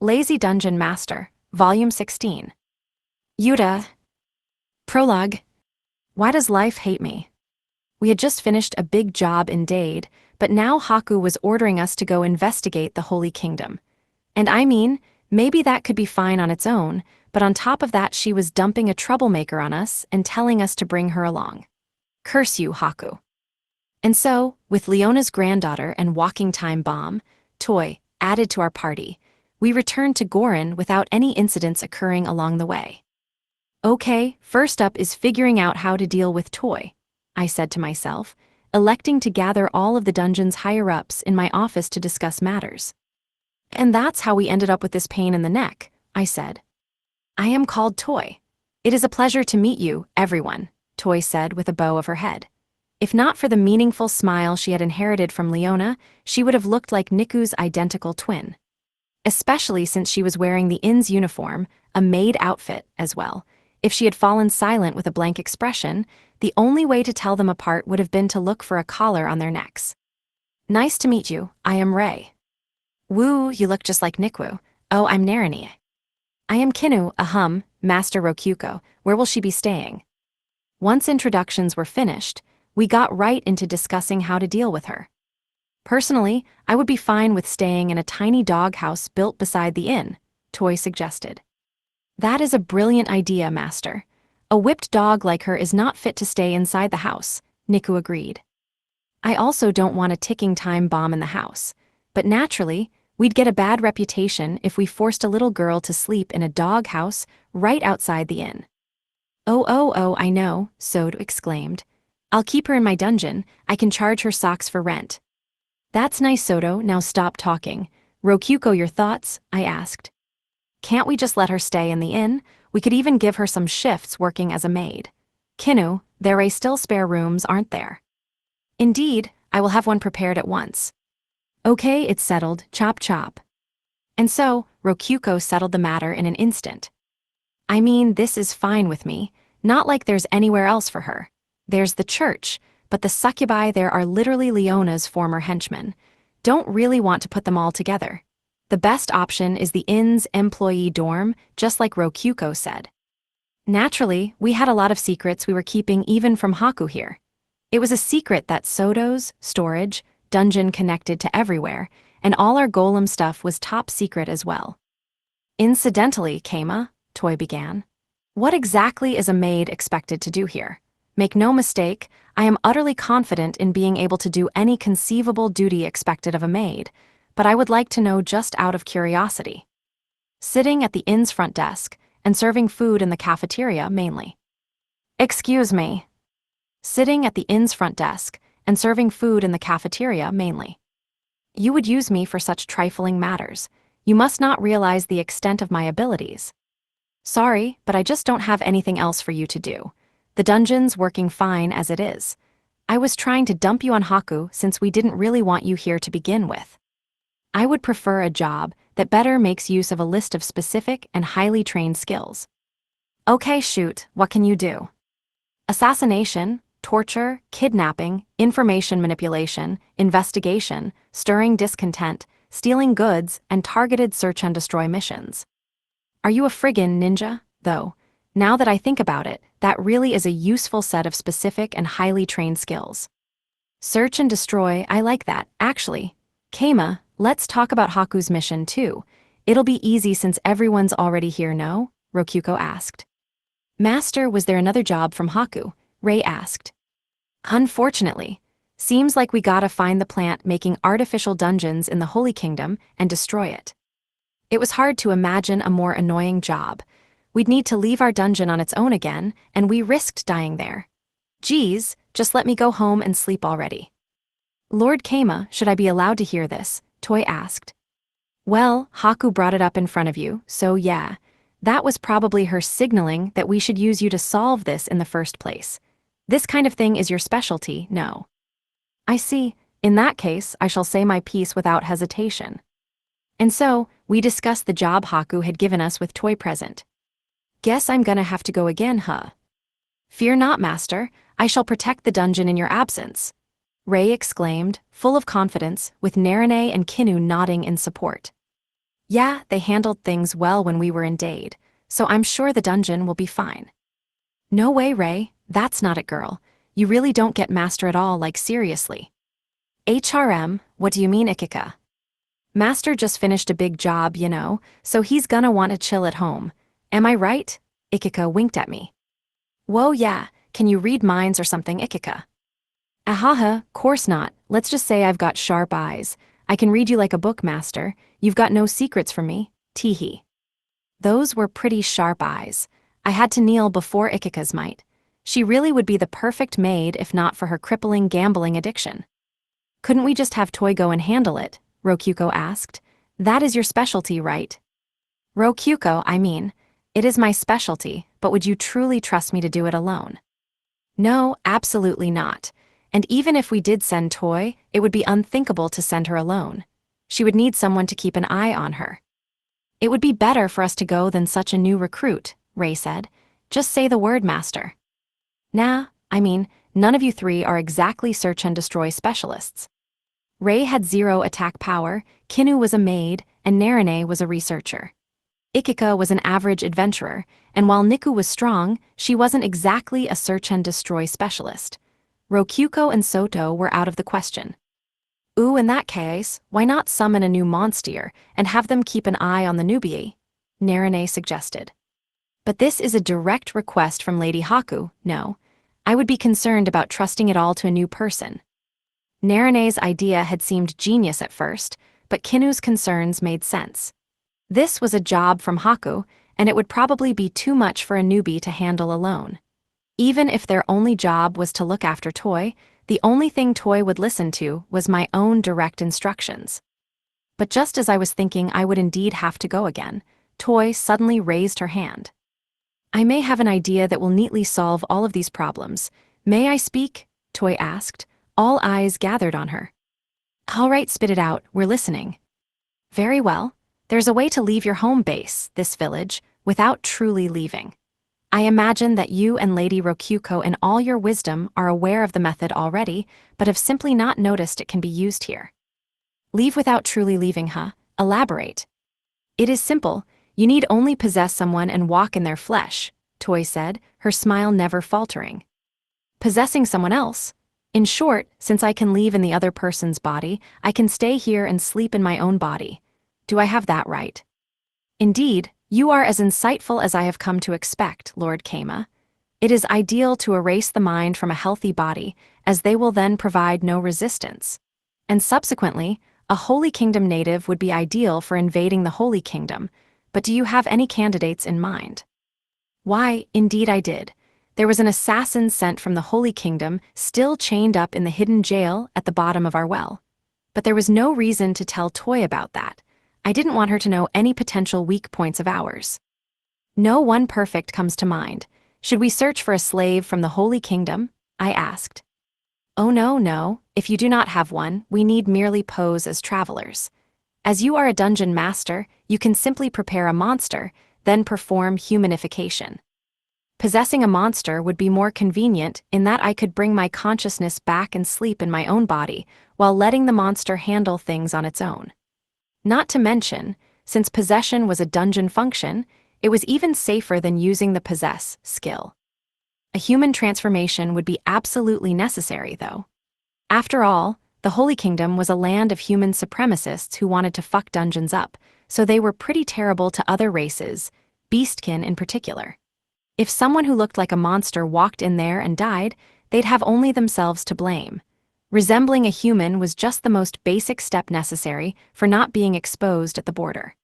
Lazy Dungeon Master, Volume 16. Youta. Prologue. Why does life hate me? We had just finished a big job in Dade, but now Haku was ordering us to go investigate the Holy Kingdom. And I mean, maybe that could be fine on its own, but on top of that she was dumping a troublemaker on us and telling us to bring her along. Curse you, Haku. And so, with Leona's granddaughter and walking time bomb, Toy, added to our party, we returned to Gorin without any incidents occurring along the way. Okay, first up is figuring out how to deal with Toy, I said to myself, electing to gather all of the dungeon's higher-ups in my office to discuss matters. And that's how we ended up with this pain in the neck, I said. I am called Toy. It is a pleasure to meet you, everyone, Toy said with a bow of her head. If not for the meaningful smile she had inherited from Leona, she would have looked like Niku's identical twin. Especially since she was wearing the inn's uniform, a maid outfit, as well. If she had fallen silent with a blank expression, the only way to tell them apart would have been to look for a collar on their necks. Nice to meet you, I am Rei. Woo, you look just like Niku. Oh, I'm Narani. I am Kinu, Master Rokyuko. Where will she be staying? Once introductions were finished, we got right into discussing how to deal with her. Personally, I would be fine with staying in a tiny doghouse built beside the inn, Toy suggested. That is a brilliant idea, Master. A whipped dog like her is not fit to stay inside the house, Niku agreed. I also don't want a ticking time bomb in the house, but naturally, we'd get a bad reputation if we forced a little girl to sleep in a doghouse right outside the inn. Oh, I know, Sodo exclaimed. I'll keep her in my dungeon. I can charge her socks for rent. That's nice, Sodo, now stop talking. Rokyuko, your thoughts? I asked. Can't we just let her stay in the inn? We could even give her some shifts working as a maid. Kinu, there are still spare rooms, aren't there? Indeed, I will have one prepared at once. Okay, it's settled, chop chop. And so, Rokyuko settled the matter in an instant. I mean, this is fine with me, not like there's anywhere else for her. There's the church, but the succubi there are literally Leona's former henchmen. Don't really want to put them all together. The best option is the inn's employee dorm, just like Rokyuko said. Naturally, we had a lot of secrets we were keeping even from Haku here. It was a secret that Sodo's storage dungeon connected to everywhere, and all our golem stuff was top secret as well. Incidentally, Keima, Toy began, what exactly is a maid expected to do here? Make no mistake, I am utterly confident in being able to do any conceivable duty expected of a maid, but I would like to know just out of curiosity. Sitting at the inn's front desk and serving food in the cafeteria mainly. Excuse me. Sitting at the inn's front desk and serving food in the cafeteria mainly. You would use me for such trifling matters. You must not realize the extent of my abilities. Sorry, but I just don't have anything else for you to do. The dungeon's working fine as it is. I was trying to dump you on Haku since we didn't really want you here to begin with. I would prefer a job that better makes use of a list of specific and highly trained skills. Okay, shoot, what can you do? Assassination, torture, kidnapping, information manipulation, investigation, stirring discontent, stealing goods, and targeted search and destroy missions. Are you a friggin' ninja, though? Now that I think about it, that really is a useful set of specific and highly trained skills. Search and destroy, I like that, actually. Keima, let's talk about Haku's mission too. It'll be easy since everyone's already here, no? Rokyuko asked. Master, was there another job from Haku? Rei asked. Unfortunately. Seems like we gotta find the plant making artificial dungeons in the Holy Kingdom and destroy it. It was hard to imagine a more annoying job. We'd need to leave our dungeon on its own again, and we risked dying there. Geez, just let me go home and sleep already. Lord Keima, should I be allowed to hear this? Toy asked. Well, Haku brought it up in front of you, so yeah. That was probably her signaling that we should use you to solve this in the first place. This kind of thing is your specialty, no? I see. In that case, I shall say my piece without hesitation. And so, we discussed the job Haku had given us with Toy present. Guess I'm gonna have to go again, huh? Fear not, Master. I shall protect the dungeon in your absence. Rei exclaimed, full of confidence, with Narane and Kinu nodding in support. Yeah, they handled things well when we were in Dade, so I'm sure the dungeon will be fine. No way, Ray, that's not it, girl. You really don't get master at all, like seriously. HRM, what do you mean, Ikika? Master just finished a big job, so he's gonna want to chill at home. Am I right? Ikika winked at me. Whoa, yeah, can you read minds or something, Ikika? Ahaha, course not. Let's just say I've got sharp eyes. I can read you like a book, master. You've got no secrets from me, teehee. Those were pretty sharp eyes. I had to kneel before Ikika's might. She really would be the perfect maid if not for her crippling gambling addiction. Couldn't we just have Toy go and handle it? Rokyuko asked. That is your specialty, right? Rokyuko, I mean. It is my specialty, but would you truly trust me to do it alone? No, absolutely not. And even if we did send Toy, it would be unthinkable to send her alone. She would need someone to keep an eye on her. It would be better for us to go than such a new recruit, Ray said. Just say the word, master. Nah, I mean, none of you three are exactly search and destroy specialists. Ray had 0 attack power, Kinu was a maid, and Narine was a researcher. Ikika was an average adventurer, and while Niku was strong, she wasn't exactly a search and destroy specialist. Rokyuko and Soto were out of the question. Ooh, in that case, why not summon a new monster and have them keep an eye on the newbie? Narine suggested. But this is a direct request from Lady Haku, no. I would be concerned about trusting it all to a new person. Narine's idea had seemed genius at first, but Kinu's concerns made sense. This was a job from Haku, and it would probably be too much for a newbie to handle alone. Even if their only job was to look after Toy, the only thing Toy would listen to was my own direct instructions. But just as I was thinking I would indeed have to go again, Toy suddenly raised her hand. I may have an idea that will neatly solve all of these problems. May I speak? Toy asked. All eyes gathered on her. All right, spit it out, we're listening. Very well. There's a way to leave your home base, this village, without truly leaving. I imagine that you and Lady Rokyuko in all your wisdom are aware of the method already, but have simply not noticed it can be used here. Leave without truly leaving, huh? Elaborate. It is simple. You need only possess someone and walk in their flesh, Toy said, her smile never faltering. Possessing someone else? In short, since I can leave in the other person's body, I can stay here and sleep in my own body. Do I have that right? Indeed, you are as insightful as I have come to expect, Lord Kama. It is ideal to erase the mind from a healthy body, as they will then provide no resistance. And subsequently, a Holy Kingdom native would be ideal for invading the Holy Kingdom, but do you have any candidates in mind? Why, indeed I did. There was an assassin sent from the Holy Kingdom, still chained up in the hidden jail at the bottom of our well. But there was no reason to tell Toy about that. I didn't want her to know any potential weak points of ours. No one perfect comes to mind. Should we search for a slave from the Holy Kingdom? I asked. Oh no, if you do not have one, we need merely pose as travelers. As you are a dungeon master, you can simply prepare a monster, then perform humanification. Possessing a monster would be more convenient in that I could bring my consciousness back and sleep in my own body, while letting the monster handle things on its own. Not to mention, since possession was a dungeon function, it was even safer than using the possess skill. A human transformation would be absolutely necessary, though. After all, the Holy Kingdom was a land of human supremacists who wanted to fuck dungeons up, so they were pretty terrible to other races, beastkin in particular. If someone who looked like a monster walked in there and died, they'd have only themselves to blame. Resembling a human was just the most basic step necessary for not being exposed at the border.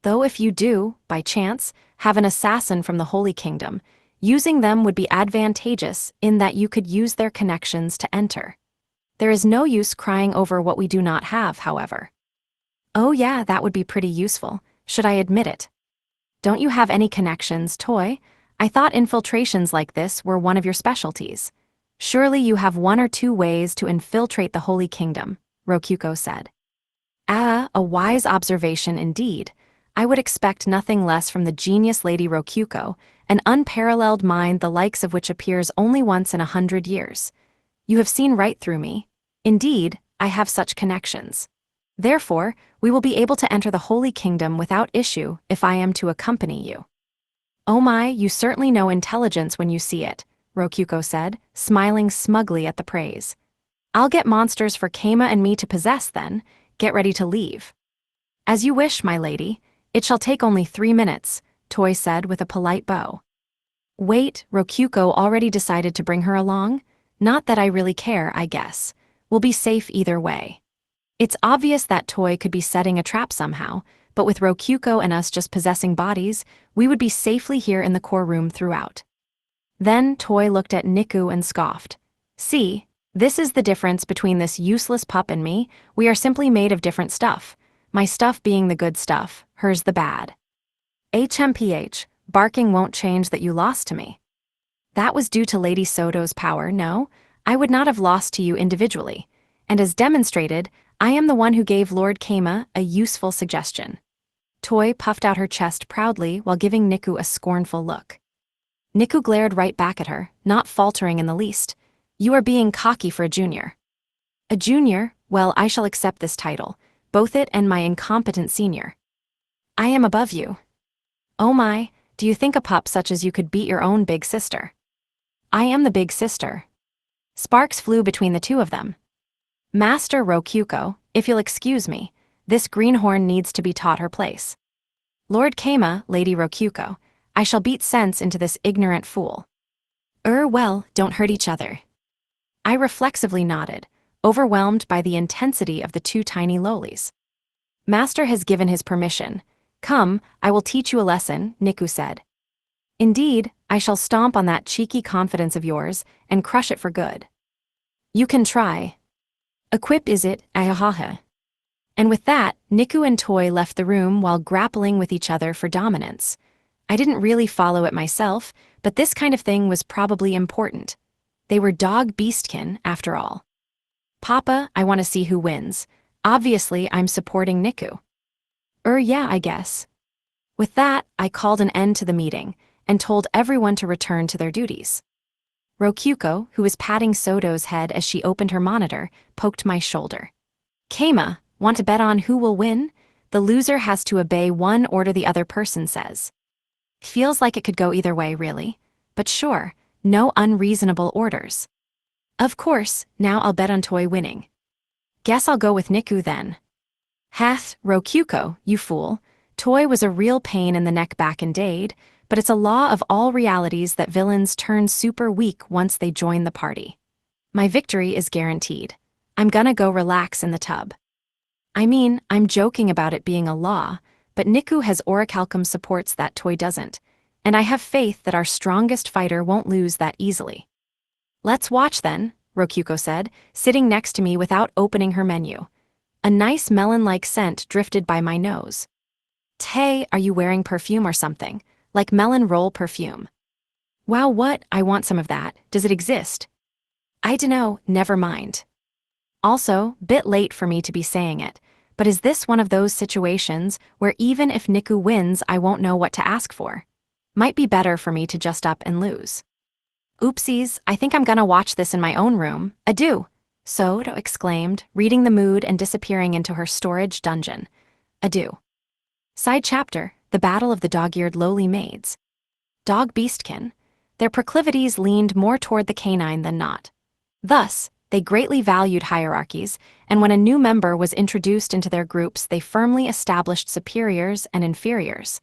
Though if you do, by chance, have an assassin from the Holy Kingdom, using them would be advantageous in that you could use their connections to enter. There is no use crying over what we do not have, however. Oh yeah, that would be pretty useful, should I admit it? Don't you have any connections, Toy? I thought infiltrations like this were one of your specialties. Surely you have 1 or 2 ways to infiltrate the Holy Kingdom, Rokyuko said. Ah, a wise observation indeed. I would expect nothing less from the genius Lady Rokyuko, an unparalleled mind the likes of which appears only once in 100 years. You have seen right through me. Indeed, I have such connections. Therefore, we will be able to enter the Holy Kingdom without issue if I am to accompany you. Oh my, you certainly know intelligence when you see it, Rokyuko said, smiling smugly at the praise. I'll get monsters for Keima and me to possess then. Get ready to leave. As you wish, my lady. It shall take only 3 minutes, Toy said with a polite bow. Wait, Rokyuko already decided to bring her along? Not that I really care, I guess. We'll be safe either way. It's obvious that Toy could be setting a trap somehow, but with Rokyuko and us just possessing bodies, we would be safely here in the core room throughout. Then Toy looked at Niku and scoffed. See, this is the difference between this useless pup and me. We are simply made of different stuff. My stuff being the good stuff, hers the bad. HMPH, barking won't change that you lost to me. That was due to Lady Soto's power, no? I would not have lost to you individually. And as demonstrated, I am the one who gave Lord Keima a useful suggestion. Toy puffed out her chest proudly while giving Niku a scornful look. Niku glared right back at her, not faltering in the least. You are being cocky for a junior. A junior? Well, I shall accept this title, both it and my incompetent senior. I am above you. Oh my, do you think a pup such as you could beat your own big sister? I am the big sister. Sparks flew between the two of them. Master Rokyuko, if you'll excuse me, this greenhorn needs to be taught her place. Lord Keima, Lady Rokyuko, I shall beat sense into this ignorant fool. Well, don't hurt each other. I reflexively nodded, overwhelmed by the intensity of the two tiny lolies. Master has given his permission. Come, I will teach you a lesson, Niku said. Indeed, I shall stomp on that cheeky confidence of yours and crush it for good. You can try. Equip is it, ahaha. And with that, Niku and Toy left the room while grappling with each other for dominance. I didn't really follow it myself, but this kind of thing was probably important. They were dog beastkin, after all. Papa, I want to see who wins. Obviously, I'm supporting Niku. Yeah, I guess. With that, I called an end to the meeting and told everyone to return to their duties. Rokyuko, who was patting Soto's head as she opened her monitor, poked my shoulder. Keima, want to bet on who will win? The loser has to obey one order the other person says. Feels like it could go either way, really. But sure, no unreasonable orders. Of course, now I'll bet on Toy winning. Guess I'll go with Niku then. Hath, Rokyuko, you fool. Toy was a real pain in the neck back in Dade, but it's a law of all realities that villains turn super weak once they join the party. My victory is guaranteed. I'm gonna go relax in the tub. I mean, I'm joking about it being a law, but Niku has orichalcum supports that Toy doesn't, and I have faith that our strongest fighter won't lose that easily. Let's watch then, Rokyuko said, sitting next to me without opening her menu. A nice melon-like scent drifted by my nose. Tay, are you wearing perfume or something? Like melon roll perfume. Wow, what? I want some of that. Does it exist? I dunno, never mind. Also, bit late for me to be saying it, but is this one of those situations where even if Niku wins I won't know what to ask for? Might be better for me to just up and lose. Oopsies, I think I'm gonna watch this in my own room. Adieu, Soto exclaimed, reading the mood and disappearing into her storage dungeon. Adieu. Side chapter, The Battle of the Dog-Eared Lowly Maids. Dog beastkin. Their proclivities leaned more toward the canine than not. Thus, they greatly valued hierarchies, and when a new member was introduced into their groups they firmly established superiors and inferiors.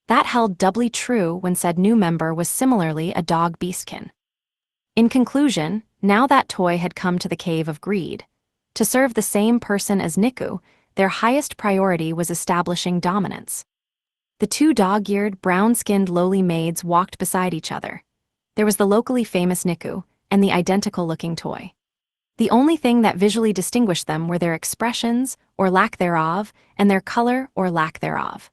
That held doubly true when said new member was similarly a dog beastkin. In conclusion, now that Toy had come to the Cave of Greed. To serve the same person as Niku, their highest priority was establishing dominance. The two dog-eared, brown-skinned lowly maids walked beside each other. There was the locally famous Niku, and the identical-looking Toy. The only thing that visually distinguished them were their expressions, or lack thereof, and their color, or lack thereof.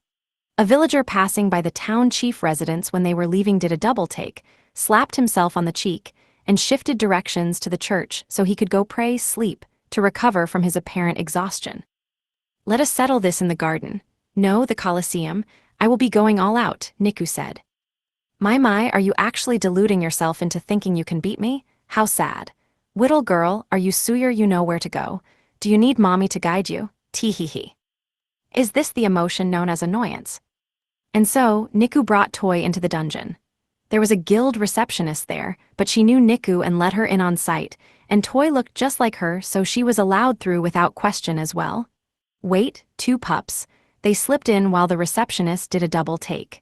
A villager passing by the town chief residence when they were leaving did a double-take, slapped himself on the cheek, and shifted directions to the church so he could go pray sleep to recover from his apparent exhaustion. Let us settle this in the garden. No, the Colosseum. I will be going all out, Niku said. My, are you actually deluding yourself into thinking you can beat me? How sad. Whittle girl, are you sure you know where to go? Do you need mommy to guide you? Teehehe. Is this the emotion known as annoyance? And so, Niku brought Toy into the dungeon. There was a guild receptionist there, but she knew Niku and let her in on sight, and Toy looked just like her, so she was allowed through without question as well. Wait, 2 pups. They slipped in while the receptionist did a double take.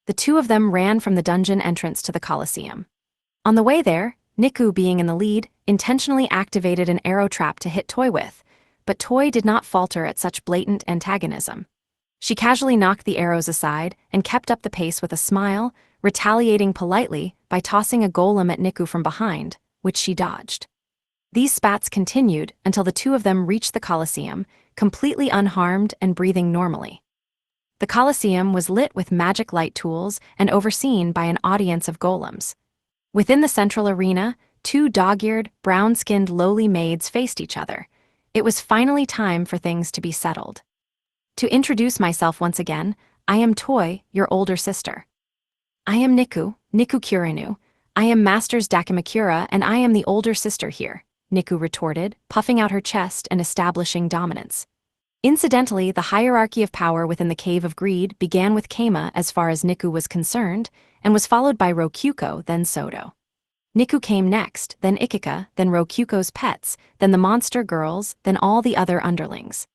The 2 of them ran from the dungeon entrance to the Colosseum. On the way there, Niku, being in the lead, intentionally activated an arrow trap to hit Toy with, but Toy did not falter at such blatant antagonism. She casually knocked the arrows aside and kept up the pace with a smile, retaliating politely by tossing a golem at Niku from behind, which she dodged. These spats continued until the 2 of them reached the Colosseum, completely unharmed and breathing normally. The Colosseum was lit with magic light tools and overseen by an audience of golems. Within the central arena, 2 dog-eared, brown-skinned lowly maids faced each other. It was finally time for things to be settled. To introduce myself once again, I am Toy, your older sister. I am Niku Kirinu. I am Masters Dakimakura, and I am the older sister here, Niku retorted, puffing out her chest and establishing dominance. Incidentally, the hierarchy of power within the Cave of Greed began with Keima as far as Niku was concerned, and was followed by Rokyuko, then Soto. Niku came next, then Ikika, then Rokyuko's pets, then the monster girls, then all the other underlings.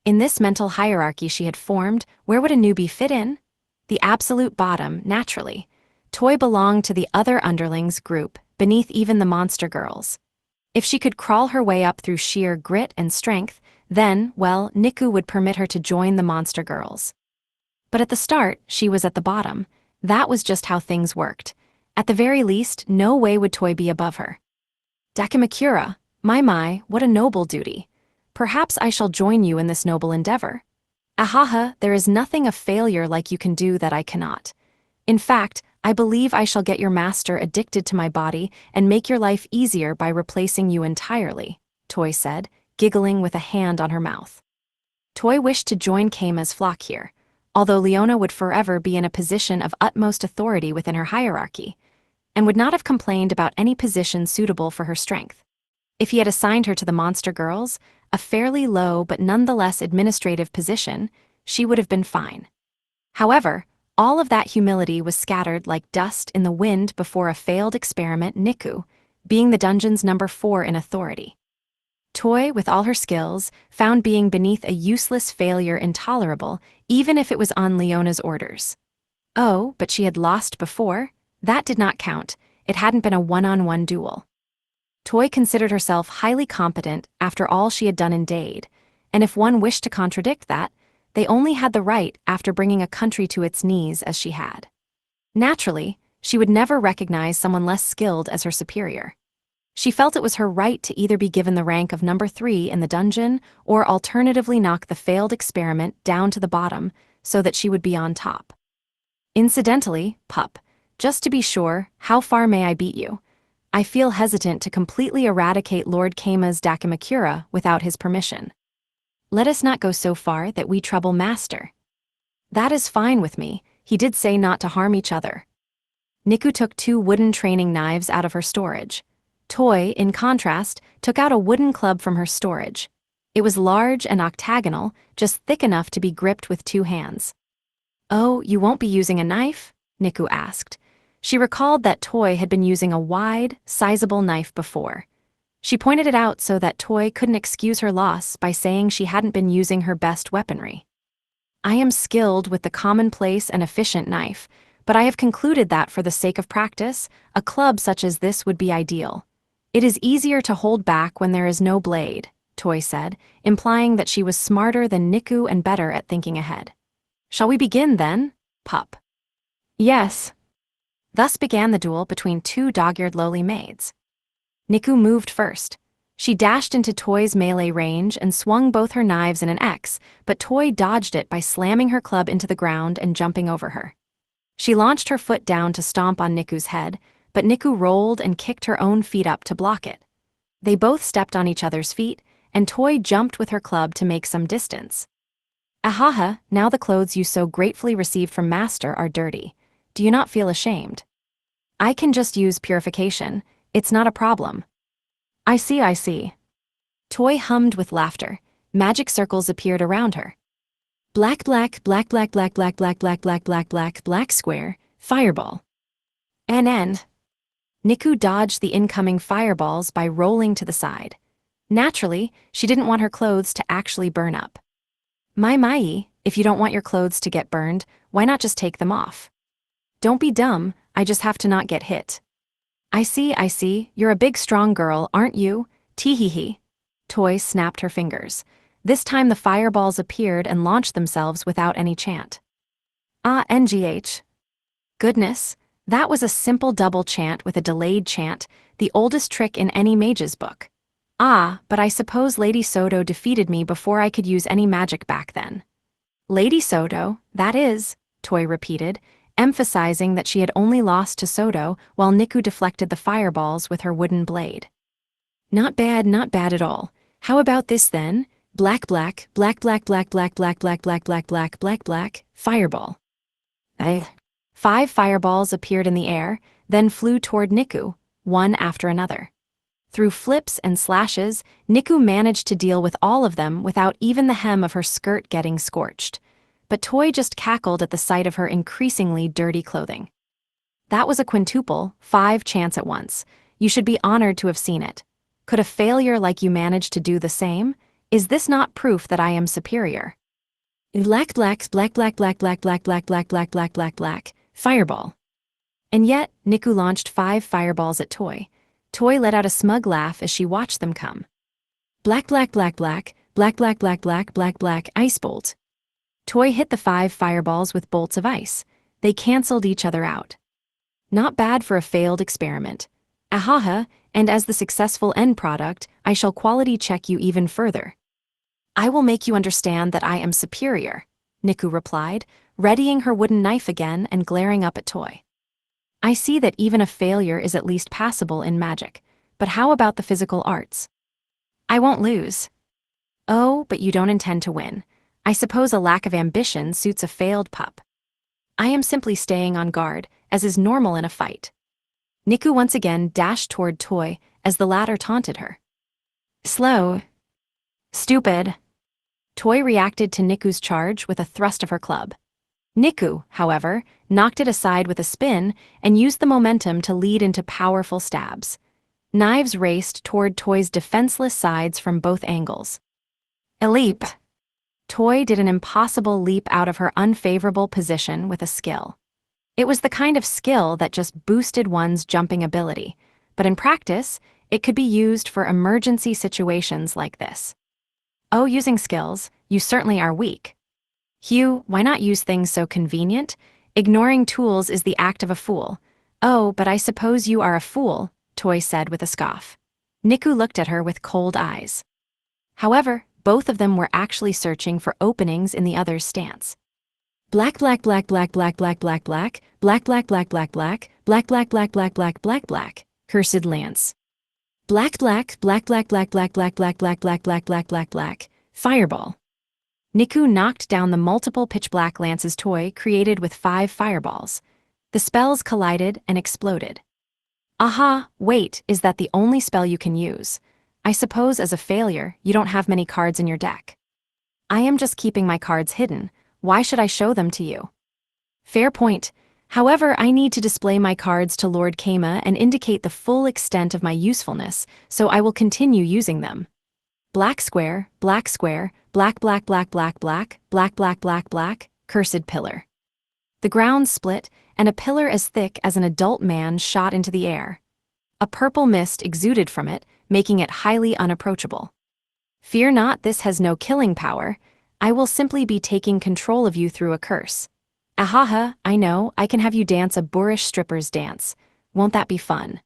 In this mental hierarchy she had formed, where would a newbie fit in? The absolute bottom, naturally. Toy belonged to the other underlings group, beneath even the monster girls. If she could crawl her way up through sheer grit and strength, then, well, Niku would permit her to join the monster girls. But at the start, she was at the bottom. That was just how things worked. At the very least, no way would Toy be above her. Dakimakura, my, what a noble duty. Perhaps I shall join you in this noble endeavor. Ahaha, there is nothing of failure like you can do that I cannot. In fact, I believe I shall get your master addicted to my body and make your life easier by replacing you entirely, Toy said, giggling with a hand on her mouth. Toy wished to join Keima's flock here, although Leona would forever be in a position of utmost authority within her hierarchy, and would not have complained about any position suitable for her strength. If he had assigned her to the monster girls, a fairly low but nonetheless administrative position, she would have been fine. However, all of that humility was scattered like dust in the wind before a failed experiment. Niku, being the dungeon's number 4 in authority. Toy, with all her skills, found being beneath a useless failure intolerable, even if it was on Leona's orders. Oh, but she had lost before? That did not count. It hadn't been a one-on-one duel. Toy considered herself highly competent after all she had done in Dade, and if one wished to contradict that, they only had the right after bringing a country to its knees as she had. Naturally, she would never recognize someone less skilled as her superior. She felt it was her right to either be given the rank of number 3 in the dungeon or alternatively knock the failed experiment down to the bottom so that she would be on top. Incidentally, pup, just to be sure, how far may I beat you? I feel hesitant to completely eradicate Lord Keima's Dakimakura without his permission. Let us not go so far that we trouble Master. That is fine with me, he did say not to harm each other. Niku took 2 wooden training knives out of her storage. Toy, in contrast, took out a wooden club from her storage. It was large and octagonal, just thick enough to be gripped with 2 hands. Oh, you won't be using a knife? Niku asked. She recalled that Toy had been using a wide, sizable knife before. She pointed it out so that Toy couldn't excuse her loss by saying she hadn't been using her best weaponry. I am skilled with the commonplace and efficient knife, but I have concluded that for the sake of practice, a club such as this would be ideal. It is easier to hold back when there is no blade, Toy said, implying that she was smarter than Niku and better at thinking ahead. Shall we begin then, pup? Yes. Thus began the duel between 2 dog-eared lowly maids. Niku moved first. She dashed into Toy's melee range and swung both her knives in an X, but Toy dodged it by slamming her club into the ground and jumping over her. She launched her foot down to stomp on Niku's head, but Niku rolled and kicked her own feet up to block it. They both stepped on each other's feet, and Toy jumped with her club to make some distance. Ahaha, now the clothes you so gratefully received from Master are dirty. Do you not feel ashamed? I can just use purification. It's not a problem. I see. Toy hummed with laughter. Magic circles appeared around her. Black black black black black black black black black black black black square, fireball. NN. Niku dodged the incoming fireballs by rolling to the side. Naturally, she didn't want her clothes to actually burn up. Mai, if you don't want your clothes to get burned, why not just take them off? Don't be dumb, I just have to not get hit. I see, you're a big strong girl, aren't you? Teehee. Toy snapped her fingers. This time the fireballs appeared and launched themselves without any chant. NGH. Goodness, that was a simple double chant with a delayed chant, the oldest trick in any mage's book. But I suppose Lady Soto defeated me before I could use any magic back then. Lady Soto, that is, Toy repeated, emphasizing that she had only lost to Soto while Niku deflected the fireballs with her wooden blade. Not bad at all. How about this then? Black black, black black black black black black black black black black black, fireball. 5 fireballs appeared in the air, then flew toward Niku, one after another. Through flips and slashes, Niku managed to deal with all of them without even the hem of her skirt getting scorched. But Toy just cackled at the sight of her increasingly dirty clothing. That was a quintuple, 5 chants at once. You should be honored to have seen it. Could a failure like you manage to do the same? Is this not proof that I am superior? Black black black black black black black black black black black black black, fireball. And yet, Niku launched 5 fireballs at Toy. Toy let out a smug laugh as she watched them come. Black black black black, black black black black black black, ice bolt. Toy hit the 5 fireballs with bolts of ice. They canceled each other out. Not bad for a failed experiment. Ahaha, and as the successful end product, I shall quality check you even further. I will make you understand that I am superior, Niku replied, readying her wooden knife again and glaring up at Toy. I see that even a failure is at least passable in magic, but how about the physical arts? I won't lose. Oh, but you don't intend to win. I suppose a lack of ambition suits a failed pup. I am simply staying on guard, as is normal in a fight. Niku once again dashed toward Toy as the latter taunted her. Slow. Stupid. Toy reacted to Niku's charge with a thrust of her club. Niku, however, knocked it aside with a spin and used the momentum to lead into powerful stabs. Knives raced toward Toy's defenseless sides from both angles. A leap. Toy did an impossible leap out of her unfavorable position with a skill. It was the kind of skill that just boosted one's jumping ability, but in practice, it could be used for emergency situations like this. Oh, using skills, you certainly are weak. Hugh, why not use things so convenient? Ignoring tools is the act of a fool. Oh, but I suppose you are a fool, Toy said with a scoff. Niku looked at her with cold eyes. However, both of them were actually searching for openings in the other's stance. Black black black black black black black black, black black black black black, black black black black black black black, cursed lance. Black black black black black black black black black black black black black black, fireball. Niku knocked down the multiple pitch-black lances Toy created with 5 fireballs. The spells collided and exploded. Aha, wait, is that the only spell you can use? I suppose as a failure, you don't have many cards in your deck. I am just keeping my cards hidden. Why should I show them to you? Fair point. However, I need to display my cards to Lord Kama and indicate the full extent of my usefulness, so I will continue using them. Black square, black square, black black black black black, black black black black, cursed pillar. The ground split, and a pillar as thick as an adult man shot into the air. A purple mist exuded from it, making it highly unapproachable. Fear not, this has no killing power. I will simply be taking control of you through a curse. Ahaha, I know, I can have you dance a boorish stripper's dance. Won't that be fun?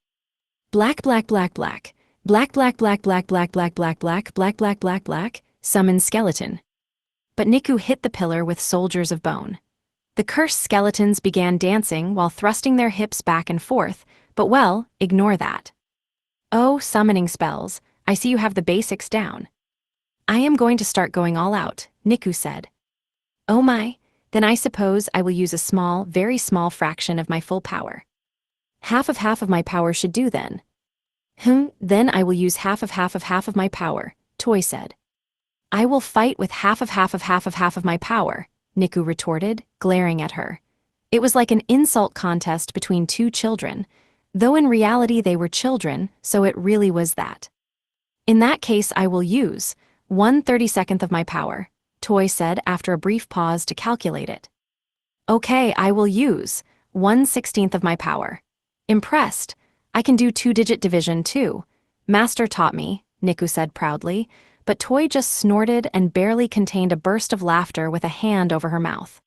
Black black black black, black black black black black black black black black black black black, summon skeleton. But Niku hit the pillar with soldiers of bone. The cursed skeletons began dancing while thrusting their hips back and forth, but well, ignore that. Oh, summoning spells, I see you have the basics down. I am going to start going all out, Niku said. Oh my, then I suppose I will use a small, very small fraction of my full power. Half of my power should do then. Then I will use half of my power, Toy said. I will fight with half of my power, Niku retorted, glaring at her. It was like an insult contest between two children, though in reality they were children, so it really was that. In that case I will use 1/32 of my power, Toy said after a brief pause to calculate it. Okay, I will use 1/16 of my power. Impressed. I can do two-digit division too. Master taught me, Niku said proudly, but Toy just snorted and barely contained a burst of laughter with a hand over her mouth.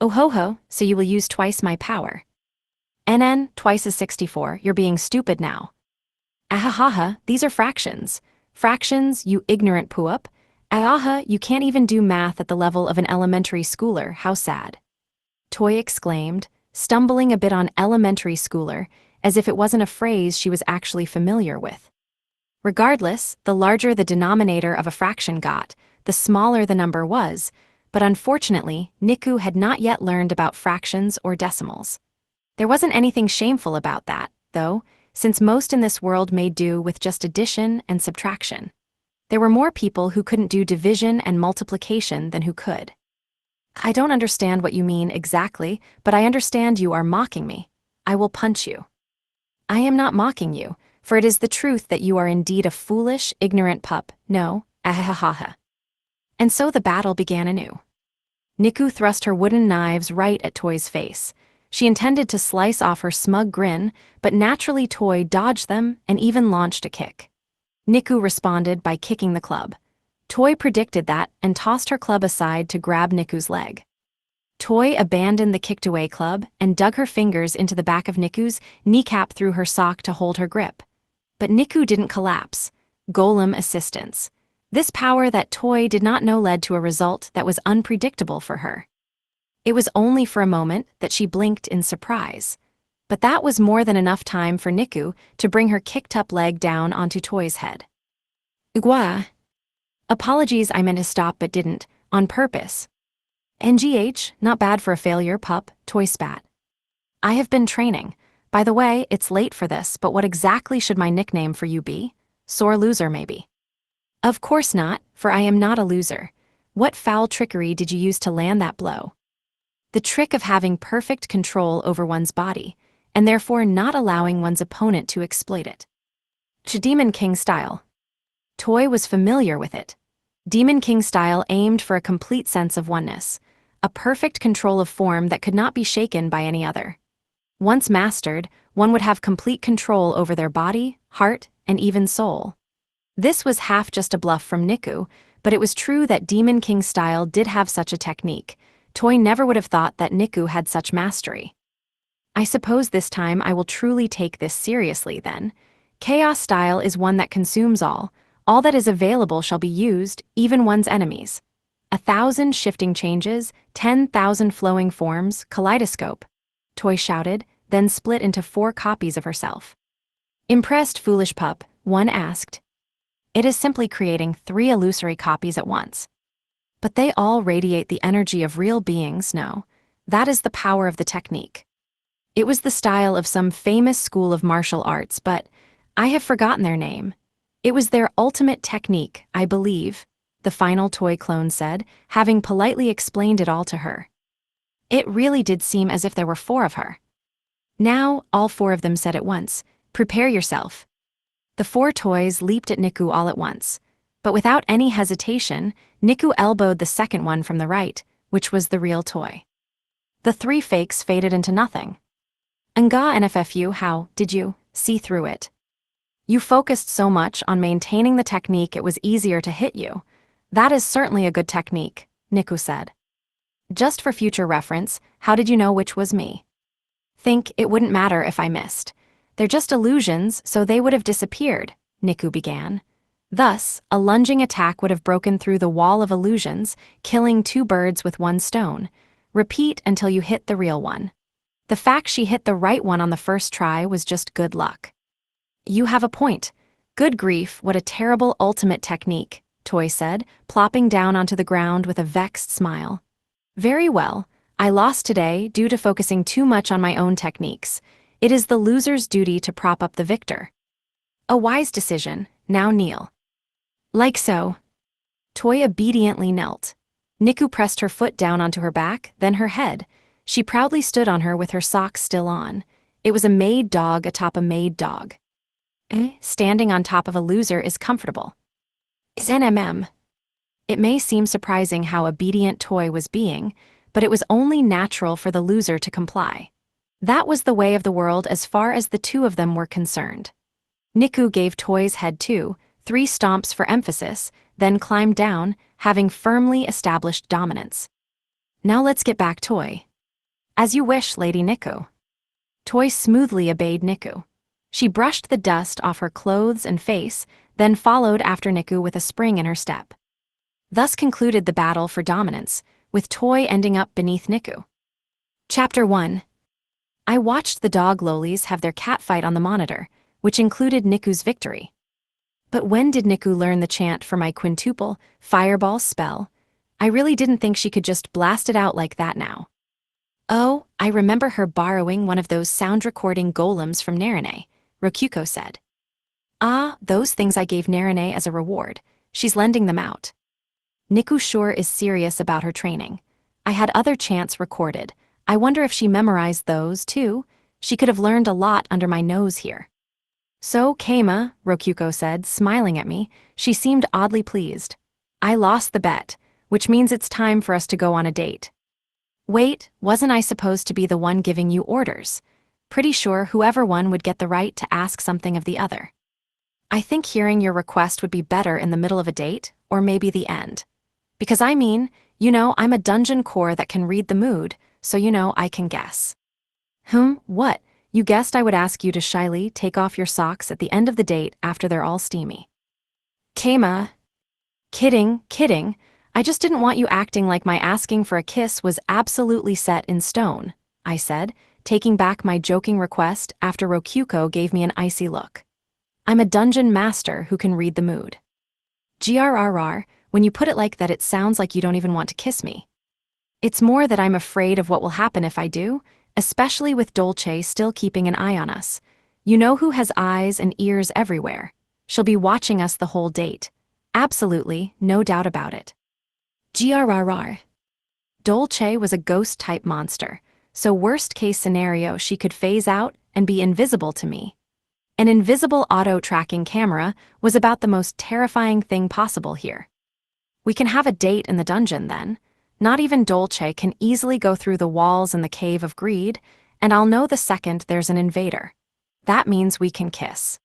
Oh ho ho, so you will use twice my power. NN, twice is 64, you're being stupid now. Ahahaha, these are fractions. Fractions, you ignorant puup. Ahaha, you can't even do math at the level of an elementary schooler, how sad. Toy exclaimed, stumbling a bit on elementary schooler, as if it wasn't a phrase she was actually familiar with. Regardless, the larger the denominator of a fraction got, the smaller the number was, but unfortunately, Niku had not yet learned about fractions or decimals. There wasn't anything shameful about that, though, since most in this world made do with just addition and subtraction. There were more people who couldn't do division and multiplication than who could. I don't understand what you mean exactly, but I understand you are mocking me. I will punch you. I am not mocking you, for it is the truth that you are indeed a foolish, ignorant pup, no, ahahaha. And so the battle began anew. Niku thrust her wooden knives right at Toy's face. She intended to slice off her smug grin, but naturally Toy dodged them and even launched a kick. Niku responded by kicking the club. Toy predicted that and tossed her club aside to grab Niku's leg. Toy abandoned the kicked-away club and dug her fingers into the back of Niku's kneecap through her sock to hold her grip. But Niku didn't collapse. Golem assistance. This power that Toy did not know led to a result that was unpredictable for her. It was only for a moment that she blinked in surprise. But that was more than enough time for Niku to bring her kicked-up leg down onto Toy's head. Ugwa. Apologies, I meant to stop but didn't, on purpose. NGH, not bad for a failure, pup, Toy spat. I have been training. By the way, it's late for this, but what exactly should my nickname for you be? Sore loser, maybe. Of course not, for I am not a loser. What foul trickery did you use to land that blow? The trick of having perfect control over one's body, and therefore not allowing one's opponent to exploit it. Demon King style. Toy was familiar with it. Demon King style aimed for a complete sense of oneness, a perfect control of form that could not be shaken by any other. Once mastered, one would have complete control over their body, heart, and even soul. This was half just a bluff from Niku, but it was true that Demon King style did have such a technique. Toy never would have thought that Niku had such mastery. I suppose this time I will truly take this seriously then. Chaos style is one that consumes all that is available shall be used, even one's enemies. 1,000 shifting changes, 10,000 flowing forms, kaleidoscope. Toy shouted, then split into 4 copies of herself. Impressed, foolish pup, one asked. It is simply creating 3 illusory copies at once. But they all radiate the energy of real beings, no. That is the power of the technique. It was the style of some famous school of martial arts, but I have forgotten their name. It was their ultimate technique, I believe, the final Toy clone said, having politely explained it all to her. It really did seem as if there were 4 of her. Now, all 4 of them said at once, prepare yourself. The 4 toys leaped at Niku all at once, but without any hesitation, Niku elbowed the second one from the right, which was the real Toy. The 3 fakes faded into nothing. Nga NFFU, how did you see through it? You focused so much on maintaining the technique it was easier to hit you. That is certainly a good technique, Niku said. Just for future reference, how did you know which was me? Think it wouldn't matter if I missed. They're just illusions, so they would have disappeared, Niku began. Thus, a lunging attack would have broken through the wall of illusions, killing 2 birds with 1 stone. Repeat until you hit the real one. The fact she hit the right one on the first try was just good luck. You have a point. Good grief, what a terrible ultimate technique, Toy said, plopping down onto the ground with a vexed smile. Very well. I lost today due to focusing too much on my own techniques. It is the loser's duty to prop up the victor. A wise decision. Now kneel. Like so. Toy obediently knelt. Niku pressed her foot down onto her back, then her head. She proudly stood on her with her socks still on. It was a maid dog atop a maid dog. Standing on top of a loser is comfortable. Is NMM. It may seem surprising how obedient Toy was being, but it was only natural for the loser to comply. That was the way of the world as far as the two of them were concerned. Niku gave Toy's head 2, 3 stomps for emphasis, then climbed down, having firmly established dominance. Now let's get back, Toy. As you wish, Lady Niku. Toy smoothly obeyed Niku. She brushed the dust off her clothes and face, then followed after Niku with a spring in her step. Thus concluded the battle for dominance, with Toy ending up beneath Niku. Chapter 1. I watched the dog lolis have their catfight on the monitor, which included Niku's victory. But when did Niku learn the chant for my quintuple, fireball spell? I really didn't think she could just blast it out like that now. Oh, I remember her borrowing one of those sound recording golems from Narine, Rokuko said. Ah, those things I gave Narine as a reward. She's lending them out. Niku sure is serious about her training. I had other chants recorded. I wonder if she memorized those, too. She could have learned a lot under my nose here. So, Keima, Rokuko said, smiling at me. She seemed oddly pleased. I lost the bet, which means it's time for us to go on a date. Wait, wasn't I supposed to be the one giving you orders? Pretty sure whoever won would get the right to ask something of the other. I think hearing your request would be better in the middle of a date, or maybe the end. Because I mean, I'm a dungeon core that can read the mood, so I can guess. What? You guessed I would ask you to shyly take off your socks at the end of the date after they're all steamy. Keima. Kidding. I just didn't want you acting like my asking for a kiss was absolutely set in stone, I said, taking back my joking request after Rokuko gave me an icy look. I'm a dungeon master who can read the mood. Grrr, when you put it like that it sounds like you don't even want to kiss me. It's more that I'm afraid of what will happen if I do, especially with Dolce still keeping an eye on us. You know who has eyes and ears everywhere. She'll be watching us the whole date. Absolutely, no doubt about it. Grrr. Dolce was a ghost-type monster, so worst-case scenario she could phase out and be invisible to me. An invisible auto-tracking camera was about the most terrifying thing possible here. We can have a date in the dungeon then. Not even Dolce can easily go through the walls in the Cave of Greed, and I'll know the second there's an invader. That means we can kiss.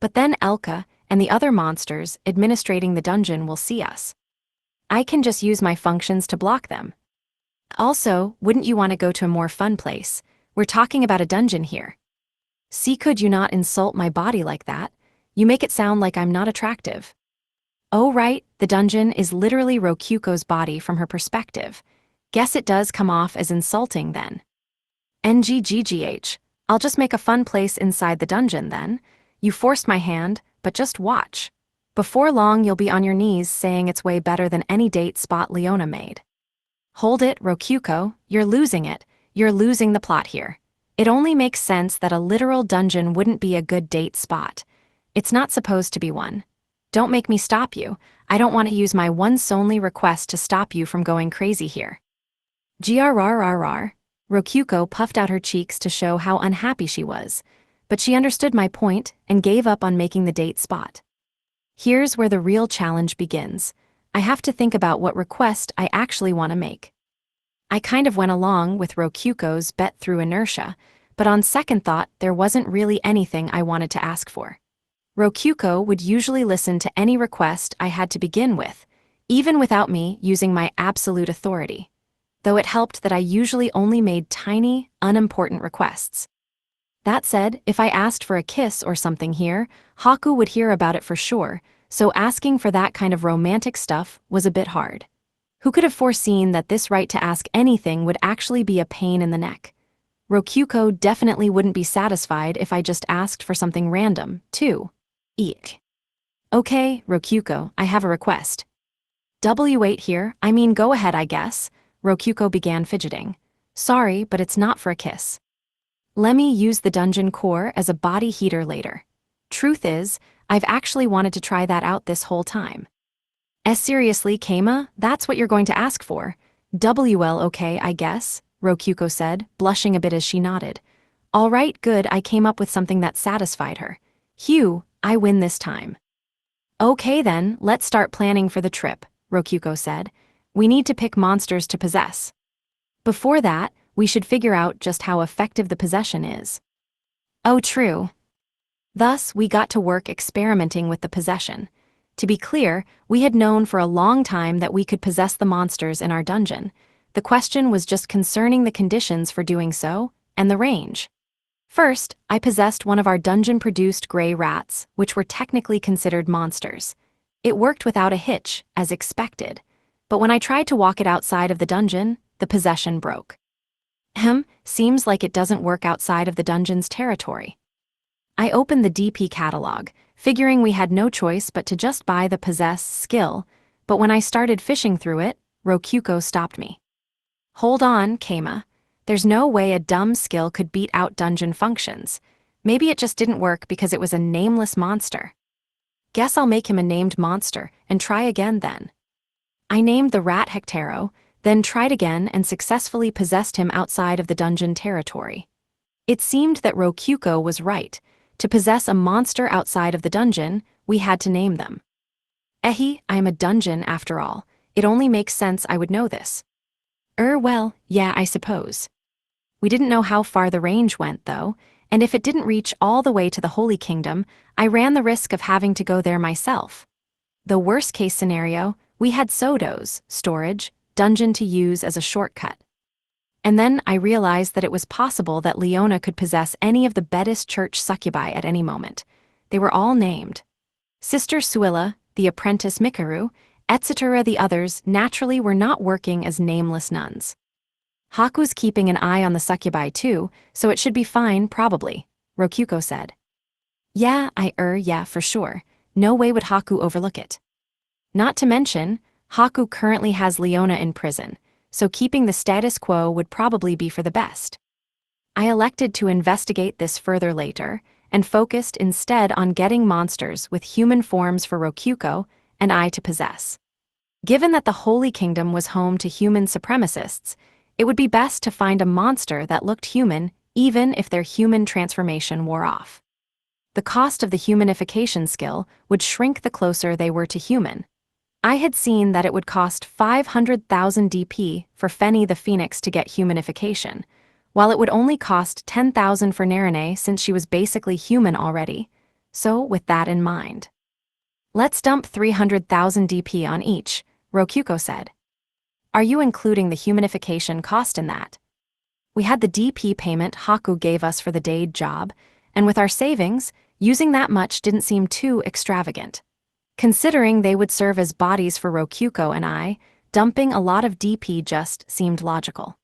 But then Elka and the other monsters administrating the dungeon will see us. I can just use my functions to block them. Also, wouldn't you want to go to a more fun place? We're talking about a dungeon here. See, could you not insult my body like that? You make it sound like I'm not attractive. Oh right, the dungeon is literally Rokuko's body from her perspective. Guess it does come off as insulting then. NGGGH, I'll just make a fun place inside the dungeon then. You forced my hand, but just watch. Before long you'll be on your knees saying it's way better than any date spot Leona made. Hold it, Rokuko, you're losing it. You're losing the plot here. It only makes sense that a literal dungeon wouldn't be a good date spot. It's not supposed to be one. Don't make me stop you. I don't want to use my once only request to stop you from going crazy here. Grrr. Rokuko puffed out her cheeks to show how unhappy she was, but she understood my point and gave up on making the date spot. Here's where the real challenge begins. I have to think about what request I actually want to make. I kind of went along with Rokuko's bet through inertia, but on second thought there wasn't really anything I wanted to ask for. Rokuko would usually listen to any request I had to begin with, even without me using my absolute authority, though it helped that I usually only made tiny, unimportant requests. That said, if I asked for a kiss or something here, Haku would hear about it for sure, so asking for that kind of romantic stuff was a bit hard. Who could have foreseen that this right to ask anything would actually be a pain in the neck? Rokuko definitely wouldn't be satisfied if I just asked for something random, too. Eek. Okay, Rokuko, I have a request. W8 here, I mean go ahead I guess. Rokuko began fidgeting. Sorry, but it's not for a kiss. Lemme use the dungeon core as a body heater later. Truth is, I've actually wanted to try that out this whole time. Seriously, Keima, that's what you're going to ask for? Well, okay, I guess, Rokyuko said, blushing a bit as she nodded. All right, good, I came up with something that satisfied her. Phew, I win this time. Okay then, let's start planning for the trip, Rokyuko said. We need to pick monsters to possess. Before that, we should figure out just how effective the possession is. Oh, true. Thus, we got to work experimenting with the possession. To be clear, we had known for a long time that we could possess the monsters in our dungeon. The question was just concerning the conditions for doing so, and the range. First, I possessed one of our dungeon-produced gray rats, which were technically considered monsters. It worked without a hitch, as expected. But when I tried to walk it outside of the dungeon, the possession broke. Seems like it doesn't work outside of the dungeon's territory. I opened the DP catalog, figuring we had no choice but to just buy the possess skill, but when I started fishing through it, Rokyuko stopped me. Hold on, Keima. There's no way a dumb skill could beat out dungeon functions. Maybe it just didn't work because it was a nameless monster. Guess I'll make him a named monster and try again then. I named the rat Hectaro, then tried again and successfully possessed him outside of the dungeon territory. It seemed that Rokyuko was right. To possess a monster outside of the dungeon, we had to name them. I'm a dungeon after all. It only makes sense I would know this. Well, yeah, I suppose. We didn't know how far the range went, though, and if it didn't reach all the way to the Holy Kingdom, I ran the risk of having to go there myself. The worst-case scenario, we had Sodo's, storage, dungeon to use as a shortcut. And then I realized that it was possible that Leona could possess any of the Bedis church succubi at any moment. They were all named. Sister Suilla, the apprentice Mikaru, etc. The others naturally were not working as nameless nuns. Haku's keeping an eye on the succubi too, so it should be fine, probably, Rokyuko said. Yeah, for sure. No way would Haku overlook it. Not to mention, Haku currently has Leona in prison, so keeping the status quo would probably be for the best. I elected to investigate this further later, and focused instead on getting monsters with human forms for Rokyuko and I to possess. Given that the Holy Kingdom was home to human supremacists, it would be best to find a monster that looked human even if their human transformation wore off. The cost of the humanification skill would shrink the closer they were to human. I had seen that it would cost 500,000 DP for Feni the Phoenix to get humanification, while it would only cost 10,000 for Narine since she was basically human already. So, with that in mind, let's dump 300,000 DP on each, Rokyuko said. Are you including the humanification cost in that? We had the DP payment Haku gave us for the Dade job, and with our savings, using that much didn't seem too extravagant. Considering they would serve as bodies for Rokyuko and I, dumping a lot of DP just seemed logical.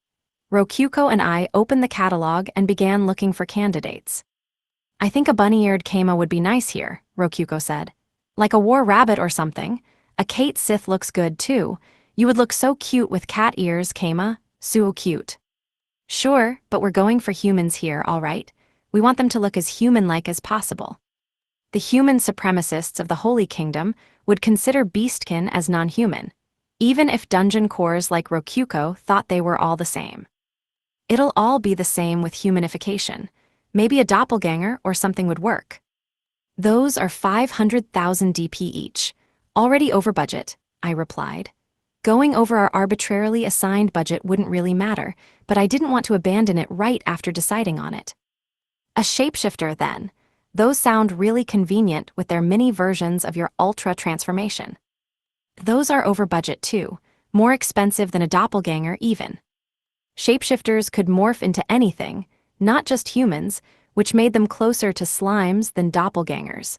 Rokyuko and I opened the catalog and began looking for candidates. I think a bunny-eared Keima would be nice here, Rokyuko said. Like a war rabbit or something. A Kate Sith looks good too. You would look so cute with cat ears, Keima. So cute. Sure, but we're going for humans here, all right? We want them to look as human-like as possible. The human supremacists of the Holy Kingdom would consider beastkin as non-human, even if dungeon cores like Rokyuko thought they were all the same. It'll all be the same with humanification. Maybe a doppelganger or something would work. Those are 500,000 DP each. Already over budget, I replied. Going over our arbitrarily assigned budget wouldn't really matter, but I didn't want to abandon it right after deciding on it. A shapeshifter, then. Those sound really convenient with their mini versions of your ultra transformation. Those are over budget too, more expensive than a doppelganger even. Shapeshifters could morph into anything, not just humans, which made them closer to slimes than doppelgangers.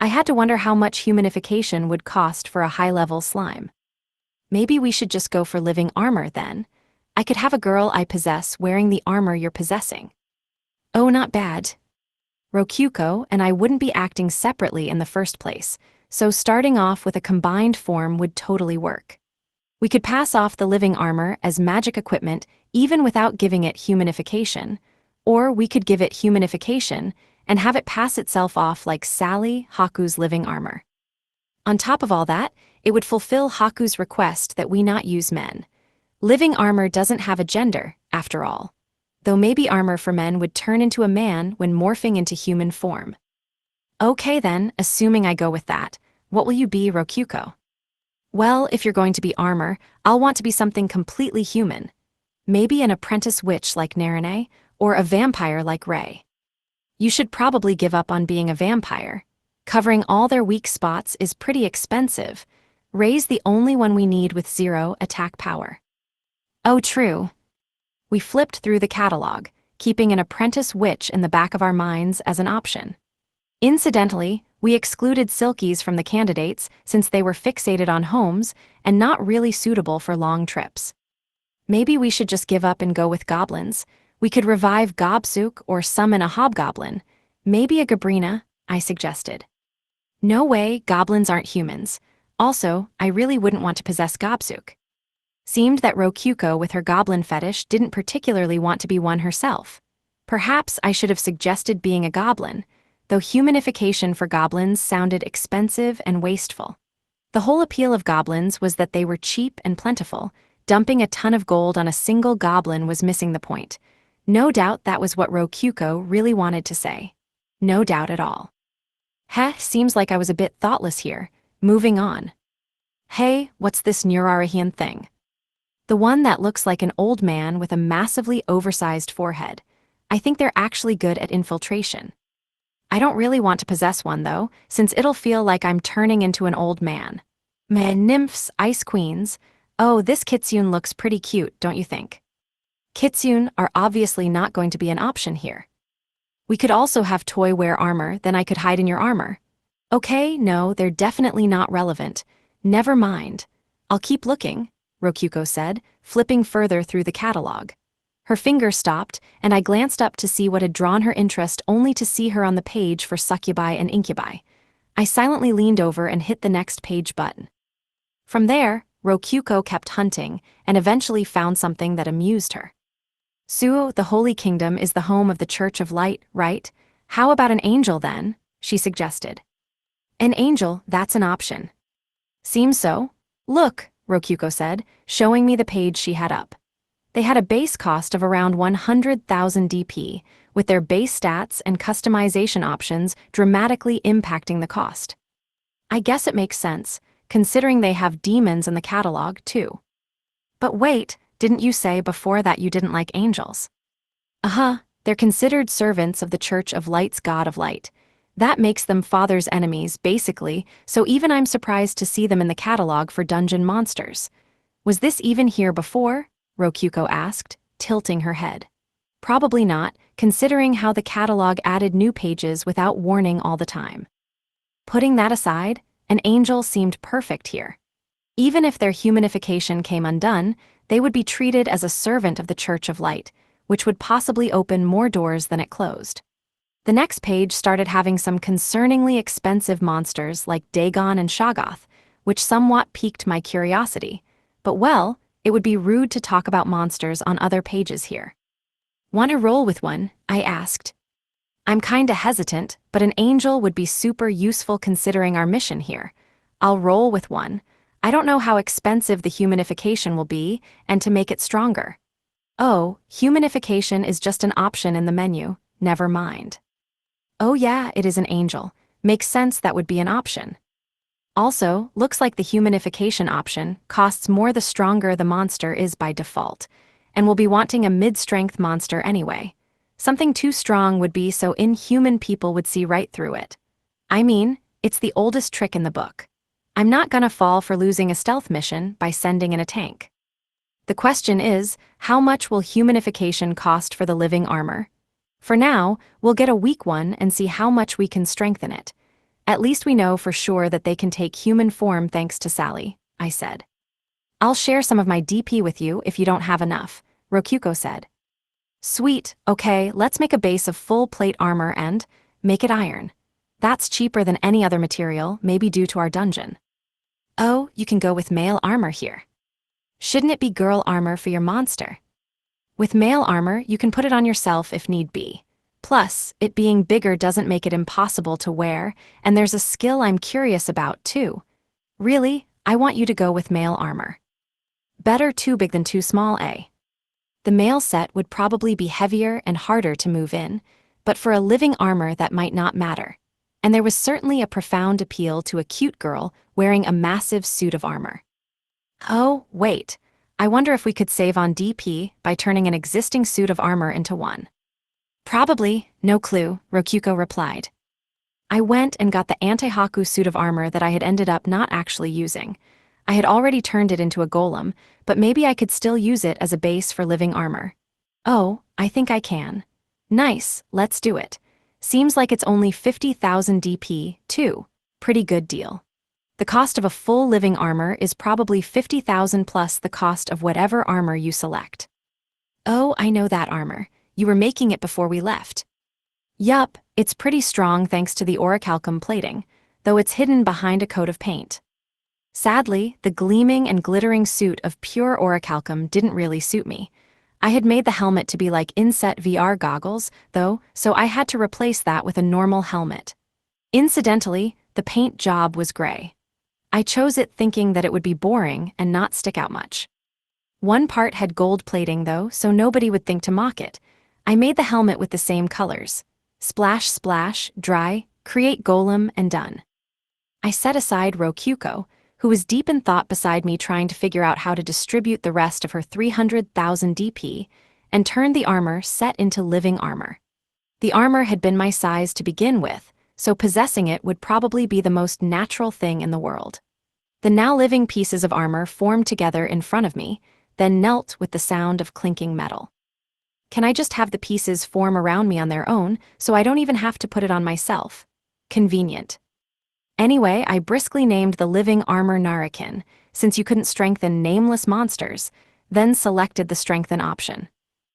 I had to wonder how much humanification would cost for a high-level slime. Maybe we should just go for living armor then. I could have a girl I possess wearing the armor you're possessing. Oh, not bad. Rokyuko and I wouldn't be acting separately in the first place, so starting off with a combined form would totally work. We could pass off the living armor as magic equipment even without giving it humanification, or we could give it humanification and have it pass itself off like Sally Haku's living armor. On top of all that, It would fulfill Haku's request that we not use men. Living armor doesn't have a gender, after all. Though maybe armor for men would turn into a man when morphing into human form. Okay then, assuming I go with that, what will you be, Rokyuko? Well, if you're going to be armor, I'll want to be something completely human. Maybe an apprentice witch like Narine, or a vampire like Rei. You should probably give up on being a vampire. Covering all their weak spots is pretty expensive. Rei's the only one we need with 0 attack power. Oh, true. We flipped through the catalog, keeping an apprentice witch in the back of our minds as an option. Incidentally, we excluded Silkies from the candidates since they were fixated on homes and not really suitable for long trips. Maybe we should just give up and go with goblins. We could revive Gobsuk or summon a hobgoblin. Maybe a Gabrina, I suggested. No way, goblins aren't humans. Also, I really wouldn't want to possess Gobsuk. Seemed that Rokyuko with her goblin fetish didn't particularly want to be one herself. Perhaps I should have suggested being a goblin, though humanification for goblins sounded expensive and wasteful. The whole appeal of goblins was that they were cheap and plentiful. Dumping a ton of gold on a single goblin was missing the point. No doubt that was what Rokyuko really wanted to say. No doubt at all. Seems like I was a bit thoughtless here. Moving on. Hey, what's this Nurarahian thing? The one that looks like an old man with a massively oversized forehead. I think they're actually good at infiltration. I don't really want to possess one though, since it'll feel like I'm turning into an old man. Meh, nymphs, ice queens. Oh, this kitsune looks pretty cute, don't you think? Kitsune are obviously not going to be an option here. We could also have toy wear armor, then I could hide in your armor. Okay, no, they're definitely not relevant. Never mind. I'll keep looking, Rokyuko said, flipping further through the catalog. Her finger stopped, and I glanced up to see what had drawn her interest only to see her on the page for succubi and incubi. I silently leaned over and hit the next page button. From there, Rokyuko kept hunting and eventually found something that amused her. Suo, the Holy Kingdom, is the home of the Church of Light, right? How about an angel then? She suggested. An angel, that's an option. Seems so. Look, Rokyuko said, showing me the page she had up. They had a base cost of around 100,000 DP, with their base stats and customization options dramatically impacting the cost. I guess it makes sense, considering they have demons in the catalog, too. But wait, didn't you say before that you didn't like angels? They're considered servants of the Church of Light's God of Light. That makes them Father's enemies, basically, so even I'm surprised to see them in the catalog for dungeon monsters. Was this even here before? Rokyuko asked, tilting her head. Probably not, considering how the catalog added new pages without warning all the time. Putting that aside, an angel seemed perfect here. Even if their humanification came undone, they would be treated as a servant of the Church of Light, which would possibly open more doors than it closed. The next page started having some concerningly expensive monsters like Dagon and Shoggoth, which somewhat piqued my curiosity, but well, it would be rude to talk about monsters on other pages here. Want to roll with one? I asked. I'm kinda hesitant, but an angel would be super useful considering our mission here. I'll roll with one. I don't know how expensive the humanification will be, and to make it stronger. Oh, humanification is just an option in the menu, never mind. Oh yeah, it is an angel. Makes sense that would be an option. Also, looks like the humanification option costs more the stronger the monster is by default, and we'll be wanting a mid-strength monster anyway. Something too strong would be so inhuman people would see right through it. I mean, it's the oldest trick in the book. I'm not gonna fall for losing a stealth mission by sending in a tank. The question is, how much will humanification cost for the living armor? For now, we'll get a weak one and see how much we can strengthen it. At least we know for sure that they can take human form thanks to Sally, I said. I'll share some of my DP with you if you don't have enough, Rokyuko said. Sweet, okay, let's make a base of full plate armor and make it iron. That's cheaper than any other material, maybe due to our dungeon. Oh, you can go with male armor here. Shouldn't it be girl armor for your monster? With male armor, you can put it on yourself if need be. Plus, it being bigger doesn't make it impossible to wear, and there's a skill I'm curious about too. Really, I want you to go with male armor. Better too big than too small, eh? The male set would probably be heavier and harder to move in, but for a living armor that might not matter. And there was certainly a profound appeal to a cute girl wearing a massive suit of armor. Oh, wait. I wonder if we could save on DP by turning an existing suit of armor into one. Probably, no clue, Rokuko replied. I went and got the anti-Haku suit of armor that I had ended up not actually using. I had already turned it into a golem, but maybe I could still use it as a base for living armor. Oh, I think I can. Nice, let's do it. Seems like it's only 50,000 DP, too. Pretty good deal. The cost of a full living armor is probably 50,000 plus the cost of whatever armor you select. Oh, I know that armor. You were making it before we left. Yup, it's pretty strong thanks to the orichalcum plating, though it's hidden behind a coat of paint. Sadly, the gleaming and glittering suit of pure orichalcum didn't really suit me. I had made the helmet to be like inset VR goggles, though, so I had to replace that with a normal helmet. Incidentally, the paint job was gray. I chose it thinking that it would be boring and not stick out much. One part had gold plating though, so nobody would think to mock it. I made the helmet with the same colors. Splash, splash, dry, create golem, and done. I set aside Rokuko, who was deep in thought beside me trying to figure out how to distribute the rest of her 300,000 DP, and turned the armor set into living armor. The armor had been my size to begin with, so possessing it would probably be the most natural thing in the world. The now living pieces of armor formed together in front of me, then knelt with the sound of clinking metal. Can I just have the pieces form around me on their own, so I don't even have to put it on myself? Convenient. Anyway, I briskly named the living armor Narakin, since you couldn't strengthen nameless monsters, then selected the strengthen option.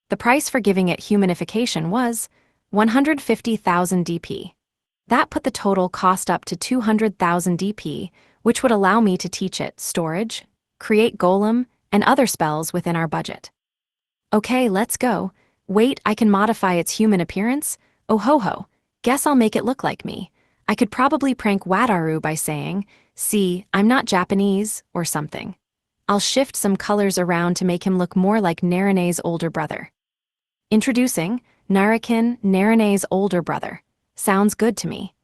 The price for giving it humanification was 150,000 DP. That put the total cost up to 200,000 DP, which would allow me to teach it storage, create golem, and other spells within our budget. Okay, let's go. Wait, I can modify its human appearance? Oh ho ho, guess I'll make it look like me. I could probably prank Wataru by saying, "See, I'm not Japanese," or something. I'll shift some colors around to make him look more like Narane's older brother. Introducing Narakin, Narane's older brother. Sounds good to me.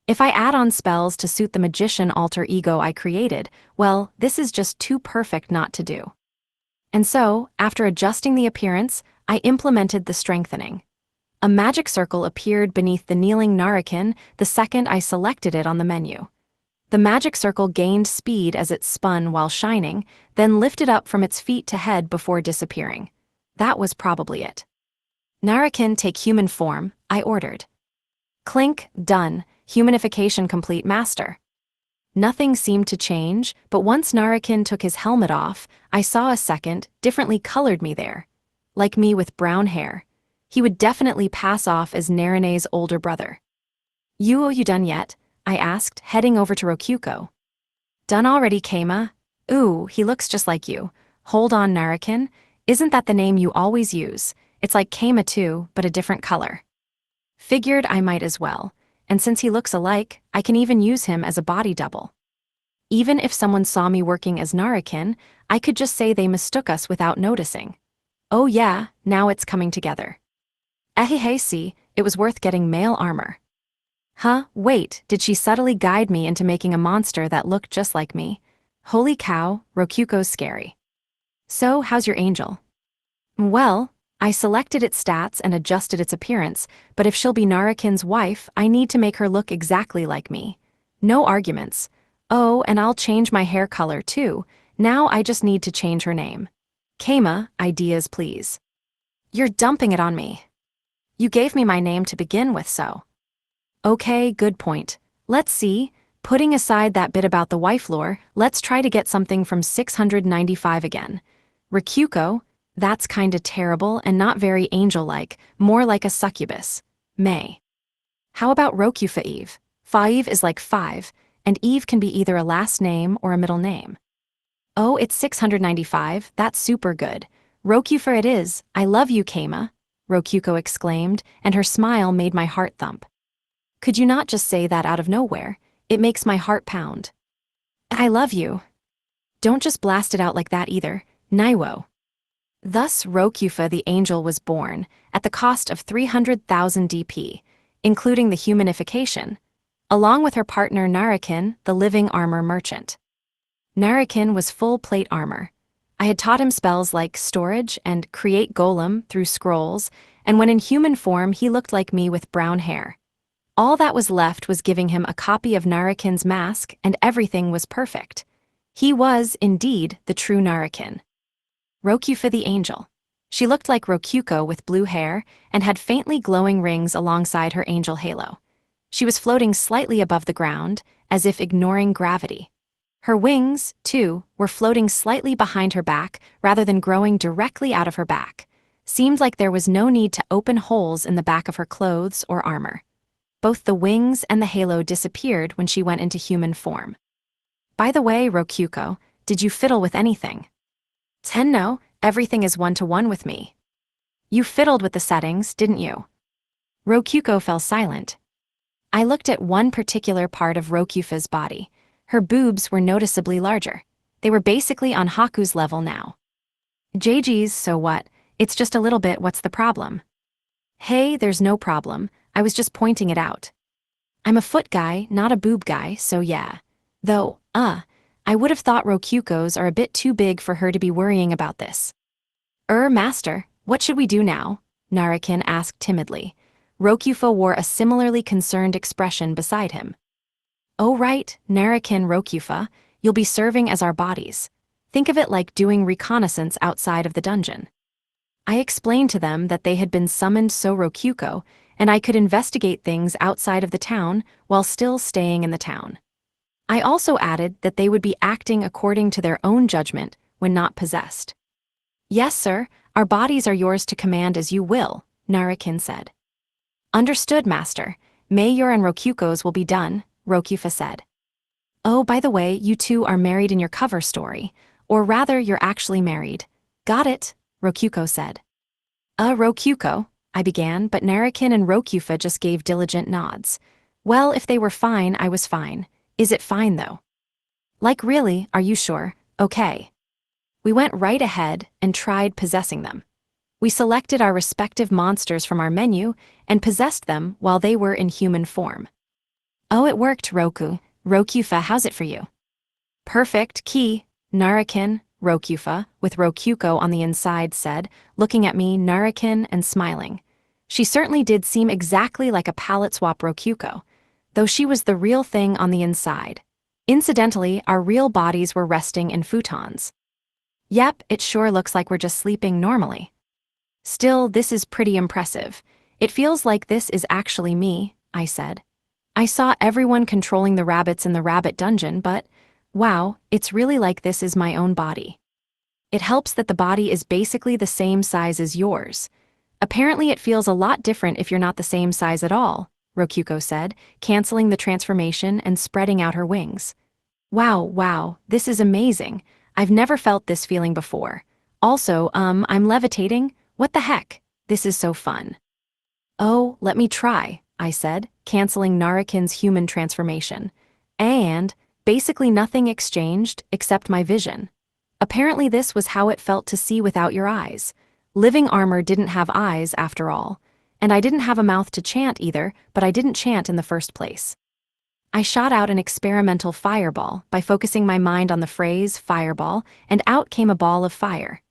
If I add on spells to suit the magician alter ego I created, well, this is just too perfect not to do. And so, after adjusting the appearance, I implemented the strengthening. A magic circle appeared beneath the kneeling Narakin the second I selected it on the menu. The magic circle gained speed as it spun while shining, then lifted up from its feet to head before disappearing. That was probably it. Narakin, take human form, I ordered. Clink, done, humanification complete, master. Nothing seemed to change, but once Narakin took his helmet off, I saw a second, differently colored me there. Like me with brown hair. He would definitely pass off as Narane's older brother. You done yet? I asked, heading over to Rokuko. Done already, Keima. Ooh, he looks just like you. Hold on, Narakin. Isn't that the name you always use? It's like Keima too, but a different color. Figured I might as well, and since he looks alike, I can even use him as a body double. Even if someone saw me working as Narakin, I could just say they mistook us without noticing. Oh yeah, now it's coming together. Ehehey, see, it was worth getting male armor. Huh, wait, did she subtly guide me into making a monster that looked just like me? Holy cow, Rokuko's scary. So, how's your angel? Well, I selected its stats and adjusted its appearance, but if she'll be Narakin's wife, I need to make her look exactly like me. No arguments. Oh, and I'll change my hair color too. Now I just need to change her name. Keima, ideas please. You're dumping it on me. You gave me my name to begin with, so. Okay, good point. Let's see. Putting aside that bit about the wife lore, let's try to get something from 695 again. Rokuko, that's kinda terrible and not very angel-like, more like a succubus. May. How about Rokufa Eve? Faive is like 5, and Eve can be either a last name or a middle name. Oh, it's 695, that's super good. Rokufa it is, I love you, Keima, Rokuko exclaimed, and her smile made my heart thump. Could you not just say that out of nowhere? It makes my heart pound. I love you. Don't just blast it out like that either, Naiwo. Thus Rokufa the angel was born, at the cost of 300,000 DP, including the humanification, along with her partner Narakin, the living armor merchant. Narakin was full plate armor. I had taught him spells like storage and create golem through scrolls, and when in human form he looked like me with brown hair. All that was left was giving him a copy of Narakin's mask, and everything was perfect. He was, indeed, the true Narakin. Rokufa the angel. She looked like Rokuko with blue hair and had faintly glowing rings alongside her angel halo. She was floating slightly above the ground, as if ignoring gravity. Her wings, too, were floating slightly behind her back rather than growing directly out of her back. Seemed like there was no need to open holes in the back of her clothes or armor. Both the wings and the halo disappeared when she went into human form. By the way, Rokuko, did you fiddle with anything? Tenno, everything is one-to-one with me. You fiddled with the settings, didn't you? Rokuko fell silent. I looked at one particular part of Rokufa's body. Her boobs were noticeably larger. They were basically on Haku's level now. JG's, so what? It's just a little bit, what's the problem? Hey, there's no problem, I was just pointing it out. I'm a foot guy, not a boob guy, so yeah. Though, I would have thought Rokuko's are a bit too big for her to be worrying about this. Master, what should we do now? Narakin asked timidly. Rokufa wore a similarly concerned expression beside him. Oh right, Narakin Rokufa, you'll be serving as our bodies. Think of it like doing reconnaissance outside of the dungeon. I explained to them that they had been summoned so Rokuko, and I could investigate things outside of the town while still staying in the town. I also added that they would be acting according to their own judgment when not possessed. Yes, sir, our bodies are yours to command as you will, Narakin said. Understood, Master. Mayor and Rokuko's will be done, Rokufa said. Oh, by the way, you two are married in your cover story, or rather, you're actually married. Got it, Rokuko said. Rokuko, I began, but Narakin and Rokufa just gave diligent nods. Well, if they were fine, I was fine. Is it fine, though? Like really, are you sure? Okay. We went right ahead and tried possessing them. We selected our respective monsters from our menu and possessed them while they were in human form. Oh, it worked, Rokufa, how's it for you? Perfect, Key, Narakin, Rokufa, with Rokuko on the inside said, looking at me, Narakin, and smiling. She certainly did seem exactly like a palette swap Rokuko, though she was the real thing on the inside. Incidentally, our real bodies were resting in futons. Yep, it sure looks like we're just sleeping normally. Still, this is pretty impressive. It feels like this is actually me, I said. I saw everyone controlling the rabbits in the rabbit dungeon, but, wow, it's really like this is my own body. It helps that the body is basically the same size as yours. Apparently it feels a lot different if you're not the same size at all, Rokuko said, canceling the transformation and spreading out her wings. Wow, this is amazing. I've never felt this feeling before. Also, I'm levitating. What the heck? This is so fun. Oh, let me try, I said, canceling Narakin's human transformation. And, basically nothing exchanged except my vision. Apparently this was how it felt to see without your eyes. Living armor didn't have eyes, after all. And I didn't have a mouth to chant either, but I didn't chant in the first place. I shot out an experimental fireball by focusing my mind on the phrase fireball, and out came a ball of fire.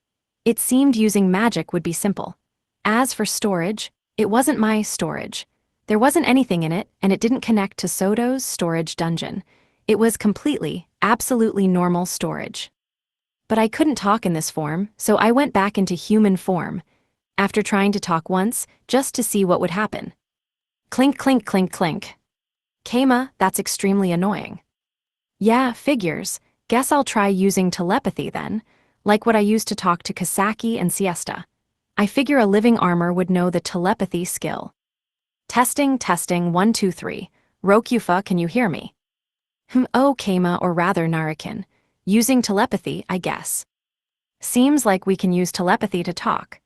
It seemed using magic would be simple. As for storage, it wasn't my storage. There wasn't anything in it, and it didn't connect to Soto's storage dungeon. It was completely, absolutely normal storage. But I couldn't talk in this form, so I went back into human form, after trying to talk once, just to see what would happen. Clink, clink, clink, clink. Keima, that's extremely annoying. Yeah, figures. Guess I'll try using telepathy then, like what I used to talk to Kasaki and Siesta. I figure a living armor would know the telepathy skill. Testing, 1, 2, 3. Rokufa, can you hear me? Oh, Keima, or rather Narakin. Using telepathy, I guess. Seems like we can use telepathy to talk.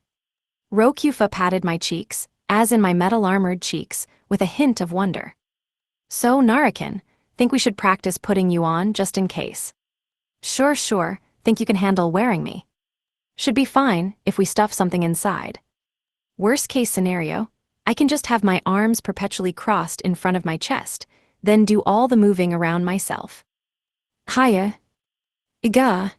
Rokufa patted my cheeks, as in my metal-armored cheeks, with a hint of wonder. So, Narakin, think we should practice putting you on just in case. Sure. Think you can handle wearing me? Should be fine if we stuff something inside. Worst case scenario, I can just have my arms perpetually crossed in front of my chest, then do all the moving around myself. Hiya. Iga.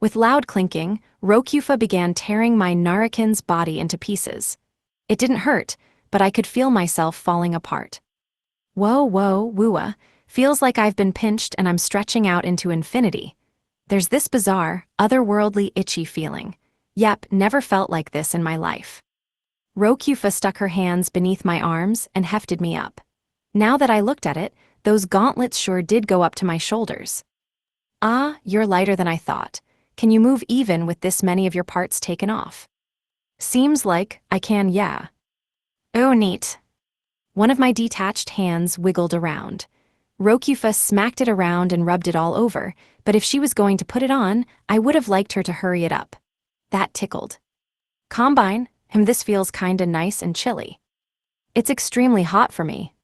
With loud clinking, Rokufa began tearing my Narakin's body into pieces. It didn't hurt, but I could feel myself falling apart. Whoa, wooa. Feels like I've been pinched and I'm stretching out into infinity. There's this bizarre, otherworldly itchy feeling. Yep, never felt like this in my life. Rokufa stuck her hands beneath my arms and hefted me up. Now that I looked at it, those gauntlets sure did go up to my shoulders. Ah, you're lighter than I thought. Can you move even with this many of your parts taken off? Seems like I can, yeah. Oh, neat. One of my detached hands wiggled around. Rokufa smacked it around and rubbed it all over, but if she was going to put it on, I would have liked her to hurry it up. That tickled. Combine, this feels kinda nice and chilly. It's extremely hot for me.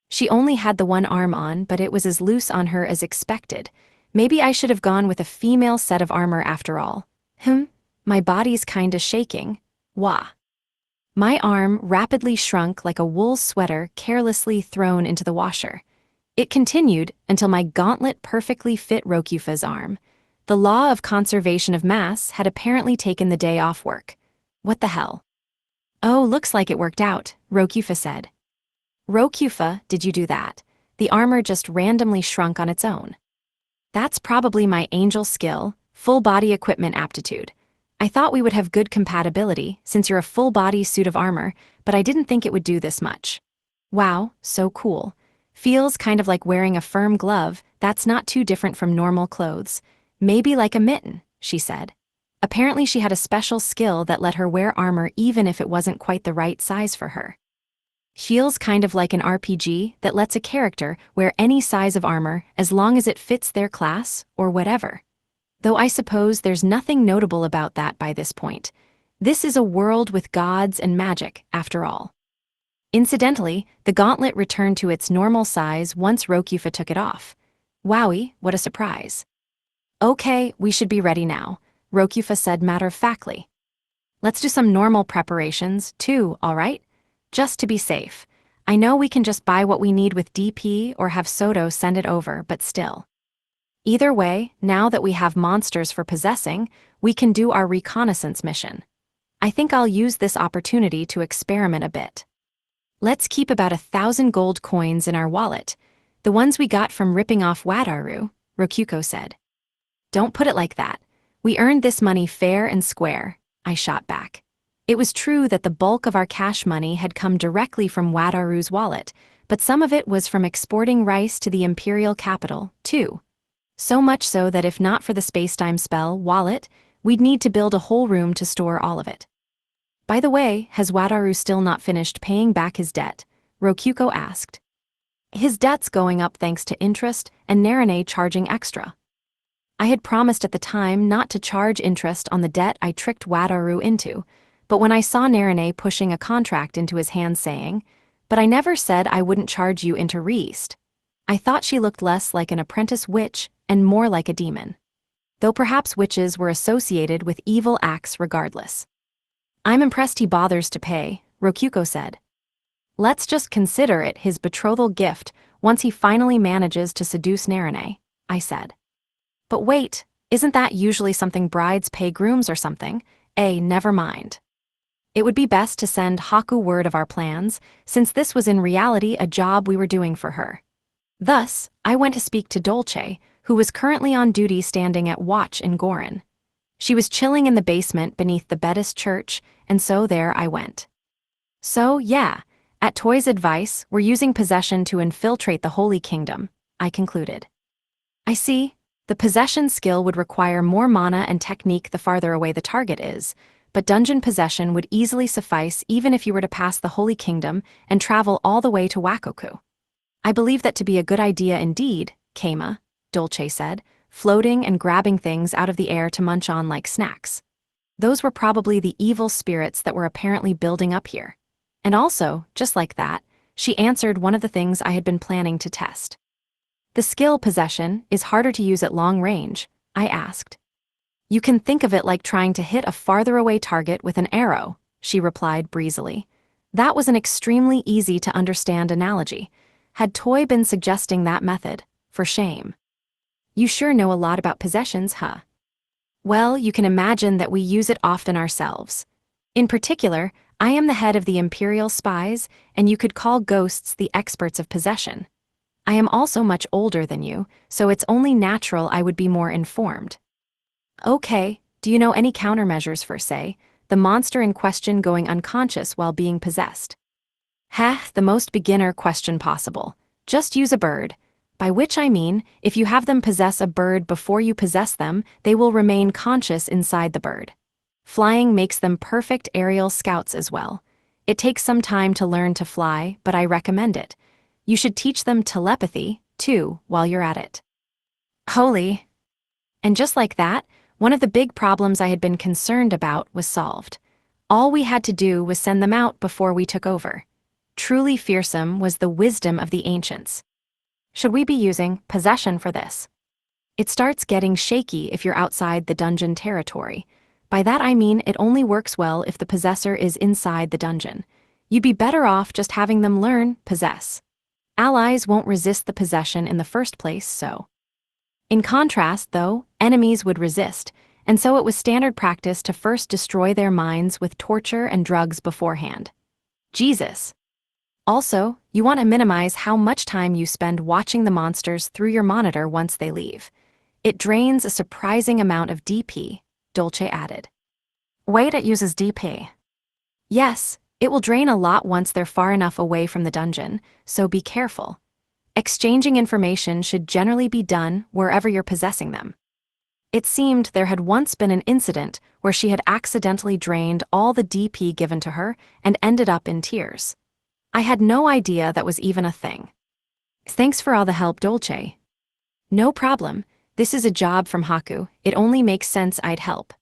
She only had the one arm on, but it was as loose on her as expected. Maybe I should have gone with a female set of armor after all. My body's kinda shaking. Wah. My arm rapidly shrunk like a wool sweater carelessly thrown into the washer. It continued until my gauntlet perfectly fit Rokufa's arm. The law of conservation of mass had apparently taken the day off work. What the hell? Oh, looks like it worked out, Rokufa said. Rokufa, did you do that? The armor just randomly shrunk on its own. That's probably my angel skill, full body equipment aptitude. I thought we would have good compatibility since you're a full body suit of armor, but I didn't think it would do this much. Wow, so cool. Feels kind of like wearing a firm glove that's not too different from normal clothes. Maybe like a mitten, she said. Apparently she had a special skill that let her wear armor even if it wasn't quite the right size for her. Feels kind of like an RPG that lets a character wear any size of armor as long as it fits their class or whatever. Though I suppose there's nothing notable about that by this point. This is a world with gods and magic, after all. Incidentally, the gauntlet returned to its normal size once Rokufa took it off. Wowie, what a surprise. Okay, we should be ready now, Rokufa said matter-of-factly. Let's do some normal preparations, too, all right? Just to be safe. I know we can just buy what we need with DP or have Soto send it over, but still. Either way, now that we have monsters for possessing, we can do our reconnaissance mission. I think I'll use this opportunity to experiment a bit. Let's keep about 1,000 gold coins in our wallet, the ones we got from ripping off Wataru, Rokuko said. Don't put it like that. We earned this money fair and square, I shot back. It was true that the bulk of our cash money had come directly from Wataru's wallet, but some of it was from exporting rice to the imperial capital, too. So much so that if not for the space-time spell, wallet, we'd need to build a whole room to store all of it. By the way, has Wataru still not finished paying back his debt? Rokuko asked. His debt's going up thanks to interest and Narine charging extra. I had promised at the time not to charge interest on the debt I tricked Wataru into, but when I saw Narine pushing a contract into his hands saying, "But I never said I wouldn't charge you interest," I thought she looked less like an apprentice witch and more like a demon. Though perhaps witches were associated with evil acts regardless. I'm impressed he bothers to pay, Rokuko said. Let's just consider it his betrothal gift once he finally manages to seduce Narine, I said. But wait, isn't that usually something brides pay grooms or something? Never mind. It would be best to send Haku word of our plans, since this was in reality a job we were doing for her. Thus, I went to speak to Dolce, who was currently on duty standing at watch in Gorin. She was chilling in the basement beneath the Bedis church, and so there I went. So, yeah, at Toy's advice, we're using possession to infiltrate the Holy Kingdom, I concluded. I see. The possession skill would require more mana and technique the farther away the target is, but dungeon possession would easily suffice even if you were to pass the Holy Kingdom and travel all the way to Wakoku. I believe that to be a good idea indeed, Keima, Dolce said, floating and grabbing things out of the air to munch on like snacks. Those were probably the evil spirits that were apparently building up here. And also, just like that, she answered one of the things I had been planning to test. The skill possession is harder to use at long range, I asked. You can think of it like trying to hit a farther away target with an arrow, she replied breezily. That was an extremely easy to understand analogy. Had Toy been suggesting that method? For shame. You sure know a lot about possessions, huh? Well, you can imagine that we use it often ourselves. In particular, I am the head of the Imperial Spies, and you could call ghosts the experts of possession. I am also much older than you, so it's only natural I would be more informed. Okay, do you know any countermeasures for, say, the monster in question going unconscious while being possessed? The most beginner question possible. Just use a bird. By which I mean, if you have them possess a bird before you possess them, they will remain conscious inside the bird. Flying makes them perfect aerial scouts as well. It takes some time to learn to fly, but I recommend it. You should teach them telepathy, too, while you're at it. Holy. And just like that, one of the big problems I had been concerned about was solved. All we had to do was send them out before we took over. Truly fearsome was the wisdom of the ancients. Should we be using possession for this? It starts getting shaky if you're outside the dungeon territory. By that I mean it only works well if the possessor is inside the dungeon. You'd be better off just having them learn possess. Allies won't resist the possession in the first place, so. In contrast, though, enemies would resist, and so it was standard practice to first destroy their minds with torture and drugs beforehand. Jesus. Also, you want to minimize how much time you spend watching the monsters through your monitor once they leave. It drains a surprising amount of DP, Dolce added. Wait, it uses DP. Yes, it will drain a lot once they're far enough away from the dungeon, so be careful. Exchanging information should generally be done wherever you're possessing them. It seemed there had once been an incident where she had accidentally drained all the DP given to her and ended up in tears. I had no idea that was even a thing. Thanks for all the help, Dolce. No problem. This is a job from Haku. It only makes sense I'd help.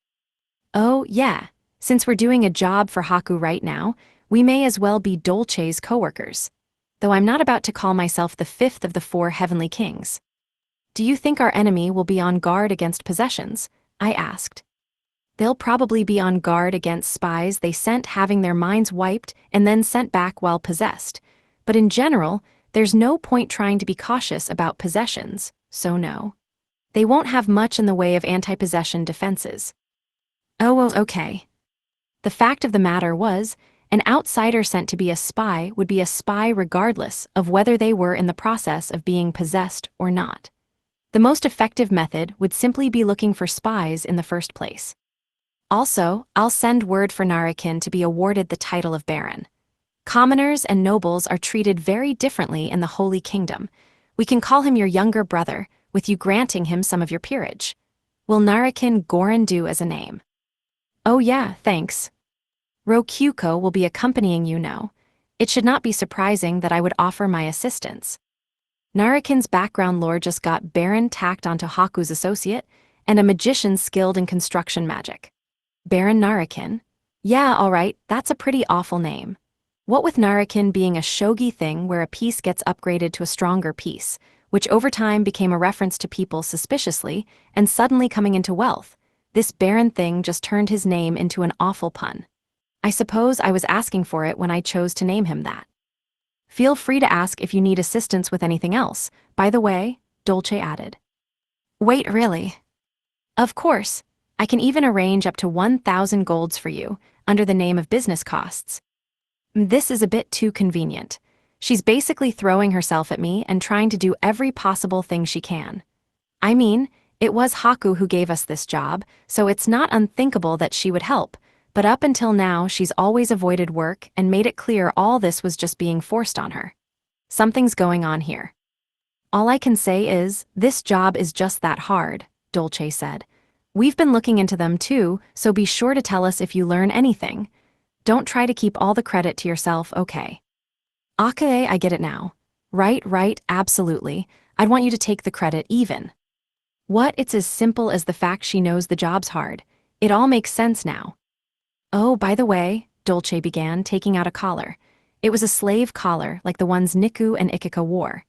Oh, yeah. Since we're doing a job for Haku right now, we may as well be Dolce's coworkers. Though I'm not about to call myself the fifth of the 4 heavenly kings. Do you think our enemy will be on guard against possessions? I asked. They'll probably be on guard against spies they sent having their minds wiped and then sent back while possessed. But in general, there's no point trying to be cautious about possessions, so no. They won't have much in the way of anti-possession defenses. Oh, well, okay. The fact of the matter was, an outsider sent to be a spy would be a spy regardless of whether they were in the process of being possessed or not. The most effective method would simply be looking for spies in the first place. Also, I'll send word for Narakin to be awarded the title of Baron. Commoners and nobles are treated very differently in the Holy Kingdom. We can call him your younger brother, with you granting him some of your peerage. Will Narakin Gorin do as a name? Oh yeah, thanks. Rokyuko will be accompanying you now. It should not be surprising that I would offer my assistance. Narakin's background lore just got Baron tacked onto Haku's associate, and a magician skilled in construction magic. Baron Narakin? Yeah, alright, that's a pretty awful name. What with Narakin being a shogi thing where a piece gets upgraded to a stronger piece, which over time became a reference to people suspiciously and suddenly coming into wealth, this Baron thing just turned his name into an awful pun. I suppose I was asking for it when I chose to name him that. Feel free to ask if you need assistance with anything else, by the way, Dolce added. Wait, really? Of course. I can even arrange up to 1,000 golds for you, under the name of business costs. This is a bit too convenient. She's basically throwing herself at me and trying to do every possible thing she can. I mean, it was Haku who gave us this job, so it's not unthinkable that she would help, but up until now she's always avoided work and made it clear all this was just being forced on her. Something's going on here. All I can say is, this job is just that hard, Dolce said. We've been looking into them too, so be sure to tell us if you learn anything. Don't try to keep all the credit to yourself, okay? Okay, I get it now. Right, absolutely. I'd want you to take the credit even. What? It's as simple as the fact she knows the job's hard. It all makes sense now. Oh, by the way, Dolce began, taking out a collar. It was a slave collar, like the ones Niku and Ikika wore.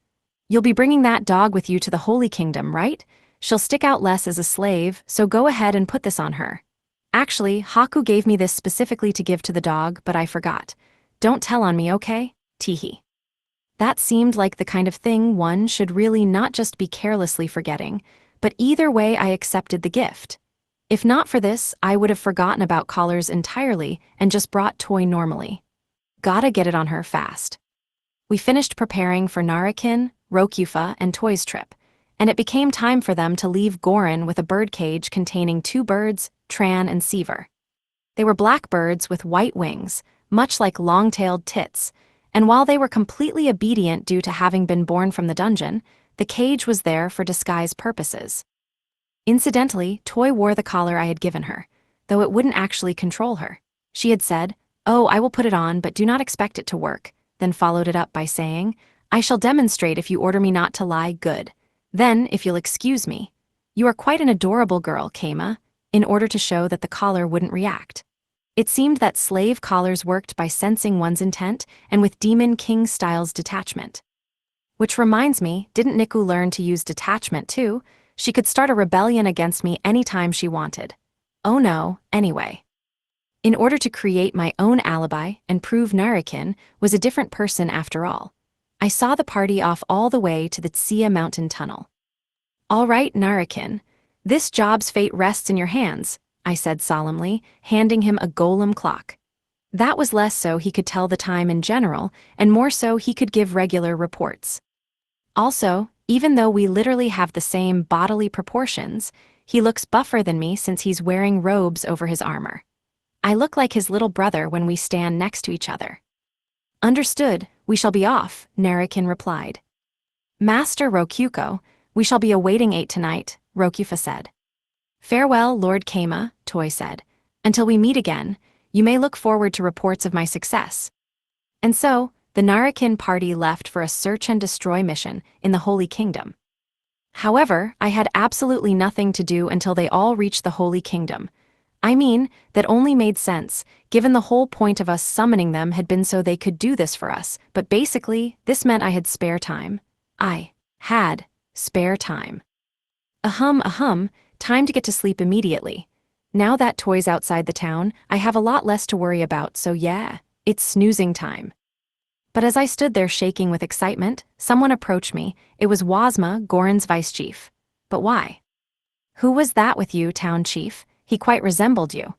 You'll be bringing that dog with you to the Holy Kingdom, right? She'll stick out less as a slave, so go ahead and put this on her. Actually, Haku gave me this specifically to give to the dog, but I forgot. Don't tell on me, okay? Teehee. That seemed like the kind of thing one should really not just be carelessly forgetting, but either way I accepted the gift. If not for this, I would have forgotten about collars entirely and just brought toy normally. Gotta get it on her fast. We finished preparing for Narakin, Rokufa, and Toy's trip, and it became time for them to leave Gorin with a birdcage containing 2 birds, Tran and Seaver. They were black birds with white wings, much like long-tailed tits, and while they were completely obedient due to having been born from the dungeon, the cage was there for disguise purposes. Incidentally, Toy wore the collar I had given her, though it wouldn't actually control her. She had said, "Oh, I will put it on, but do not expect it to work," then followed it up by saying, "I shall demonstrate if you order me not to lie, good. Then, if you'll excuse me. You are quite an adorable girl, Keima," in order to show that the collar wouldn't react. It seemed that slave collars worked by sensing one's intent and with Demon King Styles detachment. Which reminds me, didn't Niku learn to use detachment too? She could start a rebellion against me anytime she wanted. Oh no, anyway. In order to create my own alibi and prove Narakin was a different person after all, I saw the party off all the way to the Tsia Mountain Tunnel. "All right, Narakin, this job's fate rests in your hands," I said solemnly, handing him a golem clock. That was less so he could tell the time in general, and more so he could give regular reports. Also, even though we literally have the same bodily proportions, he looks buffer than me since he's wearing robes over his armor. I look like his little brother when we stand next to each other. "Understood, we shall be off," Narakin replied. "Master Rokuko, we shall be awaiting 8 tonight," Rokufa said. "Farewell, Lord Keima," Toy said. "Until we meet again, you may look forward to reports of my success." And so, the Narakin party left for a search and destroy mission in the Holy Kingdom. However, I had absolutely nothing to do until they all reached the Holy Kingdom. I mean, that only made sense, given the whole point of us summoning them had been so they could do this for us, but basically, this meant I had spare time. I had spare time. Ahem, time to get to sleep immediately. Now that Toy's outside the town, I have a lot less to worry about, so yeah, it's snoozing time. But as I stood there shaking with excitement, someone approached me. It was Wazma, Gorin's vice chief. But why? "Who was that with you, town chief? He quite resembled you."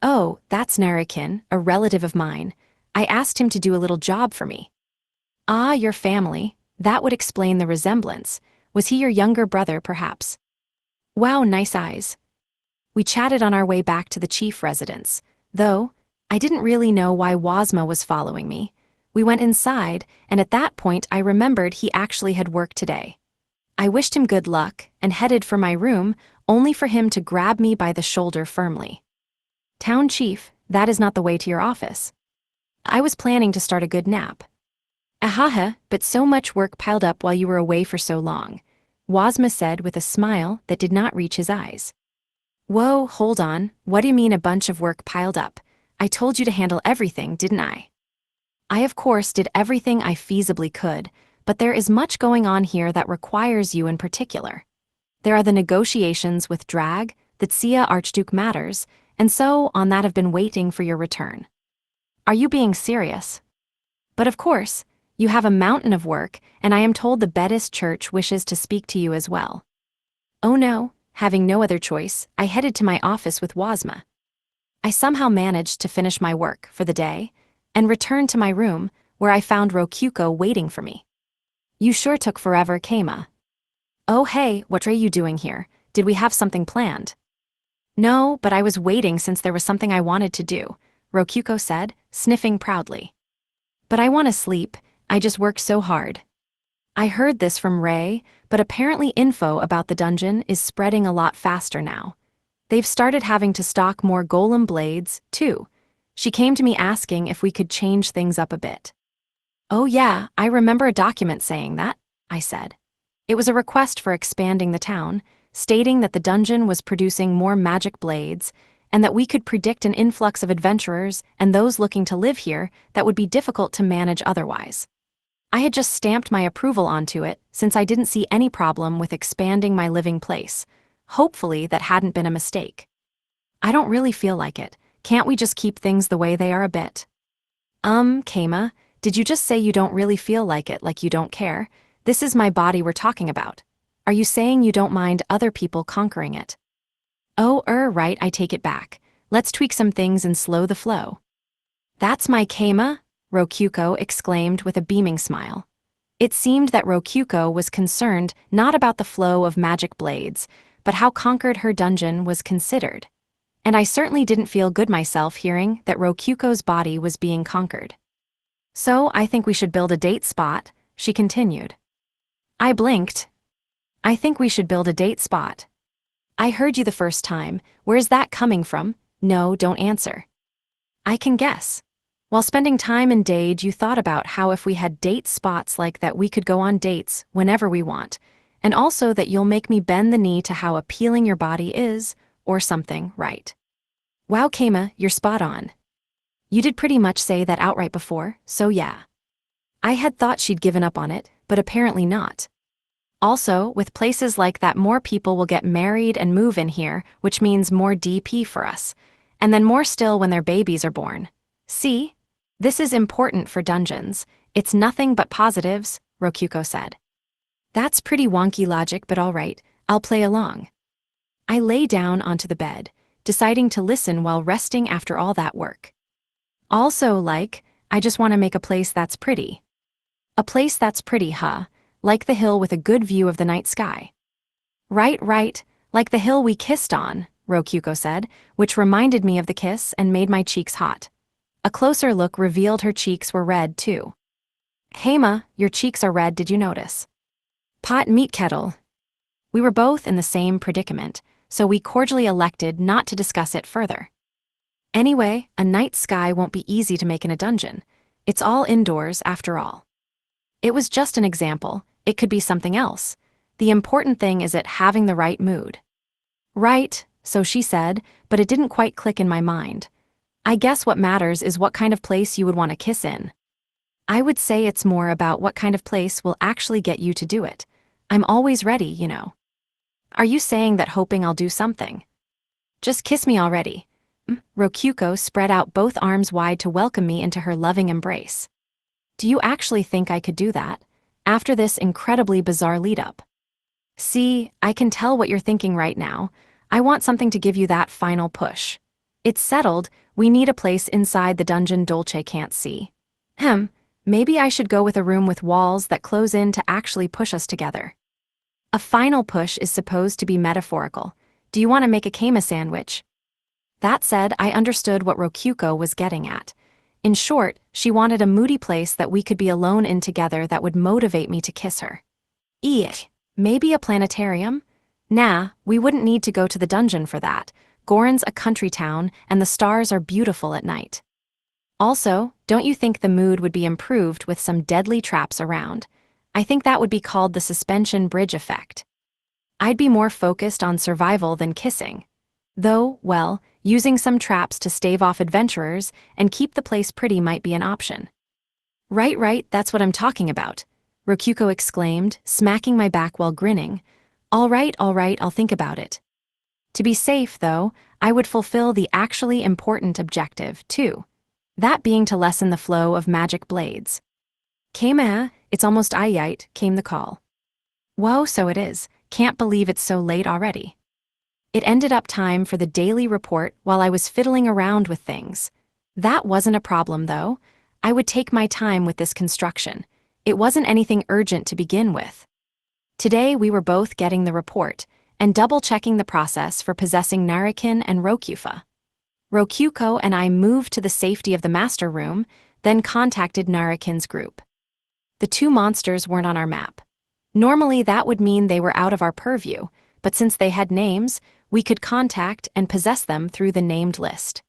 Oh, that's Narakin, a relative of mine. I asked him to do a little job for me." "Ah, your family. That would explain the resemblance. Was he your younger brother, perhaps?" "Wow, nice eyes." We chatted on our way back to the chief residence, though I didn't really know why Wazma was following me. We went inside, and at that point I remembered he actually had work today. I wished him good luck and headed for my room, only for him to grab me by the shoulder firmly. "Town chief, that is not the way to your office. I was planning to start a good nap." "Ahaha, but so much work piled up while you were away for so long," Wazma said with a smile that did not reach his eyes. "Whoa, hold on, what do you mean a bunch of work piled up? I told you to handle everything, didn't I?" I of course did everything I feasibly could, but there is much going on here that requires you in particular. There are the negotiations with Drag, the Tsia Archduke matters, and so on that have been waiting for your return. Are you being serious? But of course, you have a mountain of work, and I am told the Bedist Church wishes to speak to you as well. Oh no, having no other choice, I headed to my office with Wazma. I somehow managed to finish my work for the day, and returned to my room, where I found Rokuko waiting for me. "You sure took forever, Keima." "Oh hey, what are you doing here? Did we have something planned?" "No, but I was waiting since there was something I wanted to do," Rokuko said, sniffing proudly. "But I want to sleep, I just worked so hard." I heard this from Ray, but apparently info about the dungeon is spreading a lot faster now. They've started having to stock more golem blades, too. She came to me asking if we could change things up a bit. "Oh yeah, I remember a document saying that," I said. It was a request for expanding the town, stating that the dungeon was producing more magic blades, and that we could predict an influx of adventurers and those looking to live here that would be difficult to manage otherwise. I had just stamped my approval onto it since I didn't see any problem with expanding my living place. Hopefully that hadn't been a mistake. I don't really feel like it. Can't we just keep things the way they are a bit? Kama, did you just say you don't really feel like you don't care? This is my body we're talking about. Are you saying you don't mind other people conquering it? Oh, right, I take it back. Let's tweak some things and slow the flow. That's my Kama, Rokyuko exclaimed with a beaming smile. It seemed that Rokyuko was concerned not about the flow of magic blades, but how conquered her dungeon was considered. And I certainly didn't feel good myself hearing that Rokyuko's body was being conquered. So I think we should build a date spot, she continued. I blinked. I think we should build a date spot. I heard you the first time. Where's that coming from? No, don't answer. I can guess. While spending time in Dade, you thought about how if we had date spots like that we could go on dates whenever we want, and also that you'll make me bend the knee to how appealing your body is, or something, right? Wow, Kama, you're spot on. You did pretty much say that outright before, so yeah. I had thought she'd given up on it, but apparently not. Also, with places like that, more people will get married and move in here, which means more DP for us, and then more still when their babies are born. See? This is important for dungeons. It's nothing but positives, Rokyuko said. That's pretty wonky logic, but all right, I'll play along. I lay down onto the bed, deciding to listen while resting after all that work. Also, I just want to make a place that's pretty. A place that's pretty, huh? Like the hill with a good view of the night sky. Right, like the hill we kissed on, Rokyuko said, which reminded me of the kiss and made my cheeks hot. A closer look revealed her cheeks were red, too. Kama, your cheeks are red, did you notice? Pot meat kettle. We were both in the same predicament, so we cordially elected not to discuss it further. Anyway, a night sky won't be easy to make in a dungeon. It's all indoors, after all. It was just an example. It could be something else. The important thing is it having the right mood. Right, so she said, but it didn't quite click in my mind. I guess what matters is what kind of place you would want to kiss in. I would say it's more about what kind of place will actually get you to do it. I'm always ready, you know. Are you saying that hoping I'll do something? Just kiss me already. Rokyuko spread out both arms wide to welcome me into her loving embrace. Do you actually think I could do that, after this incredibly bizarre lead-up? See, I can tell what you're thinking right now. I want something to give you that final push. It's settled, we need a place inside the dungeon Dolce can't see. Maybe I should go with a room with walls that close in to actually push us together. A final push is supposed to be metaphorical. Do you want to make a Kama sandwich? That said, I understood what Rokyuko was getting at. In short, she wanted a moody place that we could be alone in together that would motivate me to kiss her. Maybe a planetarium? Nah, we wouldn't need to go to the dungeon for that. Goron's a country town, and the stars are beautiful at night. Also, don't you think the mood would be improved with some deadly traps around? I think that would be called the suspension bridge effect. I'd be more focused on survival than kissing. Though, well, using some traps to stave off adventurers and keep the place pretty might be an option. Right, that's what I'm talking about, Rokyuko exclaimed, smacking my back while grinning. All right, I'll think about it. To be safe, though, I would fulfill the actually important objective, too. That being to lessen the flow of magic blades. Kama, it's almost ayite, came the call. Whoa, so it is. Can't believe it's so late already. It ended up time for the daily report while I was fiddling around with things. That wasn't a problem, though. I would take my time with this construction. It wasn't anything urgent to begin with. Today we were both getting the report and double-checking the process for possessing Narakin and Rokyufa. Rokyuko and I moved to the safety of the master room, then contacted Narakin's group. The two monsters weren't on our map. Normally that would mean they were out of our purview, but since they had names, we could contact and possess them through the named list.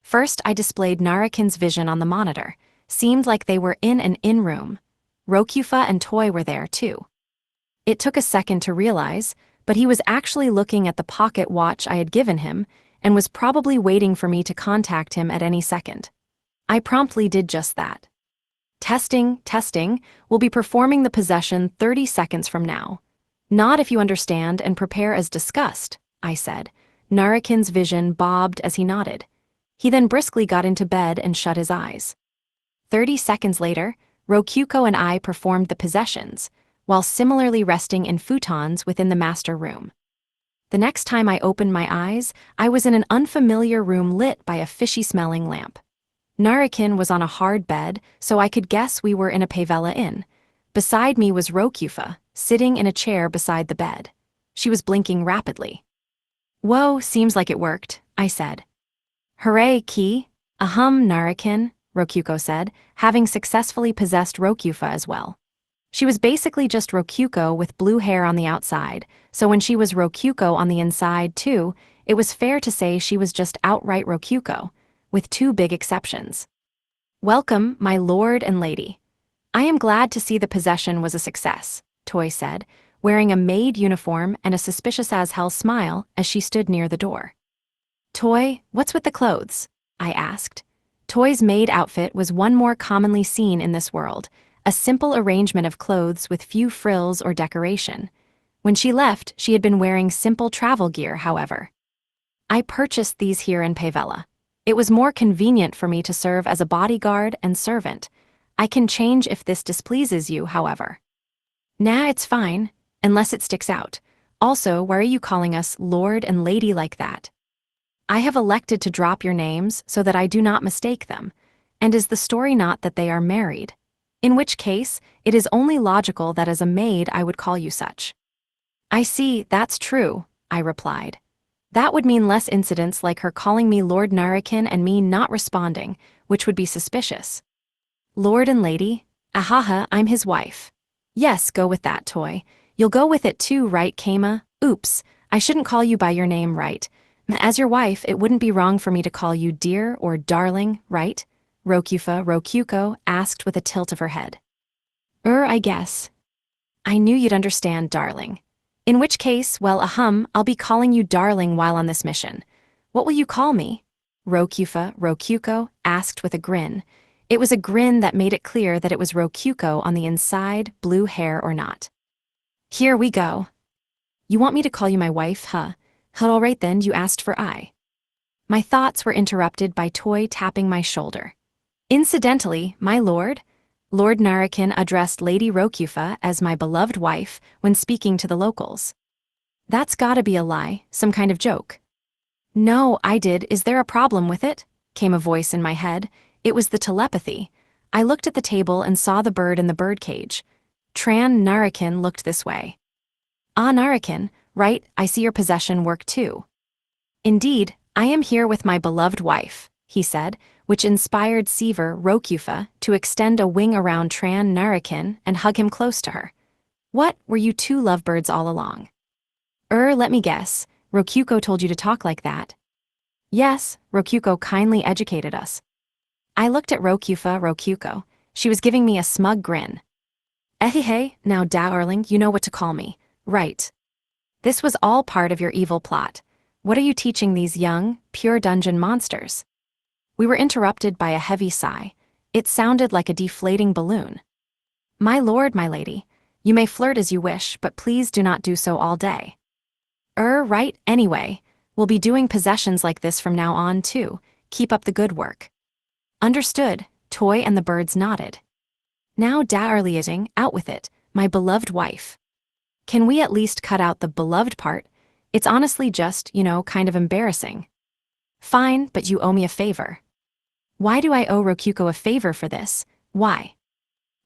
First, I displayed Narakin's vision on the monitor. Seemed like they were in an in-room. Rokyufa and Toy were there, too. It took a second to realize, but he was actually looking at the pocket watch I had given him and was probably waiting for me to contact him at any second. I promptly did just that. Testing, testing, we'll be performing the possession 30 seconds from now. Nod if you understand and prepare as discussed, I said. Narakin's vision bobbed as he nodded. He then briskly got into bed and shut his eyes. 30 seconds later, Rokyuko and I performed the possessions, while similarly resting in futons within the master room. The next time I opened my eyes, I was in an unfamiliar room lit by a fishy-smelling lamp. Narakin was on a hard bed, so I could guess we were in a Pavella inn. Beside me was Rokyufa, sitting in a chair beside the bed. She was blinking rapidly. Whoa, seems like it worked, I said. Hooray, Ki. Narakin, Rokyuko said, having successfully possessed Rokyufa as well. She was basically just Rokyuko with blue hair on the outside, so when she was Rokyuko on the inside too, it was fair to say she was just outright Rokyuko, with two big exceptions. Welcome, my lord and lady. I am glad to see the possession was a success, Toy said, wearing a maid uniform and a suspicious-as-hell smile as she stood near the door. Toy, what's with the clothes? I asked. Toy's maid outfit was one more commonly seen in this world, a simple arrangement of clothes with few frills or decoration. When she left, she had been wearing simple travel gear, however. I purchased these here in Pavella. It was more convenient for me to serve as a bodyguard and servant. I can change if this displeases you, however. Nah, it's fine, unless it sticks out. Also, why are you calling us lord and lady like that? I have elected to drop your names so that I do not mistake them. And is the story not that they are married? In which case, it is only logical that as a maid I would call you such. I see, that's true, I replied. That would mean less incidents like her calling me Lord Narakin and me not responding, which would be suspicious. Lord and lady? Ahaha, I'm his wife. Yes, go with that, Toy. You'll go with it too, right, Kama? Oops, I shouldn't call you by your name, right? As your wife, it wouldn't be wrong for me to call you dear or darling, right? Rokyuko asked with a tilt of her head. I guess. I knew you'd understand, darling. In which case, well, I'll be calling you darling while on this mission. What will you call me? Rokyuko asked with a grin. It was a grin that made it clear that it was Rokyuko on the inside, blue hair or not. Here we go. You want me to call you my wife, huh? All right then, you asked for I. My thoughts were interrupted by Toy tapping my shoulder. Incidentally, my lord, Lord Narakin addressed Lady Rokyufa as my beloved wife when speaking to the locals. That's gotta be a lie, some kind of joke. No, I did. Is there a problem with it? Came a voice in my head. It was the telepathy. I looked at the table and saw the bird in the birdcage. Narakin looked this way. Ah, Narakin, right, I see your possession work too. Indeed, I am here with my beloved wife, he said, which inspired Seaver Rokyufa to extend a wing around Narakin and hug him close to her. What, were you two lovebirds all along? Let me guess, Rokyuko told you to talk like that. Yes, Rokyuko kindly educated us. I looked at Rokyuko. She was giving me a smug grin. Hey, now darling, you know what to call me, right? This was all part of your evil plot. What are you teaching these young, pure dungeon monsters? We were interrupted by a heavy sigh. It sounded like a deflating balloon. My lord, my lady, you may flirt as you wish, but please do not do so all day. Right, anyway, we'll be doing possessions like this from now on too. Keep up the good work. Understood, Toy and the birds nodded. Now darling, out with it, my beloved wife. Can we at least cut out the beloved part? It's honestly just, kind of embarrassing. Fine, but you owe me a favor. Why do I owe Rokyuko a favor for this? Why?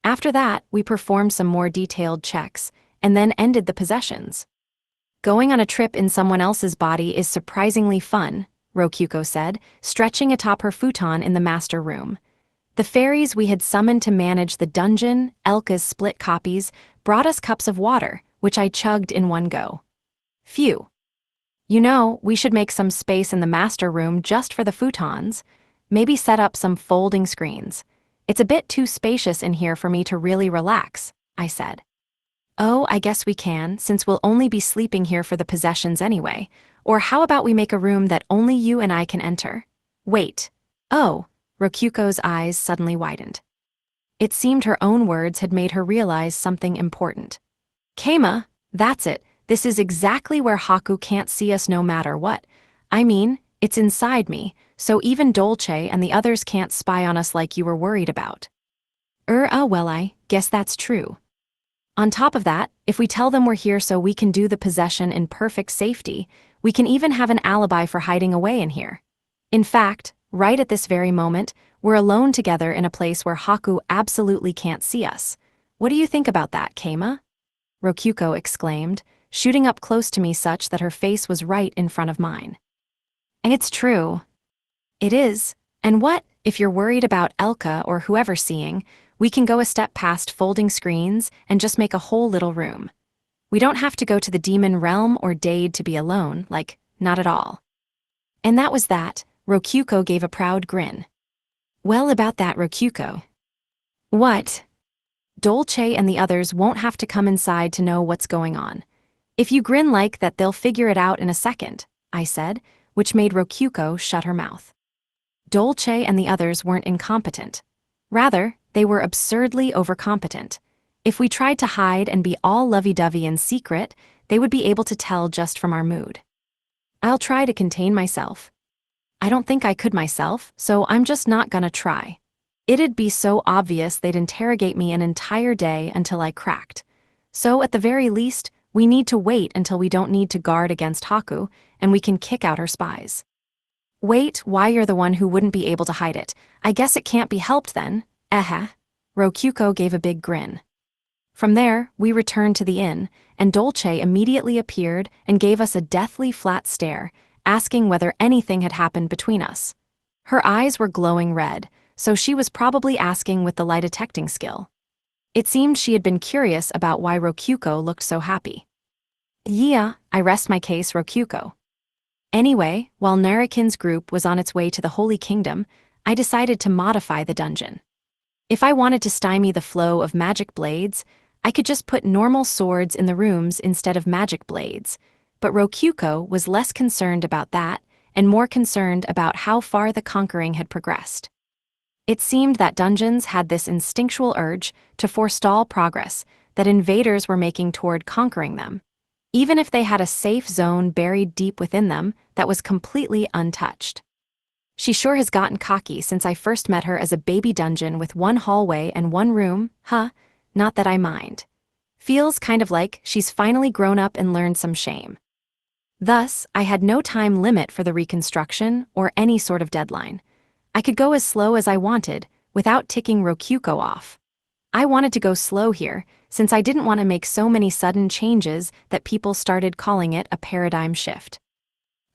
After that, we performed some more detailed checks, and then ended the possessions. Going on a trip in someone else's body is surprisingly fun, Rokyuko said, stretching atop her futon in the master room. The fairies we had summoned to manage the dungeon, Elka's split copies, brought us cups of water, which I chugged in one go. Phew. We should make some space in the master room just for the futons. Maybe set up some folding screens. It's a bit too spacious in here for me to really relax, I said. Oh, I guess we can, since we'll only be sleeping here for the possessions anyway. Or how about we make a room that only you and I can enter? Wait. Oh, Rokyuko's eyes suddenly widened. It seemed her own words had made her realize something important. Keima, that's it. This is exactly where Haku can't see us no matter what. I mean, it's inside me, so even Dolce and the others can't spy on us like you were worried about. Well, I guess that's true. On top of that, if we tell them we're here so we can do the possession in perfect safety, we can even have an alibi for hiding away in here. In fact, right at this very moment, we're alone together in a place where Haku absolutely can't see us. What do you think about that, Keima? Rokyuko exclaimed, shooting up close to me such that her face was right in front of mine. It's true. It is. And what, if you're worried about Elka or whoever seeing, we can go a step past folding screens and just make a whole little room. We don't have to go to the demon realm or Dade to be alone, like, not at all. And that was that. Rokyuko gave a proud grin. Well, about that, Rokyuko. What? Dolce and the others won't have to come inside to know what's going on. If you grin like that, they'll figure it out in a second, I said, which made Rokyuko shut her mouth. Dolce and the others weren't incompetent. Rather, they were absurdly overcompetent. If we tried to hide and be all lovey-dovey in secret, they would be able to tell just from our mood. I'll try to contain myself. I don't think I could myself, so I'm just not gonna try. It'd be so obvious they'd interrogate me an entire day until I cracked. So at the very least, we need to wait until we don't need to guard against Haku, and we can kick out her spies. Wait, why you're the one who wouldn't be able to hide it? I guess it can't be helped then. Rokyuko gave a big grin. From there, we returned to the inn, and Dolce immediately appeared and gave us a deathly flat stare, asking whether anything had happened between us. Her eyes were glowing red, so she was probably asking with the lie detecting skill. It seemed she had been curious about why Rokyuko looked so happy. Yeah, I rest my case, Rokyuko. Anyway, while Narakin's group was on its way to the Holy Kingdom, I decided to modify the dungeon. If I wanted to stymie the flow of magic blades, I could just put normal swords in the rooms instead of magic blades, but Rokyuko was less concerned about that and more concerned about how far the conquering had progressed. It seemed that dungeons had this instinctual urge to forestall progress that invaders were making toward conquering them, even if they had a safe zone buried deep within them that was completely untouched. She sure has gotten cocky since I first met her as a baby dungeon with one hallway and one room, not that I mind. Feels kind of like she's finally grown up and learned some shame. Thus, I had no time limit for the reconstruction or any sort of deadline. I could go as slow as I wanted without ticking Rokyuko off. I wanted to go slow here since I didn't want to make so many sudden changes that people started calling it a paradigm shift.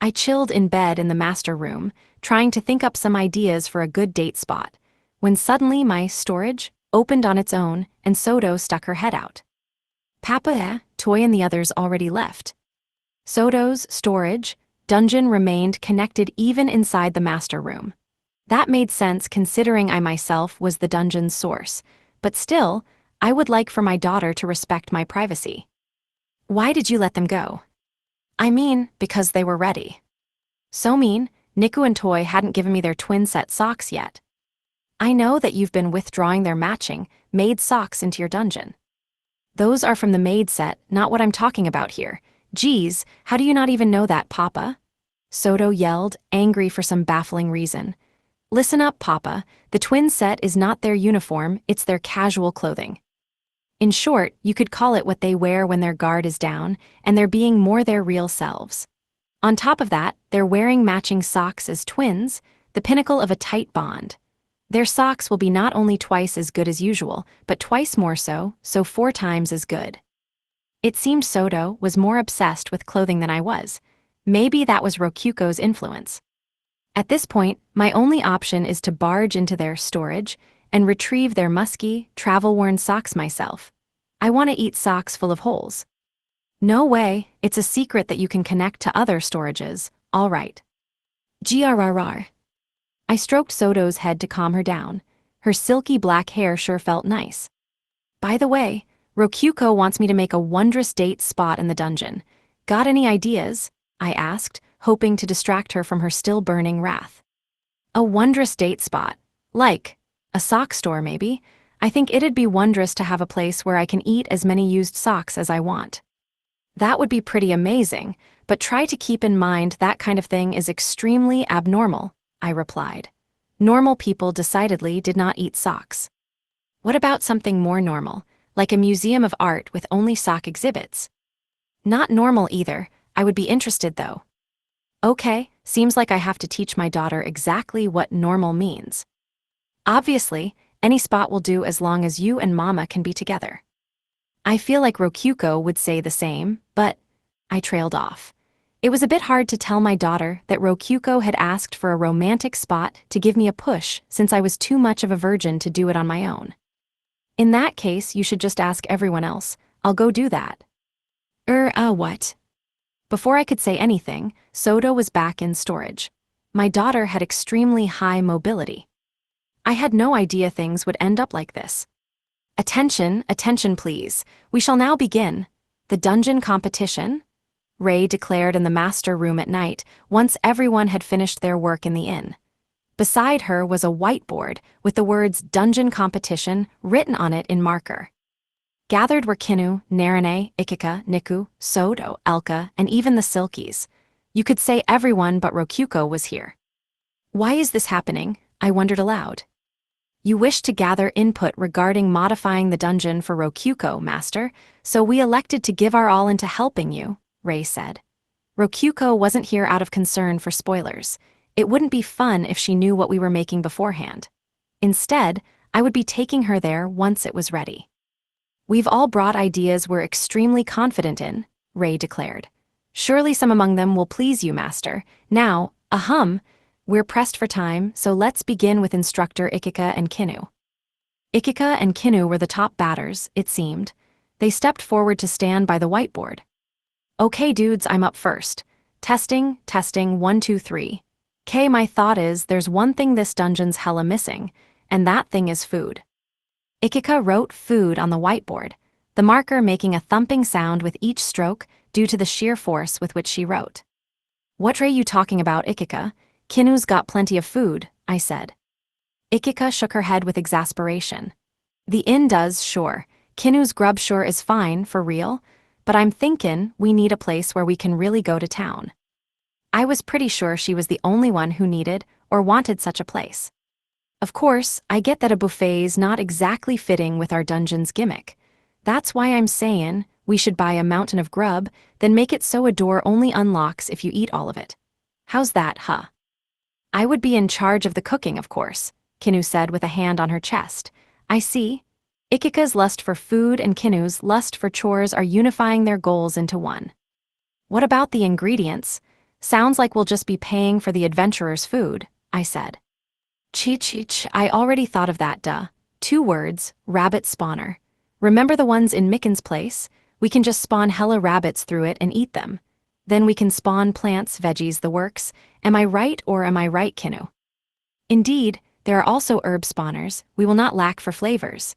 I chilled in bed in the master room, trying to think up some ideas for a good date spot, when suddenly my storage opened on its own and Soto stuck her head out. Papa, Toy and the others already left. Soto's storage dungeon remained connected even inside the master room. That made sense considering I myself was the dungeon's source, but still, I would like for my daughter to respect my privacy. Why did you let them go? I mean, because they were ready. So mean, Niku and Toy hadn't given me their twin set socks yet. I know that you've been withdrawing their matching, maid socks into your dungeon. Those are from the maid set, not what I'm talking about here. Geez, how do you not even know that, Papa? Soto yelled, angry for some baffling reason. Listen up, Papa. The twin set is not their uniform, it's their casual clothing. In short, you could call it what they wear when their guard is down, and they're being more their real selves. On top of that, they're wearing matching socks as twins, the pinnacle of a tight bond. Their socks will be not only twice as good as usual, but twice more so 4 times as good. It seemed Soto was more obsessed with clothing than I was. Maybe that was Rokyuko's influence. At this point, my only option is to barge into their storage and retrieve their musky, travel-worn socks myself. I want to eat socks full of holes. No way, it's a secret that you can connect to other storages, all right. Grrr. I stroked Soto's head to calm her down. Her silky black hair sure felt nice. By the way, Rokyuko wants me to make a wondrous date spot in the dungeon. Got any ideas? I asked, hoping to distract her from her still-burning wrath. A wondrous date spot. Like a sock store, maybe? I think it'd be wondrous to have a place where I can eat as many used socks as I want. That would be pretty amazing, but try to keep in mind that kind of thing is extremely abnormal, I replied. Normal people decidedly did not eat socks. What about something more normal, like a museum of art with only sock exhibits? Not normal either, I would be interested though. Okay, seems like I have to teach my daughter exactly what normal means. Obviously, any spot will do as long as you and Mama can be together. I feel like Rokyuko would say the same, but I trailed off. It was a bit hard to tell my daughter that Rokyuko had asked for a romantic spot to give me a push since I was too much of a virgin to do it on my own. In that case, you should just ask everyone else. I'll go do that. What? Before I could say anything, Soda was back in storage. My daughter had extremely high mobility. I had no idea things would end up like this. Attention, attention please. We shall now begin. The dungeon competition? Ray declared in the master room at night, once everyone had finished their work in the inn. Beside her was a whiteboard with the words Dungeon Competition written on it in marker. Gathered were Kinu, Narine, Ikika, Niku, Sodo, Elka, and even the Silkies. You could say everyone but Rokyuko was here. Why is this happening? I wondered aloud. You wish to gather input regarding modifying the dungeon for Rokyuko, Master, so we elected to give our all into helping you, Ray said. Rokyuko wasn't here out of concern for spoilers. It wouldn't be fun if she knew what we were making beforehand. Instead, I would be taking her there once it was ready. We've all brought ideas we're extremely confident in, Ray declared. Surely some among them will please you, Master. Now, we're pressed for time, so let's begin with instructor Ikika and Kinu. Ikika and Kinu were the top batters, it seemed. They stepped forward to stand by the whiteboard. Okay dudes, I'm up first. Testing, 1, 2, 3. K, my thought is there's one thing this dungeon's hella missing, and that thing is food. Ikika wrote food on the whiteboard, the marker making a thumping sound with each stroke due to the sheer force with which she wrote. What are you talking about, Ikika? Kinu's got plenty of food, I said. Ikika shook her head with exasperation. The inn does, sure. Kinu's grub sure is fine, for real, but I'm thinkin' we need a place where we can really go to town. I was pretty sure she was the only one who needed or wanted such a place. Of course, I get that a buffet's not exactly fitting with our dungeon's gimmick. That's why I'm sayin' we should buy a mountain of grub, then make it so a door only unlocks if you eat all of it. How's that, huh? I would be in charge of the cooking, of course, Kinu said with a hand on her chest. I see. Ikika's lust for food and Kinu's lust for chores are unifying their goals into one. What about the ingredients? Sounds like we'll just be paying for the adventurer's food, I said. Cheech, I already thought of that, duh. 2 words, rabbit spawner. Remember the ones in Micken's place? We can just spawn hella rabbits through it and eat them. Then we can spawn plants, veggies, the works. Am I right, Kinu? Indeed, there are also herb spawners. We will not lack for flavors.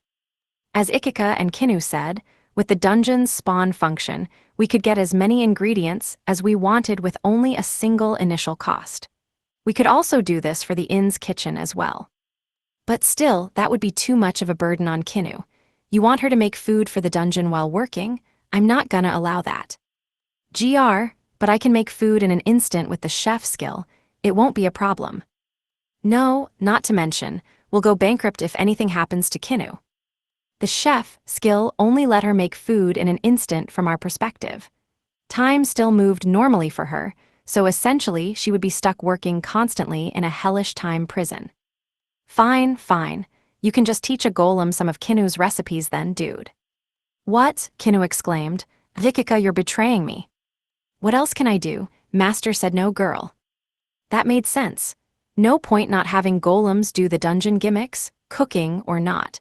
As Ikika and Kinu said, with the dungeon's spawn function, we could get as many ingredients as we wanted with only a single initial cost. We could also do this for the inn's kitchen as well. But still, that would be too much of a burden on Kinu. You want her to make food for the dungeon while working? I'm not gonna allow that. But I can make food in an instant with the chef skill. It won't be a problem. No, not to mention, we'll go bankrupt if anything happens to Kinu. The chef skill only let her make food in an instant from our perspective. Time still moved normally for her, so essentially she would be stuck working constantly in a hellish time prison. Fine. You can just teach a golem some of Kinu's recipes then, dude. What? Kinu exclaimed. Vikika, you're betraying me. What else can I do? Master said no, girl. That made sense. No point not having golems do the dungeon gimmicks, cooking or not.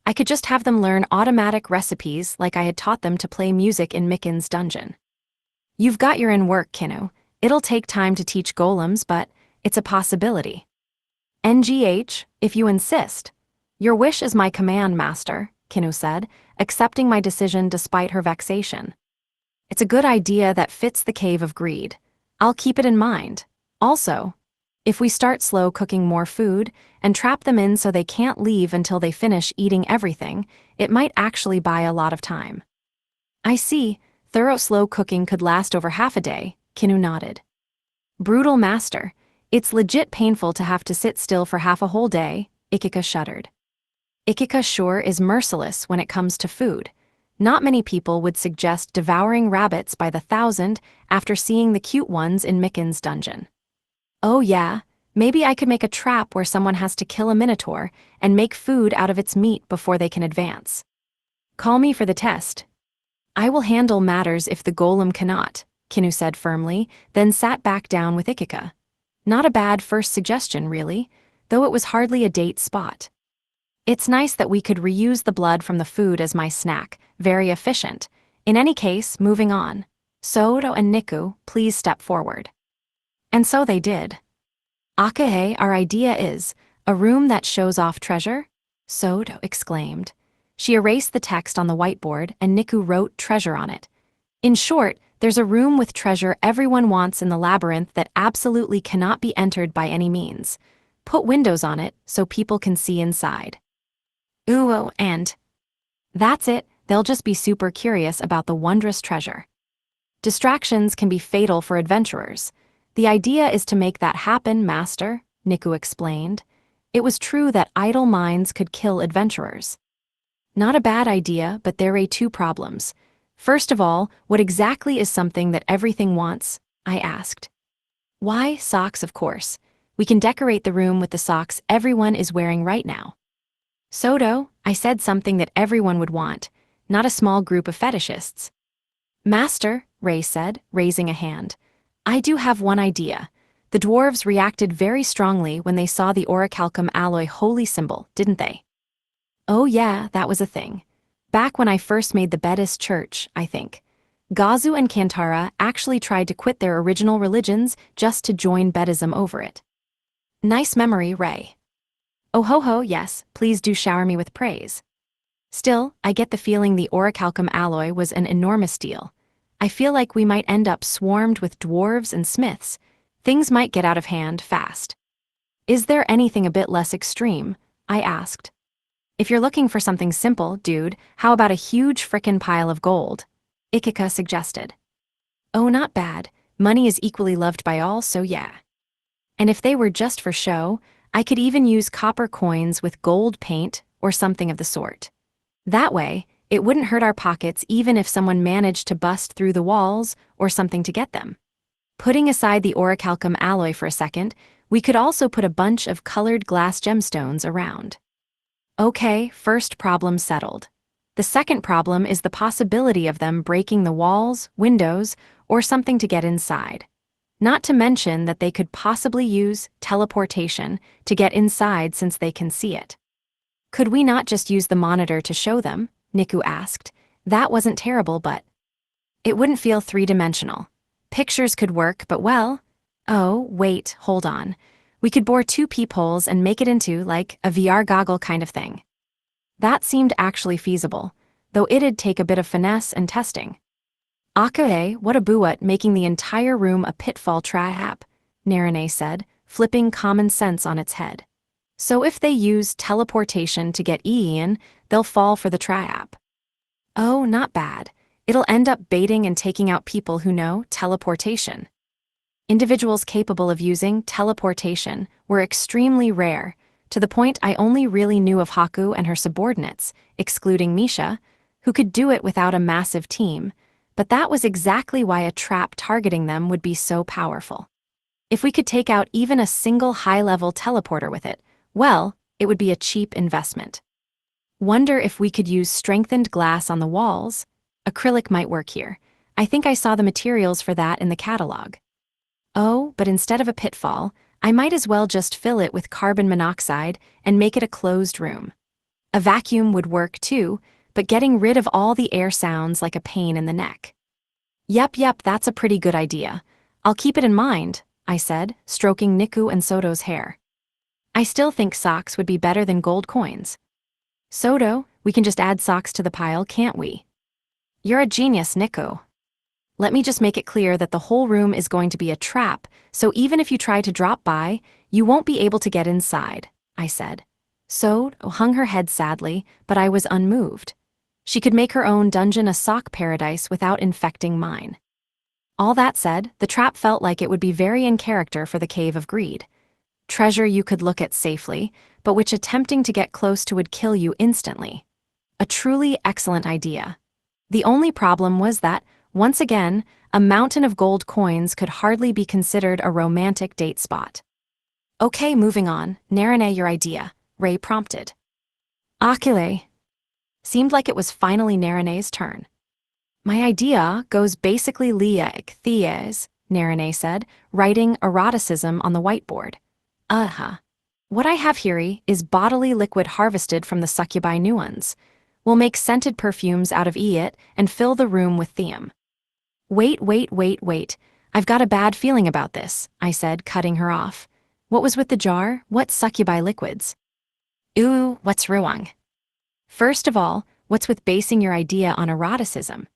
I could just have them learn automatic recipes like I had taught them to play music in Micken's dungeon. You've got your in work, Kinu. It'll take time to teach golems, but it's a possibility. NGH, if you insist. Your wish is my command, Master, Kinu said, accepting my decision despite her vexation. It's a good idea that fits the cave of greed. I'll keep it in mind. Also, If we start slow cooking more food and trap them in so they can't leave until they finish eating everything, it might actually buy a lot of time. I see, thorough slow cooking could last over half a day, Kinu nodded. Brutal master. It's legit painful to have to sit still for half a whole day, Ikika shuddered. Ikika sure is merciless when it comes to food. Not many people would suggest devouring rabbits by the thousand after seeing the cute ones in Miken's dungeon. Oh yeah, maybe I could make a trap where someone has to kill a minotaur and make food out of its meat before they can advance. Call me for the test. I will handle matters if the golem cannot, Kinu said firmly, then sat back down with Ikika. Not a bad first suggestion, really, though it was hardly a date spot. It's nice that we could reuse the blood from the food as my snack, very efficient. In any case, moving on. Sodo and Niku, please step forward. And so they did. Akahe, our idea is, a room that shows off treasure? Sodo exclaimed. She erased the text on the whiteboard and Niku wrote treasure on it. In short, there's a room with treasure everyone wants in the labyrinth that absolutely cannot be entered by any means. Put windows on it so people can see inside. Ooh, and that's it, they'll just be super curious about the wondrous treasure. Distractions can be fatal for adventurers. The idea is to make that happen, Master, Niku explained. It was true that idle minds could kill adventurers. Not a bad idea, but there are two problems. First of all, what exactly is something that everything wants? I asked. Why, socks, of course. We can decorate the room with the socks everyone is wearing right now. Sodo, I said something that everyone would want, not a small group of fetishists. Master, Ray said, raising a hand. I do have one idea. The dwarves reacted very strongly when they saw the orichalcum alloy holy symbol, didn't they? Oh yeah, that was a thing. Back when I first made the Buddhist church, I think. Gazu and Kantara actually tried to quit their original religions just to join Buddhism over it. Nice memory, Ray. Oh ho ho, yes, please do shower me with praise. Still, I get the feeling the orichalcum alloy was an enormous deal. I feel like we might end up swarmed with dwarves and smiths. Things might get out of hand fast. Is there anything a bit less extreme? I asked. If you're looking for something simple, dude, how about a huge frickin' pile of gold? Ikika suggested. Oh, not bad. Money is equally loved by all, so yeah. And if they were just for show, I could even use copper coins with gold paint or something of the sort. That way, it wouldn't hurt our pockets even if someone managed to bust through the walls or something to get them. Putting aside the orichalcum alloy for a second, we could also put a bunch of colored glass gemstones around. Okay, first problem settled. The second problem is the possibility of them breaking the walls, windows, or something to get inside. Not to mention that they could possibly use teleportation to get inside since they can see it. Could we not just use the monitor to show them? Niku asked. That wasn't terrible, but it wouldn't feel three-dimensional. Pictures could work, but well... Oh, wait, hold on. We could bore 2 peepholes and make it into, like, a VR goggle kind of thing. That seemed actually feasible, though it'd take a bit of finesse and testing. Akae, what a buat making the entire room a pitfall trap, Narine said, flipping common sense on its head. So if they use teleportation to get in, they'll fall for the trap. Oh, not bad. It'll end up baiting and taking out people who know teleportation. Individuals capable of using teleportation were extremely rare, to the point I only really knew of Haku and her subordinates, excluding Misha, who could do it without a massive team, but that was exactly why a trap targeting them would be so powerful. If we could take out even a single high-level teleporter with it, well, it would be a cheap investment. Wonder if we could use strengthened glass on the walls? Acrylic might work here. I think I saw the materials for that in the catalog. Oh, but instead of a pitfall, I might as well just fill it with carbon monoxide and make it a closed room. A vacuum would work too, but getting rid of all the air sounds like a pain in the neck. Yep, that's a pretty good idea. I'll keep it in mind, I said, stroking Niku and Sodo's hair. I still think socks would be better than gold coins. Sodo, we can just add socks to the pile, can't we? You're a genius, Niku. Let me just make it clear that the whole room is going to be a trap, so even if you try to drop by, you won't be able to get inside, I said. So hung her head sadly, but I was unmoved. She could make her own dungeon a sock paradise without infecting mine. All that said, the trap felt like it would be very in character for the Cave of Greed. Treasure you could look at safely, but which attempting to get close to would kill you instantly. A truly excellent idea. The only problem was that, once again, a mountain of gold coins could hardly be considered a romantic date spot. Okay, moving on, Narine, your idea, Ray prompted. Akile. Seemed like it was finally Narine's turn. My idea goes basically like Thies, Narine said, writing eroticism on the whiteboard. What I have here is bodily liquid harvested from the succubi nuance. We'll make scented perfumes out of it and fill the room with them. Wait. I've got a bad feeling about this, I said, cutting her off. What was with the jar? What succubi liquids? Ooh, what's wrong? First of all, what's with basing your idea on eroticism?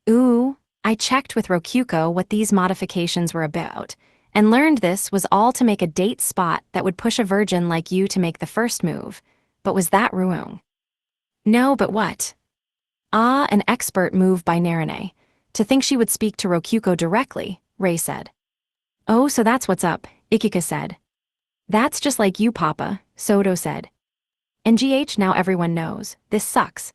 Ooh, I checked with Rokuko what these modifications were about, and learned this was all to make a date spot that would push a virgin like you to make the first move. But was that wrong? No, but what? An expert move by Narine. To think she would speak to Rokuko directly, Ray said. Oh, so that's what's up, Ikika said. That's just like you, Papa, Soto said. NGH, now everyone knows, this sucks.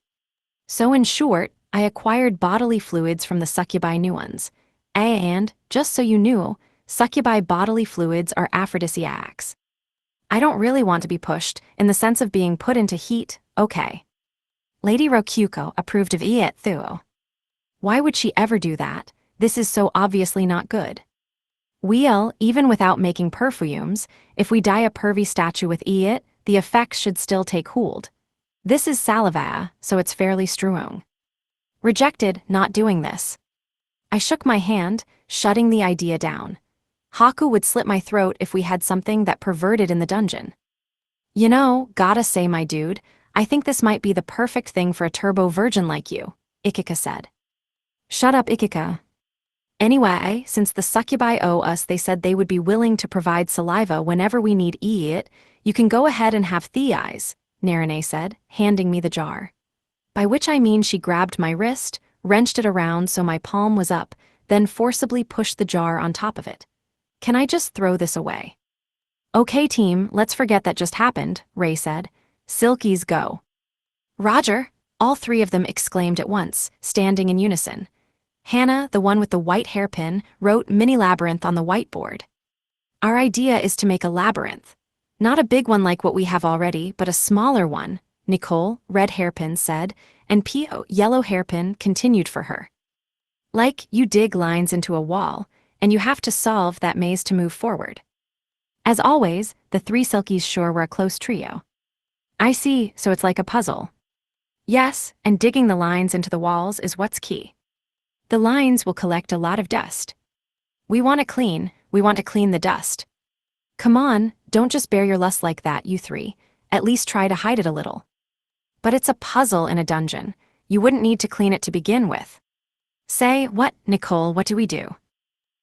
So in short, I acquired bodily fluids from the succubi nuance. And, just so you knew, succubi bodily fluids are aphrodisiacs. I don't really want to be pushed, in the sense of being put into heat, okay. Lady Rokuko approved of it too. Why would she ever do that? This is so obviously not good. Well, even without making perfumes, if we dye a pervy statue with it, the effects should still take hold. This is saliva, so it's fairly strong. Rejected, not doing this. I shook my hand, shutting the idea down. Haku would slit my throat if we had something that perverted in the dungeon. You know, gotta say, my dude, I think this might be the perfect thing for a turbo virgin like you, Ikika said. Shut up, Ikika. Anyway, since the succubi owe us, they said they would be willing to provide saliva whenever we need it, you can go ahead and have eyes, Narine said, handing me the jar. By which I mean she grabbed my wrist, wrenched it around so my palm was up, then forcibly pushed the jar on top of it. Can I just throw this away? Okay, team, let's forget that just happened, Ray said. Silkies go. Roger, all three of them exclaimed at once, standing in unison. Hannah, the one with the white hairpin, wrote mini labyrinth on the whiteboard. Our idea is to make a labyrinth. Not a big one like what we have already, but a smaller one, Nicole, red hairpin, said, and Pio, yellow hairpin, continued for her. Like, you dig lines into a wall, and you have to solve that maze to move forward. As always, the three Silkies sure were a close trio. I see, so it's like a puzzle. Yes, and digging the lines into the walls is what's key. The lines will collect a lot of dust. We want to clean the dust. Come on, don't just bear your lust like that, you three. At least try to hide it a little. But it's a puzzle in a dungeon. You wouldn't need to clean it to begin with. Say, what, Nicole, what do we do?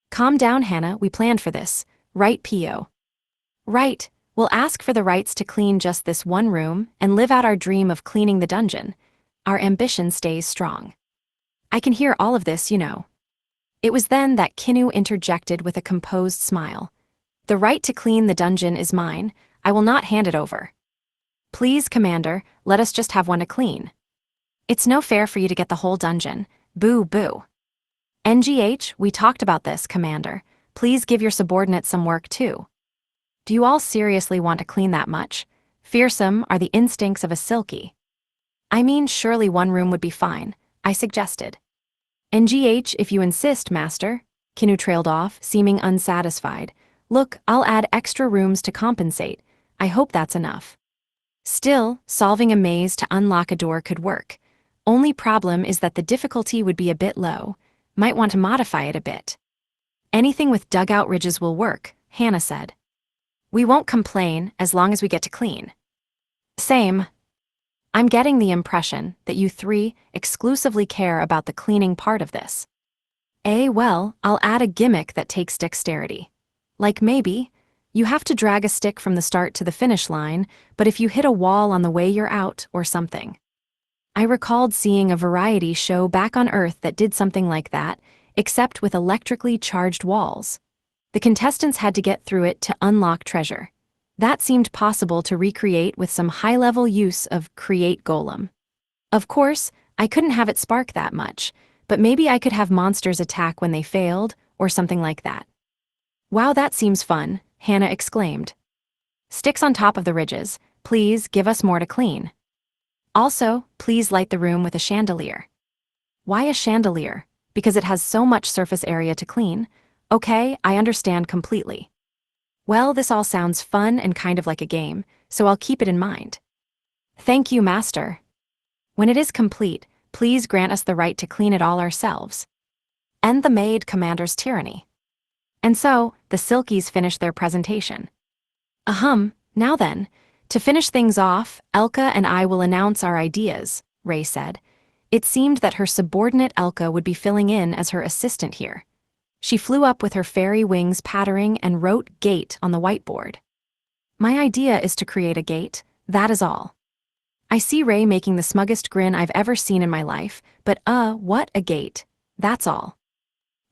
Calm down, Hannah, we planned for this. Right, Pio? Right, we'll ask for the rights to clean just this one room and live out our dream of cleaning the dungeon. Our ambition stays strong. I can hear all of this, you know. It was then that Kinu interjected with a composed smile. The right to clean the dungeon is mine. I will not hand it over. Please, Commander, let us just have one to clean. It's no fair for you to get the whole dungeon. Boo, boo. NGH, we talked about this, Commander. Please give your subordinates some work too. Do you all seriously want to clean that much? Fearsome are the instincts of a Silky. I mean, surely one room would be fine, I suggested. NGH, if you insist, Master. Kinu trailed off, seeming unsatisfied. Look, I'll add extra rooms to compensate. I hope that's enough. Still, solving a maze to unlock a door could work. Only problem is that the difficulty would be a bit low. Might want to modify it a bit. Anything with dugout ridges will work, Hannah said. We won't complain as long as we get to clean. Same. I'm getting the impression that you three exclusively care about the cleaning part of this. Well, I'll add a gimmick that takes dexterity. Like maybe, you have to drag a stick from the start to the finish line, but if you hit a wall on the way you're out, or something. I recalled seeing a variety show back on Earth that did something like that, except with electrically charged walls. The contestants had to get through it to unlock treasure. That seemed possible to recreate with some high-level use of Create Golem. Of course, I couldn't have it spark that much, but maybe I could have monsters attack when they failed, or something like that. Wow, that seems fun, Hannah exclaimed. Sticks on top of the ridges, please give us more to clean. Also, please light the room with a chandelier. Why a chandelier? Because it has so much surface area to clean. Okay, I understand completely. Well, this all sounds fun and kind of like a game, so I'll keep it in mind. Thank you, Master. When it is complete, please grant us the right to clean it all ourselves. End the maid commander's tyranny. And so, the Silkies finished their presentation. Now then, to finish things off, Elka and I will announce our ideas, Ray said. It seemed that her subordinate Elka would be filling in as her assistant here. She flew up with her fairy wings pattering and wrote gate on the whiteboard. My idea is to create a gate, that is all. I see Ray making the smuggest grin I've ever seen in my life, but what a gate, that's all.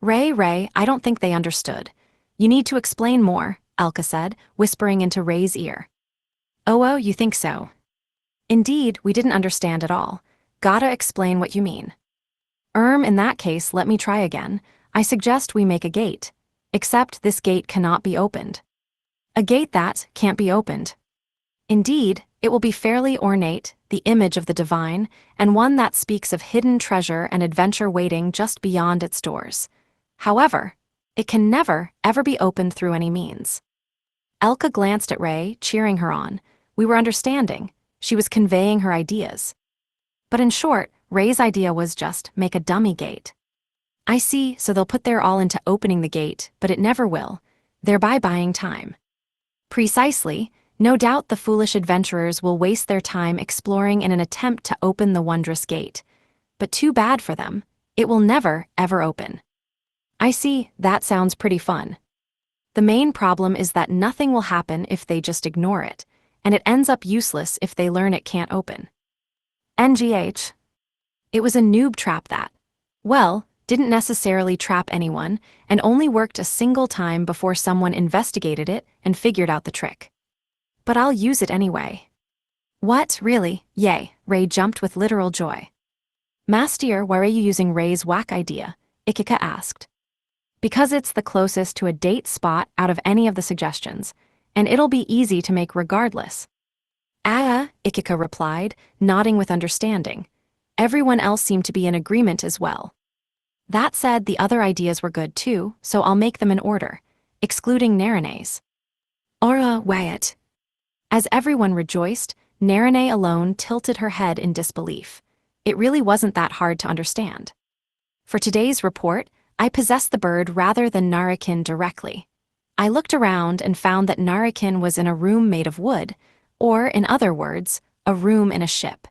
Ray, I don't think they understood. You need to explain more, Elka said, whispering into Ray's ear. Oh, you think so? Indeed, we didn't understand at all. Gotta explain what you mean. In that case, let me try again. I suggest we make a gate. Except this gate cannot be opened. A gate that can't be opened. Indeed, it will be fairly ornate, the image of the divine, and one that speaks of hidden treasure and adventure waiting just beyond its doors. However, it can never, ever be opened through any means. Elka glanced at Ray, cheering her on. We were understanding. She was conveying her ideas. But in short, Ray's idea was just make a dummy gate. I see, so they'll put their all into opening the gate, but it never will, thereby buying time. Precisely, no doubt the foolish adventurers will waste their time exploring in an attempt to open the wondrous gate. But too bad for them, it will never, ever open. I see, that sounds pretty fun. The main problem is that nothing will happen if they just ignore it, and it ends up useless if they learn it can't open. NGH. It was a noob trap that, well, didn't necessarily trap anyone and only worked a single time before someone investigated it and figured out the trick. But I'll use it anyway. What, really? Yay, Ray jumped with literal joy. Master, why are you using Ray's whack idea? Ikika asked. Because it's the closest to a date spot out of any of the suggestions, and it'll be easy to make regardless. Ikika replied, nodding with understanding. Everyone else seemed to be in agreement as well. That said, the other ideas were good too, so I'll make them in order, excluding Narane's. Wyatt. As everyone rejoiced, Narane alone tilted her head in disbelief. It really wasn't that hard to understand. For today's report, I possessed the bird rather than Narakin directly. I looked around and found that Narakin was in a room made of wood, or, in other words, a room in a ship.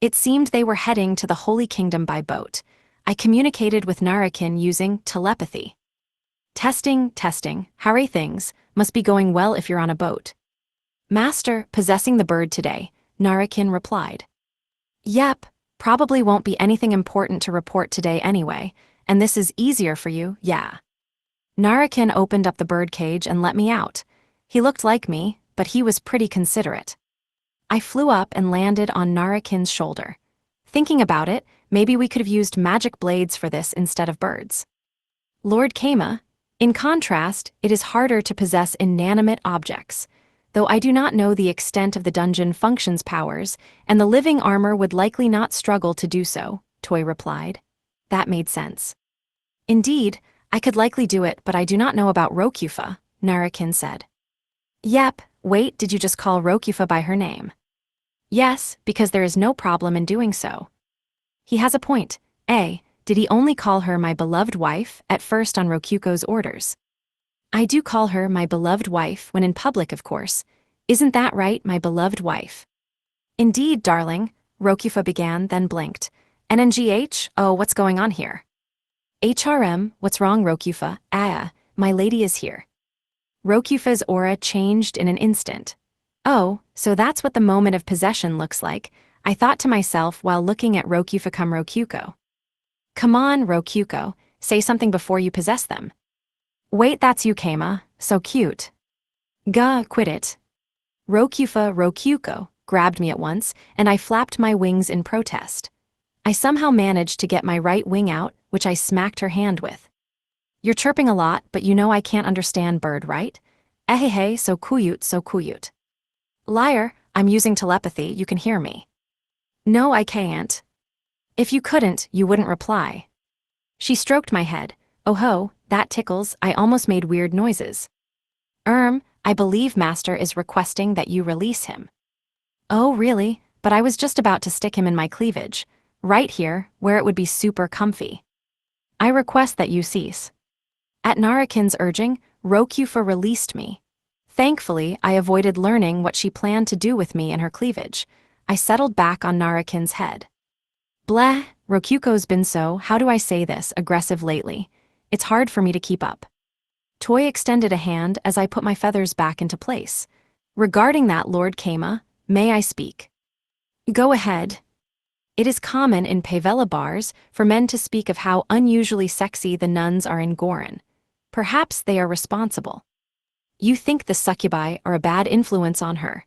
It seemed they were heading to the Holy Kingdom by boat. I communicated with Narakin using telepathy. Testing, how are things? Must be going well if you're on a boat. Master, possessing the bird today, Narakin replied. Yep, probably won't be anything important to report today anyway, and this is easier for you, yeah. Narakin opened up the bird cage and let me out. He looked like me, but he was pretty considerate. I flew up and landed on Narakin's shoulder. Thinking about it, maybe we could have used magic blades for this instead of birds. Lord Kama, in contrast, it is harder to possess inanimate objects, though I do not know the extent of the dungeon function's powers, and the living armor would likely not struggle to do so, Toy replied. That made sense. Indeed, I could likely do it, but I do not know about Rokufa, Narakin said. Yep, wait, did you just call Rokufa by her name? Yes, because there is no problem in doing so. He has a point. Did he only call her my beloved wife, at first on Rokuko's orders? I do call her my beloved wife when in public, of course. Isn't that right, my beloved wife? Indeed, darling, Rokufa began, then blinked. NNGH, oh, what's going on here? What's wrong, Rokufa? Ah, my lady is here. Rokufa's aura changed in an instant. Oh, so that's what the moment of possession looks like, I thought to myself while looking at Rokuko. Come on, Rokuko, say something before you possess them. Wait, that's you, Kama, so cute. Gah, quit it. Rokuko, grabbed me at once, and I flapped my wings in protest. I somehow managed to get my right wing out, which I smacked her hand with. You're chirping a lot, but you know I can't understand bird, right? Ehehe, so cute. Liar, I'm using telepathy, you can hear me. No, I can't. If you couldn't, you wouldn't reply. She stroked my head. Oh ho, that tickles, I almost made weird noises. I believe Master is requesting that you release him. Oh really, but I was just about to stick him in my cleavage. Right here, where it would be super comfy. I request that you cease. At Narakin's urging, Rokufa released me. Thankfully, I avoided learning what she planned to do with me in her cleavage. I settled back on Narakin's head. Bleh, Rokuko's been so, how do I say this, aggressive lately. It's hard for me to keep up. Toy extended a hand as I put my feathers back into place. Regarding that, Lord Kama, may I speak? Go ahead. It is common in Pavella bars for men to speak of how unusually sexy the nuns are in Goron. Perhaps they are responsible. You think the succubi are a bad influence on her.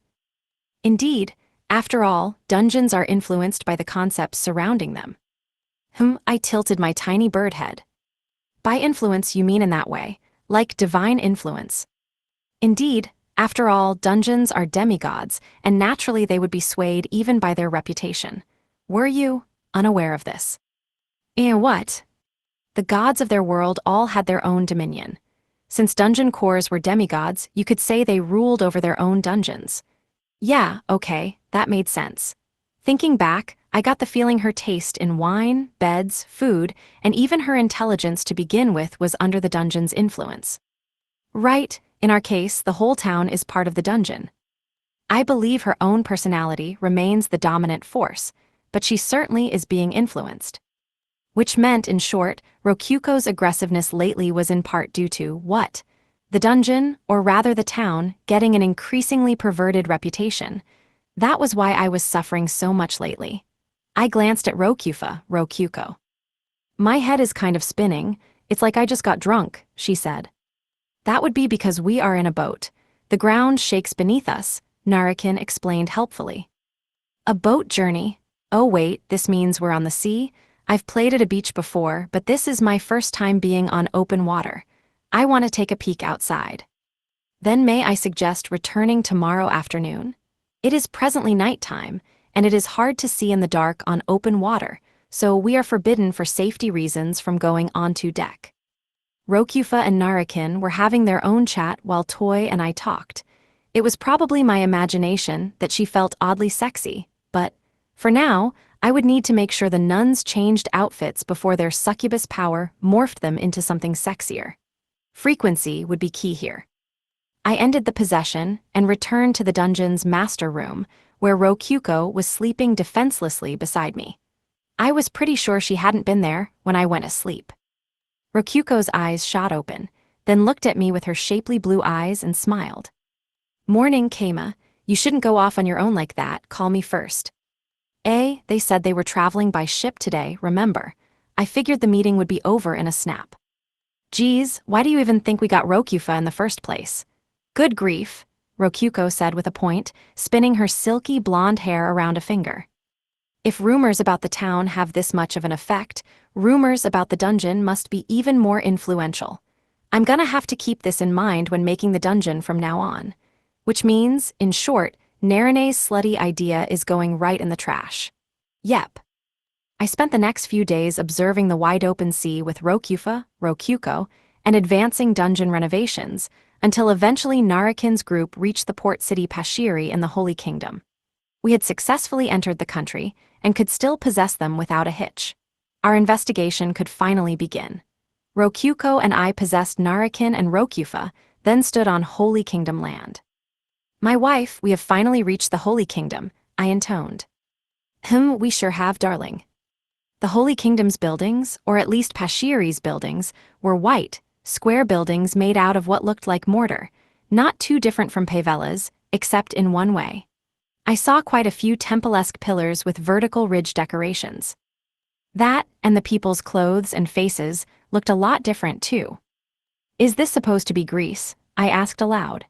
Indeed, after all, dungeons are influenced by the concepts surrounding them. I tilted my tiny bird head. By influence you mean in that way, like divine influence. Indeed, after all, dungeons are demigods, and naturally they would be swayed even by their reputation. Were you unaware of this? And what? The gods of their world all had their own dominion. Since dungeon cores were demigods, you could say they ruled over their own dungeons. Yeah, okay, that made sense. Thinking back, I got the feeling her taste in wine, beds, food, and even her intelligence to begin with was under the dungeon's influence. Right, in our case, the whole town is part of the dungeon. I believe her own personality remains the dominant force, but she certainly is being influenced. Which meant, in short, Rokuko's aggressiveness lately was in part due to what? The dungeon, or rather the town, getting an increasingly perverted reputation. That was why I was suffering so much lately. I glanced at Rokuko. My head is kind of spinning, it's like I just got drunk, she said. That would be because we are in a boat. The ground shakes beneath us, Narakin explained helpfully. A boat journey? Oh wait, this means we're on the sea? I've played at a beach before, but this is my first time being on open water. I want to take a peek outside. Then may I suggest returning tomorrow afternoon? It is presently nighttime, and it is hard to see in the dark on open water, so we are forbidden for safety reasons from going onto deck. Rokufa and Narakin were having their own chat while Toy and I talked. It was probably my imagination that she felt oddly sexy, but, for now, I would need to make sure the nuns changed outfits before their succubus power morphed them into something sexier. Frequency would be key here. I ended the possession and returned to the dungeon's master room, where Rokuko was sleeping defenselessly beside me. I was pretty sure she hadn't been there when I went asleep. Rokuko's eyes shot open, then looked at me with her shapely blue eyes and smiled. Morning, Kama. You shouldn't go off on your own like that, call me first. They said they were traveling by ship today, remember. I figured the meeting would be over in a snap. Geez, why do you even think we got Rokufa in the first place? Good grief, Rokuko said with a point, spinning her silky blonde hair around a finger. If rumors about the town have this much of an effect, rumors about the dungeon must be even more influential. I'm gonna have to keep this in mind when making the dungeon from now on. Which means, in short, Narane's slutty idea is going right in the trash. Yep. I spent the next few days observing the wide-open sea with Rokuko, and advancing dungeon renovations, until eventually Narakin's group reached the port city Pashiri in the Holy Kingdom. We had successfully entered the country, and could still possess them without a hitch. Our investigation could finally begin. Rokuko and I possessed Narakin and Rokufa, then stood on Holy Kingdom land. My wife, we have finally reached the Holy Kingdom, I intoned. We sure have, darling. The Holy Kingdom's buildings, or at least Pashiri's buildings, were white, square buildings made out of what looked like mortar, not too different from Pavela's, except in one way. I saw quite a few temple-esque pillars with vertical ridge decorations. That, and the people's clothes and faces, looked a lot different too. Is this supposed to be Greece? I asked aloud.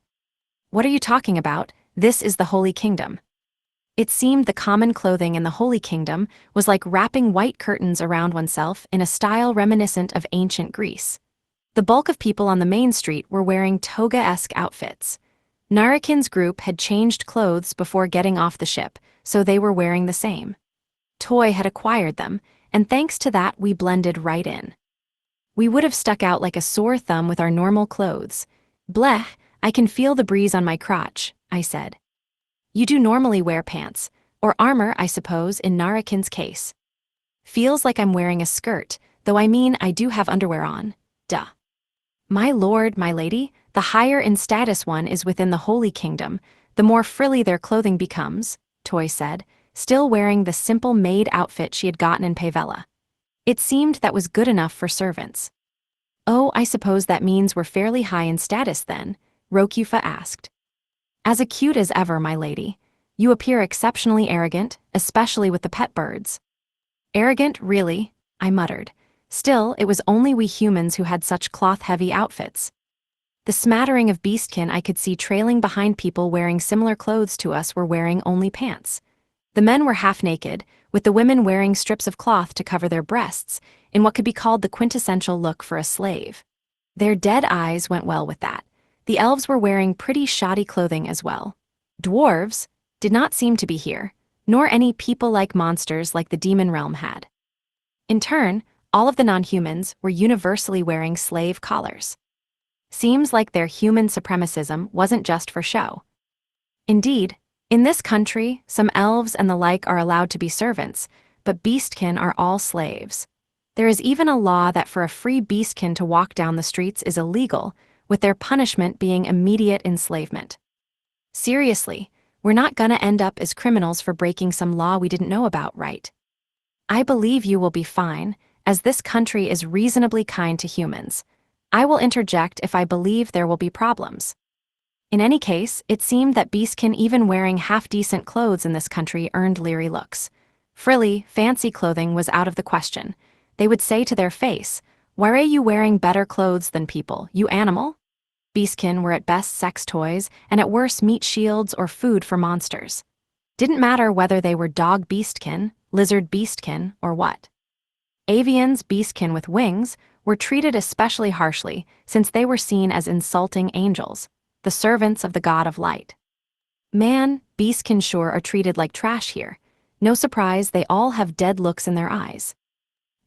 What are you talking about? This is the Holy Kingdom. It seemed the common clothing in the Holy Kingdom was like wrapping white curtains around oneself in a style reminiscent of ancient Greece. The bulk of people on the main street were wearing toga-esque outfits. Narakin's group had changed clothes before getting off the ship, so they were wearing the same. Toy had acquired them, and thanks to that we blended right in. We would have stuck out like a sore thumb with our normal clothes. Bleh, I can feel the breeze on my crotch, I said. You do normally wear pants, or armor, I suppose, in Narakin's case. Feels like I'm wearing a skirt, though I mean I do have underwear on. Duh. My lord, my lady, the higher in status one is within the Holy Kingdom, the more frilly their clothing becomes, Toy said, still wearing the simple maid outfit she had gotten in Pavela. It seemed that was good enough for servants. Oh, I suppose that means we're fairly high in status then, Rokufa asked. As cute as ever, my lady. You appear exceptionally arrogant, especially with the pet birds. Arrogant, really? I muttered. Still, it was only we humans who had such cloth-heavy outfits. The smattering of beastkin I could see trailing behind people wearing similar clothes to us were wearing only pants. The men were half-naked, with the women wearing strips of cloth to cover their breasts, in what could be called the quintessential look for a slave. Their dead eyes went well with that. The elves were wearing pretty shoddy clothing as well. Dwarves did not seem to be here, nor any people-like monsters like the demon realm had. In turn, all of the non-humans were universally wearing slave collars. Seems like their human supremacism wasn't just for show. Indeed, in this country, some elves and the like are allowed to be servants, but beastkin are all slaves. There is even a law that for a free beastkin to walk down the streets is illegal, with their punishment being immediate enslavement. Seriously, we're not gonna end up as criminals for breaking some law we didn't know about, right? I believe you will be fine, as this country is reasonably kind to humans. I will interject if I believe there will be problems. In any case, it seemed that beastkin even wearing half-decent clothes in this country earned leery looks. Frilly, fancy clothing was out of the question. They would say to their face, "Why are you wearing better clothes than people, you animal?" Beastkin were at best sex toys, and at worst meat shields or food for monsters. Didn't matter whether they were dog beastkin, lizard beastkin, or what. Avians beastkin with wings were treated especially harshly since they were seen as insulting angels, the servants of the god of light. Man, beastkin sure are treated like trash here. No surprise they all have dead looks in their eyes.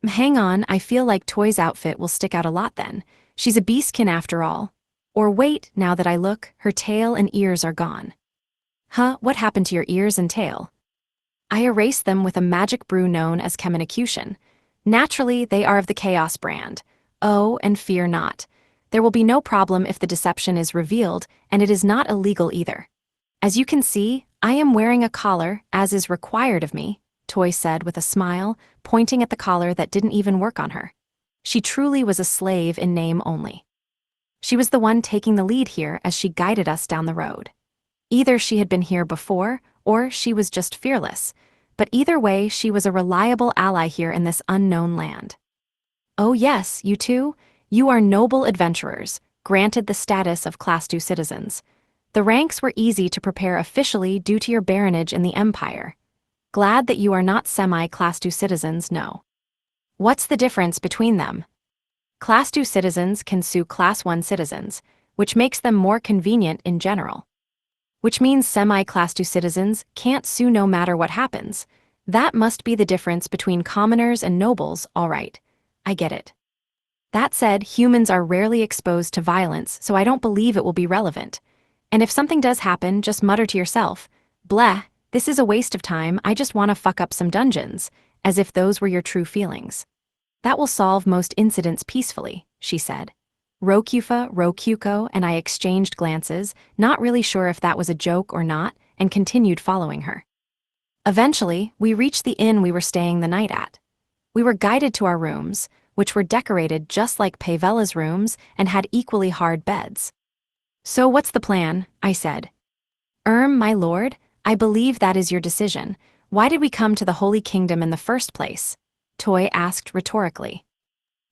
Hang on, I feel like Toy's outfit will stick out a lot then. She's a beastkin after all. Or wait, now that I look, her tail and ears are gone. Huh, what happened to your ears and tail? I erased them with a magic brew known as Cheminicution. Naturally, they are of the Chaos brand. Oh, and fear not. There will be no problem if the deception is revealed, and it is not illegal either. As you can see, I am wearing a collar, as is required of me, Toy said with a smile, pointing at the collar that didn't even work on her. She truly was a slave in name only. She was the one taking the lead here as she guided us down the road. Either she had been here before, or she was just fearless, but either way she was a reliable ally here in this unknown land. Oh yes, you two, you are noble adventurers, granted the status of Class 2 citizens. The ranks were easy to prepare officially due to your baronage in the Empire. Glad that you are not semi-Class 2 citizens, no. What's the difference between them? Class 2 citizens can sue Class 1 citizens, which makes them more convenient in general. Which means semi-Class 2 citizens can't sue no matter what happens. That must be the difference between commoners and nobles, all right. I get it. That said, humans are rarely exposed to violence, so I don't believe it will be relevant. And if something does happen, just mutter to yourself, "Bleh, this is a waste of time, I just want to fuck up some dungeons," as if those were your true feelings. That will solve most incidents peacefully, she said. Rokuko, and I exchanged glances, not really sure if that was a joke or not, and continued following her. Eventually, we reached the inn we were staying the night at. We were guided to our rooms, which were decorated just like Pavella's rooms and had equally hard beds. "So what's the plan?" I said. My lord, I believe that is your decision. Why did we come to the Holy Kingdom in the first place?" Toy asked rhetorically.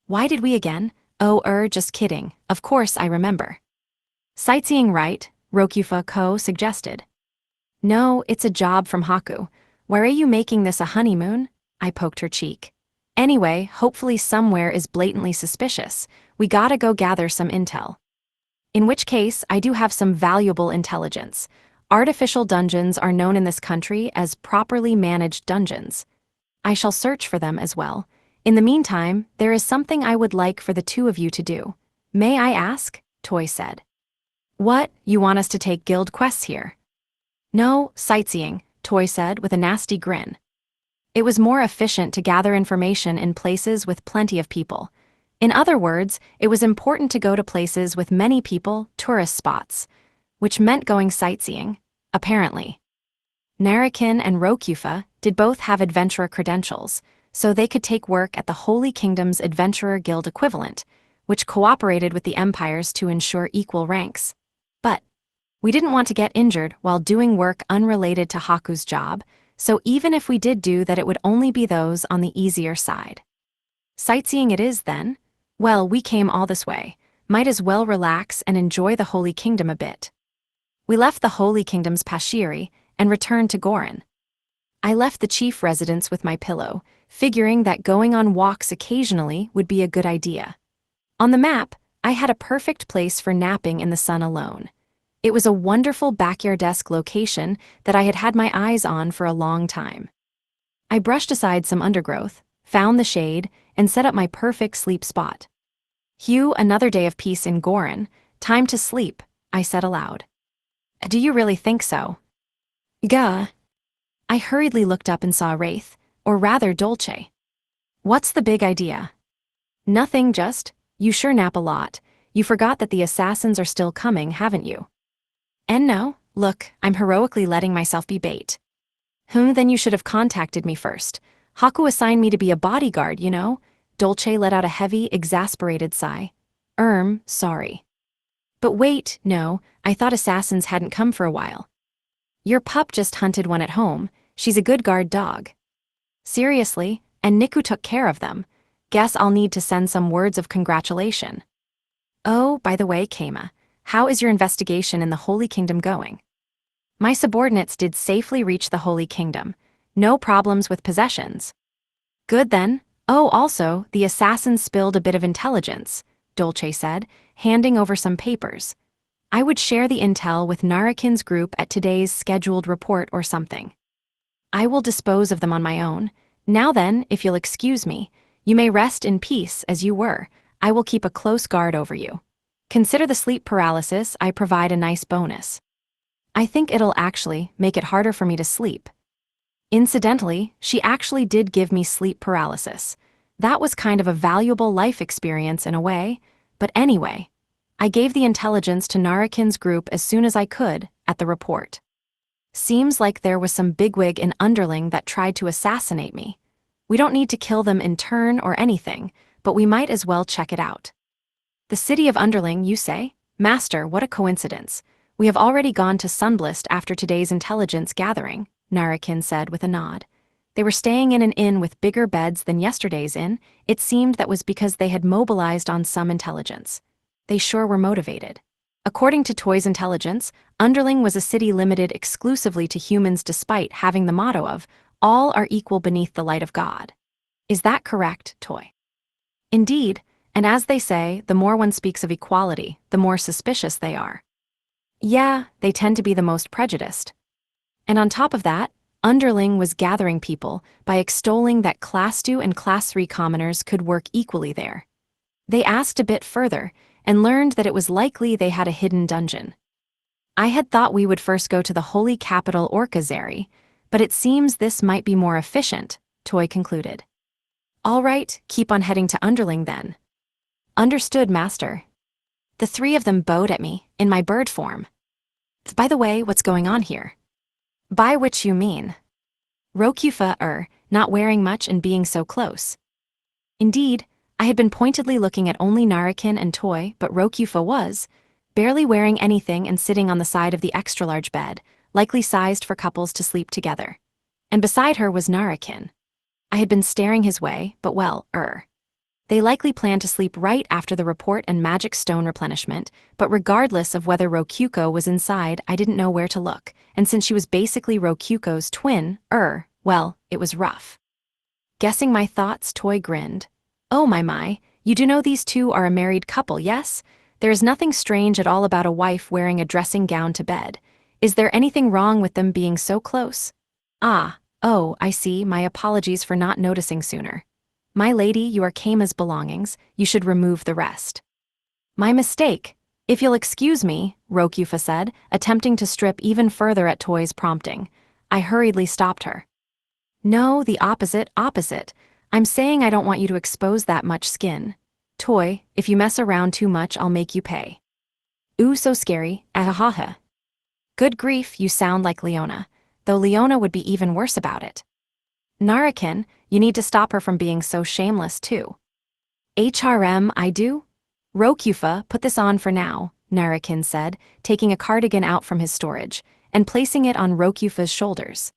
"Why did we again? Oh, just kidding. Of course I remember." "Sightseeing, right?" Rokufa suggested. "No, it's a job from Haku. Why are you making this a honeymoon?" I poked her cheek. "Anyway, hopefully somewhere is blatantly suspicious. We gotta go gather some intel. In which case, I do have some valuable intelligence. Artificial dungeons are known in this country as properly managed dungeons. I shall search for them as well. In the meantime, there is something I would like for the two of you to do." "May I ask?" Toy said. "What, you want us to take guild quests here?" "No, sightseeing," Toy said with a nasty grin. It was more efficient to gather information in places with plenty of people. In other words, it was important to go to places with many people, tourist spots, which meant going sightseeing, apparently. Narakin and Rokufa did both have adventurer credentials, so they could take work at the Holy Kingdom's Adventurer Guild equivalent, which cooperated with the empires to ensure equal ranks. But we didn't want to get injured while doing work unrelated to Haku's job, so even if we did do that, it would only be those on the easier side. Sightseeing it is, then? Well, we came all this way. Might as well relax and enjoy the Holy Kingdom a bit. We left the Holy Kingdom's Pashiri and returned to Gorin. I left the chief residence with my pillow, figuring that going on walks occasionally would be a good idea. On the map, I had a perfect place for napping in the sun alone. It was a wonderful backyard-esque location that I had had my eyes on for a long time. I brushed aside some undergrowth, found the shade, and set up my perfect sleep spot. Another day of peace in Gorin. Time to sleep," I said aloud. "Do you really think so?" "Gah." I hurriedly looked up and saw Wraith, or rather Dolce. "What's the big idea?" "Nothing, just, you sure nap a lot. You forgot that the assassins are still coming, haven't you?" "And no, look, I'm heroically letting myself be bait." Then you should have contacted me first. Haku assigned me to be a bodyguard, you know." Dolce let out a heavy, exasperated sigh. Sorry. "But wait, no, I thought assassins hadn't come for a while." "Your pup just hunted one at home. She's a good guard dog." "Seriously? And Niku took care of them. Guess I'll need to send some words of congratulation." "Oh, by the way, Keima, how is your investigation in the Holy Kingdom going?" "My subordinates did safely reach the Holy Kingdom. No problems with possessions." "Good then. Oh, also, the assassins spilled a bit of intelligence," Dolce said, handing over some papers. "I would share the intel with Narakin's group at today's scheduled report or something. I will dispose of them on my own. Now then, if you'll excuse me, you may rest in peace as you were. I will keep a close guard over you. Consider the sleep paralysis I provide a nice bonus. I think it'll actually make it harder for me to sleep." Incidentally, she actually did give me sleep paralysis. That was kind of a valuable life experience in a way, but anyway, I gave the intelligence to Narakin's group as soon as I could at the report. Seems like there was some bigwig in Underling that tried to assassinate me. We don't need to kill them in turn or anything, but we might as well check it out. "The city of Underling, you say? Master, what a coincidence. We have already gone to Sunblist after today's intelligence gathering," Narakin said with a nod. They were staying in an inn with bigger beds than yesterday's inn. It seemed that was because they had mobilized on some intelligence. They sure were motivated. According to Toy's intelligence, Underling was a city limited exclusively to humans despite having the motto of, "All are equal beneath the light of God." Is that correct, Toy? Indeed, and as they say, the more one speaks of equality, the more suspicious they are. Yeah, they tend to be the most prejudiced. And on top of that, Underling was gathering people by extolling that Class 2 and Class 3 commoners could work equally there. They asked a bit further and learned that it was likely they had a hidden dungeon. I had thought we would first go to the holy capital Orkazeri, but it seems this might be more efficient, Toy concluded. All right, keep on heading to Underling then. Understood, Master. The three of them bowed at me, in my bird form. By the way, what's going on here? By which you mean? Rokufa, not wearing much and being so close. Indeed, I had been pointedly looking at only Narakin and Toy, but Rokyufa was, barely wearing anything and sitting on the side of the extra-large bed, likely sized for couples to sleep together. And beside her was Narakin. I had been staring his way, but they likely planned to sleep right after the report and magic stone replenishment, but regardless of whether Rokyuko was inside, I didn't know where to look, and since she was basically Rokyuko's twin, it was rough. Guessing my thoughts, Toy grinned. Oh my, you do know these two are a married couple, yes? There is nothing strange at all about a wife wearing a dressing gown to bed. Is there anything wrong with them being so close? I see, my apologies for not noticing sooner. My lady, you are Keima's belongings, you should remove the rest. My mistake. If you'll excuse me, Rokyufa said, attempting to strip even further at Toy's prompting. I hurriedly stopped her. No, the opposite. I'm saying I don't want you to expose that much skin. Toy, if you mess around too much, I'll make you pay. Ooh, so scary, ahaha. Good grief, you sound like Leona, though Leona would be even worse about it. Narakin, you need to stop her from being so shameless too. HRM, I do? Rokyufa, put this on for now, Narakin said, taking a cardigan out from his storage, and placing it on Rokyufa's shoulders.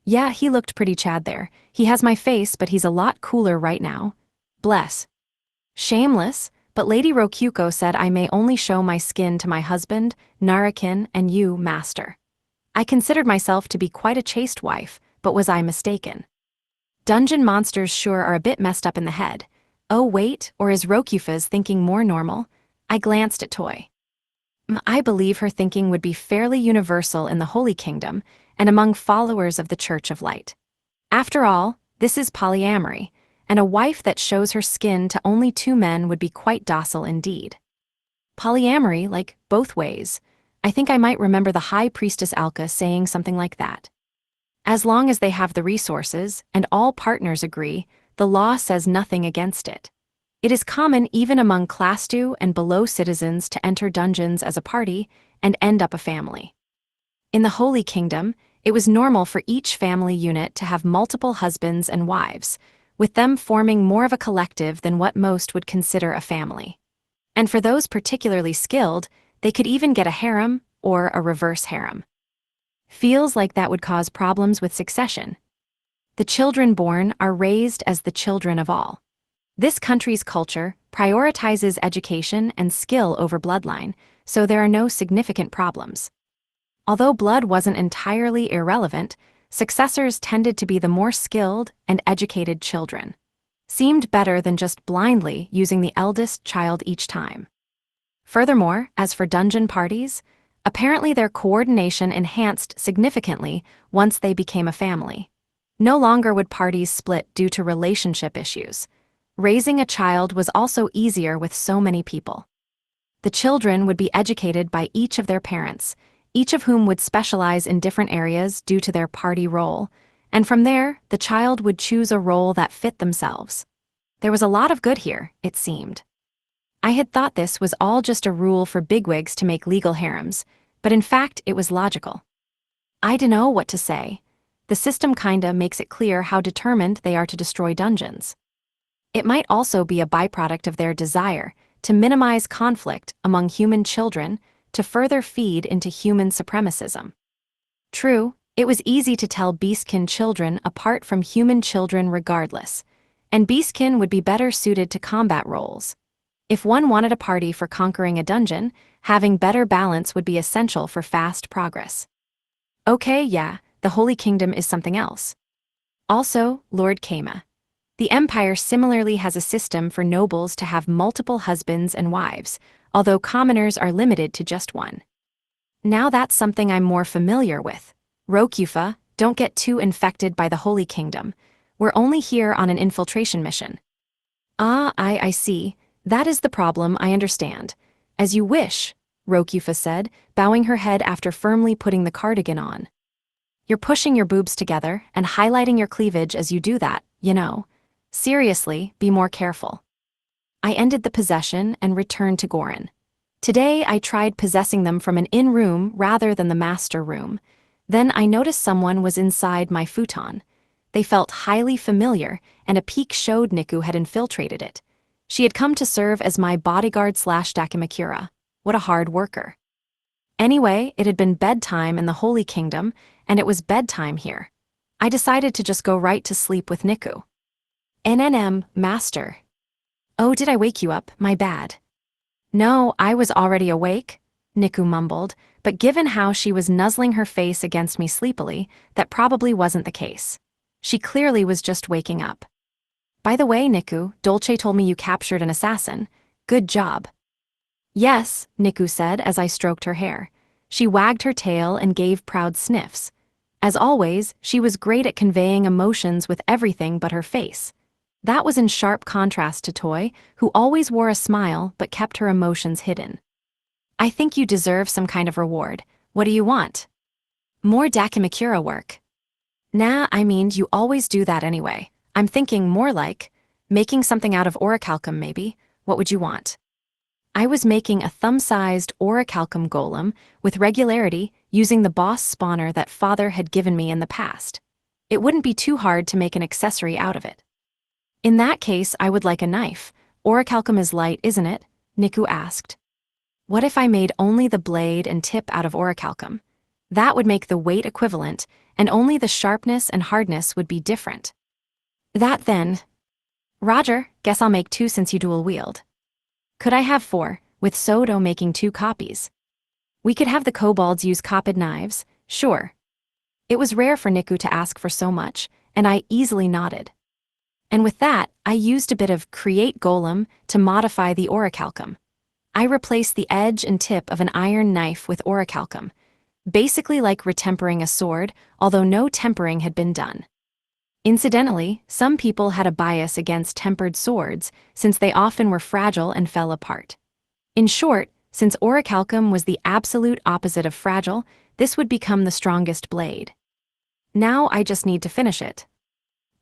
Yeah, he looked pretty Chad there. He has my face, but he's a lot cooler right now. Bless. Shameless, but Lady Rokyuko said I may only show my skin to my husband, Narakin, and you, master. I considered myself to be quite a chaste wife, but was I mistaken? Dungeon monsters sure are a bit messed up in the head. Oh wait, or is Rokyufa's thinking more normal? I glanced at Toy. I believe her thinking would be fairly universal in the Holy Kingdom, and among followers of the Church of Light. After all, this is polyamory, and a wife that shows her skin to only 2 men would be quite docile indeed. Polyamory, like both ways. I think I might remember the High Priestess Alka saying something like that. As long as they have the resources, and all partners agree, the law says nothing against it. It is common even among Class 2 and below citizens to enter dungeons as a party and end up a family. In the Holy Kingdom, it was normal for each family unit to have multiple husbands and wives, with them forming more of a collective than what most would consider a family. And for those particularly skilled, they could even get a harem or a reverse harem. Feels like that would cause problems with succession. The children born are raised as the children of all. This country's culture prioritizes education and skill over bloodline, so there are no significant problems. Although blood wasn't entirely irrelevant, successors tended to be the more skilled and educated children. Seemed better than just blindly using the eldest child each time. Furthermore, as for dungeon parties, apparently their coordination enhanced significantly once they became a family. No longer would parties split due to relationship issues. Raising a child was also easier with so many people. The children would be educated by each of their parents, each of whom would specialize in different areas due to their party role, and from there, the child would choose a role that fit themselves. There was a lot of good here, it seemed. I had thought this was all just a rule for bigwigs to make legal harems, but in fact it was logical. I dunno what to say. The system kinda makes it clear how determined they are to destroy dungeons. It might also be a byproduct of their desire to minimize conflict among human children to further feed into human supremacism. True, it was easy to tell beastkin children apart from human children regardless, and beastkin would be better suited to combat roles. If one wanted a party for conquering a dungeon, having better balance would be essential for fast progress. Okay, yeah, the Holy Kingdom is something else. Also, Lord Keima. The Empire similarly has a system for nobles to have multiple husbands and wives, although commoners are limited to just one. Now that's something I'm more familiar with. Rokyufa, don't get too infected by the Holy Kingdom. We're only here on an infiltration mission. I see. That is the problem, I understand. As you wish, Rokyufa said, bowing her head after firmly putting the cardigan on. You're pushing your boobs together and highlighting your cleavage as you do that, you know. Seriously, be more careful. I ended the possession and returned to Gorin. Today I tried possessing them from an in-room rather than the master room. Then I noticed someone was inside my futon. They felt highly familiar, and a peek showed Niku had infiltrated it. She had come to serve as my bodyguard/Dakimakura. What a hard worker. Anyway, it had been bedtime in the Holy Kingdom, and it was bedtime here. I decided to just go right to sleep with Niku. NNM, master. Oh, did I wake you up? My bad. No, I was already awake, Niku mumbled, but given how she was nuzzling her face against me sleepily, that probably wasn't the case. She clearly was just waking up. By the way, Niku, Dolce told me you captured an assassin. Good job. Yes, Niku said as I stroked her hair. She wagged her tail and gave proud sniffs. As always, she was great at conveying emotions with everything but her face. That was in sharp contrast to Toy, who always wore a smile but kept her emotions hidden. I think you deserve some kind of reward. What do you want? More Dakimakura work. Nah, I mean, you always do that anyway. I'm thinking more like making something out of orichalcum maybe. What would you want? I was making a thumb-sized orichalcum golem with regularity using the boss spawner that father had given me in the past. It wouldn't be too hard to make an accessory out of it. In that case, I would like a knife. Orichalcum is light, isn't it? Niku asked. What if I made only the blade and tip out of orichalcum? That would make the weight equivalent, and only the sharpness and hardness would be different. That then. Roger, guess I'll make 2 since you dual wield. Could I have 4, with Sodo making 2 copies? We could have the kobolds use copied knives, sure. It was rare for Niku to ask for so much, and I easily nodded. And with that, I used a bit of create golem to modify the orichalcum. I replaced the edge and tip of an iron knife with orichalcum, basically like retempering a sword, although no tempering had been done. Incidentally, some people had a bias against tempered swords since they often were fragile and fell apart. In short, since orichalcum was the absolute opposite of fragile, this would become the strongest blade. Now I just need to finish it.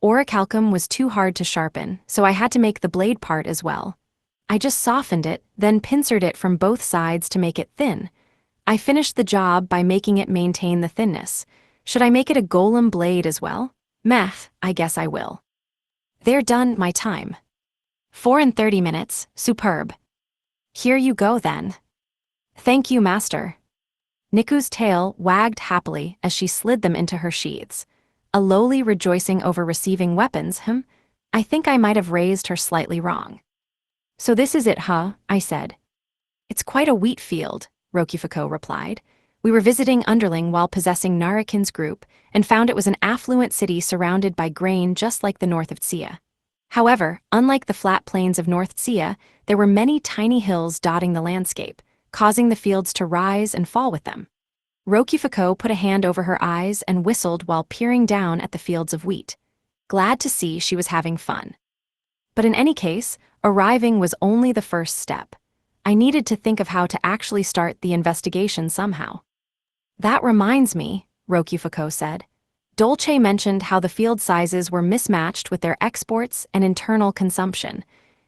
Orichalcum was too hard to sharpen, so I had to make the blade part as well. I just softened it, then pincered it from both sides to make it thin. I finished the job by making it maintain the thinness. Should I make it a golem blade as well? Meh, I guess I will. They're done, my time. 4 and 30 minutes, superb. Here you go then. Thank you, master. Niku's tail wagged happily as she slid them into her sheaths. A lowly rejoicing over receiving weapons, I think I might have raised her slightly wrong. So this is it, huh? I said. It's quite a wheat field, Rokifuko replied. We were visiting Underling while possessing Narakin's group and found it was an affluent city surrounded by grain just like the north of Tsia. However, unlike the flat plains of North Tsia, there were many tiny hills dotting the landscape, causing the fields to rise and fall with them. Rokifuko put a hand over her eyes and whistled while peering down at the fields of wheat. Glad to see she was having fun. But in any case, arriving was only the first step. I needed to think of how to actually start the investigation somehow. That reminds me, Rokifuko said. Dolce mentioned how the field sizes were mismatched with their exports and internal consumption.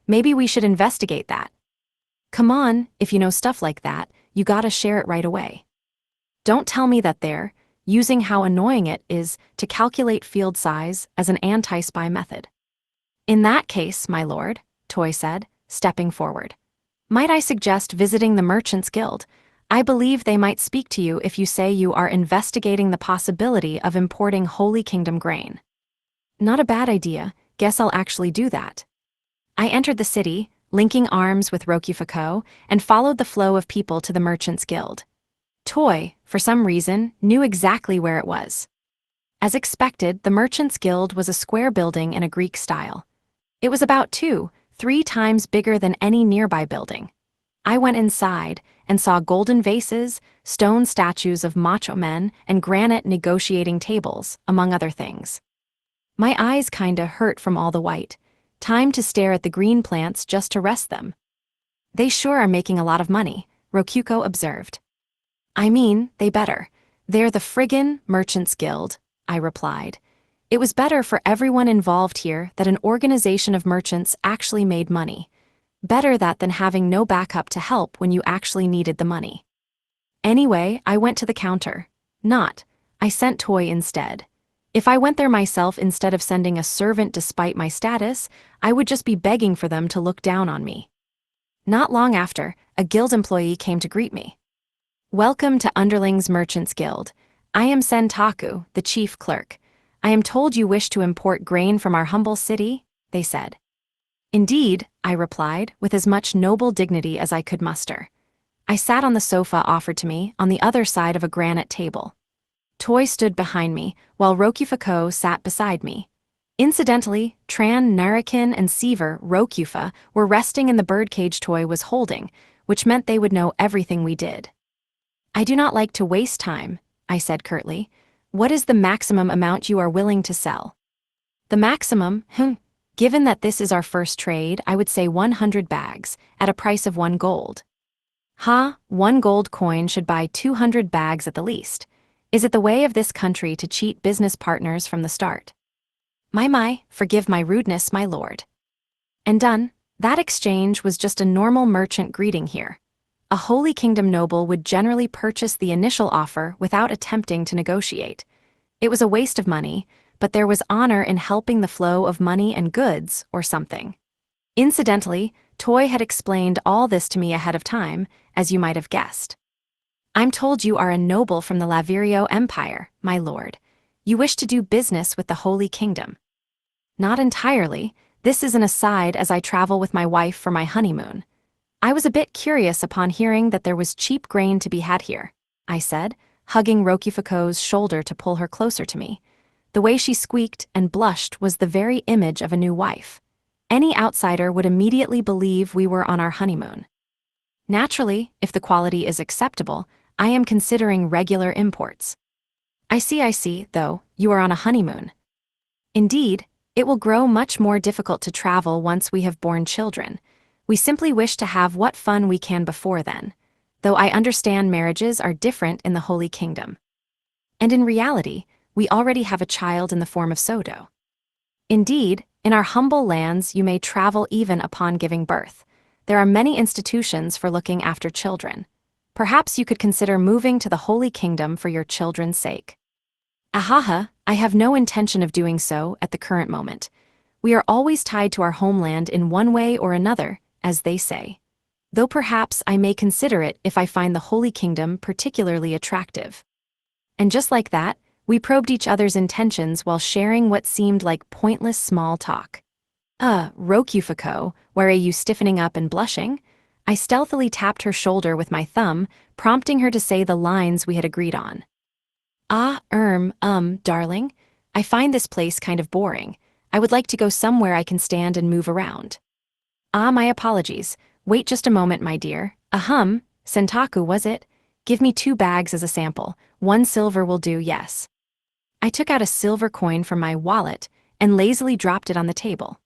Maybe we should investigate that. Come on, if you know stuff like that, you gotta share it right away. Don't tell me that they're using how annoying it is to calculate field size as an anti-spy method. In that case, my lord, Toy said, stepping forward. Might I suggest visiting the Merchants Guild? I believe they might speak to you if you say you are investigating the possibility of importing Holy Kingdom grain. Not a bad idea, guess I'll actually do that. I entered the city, linking arms with Rokifuko, and followed the flow of people to the Merchants Guild. Toy, for some reason, knew exactly where it was. As expected, the Merchants Guild was a square building in a Greek style. It was about 2-3 times bigger than any nearby building. I went inside and saw golden vases, stone statues of macho men, and granite negotiating tables, among other things. My eyes kinda hurt from all the white. Time to stare at the green plants just to rest them. They sure are making a lot of money, Rokuko observed. I mean, they better. They're the friggin' Merchants Guild, I replied. It was better for everyone involved here that an organization of merchants actually made money. Better that than having no backup to help when you actually needed the money. Anyway, I went to the counter. I sent Toy instead. If I went there myself instead of sending a servant despite my status, I would just be begging for them to look down on me. Not long after, a guild employee came to greet me. Welcome to Underlings Merchants Guild. I am Sentaku, the chief clerk. I am told you wish to import grain from our humble city, they said. Indeed, I replied, with as much noble dignity as I could muster. I sat on the sofa offered to me, on the other side of a granite table. Toy stood behind me, while Rokufuko sat beside me. Incidentally, Tran, Narakin, and Seaver, Rokufa, were resting in the birdcage Toy was holding, which meant they would know everything we did. I do not like to waste time, I said curtly. What is the maximum amount you are willing to sell? The maximum, given that this is our first trade, I would say 100 bags, at a price of 1 gold. 1 gold coin should buy 200 bags at the least. Is it the way of this country to cheat business partners from the start? My, forgive my rudeness, my lord. And done, that exchange was just a normal merchant greeting here. A Holy Kingdom noble would generally purchase the initial offer without attempting to negotiate. It was a waste of money, but there was honor in helping the flow of money and goods, or something. Incidentally, Toy had explained all this to me ahead of time, as you might have guessed. I'm told you are a noble from the Lavirio Empire, my lord. You wish to do business with the Holy Kingdom. Not entirely. This is an aside as I travel with my wife for my honeymoon. I was a bit curious upon hearing that there was cheap grain to be had here, I said, hugging Rokufuko's shoulder to pull her closer to me. The way she squeaked and blushed was the very image of a new wife. Any outsider would immediately believe we were on our honeymoon. Naturally, if the quality is acceptable, I am considering regular imports. I see, though, you are on a honeymoon. Indeed, it will grow much more difficult to travel once we have born children. We simply wish to have what fun we can before then, though I understand marriages are different in the Holy Kingdom. And in reality, we already have a child in the form of Sodo. Indeed, in our humble lands you may travel even upon giving birth. There are many institutions for looking after children. Perhaps you could consider moving to the Holy Kingdom for your children's sake. I have no intention of doing so at the current moment. We are always tied to our homeland in one way or another, as they say. Though perhaps I may consider it if I find the Holy Kingdom particularly attractive. And just like that, we probed each other's intentions while sharing what seemed like pointless small talk. Rokufuko, why are you stiffening up and blushing? I stealthily tapped her shoulder with my thumb, prompting her to say the lines we had agreed on. Darling, I find this place kind of boring. I would like to go somewhere I can stand and move around. My apologies. Wait just a moment, my dear. Sentaku, was it? Give me 2 bags as a sample. 1 silver will do, yes. I took out a silver coin from my wallet and lazily dropped it on the table.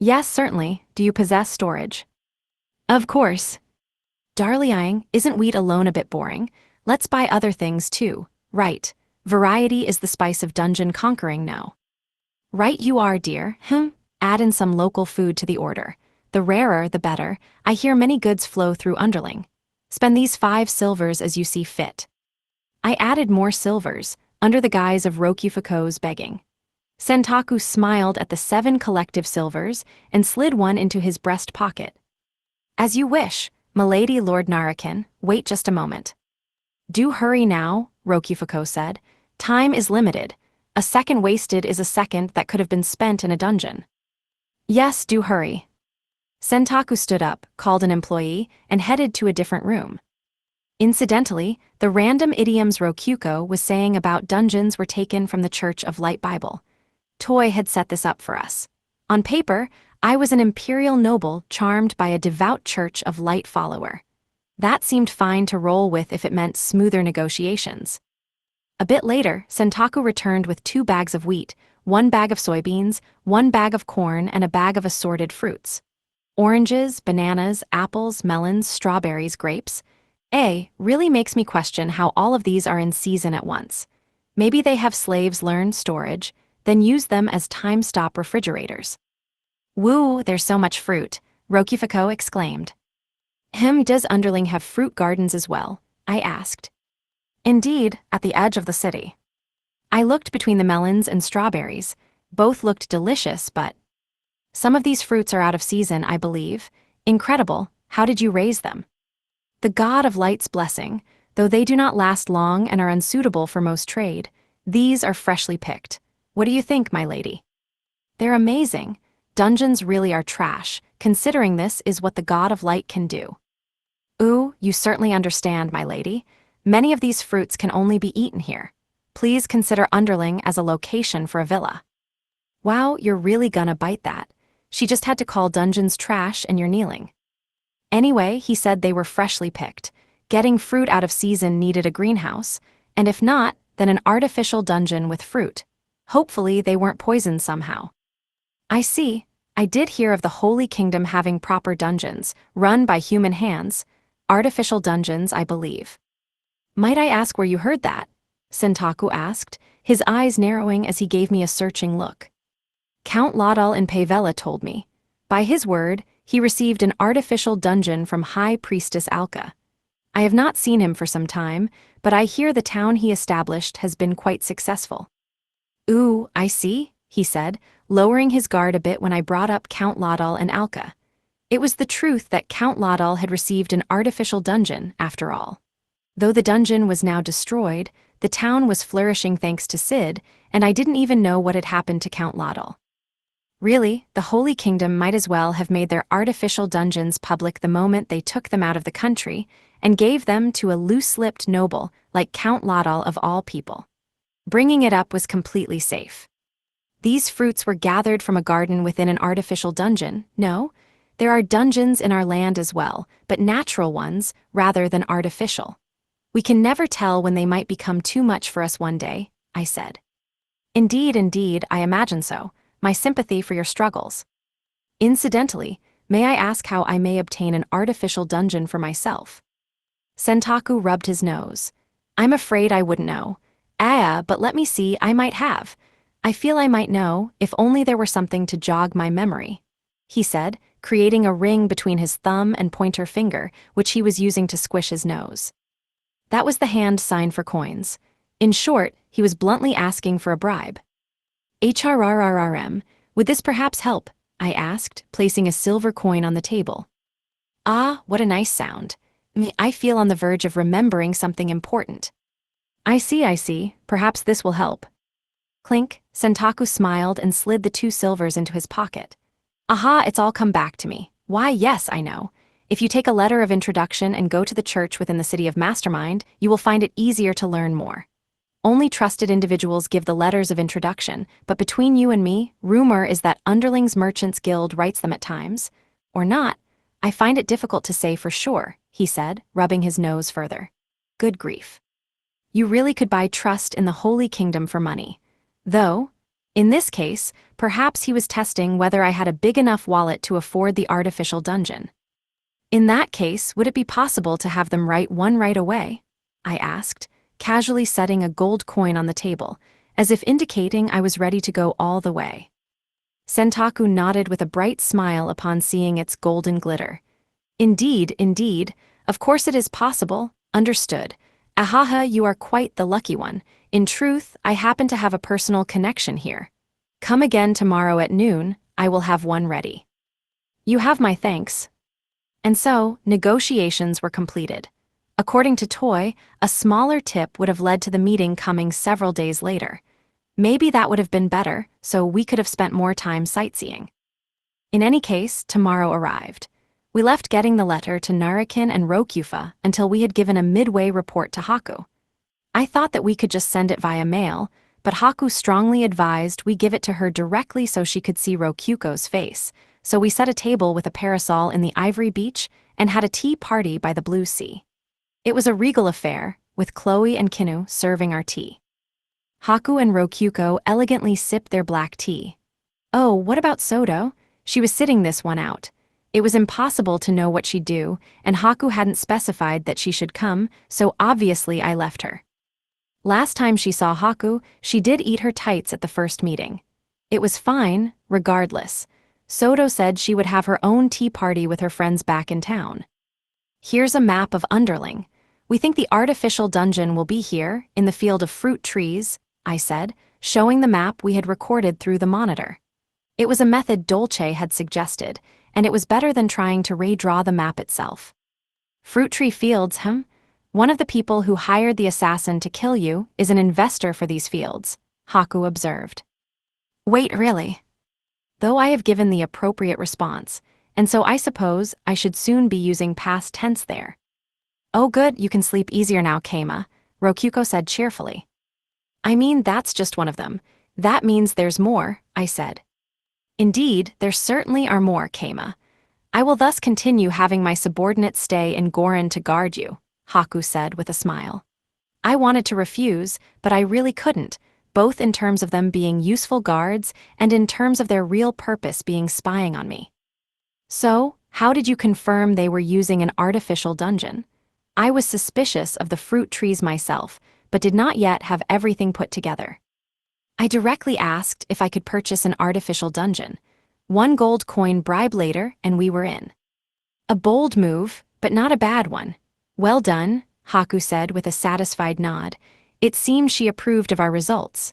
Yes, certainly. Do you possess storage? Of course. Darling, isn't wheat alone a bit boring? Let's buy other things too. Right. Variety is the spice of dungeon conquering, no? Right you are, dear. Add in some local food to the order. The rarer, the better. I hear many goods flow through Underling. Spend these 5 silvers as you see fit. I added more silvers, under the guise of Rokufuko's begging. Sentaku smiled at the 7 collective silvers and slid one into his breast pocket. As you wish, milady Lord Narakin, wait just a moment. Do hurry now, Rokufuko said. Time is limited. A second wasted is a second that could have been spent in a dungeon. Yes, do hurry. Sentaku stood up, called an employee, and headed to a different room. Incidentally, the random idioms Rokuko was saying about dungeons were taken from the Church of Light Bible. Toy had set this up for us. On paper, I was an imperial noble charmed by a devout Church of Light follower. That seemed fine to roll with if it meant smoother negotiations. A bit later, Sentaku returned with 2 bags of wheat, 1 bag of soybeans, 1 bag of corn, and a bag of assorted fruits. Oranges, bananas, apples, melons, strawberries, grapes. Really makes me question how all of these are in season at once. Maybe they have slaves learn storage, then use them as time-stop refrigerators. Woo, there's so much fruit, Rokufuko exclaimed. Does Underling have fruit gardens as well? I asked. Indeed, at the edge of the city. I looked between the melons and strawberries. Both looked delicious, but some of these fruits are out of season, I believe. Incredible, how did you raise them? The god of light's blessing, though they do not last long and are unsuitable for most trade. These are freshly picked. What do you think, my lady? They're amazing. Dungeons really are trash, considering this is what the god of light can do. Ooh, you certainly understand, my lady. Many of these fruits can only be eaten here. Please consider Underling as a location for a villa. Wow, you're really gonna bite that. She just had to call dungeons trash and you're kneeling. Anyway, he said they were freshly picked. Getting fruit out of season needed a greenhouse, and if not, then an artificial dungeon with fruit. Hopefully they weren't poisoned somehow. I see. I did hear of the Holy Kingdom having proper dungeons, run by human hands. Artificial dungeons, I believe. Might I ask where you heard that? Sentaku asked, his eyes narrowing as he gave me a searching look. Count Laudal in Pavella told me. By his word, he received an artificial dungeon from High Priestess Alka. I have not seen him for some time, but I hear the town he established has been quite successful. Ooh, I see, he said, lowering his guard a bit when I brought up Count Laudal and Alka. It was the truth that Count Laudal had received an artificial dungeon, after all. Though the dungeon was now destroyed, the town was flourishing thanks to Sid, and I didn't even know what had happened to Count Laudal. Really, the Holy Kingdom might as well have made their artificial dungeons public the moment they took them out of the country and gave them to a loose-lipped noble like Count Laudal of all people. Bringing it up was completely safe. These fruits were gathered from a garden within an artificial dungeon, no? There are dungeons in our land as well, but natural ones rather than artificial. We can never tell when they might become too much for us one day, I said. Indeed, I imagine so. My sympathy for your struggles. Incidentally, may I ask how I may obtain an artificial dungeon for myself? Sentaku rubbed his nose. I'm afraid I wouldn't know. But let me see, I might have. I feel I might know, if only there were something to jog my memory, he said, creating a ring between his thumb and pointer finger, which he was using to squish his nose. That was the hand sign for coins. In short, he was bluntly asking for a bribe. HRRRRM, would this perhaps help? I asked, placing a silver coin on the table. Ah, what a nice sound. I feel on the verge of remembering something important. I see, perhaps this will help. Clink, Sentaku smiled and slid the 2 silvers into his pocket. Aha, it's all come back to me. Why, yes, I know. If you take a letter of introduction and go to the church within the city of Mastermind, you will find it easier to learn more. Only trusted individuals give the letters of introduction, but between you and me, rumor is that Underlings Merchants Guild writes them at times. Or not. I find it difficult to say for sure, he said, rubbing his nose further. Good grief. You really could buy trust in the Holy Kingdom for money. Though, in this case, perhaps he was testing whether I had a big enough wallet to afford the artificial dungeon. In that case, would it be possible to have them write one right away? I asked, casually setting a gold coin on the table, as if indicating I was ready to go all the way. Sentaku nodded with a bright smile upon seeing its golden glitter. Indeed, of course it is possible, understood. Ahaha, you are quite the lucky one. In truth, I happen to have a personal connection here. Come again tomorrow at noon, I will have one ready. You have my thanks. And so, negotiations were completed. According to Toy, a smaller tip would have led to the meeting coming several days later. Maybe that would have been better, so we could have spent more time sightseeing. In any case, tomorrow arrived. We left getting the letter to Narakin and Rokufa until we had given a midway report to Haku. I thought that we could just send it via mail, but Haku strongly advised we give it to her directly so she could see Rokuko's face, so we set a table with a parasol in the Ivory Beach and had a tea party by the Blue Sea. It was a regal affair, with Chloe and Kinu serving our tea. Haku and Rokuko elegantly sipped their black tea. Oh, what about Soto? She was sitting this one out. It was impossible to know what she'd do, and Haku hadn't specified that she should come, so obviously I left her. Last time she saw Haku, she did eat her tights at the first meeting. It was fine, regardless. Soto said she would have her own tea party with her friends back in town. Here's a map of Underling. We think the artificial dungeon will be here, in the field of fruit trees, I said, showing the map we had recorded through the monitor. It was a method Dolce had suggested, and it was better than trying to redraw the map itself. Fruit tree fields, One of the people who hired the assassin to kill you is an investor for these fields, Haku observed. Wait, really? Though I have given the appropriate response, and so I suppose I should soon be using past tense there. Oh good, you can sleep easier now, Keima, Rokyuko said cheerfully. I mean, that's just one of them. That means there's more, I said. Indeed, there certainly are more, Keima. I will thus continue having my subordinates stay in Gorin to guard you, Haku said with a smile. I wanted to refuse, but I really couldn't, both in terms of them being useful guards and in terms of their real purpose being spying on me. So, how did you confirm they were using an artificial dungeon? I was suspicious of the fruit trees myself, but did not yet have everything put together. I directly asked if I could purchase an artificial dungeon. 1 gold coin bribe later, and we were in. A bold move, but not a bad one. Well done, Haku said with a satisfied nod. It seemed she approved of our results.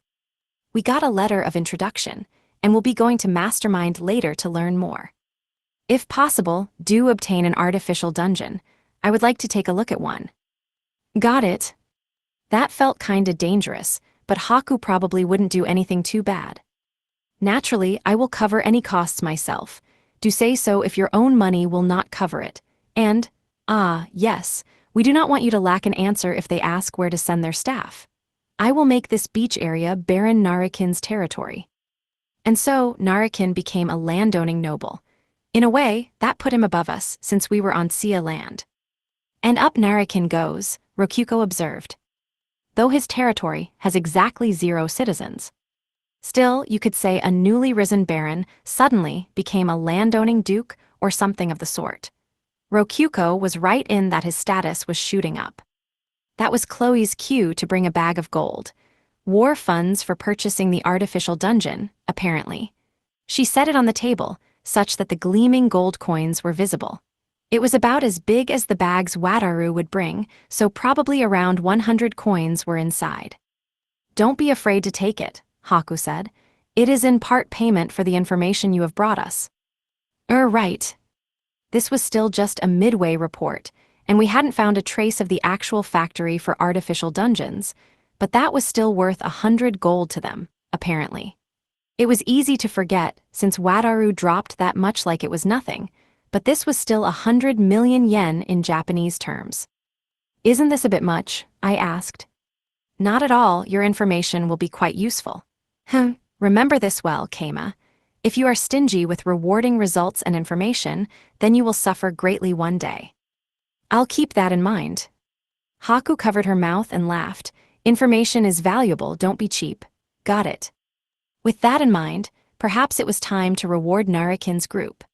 We got a letter of introduction, and will be going to Mastermind later to learn more. If possible, do obtain an artificial dungeon. I would like to take a look at one. Got it. That felt kinda dangerous, but Haku probably wouldn't do anything too bad. Naturally, I will cover any costs myself. Do say so if your own money will not cover it. And, yes, we do not want you to lack an answer if they ask where to send their staff. I will make this beach area Baron Narakin's territory. And so, Narakin became a landowning noble. In a way, that put him above us, since we were on Sia land. And up Narakin goes, Rokyuko observed. Though his territory has exactly 0 citizens. Still, you could say a newly risen baron suddenly became a landowning duke or something of the sort. Rokyuko was right in that his status was shooting up. That was Chloe's cue to bring a bag of gold. War funds for purchasing the artificial dungeon, apparently. She set it on the table, such that the gleaming gold coins were visible. It was about as big as the bags Wataru would bring, so probably around 100 coins were inside. Don't be afraid to take it, Haku said. It is in part payment for the information you have brought us. Right. This was still just a midway report, and we hadn't found a trace of the actual factory for artificial dungeons, but that was still worth 100 gold to them, apparently. It was easy to forget, since Wataru dropped that much like it was nothing, but this was still 100 million yen in Japanese terms. Isn't this a bit much? I asked. Not at all, your information will be quite useful. Remember this well, Keima. If you are stingy with rewarding results and information, then you will suffer greatly one day. I'll keep that in mind. Haku covered her mouth and laughed. Information is valuable, don't be cheap. Got it. With that in mind, perhaps it was time to reward Narakin's group.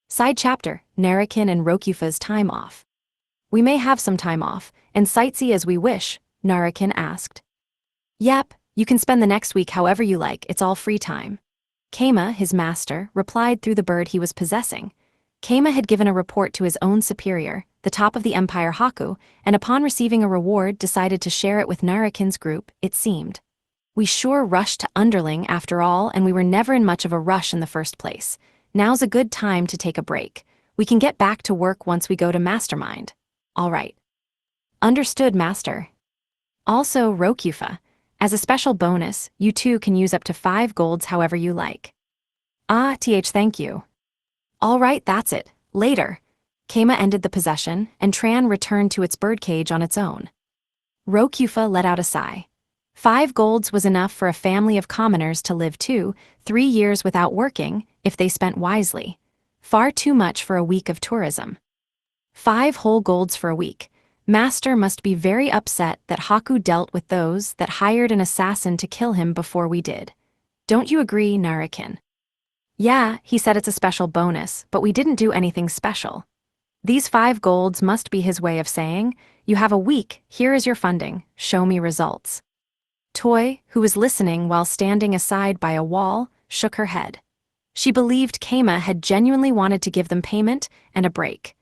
Side chapter, Narakin and Rokyufa's time off. We may have some time off, and sightsee as we wish, Narakin asked. Yep, you can spend the next week however you like, it's all free time. Keima, his master, replied through the bird he was possessing. Keima had given a report to his own superior, the top of the Empire Haku, and upon receiving a reward decided to share it with Narakin's group, it seemed. We sure rushed to Underling after all, and we were never in much of a rush in the first place. Now's a good time to take a break. We can get back to work once we go to Mastermind. All right. Understood, Master. Also, Rokyufa. As a special bonus, you too can use up to 5 golds however you like. Thank you. All right, that's it. Later. Keima ended the possession, and Tran returned to its birdcage on its own. Rokyufa let out a sigh. 5 golds was enough for a family of commoners to live 2-3 years without working, if they spent wisely. Far too much for a week of tourism. 5 whole golds for a week. Master must be very upset that Haku dealt with those that hired an assassin to kill him before we did. Don't you agree, Narakin? Yeah, he said it's a special bonus, but we didn't do anything special. These 5 golds must be his way of saying, you have a week, here is your funding, show me results. Toy, who was listening while standing aside by a wall, shook her head. She believed Keima had genuinely wanted to give them payment and a break.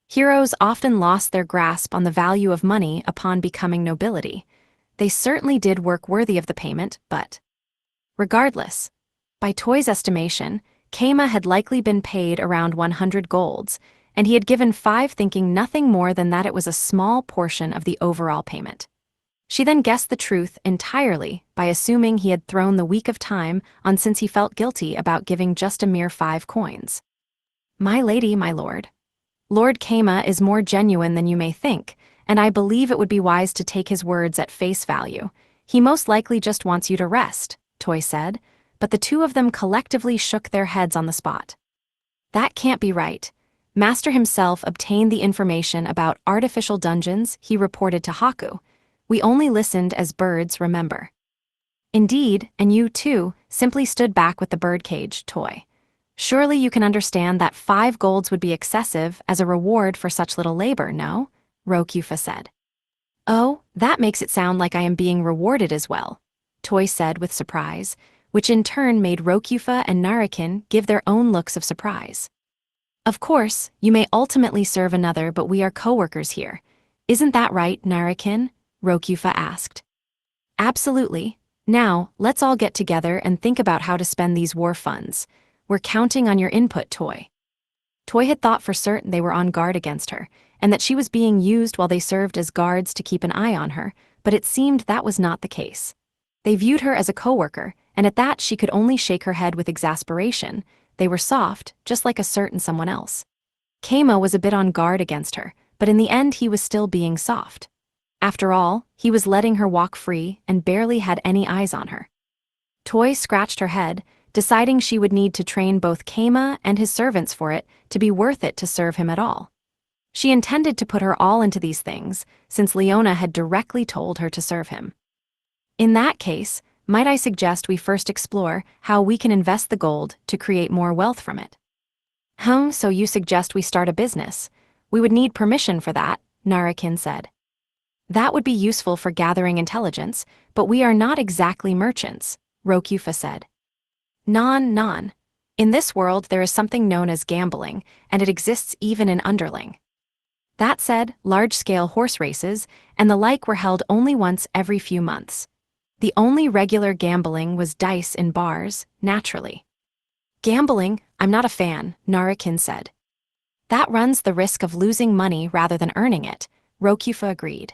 Heroes often lost their grasp on the value of money upon becoming nobility. They certainly did work worthy of the payment, but regardless, by Toy's estimation, Keima had likely been paid around 100 golds, and he had given 5, thinking nothing more than that it was a small portion of the overall payment. She then guessed the truth entirely by assuming he had thrown the week of time on since he felt guilty about giving just a mere 5 coins. My lady, my lord. Lord Keima is more genuine than you may think, and I believe it would be wise to take his words at face value. He most likely just wants you to rest, Toy said, but the two of them collectively shook their heads on the spot. That can't be right. Master himself obtained the information about artificial dungeons he reported to Haku. We only listened as birds remember. Indeed, and you, too, simply stood back with the birdcage, Toy. Surely you can understand that 5 golds would be excessive as a reward for such little labor, no? Rokufa said. Oh, that makes it sound like I am being rewarded as well, Toy said with surprise, which in turn made Rokufa and Narakin give their own looks of surprise. Of course, you may ultimately serve another, but we are co-workers here. Isn't that right, Narakin? Rokufa asked. Absolutely. Now, let's all get together and think about how to spend these war funds. We're counting on your input, Toy. Toy had thought for certain they were on guard against her, and that she was being used while they served as guards to keep an eye on her, but it seemed that was not the case. They viewed her as a co-worker, and at that she could only shake her head with exasperation. They were soft, just like a certain someone else. Keima was a bit on guard against her, but in the end he was still being soft. After all, he was letting her walk free and barely had any eyes on her. Toy scratched her head, deciding she would need to train both Keima and his servants for it to be worth it to serve him at all. She intended to put her all into these things, since Leona had directly told her to serve him. In that case, might I suggest we first explore how we can invest the gold to create more wealth from it? So you suggest we start a business? We would need permission for that, Narakin said. That would be useful for gathering intelligence, but we are not exactly merchants, Rokufa said. Non. In this world there is something known as gambling, and it exists even in underling. That said, large-scale horse races and the like were held only once every few months. The only regular gambling was dice in bars, naturally. Gambling? I'm not a fan, Narakin said. That runs the risk of losing money rather than earning it, Rokufa agreed.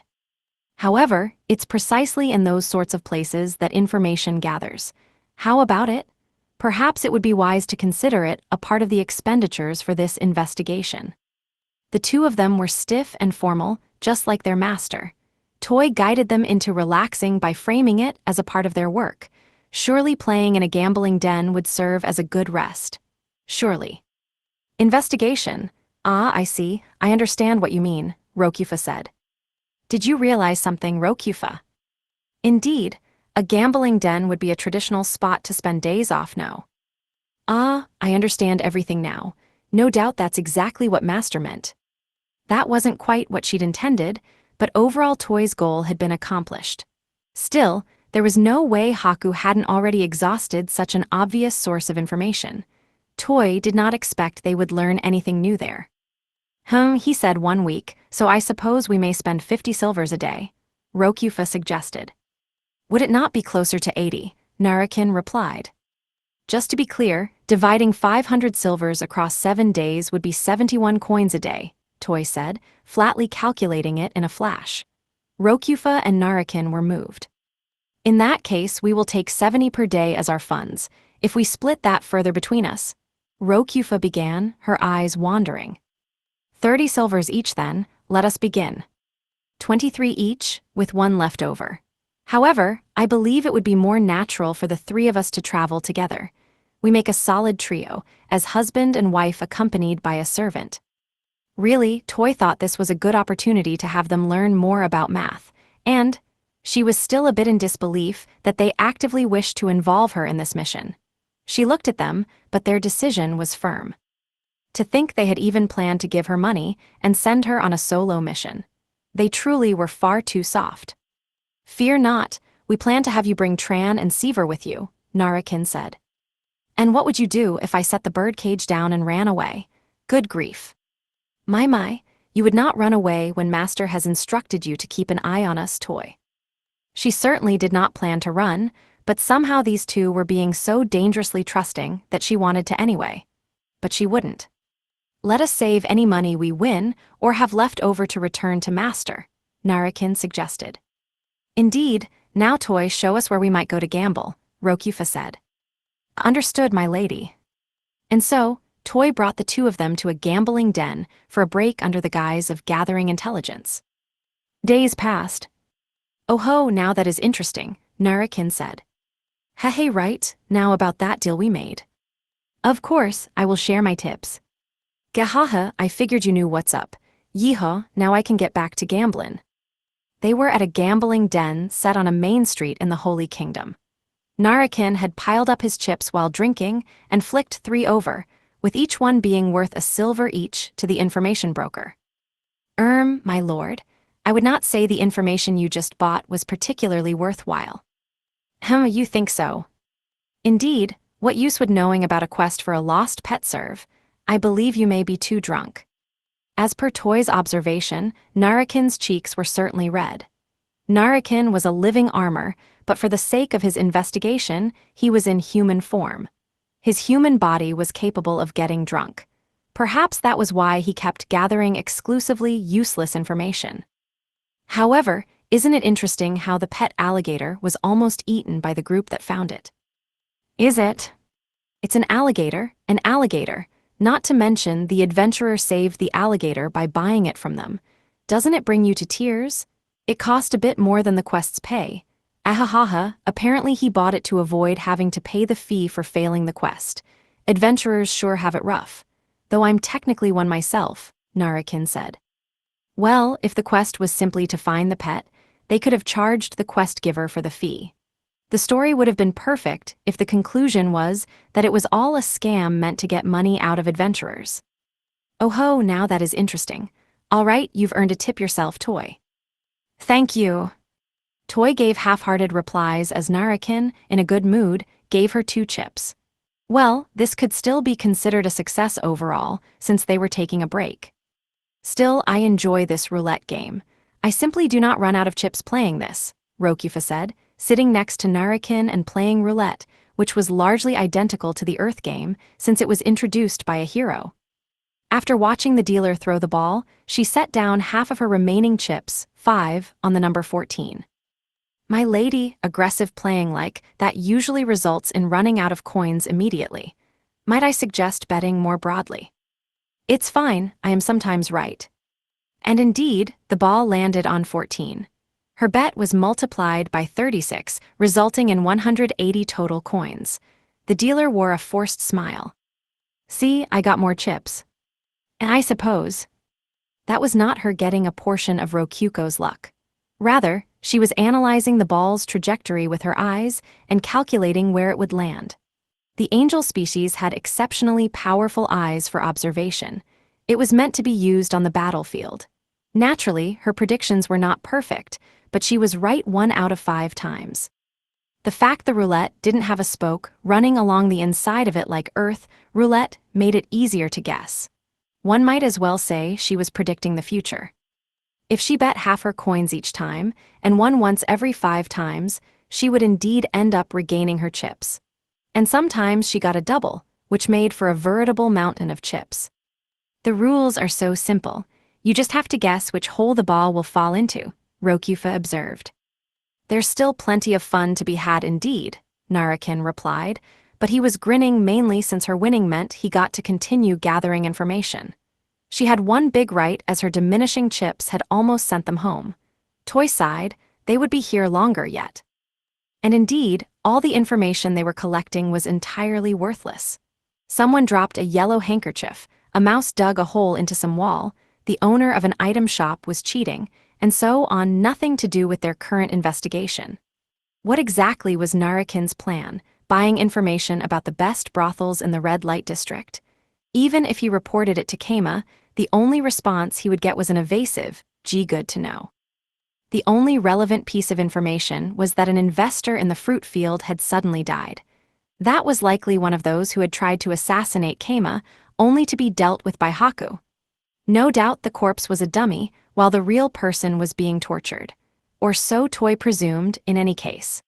However, it's precisely in those sorts of places that information gathers. How about it? Perhaps it would be wise to consider it a part of the expenditures for this investigation. The two of them were stiff and formal, just like their master. Toy guided them into relaxing by framing it as a part of their work. Surely playing in a gambling den would serve as a good rest. Surely. Investigation. Ah, I see. I understand what you mean, Rokufa said. Did you realize something, Rokufa? Indeed, a gambling den would be a traditional spot to spend days off, no? Ah, I understand everything now. No doubt that's exactly what Master meant. That wasn't quite what she'd intended, but overall Toy's goal had been accomplished. Still, there was no way Haku hadn't already exhausted such an obvious source of information. Toy did not expect they would learn anything new there. He said 1 week, so I suppose we may spend 50 silvers a day, Rokufa suggested. Would it not be closer to 80? Narakin replied. Just to be clear, dividing 500 silvers across 7 days would be 71 coins a day, Toy said, flatly calculating it in a flash. Rokufa and Narakin were moved. In that case, we will take 70 per day as our funds, if we split that further between us. Rokufa began, her eyes wandering. 30 silvers each then, let us begin. 23 each, with 1 left over. However, I believe it would be more natural for the 3 of us to travel together. We make a solid trio, as husband and wife accompanied by a servant. Really, Toy thought this was a good opportunity to have them learn more about math, and she was still a bit in disbelief that they actively wished to involve her in this mission. She looked at them, but their decision was firm. To think they had even planned to give her money and send her on a solo mission. They truly were far too soft. Fear not, we plan to have you bring Tran and Seaver with you, Narakin said. And what would you do if I set the birdcage down and ran away? Good grief. My, you would not run away when Master has instructed you to keep an eye on us, Toy. She certainly did not plan to run, but somehow these two were being so dangerously trusting that she wanted to anyway. But she wouldn't. Let us save any money we win or have left over to return to Master, Narakin suggested. Indeed, now Toy, show us where we might go to gamble, Rokufa said. Understood, my lady. And so, Toy brought the two of them to a gambling den for a break under the guise of gathering intelligence. Days passed. Oh ho, now that is interesting, Narakin said. Hey, right, now about that deal we made. Of course, I will share my tips. Gahaha, I figured you knew what's up. Yeehaw, now I can get back to gamblin'. They were at a gambling den set on a main street in the Holy Kingdom. Narakin had piled up his chips while drinking and flicked 3 over, with each one being worth a silver each to the information broker. My lord, I would not say the information you just bought was particularly worthwhile. You think so? Indeed, what use would knowing about a quest for a lost pet serve? I believe you may be too drunk. As per Toy's observation, Narakin's cheeks were certainly red. Narakin was a living armor, but for the sake of his investigation, he was in human form. His human body was capable of getting drunk. Perhaps that was why he kept gathering exclusively useless information. However, isn't it interesting how the pet alligator was almost eaten by the group that found it? Is it? It's an alligator, not to mention the adventurer saved the alligator by buying it from them. Doesn't it bring you to tears? It cost a bit more than the quest's pay. Ahahaha, apparently he bought it to avoid having to pay the fee for failing the quest. Adventurers sure have it rough. Though I'm technically one myself, Narakin said. Well, if the quest was simply to find the pet, they could have charged the quest giver for the fee. The story would have been perfect if the conclusion was that it was all a scam meant to get money out of adventurers. Oh ho, now that is interesting. All right, you've earned a tip yourself, Toy. Thank you. Toy gave half-hearted replies as Narakin, in a good mood, gave her 2 chips. Well, this could still be considered a success overall, since they were taking a break. Still, I enjoy this roulette game. I simply do not run out of chips playing this, Rokufa said, sitting next to Narakin and playing roulette, which was largely identical to the Earth game since it was introduced by a hero. After watching the dealer throw the ball, she set down half of her remaining chips, 5, on the number 14. My lady, aggressive playing like that usually results in running out of coins immediately. Might I suggest betting more broadly? It's fine, I am sometimes right. And indeed, the ball landed on 14. Her bet was multiplied by 36, resulting in 180 total coins. The dealer wore a forced smile. See, I got more chips. And I suppose. That was not her getting a portion of Rokuko's luck. Rather, she was analyzing the ball's trajectory with her eyes and calculating where it would land. The angel species had exceptionally powerful eyes for observation. It was meant to be used on the battlefield. Naturally, her predictions were not perfect, but she was right 1 out of 5 times. The fact the roulette didn't have a spoke running along the inside of it like Earth roulette made it easier to guess. One might as well say she was predicting the future. If she bet half her coins each time, and won once every 5 times, she would indeed end up regaining her chips. And sometimes she got a double, which made for a veritable mountain of chips. The rules are so simple. You just have to guess which hole the ball will fall into, Rokufa observed. There's still plenty of fun to be had indeed, Narakin replied, but he was grinning mainly since her winning meant he got to continue gathering information. She had one big right as her diminishing chips had almost sent them home. Toy sighed, they would be here longer yet. And indeed, all the information they were collecting was entirely worthless. Someone dropped a yellow handkerchief, a mouse dug a hole into some wall, the owner of an item shop was cheating, and so on, nothing to do with their current investigation. What exactly was Narakin's plan, buying information about the best brothels in the red light district? Even if he reported it to Kama, the only response he would get was an evasive, "Gee, good to know." The only relevant piece of information was that an investor in the fruit field had suddenly died. That was likely one of those who had tried to assassinate Kama, only to be dealt with by Haku. No doubt the corpse was a dummy, while the real person was being tortured. Or so Toy presumed, in any case.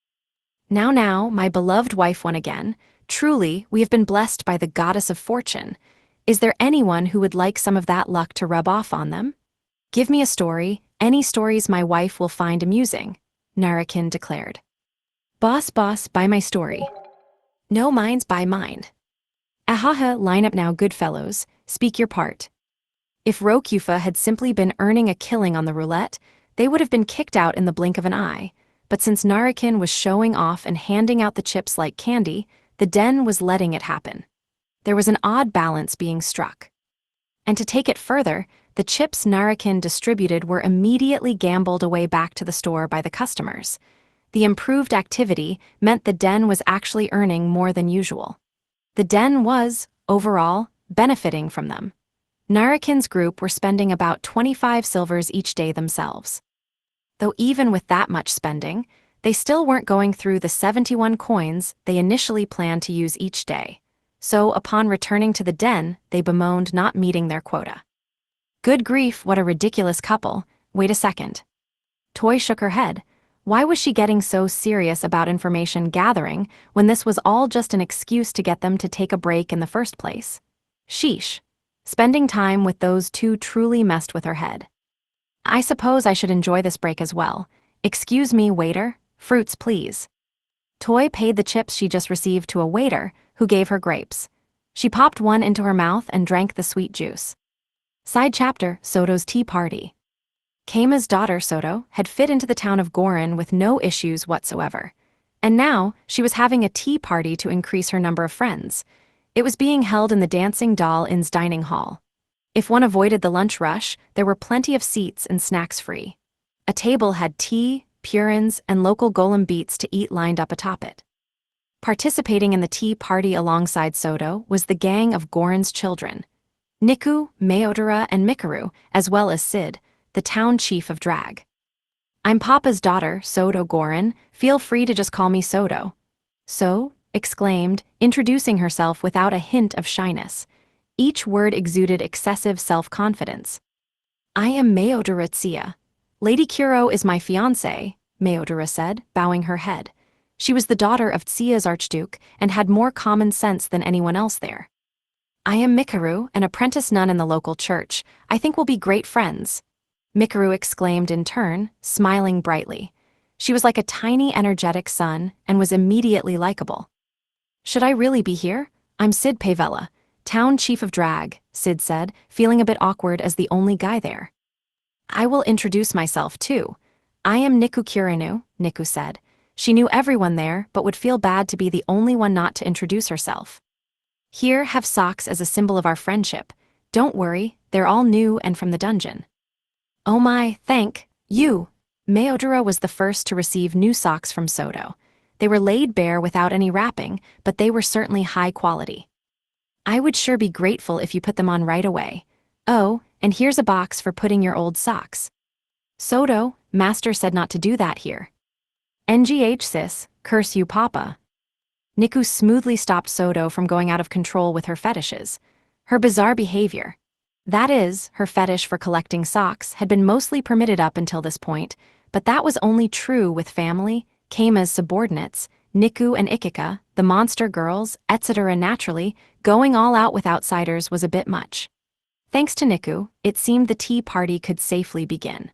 Now, my beloved wife won again. Truly, we have been blessed by the goddess of fortune. Is there anyone who would like some of that luck to rub off on them? Give me a story, any stories my wife will find amusing, Narakin declared. Boss, buy my story. No, mine's buy mine. Ahaha, line up now, good fellows, speak your part. If Rokufa had simply been earning a killing on the roulette, they would have been kicked out in the blink of an eye, but since Narakin was showing off and handing out the chips like candy, the den was letting it happen. There was an odd balance being struck. And to take it further, the chips Narakin distributed were immediately gambled away back to the store by the customers. The improved activity meant the den was actually earning more than usual. The den was, overall, benefiting from them. Narakin's group were spending about 25 silvers each day themselves. Though even with that much spending, they still weren't going through the 71 coins they initially planned to use each day. So upon returning to the den, they bemoaned not meeting their quota. Good grief, what a ridiculous couple. Wait a second. Toy shook her head. Why was she getting so serious about information gathering when this was all just an excuse to get them to take a break in the first place? Sheesh. Spending time with those two truly messed with her head. I suppose I should enjoy this break as well. Excuse me, waiter. Fruits, please. Toy paid the chips she just received to a waiter, who gave her grapes. She popped one into her mouth and drank the sweet juice. Side chapter, Soto's tea party. Keima's daughter, Soto, had fit into the town of Gorin with no issues whatsoever. And now, she was having a tea party to increase her number of friends. It was being held in the Dancing Doll Inn's dining hall. If one avoided the lunch rush, there were plenty of seats and snacks free. A table had tea, purins, and local golem beets to eat lined up atop it. Participating in the tea party alongside Soto was the gang of Gorin's children. Niku, Mayodera, and Mikaru, as well as Sid, the town chief of drag. I'm Papa's daughter, Soto Gorin. Feel free to just call me Soto. So, exclaimed, introducing herself without a hint of shyness. Each word exuded excessive self-confidence. I am Mayodera Tsuya. Lady Kuro is my fiancé, Mayodera said, bowing her head. She was the daughter of Tsuya's archduke and had more common sense than anyone else there. I am Mikaru, an apprentice nun in the local church. I think we'll be great friends. Mikaru exclaimed in turn, smiling brightly. She was like a tiny, energetic sun and was immediately likable. Should I really be here? I'm Sid Pavella, town chief of drag, Sid said, feeling a bit awkward as the only guy there. I will introduce myself too. I am Niku Kirinu, Niku said. She knew everyone there, but would feel bad to be the only one not to introduce herself. Here, have socks as a symbol of our friendship. Don't worry, they're all new and from the dungeon. Oh my, thank you. Mayodera was the first to receive new socks from Soto. They were laid bare without any wrapping, but they were certainly high quality. I would sure be grateful if you put them on right away. Oh, and here's a box for putting your old socks. Soto, master said not to do that here. NGH sis, curse you papa. Niku smoothly stopped Soto from going out of control with her fetishes. Her bizarre behavior. That is, her fetish for collecting socks had been mostly permitted up until this point, but that was only true with family, Keima's subordinates, Niku and Ikika, the monster girls, etc. Naturally, going all out with outsiders was a bit much. Thanks to Niku, it seemed the tea party could safely begin.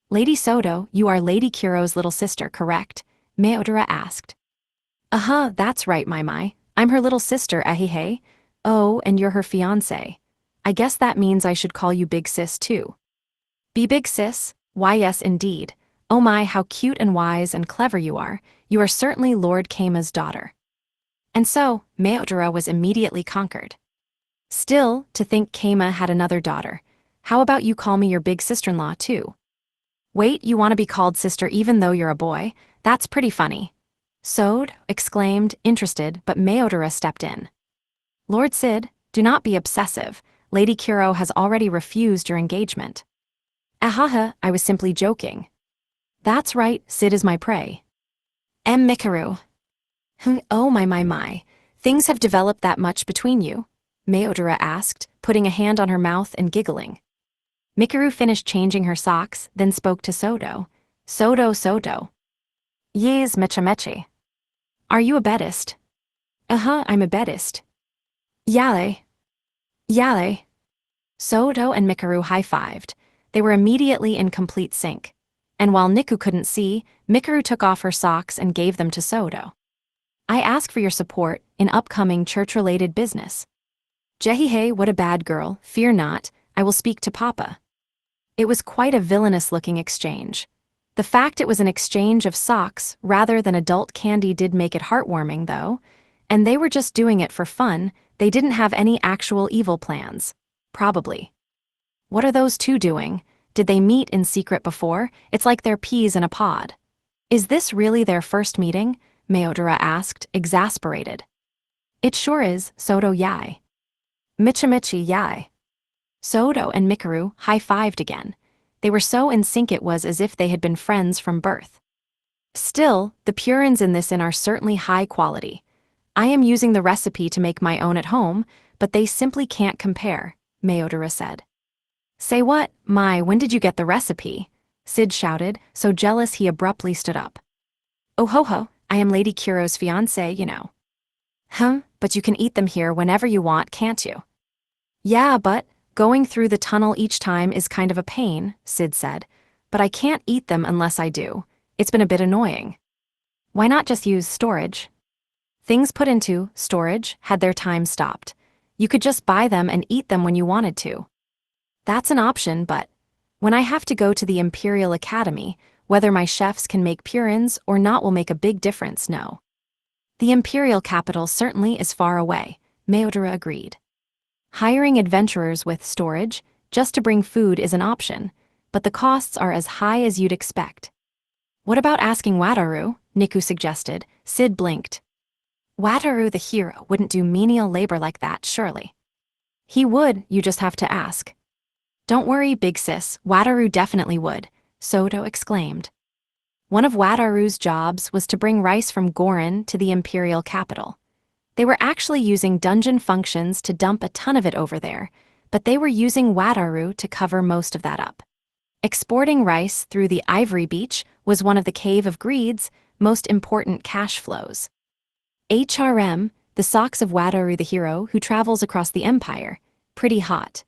Lady Soto, you are Lady Kuro's little sister, correct? Mayodera asked. That's right, my. I'm her little sister, ahihei. Oh, and you're her fiancé. I guess that means I should call you Big Sis too. Be Big Sis? Why yes indeed. Oh my, how cute and wise and clever you are. You are certainly Lord Keima's daughter. And so, Mayodera was immediately conquered. Still, to think Keima had another daughter. How about you call me your big sister-in-law too? Wait, you want to be called sister even though you're a boy? That's pretty funny. Sode exclaimed, interested, but Mayodera stepped in. Lord Sid, do not be obsessive. Lady Kuro has already refused your engagement. Ahaha, I was simply joking. That's right, Sid is my prey. Mikaru. Oh my. Things have developed that much between you? Mayodera asked, putting a hand on her mouth and giggling. Mikaru finished changing her socks, then spoke to Soto. Soto. Yes, mechi. Are you a bedist? I'm a bedist. Yale. Soto and Mikaru high-fived. They were immediately in complete sync. And while Niku couldn't see, Mikaru took off her socks and gave them to Soto. I ask for your support in upcoming church-related business. Jehihei, what a bad girl, fear not, I will speak to Papa. It was quite a villainous-looking exchange. The fact it was an exchange of socks rather than adult candy did make it heartwarming, though, and they were just doing it for fun. They didn't have any actual evil plans. Probably. What are those two doing? Did they meet in secret before? It's like they're peas in a pod. Is this really their first meeting? Mayodora asked, exasperated. It sure is, Soto yai. Michi yai. Soto and Mikaru high-fived again. They were so in sync it was as if they had been friends from birth. Still, the purins in this are certainly high quality. I am using the recipe to make my own at home, but they simply can't compare, Mayodora said. Say what? When did you get the recipe? Sid shouted, so jealous he abruptly stood up. Oh ho, I am Lady Kuro's fiancé, you know. But you can eat them here whenever you want, can't you? Yeah, but going through the tunnel each time is kind of a pain, Sid said. But I can't eat them unless I do. It's been a bit annoying. Why not just use storage? Things put into storage had their time stopped. You could just buy them and eat them when you wanted to. That's an option, but when I have to go to the Imperial Academy, whether my chefs can make purins or not will make a big difference, no. The Imperial capital certainly is far away, Mayodora agreed. Hiring adventurers with storage, just to bring food is an option, but the costs are as high as you'd expect. What about asking Wataru? Niku suggested. Sid blinked. Wataru the hero wouldn't do menial labor like that, surely. He would, you just have to ask. Don't worry, big sis, Wataru definitely would, Soto exclaimed. One of Wataru's jobs was to bring rice from Gorin to the Imperial capital. They were actually using dungeon functions to dump a ton of it over there, but they were using Wataru to cover most of that up. Exporting rice through the Ivory Beach was one of the Cave of Greed's most important cash flows. HRM, the socks of Wataru the hero who travels across the empire, pretty hot.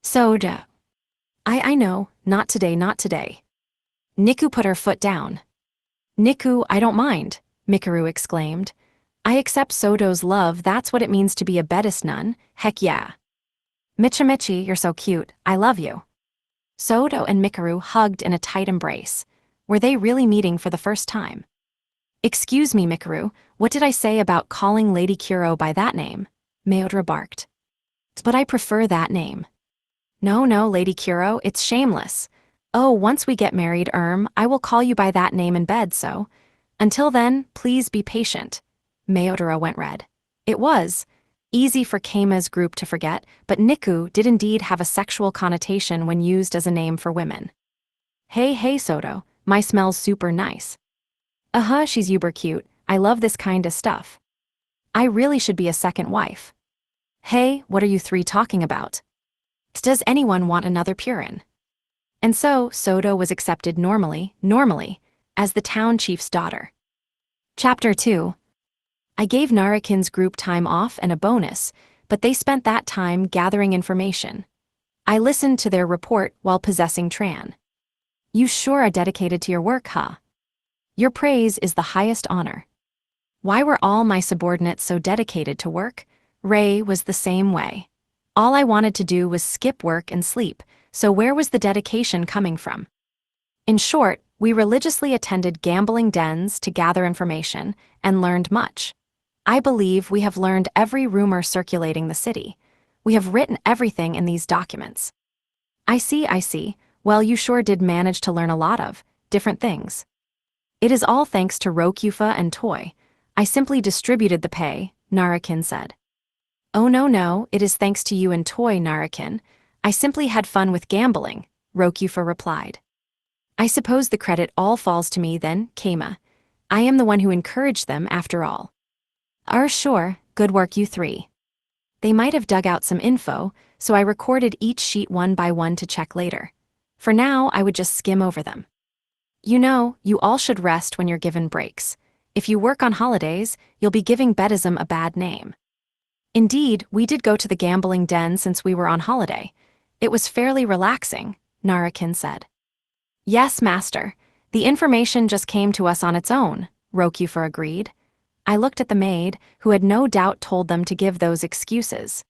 Soda. I know, not today. Niku put her foot down. Niku, I don't mind, Mikaru exclaimed. I accept Soto's love, that's what it means to be a Bedist nun, heck yeah. Michi, you're so cute, I love you. Soto and Mikaru hugged in a tight embrace. Were they really meeting for the first time? Excuse me, Mikaru, what did I say about calling Lady Kuro by that name? Mayodora barked. But I prefer that name. No, Lady Kuro, it's shameless. Oh, once we get married, I will call you by that name in bed, so. Until then, please be patient. Mayodora went red. It was easy for Keima's group to forget, but Niku did indeed have a sexual connotation when used as a name for women. Hey, Soto, my smell's super nice. She's uber cute, I love this kinda stuff. I really should be a second wife. Hey, what are you three talking about? Does anyone want another Purin? And so, Soto was accepted normally, as the town chief's daughter. Chapter 2. I gave Narakin's group time off and a bonus, but they spent that time gathering information. I listened to their report while possessing Tran. You sure are dedicated to your work, huh? Your praise is the highest honor. Why were all my subordinates so dedicated to work? Ray was the same way. All I wanted to do was skip work and sleep, so where was the dedication coming from? In short, we religiously attended gambling dens to gather information and learned much. I believe we have learned every rumor circulating the city. We have written everything in these documents. I see. Well, you sure did manage to learn a lot of different things. It is all thanks to Rokufa and Toy. I simply distributed the pay, Narakin said. Oh no, it is thanks to you and Toy, Narakin. I simply had fun with gambling, Rokufa replied. I suppose the credit all falls to me then, Keima. I am the one who encouraged them after all. Sure, good work you three. They might have dug out some info, so I recorded each sheet one by one to check later. For now, I would just skim over them. You know, you all should rest when you're given breaks. If you work on holidays, you'll be giving Buddhism a bad name. Indeed, we did go to the gambling den since we were on holiday. It was fairly relaxing, Narakin said. Yes, master. The information just came to us on its own, Rokufa agreed. I looked at the maid, who had no doubt told them to give those excuses.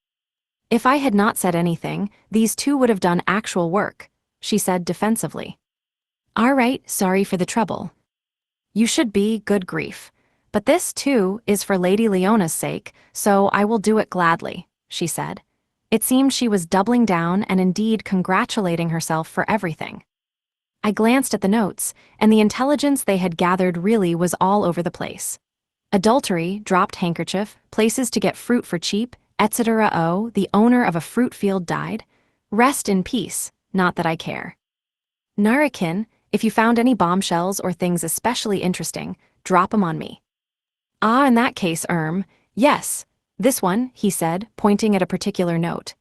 If I had not said anything, these two would have done actual work, she said defensively. All right, sorry for the trouble. You should be, good grief. But this, too, is for Lady Leona's sake, so I will do it gladly, she said. It seemed she was doubling down and indeed congratulating herself for everything. I glanced at the notes, and the intelligence they had gathered really was all over the place. Adultery, dropped handkerchief, places to get fruit for cheap, etc. Oh, the owner of a fruit field died. Rest in peace, not that I care. Narakin, if you found any bombshells or things especially interesting, drop 'em on me. Ah, in that case, yes. This one, he said, pointing at a particular note.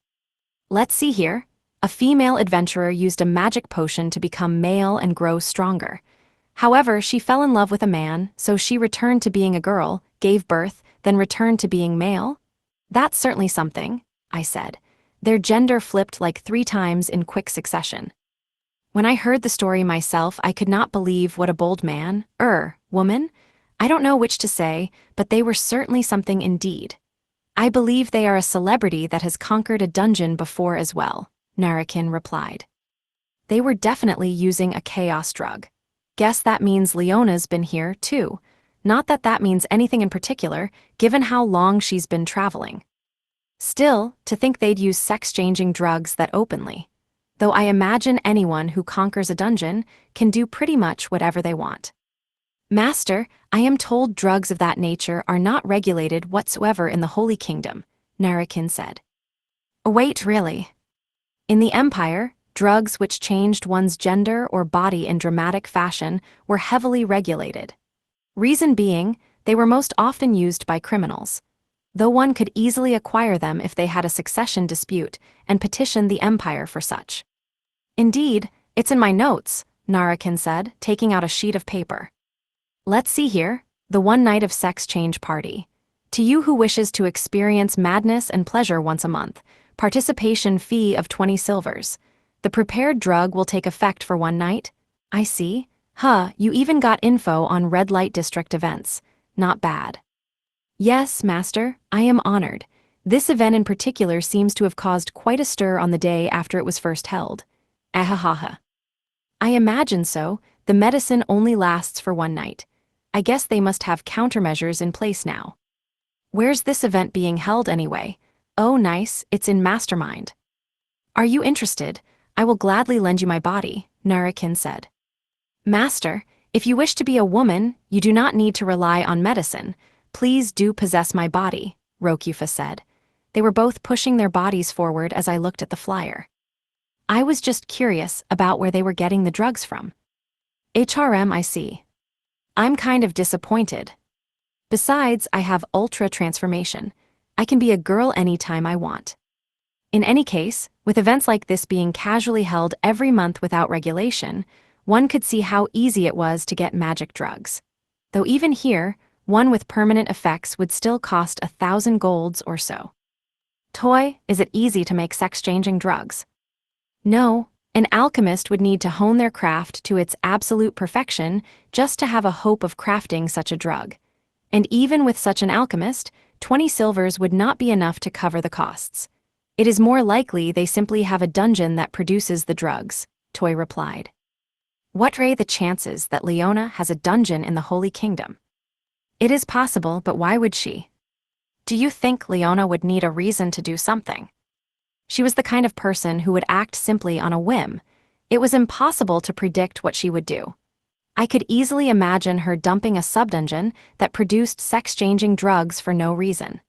Let's see here. A female adventurer used a magic potion to become male and grow stronger. However, she fell in love with a man, so she returned to being a girl, gave birth, then returned to being male? That's certainly something, I said. Their gender flipped like 3 times in quick succession. When I heard the story myself, I could not believe what a bold man, woman? I don't know which to say, but they were certainly something indeed. I believe they are a celebrity that has conquered a dungeon before as well, Narakin replied. They were definitely using a chaos drug. Guess that means Leona's been here, too. Not that that means anything in particular, given how long she's been traveling. Still, to think they'd use sex-changing drugs that openly. Though I imagine anyone who conquers a dungeon can do pretty much whatever they want. Master, I am told drugs of that nature are not regulated whatsoever in the Holy Kingdom, Narakin said. Wait, really? In the Empire, drugs which changed one's gender or body in dramatic fashion were heavily regulated. Reason being, they were most often used by criminals, though one could easily acquire them if they had a succession dispute and petition the Empire for such. Indeed, it's in my notes, Narakin said, taking out a sheet of paper. Let's see here, the one night of sex change party. To you who wishes to experience madness and pleasure once a month, participation fee of 20 silvers. The prepared drug will take effect for one night. I see. You even got info on red light district events. Not bad. Yes, master, I am honored. This event in particular seems to have caused quite a stir on the day after it was first held. Ahahaha. I imagine so. The medicine only lasts for one night. I guess they must have countermeasures in place now. Where's this event being held anyway? Oh, nice, it's in Mastermind. Are you interested? I will gladly lend you my body, Narakin said. Master, if you wish to be a woman, you do not need to rely on medicine. Please do possess my body, Rokufa said. They were both pushing their bodies forward as I looked at the flyer. I was just curious about where they were getting the drugs from. I see. I'm kind of disappointed. Besides, I have ultra transformation. I can be a girl anytime I want. In any case, with events like this being casually held every month without regulation, one could see how easy it was to get magic drugs. Though even here, one with permanent effects would still cost 1,000 golds or so. Toy, is it easy to make sex-changing drugs? No, an alchemist would need to hone their craft to its absolute perfection just to have a hope of crafting such a drug. And even with such an alchemist, 20 silvers would not be enough to cover the costs. It is more likely they simply have a dungeon that produces the drugs, Toy replied. What are the chances that Leona has a dungeon in the Holy Kingdom? It is possible, but why would she? Do you think Leona would need a reason to do something? She was the kind of person who would act simply on a whim. It was impossible to predict what she would do. I could easily imagine her dumping a subdungeon that produced sex-changing drugs for no reason.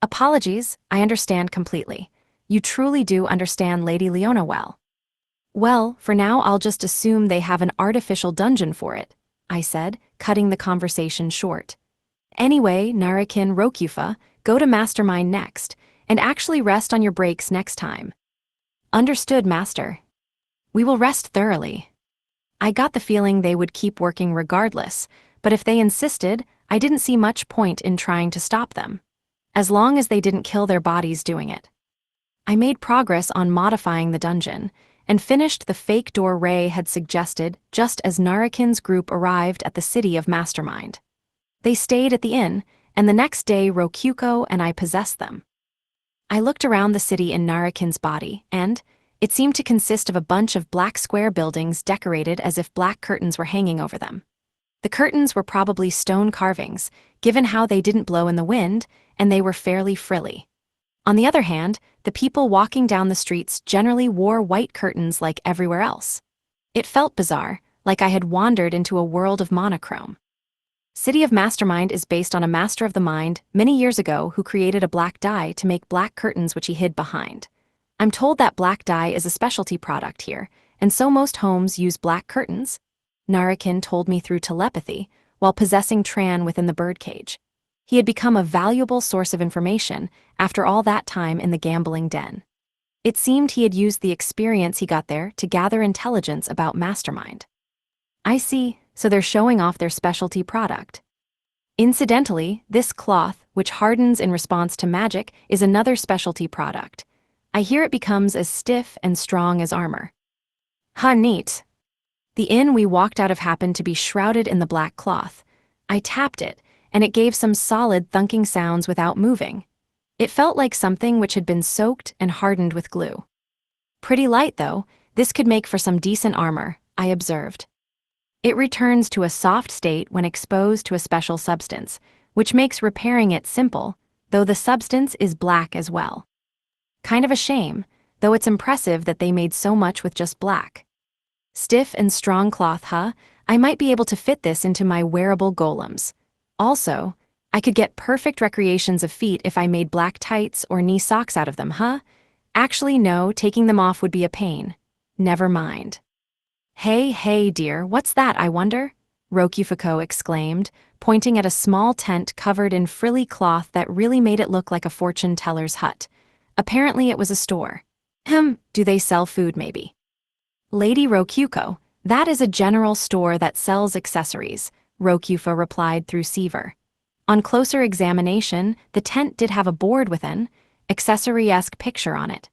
Apologies, I understand completely. You truly do understand Lady Leona well. Well, for now I'll just assume they have an artificial dungeon for it, I said, cutting the conversation short. Anyway, Narakin Rokufa, go to Mastermind next, and actually rest on your breaks next time. Understood, Master. We will rest thoroughly. I got the feeling they would keep working regardless, but if they insisted, I didn't see much point in trying to stop them, as long as they didn't kill their bodies doing it. I made progress on modifying the dungeon, and finished the fake door Ray had suggested just as Narakin's group arrived at the city of Mastermind. They stayed at the inn, and the next day Rokyuko and I possessed them. I looked around the city in Narakin's body, and it seemed to consist of a bunch of black square buildings decorated as if black curtains were hanging over them. The curtains were probably stone carvings, given how they didn't blow in the wind, and they were fairly frilly. On the other hand, the people walking down the streets generally wore white curtains like everywhere else. It felt bizarre, like I had wandered into a world of monochrome. City of Mastermind is based on a master of the mind many years ago who created a black dye to make black curtains which he hid behind. I'm told that black dye is a specialty product here, and so most homes use black curtains. Narakin told me through telepathy, while possessing Tran within the birdcage. He had become a valuable source of information after all that time in the gambling den. It seemed he had used the experience he got there to gather intelligence about Mastermind. I see, so they're showing off their specialty product. Incidentally, this cloth, which hardens in response to magic, is another specialty product. I hear it becomes as stiff and strong as armor. Huh, neat. The inn we walked out of happened to be shrouded in the black cloth. I tapped it, and it gave some solid thunking sounds without moving. It felt like something which had been soaked and hardened with glue. Pretty light, though. This could make for some decent armor, I observed. It returns to a soft state when exposed to a special substance, which makes repairing it simple, though the substance is black as well. Kind of a shame, though it's impressive that they made so much with just black. Stiff and strong cloth, huh? I might be able to fit this into my wearable golems. Also, I could get perfect recreations of feet if I made black tights or knee socks out of them, huh? Actually, no, taking them off would be a pain. Never mind. Hey, dear, what's that, I wonder? Rokyuko exclaimed, pointing at a small tent covered in frilly cloth that really made it look like a fortune teller's hut. Apparently it was a store. Do they sell food maybe? Lady Rokyuko, that is a general store that sells accessories, Rokyuko replied through Seaver. On closer examination, the tent did have a board with an accessory-esque picture on it.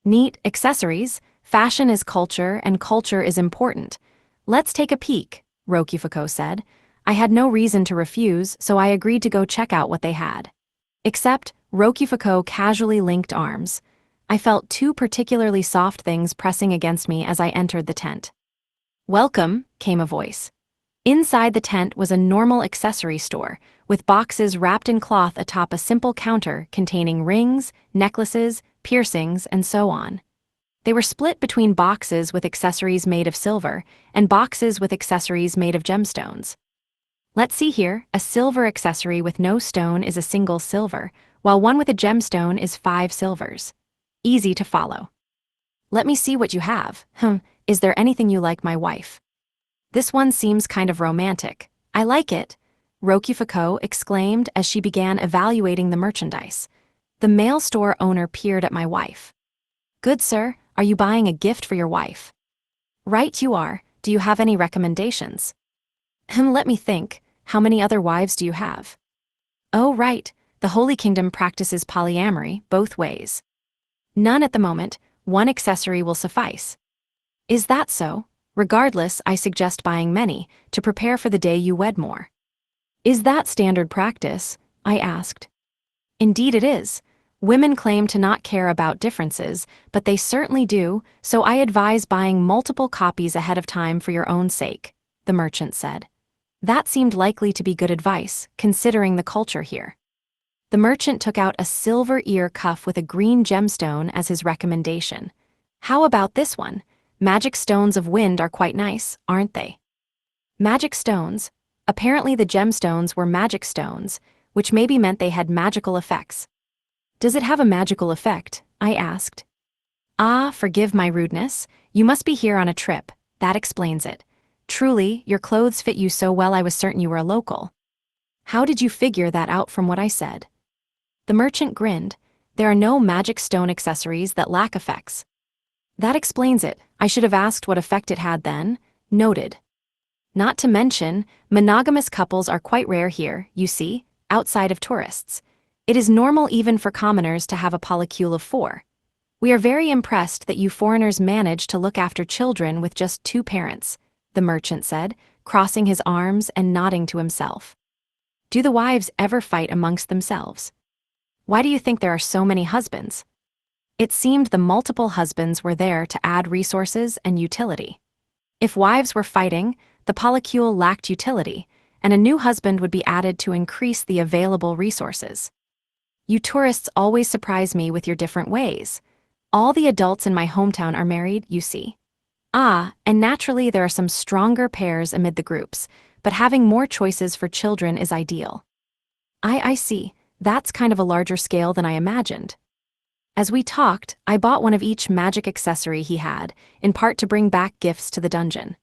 Neat accessories, fashion is culture and culture is important. Let's take a peek, Rokyuko said. I had no reason to refuse, so I agreed to go check out what they had. Except, Rokyuko casually linked arms. I felt two particularly soft things pressing against me as I entered the tent. Welcome, came a voice. Inside the tent was a normal accessory store, with boxes wrapped in cloth atop a simple counter containing rings, necklaces, piercings, and so on. They were split between boxes with accessories made of silver and boxes with accessories made of gemstones. Let's see here, a silver accessory with no stone is a single silver, while one with a gemstone is 5 silvers. Easy to follow. Let me see what you have. Is there anything you like, my wife? This one seems kind of romantic. I like it, Rokyuko exclaimed as she began evaluating the merchandise. The mail store owner peered at my wife. Good sir, are you buying a gift for your wife? Right you are. Do you have any recommendations? Let me think. How many other wives do you have? Oh right, the Holy Kingdom practices polyamory both ways. None at the moment, one accessory will suffice. Is that so? Regardless, I suggest buying many, to prepare for the day you wed more. Is that standard practice? I asked. Indeed it is. Women claim to not care about differences, but they certainly do, so I advise buying multiple copies ahead of time for your own sake, the merchant said. That seemed likely to be good advice, considering the culture here. The merchant took out a silver ear cuff with a green gemstone as his recommendation. How about this one? Magic stones of wind are quite nice, aren't they? Magic stones. Apparently the gemstones were magic stones, which maybe meant they had magical effects. Does it have a magical effect? I asked. Ah, forgive my rudeness. You must be here on a trip. That explains it. Truly, your clothes fit you so well I was certain you were a local. How did you figure that out from what I said? The merchant grinned. There are no magic stone accessories that lack effects. That explains it. I should have asked what effect it had then. Noted. Not to mention, monogamous couples are quite rare here, you see, outside of tourists. It is normal even for commoners to have a polycule of 4. We are very impressed that you foreigners manage to look after children with just 2 parents, the merchant said, crossing his arms and nodding to himself. Do the wives ever fight amongst themselves? Why do you think there are so many husbands? It seemed the multiple husbands were there to add resources and utility. If wives were fighting, the polycule lacked utility, and a new husband would be added to increase the available resources. You tourists always surprise me with your different ways. All the adults in my hometown are married, you see. And naturally there are some stronger pairs amid the groups, but having more choices for children is ideal. I see. That's kind of a larger scale than I imagined. As we talked, I bought one of each magic accessory he had, in part to bring back gifts to the dungeon.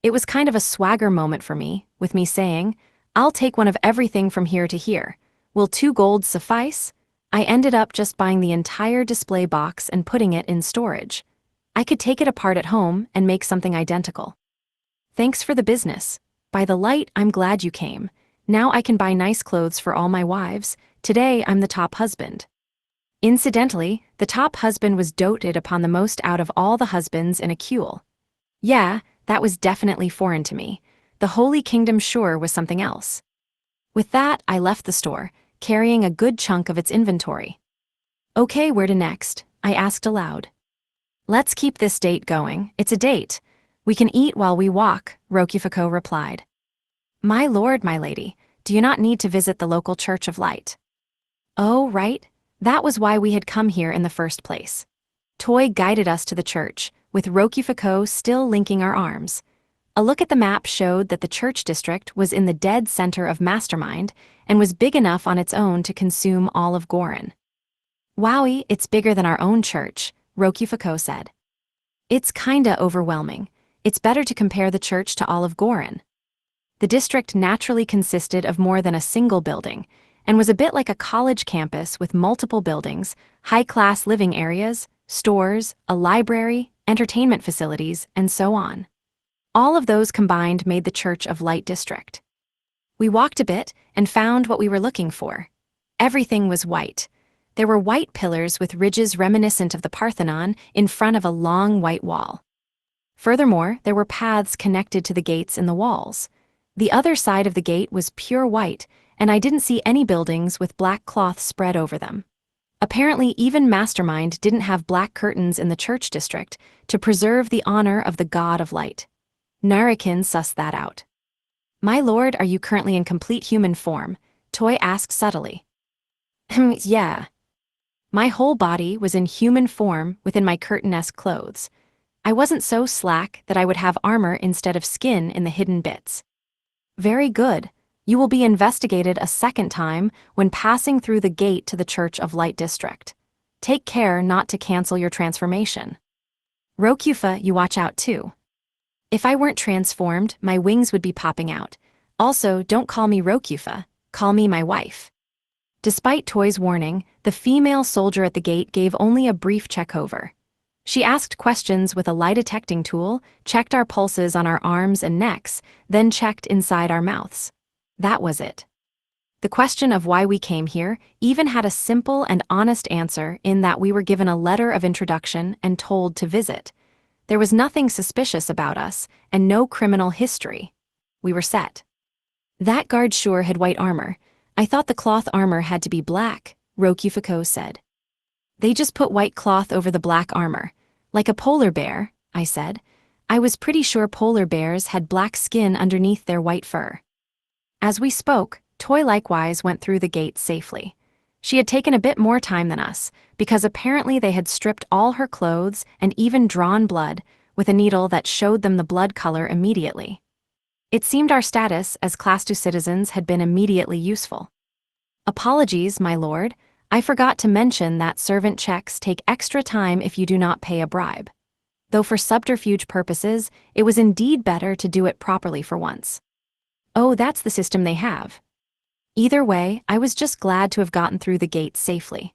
It was kind of a swagger moment for me, with me saying, I'll take one of everything from here to here. Will 2 golds suffice? I ended up just buying the entire display box and putting it in storage. I could take it apart at home and make something identical. Thanks for the business. By the light, I'm glad you came. Now I can buy nice clothes for all my wives. Today I'm the top husband. Incidentally, the top husband was doted upon the most out of all the husbands in a cule. Yeah, that was definitely foreign to me. The Holy Kingdom sure was something else. With that, I left the store, carrying a good chunk of its inventory. Okay, where to next? I asked aloud. Let's keep this date going. It's a date. We can eat while we walk, Rokufuko replied. My lord, my lady, do you not need to visit the local Church of Light? Oh, right. That was why we had come here in the first place. Toy guided us to the church, with Rokufuko still linking our arms. A look at the map showed that the church district was in the dead center of Mastermind and was big enough on its own to consume all of Gorin. Wowie, it's bigger than our own church, Rokufuko said. It's kinda overwhelming. It's better to compare the church to all of Gorin. The district naturally consisted of more than a single building, and was a bit like a college campus with multiple buildings, high-class living areas, stores, a library, entertainment facilities, and so on. All of those combined made the Church of Light district. We walked a bit and found what we were looking for. Everything was white. There were white pillars with ridges reminiscent of the Parthenon in front of a long white wall. Furthermore, there were paths connected to the gates in the walls. The other side of the gate was pure white, and I didn't see any buildings with black cloth spread over them. Apparently, even Mastermind didn't have black curtains in the church district to preserve the honor of the God of Light. Narakin sussed that out. My lord, are you currently in complete human form? Toy asked subtly. Yeah. My whole body was in human form within my curtain-esque clothes. I wasn't so slack that I would have armor instead of skin in the hidden bits. Very good. You will be investigated a second time when passing through the gate to the Church of Light district. Take care not to cancel your transformation. Rokufa, you watch out too. If I weren't transformed, my wings would be popping out. Also, don't call me Rokufa, call me my wife. Despite Toy's warning, the female soldier at the gate gave only a brief check-over. She asked questions with a lie-detecting tool, checked our pulses on our arms and necks, then checked inside our mouths. That was it. The question of why we came here even had a simple and honest answer in that we were given a letter of introduction and told to visit. There was nothing suspicious about us, and no criminal history. We were set. That guard sure had white armor. I thought the cloth armor had to be black, Rokufuko said. They just put white cloth over the black armor. Like a polar bear, I said. I was pretty sure polar bears had black skin underneath their white fur. As we spoke, Toy likewise went through the gate safely. She had taken a bit more time than us, because apparently they had stripped all her clothes and even drawn blood, with a needle that showed them the blood color immediately. It seemed our status as Class II citizens had been immediately useful. Apologies, my lord. I forgot to mention that servant checks take extra time if you do not pay a bribe. Though for subterfuge purposes, it was indeed better to do it properly for once. Oh, that's the system they have. Either way, I was just glad to have gotten through the gate safely.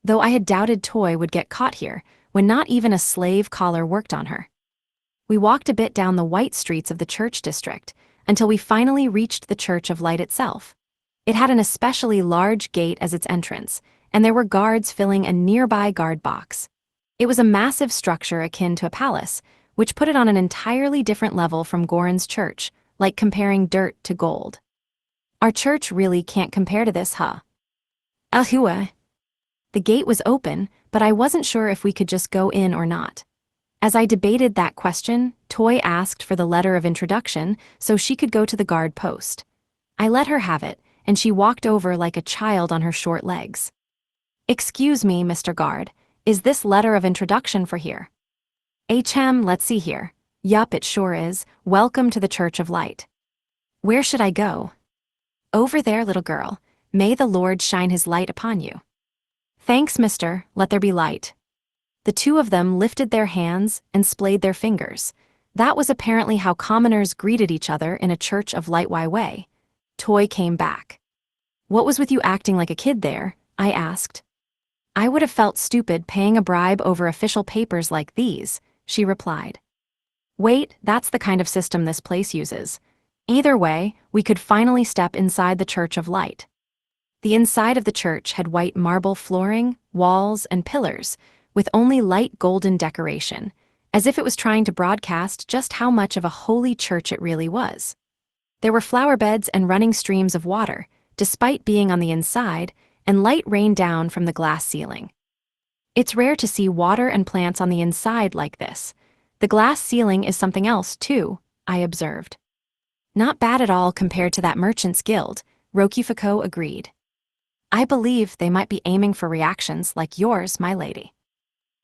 Though I had doubted Toy would get caught here, when not even a slave collar worked on her. We walked a bit down the white streets of the church district until we finally reached the Church of Light itself. It had an especially large gate as its entrance, and there were guards filling a nearby guard box. It was a massive structure akin to a palace, which put it on an entirely different level from Goran's church, like comparing dirt to gold. Our church really can't compare to this, huh? Ahua. The gate was open, but I wasn't sure if we could just go in or not. As I debated that question, Toy asked for the letter of introduction so she could go to the guard post. I let her have it, and she walked over like a child on her short legs. "Excuse me, Mr. Guard, is this letter of introduction for here?" Let's see here. Yup, it sure is. Welcome to the Church of Light. Where should I go? Over there, little girl. May the Lord shine his light upon you. Thanks, mister. Let there be light. The two of them lifted their hands and splayed their fingers. That was apparently how commoners greeted each other in a Church of Light way. Toy came back. What was with you acting like a kid there? I asked. I would have felt stupid paying a bribe over official papers like these, she replied. Wait, that's the kind of system this place uses. Either way, we could finally step inside the Church of Light. The inside of the church had white marble flooring, walls, and pillars, with only light golden decoration, as if it was trying to broadcast just how much of a holy church it really was. There were flower beds and running streams of water, despite being on the inside, and light rained down from the glass ceiling. It's rare to see water and plants on the inside like this. The glass ceiling is something else, too, I observed. Not bad at all compared to that Merchant's Guild, Rokufuko agreed. I believe they might be aiming for reactions like yours, my lady.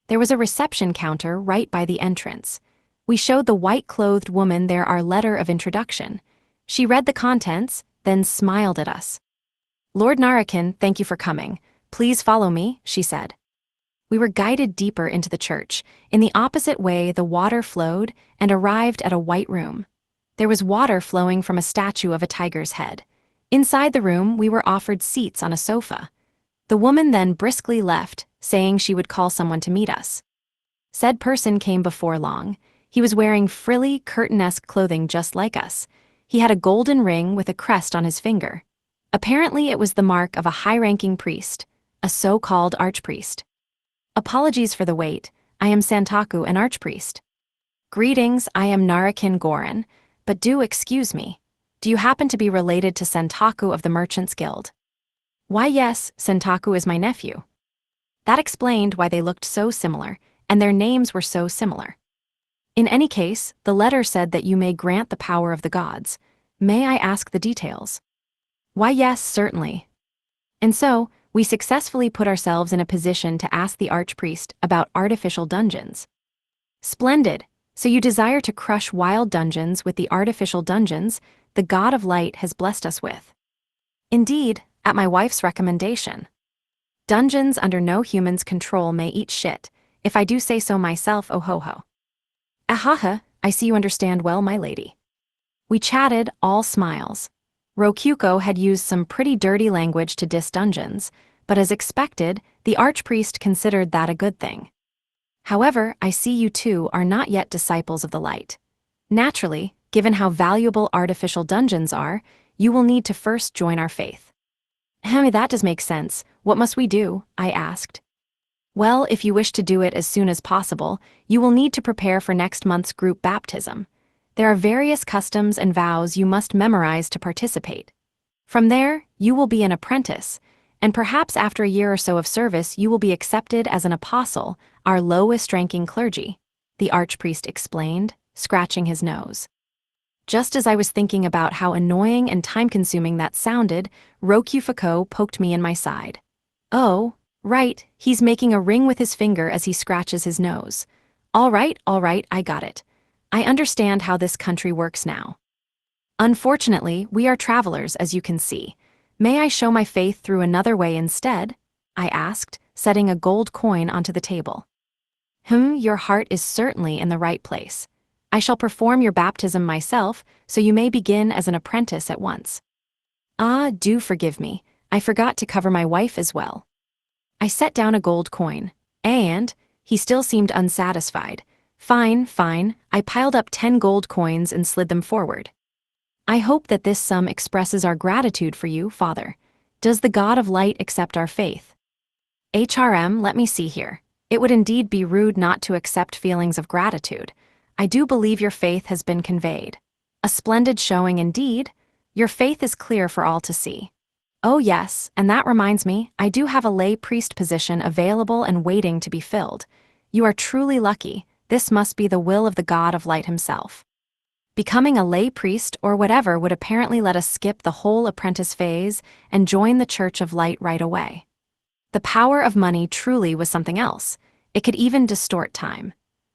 There was a reception counter right by the entrance. We showed the white-clothed woman there our letter of introduction. She read the contents, then smiled at us. Lord Narakin, thank you for coming. Please follow me, she said. We were guided deeper into the church. In the opposite way, the water flowed and arrived at a white room. There was water flowing from a statue of a tiger's head. Inside the room, we were offered seats on a sofa. The woman then briskly left, saying she would call someone to meet us. Said person came before long. He was wearing frilly, curtain-esque clothing just like us. He had a golden ring with a crest on his finger. Apparently, it was the mark of a high-ranking priest, a so-called archpriest. Apologies for the wait. I am Santaku, an archpriest. Greetings, I am Narakin Goran, but do excuse me. Do you happen to be related to Santaku of the Merchant's Guild? Why yes, Santaku is my nephew. That explained why they looked so similar, and their names were so similar. In any case, the letter said that you may grant the power of the gods. May I ask the details? Why yes, certainly. And so, we successfully put ourselves in a position to ask the archpriest about artificial dungeons. Splendid! So you desire to crush wild dungeons with the artificial dungeons the God of Light has blessed us with. Indeed, at my wife's recommendation. Dungeons under no human's control may eat shit, if I do say so myself, oh ho ho. Ahaha, I see you understand well, my lady. We chatted, all smiles. Rokuko had used some pretty dirty language to diss dungeons, but as expected, the archpriest considered that a good thing. However, I see you two are not yet disciples of the light. Naturally, given how valuable artificial dungeons are, you will need to first join our faith. That does make sense. What must we do? I asked. Well, if you wish to do it as soon as possible, you will need to prepare for next month's group baptism. There are various customs and vows you must memorize to participate. From there, you will be an apprentice, and perhaps after a year or so of service you will be accepted as an apostle, our lowest-ranking clergy, the archpriest explained, scratching his nose. Just as I was thinking about how annoying and time-consuming that sounded, Rokufuko poked me in my side. Oh, right, he's making a ring with his finger as he scratches his nose. All right, I got it. I understand how this country works now. Unfortunately, we are travelers, as you can see. May I show my faith through another way instead? I asked, setting a gold coin onto the table. Your heart is certainly in the right place. I shall perform your baptism myself, so you may begin as an apprentice at once. Ah, do forgive me. I forgot to cover my wife as well. I set down a gold coin, and he still seemed unsatisfied. Fine, fine, I piled up 10 gold coins and slid them forward. I hope that this sum expresses our gratitude for you, Father. Does the God of Light accept our faith? HRM, let me see here. It would indeed be rude not to accept feelings of gratitude. I do believe your faith has been conveyed. A splendid showing indeed. Your faith is clear for all to see. Oh yes, and that reminds me, I do have a lay priest position available and waiting to be filled. You are truly lucky. This must be the will of the God of Light himself. Becoming a lay priest or whatever would apparently let us skip the whole apprentice phase and join the Church of Light right away. The power of money truly was something else. It could even distort time.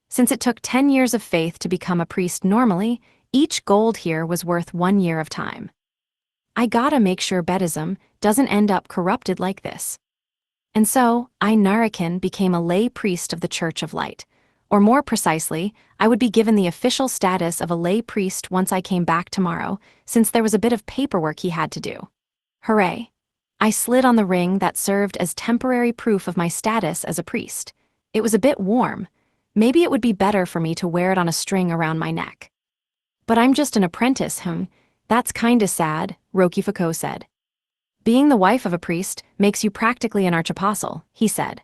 Since it took 10 years of faith to become a priest normally, each gold here was worth 1 year of time. I gotta make sure Buddhism doesn't end up corrupted like this. And so, I Narakin became a lay priest of the Church of Light. Or more precisely, I would be given the official status of a lay priest once I came back tomorrow, since there was a bit of paperwork he had to do. Hooray! I slid on the ring that served as temporary proof of my status as a priest. It was a bit warm. Maybe it would be better for me to wear it on a string around my neck. But I'm just an apprentice, That's kinda sad, Rokifuko said. Being the wife of a priest makes you practically an archapostle, he said.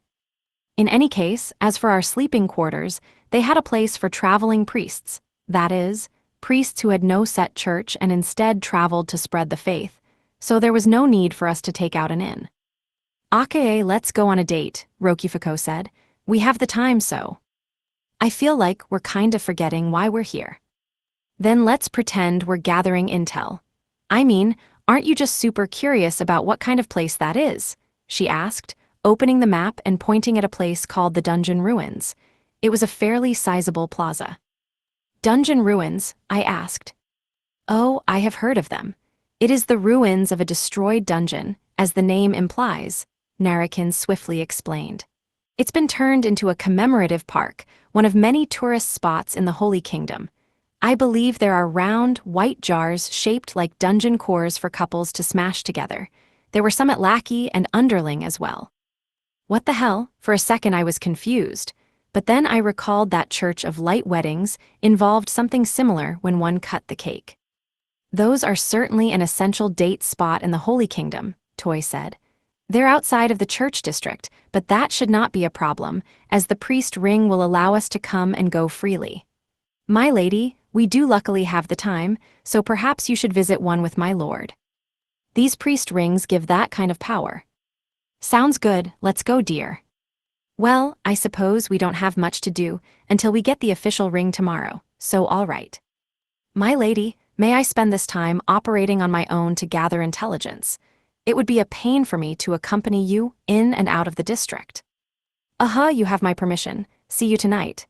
In any case, as for our sleeping quarters, they had a place for traveling priests, that is, priests who had no set church and instead traveled to spread the faith, so there was no need for us to take out an inn. Okay, let's go on a date, Rokifuko said. We have the time, so. I feel like we're kind of forgetting why we're here. Then let's pretend we're gathering intel. I mean, aren't you just super curious about what kind of place that is? She asked, opening the map and pointing at a place called the Dungeon Ruins. It was a fairly sizable plaza. Dungeon Ruins, I asked. Oh, I have heard of them. It is the ruins of a destroyed dungeon, as the name implies, Narakin swiftly explained. It's been turned into a commemorative park, one of many tourist spots in the Holy Kingdom. I believe there are round, white jars shaped like dungeon cores for couples to smash together. There were some at Lackey and Underling as well. What the hell? For a second I was confused, but then I recalled that Church of Light weddings involved something similar when one cut the cake. Those are certainly an essential date spot in the Holy Kingdom, Toy said. They're outside of the church district, but that should not be a problem, as the priest ring will allow us to come and go freely. My lady, we do luckily have the time, so perhaps you should visit one with my lord. These priest rings give that kind of power. Sounds good, let's go, dear. Well, I suppose we don't have much to do until we get the official ring tomorrow, so all right. My lady, may I spend this time operating on my own to gather intelligence? It would be a pain for me to accompany you in and out of the district. You have my permission. See you tonight.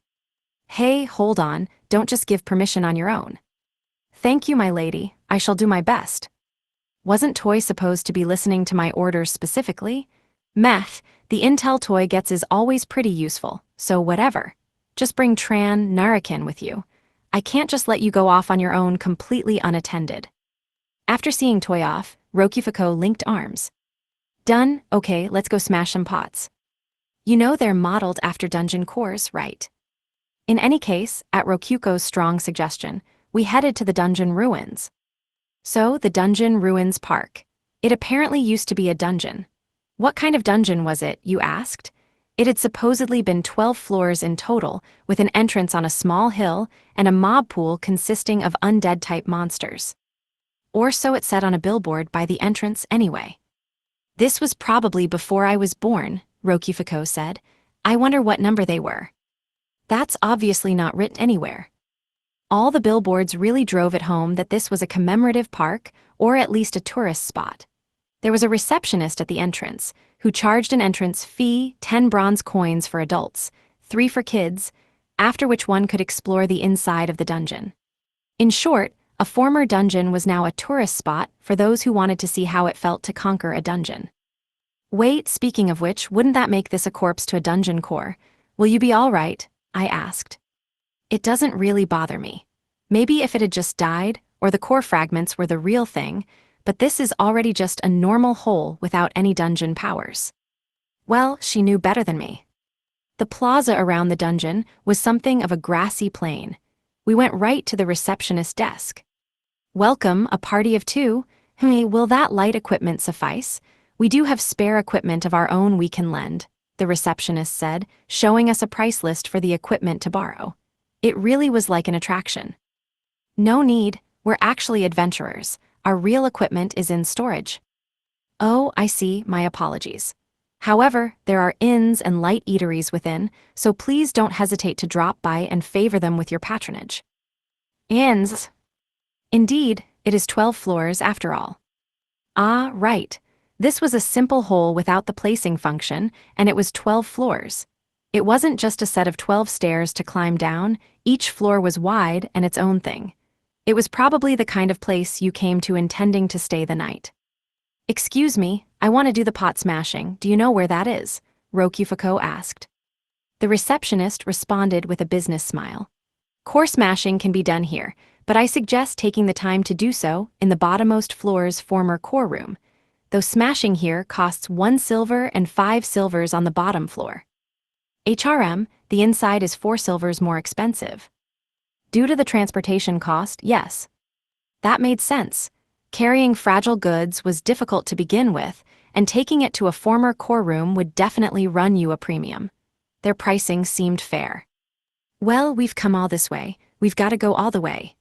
Hey, hold on, don't just give permission on your own. Thank you, my lady, I shall do my best. Wasn't Toy supposed to be listening to my orders specifically? Meh, the intel Toy gets is always pretty useful, so whatever. Just bring Narakin with you. I can't just let you go off on your own completely unattended. After seeing Toy off, Rokifuko linked arms. Done, okay, let's go smash some pots. You know they're modeled after dungeon cores, right? In any case, at Rokuko's strong suggestion, we headed to the Dungeon Ruins. So, the Dungeon Ruins Park. It apparently used to be a dungeon. What kind of dungeon was it, you asked? It had supposedly been 12 floors in total, with an entrance on a small hill and a mob pool consisting of undead-type monsters. Or so it said on a billboard by the entrance anyway. This was probably before I was born, Rokifuko said. I wonder what number they were. That's obviously not written anywhere. All the billboards really drove it home that this was a commemorative park, or at least a tourist spot. There was a receptionist at the entrance, who charged an entrance fee, 10 bronze coins for adults, 3 for kids, after which one could explore the inside of the dungeon. In short, a former dungeon was now a tourist spot for those who wanted to see how it felt to conquer a dungeon. Wait, speaking of which, wouldn't that make this a corpse to a dungeon core? Will you be all right? I asked. It doesn't really bother me. Maybe if it had just died, or the core fragments were the real thing, but this is already just a normal hole without any dungeon powers. Well, she knew better than me. The plaza around the dungeon was something of a grassy plain. We went right to the receptionist's desk. "Welcome, a party of two. Will that light equipment suffice? We do have spare equipment of our own we can lend," the receptionist said, showing us a price list for the equipment to borrow. It really was like an attraction. "No need, we're actually adventurers. Our real equipment is in storage." "Oh, I see, my apologies. However, there are inns and light eateries within, so please don't hesitate to drop by and favor them with your patronage." "Inns?" "Indeed, it is 12 floors after all." "Ah, right. This was a simple hole without the placing function, and it was 12 floors. It wasn't just a set of 12 stairs to climb down, each floor was wide and its own thing. It was probably the kind of place you came to intending to stay the night." "Excuse me, I want to do the pot smashing. Do you know where that is?" Rokufuko asked. The receptionist responded with a business smile. "Core smashing can be done here, but I suggest taking the time to do so in the bottommost floor's former core room, though smashing here costs 1 silver and 5 silvers on the bottom floor. HRM, the inside is 4 silvers more expensive." "Due to the transportation cost, yes." That made sense. Carrying fragile goods was difficult to begin with, and taking it to a former core room would definitely run you a premium. Their pricing seemed fair. "Well, we've come all this way. We've got to go all the way."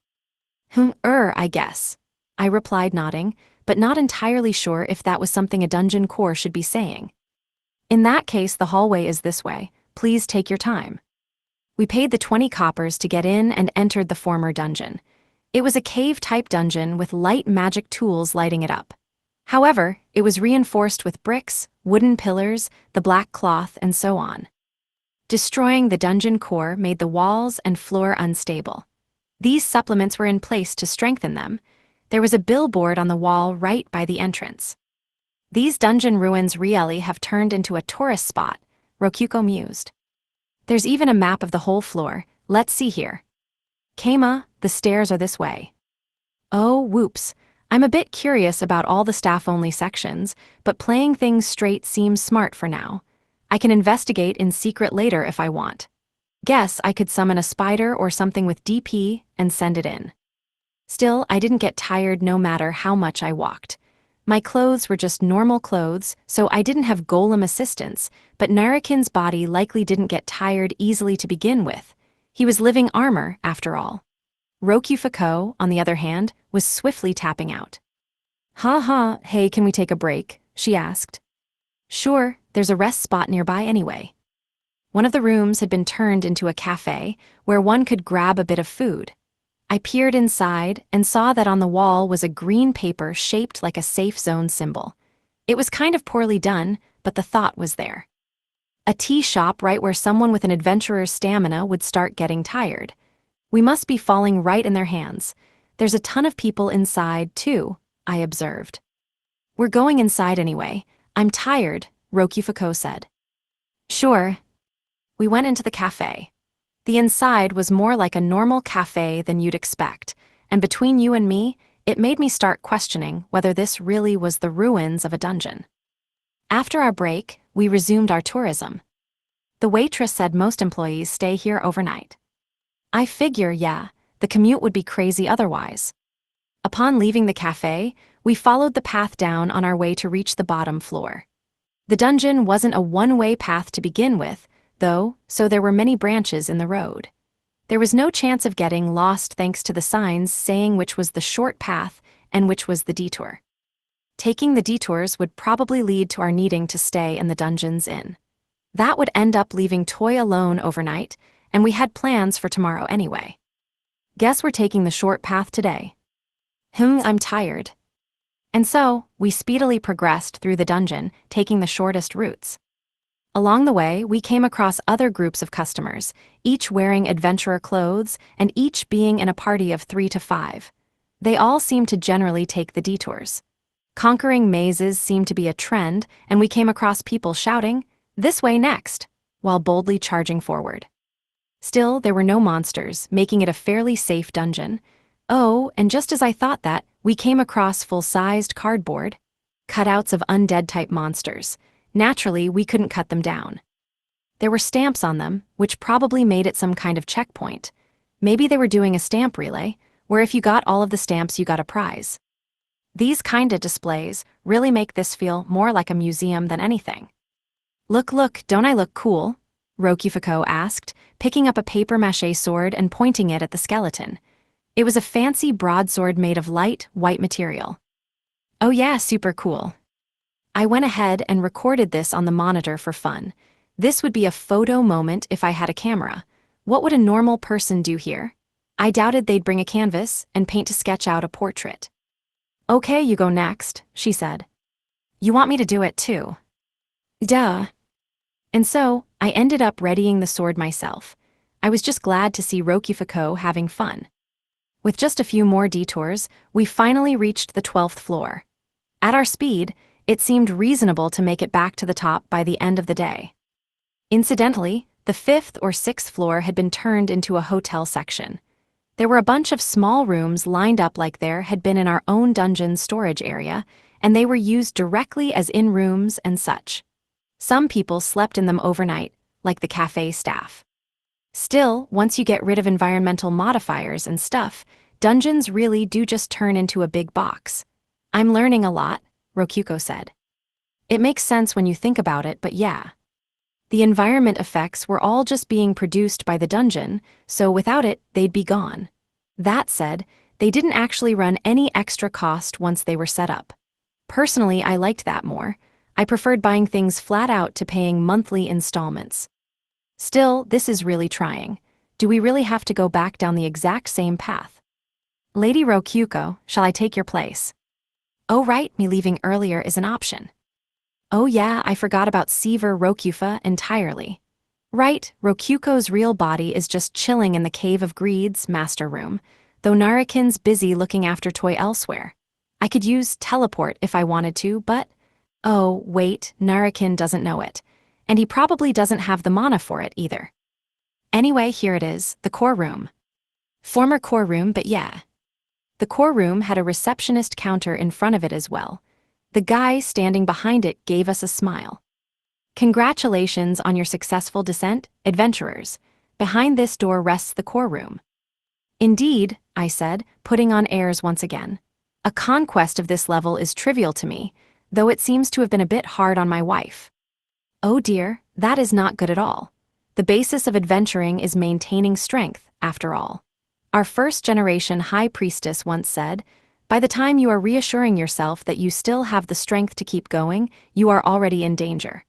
I guess," I replied, nodding, but not entirely sure if that was something a dungeon core should be saying. "In that case, the hallway is this way. Please take your time." We paid the 20 coppers to get in and entered the former dungeon. It was a cave-type dungeon with light magic tools lighting it up. However, it was reinforced with bricks, wooden pillars, the black cloth, and so on. Destroying the dungeon core made the walls and floor unstable. These supplements were in place to strengthen them. There was a billboard on the wall right by the entrance. "These dungeon ruins really have turned into a tourist spot," Rokuko mused. "There's even a map of the whole floor. Let's see here. Keima, the stairs are this way." "Oh, whoops. I'm a bit curious about all the staff-only sections, but playing things straight seems smart for now. I can investigate in secret later if I want. Guess I could summon a spider or something with DP and send it in." Still, I didn't get tired no matter how much I walked. My clothes were just normal clothes, so I didn't have golem assistance, but Narakin's body likely didn't get tired easily to begin with. He was living armor, after all. Rokufuko, on the other hand, was swiftly tapping out. Hey, can we take a break?" she asked. "Sure, there's a rest spot nearby anyway." One of the rooms had been turned into a cafe, where one could grab a bit of food. I peered inside and saw that on the wall was a green paper shaped like a safe zone symbol. It was kind of poorly done, but the thought was there. A tea shop right where someone with an adventurer's stamina would start getting tired. We must be falling right in their hands. There's a ton of people inside, too, I observed. "We're going inside anyway. I'm tired," Rokufuko said. "Sure." We went into the cafe. The inside was more like a normal cafe than you'd expect, and between you and me, it made me start questioning whether this really was the ruins of a dungeon. After our break, we resumed our tourism. The waitress said most employees stay here overnight. I figure, yeah, the commute would be crazy otherwise. Upon leaving the cafe, we followed the path down on our way to reach the bottom floor. The dungeon wasn't a one-way path to begin with, though, so there were many branches in the road. There was no chance of getting lost thanks to the signs saying which was the short path and which was the detour. Taking the detours would probably lead to our needing to stay in the dungeon's inn. That would end up leaving Toy alone overnight, and we had plans for tomorrow anyway. Guess we're taking the short path today. I'm tired. And so, we speedily progressed through the dungeon, taking the shortest routes. Along the way, we came across other groups of customers, each wearing adventurer clothes and each being in a party of 3 to 5. They all seemed to generally take the detours. Conquering mazes seemed to be a trend, and we came across people shouting, "This way next," while boldly charging forward. Still, there were no monsters, making it a fairly safe dungeon. Oh, and just as I thought that, we came across full-sized cardboard cutouts of undead-type monsters. Naturally, we couldn't cut them down. There were stamps on them, which probably made it some kind of checkpoint. Maybe they were doing a stamp relay, where if you got all of the stamps you got a prize. These kinda displays really make this feel more like a museum than anything. Look, don't I look cool? Rokufuko asked, picking up a papier-mâché sword and pointing it at the skeleton. It was a fancy broadsword made of light, white material. Oh yeah, super cool. I went ahead and recorded this on the monitor for fun. This would be a photo moment if I had a camera. What would a normal person do here? I doubted they'd bring a canvas and paint to sketch out a portrait. Okay, you go next, she said. You want me to do it too? Duh. And so, I ended up readying the sword myself. I was just glad to see Rokufuko having fun. With just a few more detours, we finally reached the 12th floor. At our speed, it seemed reasonable to make it back to the top by the end of the day. Incidentally, the 5th or 6th floor had been turned into a hotel section. There were a bunch of small rooms lined up like there had been in our own dungeon storage area, and they were used directly as in-rooms and such. Some people slept in them overnight, like the cafe staff. Still, once you get rid of environmental modifiers and stuff, dungeons really do just turn into a big box. I'm learning a lot, Rokuko said. It makes sense when you think about it, but yeah. The environment effects were all just being produced by the dungeon, so without it, they'd be gone. That said, they didn't actually run any extra cost once they were set up. Personally, I liked that more. I preferred buying things flat out to paying monthly installments. Still, this is really trying. Do we really have to go back down the exact same path? Lady Rokuko, shall I take your place? Oh right, me leaving earlier is an option. Oh yeah, I forgot about Seaver Rokufa entirely. Right, Rokuko's real body is just chilling in the Cave of Greed's master room, though Narakin's busy looking after toy elsewhere. I could use teleport if I wanted to, but... Oh, wait, Narakin doesn't know it. And he probably doesn't have the mana for it either. Anyway, here it is, the core room. Former core room, but yeah. The core room had a receptionist counter in front of it as well. The guy standing behind it gave us a smile. Congratulations on your successful descent, adventurers. Behind this door rests the core room. Indeed, I said, putting on airs once again. A conquest of this level is trivial to me, though it seems to have been a bit hard on my wife. Oh dear, that is not good at all. The basis of adventuring is maintaining strength, after all. Our first-generation high priestess once said, by the time you are reassuring yourself that you still have the strength to keep going, you are already in danger.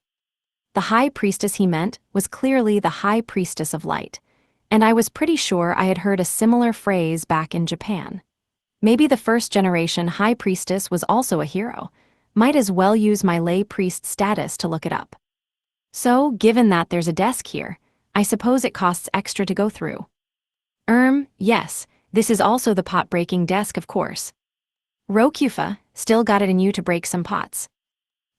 The high priestess he meant was clearly the high priestess of light, and I was pretty sure I had heard a similar phrase back in Japan. Maybe the first-generation high priestess was also a hero. Might as well use my lay priest status to look it up. So, given that there's a desk here, I suppose it costs extra to go through. Yes, this is also the pot-breaking desk, of course. Rokufa, still got it in you to break some pots.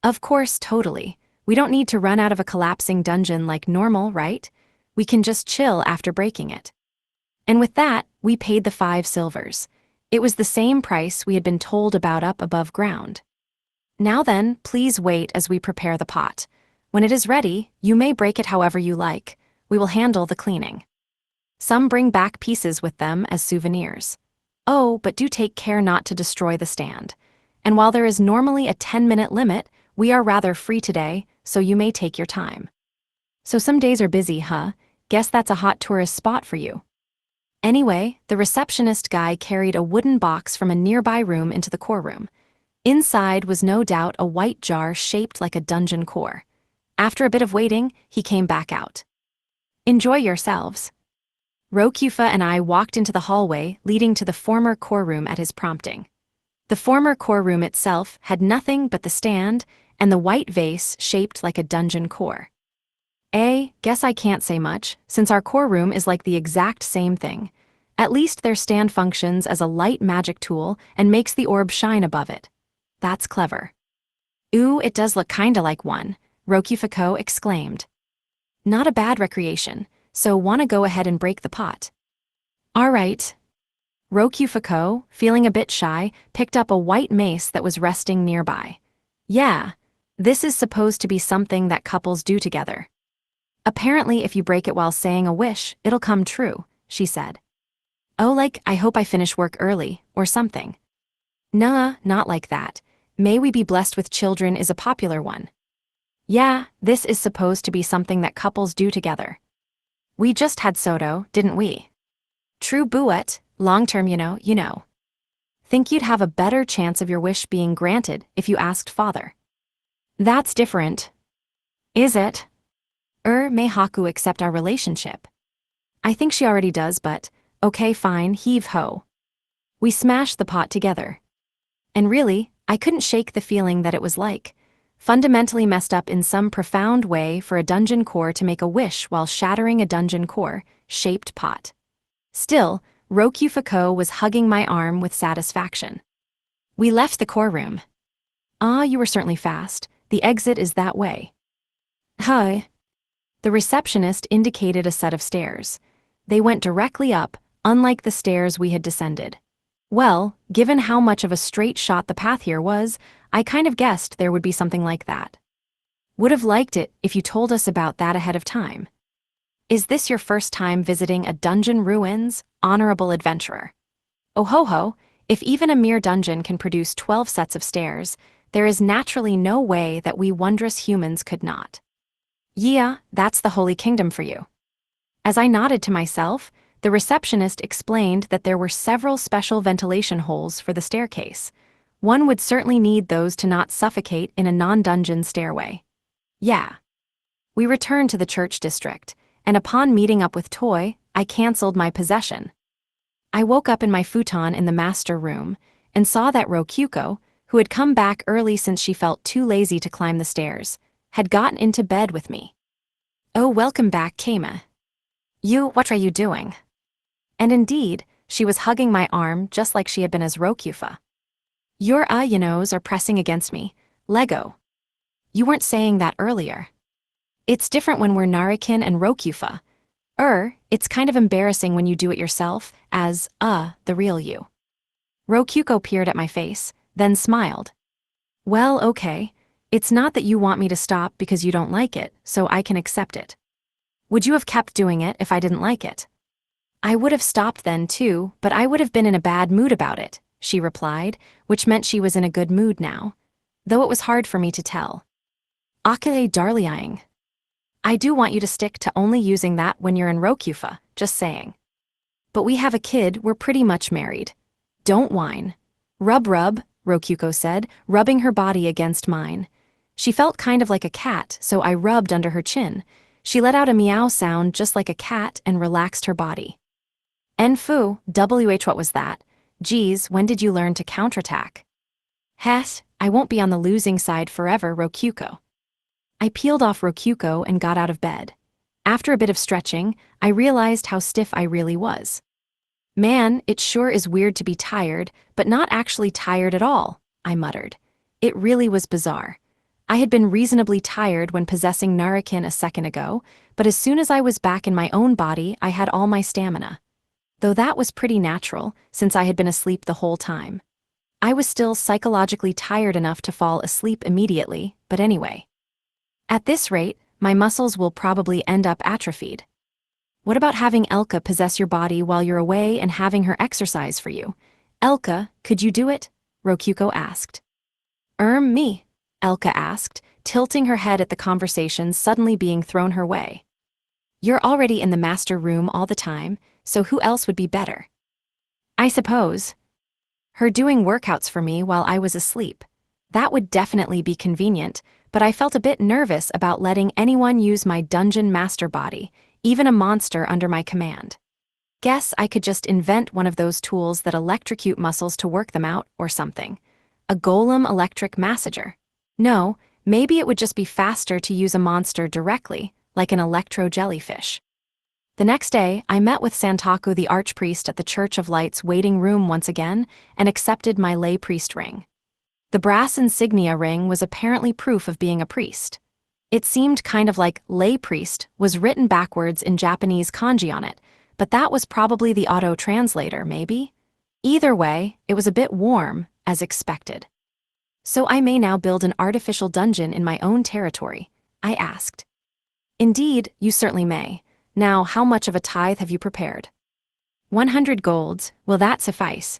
Of course, totally. We don't need to run out of a collapsing dungeon like normal, right? We can just chill after breaking it. And with that, we paid the 5 silvers. It was the same price we had been told about up above ground. Now then, please wait as we prepare the pot. When it is ready, you may break it however you like. We will handle the cleaning. Some bring back pieces with them as souvenirs. Oh, but do take care not to destroy the stand. And while there is normally a 10-minute limit, we are rather free today, so you may take your time. So some days are busy, huh? Guess that's a hot tourist spot for you. Anyway, the receptionist guy carried a wooden box from a nearby room into the core room. Inside was no doubt a white jar shaped like a dungeon core. After a bit of waiting, he came back out. Enjoy yourselves. Rokufa and I walked into the hallway leading to the former core room at his prompting. The former core room itself had nothing but the stand and the white vase shaped like a dungeon core. Guess I can't say much, since our core room is like the exact same thing. At least their stand functions as a light magic tool and makes the orb shine above it. That's clever. Ooh, it does look kinda like one, Rokufuko exclaimed. Not a bad recreation, so wanna go ahead and break the pot. Alright. Rokufuko, feeling a bit shy, picked up a white mace that was resting nearby. Yeah, this is supposed to be something that couples do together. Apparently, if you break it while saying a wish, it'll come true, she said. Oh, like, I hope I finish work early, or something. Nah, not like that. May we be blessed with children is a popular one. Yeah, this is supposed to be something that couples do together. We just had Soto, didn't we? True buet, long term, you know. Think you'd have a better chance of your wish being granted if you asked father. That's different. Is it? May Haku accept our relationship? I think she already does, but, okay fine, heave ho. We smashed the pot together. And really, I couldn't shake the feeling that it was like, fundamentally messed up in some profound way for a dungeon core to make a wish while shattering a dungeon core-shaped pot. Still, Rokyufako was hugging my arm with satisfaction. We left the core room. Ah, you were certainly fast. The exit is that way. Hi. The receptionist indicated a set of stairs. They went directly up, unlike the stairs we had descended. Well, given how much of a straight shot the path here was, I kind of guessed there would be something like that. Would have liked it if you told us about that ahead of time. Is this your first time visiting a dungeon ruins, honorable adventurer? Oh ho ho, if even a mere dungeon can produce 12 sets of stairs, there is naturally no way that we wondrous humans could not. Yeah, that's the Holy Kingdom for you. As I nodded to myself, the receptionist explained that there were several special ventilation holes for the staircase. One would certainly need those to not suffocate in a non-dungeon stairway. Yeah. We returned to the church district, and upon meeting up with Toy, I canceled my possession. I woke up in my futon in the master room, and saw that Rokyuko, who had come back early since she felt too lazy to climb the stairs, had gotten into bed with me. Oh, welcome back, Keima. What are you doing? And indeed, she was hugging my arm just like she had been as Rokyufa. Your you-knows are pressing against me, Lego. You weren't saying that earlier. It's different when we're Narikin and Rokyufa. It's kind of embarrassing when you do it yourself, as, the real you. Rokyuko peered at my face, then smiled. Well, okay. It's not that you want me to stop because you don't like it, so I can accept it. Would you have kept doing it if I didn't like it? I would have stopped then too, but I would have been in a bad mood about it, she replied, which meant she was in a good mood now, though it was hard for me to tell. Akile darlying. I do want you to stick to only using that when you're in Rokyufa, just saying. But we have a kid, we're pretty much married. Don't whine. Rub, Rokyuko said, rubbing her body against mine. She felt kind of like a cat, so I rubbed under her chin. She let out a meow sound just like a cat and relaxed her body. Enfu, what was that? Geez, when did you learn to counterattack? Hess, I won't be on the losing side forever, Rokyuko. I peeled off Rokyuko and got out of bed. After a bit of stretching, I realized how stiff I really was. Man, it sure is weird to be tired, but not actually tired at all, I muttered. It really was bizarre. I had been reasonably tired when possessing Narikin a second ago, but as soon as I was back in my own body, I had all my stamina. Though that was pretty natural, since I had been asleep the whole time. I was still psychologically tired enough to fall asleep immediately, but anyway. At this rate, my muscles will probably end up atrophied. What about having Elka possess your body while you're away and having her exercise for you? Elka, could you do it? Rokyuko asked. Me? Elka asked, tilting her head at the conversation suddenly being thrown her way. You're already in the master room all the time, so who else would be better? I suppose. Her doing workouts for me while I was asleep. That would definitely be convenient, but I felt a bit nervous about letting anyone use my dungeon master body, even a monster under my command. Guess I could just invent one of those tools that electrocute muscles to work them out, or something. A golem electric massager. No, maybe it would just be faster to use a monster directly, like an electro jellyfish. The next day, I met with Santaku the archpriest at the Church of Light's waiting room once again and accepted my lay priest ring. The brass insignia ring was apparently proof of being a priest. It seemed kind of like lay priest was written backwards in Japanese kanji on it, but that was probably the auto-translator, maybe? Either way, it was a bit warm, as expected. So I may now build an artificial dungeon in my own territory, I asked. Indeed, you certainly may. Now, how much of a tithe have you prepared? 100 golds, will that suffice?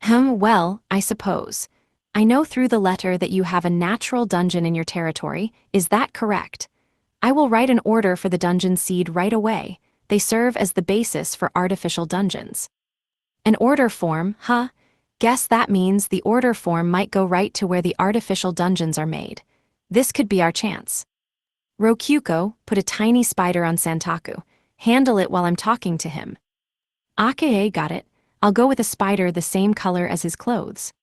Well, I suppose. I know through the letter that you have a natural dungeon in your territory, is that correct? I will write an order for the dungeon seed right away. They serve as the basis for artificial dungeons. An order form, huh? Guess that means the order form might go right to where the artificial dungeons are made. This could be our chance. Rokyuko, put a tiny spider on Santaku. Handle it while I'm talking to him. Akae, got it. I'll go with a spider the same color as his clothes.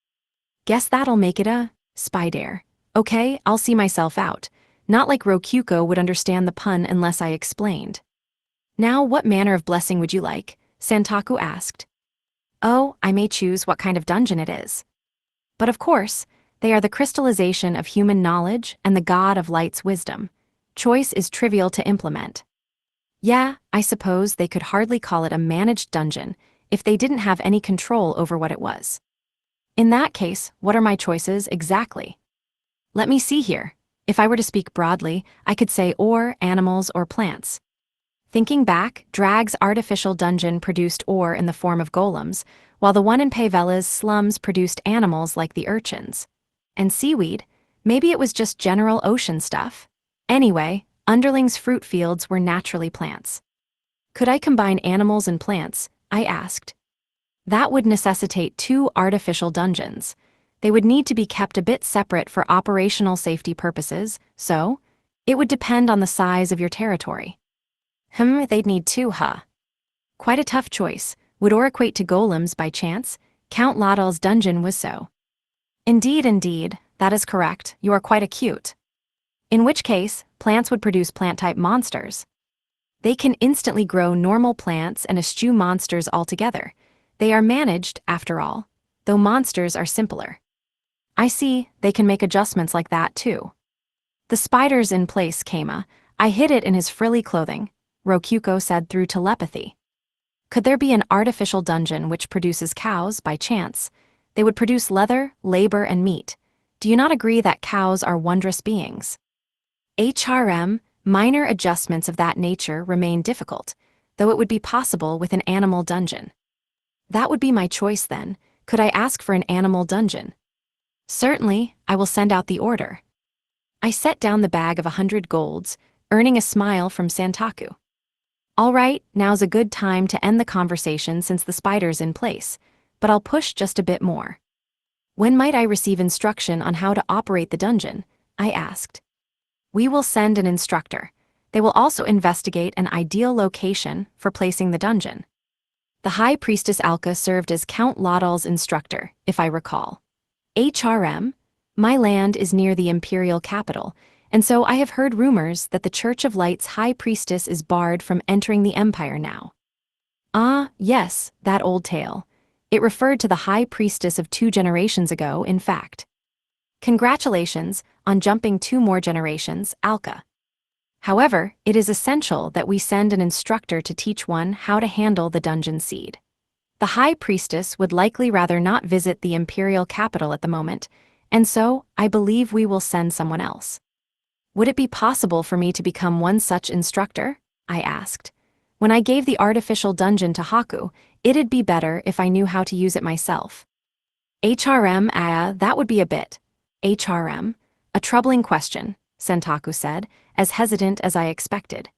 Guess that'll make it a spider. Okay, I'll see myself out. Not like Rokyuko would understand the pun unless I explained. Now, what manner of blessing would you like? Santaku asked. Oh, I may choose what kind of dungeon it is. But of course, they are the crystallization of human knowledge and the god of light's wisdom. Choice is trivial to implement. Yeah, I suppose they could hardly call it a managed dungeon if they didn't have any control over what it was. In that case, what are my choices exactly? Let me see here. If I were to speak broadly, I could say ore, animals, or plants. Thinking back, Drag's artificial dungeon produced ore in the form of golems, while the one in Pavela's slums produced animals like the urchins. And seaweed? Maybe it was just general ocean stuff. Anyway, Underling's fruit fields were naturally plants. Could I combine animals and plants? I asked. That would necessitate 2 artificial dungeons. They would need to be kept a bit separate for operational safety purposes, so it would depend on the size of your territory. They'd need 2, huh? Quite a tough choice. Would ore equate to golems by chance? Count Laudal's dungeon was so. Indeed, that is correct. You are quite acute. In which case, plants would produce plant-type monsters. They can instantly grow normal plants and eschew monsters altogether. They are managed, after all, though monsters are simpler. I see, they can make adjustments like that too. The spider's in place, Kama. I hid it in his frilly clothing, Rokyuko said through telepathy. Could there be an artificial dungeon which produces cows by chance? They would produce leather, labor, and meat. Do you not agree that cows are wondrous beings? Minor adjustments of that nature remain difficult, though it would be possible with an animal dungeon. That would be my choice then. Could I ask for an animal dungeon? Certainly, I will send out the order. I set down the bag of 100 golds, earning a smile from Santaku. All right, now's a good time to end the conversation since the spider's in place, but I'll push just a bit more. When might I receive instruction on how to operate the dungeon? I asked. We will send an instructor. They will also investigate an ideal location for placing the dungeon. The High Priestess Alka served as Count Laudal's instructor, if I recall. My land is near the imperial capital, and so I have heard rumors that the Church of Light's High Priestess is barred from entering the Empire now. Ah, yes, that old tale. It referred to the High Priestess of 2 generations ago, in fact. Congratulations on jumping 2 more generations, Alka. However, it is essential that we send an instructor to teach one how to handle the dungeon seed. The High Priestess would likely rather not visit the imperial capital at the moment, and so I believe we will send someone else. Would it be possible for me to become one such instructor? I asked. When I gave the artificial dungeon to Haku, it'd be better if I knew how to use it myself. That would be a bit. A troubling question, Santaku said, as hesitant as I expected.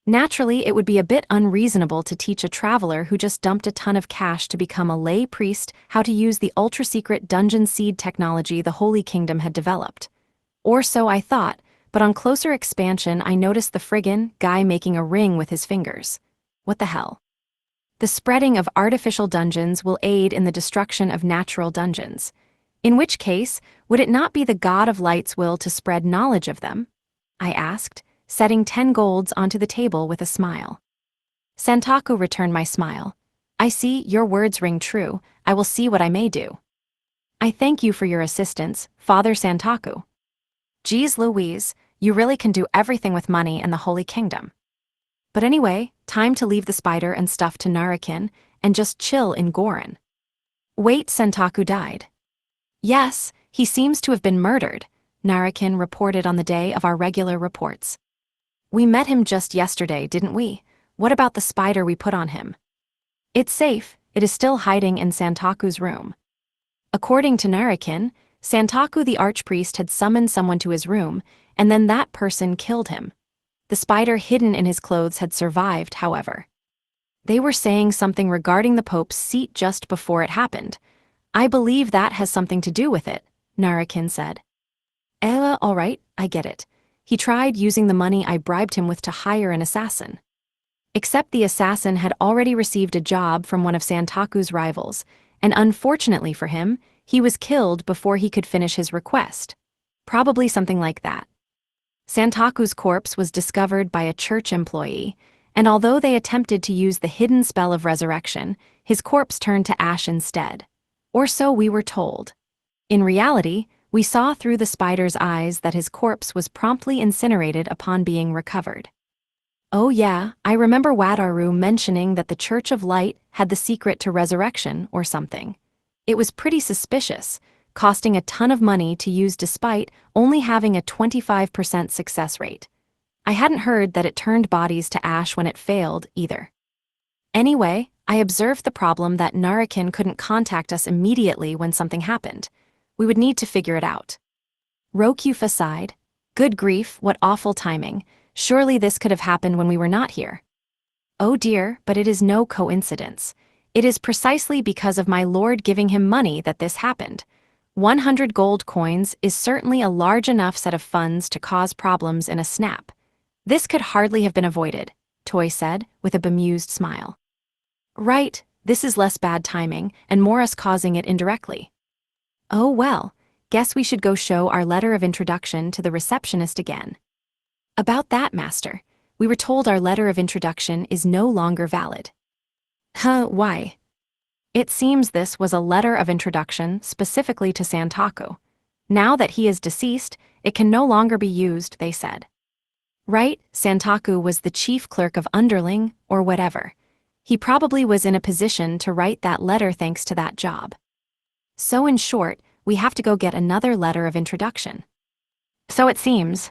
Naturally, it would be a bit unreasonable to teach a traveler who just dumped a ton of cash to become a lay priest how to use the ultra-secret dungeon seed technology the Holy Kingdom had developed. Or so I thought, but on closer expansion I noticed the friggin' guy making a ring with his fingers. What the hell? The spreading of artificial dungeons will aid in the destruction of natural dungeons. In which case, would it not be the God of Light's will to spread knowledge of them? I asked, setting 10 golds onto the table with a smile. Santaku returned my smile. I see, your words ring true. I will see what I may do. I thank you for your assistance, Father Santaku. Geez Louise, you really can do everything with money in the Holy Kingdom. But anyway, time to leave the spider and stuff to Narakin and just chill in Goron. Wait, Santaku died. Yes, he seems to have been murdered, Narakin reported on the day of our regular reports. We met him just yesterday, didn't we? What about the spider we put on him? It's safe, it is still hiding in Santaku's room. According to Narakin, Santaku the archpriest had summoned someone to his room, and then that person killed him. The spider hidden in his clothes had survived, however. They were saying something regarding the Pope's seat just before it happened. I believe that has something to do with it, Narakin said. All right, I get it. He tried using the money I bribed him with to hire an assassin. Except the assassin had already received a job from one of Santaku's rivals, and unfortunately for him, he was killed before he could finish his request. Probably something like that. Santaku's corpse was discovered by a church employee, and although they attempted to use the hidden spell of resurrection, his corpse turned to ash instead. Or so we were told. In reality, we saw through the spider's eyes that his corpse was promptly incinerated upon being recovered. Oh yeah, I remember Wadaru mentioning that the Church of Light had the secret to resurrection or something. It was pretty suspicious, costing a ton of money to use despite only having a 25% success rate. I hadn't heard that it turned bodies to ash when it failed, either. Anyway, I observed the problem that Narakin couldn't contact us immediately when something happened. We would need to figure it out. Rokufa sighed. Good grief, what awful timing. Surely this could have happened when we were not here. Oh dear, but it is no coincidence. It is precisely because of my lord giving him money that this happened. 100 gold coins is certainly a large enough set of funds to cause problems in a snap. This could hardly have been avoided, Toy said, with a bemused smile. Right, this is less bad timing, and more us causing it indirectly. Oh well, guess we should go show our letter of introduction to the receptionist again. About that, Master, we were told our letter of introduction is no longer valid. Why? It seems this was a letter of introduction specifically to Santaku. Now that he is deceased, it can no longer be used, they said. Right, Santaku was the chief clerk of Underling, or whatever. He probably was in a position to write that letter thanks to that job. So in short, we have to go get another letter of introduction. So it seems.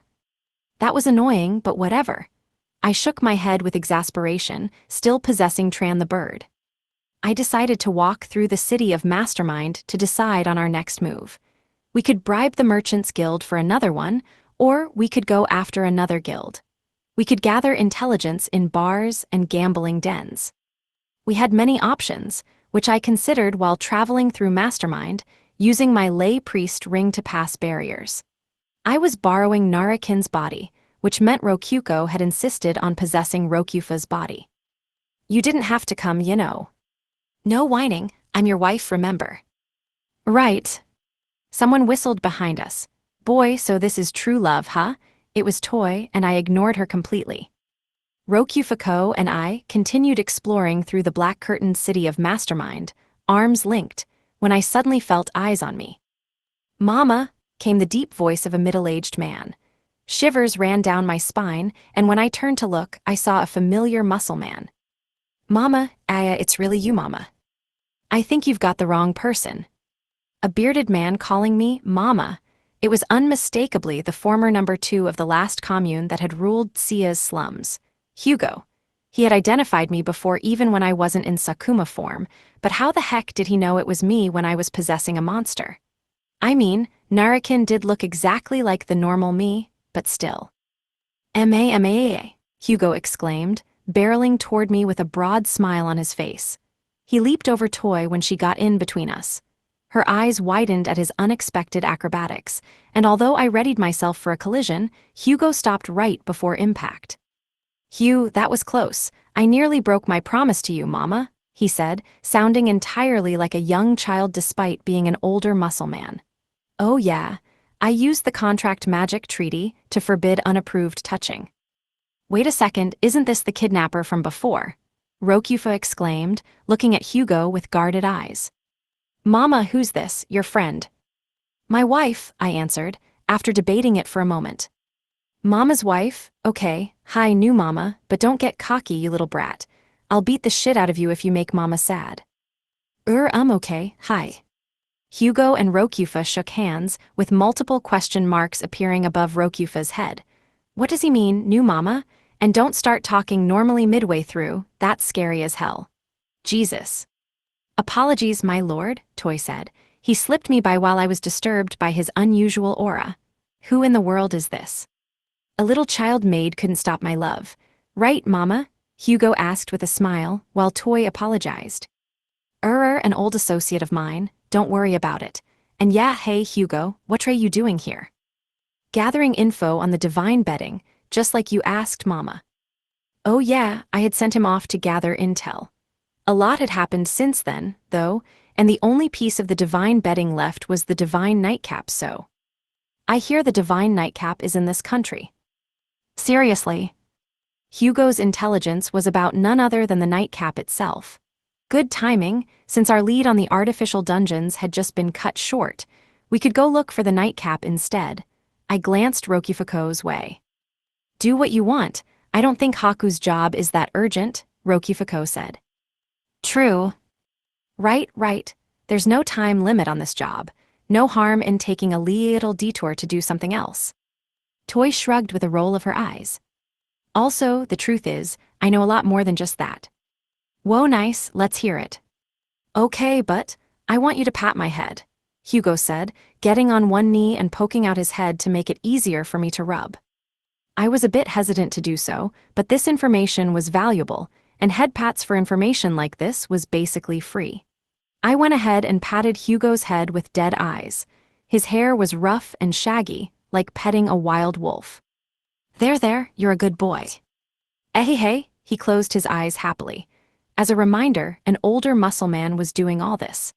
That was annoying, but whatever. I shook my head with exasperation, still possessing Tran the bird. I decided to walk through the city of Mastermind to decide on our next move. We could bribe the Merchants Guild for another one, or we could go after another guild. We could gather intelligence in bars and gambling dens. We had many options, which I considered while traveling through Mastermind, using my lay priest ring to pass barriers. I was borrowing Narakin's body, which meant Rokuko had insisted on possessing Rokufa's body. You didn't have to come, you know. No whining, I'm your wife, remember. Right. Someone whistled behind us. Boy, so this is true love, huh? It was Toy, and I ignored her completely. Rokufa and I continued exploring through the black-curtained city of Mastermind, arms linked, when I suddenly felt eyes on me. Mama, came the deep voice of a middle-aged man. Shivers ran down my spine, and when I turned to look, I saw a familiar muscle man. Mama, Aya, it's really you, Mama. I think you've got the wrong person. A bearded man calling me Mama. It was unmistakably the former number 2 of the last commune that had ruled Sia's slums. Hugo. He had identified me before even when I wasn't in Sakuma form, but how the heck did he know it was me when I was possessing a monster? I mean, Narakin did look exactly like the normal me, but still. M.A., Hugo exclaimed, barreling toward me with a broad smile on his face. He leaped over Toy when she got in between us. Her eyes widened at his unexpected acrobatics, and although I readied myself for a collision, Hugo stopped right before impact. Hugh, that was close. I nearly broke my promise to you, Mama, he said, sounding entirely like a young child despite being an older muscle man. Oh yeah, I used the contract magic treaty to forbid unapproved touching. Wait a second, isn't this the kidnapper from before? Rokufa exclaimed, looking at Hugo with guarded eyes. Mama, who's this, your friend? My wife, I answered, after debating it for a moment. Mama's wife? Okay, hi, new Mama, but don't get cocky, you little brat. I'll beat the shit out of you if you make Mama sad. Okay, hi. Hugo and Rokufa shook hands, with multiple question marks appearing above Rokufa's head. What does he mean, new mama? And don't start talking normally midway through, that's scary as hell. Jesus. Apologies, my lord, Toy said. He slipped me by while I was disturbed by his unusual aura. Who in the world is this? A little child maid couldn't stop my love. Right, mama? Hugo asked with a smile, while Toy apologized. An old associate of mine, don't worry about it. And yeah, hey Hugo, what are you doing here? Gathering info on the divine bedding, just like you asked mama. Oh yeah, I had sent him off to gather intel. A lot had happened since then, though, and the only piece of the divine bedding left was the divine nightcap, so. I hear the divine nightcap is in this country. Seriously. Hugo's intelligence was about none other than the nightcap itself. Good timing, since our lead on the artificial dungeons had just been cut short. We could go look for the nightcap instead. I glanced Rokifuko's way. Do what you want. I don't think Haku's job is that urgent, Rokifuko said. True. Right. There's no time limit on this job. No harm in taking a little detour to do something else. Toy shrugged with a roll of her eyes. Also, the truth is, I know a lot more than just that. Whoa, nice, let's hear it. Okay, but I want you to pat my head, Hugo said, getting on one knee and poking out his head to make it easier for me to rub. I was a bit hesitant to do so, but this information was valuable, and head pats for information like this was basically free. I went ahead and patted Hugo's head with dead eyes. His hair was rough and shaggy, like petting a wild wolf. There, you're a good boy. Hey, he closed his eyes happily. As a reminder, an older muscle man was doing all this.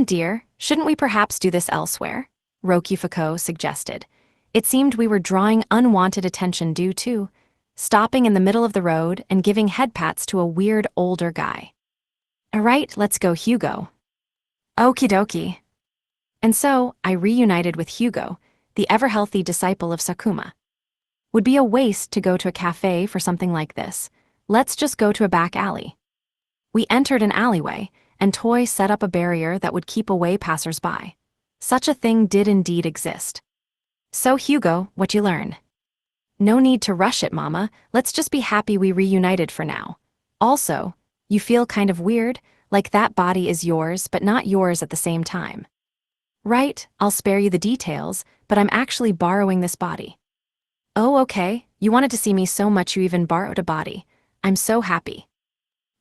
Dear, shouldn't we perhaps do this elsewhere? Rokifuko suggested. It seemed we were drawing unwanted attention due to stopping in the middle of the road and giving head pats to a weird older guy. Alright, let's go, Hugo. Okie dokie. And so, I reunited with Hugo, the ever-healthy disciple of Sakuma. Would be a waste to go to a cafe for something like this. Let's just go to a back alley. We entered an alleyway, and Toy set up a barrier that would keep away passers-by. Such a thing did indeed exist. So Hugo, what you learn? No need to rush it, mama. Let's just be happy we reunited for now. Also, you feel kind of weird, like that body is yours but not yours at the same time. Right, I'll spare you the details, but I'm actually borrowing this body. Oh, okay, you wanted to see me so much you even borrowed a body. I'm so happy.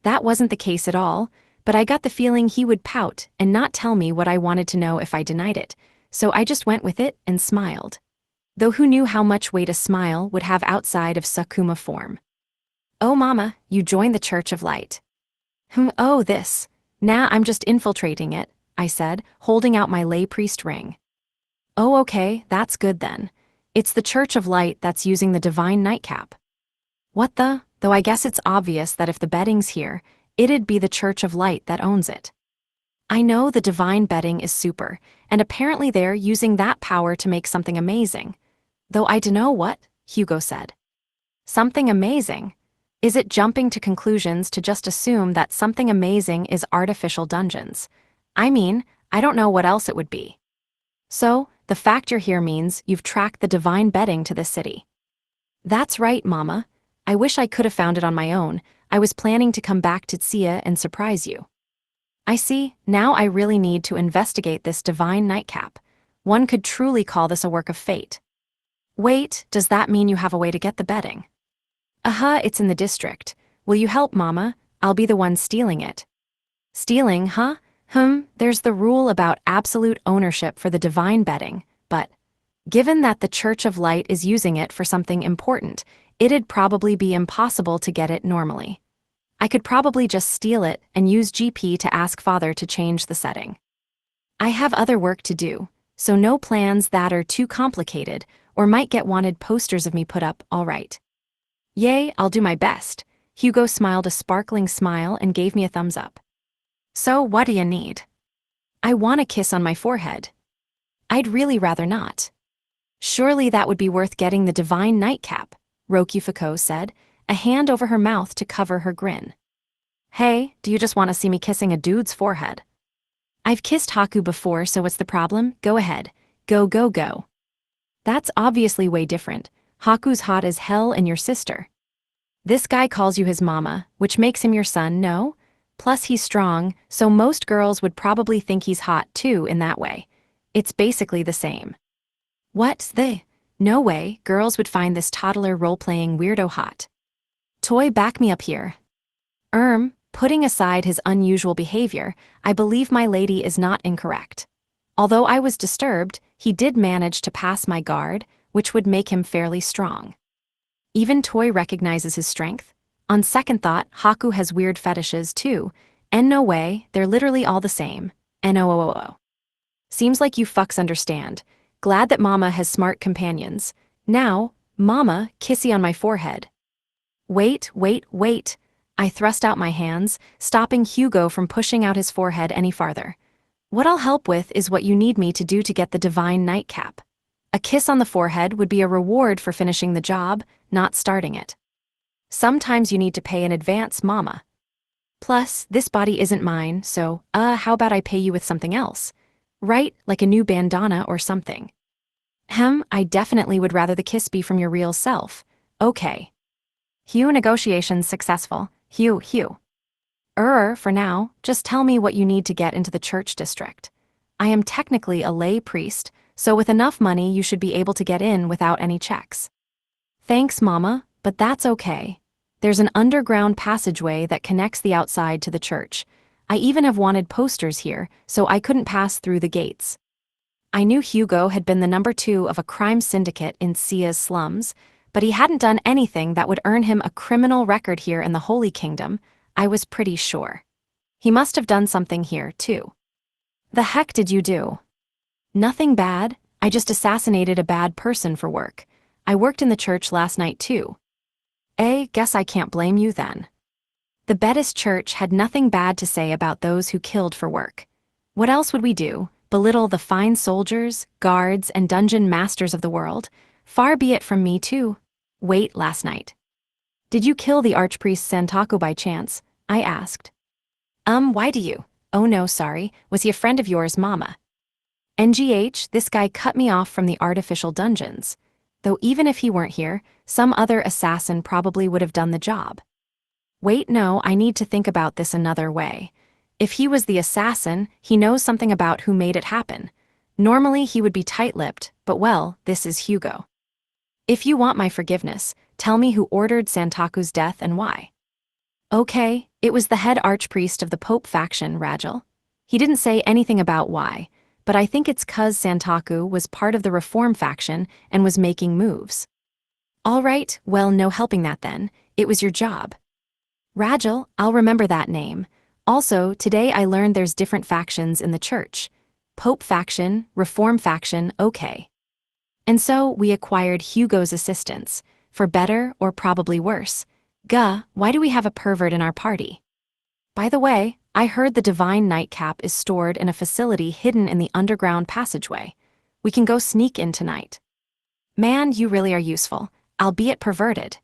That wasn't the case at all, but I got the feeling he would pout and not tell me what I wanted to know if I denied it, so I just went with it and smiled. Though who knew how much weight a smile would have outside of Sakuma form. Oh mama, you joined the Church of Light. Oh this. Nah, I'm just infiltrating it, I said, holding out my lay priest ring. Oh okay, that's good then. It's the Church of Light that's using the divine nightcap. What the? Though I guess it's obvious that if the bedding's here, it'd be the Church of Light that owns it. I know the divine bedding is super, and apparently they're using that power to make something amazing. Though I dunno what, Hugo said. Something amazing? Is it jumping to conclusions to just assume that something amazing is artificial dungeons? I mean, I don't know what else it would be. So, the fact you're here means you've tracked the divine bedding to this city. That's right, mama. I wish I could have found it on my own. I was planning to come back to Tsuya and surprise you. I see, now I really need to investigate this divine nightcap. One could truly call this a work of fate. Wait, does that mean you have a way to get the bedding? It's in the district. Will you help, mama? I'll be the one stealing it. Stealing, huh? There's the rule about absolute ownership for the divine bedding, but given that the Church of Light is using it for something important, it'd probably be impossible to get it normally. I could probably just steal it and use GP to ask father to change the setting. I have other work to do, so no plans that are too complicated or might get wanted posters of me put up, all right. Yay, I'll do my best. Hugo smiled a sparkling smile and gave me a thumbs up. So what do you need? I want a kiss on my forehead. I'd really rather not. Surely that would be worth getting the divine nightcap, Rokifuko said, a hand over her mouth to cover her grin. Hey, do you just want to see me kissing a dude's forehead? I've kissed Haku before, so what's the problem? Go ahead. Go. That's obviously way different. Haku's hot as hell and your sister. This guy calls you his mama, which makes him your son, no? Plus he's strong, so most girls would probably think he's hot too in that way. It's basically the same. What the? No way, girls would find this toddler role-playing weirdo hot. Toy, back me up here. Putting aside his unusual behavior, I believe my lady is not incorrect. Although I was disturbed, he did manage to pass my guard, which would make him fairly strong. Even Toy recognizes his strength. On second thought, Haku has weird fetishes too, and no way, they're literally all the same. NOOO. Seems like you fucks understand. Glad that Mama has smart companions. Now, Mama, kissy on my forehead. Wait. I thrust out my hands, stopping Hugo from pushing out his forehead any farther. What I'll help with is what you need me to do to get the divine nightcap. A kiss on the forehead would be a reward for finishing the job, not starting it. Sometimes you need to pay in advance, Mama. Plus, this body isn't mine, so, how about I pay you with something else? Right, like a new bandana or something. I definitely would rather the kiss be from your real self. Okay. Negotiations successful. For now, just tell me what you need to get into the church district. I am technically a lay priest, so with enough money you should be able to get in without any checks. Thanks, Mama, but that's okay. There's an underground passageway that connects the outside to the church. I even have wanted posters here, so I couldn't pass through the gates. I knew Hugo had been the number 2 of a crime syndicate in Sia's slums, but he hadn't done anything that would earn him a criminal record here in the Holy Kingdom, I was pretty sure. He must have done something here, too. The heck did you do? Nothing bad, I just assassinated a bad person for work. I worked in the church last night, too. Guess I can't blame you then. The Bedist church had nothing bad to say about those who killed for work. What else would we do? Belittle the fine soldiers, guards, and dungeon masters of the world? Far be it from me, too. Wait, last night. Did you kill the archpriest Santaku by chance? I asked. Why do you? Oh no, sorry, was he a friend of yours, Mama? NGH, this guy cut me off from the artificial dungeons. Though even if he weren't here, some other assassin probably would have done the job. Wait, no, I need to think about this another way. If he was the assassin, he knows something about who made it happen. Normally he would be tight-lipped, but well, this is Hugo. If you want my forgiveness, tell me who ordered Santaku's death and why. Okay, it was the head archpriest of the Pope faction, Rajal. He didn't say anything about why, but I think it's 'cause Santaku was part of the Reform faction and was making moves. All right, well, no helping that then. It was your job. Rajal, I'll remember that name. Also, today I learned there's different factions in the church. Pope faction, Reform faction, okay. And so we acquired Hugo's assistance, for better or probably worse. Why do we have a pervert in our party? By the way, I heard the divine nightcap is stored in a facility hidden in the underground passageway. We can go sneak in tonight. Man, you really are useful, albeit perverted.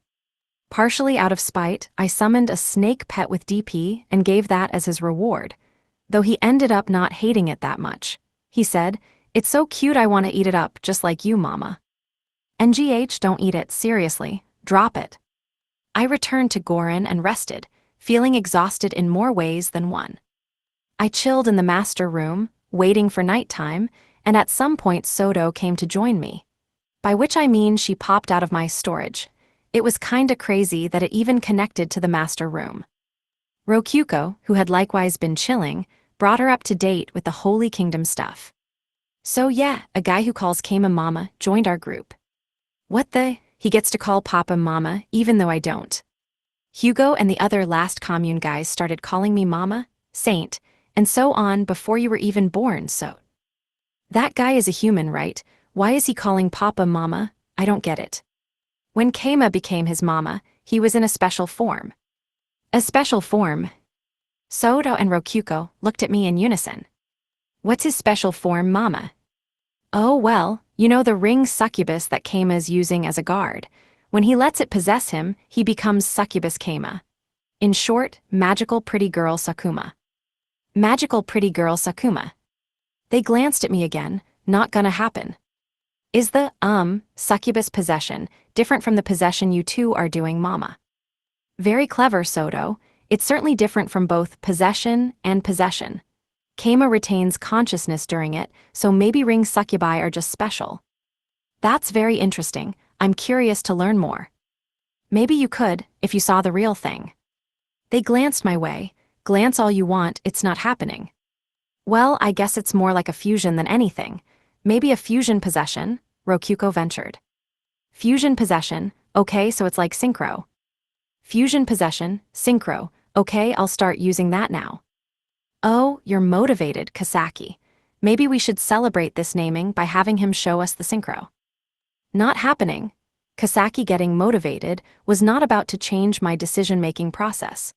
Partially out of spite, I summoned a snake pet with DP and gave that as his reward, though he ended up not hating it that much. He said, "It's so cute I want to eat it up just like you, Mama." NGH, don't eat it, seriously, drop it. I returned to Gorin and rested, feeling exhausted in more ways than one. I chilled in the master room, waiting for nighttime, and at some point Soto came to join me. By which I mean she popped out of my storage. It was kinda crazy that it even connected to the master room. Rokyuko, who had likewise been chilling, brought her up to date with the Holy Kingdom stuff. So yeah, a guy who calls Kama Mama joined our group. What the? He gets to call Papa Mama even though I don't. Hugo and the other last commune guys started calling me Mama, Saint, and so on before you were even born, so. That guy is a human, right? Why is he calling Papa Mama? I don't get it. When Kama became his mama, he was in a special form. A special form? Soto and Rokyuko looked at me in unison. What's his special form, Mama? Oh well, you know the ring succubus that Kama's using as a guard. When he lets it possess him, he becomes succubus Kama. In short, magical pretty girl Sakuma. Magical pretty girl Sakuma. They glanced at me again, not gonna happen. Is the, succubus possession different from the possession you two are doing, mama? Very clever, Soto. It's certainly different from both possession and possession. Keima retains consciousness during it, so maybe ring succubi are just special. That's very interesting. I'm curious to learn more. Maybe you could, if you saw the real thing. They glanced my way. Glance all you want, it's not happening. Well, I guess it's more like a fusion than anything. Maybe a fusion possession, Rokuko ventured. Fusion possession, okay, so it's like synchro. Fusion possession, synchro, okay, I'll start using that now. Oh, you're motivated, Kasaki. Maybe we should celebrate this naming by having him show us the synchro. Not happening. Kasaki getting motivated was not about to change my decision-making process.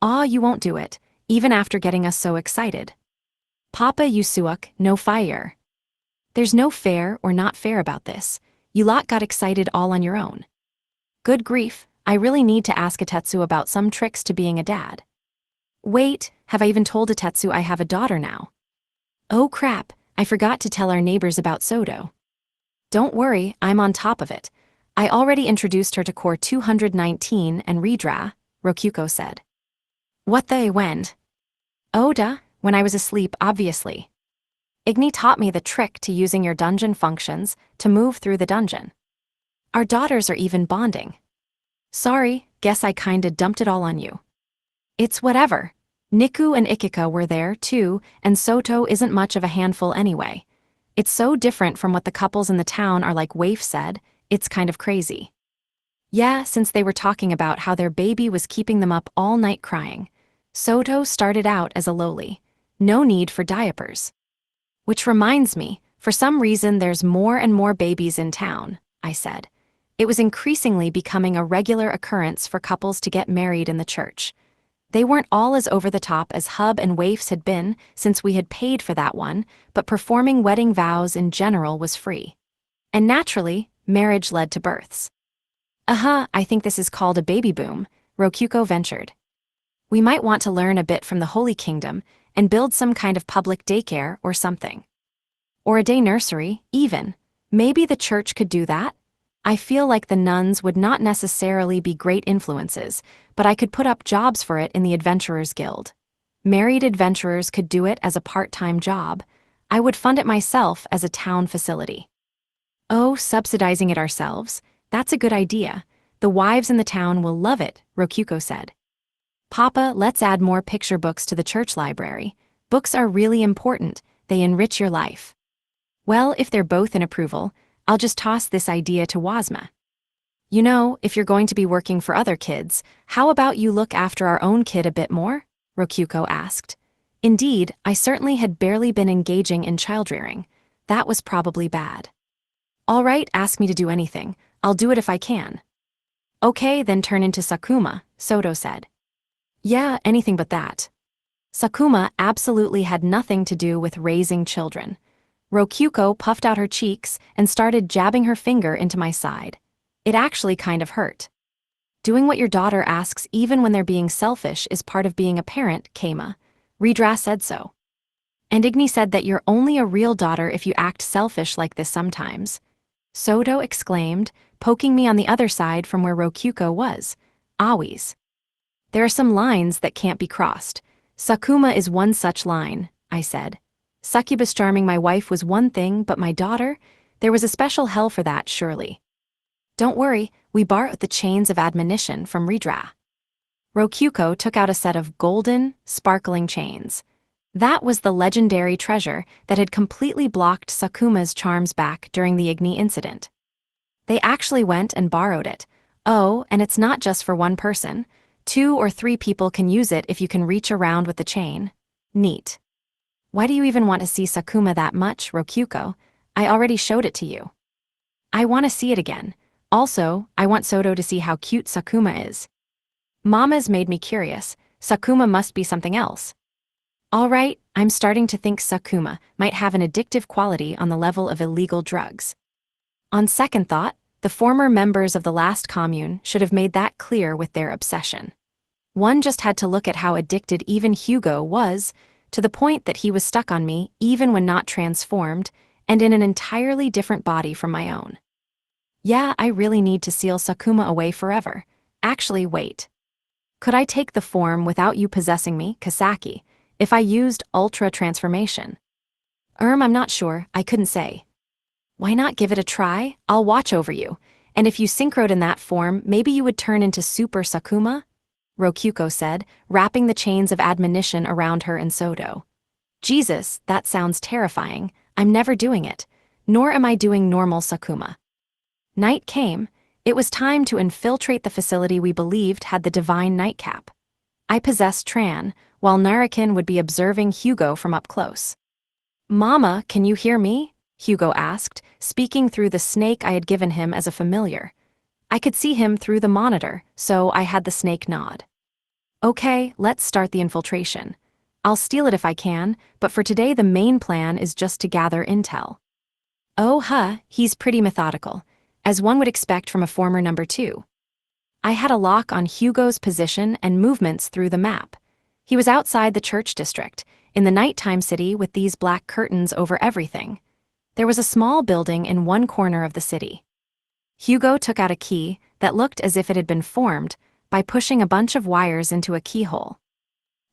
You won't do it, even after getting us so excited. Papa Yusuak, no fire. There's no fair or not fair about this. You lot got excited all on your own. Good grief, I really need to ask Atetsu about some tricks to being a dad. Wait, have I even told Atetsu I have a daughter now? Oh crap, I forgot to tell our neighbors about Soto. Don't worry, I'm on top of it. I already introduced her to Core 219 and Redra, Rokuko said. What the wend? Oda, when I was asleep, obviously. Igni taught me the trick to using your dungeon functions to move through the dungeon. Our daughters are even bonding. Sorry, guess I kinda dumped it all on you. It's whatever. Niku and Ikika were there too, and Soto isn't much of a handful anyway. It's so different from what the couples in the town are like, Waif said, it's kind of crazy. Yeah, since they were talking about how their baby was keeping them up all night crying. Soto started out as a lowly. No need for diapers. Which reminds me, for some reason there's more and more babies in town, I said. It was increasingly becoming a regular occurrence for couples to get married in the church. They weren't all as over the top as Hub and Waifs had been since we had paid for that one, but performing wedding vows in general was free. And naturally, marriage led to births. I think this is called a baby boom, Rokuko ventured. We might want to learn a bit from the Holy Kingdom and build some kind of public daycare or something. Or a day nursery, even. Maybe the church could do that? I feel like the nuns would not necessarily be great influences, but I could put up jobs for it in the Adventurers Guild. Married adventurers could do it as a part-time job. I would fund it myself as a town facility. Oh, subsidizing it ourselves? That's a good idea. The wives in the town will love it, Rokuko said. Papa, let's add more picture books to the church library. Books are really important, they enrich your life. Well, if they're both in approval, I'll just toss this idea to Wazma. You know, if you're going to be working for other kids, how about you look after our own kid a bit more? Rokuko asked. Indeed, I certainly had barely been engaging in child-rearing. That was probably bad. All right, ask me to do anything. I'll do it if I can. Okay, then turn into Sakuma, Soto said. Yeah, anything but that. Sakuma absolutely had nothing to do with raising children. Rokuko puffed out her cheeks and started jabbing her finger into my side. It actually kind of hurt. Doing what your daughter asks even when they're being selfish is part of being a parent, Keima. Redra said so. And Igni said that you're only a real daughter if you act selfish like this sometimes. Soto exclaimed, poking me on the other side from where Rokuko was. Always. There are some lines that can't be crossed. Sakuma is one such line, I said. Succubus charming my wife was one thing, but my daughter? There was a special hell for that, surely. Don't worry, we borrowed the chains of admonition from Redra. Rokuko took out a set of golden, sparkling chains. That was the legendary treasure that had completely blocked Sakuma's charms back during the Igni incident. They actually went and borrowed it. Oh, and it's not just for one person. 2 or 3 people can use it if you can reach around with the chain. Neat. Why do you even want to see Sakuma that much, Rokuko? I already showed it to you. I want to see it again. Also, I want Soto to see how cute Sakuma is. Mama's made me curious. Sakuma must be something else. All right, I'm starting to think Sakuma might have an addictive quality on the level of illegal drugs. On second thought, the former members of the last commune should have made that clear with their obsession. One just had to look at how addicted even Hugo was, to the point that he was stuck on me even when not transformed, and in an entirely different body from my own. Yeah, I really need to seal Sakuma away forever. Actually, wait. Could I take the form without you possessing me, Kasaki, if I used Ultra Transformation? I'm not sure, I couldn't say. Why not give it a try? I'll watch over you, and if you synchroed in that form, maybe you would turn into Super Sakuma? Rokyuko said, wrapping the chains of admonition around her and Soto. Jesus, that sounds terrifying. I'm never doing it. Nor am I doing normal Sakuma. Night came. It was time to infiltrate the facility we believed had the divine nightcap. I possessed Tran, while Narakin would be observing Hugo from up close. Mama, can you hear me? Hugo asked, speaking through the snake I had given him as a familiar. I could see him through the monitor, so I had the snake nod. Okay, let's start the infiltration. I'll steal it if I can, but for today the main plan is just to gather intel. Oh, he's pretty methodical, as one would expect from a former number 2. I had a lock on Hugo's position and movements through the map. He was outside the church district, in the nighttime city with these black curtains over everything. There was a small building in one corner of the city. Hugo took out a key that looked as if it had been formed by pushing a bunch of wires into a keyhole.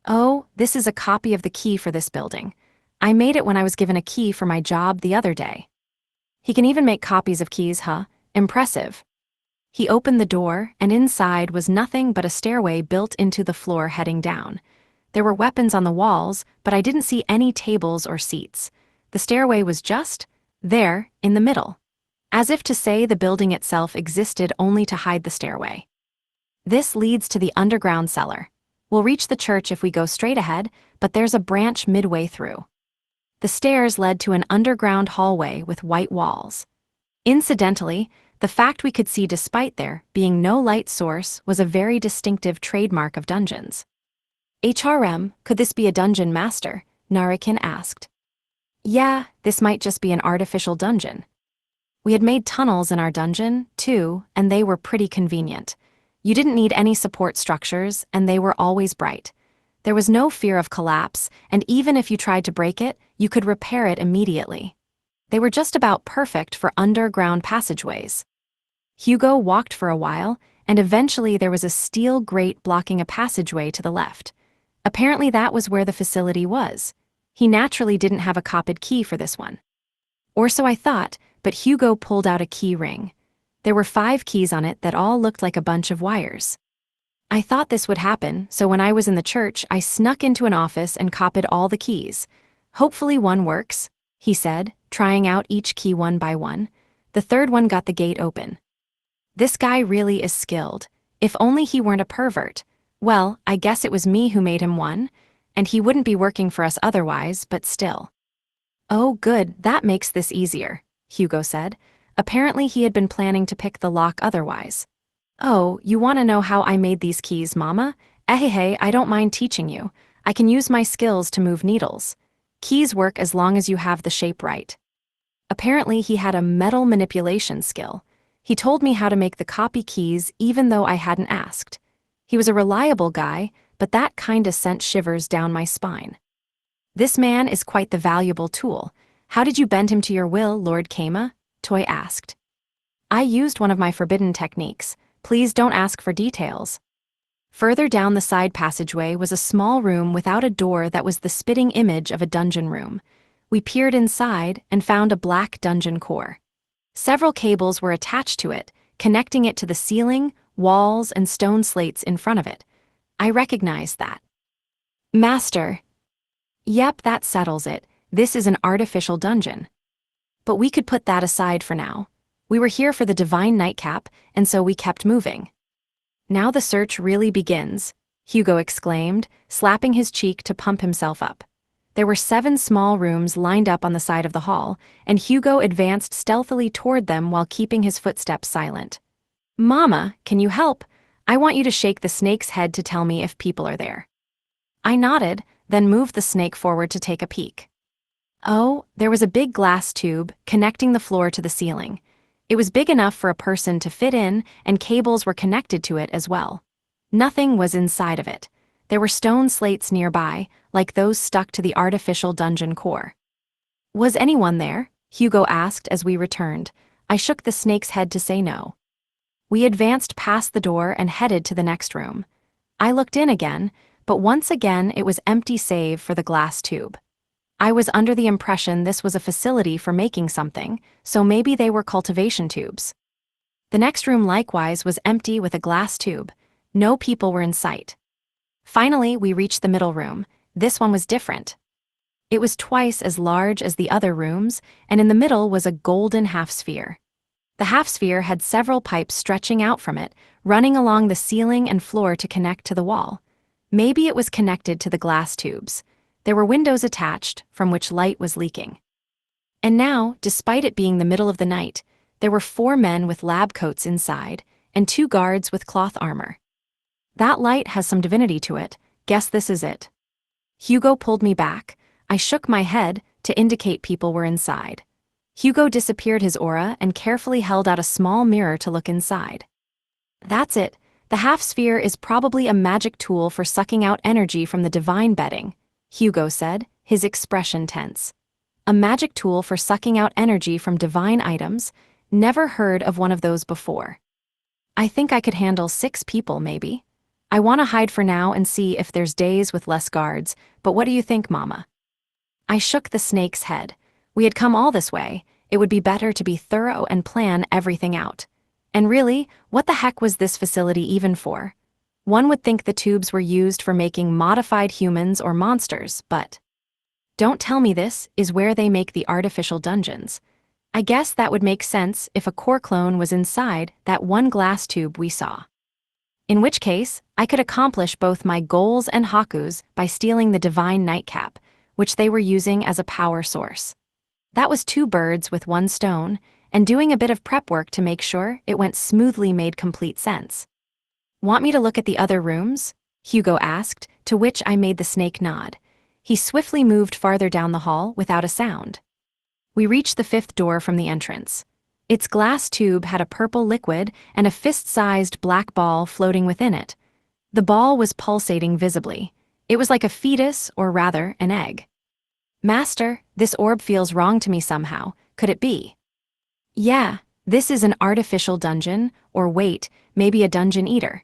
Oh, this is a copy of the key for this building. I made it when I was given a key for my job the other day. He can even make copies of keys, huh? Impressive. He opened the door, and inside was nothing but a stairway built into the floor heading down. There were weapons on the walls, but I didn't see any tables or seats. The stairway was just there, in the middle, as if to say the building itself existed only to hide the stairway. This leads to the underground cellar. We'll reach the church if we go straight ahead, but there's a branch midway through. The stairs led to an underground hallway with white walls. Incidentally, the fact we could see despite there being no light source was a very distinctive trademark of dungeons. HRM, could this be a dungeon master? Narakin asked. Yeah, this might just be an artificial dungeon. We had made tunnels in our dungeon, too, and they were pretty convenient. You didn't need any support structures, and they were always bright. There was no fear of collapse, and even if you tried to break it, you could repair it immediately. They were just about perfect for underground passageways. Hugo walked for a while, and eventually there was a steel grate blocking a passageway to the left. Apparently that was where the facility was. He naturally didn't have a copied key for this one. Or so I thought, but Hugo pulled out a key ring. There were 5 keys on it that all looked like a bunch of wires. I thought this would happen, so when I was in the church, I snuck into an office and copied all the keys. Hopefully one works, he said, trying out each key one by one. The third one got the gate open. This guy really is skilled. If only he weren't a pervert. Well, I guess it was me who made him one, and he wouldn't be working for us otherwise, but still. Oh, good, that makes this easier, Hugo said. Apparently he had been planning to pick the lock otherwise. Oh, you want to know how I made these keys, Mama? Hey, I don't mind teaching you. I can use my skills to move needles. Keys work as long as you have the shape right. Apparently he had a metal manipulation skill. He told me how to make the copy keys even though I hadn't asked. He was a reliable guy, but that kinda sent shivers down my spine. This man is quite the valuable tool. How did you bend him to your will, Lord Kama? Toy asked. I used one of my forbidden techniques. Please don't ask for details. Further down the side passageway was a small room without a door that was the spitting image of a dungeon room. We peered inside and found a black dungeon core. Several cables were attached to it, connecting it to the ceiling, walls, and stone slates in front of it. I recognized that. Master. Yep, that settles it. This is an artificial dungeon. But we could put that aside for now. We were here for the divine nightcap, and so we kept moving. Now the search really begins, Hugo exclaimed, slapping his cheek to pump himself up. There were 7 small rooms lined up on the side of the hall, and Hugo advanced stealthily toward them while keeping his footsteps silent. Mama, can you help? I want you to shake the snake's head to tell me if people are there. I nodded, then moved the snake forward to take a peek. Oh, there was a big glass tube connecting the floor to the ceiling. It was big enough for a person to fit in, and cables were connected to it as well. Nothing was inside of it. There were stone slates nearby, like those stuck to the artificial dungeon core. Was anyone there? Hugo asked as we returned. I shook the snake's head to say no. We advanced past the door and headed to the next room. I looked in again, but once again it was empty save for the glass tube. I was under the impression this was a facility for making something, so maybe they were cultivation tubes. The next room likewise was empty with a glass tube. No people were in sight. Finally, we reached the middle room. This one was different. It was twice as large as the other rooms, and in the middle was a golden half-sphere. The half-sphere had several pipes stretching out from it, running along the ceiling and floor to connect to the wall. Maybe it was connected to the glass tubes. There were windows attached, from which light was leaking. And now, despite it being the middle of the night, there were 4 men with lab coats inside, and 2 guards with cloth armor. That light has some divinity to it. Guess this is it. Hugo pulled me back. I shook my head to indicate people were inside. Hugo disappeared his aura and carefully held out a small mirror to look inside. That's it. The half-sphere is probably a magic tool for sucking out energy from the divine bedding, Hugo said, his expression tense. A magic tool for sucking out energy from divine items? Never heard of one of those before. I think I could handle 6 people, maybe. I want to hide for now and see if there's days with less guards, but what do you think, Mama? I shook the snake's head. We had come all this way. It would be better to be thorough and plan everything out. And really, what the heck was this facility even for? One would think the tubes were used for making modified humans or monsters, but... Don't tell me this is where they make the artificial dungeons. I guess that would make sense if a core clone was inside that one glass tube we saw. In which case, I could accomplish both my goals and Haku's by stealing the divine nightcap, which they were using as a power source. That was 2 birds with 1 stone, and doing a bit of prep work to make sure it went smoothly made complete sense. Want me to look at the other rooms? Hugo asked, to which I made the snake nod. He swiftly moved farther down the hall without a sound. We reached the 5th door from the entrance. Its glass tube had a purple liquid and a fist-sized black ball floating within it. The ball was pulsating visibly. It was like a fetus, or rather, an egg. Master, this orb feels wrong to me somehow. Could it be? Yeah, this is an artificial dungeon, or wait, maybe a dungeon eater.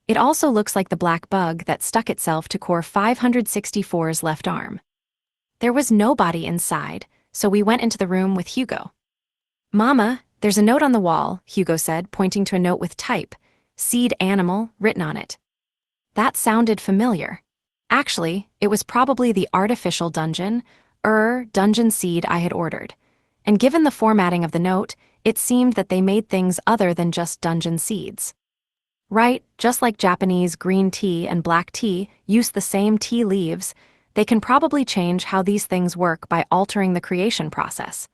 It also looks like the black bug that stuck itself to core 564's left arm. There was nobody inside, so we went into the room with Hugo. Mama, there's a note on the wall, Hugo said, pointing to a note with type, seed animal, written on it. That sounded familiar. Actually, it was probably the artificial dungeon seed I had ordered. And given the formatting of the note, it seemed that they made things other than just dungeon seeds. Right, just like Japanese green tea and black tea use the same tea leaves, they can probably change how these things work by altering the creation process.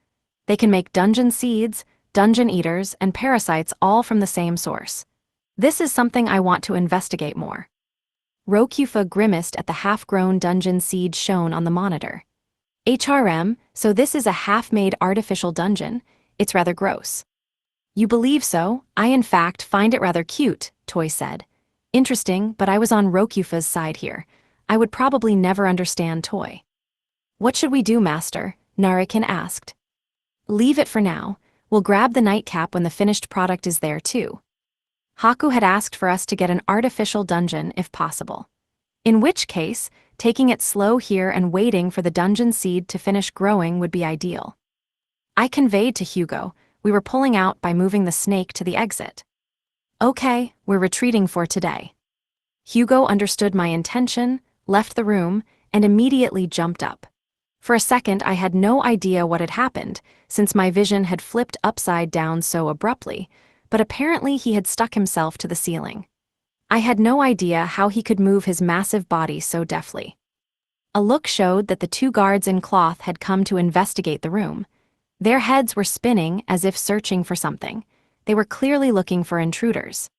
They can make dungeon seeds, dungeon eaters, and parasites all from the same source. This is something I want to investigate more. Rokufa grimaced at the half-grown dungeon seed shown on the monitor. HRM, so this is a half-made artificial dungeon. It's rather gross. You believe so? I in fact find it rather cute, Toy said. Interesting, but I was on Rokufa's side here. I would probably never understand Toy. What should we do, Master? Narikin asked. Leave it for now. We'll grab the nightcap when the finished product is there too. Haku had asked for us to get an artificial dungeon if possible. In which case, taking it slow here and waiting for the dungeon seed to finish growing would be ideal. I conveyed to Hugo, we were pulling out by moving the snake to the exit. Okay, we're retreating for today. Hugo understood my intention, left the room, and immediately jumped up. For a second I had no idea what had happened, since my vision had flipped upside down so abruptly, but apparently he had stuck himself to the ceiling. I had no idea how he could move his massive body so deftly. A look showed that the 2 guards in cloth had come to investigate the room. Their heads were spinning as if searching for something. They were clearly looking for intruders.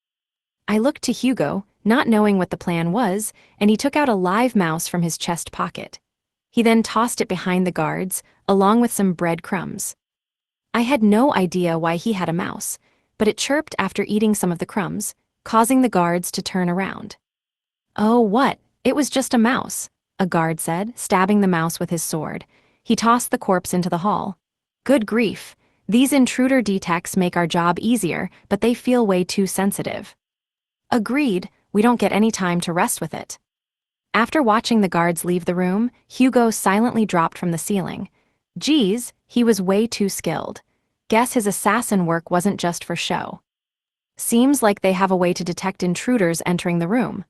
I looked to Hugo, not knowing what the plan was, and he took out a live mouse from his chest pocket. He then tossed it behind the guards, along with some breadcrumbs. I had no idea why he had a mouse, but it chirped after eating some of the crumbs, causing the guards to turn around. Oh, what? It was just a mouse, a guard said, stabbing the mouse with his sword. He tossed the corpse into the hall. Good grief. These intruder detects make our job easier, but they feel way too sensitive. Agreed, we don't get any time to rest with it. After watching the guards leave the room, Hugo silently dropped from the ceiling. Geez, he was way too skilled. Guess his assassin work wasn't just for show. Seems like they have a way to detect intruders entering the room.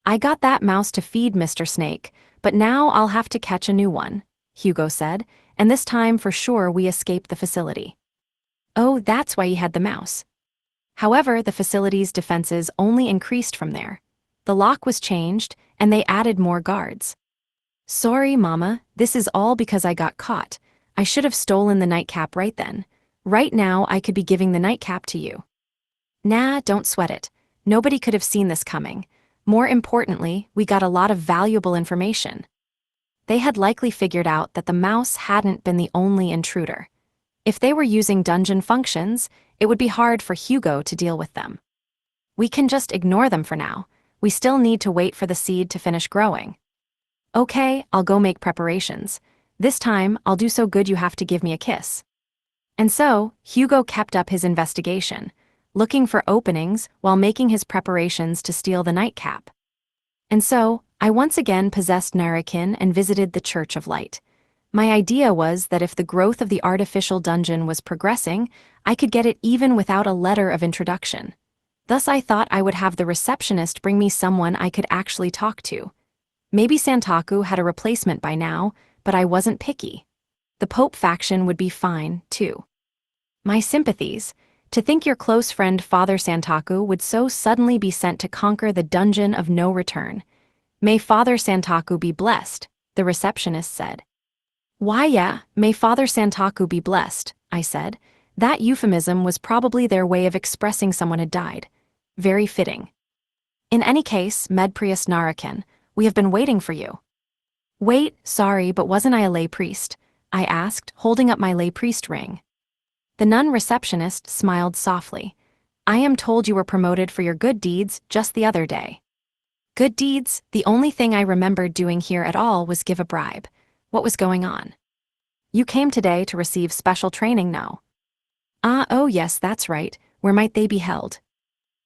I got that mouse to feed Mr. Snake, but now I'll have to catch a new one, Hugo said, and this time for sure we escape the facility. Oh, that's why he had the mouse. However, the facility's defenses only increased from there. The lock was changed, and they added more guards. Sorry, Mama, this is all because I got caught. I should have stolen the nightcap right then. Right now, I could be giving the nightcap to you. Nah, don't sweat it. Nobody could have seen this coming. More importantly, we got a lot of valuable information. They had likely figured out that the mouse hadn't been the only intruder. If they were using dungeon functions, it would be hard for Hugo to deal with them. We can just ignore them for now. We still need to wait for the seed to finish growing. Okay, I'll go make preparations. This time, I'll do so good you have to give me a kiss. And so, Hugo kept up his investigation, looking for openings while making his preparations to steal the nightcap. And so, I once again possessed Narakin and visited the Church of Light. My idea was that if the growth of the artificial dungeon was progressing, I could get it even without a letter of introduction. Thus I thought I would have the receptionist bring me someone I could actually talk to. Maybe Santaku had a replacement by now, but I wasn't picky. The Pope faction would be fine, too. My sympathies. To think your close friend Father Santaku would so suddenly be sent to conquer the dungeon of no return. May Father Santaku be blessed, the receptionist said. Why yeah, may Father Santaku be blessed, I said. That euphemism was probably their way of expressing someone had died. Very fitting. In any case, Medprius Narakin, we have been waiting for you. Wait, sorry, but wasn't I a lay priest? I asked, holding up my lay priest ring. The nun receptionist smiled softly. I am told you were promoted for your good deeds just the other day. Good deeds, the only thing I remembered doing here at all was give a bribe. What was going on? You came today to receive special training, no? Oh yes, that's right. Where might they be held?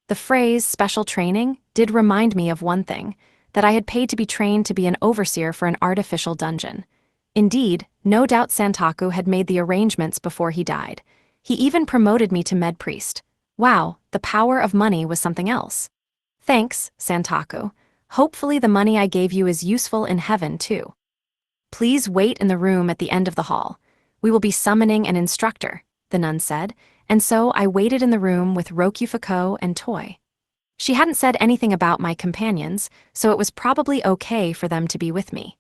The phrase special training did remind me of one thing, that I had paid to be trained to be an overseer for an artificial dungeon. Indeed, no doubt Santaku had made the arrangements before he died. He even promoted me to med priest. Wow, the power of money was something else. Thanks, Santaku. Hopefully the money I gave you is useful in heaven too. Please wait in the room at the end of the hall. We will be summoning an instructor, the nun said, and so I waited in the room with Rokufuko and Toy. She hadn't said anything about my companions, so it was probably okay for them to be with me.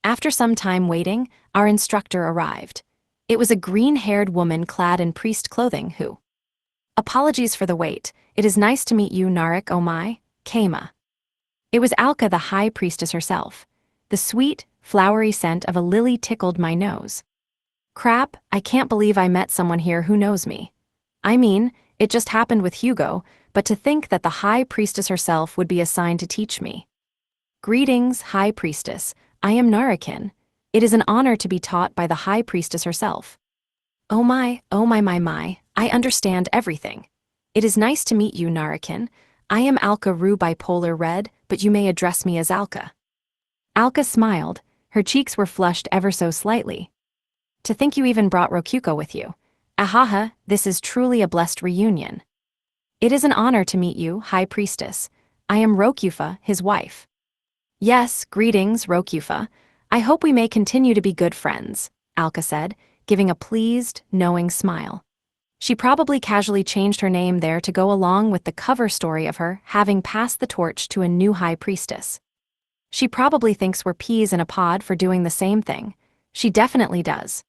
After some time waiting, our instructor arrived. It was a green-haired woman clad in priest clothing who... Apologies for the wait. It is nice to meet you, Narik Omai, Kama. It was Alka, the high priestess herself. The sweet, flowery scent of a lily tickled my nose. Crap, I can't believe I met someone here who knows me. I mean, it just happened with Hugo, but to think that the high priestess herself would be assigned to teach me. Greetings, high priestess. I am Narakin. It is an honor to be taught by the high priestess herself. Oh my, I understand everything. It is nice to meet you, Narakin. I am Alka Ru Bipolar Red, but you may address me as Alka. Alka smiled. Her cheeks were flushed ever so slightly. To think you even brought Rokuko with you. Ahaha, this is truly a blessed reunion. It is an honor to meet you, High Priestess. I am Rokufa, his wife. Yes, greetings, Rokufa. I hope we may continue to be good friends, Alka said, giving a pleased, knowing smile. She probably casually changed her name there to go along with the cover story of her having passed the torch to a new High Priestess. She probably thinks we're peas in a pod for doing the same thing. She definitely does.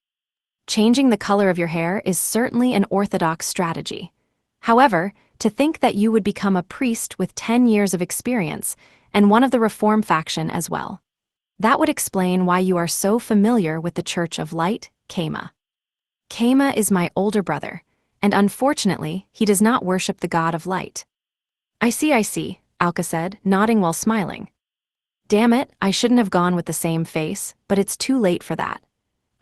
Changing the color of your hair is certainly an orthodox strategy. However, to think that you would become a priest with 10 years of experience and one of the Reform faction as well. That would explain why you are so familiar with the Church of Light, Kama. Kama is my older brother, and unfortunately, he does not worship the god of light. I see, Alka said, nodding while smiling. Damn it, I shouldn't have gone with the same face, but it's too late for that.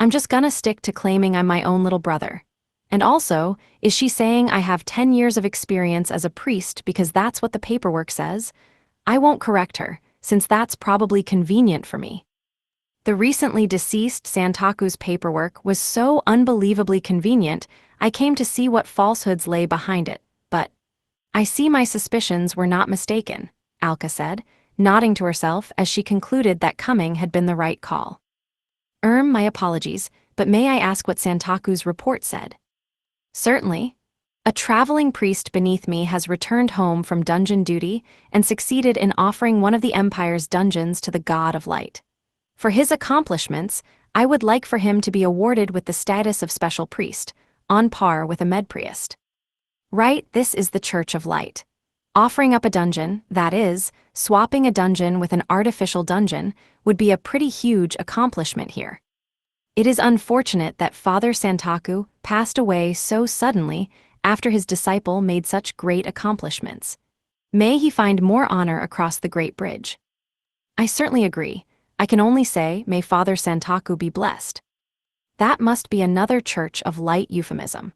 I'm just gonna stick to claiming I'm my own little brother. And also, is she saying I have 10 years of experience as a priest because that's what the paperwork says? I won't correct her, since that's probably convenient for me. The recently deceased Santaku's paperwork was so unbelievably convenient, I came to see what falsehoods lay behind it, but I see my suspicions were not mistaken, Alka said, nodding to herself as she concluded that coming had been the right call. My apologies, but may I ask what Santaku's report said? Certainly. A traveling priest beneath me has returned home from dungeon duty and succeeded in offering one of the Empire's dungeons to the God of Light. For his accomplishments, I would like for him to be awarded with the status of special priest, on par with a medpriest. Right, this is the Church of Light. Offering up a dungeon, that is, swapping a dungeon with an artificial dungeon, would be a pretty huge accomplishment here. It is unfortunate that Father Santaku passed away so suddenly after his disciple made such great accomplishments. May he find more honor across the Great Bridge. I certainly agree. I can only say, may Father Santaku be blessed. That must be another Church of Light euphemism.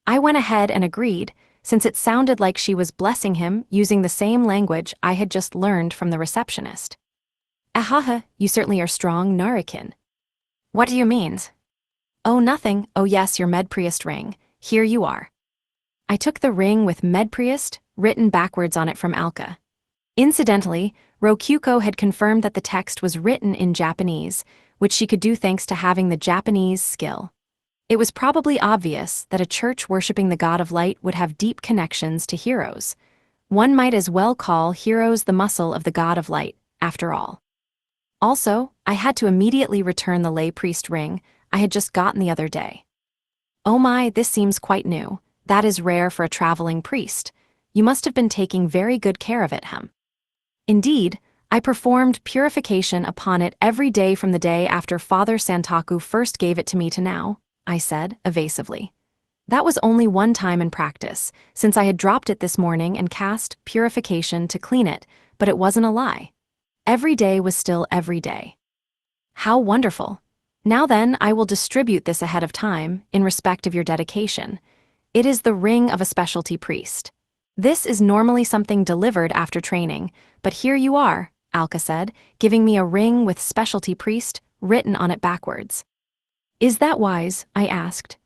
I went ahead and agreed, since it sounded like she was blessing him using the same language I had just learned from the receptionist. Ahaha, you certainly are strong, Narikin. What do you mean? Oh, nothing. Oh yes, your medpriest ring. Here you are. I took the ring with medpriest written backwards on it from Alka. Incidentally, Rokyuko had confirmed that the text was written in Japanese, which she could do thanks to having the Japanese skill. It was probably obvious that a church worshipping the God of Light would have deep connections to heroes. One might as well call heroes the muscle of the God of Light, after all. Also, I had to immediately return the lay priest ring I had just gotten the other day. Oh my, this seems quite new. That is rare for a traveling priest. You must have been taking very good care of it, Hem. Indeed, I performed purification upon it every day from the day after Father Santaku first gave it to me to now, I said, evasively. That was only one time in practice, since I had dropped it this morning and cast purification to clean it, but it wasn't a lie. Every day was still every day. How wonderful. Now then, I will distribute this ahead of time, in respect of your dedication. It is the ring of a specialty priest. This is normally something delivered after training, but here you are, Alka said, giving me a ring with specialty priest written on it backwards. Is that wise? I asked.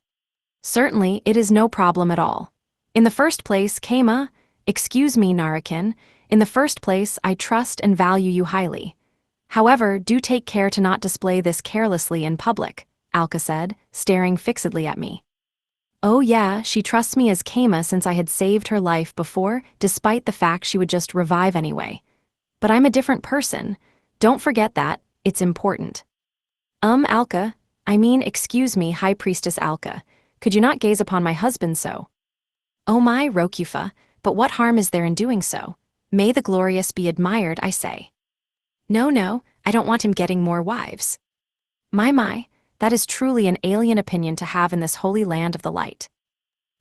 Certainly, it is no problem at all. In the first place, excuse me, Narikin, in the first place, I trust and value you highly. However, do take care to not display this carelessly in public, Alka said, staring fixedly at me. Oh yeah, she trusts me as Kama since I had saved her life before, despite the fact she would just revive anyway. But I'm a different person. Don't forget that, it's important. Alka, excuse me, High Priestess Alka, could you not gaze upon my husband so? Oh my, Rokyufa, but what harm is there in doing so? May the glorious be admired, I say. No, I don't want him getting more wives. My, that is truly an alien opinion to have in this holy land of the light.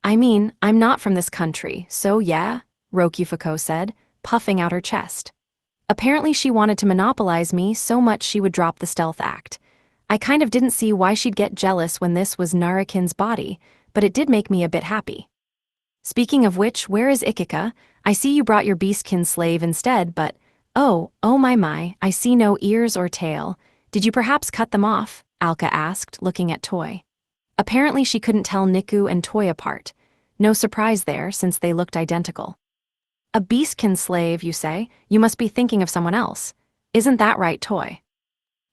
I'm not from this country, so yeah, Rokyufako said, puffing out her chest. Apparently she wanted to monopolize me so much she would drop the stealth act. I kind of didn't see why she'd get jealous when this was Narikin's body, but it did make me a bit happy. Speaking of which, where is Ikika? I see you brought your beastkin slave instead, but oh my, I see no ears or tail. Did you perhaps cut them off? Alka asked, looking at Toy. Apparently she couldn't tell Niku and Toy apart. No surprise there, since they looked identical. A beastkin slave, you say? You must be thinking of someone else. Isn't that right, Toy?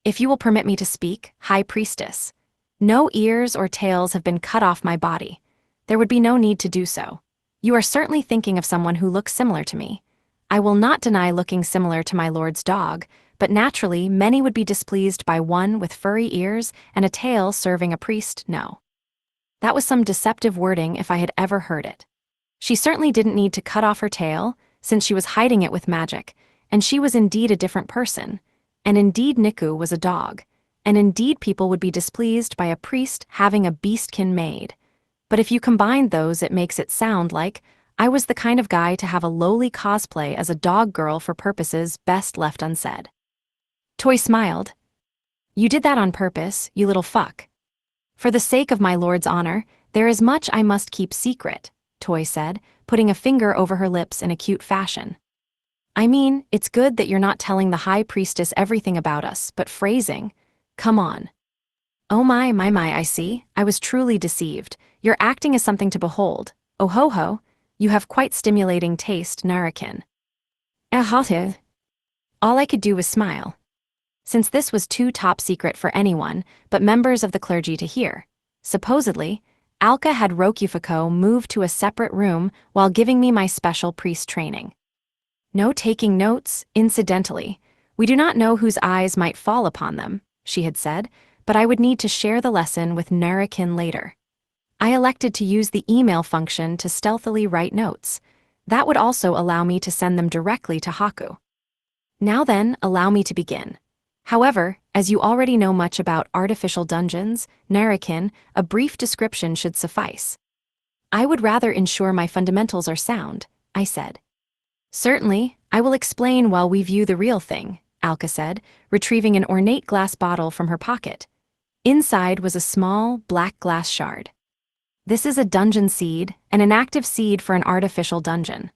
If you will permit me to speak, High Priestess. No ears or tails have been cut off my body. There would be no need to do so. You are certainly thinking of someone who looks similar to me. I will not deny looking similar to my lord's dog, but naturally many would be displeased by one with furry ears and a tail serving a priest, no. That was some deceptive wording if I had ever heard it. She certainly didn't need to cut off her tail, since she was hiding it with magic, and she was indeed a different person, and indeed Niku was a dog, and indeed people would be displeased by a priest having a beastkin made. But if you combine those, it makes it sound like I was the kind of guy to have a lowly cosplay as a dog girl for purposes best left unsaid. Toy smiled. You did that on purpose, you little fuck. For the sake of my lord's honor, there is much I must keep secret, Toy said, putting a finger over her lips in a cute fashion. I mean, it's good that you're not telling the high priestess everything about us, but phrasing. Come on. Oh my, I see. I was truly deceived. Your acting is something to behold. Oh ho ho. You have quite stimulating taste, Narakin. All I could do was smile. Since this was too top secret for anyone but members of the clergy to hear, supposedly, Alka had Rokufuko moved to a separate room while giving me my special priest training. No taking notes, incidentally. We do not know whose eyes might fall upon them, she had said, but I would need to share the lesson with Narakin later. I elected to use the email function to stealthily write notes. That would also allow me to send them directly to Haku. Now then, allow me to begin. However, as you already know much about artificial dungeons, Narakin, a brief description should suffice. I would rather ensure my fundamentals are sound, I said. Certainly, I will explain while we view the real thing, Alka said, retrieving an ornate glass bottle from her pocket. Inside was a small, black glass shard. This is a dungeon seed, an inactive seed for an artificial dungeon.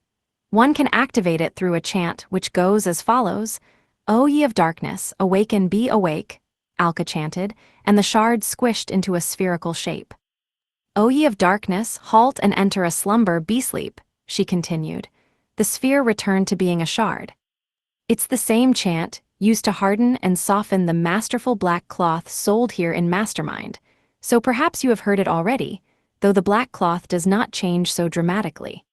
One can activate it through a chant which goes as follows: O ye of darkness, awaken, be awake, Alka chanted, and the shard squished into a spherical shape. O ye of darkness, halt and enter a slumber, be sleep, she continued. The sphere returned to being a shard. It's the same chant, used to harden and soften the masterful black cloth sold here in Mastermind, so perhaps you have heard it already, though the black cloth does not change so dramatically.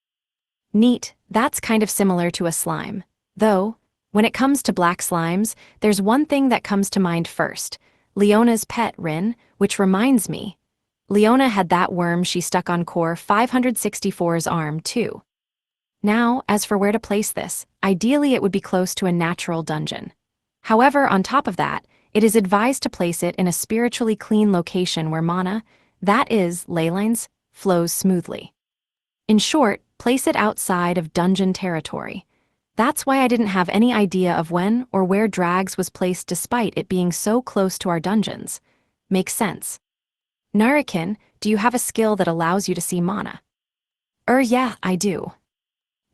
Neat, that's kind of similar to a slime. Though, when it comes to black slimes, there's one thing that comes to mind first: Leona's pet, Rin, which reminds me. Leona had that worm she stuck on Core 564's arm, too. Now, as for where to place this, ideally it would be close to a natural dungeon. However, on top of that, it is advised to place it in a spiritually clean location where mana, that is, ley lines, flows smoothly. In short, place it outside of dungeon territory. That's why I didn't have any idea of when or where Drags was placed despite it being so close to our dungeons. Makes sense. Narakin, do you have a skill that allows you to see mana? Yeah, I do.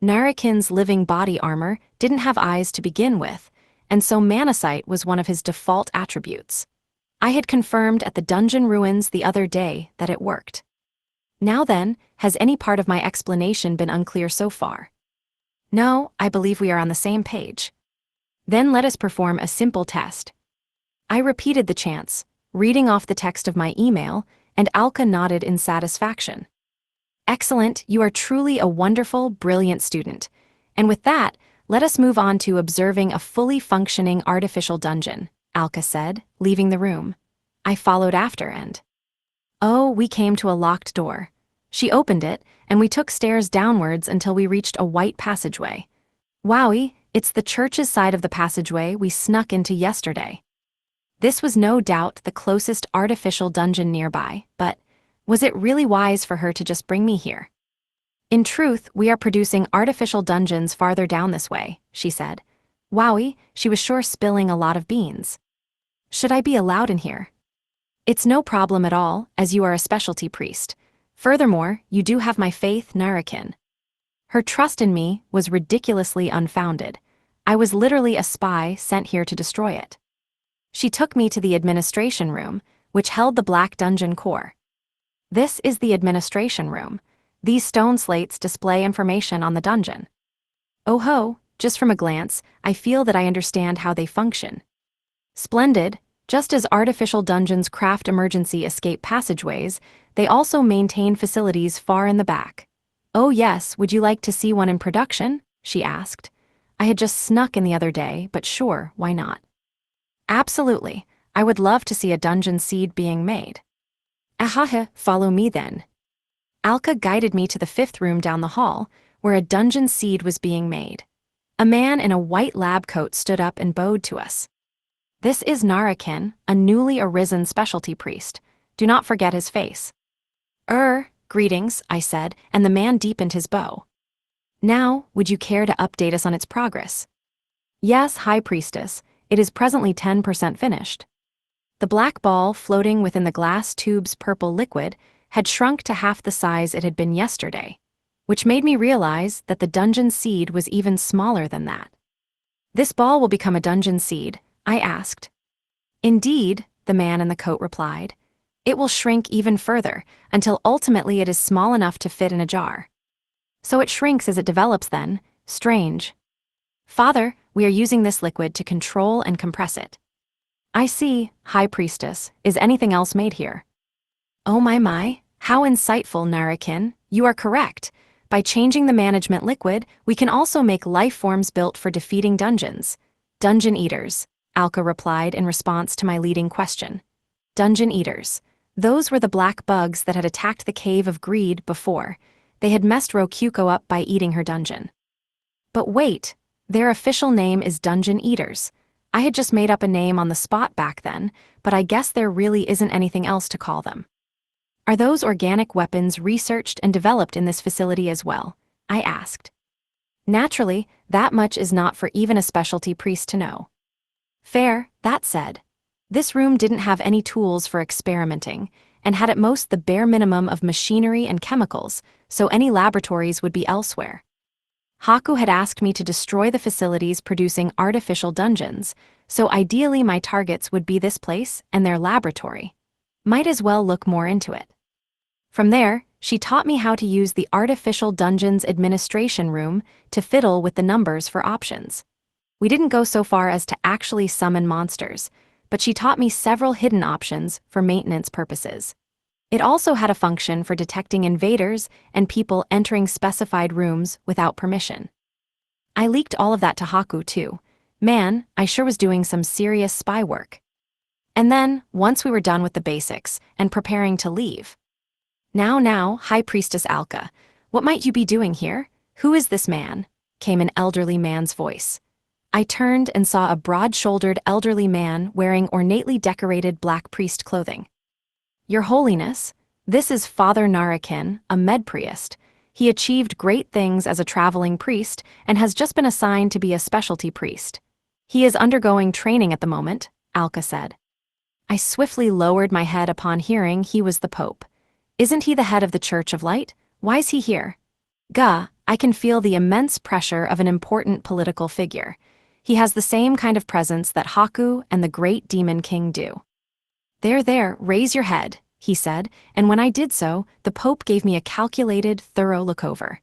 Narakin's living body armor didn't have eyes to begin with, and so mana sight was one of his default attributes. I had confirmed at the dungeon ruins the other day that it worked. Now then, has any part of my explanation been unclear so far? No, I believe we are on the same page. Then let us perform a simple test. I repeated the chants, reading off the text of my email, and Alka nodded in satisfaction. Excellent, you are truly a wonderful, brilliant student. And with that, let us move on to observing a fully functioning artificial dungeon, Alka said, leaving the room. I followed after and... Oh, we came to a locked door. She opened it, and we took stairs downwards until we reached a white passageway. Wowie, it's the church's side of the passageway we snuck into yesterday. This was no doubt the closest artificial dungeon nearby, but was it really wise for her to just bring me here? In truth, we are producing artificial dungeons farther down this way, she said. Wowie, she was sure spilling a lot of beans. Should I be allowed in here? It's no problem at all, as you are a specialty priest. Furthermore, you do have my faith, Narakin. Her trust in me was ridiculously unfounded. I was literally a spy sent here to destroy it. She took me to the administration room, which held the black dungeon core. This is the administration room. These stone slates display information on the dungeon. Oh ho, just from a glance, I feel that I understand how they function. Splendid. Just as artificial dungeons craft emergency escape passageways, they also maintain facilities far in the back. Oh yes, would you like to see one in production? She asked. I had just snuck in the other day, but sure, why not? Absolutely, I would love to see a dungeon seed being made. Ahaha, follow me then. Alka guided me to the 5th room down the hall, where a dungeon seed was being made. A man in a white lab coat stood up and bowed to us. This is Narakin, a newly arisen specialty priest. Do not forget his face. Greetings, I said, and the man deepened his bow. Now, would you care to update us on its progress? Yes, High Priestess, it is presently 10% finished. The black ball floating within the glass tube's purple liquid had shrunk to half the size it had been yesterday, which made me realize that the dungeon seed was even smaller than that. "This ball will become a dungeon seed?" I asked. "Indeed," the man in the coat replied. "It will shrink even further, until ultimately it is small enough to fit in a jar." "So it shrinks as it develops then? Strange." "Father, we are using this liquid to control and compress it." "I see, High Priestess. Is anything else made here?" "Oh my, how insightful, Narakin. You are correct. By changing the management liquid, we can also make life forms built for defeating dungeons. Dungeon eaters," Alka replied in response to my leading question. Dungeon eaters. Those were the black bugs that had attacked the Cave of Greed before. They had messed Rokuko up by eating her dungeon. But wait, their official name is Dungeon Eaters. I had just made up a name on the spot back then, but I guess there really isn't anything else to call them. "Are those organic weapons researched and developed in this facility as well?" I asked. "Naturally, that much is not for even a specialty priest to know." "Fair, that said. This room didn't have any tools for experimenting, and had at most the bare minimum of machinery and chemicals, so any laboratories would be elsewhere. Haku had asked me to destroy the facilities producing artificial dungeons, so ideally my targets would be this place and their laboratory. Might as well look more into it. From there, she taught me how to use the Artificial Dungeons Administration Room to fiddle with the numbers for options. We didn't go so far as to actually summon monsters, but she taught me several hidden options for maintenance purposes. It also had a function for detecting invaders and people entering specified rooms without permission. I leaked all of that to Haku too. Man, I sure was doing some serious spy work. And then, once we were done with the basics and preparing to leave. Now, High Priestess Alka, what might you be doing here? Who is this man?" came an elderly man's voice. I turned and saw a broad-shouldered elderly man wearing ornately decorated black priest clothing. "Your Holiness, this is Father Narakin, a med-priest. He achieved great things as a traveling priest and has just been assigned to be a specialty priest. He is undergoing training at the moment," Alka said. I swiftly lowered my head upon hearing he was the Pope. "Isn't he the head of the Church of Light? Why's he here?" "Gah, I can feel the immense pressure of an important political figure. He has the same kind of presence that Haku and the great Demon King do." There, raise your head," he said, and when I did so, the Pope gave me a calculated, thorough look over.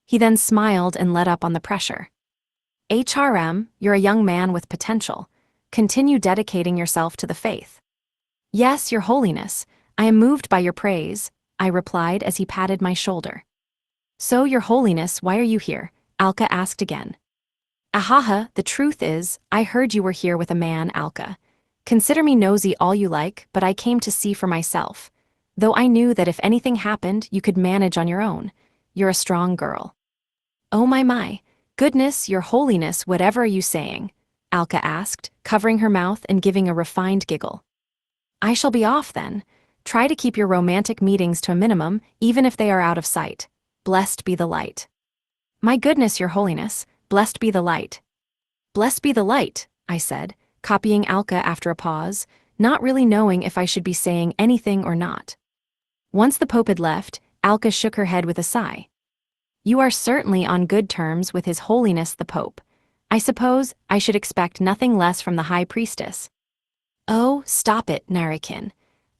He then smiled and let up on the pressure. "HRM, you're a young man with potential. Continue dedicating yourself to the faith." "Yes, Your Holiness, I am moved by your praise," I replied as he patted my shoulder. "So, Your Holiness, why are you here?" Alka asked again. "Ahaha, the truth is, I heard you were here with a man, Alka. Consider me nosy all you like, but I came to see for myself. Though I knew that if anything happened, you could manage on your own. You're a strong girl." "Oh my. Goodness, Your Holiness, whatever are you saying?" Alka asked, covering her mouth and giving a refined giggle. "I shall be off then. Try to keep your romantic meetings to a minimum, even if they are out of sight. Blessed be the light." "My goodness, Your Holiness, blessed be the light." "Blessed be the light," I said, copying Alka after a pause, not really knowing if I should be saying anything or not. Once the Pope had left, Alka shook her head with a sigh. "You are certainly on good terms with His Holiness the Pope. I suppose I should expect nothing less from the High Priestess." "Oh, stop it, Narakin.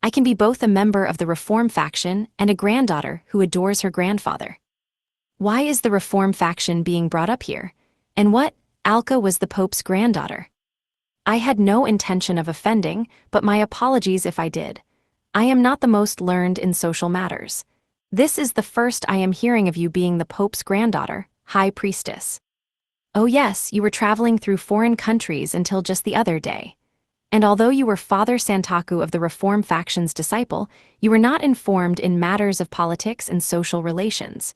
I can be both a member of the Reform faction and a granddaughter who adores her grandfather." "Why is the Reform faction being brought up here? And what, Alka was the Pope's granddaughter?" I had no intention of offending, but my apologies if I did. I am not the most learned in social matters. This is the first I am hearing of you being the Pope's granddaughter, High Priestess. "Oh yes, you were traveling through foreign countries until just the other day. And although you were Father Santaku of the Reform faction's disciple, you were not informed in matters of politics and social relations.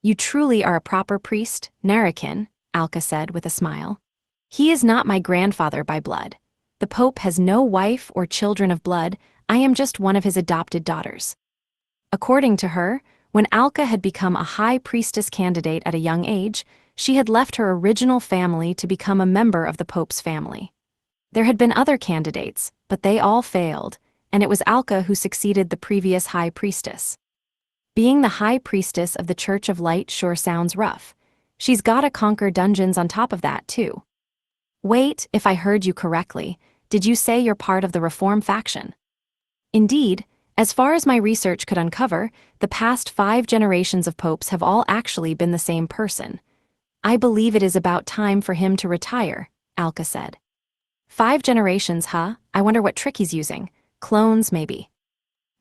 You truly are a proper priest, Narakin," Alka said with a smile. "He is not my grandfather by blood. The Pope has no wife or children of blood. I am just one of his adopted daughters." According to her, when Alka had become a high priestess candidate at a young age, she had left her original family to become a member of the Pope's family. There had been other candidates, but they all failed, and it was Alka who succeeded the previous high priestess. Being the high priestess of the Church of Light sure sounds rough. She's gotta conquer dungeons on top of that, too. Wait, if I heard you correctly, did you say you're part of the Reform faction? Indeed, as far as my research could uncover, the past 5 generations of popes have all actually been the same person. I believe it is about time for him to retire, Alka said. 5 generations, huh? I wonder what trick he's using. Clones, maybe.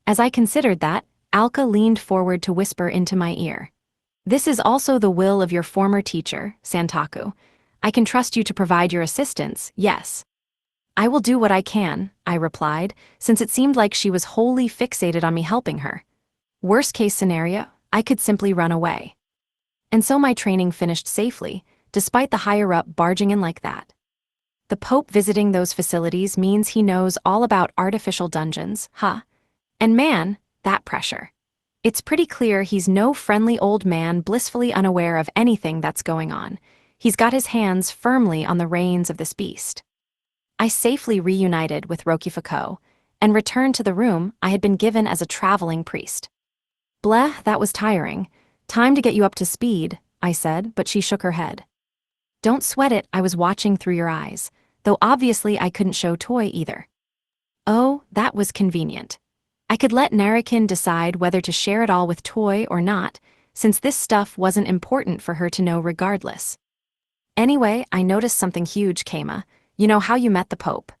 As I considered that, Alka leaned forward to whisper into my ear. This is also the will of your former teacher, Santaku. I can trust you to provide your assistance, yes. I will do what I can, I replied, since it seemed like she was wholly fixated on me helping her. Worst case scenario, I could simply run away. And so my training finished safely, despite the higher-up barging in like that. The Pope visiting those facilities means he knows all about artificial dungeons, huh? And man, that pressure. It's pretty clear he's no friendly old man blissfully unaware of anything that's going on. He's got his hands firmly on the reins of this beast. I safely reunited with Rokifuko and returned to the room I had been given as a traveling priest. Bleh, that was tiring. Time to get you up to speed, I said, but she shook her head. Don't sweat it, I was watching through your eyes, though obviously I couldn't show Toy either. Oh, that was convenient. I could let Narakin decide whether to share it all with Toy or not, since this stuff wasn't important for her to know regardless. Anyway, I noticed something huge, Keima. You know how you met the Pope?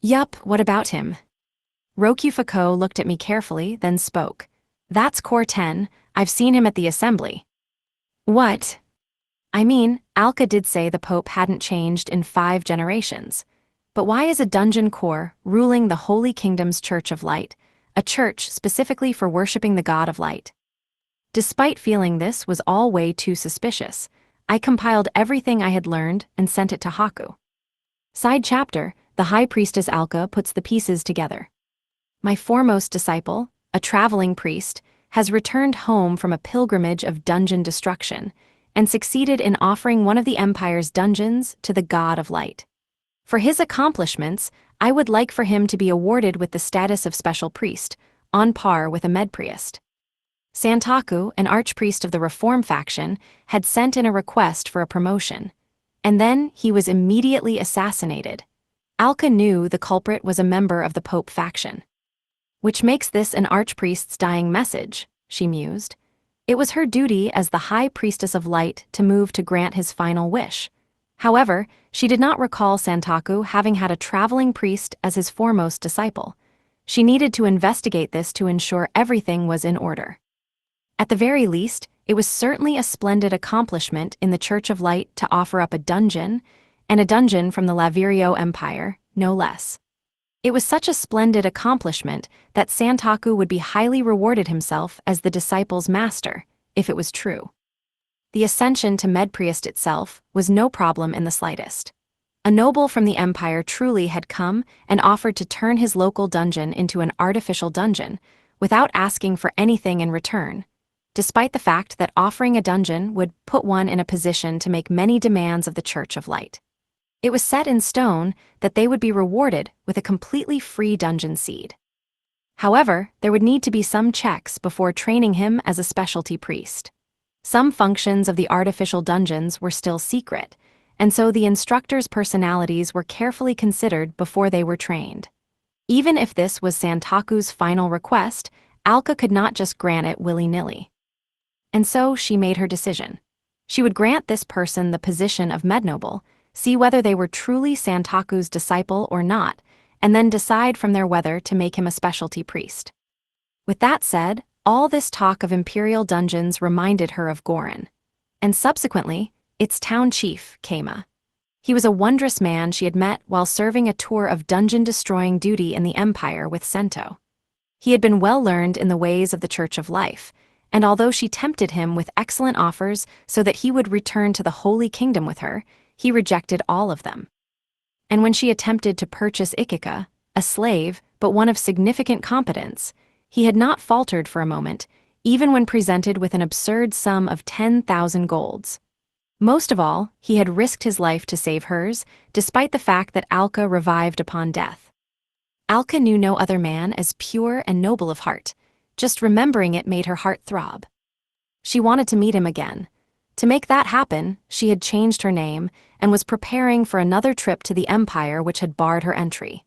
Yup, what about him? Rokifuko looked at me carefully, then spoke. That's Core 10, I've seen him at the assembly. What? I mean, Alka did say the Pope hadn't changed in 5 generations. But why is a dungeon core ruling the Holy Kingdom's Church of Light, a church specifically for worshipping the God of Light? Despite feeling this was all way too suspicious, I compiled everything I had learned and sent it to Haku. Side chapter, the High Priestess Alka puts the pieces together. My foremost disciple, a traveling priest, has returned home from a pilgrimage of dungeon destruction and succeeded in offering one of the Empire's dungeons to the God of Light. For his accomplishments, I would like for him to be awarded with the status of special priest, on par with a medpriest. Santaku, an archpriest of the Reform faction, had sent in a request for a promotion, and then he was immediately assassinated. Alka knew the culprit was a member of the Pope faction. Which makes this an archpriest's dying message, she mused. It was her duty as the High Priestess of Light to move to grant his final wish. However, she did not recall Santaku having had a traveling priest as his foremost disciple. She needed to investigate this to ensure everything was in order. At the very least, it was certainly a splendid accomplishment in the Church of Light to offer up a dungeon, and a dungeon from the Lavirio Empire, no less. It was such a splendid accomplishment that Santaku would be highly rewarded himself as the disciple's master, if it was true. The ascension to medpriest itself was no problem in the slightest. A noble from the Empire truly had come and offered to turn his local dungeon into an artificial dungeon, without asking for anything in return, despite the fact that offering a dungeon would put one in a position to make many demands of the Church of Light. It was set in stone that they would be rewarded with a completely free dungeon seed. However, there would need to be some checks before training him as a specialty priest. Some functions of the artificial dungeons were still secret, and so the instructors' personalities were carefully considered before they were trained. Even if this was Santaku's final request, Alka could not just grant it willy-nilly. And so she made her decision. She would grant this person the position of mednoble, see whether they were truly Santaku's disciple or not, and then decide from there whether to make him a specialty priest. With that said, all this talk of imperial dungeons reminded her of Gorin, and subsequently, its town chief, Keima. He was a wondrous man she had met while serving a tour of dungeon-destroying duty in the Empire with Sento. He had been well learned in the ways of the Church of Life, and although she tempted him with excellent offers so that he would return to the Holy Kingdom with her, he rejected all of them. And when she attempted to purchase Ikika, a slave, but one of significant competence, he had not faltered for a moment, even when presented with an absurd sum of 10,000 golds. Most of all, he had risked his life to save hers, despite the fact that Alka revived upon death. Alka knew no other man as pure and noble of heart. Just remembering it made her heart throb. She wanted to meet him again. To make that happen, she had changed her name and was preparing for another trip to the empire which had barred her entry.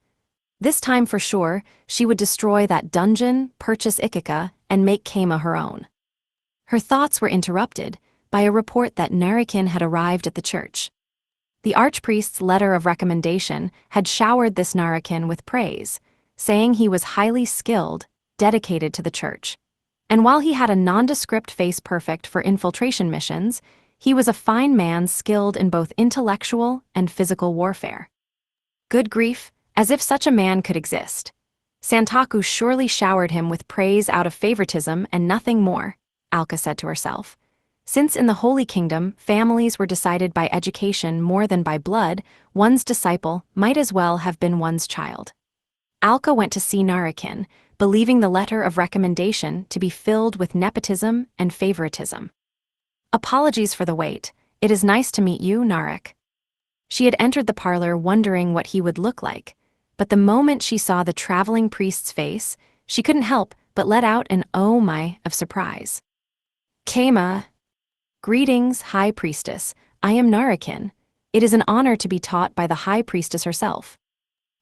This time for sure, she would destroy that dungeon, purchase Ikika, and make Keima her own. Her thoughts were interrupted by a report that Narakin had arrived at the church. The archpriest's letter of recommendation had showered this Narakin with praise, saying he was highly skilled, dedicated to the church. And while he had a nondescript face perfect for infiltration missions, he was a fine man skilled in both intellectual and physical warfare. Good grief, as if such a man could exist. Santaku surely showered him with praise out of favoritism and nothing more, Alka said to herself. Since in the Holy Kingdom, families were decided by education more than by blood, one's disciple might as well have been one's child. Alka went to see Narakin, believing the letter of recommendation to be filled with nepotism and favoritism. Apologies for the wait. It is nice to meet you, Narak. She had entered the parlor wondering what he would look like, but the moment she saw the traveling priest's face, she couldn't help but let out an "oh my" of surprise. Keima. Greetings, High Priestess. I am Narakin. It is an honor to be taught by the High Priestess herself.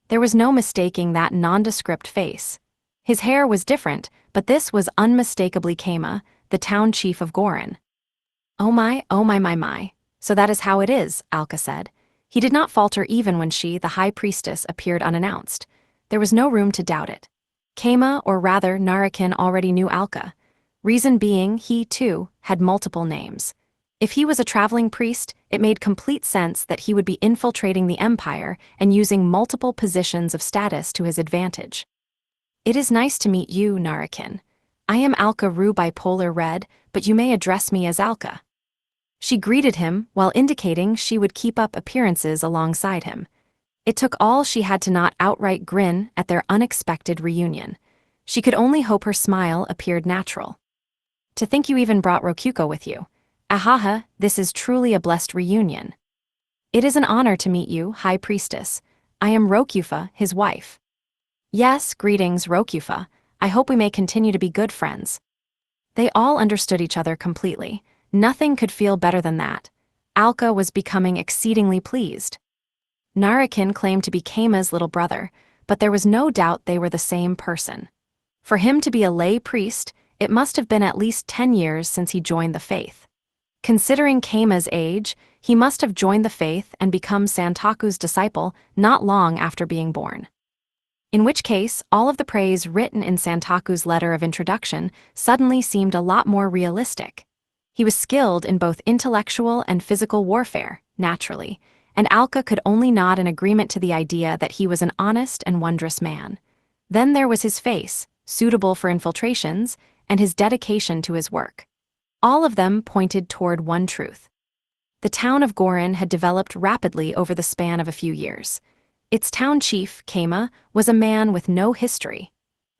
There was no mistaking that nondescript face. His hair was different, but this was unmistakably Keima, the town chief of Gorin. Oh my, my. So that is how it is, Alka said. He did not falter even when she, the High Priestess, appeared unannounced. There was no room to doubt it. Keima, or rather Narakin, already knew Alka. Reason being, he, too, had multiple names. If he was a traveling priest, it made complete sense that he would be infiltrating the empire and using multiple positions of status to his advantage. It is nice to meet you, Narakin. I am Alka Ru Bipolar Red, but you may address me as Alka. She greeted him while indicating she would keep up appearances alongside him. It took all she had to not outright grin at their unexpected reunion. She could only hope her smile appeared natural. To think you even brought Rokuko with you. Ahaha, this is truly a blessed reunion. It is an honor to meet you, High Priestess. I am Rokufa, his wife. Yes, greetings, Rokufa. I hope we may continue to be good friends. They all understood each other completely. Nothing could feel better than that. Alka was becoming exceedingly pleased. Narakin claimed to be Keima's little brother, but there was no doubt they were the same person. For him to be a lay priest, it must have been at least 10 years since he joined the faith. Considering Keima's age, he must have joined the faith and become Santaku's disciple not long after being born. In which case, all of the praise written in Santaku's letter of introduction suddenly seemed a lot more realistic. He was skilled in both intellectual and physical warfare, naturally, and Alka could only nod in agreement to the idea that he was an honest and wondrous man. Then there was his face, suitable for infiltrations, and his dedication to his work. All of them pointed toward one truth. The town of Gorin had developed rapidly over the span of a few years. Its town chief, Keima, was a man with no history.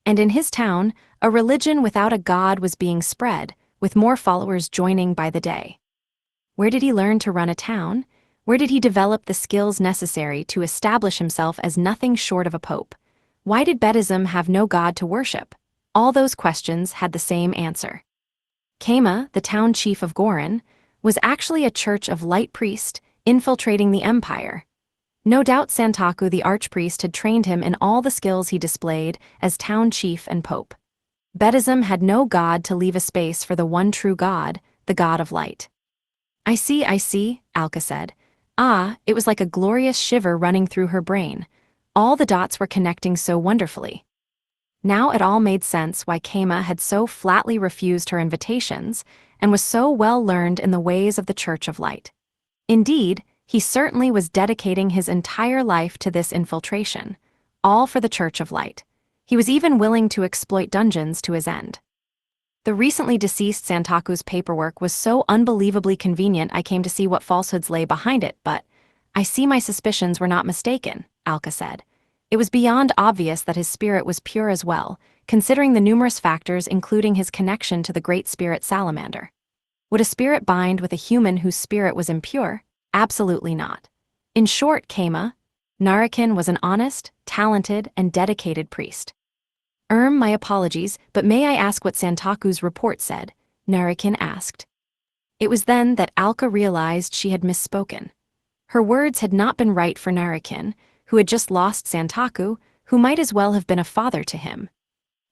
And in his town, a religion without a god was being spread, with more followers joining by the day. Where did he learn to run a town? Where did he develop the skills necessary to establish himself as nothing short of a pope? Why did Buddhism have no god to worship? All those questions had the same answer. Keima, the town chief of Gorin, was actually a church of light priest infiltrating the empire. No doubt Santaku the archpriest had trained him in all the skills he displayed as town chief and pope. Buddhism had no god to leave a space for the one true god, the god of light. I see, Alka said. Ah, it was like a glorious shiver running through her brain. All the dots were connecting so wonderfully. Now it all made sense why Keima had so flatly refused her invitations and was so well learned in the ways of the Church of Light. Indeed, he certainly was dedicating his entire life to this infiltration, all for the Church of Light. He was even willing to exploit dungeons to his end. The recently deceased Santaku's paperwork was so unbelievably convenient I came to see what falsehoods lay behind it, but I see my suspicions were not mistaken, Alka said. It was beyond obvious that his spirit was pure as well, considering the numerous factors including his connection to the Great Spirit Salamander. Would a spirit bind with a human whose spirit was impure? Absolutely not. In short, Keima, Narakin was an honest, talented, and dedicated priest. My apologies, but may I ask what Santaku's report said? Narakin asked. It was then that Alka realized she had misspoken. Her words had not been right for Narakin, who had just lost Santaku, who might as well have been a father to him.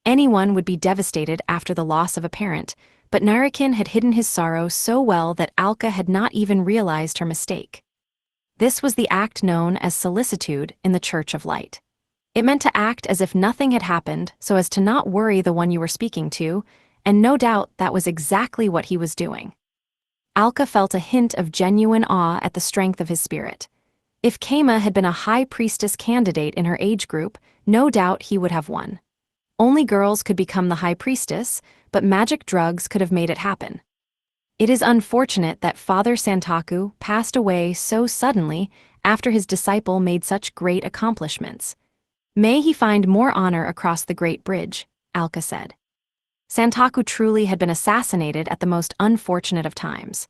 Anyone would be devastated after the loss of a parent, but Narakin had hidden his sorrow so well that Alka had not even realized her mistake. This was the act known as solicitude in the Church of Light. It meant to act as if nothing had happened so as to not worry the one you were speaking to, and no doubt that was exactly what he was doing. Alka felt a hint of genuine awe at the strength of his spirit. If Keima had been a high priestess candidate in her age group, no doubt he would have won. Only girls could become the high priestess, but magic drugs could have made it happen. It is unfortunate that Father Santaku passed away so suddenly after his disciple made such great accomplishments. May he find more honor across the Great Bridge, Alka said. Santaku truly had been assassinated at the most unfortunate of times.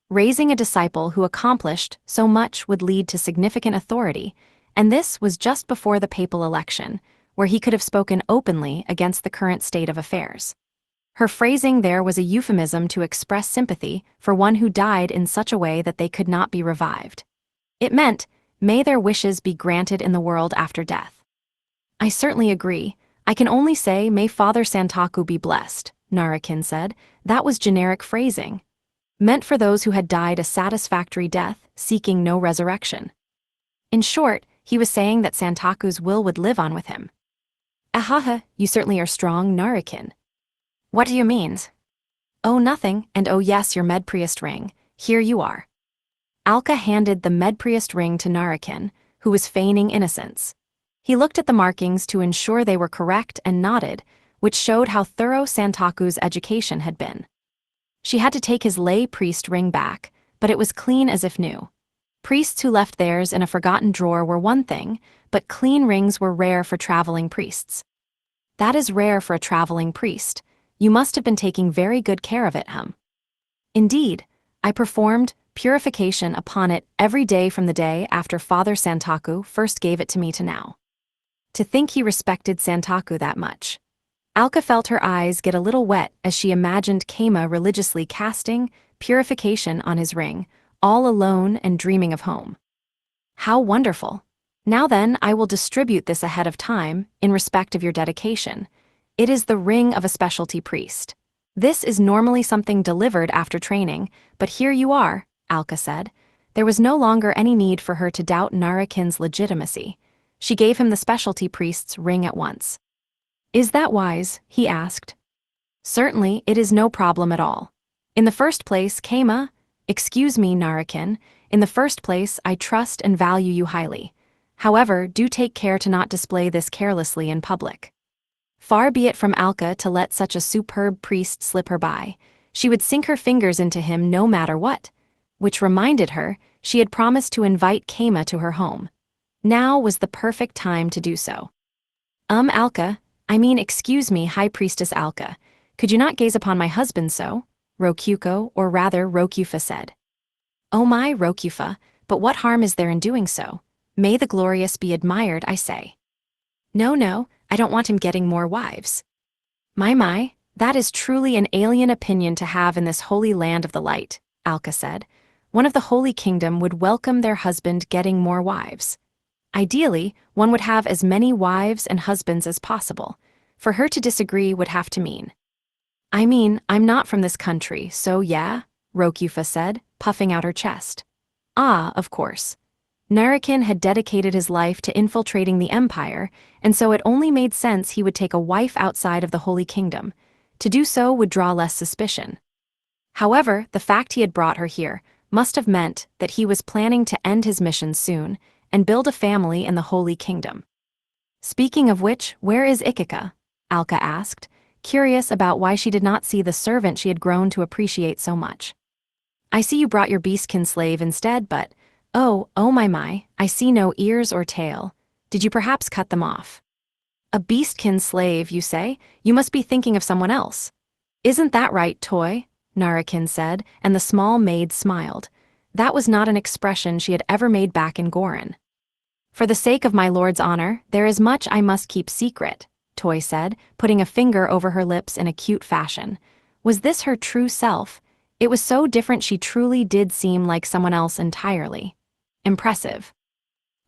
Raising a disciple who accomplished so much would lead to significant authority, and this was just before the papal election, where he could have spoken openly against the current state of affairs. Her phrasing there was a euphemism to express sympathy for one who died in such a way that they could not be revived. It meant, may their wishes be granted in the world after death. I certainly agree. I can only say, may Father Santaku be blessed, Narakin said. That was generic phrasing, meant for those who had died a satisfactory death, seeking no resurrection. In short, he was saying that Santaku's will would live on with him. Ahaha, you certainly are strong, Narakin. What do you mean? Oh, nothing, and oh yes, your Medpriest ring. Here you are. Alka handed the Medpriest ring to Narakin, who was feigning innocence. He looked at the markings to ensure they were correct and nodded, which showed how thorough Santaku's education had been. She had to take his lay priest ring back, but it was clean as if new. Priests who left theirs in a forgotten drawer were one thing, but clean rings were rare for traveling priests. That is rare for a traveling priest. You must have been taking very good care of it, hum. Indeed, I performed purification upon it every day from the day after Father Santaku first gave it to me to now. To think he respected Santaku that much. Alka felt her eyes get a little wet as she imagined Keima religiously casting purification on his ring, all alone and dreaming of home. How wonderful! Now then, I will distribute this ahead of time, in respect of your dedication. It is the ring of a specialty priest. This is normally something delivered after training, but here you are, Alka said. There was no longer any need for her to doubt Narakin's legitimacy. She gave him the specialty priest's ring at once. Is that wise? He asked. Certainly, it is no problem at all. In the first place, Keima, excuse me, Narakin, in the first place, I trust and value you highly. However, do take care to not display this carelessly in public. Far be it from Alka to let such a superb priest slip her by. She would sink her fingers into him no matter what. Which reminded her, she had promised to invite Keima to her home. Now was the perfect time to do so. Alka, excuse me, High Priestess Alka, could you not gaze upon my husband so? Rokuko, or rather Rokufa said. Oh my, Rokufa, but what harm is there in doing so? May the glorious be admired, I say. No, I don't want him getting more wives. My, that is truly an alien opinion to have in this holy land of the light, Alka said. One of the Holy Kingdom would welcome their husband getting more wives. Ideally, one would have as many wives and husbands as possible. For her to disagree would have to mean. I'm not from this country, so yeah, Rokufa said, puffing out her chest. Ah, of course. Narakin had dedicated his life to infiltrating the empire, and so it only made sense he would take a wife outside of the Holy Kingdom. To do so would draw less suspicion. However, the fact he had brought her here must have meant that he was planning to end his mission soon and build a family in the Holy Kingdom. Speaking of which, where is Ikika? Alka asked, curious about why she did not see the servant she had grown to appreciate so much. I see you brought your beastkin slave instead, but, oh my, I see no ears or tail. Did you perhaps cut them off? A beastkin slave, you say? You must be thinking of someone else. Isn't that right, Toy? Narakin said, and the small maid smiled. That was not an expression she had ever made back in Gorin. For the sake of my lord's honor, there is much I must keep secret, Toy said, putting a finger over her lips in a cute fashion. Was this her true self? It was so different, she truly did seem like someone else entirely. Impressive.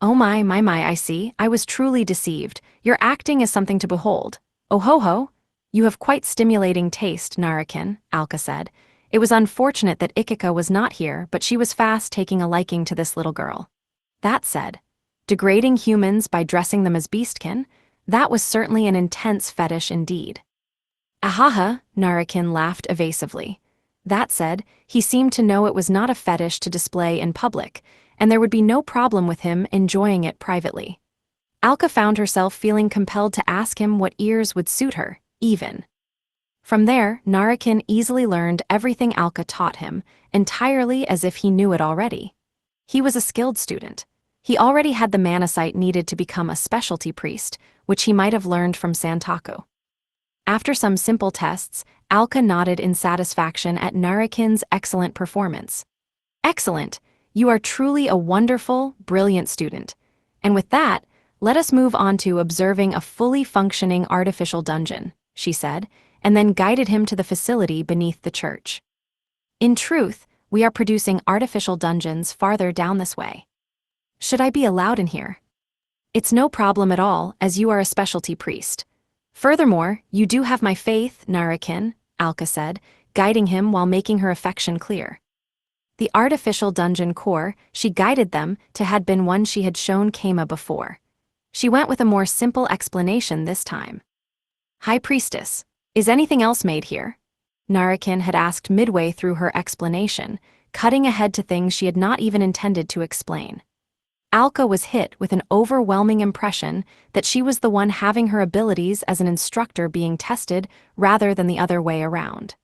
Oh my, I see, I was truly deceived. Your acting is something to behold. Oh ho ho. You have quite stimulating taste, Narakin, Alka said. It was unfortunate that Ikika was not here, but she was fast taking a liking to this little girl. That said, degrading humans by dressing them as beastkin, that was certainly an intense fetish indeed. Ahaha, Narakin laughed evasively. That said, he seemed to know it was not a fetish to display in public, and there would be no problem with him enjoying it privately. Alka found herself feeling compelled to ask him what ears would suit her, even. From there, Narakin easily learned everything Alka taught him, entirely as if he knew it already. He was a skilled student. He already had the manasight needed to become a specialty priest, which he might have learned from Santaku. After some simple tests, Alka nodded in satisfaction at Narakin's excellent performance. Excellent! You are truly a wonderful, brilliant student. And with that, let us move on to observing a fully functioning artificial dungeon, she said, and then guided him to the facility beneath the church. In truth, we are producing artificial dungeons farther down this way. Should I be allowed in here? It's no problem at all, as you are a specialty priest. Furthermore, you do have my faith, Narakin, Alka said, guiding him while making her affection clear. The artificial dungeon core she guided them to had been one she had shown Kama before. She went with a more simple explanation this time. High Priestess, is anything else made here? Narakin had asked midway through her explanation, cutting ahead to things she had not even intended to explain. Alka was hit with an overwhelming impression that she was the one having her abilities as an instructor being tested rather than the other way around.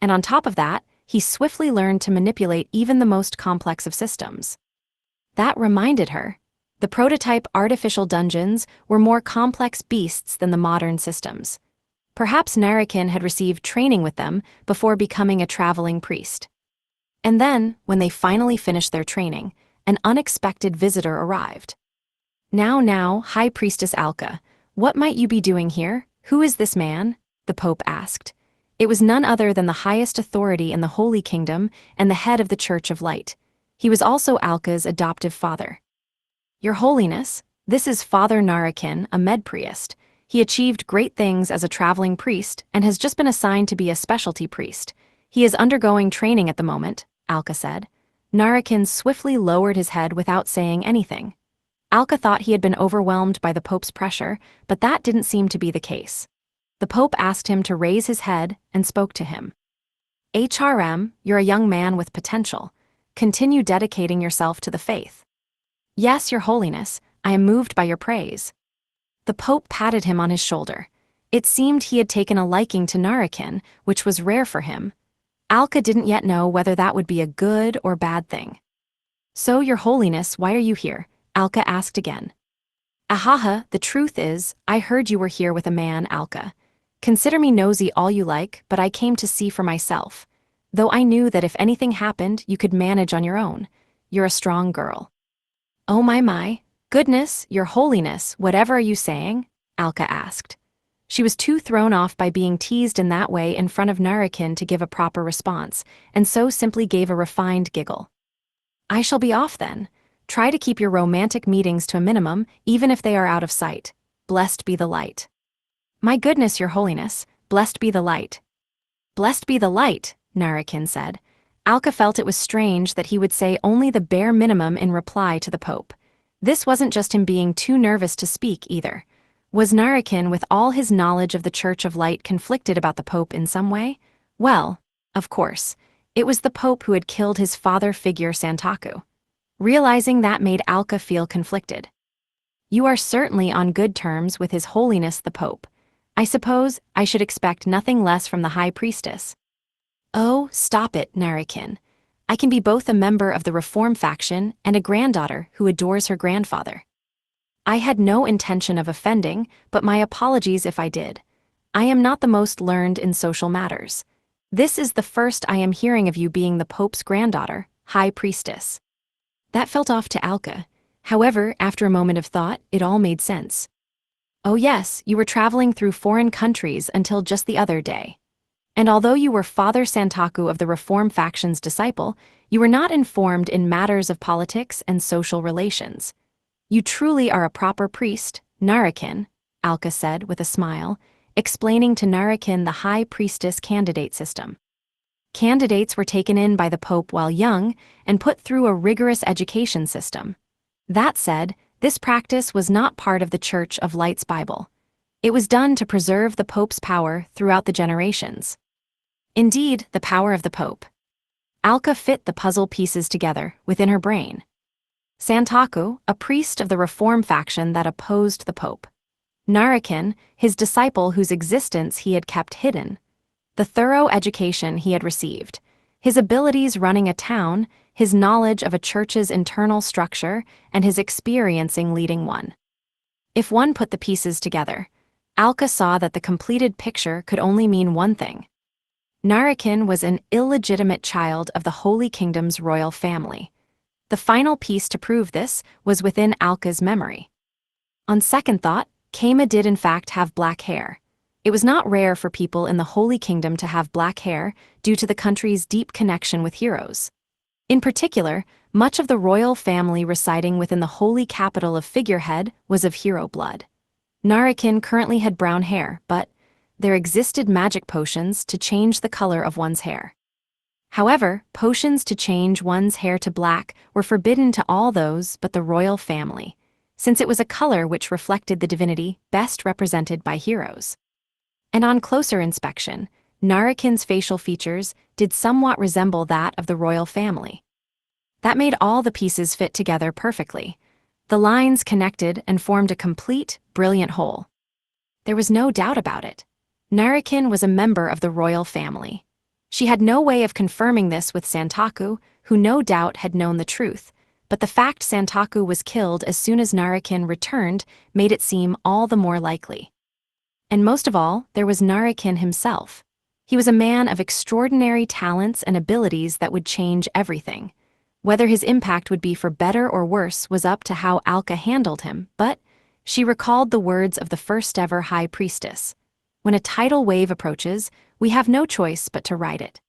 And on top of that, he swiftly learned to manipulate even the most complex of systems. That reminded her. The prototype artificial dungeons were more complex beasts than the modern systems. Perhaps Narakin had received training with them before becoming a traveling priest. And then, when they finally finished their training, an unexpected visitor arrived. Now, High Priestess Alka, what might you be doing here? Who is this man? The Pope asked. It was none other than the highest authority in the Holy Kingdom and the head of the Church of Light. He was also Alka's adoptive father. Your Holiness, this is Father Narakin, a medpriest. He achieved great things as a traveling priest and has just been assigned to be a specialty priest. He is undergoing training at the moment, Alka said. Narakin swiftly lowered his head without saying anything. Alka thought he had been overwhelmed by the Pope's pressure, but that didn't seem to be the case. The Pope asked him to raise his head and spoke to him. HRM, you're a young man with potential. Continue dedicating yourself to the faith. Yes, Your Holiness, I am moved by your praise. The Pope patted him on his shoulder. It seemed he had taken a liking to Narakin, which was rare for him. Alka didn't yet know whether that would be a good or bad thing. So, Your Holiness, why are you here? Alka asked again. Ahaha, the truth is, I heard you were here with a man, Alka. Consider me nosy all you like, but I came to see for myself. Though I knew that if anything happened, you could manage on your own. You're a strong girl. Oh my. Goodness, Your Holiness, whatever are you saying? Alka asked. She was too thrown off by being teased in that way in front of Narakin to give a proper response, and so simply gave a refined giggle. I shall be off then. Try to keep your romantic meetings to a minimum, even if they are out of sight. Blessed be the light. My goodness, Your Holiness, blessed be the light. Blessed be the light, Narakin said. Alka felt it was strange that he would say only the bare minimum in reply to the Pope. This wasn't just him being too nervous to speak either. Was Narakin, with all his knowledge of the Church of Light, conflicted about the Pope in some way? Well, of course, it was the Pope who had killed his father figure Santaku. Realizing that made Alka feel conflicted. You are certainly on good terms with His Holiness the Pope. I suppose I should expect nothing less from the High Priestess. Oh, stop it, Narakin. I can be both a member of the Reform faction and a granddaughter who adores her grandfather. I had no intention of offending, but my apologies if I did. I am not the most learned in social matters. This is the first I am hearing of you being the Pope's granddaughter, High Priestess. That felt off to Alka. However, after a moment of thought, it all made sense. Oh yes, you were traveling through foreign countries until just the other day. And although you were Father Santaku of the Reform faction's disciple, you were not informed in matters of politics and social relations. You truly are a proper priest, Narakin, Alka said with a smile, explaining to Narakin the High Priestess candidate system. Candidates were taken in by the Pope while young and put through a rigorous education system. That said, this practice was not part of the Church of Light's Bible. It was done to preserve the Pope's power throughout the generations. Indeed, the power of the Pope. Alka fit the puzzle pieces together within her brain. Santaku, a priest of the Reform faction that opposed the Pope. Narakin, his disciple whose existence he had kept hidden. The thorough education he had received, his abilities running a town, his knowledge of a church's internal structure, and his experiencing leading one. If one put the pieces together, Alka saw that the completed picture could only mean one thing. Narakin was an illegitimate child of the Holy Kingdom's royal family. The final piece to prove this was within Alka's memory. On second thought, Keima did in fact have black hair. It was not rare for people in the Holy Kingdom to have black hair due to the country's deep connection with heroes. In particular, much of the royal family residing within the holy capital of Figurehead was of hero blood. Narakin currently had brown hair, but there existed magic potions to change the color of one's hair. However, potions to change one's hair to black were forbidden to all those but the royal family, since it was a color which reflected the divinity best represented by heroes. And on closer inspection, Narakin's facial features did somewhat resemble that of the royal family. That made all the pieces fit together perfectly. The lines connected and formed a complete, brilliant whole. There was no doubt about it. Narakin was a member of the royal family. She had no way of confirming this with Santaku, who no doubt had known the truth, but the fact Santaku was killed as soon as Narakin returned made it seem all the more likely. And most of all, there was Narakin himself. He was a man of extraordinary talents and abilities that would change everything. Whether his impact would be for better or worse was up to how Alka handled him, but she recalled the words of the first-ever High Priestess. When a tidal wave approaches, we have no choice but to ride it.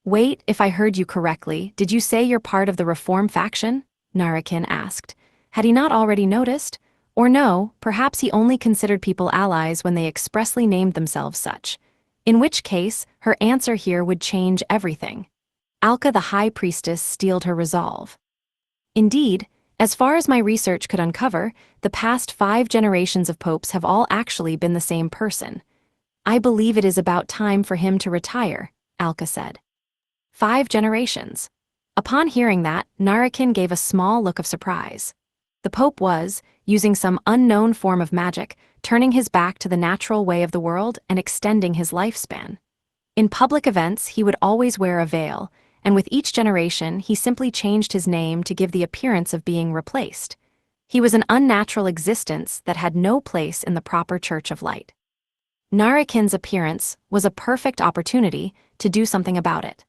Wait, if I heard you correctly, did you say you're part of the Reform faction? Narakin asked. Had he not already noticed? Or no, perhaps he only considered people allies when they expressly named themselves such. In which case, her answer here would change everything. Alka the High Priestess steeled her resolve. Indeed, as far as my research could uncover, the past 5 generations of popes have all actually been the same person. I believe it is about time for him to retire, Alka said. 5 generations. Upon hearing that, Narakin gave a small look of surprise. The Pope was, using some unknown form of magic, turning his back to the natural way of the world and extending his lifespan. In public events, he would always wear a veil, and with each generation, he simply changed his name to give the appearance of being replaced. He was an unnatural existence that had no place in the proper Church of Light. Narakin's appearance was a perfect opportunity to do something about it.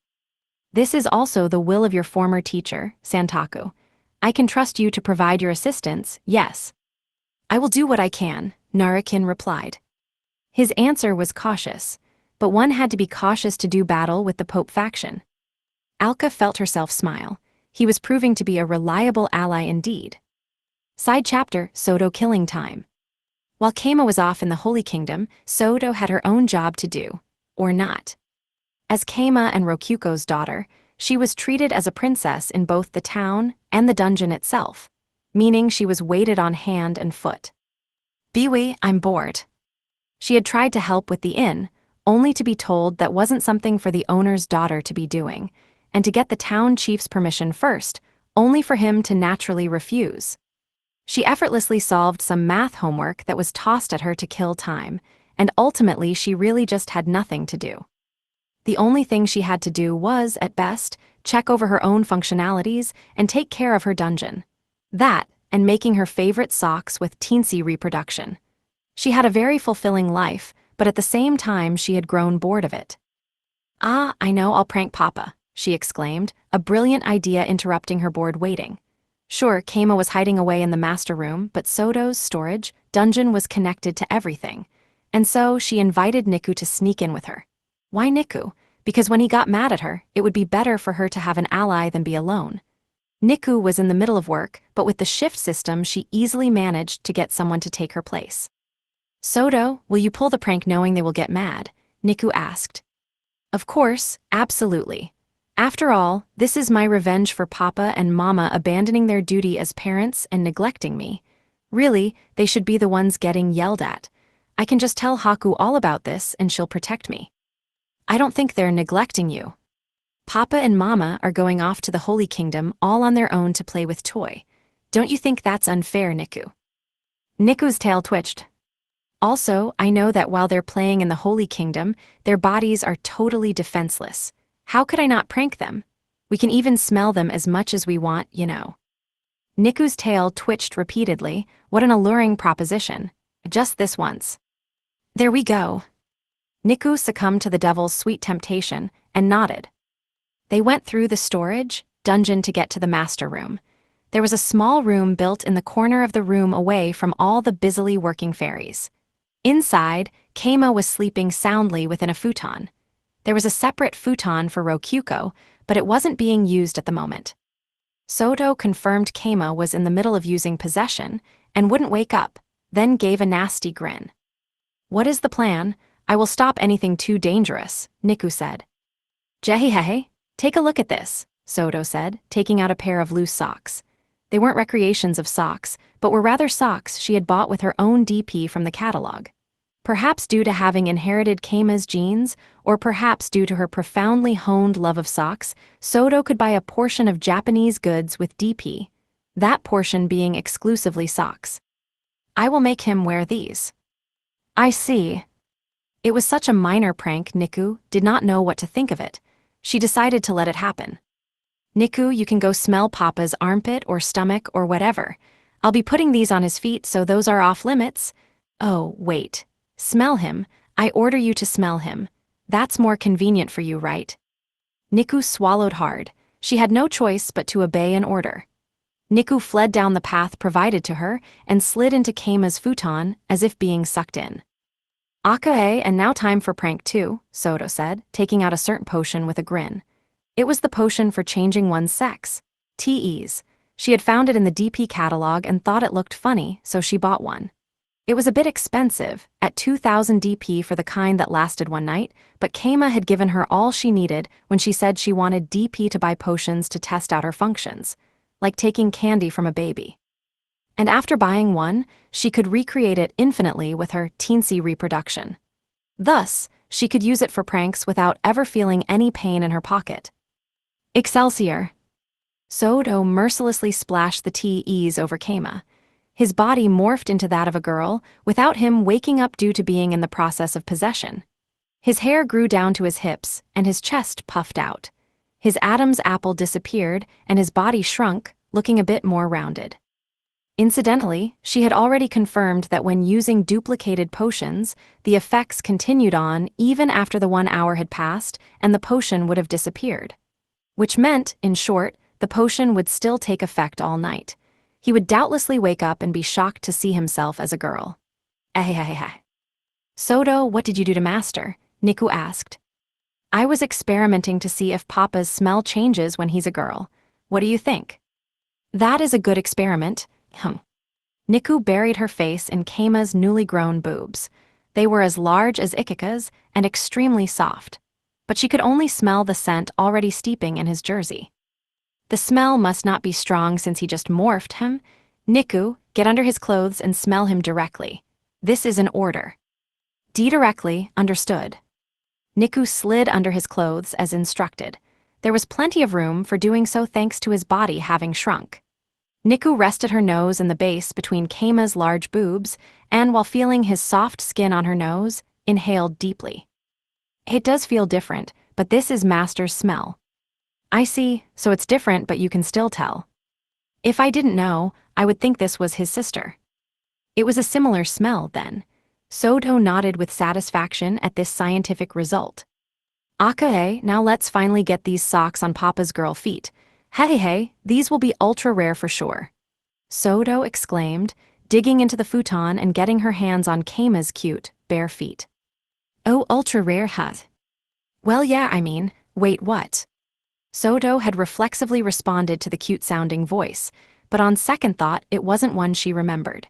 This is also the will of your former teacher, Santaku. I can trust you to provide your assistance, yes. I will do what I can, Narakin replied. His answer was cautious, but one had to be cautious to do battle with the Pope faction. Alka felt herself smile. He was proving to be a reliable ally indeed. Side chapter, Soto killing time. While Keima was off in the Holy Kingdom, Soto had her own job to do, or not. As Keima and Rokuko's daughter, she was treated as a princess in both the town and the dungeon itself, meaning she was waited on hand and foot. Biwi, I'm bored. She had tried to help with the inn, only to be told that wasn't something for the owner's daughter to be doing, and to get the town chief's permission first, only for him to naturally refuse. She effortlessly solved some math homework that was tossed at her to kill time, and ultimately she really just had nothing to do. The only thing she had to do was, at best, check over her own functionalities and take care of her dungeon. That, and making her favorite socks with teensy reproduction. She had a very fulfilling life, but at the same time she had grown bored of it. Ah, I know, I'll prank Papa, she exclaimed, a brilliant idea interrupting her bored waiting. Sure, Keima was hiding away in the master room, but Soto's storage dungeon was connected to everything. And so she invited Niku to sneak in with her. Why Niku? Because when he got mad at her, it would be better for her to have an ally than be alone. Niku was in the middle of work, but with the shift system she easily managed to get someone to take her place. Soto, will you pull the prank knowing they will get mad? Niku asked. Of course, absolutely. After all, this is my revenge for Papa and Mama abandoning their duty as parents and neglecting me. Really, they should be the ones getting yelled at. I can just tell Haku all about this and she'll protect me. I don't think they're neglecting you. Papa and Mama are going off to the Holy Kingdom all on their own to play with toy. Don't you think that's unfair, Niku? Niku's tail twitched. Also, I know that while they're playing in the Holy Kingdom, their bodies are totally defenseless. How could I not prank them? We can even smell them as much as we want, you know. Niku's tail twitched repeatedly. What an alluring proposition. Just this once. There we go. Niku succumbed to the devil's sweet temptation and nodded. They went through the storage dungeon to get to the master room. There was a small room built in the corner of the room away from all the busily working fairies. Inside, Keima was sleeping soundly within a futon. There was a separate futon for Rokyuko, but it wasn't being used at the moment. Soto confirmed Keima was in the middle of using possession and wouldn't wake up, then gave a nasty grin. What is the plan? I will stop anything too dangerous, Niku said. Jehehehe, take a look at this, Soto said, taking out a pair of loose socks. They weren't recreations of socks, but were rather socks she had bought with her own DP from the catalog. Perhaps due to having inherited Keima's genes, or perhaps due to her profoundly honed love of socks, Soto could buy a portion of Japanese goods with DP, that portion being exclusively socks. I will make him wear these. I see. It was such a minor prank Niku did not know what to think of it. She decided to let it happen. Niku, you can go smell Papa's armpit or stomach or whatever. I'll be putting these on his feet, so those are off limits. Oh, wait. Smell him. I order you to smell him. That's more convenient for you, right? Niku swallowed hard. She had no choice but to obey an order. Niku fled down the path provided to her and slid into Keima's futon as if being sucked in. Akae, and now time for prank 2, Soto said, taking out a certain potion with a grin. It was the potion for changing one's sex. TEs. She had found it in the DP catalog and thought it looked funny, so she bought one. It was a bit expensive, at 2,000 DP for the kind that lasted one night, but Keima had given her all she needed when she said she wanted DP to buy potions to test out her functions, like taking candy from a baby. And after buying one, she could recreate it infinitely with her teensy reproduction. Thus, she could use it for pranks without ever feeling any pain in her pocket. Excelsior! Soto mercilessly splashed the TEs over Keima. His body morphed into that of a girl, without him waking up due to being in the process of possession. His hair grew down to his hips, and his chest puffed out. His Adam's apple disappeared, and his body shrunk, looking a bit more rounded. Incidentally, she had already confirmed that when using duplicated potions, the effects continued on even after the 1 hour had passed and the potion would have disappeared. Which meant, in short, the potion would still take effect all night. He would doubtlessly wake up and be shocked to see himself as a girl. Soto, what did you do to Master? Niku asked. I was experimenting to see if Papa's smell changes when he's a girl. What do you think? That is a good experiment. Niku buried her face in Keima's newly grown boobs. They were as large as Ikika's and extremely soft. But she could only smell the scent already steeping in his jersey. The smell must not be strong since he just morphed him. Niku, get under his clothes and smell him directly. This is an order. Directly, understood. Niku slid under his clothes as instructed. There was plenty of room for doing so thanks to his body having shrunk. Niku rested her nose in the base between Keima's large boobs and, while feeling his soft skin on her nose, inhaled deeply. It does feel different, but this is Master's smell. I see, so it's different but you can still tell. If I didn't know, I would think this was his sister. It was a similar smell, then. Soto nodded with satisfaction at this scientific result. Akahe, now let's finally get these socks on Papa's girl feet. Hey, these will be ultra rare for sure. Sodo exclaimed, digging into the futon and getting her hands on Keima's cute, bare feet. Oh, ultra rare, huh? Well, yeah, wait, what? Sodo had reflexively responded to the cute-sounding voice, but on second thought, it wasn't one she remembered.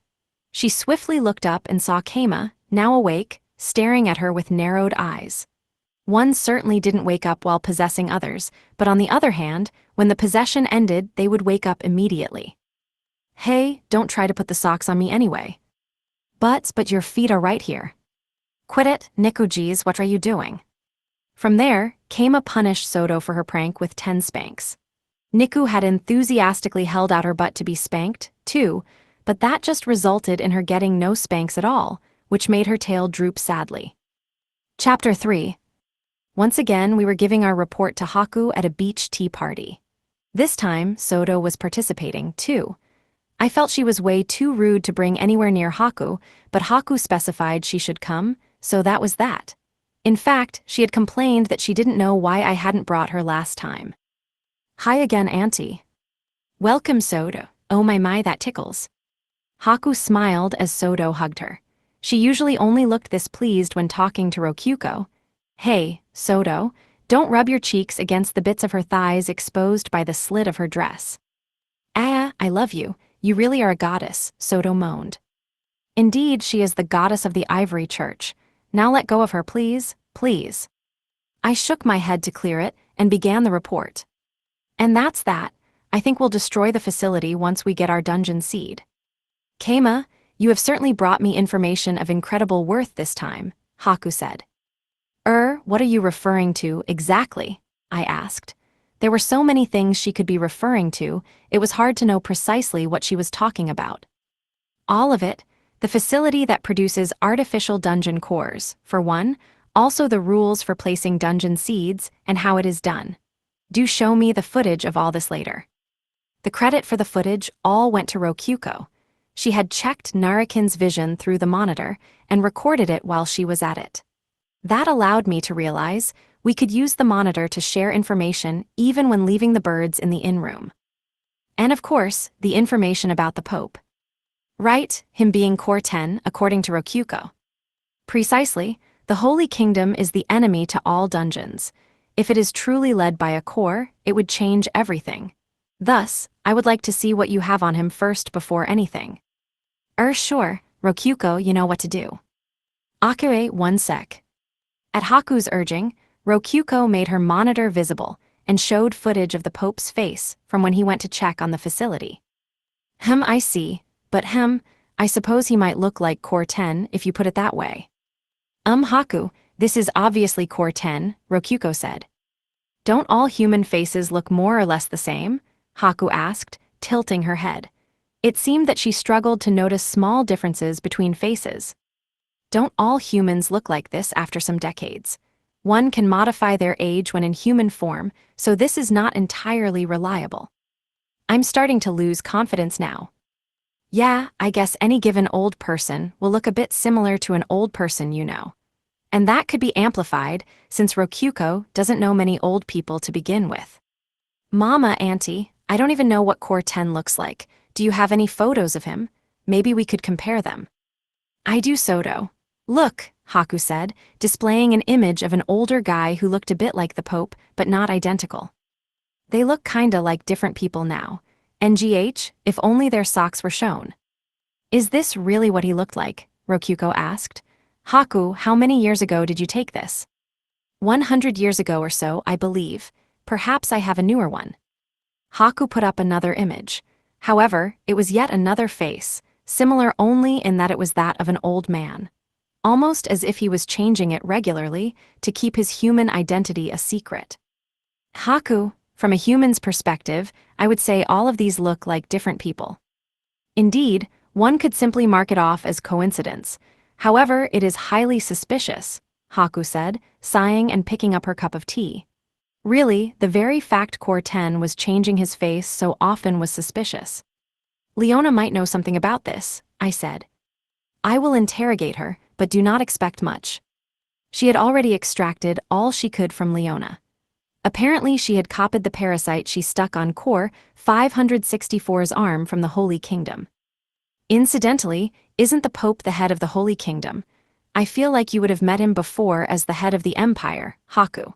She swiftly looked up and saw Keima, now awake, staring at her with narrowed eyes. One certainly didn't wake up while possessing others, but on the other hand, when the possession ended, they would wake up immediately. Hey, don't try to put the socks on me anyway. But your feet are right here. Quit it, Nikuji's, what are you doing? From there, Keima punished Sodo for her prank with 10 spanks. Niku had enthusiastically held out her butt to be spanked, too, but that just resulted in her getting no spanks at all, which made her tail droop sadly. Chapter 3. Once again, we were giving our report to Haku at a beach tea party. This time, Sodo was participating, too. I felt she was way too rude to bring anywhere near Haku, but Haku specified she should come, so that was that. In fact, she had complained that she didn't know why I hadn't brought her last time. Hi again, Auntie. Welcome, Sodo. Oh my, that tickles. Haku smiled as Sodo hugged her. She usually only looked this pleased when talking to Rokyuko. Hey, Sodo, don't rub your cheeks against the bits of her thighs exposed by the slit of her dress. I love you. You really are a goddess, Sodo moaned. Indeed, she is the goddess of the Ivory Church. Now let go of her, please, please. I shook my head to clear it and began the report. And that's that. I think we'll destroy the facility once we get our dungeon seed. Keima, you have certainly brought me information of incredible worth this time, Haku said. What are you referring to exactly? I asked. There were so many things she could be referring to, it was hard to know precisely what she was talking about. All of it, the facility that produces artificial dungeon cores, for one, also the rules for placing dungeon seeds and how it is done. Do show me the footage of all this later. The credit for the footage all went to Rokyuko. She had checked Narakin's vision through the monitor and recorded it while she was at it. That allowed me to realize we could use the monitor to share information even when leaving the birds in the in-room. And of course, the information about the Pope. Right, him being Core 10, according to Rokyuko. Precisely, the Holy Kingdom is the enemy to all dungeons. If it is truly led by a core, it would change everything. Thus, I would like to see what you have on him first before anything. Sure, Rokyuko, you know what to do. Akire, 1 sec. At Haku's urging, Rokyuko made her monitor visible and showed footage of the Pope's face from when he went to check on the facility. I see, but I suppose he might look like Core 10 if you put it that way. Haku, this is obviously Core 10, Rokyuko said. Don't all human faces look more or less the same? Haku asked, tilting her head. It seemed that she struggled to notice small differences between faces. Don't all humans look like this after some decades? One can modify their age when in human form, so this is not entirely reliable. I'm starting to lose confidence now. Yeah, I guess any given old person will look a bit similar to an old person you know. And that could be amplified, since Rokyuko doesn't know many old people to begin with. Mama, Auntie, I don't even know what Core 10 looks like. Do you have any photos of him? Maybe we could compare them. I do, Sodo. Look, Haku said, displaying an image of an older guy who looked a bit like the Pope, but not identical. They look kinda like different people now. NGH, if only their socks were shown. Is this really what he looked like? Rokyuko asked. Haku, how many years ago did you take this? 100 years ago or so, I believe. Perhaps I have a newer one. Haku put up another image. However, it was yet another face, similar only in that it was that of an old man. Almost as if he was changing it regularly to keep his human identity a secret. Haku, from a human's perspective, I would say all of these look like different people. Indeed, one could simply mark it off as coincidence. However, it is highly suspicious, Haku said, sighing and picking up her cup of tea. Really, the very fact Core 10 was changing his face so often was suspicious. Leona might know something about this, I said. I will interrogate her, but do not expect much. She had already extracted all she could from Leona. Apparently she had copied the parasite she stuck on Core 564's arm from the Holy Kingdom. Incidentally, isn't the Pope the head of the Holy Kingdom? I feel like you would have met him before as the head of the Empire, Haku.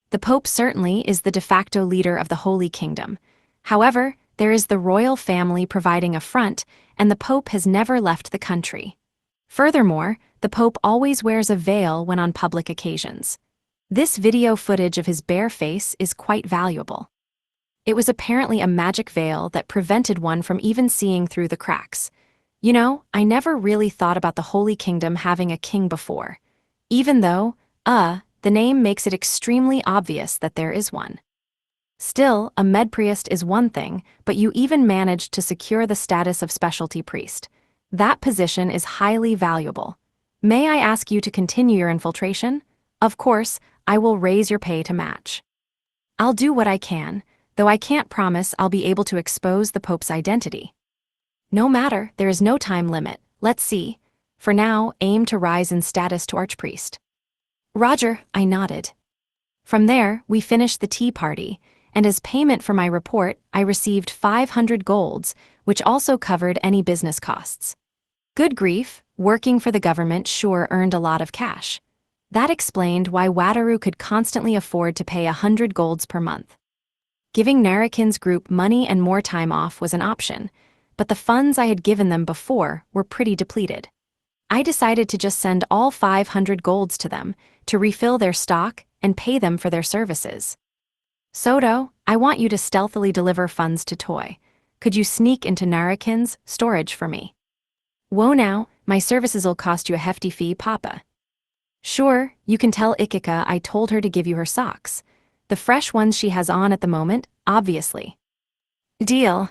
The Pope certainly is the de facto leader of the Holy Kingdom. However, there is the royal family providing a front, and the Pope has never left the country. Furthermore, the Pope always wears a veil when on public occasions. This video footage of his bare face is quite valuable. It was apparently a magic veil that prevented one from even seeing through the cracks. You know, I never really thought about the Holy Kingdom having a king before. Even though, the name makes it extremely obvious that there is one. Still, a medpriest is one thing, but you even managed to secure the status of specialty priest. That position is highly valuable. May I ask you to continue your infiltration? Of course, I will raise your pay to match. I'll do what I can, though I can't promise I'll be able to expose the Pope's identity. No matter, there is no time limit. Let's see. For now, aim to rise in status to archpriest. Roger, I nodded. From there, we finished the tea party, and as payment for my report, I received 500 golds, which also covered any business costs. Good grief, working for the government sure earned a lot of cash. That explained why Wataru could constantly afford to pay 100 golds per month. Giving Narakin's group money and more time off was an option, but the funds I had given them before were pretty depleted. I decided to just send all 500 golds to them, to refill their stock and pay them for their services. Soto, I want you to stealthily deliver funds to Toy. Could you sneak into Narakin's storage for me? Whoa now, my services'll cost you a hefty fee, Papa. Sure, you can tell Ikika I told her to give you her socks. The fresh ones she has on at the moment, obviously. Deal.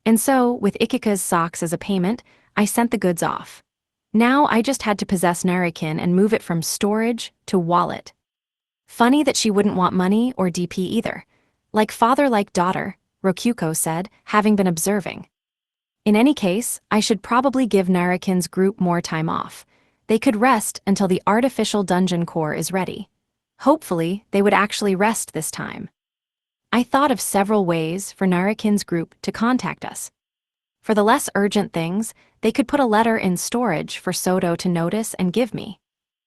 And so, with Ikika's socks as a payment, I sent the goods off. Now I just had to possess Narakin and move it from storage to wallet. Funny that she wouldn't want money or DP either. Like father like daughter, Rokyuko said, having been observing. In any case, I should probably give Narakin's group more time off. They could rest until the artificial dungeon core is ready. Hopefully, they would actually rest this time. I thought of several ways for Narakin's group to contact us. For the less urgent things, they could put a letter in storage for Soto to notice and give me.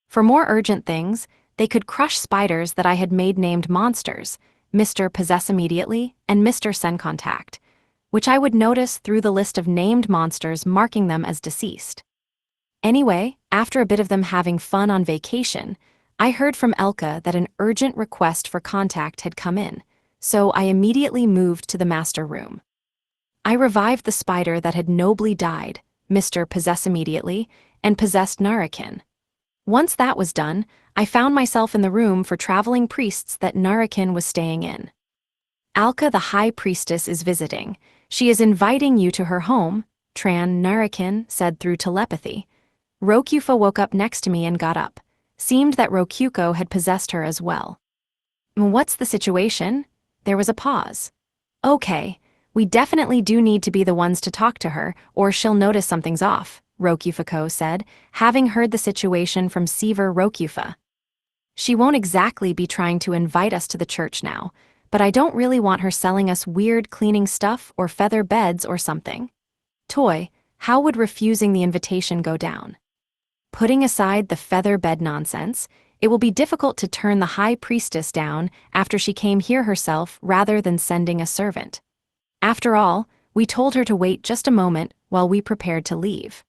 For more urgent things, they could crush spiders that I had made named monsters, Mr. Possess Immediately and Mr. Send Contact, which I would notice through the list of named monsters marking them as deceased. Anyway, after a bit of them having fun on vacation, I heard from Elka that an urgent request for contact had come in, so I immediately moved to the master room. I revived the spider that had nobly died, Mr. Possess Immediately, and possessed Narakin. Once that was done, I found myself in the room for traveling priests that Narakin was staying in. Alka the High Priestess is visiting. She is inviting you to her home, Narakin said through telepathy. Rokyufa woke up next to me and got up. Seemed that Rokyuko had possessed her as well. What's the situation? There was a pause. Okay, we definitely do need to be the ones to talk to her, or she'll notice something's off, Rokyufa said, having heard the situation from Seaver Rokyufa. She won't exactly be trying to invite us to the church now, but I don't really want her selling us weird cleaning stuff or feather beds or something. Toy, how would refusing the invitation go down? Putting aside the feather bed nonsense, it will be difficult to turn the High Priestess down after she came here herself rather than sending a servant. After all, we told her to wait just a moment while we prepared to leave.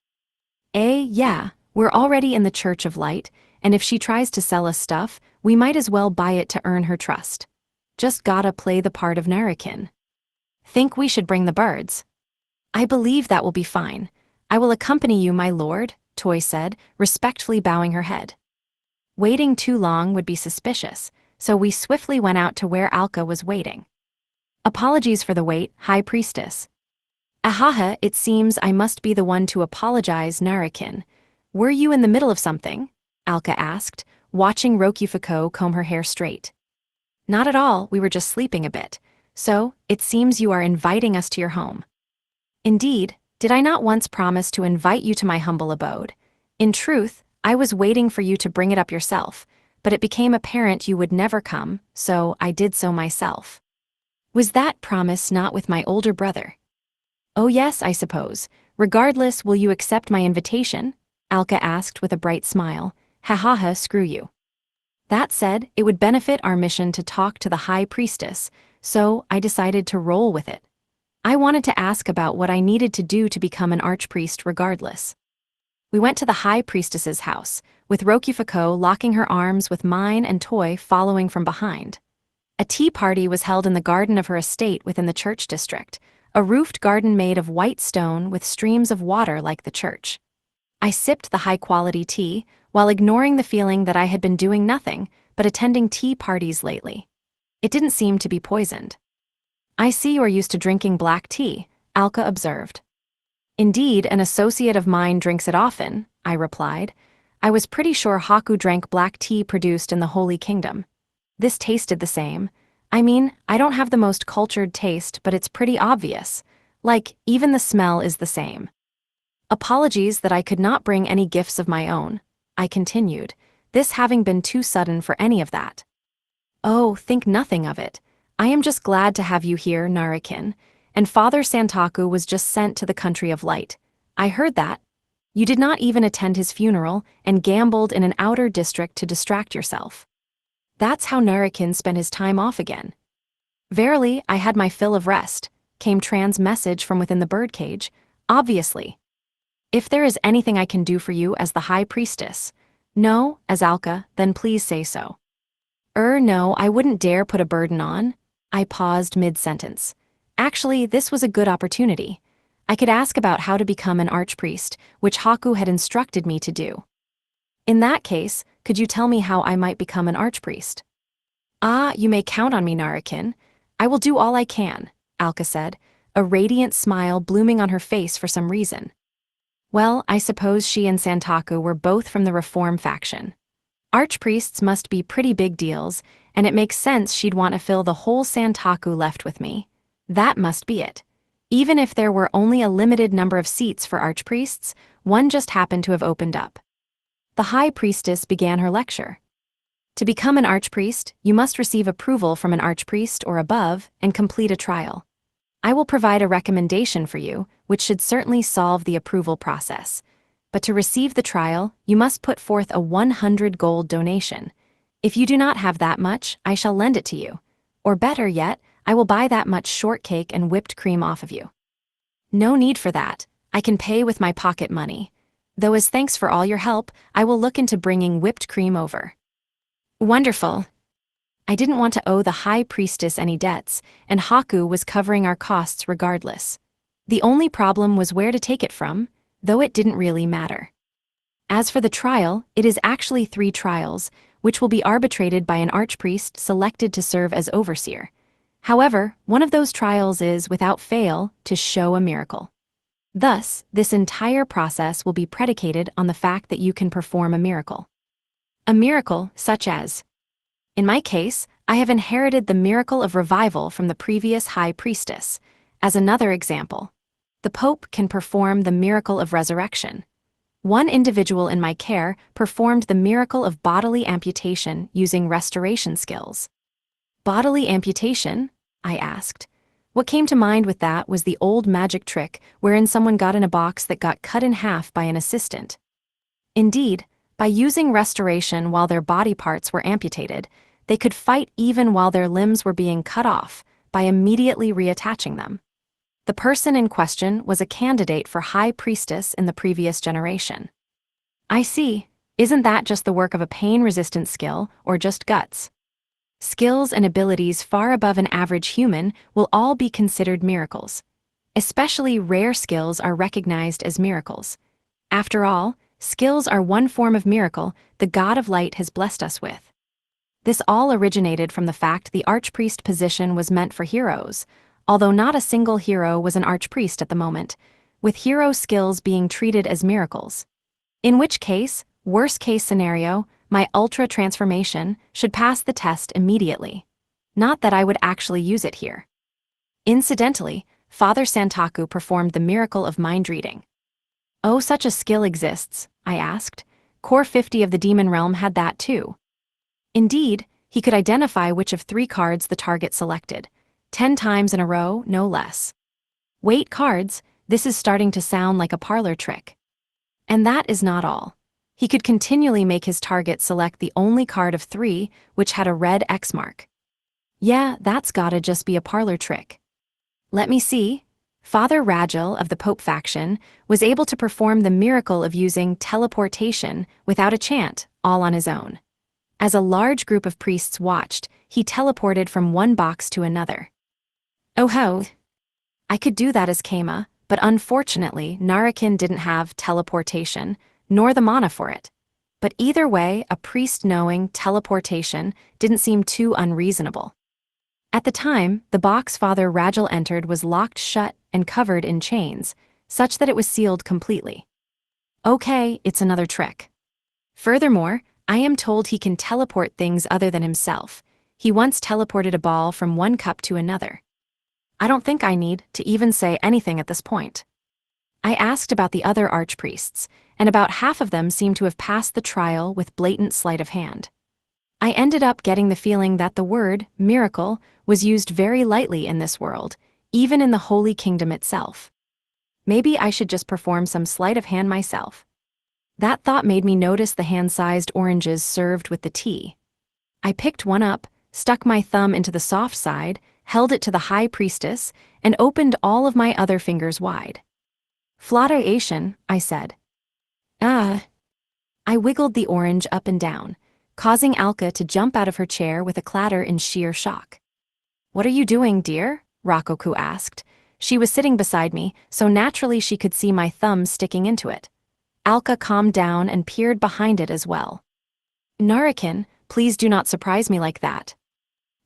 Yeah, we're already in the Church of Light, and if she tries to sell us stuff, we might as well buy it to earn her trust. Just gotta play the part of Narakin. Think we should bring the birds? I believe that will be fine. I will accompany you, my lord, Toy said, respectfully bowing her head. Waiting too long would be suspicious, so we swiftly went out to where Alka was waiting. Apologies for the wait, High Priestess. Ahaha, it seems I must be the one to apologize, Narakin. Were you in the middle of something? Alka asked, watching Rokyufa comb her hair straight. Not at all, we were just sleeping a bit. So, it seems you are inviting us to your home. Indeed, did I not once promise to invite you to my humble abode? In truth, I was waiting for you to bring it up yourself, but it became apparent you would never come, so I did so myself. Was that promise not with my older brother? Oh yes, I suppose. Regardless, will you accept my invitation? Alka asked with a bright smile. Ha ha ha, screw you. That said, it would benefit our mission to talk to the High Priestess, so I decided to roll with it. I wanted to ask about what I needed to do to become an archpriest regardless. We went to the High Priestess's house, with Rokufuko locking her arms with mine and Toy following from behind. A tea party was held in the garden of her estate within the church district, a roofed garden made of white stone with streams of water like the church. I sipped the high-quality tea, while ignoring the feeling that I had been doing nothing but attending tea parties lately. It didn't seem to be poisoned. I see you are used to drinking black tea, Alka observed. Indeed, an associate of mine drinks it often, I replied. I was pretty sure Haku drank black tea produced in the Holy Kingdom. This tasted the same. I mean, I don't have the most cultured taste, but it's pretty obvious. Like, even the smell is the same. Apologies that I could not bring any gifts of my own, I continued, this having been too sudden for any of that. Oh, think nothing of it. I am just glad to have you here, Narakin, and Father Santaku was just sent to the Country of Light. I heard that. You did not even attend his funeral and gambled in an outer district to distract yourself. That's how Narakin spent his time off again. Verily, I had my fill of rest, came Tran's message from within the birdcage, obviously. If there is anything I can do for you as the High Priestess, no, as Alka, then please say so. No, I wouldn't dare put a burden on. I paused mid-sentence. Actually, this was a good opportunity. I could ask about how to become an archpriest, which Haku had instructed me to do. In that case, could you tell me how I might become an archpriest? Ah, you may count on me, Narakin. I will do all I can, Alka said, a radiant smile blooming on her face for some reason. Well, I suppose she and Santaku were both from the Reform faction. Archpriests must be pretty big deals, and it makes sense she'd want to fill the whole Santaku left with me. That must be it. Even if there were only a limited number of seats for archpriests, one just happened to have opened up. The High Priestess began her lecture. To become an archpriest, you must receive approval from an archpriest or above and complete a trial. I will provide a recommendation for you, which should certainly solve the approval process. But to receive the trial, you must put forth a 100 gold donation. If you do not have that much, I shall lend it to you. Or better yet, I will buy that much shortcake and whipped cream off of you. No need for that. I can pay with my pocket money. Though as thanks for all your help, I will look into bringing whipped cream over. Wonderful. I didn't want to owe the High Priestess any debts, and Haku was covering our costs regardless. The only problem was where to take it from, though it didn't really matter. As for the trial, it is actually 3 trials, which will be arbitrated by an archpriest selected to serve as overseer. However, one of those trials is, without fail, to show a miracle. Thus, this entire process will be predicated on the fact that you can perform a miracle. A miracle such as, in my case, I have inherited the miracle of revival from the previous High Priestess. As another example, the Pope can perform the miracle of resurrection. One individual in my care performed the miracle of bodily amputation using restoration skills. Bodily amputation? I asked. What came to mind with that was the old magic trick wherein someone got in a box that got cut in half by an assistant. Indeed, by using restoration while their body parts were amputated, they could fight even while their limbs were being cut off by immediately reattaching them. The person in question was a candidate for High Priestess in the previous generation. I see. Isn't that just the work of a pain-resistant skill, or just guts? Skills and abilities far above an average human will all be considered miracles. Especially rare skills are recognized as miracles. After all, skills are one form of miracle the God of Light has blessed us with. This all originated from the fact the archpriest position was meant for heroes, although not a single hero was an archpriest at the moment, with hero skills being treated as miracles. In which case, worst-case scenario, my ultra transformation should pass the test immediately. Not that I would actually use it here. Incidentally, Father Santaku performed the miracle of mind reading. Oh, such a skill exists, I asked. Core 50 of the demon realm had that too. Indeed, he could identify which of 3 cards the target selected. 10 times in a row, no less. Wait, cards, this is starting to sound like a parlor trick. And that is not all. He could continually make his target select the only card of 3 which had a red X mark. Yeah, that's gotta just be a parlor trick. Let me see. Father Ragil of the Pope faction was able to perform the miracle of using teleportation without a chant, all on his own. As a large group of priests watched, he teleported from one box to another. Oh ho! I could do that as Kama, but unfortunately Narakin didn't have teleportation, nor the mana for it. But either way, a priest knowing teleportation didn't seem too unreasonable. At the time, the box Father Ragil entered was locked shut and covered in chains, such that it was sealed completely. Okay, it's another trick. Furthermore, I am told he can teleport things other than himself. He once teleported a ball from one cup to another. I don't think I need to even say anything at this point. I asked about the other archpriests, and about half of them seemed to have passed the trial with blatant sleight of hand. I ended up getting the feeling that the word miracle was used very lightly in this world, even in the Holy Kingdom itself. Maybe I should just perform some sleight of hand myself. That thought made me notice the hand-sized oranges served with the tea. I picked one up, stuck my thumb into the soft side, held it to the high priestess, and opened all of my other fingers wide. Flautation, I said. I wiggled the orange up and down, causing Alka to jump out of her chair with a clatter in sheer shock. What are you doing, dear? Rakoku asked. She was sitting beside me, so naturally she could see my thumb sticking into it. Alka calmed down and peered behind it as well. Narakin, please do not surprise me like that.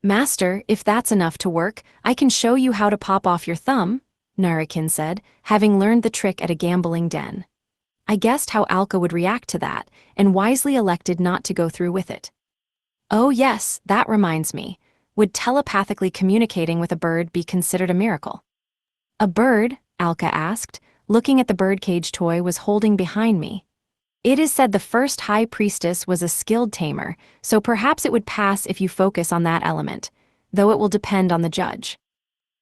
Master, if that's enough to work, I can show you how to pop off your thumb, Narakin said, having learned the trick at a gambling den. I guessed how Alka would react to that, and wisely elected not to go through with it. Oh yes, that reminds me. Would telepathically communicating with a bird be considered a miracle? A bird? Alka asked, looking at the birdcage toy was holding behind me. It is said the first high priestess was a skilled tamer, so perhaps it would pass if you focus on that element, though it will depend on the judge.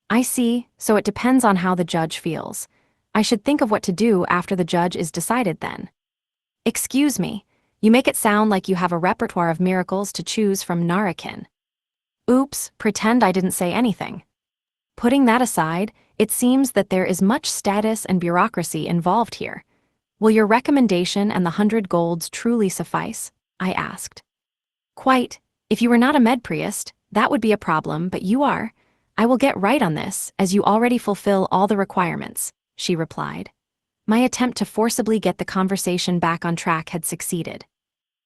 I see, so it depends on how the judge feels. I should think of what to do after the judge is decided then. Excuse me, you make it sound like you have a repertoire of miracles to choose from, Narakin. Oops, pretend I didn't say anything. Putting that aside, it seems that there is much status and bureaucracy involved here. Will your recommendation and the 100 golds truly suffice? I asked. Quite. If you were not a medpriest, that would be a problem, but you are. I will get right on this, as you already fulfill all the requirements, she replied. My attempt to forcibly get the conversation back on track had succeeded.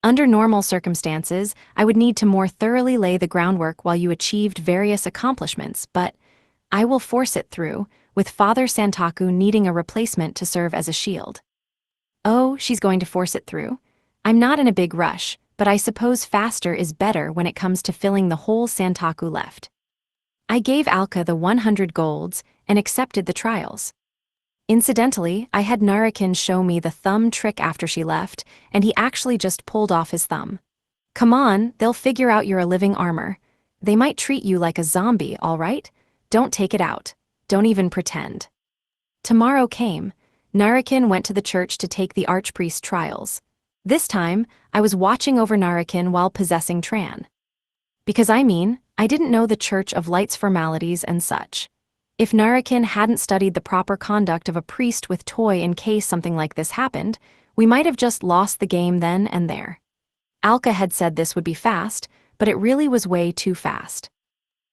Under normal circumstances, I would need to more thoroughly lay the groundwork while you achieved various accomplishments, but I will force it through, with Father Santaku needing a replacement to serve as a shield. Oh, she's going to force it through? I'm not in a big rush, but I suppose faster is better when it comes to filling the whole Santaku left. I gave Alka the 100 golds and accepted the trials. Incidentally, I had Narakin show me the thumb trick after she left, and he actually just pulled off his thumb. Come on, they'll figure out you're a living armor. They might treat you like a zombie, all right? Don't take it out. Don't even pretend. Tomorrow came. Narakin went to the church to take the archpriest trials. This time, I was watching over Narakin while possessing Tran. Because I didn't know the Church of Light's formalities and such. If Narakin hadn't studied the proper conduct of a priest with toy in case something like this happened, we might have just lost the game then and there. Alka had said this would be fast, but it really was way too fast.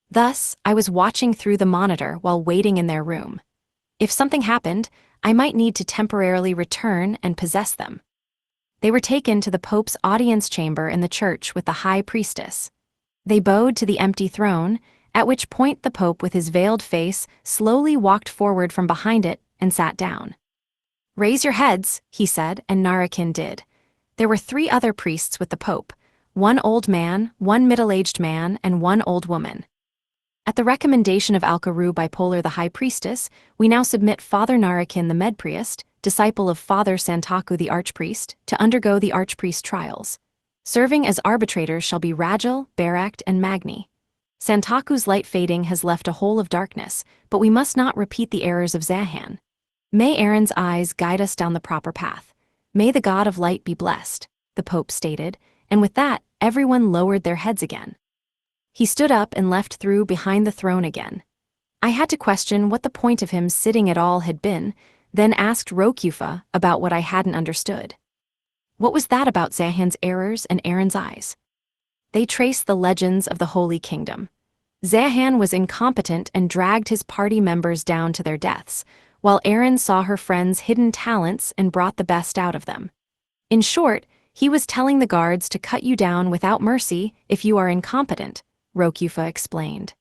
Thus, I was watching through the monitor while waiting in their room. If something happened, I might need to temporarily return and possess them. They were taken to the Pope's audience chamber in the church with the high priestess. They bowed to the empty throne, at which point the Pope with his veiled face slowly walked forward from behind it and sat down. Raise your heads, he said, and Narakin did. There were 3 other priests with the Pope, 1 old man, 1 middle-aged man, and 1 old woman. At the recommendation of Alkaru Bipolar the High Priestess, we now submit Father Narakin the Medpriest disciple of Father Santaku the Archpriest, to undergo the Archpriest trials. Serving as arbitrators shall be Rajal, Barakt, and Magni. Santaku's light fading has left a hole of darkness, but we must not repeat the errors of Zahan. May Aaron's eyes guide us down the proper path. May the God of light be blessed, the Pope stated, and with that, everyone lowered their heads again. He stood up and left through behind the throne again. I had to question what the point of him sitting at all had been, then asked Rokufa about what I hadn't understood. What was that about Zahan's errors and Aaron's eyes? They traced the legends of the Holy Kingdom. Zahan was incompetent and dragged his party members down to their deaths, while Aaron saw her friends' hidden talents and brought the best out of them. In short, he was telling the guards to cut you down without mercy if you are incompetent, Rokufa explained.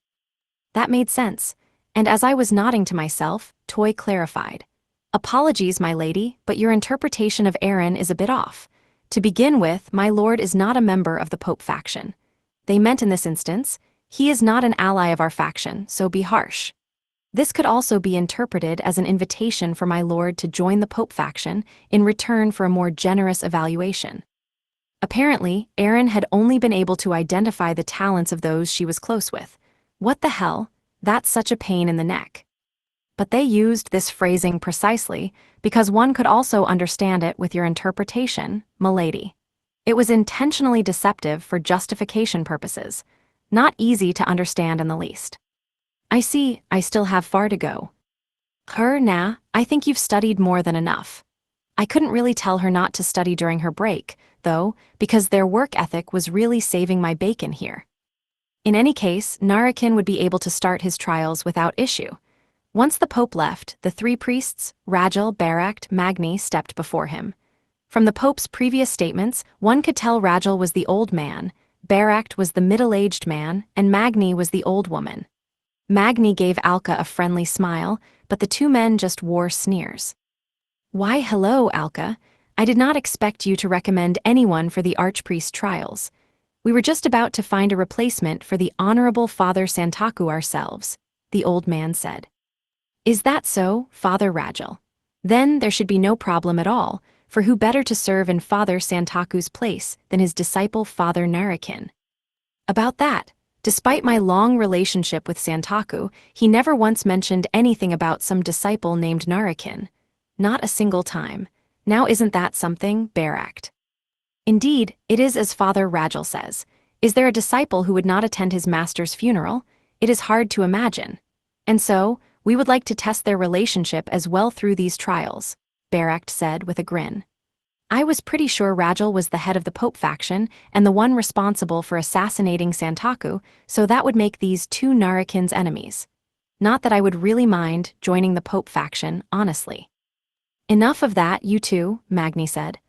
That made sense, and as I was nodding to myself, Toy clarified. Apologies, my lady, but your interpretation of Aaron is a bit off. To begin with, my lord is not a member of the Pope faction. They meant in this instance, he is not an ally of our faction, so be harsh. This could also be interpreted as an invitation for my lord to join the Pope faction in return for a more generous evaluation. Apparently, Aaron had only been able to identify the talents of those she was close with. What the hell? That's such a pain in the neck. But they used this phrasing precisely because one could also understand it with your interpretation, milady. It was intentionally deceptive for justification purposes, not easy to understand in the least. I see, I still have far to go. Nah, I think you've studied more than enough. I couldn't really tell her not to study during her break, though, because their work ethic was really saving my bacon here. In any case, Narakin would be able to start his trials without issue. Once the Pope left, the three priests, Rajal, Barakt, Magni, stepped before him. From the Pope's previous statements, one could tell Rajal was the old man, Barakt was the middle-aged man, and Magni was the old woman. Magni gave Alka a friendly smile, but the two men just wore sneers. Why, hello, Alka. I did not expect you to recommend anyone for the Archpriest trials. We were just about to find a replacement for the Honorable Father Santaku ourselves, the old man said. Is that so, Father Rajal? Then there should be no problem at all, for who better to serve in Father Santaku's place than his disciple Father Narakin? About that, despite my long relationship with Santaku, he never once mentioned anything about some disciple named Narakin. Not a single time. Now isn't that something, Barakt? Indeed, it is as Father Rajal says. Is there a disciple who would not attend his master's funeral? It is hard to imagine. And so, we would like to test their relationship as well through these trials, Barakt said with a grin. I was pretty sure Rajal was the head of the Pope faction and the one responsible for assassinating Santaku, so that would make these two Narakins enemies. Not that I would really mind joining the Pope faction, honestly. Enough of that, you two, Magni said.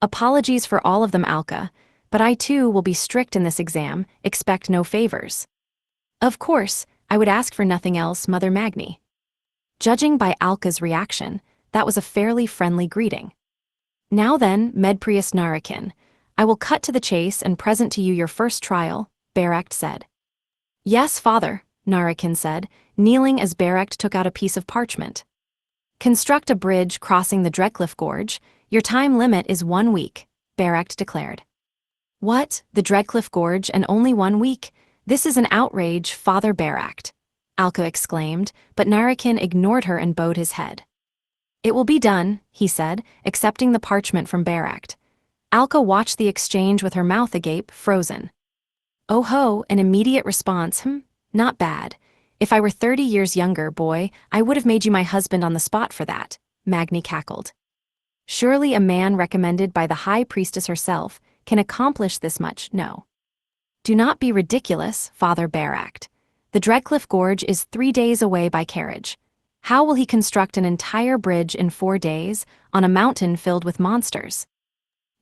Apologies for all of them, Alka, but I too will be strict in this exam, expect no favors. Of course, I would ask for nothing else, Mother Magni. Judging by Alka's reaction, that was a fairly friendly greeting. Now then, Medprius Narakin, I will cut to the chase and present to you your first trial, Barakt said. Yes, Father, Narakin said, kneeling as Barakt took out a piece of parchment. Construct a bridge crossing the Dredcliffe Gorge. Your time limit is 1 week, Barakt declared. What, the Dredcliffe Gorge and only 1 week? This is an outrage, Father Barakt, Alka exclaimed, but Narakin ignored her and bowed his head. It will be done, he said, accepting the parchment from Barakt. Alka watched the exchange with her mouth agape, frozen. Oh ho, an immediate response, not bad. If I were 30 years younger, boy, I would have made you my husband on the spot for that, Magni cackled. Surely a man recommended by the High Priestess herself can accomplish this much, no. Do not be ridiculous, Father Barakt. The Dredcliffe Gorge is 3 days away by carriage. How will he construct an entire bridge in 4 days on a mountain filled with monsters?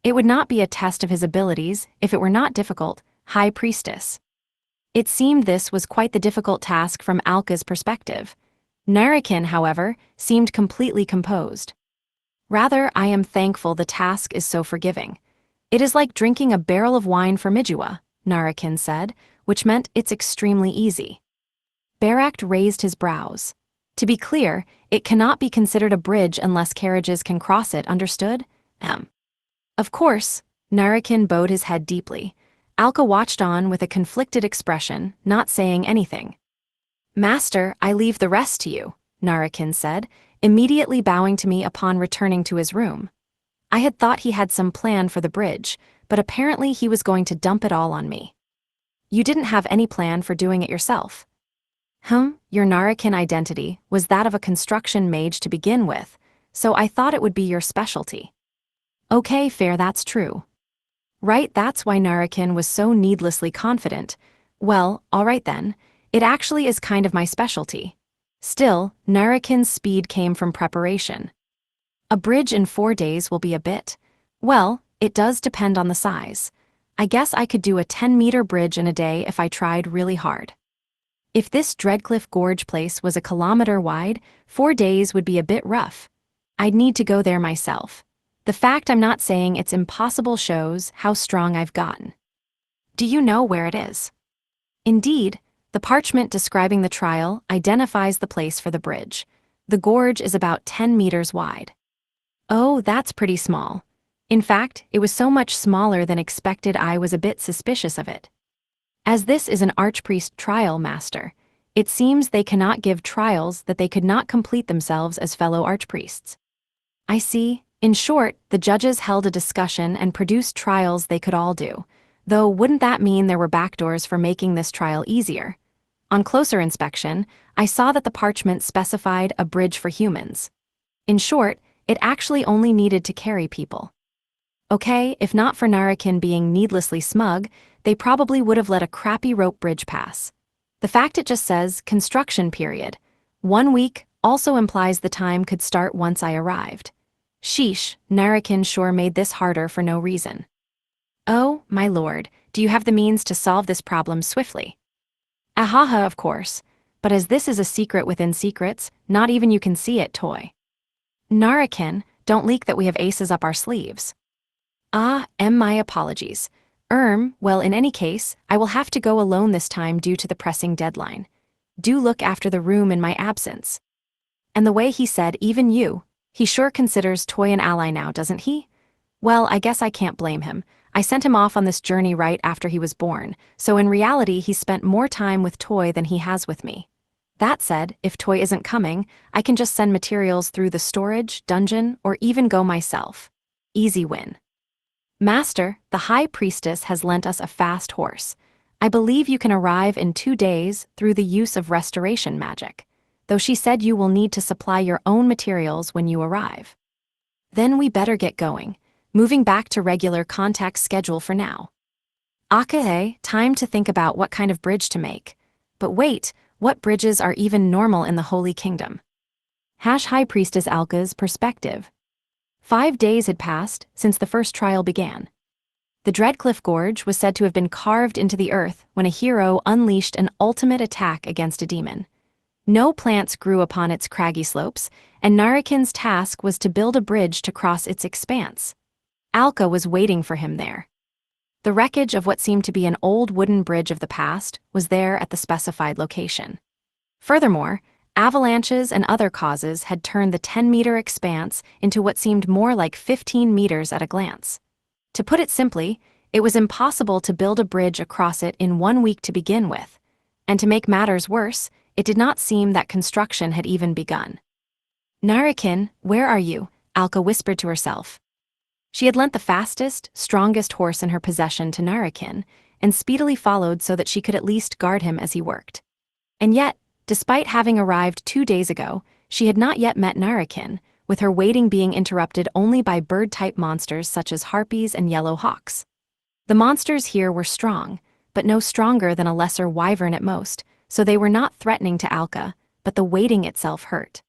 It would not be a test of his abilities if it were not difficult, High Priestess. It seemed this was quite the difficult task from Alka's perspective. Narakin, however, seemed completely composed. Rather, I am thankful the task is so forgiving. It is like drinking a barrel of wine for Mijua, Narakin said, which meant it's extremely easy. Barakt raised his brows. To be clear, it cannot be considered a bridge unless carriages can cross it, understood? Of course, Narakin bowed his head deeply. Alka watched on with a conflicted expression, not saying anything. Master, I leave the rest to you, Narakin said, immediately bowing to me upon returning to his room. I had thought he had some plan for the bridge, but apparently he was going to dump it all on me. You didn't have any plan for doing it yourself. Your Narakin identity was that of a construction mage to begin with, so I thought it would be your specialty. Okay, fair, that's true. Right, that's why Narakin was so needlessly confident. Well, alright then, it actually is kind of my specialty. Still, Narakin's speed came from preparation. A bridge in 4 days will be a bit. Well, it does depend on the size. I guess I could do a 10-meter bridge in a day if I tried really hard. If this Dreadcliff Gorge place was a kilometer wide, 4 days would be a bit rough. I'd need to go there myself. The fact I'm not saying it's impossible shows how strong I've gotten. Do you know where it is? Indeed, the parchment describing the trial identifies the place for the bridge. The gorge is about 10 meters wide. Oh, that's pretty small. In fact, it was so much smaller than expected I was a bit suspicious of it. As this is an archpriest trial, master, it seems they cannot give trials that they could not complete themselves as fellow archpriests. I see. In short, the judges held a discussion and produced trials they could all do, though wouldn't that mean there were backdoors for making this trial easier? On closer inspection, I saw that the parchment specified a bridge for humans. In short, it actually only needed to carry people. Okay, if not for Narakin being needlessly smug, they probably would have let a crappy rope bridge pass. The fact it just says, construction period, 1 week, also implies the time could start once I arrived. Sheesh, Narakin sure made this harder for no reason. Oh, my lord, do you have the means to solve this problem swiftly? Ahaha, of course, but as this is a secret within secrets, not even you can see it, toy. Narakin, don't leak that we have aces up our sleeves. My apologies. Well, in any case, I will have to go alone this time due to the pressing deadline. Do look after the room in my absence. And the way he said, even you, he sure considers Toy an ally now, doesn't he? Well, I guess I can't blame him. I sent him off on this journey right after he was born, so in reality he spent more time with Toy than he has with me. That said, if Toy isn't coming, I can just send materials through the storage, dungeon, or even go myself. Easy win. Master, the High Priestess has lent us a fast horse. I believe you can arrive in 2 days through the use of restoration magic, though she said you will need to supply your own materials when you arrive. Then we better get going, moving back to regular contact schedule for now. Akahe, time to think about what kind of bridge to make. But wait, what bridges are even normal in the Holy Kingdom? High Priestess Alka's perspective. 5 days had passed since the first trial began. The Dreadcliff Gorge was said to have been carved into the earth when a hero unleashed an ultimate attack against a demon. No plants grew upon its craggy slopes, and Narakin's task was to build a bridge to cross its expanse. Alka was waiting for him there. The wreckage of what seemed to be an old wooden bridge of the past was there at the specified location. Furthermore, avalanches and other causes had turned the 10-meter expanse into what seemed more like 15 meters at a glance. To put it simply, it was impossible to build a bridge across it in 1 week to begin with, and to make matters worse, it did not seem that construction had even begun. Narakin, where are you? Alka whispered to herself. She had lent the fastest, strongest horse in her possession to Narakin, and speedily followed so that she could at least guard him as he worked. And yet, despite having arrived 2 days ago, she had not yet met Narakin, with her waiting being interrupted only by bird-type monsters such as harpies and yellow hawks. The monsters here were strong, but no stronger than a lesser wyvern at most, so they were not threatening to Alka, but the waiting itself hurt.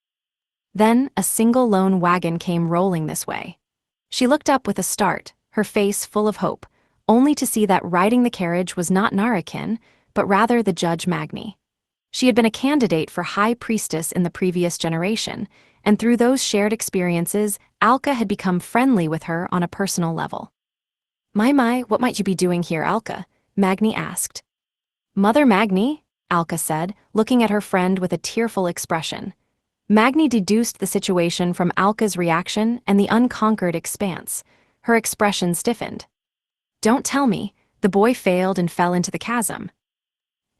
Then, a single lone wagon came rolling this way. She looked up with a start, her face full of hope, only to see that riding the carriage was not Narakin, but rather the Judge Magni. She had been a candidate for High Priestess in the previous generation, and through those shared experiences, Alka had become friendly with her on a personal level. My, what might you be doing here, Alka? Magni asked. Mother Magni, Alka said, looking at her friend with a tearful expression. Magni deduced the situation from Alka's reaction and the unconquered expanse. Her expression stiffened. Don't tell me, the boy failed and fell into the chasm.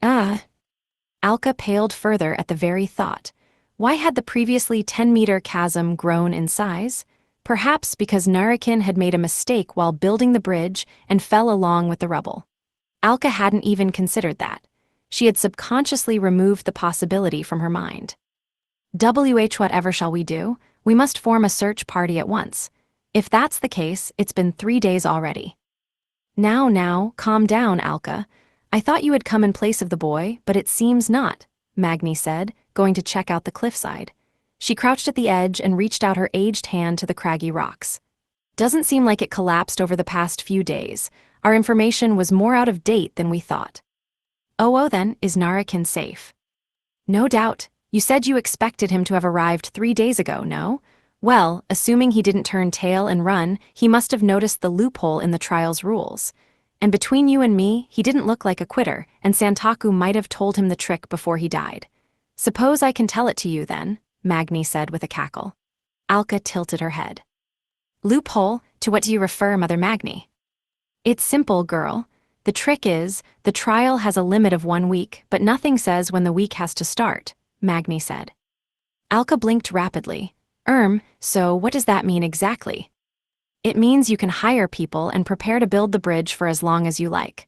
Alka paled further at the very thought. Why had the previously 10-meter chasm grown in size? Perhaps because Narakin had made a mistake while building the bridge and fell along with the rubble. Alka hadn't even considered that. She had subconsciously removed the possibility from her mind. Whatever shall we do? We must form a search party at once. If that's the case, it's been 3 days already. Now, calm down, Alka. I thought you had come in place of the boy, but it seems not, Magni said, going to check out the cliffside. She crouched at the edge and reached out her aged hand to the craggy rocks. Doesn't seem like it collapsed over the past few days. Our information was more out of date than we thought. Oh, then, is Narakin safe? No doubt. You said you expected him to have arrived 3 days ago, no? Well, assuming he didn't turn tail and run, he must have noticed the loophole in the trial's rules. And between you and me, he didn't look like a quitter, and Santaku might have told him the trick before he died. Suppose I can tell it to you then, Magni said with a cackle. Alka tilted her head. Loophole? To what do you refer, Mother Magni? It's simple, girl. The trick is, the trial has a limit of 1 week, but nothing says when the week has to start, Magni said. Alka blinked rapidly. So what does that mean exactly? It means you can hire people and prepare to build the bridge for as long as you like.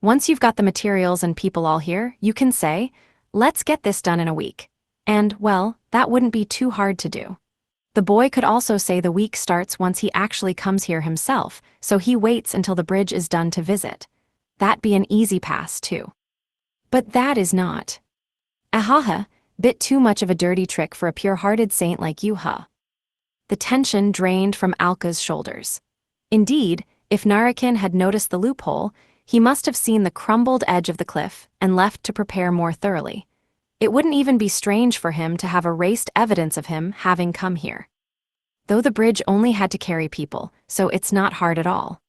Once you've got the materials and people all here, you can say, let's get this done in a week. And, well, that wouldn't be too hard to do. The boy could also say the week starts once he actually comes here himself, so he waits until the bridge is done to visit. That'd be an easy pass, too. But that is not. Ahaha, bit too much of a dirty trick for a pure-hearted saint like you, huh? The tension drained from Alka's shoulders. Indeed, if Narakin had noticed the loophole, he must have seen the crumbled edge of the cliff and left to prepare more thoroughly. It wouldn't even be strange for him to have erased evidence of him having come here. Though the bridge only had to carry people, so it's not hard at all.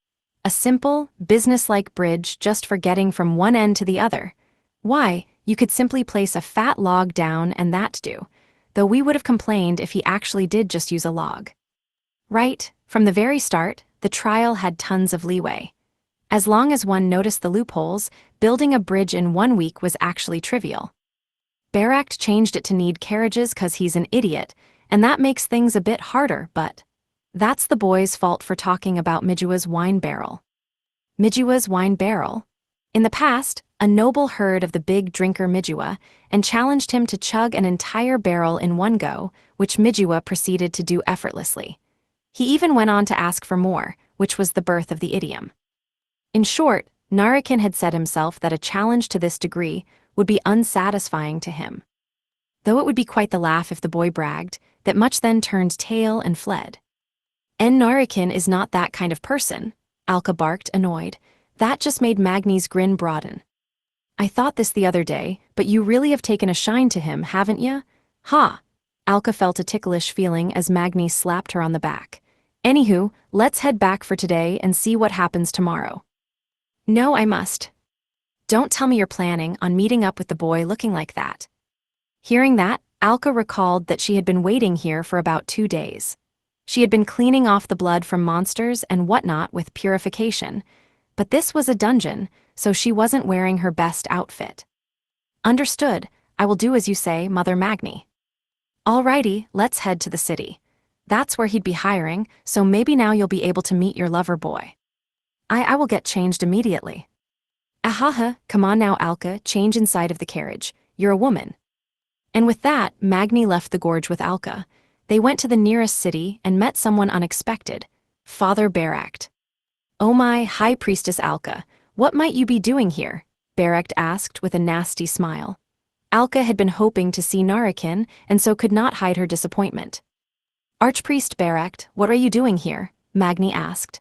A simple, business-like bridge just for getting from one end to the other. Why, you could simply place a fat log down and that'd do, though we would have complained if he actually did just use a log. Right, from the very start, the trial had tons of leeway. As long as one noticed the loopholes, building a bridge in 1 week was actually trivial. Barak changed it to need carriages cause he's an idiot, and that makes things a bit harder, but that's the boy's fault for talking about Mijua's wine barrel. Mijua's wine barrel? In the past, a noble heard of the big drinker Mijua and challenged him to chug an entire barrel in one go, which Mijua proceeded to do effortlessly. He even went on to ask for more, which was the birth of the idiom. In short, Narakin had said himself that a challenge to this degree would be unsatisfying to him. Though it would be quite the laugh if the boy bragged, that much then turned tail and fled. And Narakin is not that kind of person, Alka barked, annoyed. That just made Magni's grin broaden. I thought this the other day, but you really have taken a shine to him, haven't ya? Ha! Alka felt a ticklish feeling as Magni slapped her on the back. Anywho, let's head back for today and see what happens tomorrow. No, I must. Don't tell me you're planning on meeting up with the boy looking like that. Hearing that, Alka recalled that she had been waiting here for about 2 days. She had been cleaning off the blood from monsters and whatnot with purification, but this was a dungeon, so she wasn't wearing her best outfit. Understood, I will do as you say, Mother Magni. Alrighty, let's head to the city. That's where he'd be hiring, so maybe now you'll be able to meet your lover boy. I will get changed immediately. Ahaha, come on now, Alka, change inside of the carriage. You're a woman. And with that, Magni left the gorge with Alka. They went to the nearest city and met someone unexpected, Father Barak. Oh my, High Priestess Alka, what might you be doing here? Barak asked with a nasty smile. Alka had been hoping to see Narakin and so could not hide her disappointment. Archpriest Barak, what are you doing here? Magni asked.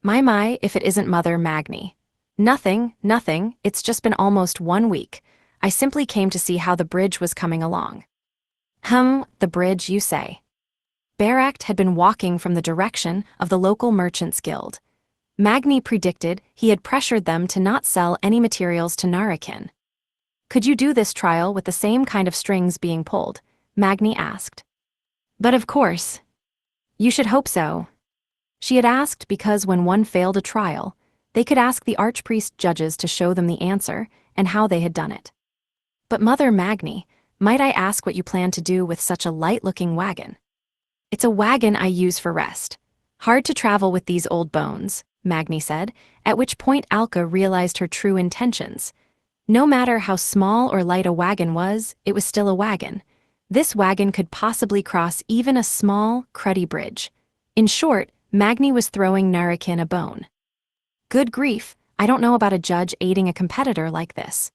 My, if it isn't Mother Magni. Nothing, it's just been almost 1 week. I simply came to see how the bridge was coming along. The bridge, you say? Barak had been walking from the direction of the local merchants' guild. Magni predicted he had pressured them to not sell any materials to Narakin. Could you do this trial with the same kind of strings being pulled? Magni asked. But of course. You should hope so. She had asked because when one failed a trial, they could ask the archpriest judges to show them the answer and how they had done it. But Mother Magni, might I ask what you plan to do with such a light-looking wagon? It's a wagon I use for rest. Hard to travel with these old bones, Magni said, at which point Alka realized her true intentions. No matter how small or light a wagon was, it was still a wagon. This wagon could possibly cross even a small, cruddy bridge. In short, Magni was throwing Narakin a bone. Good grief, I don't know about a judge aiding a competitor like this.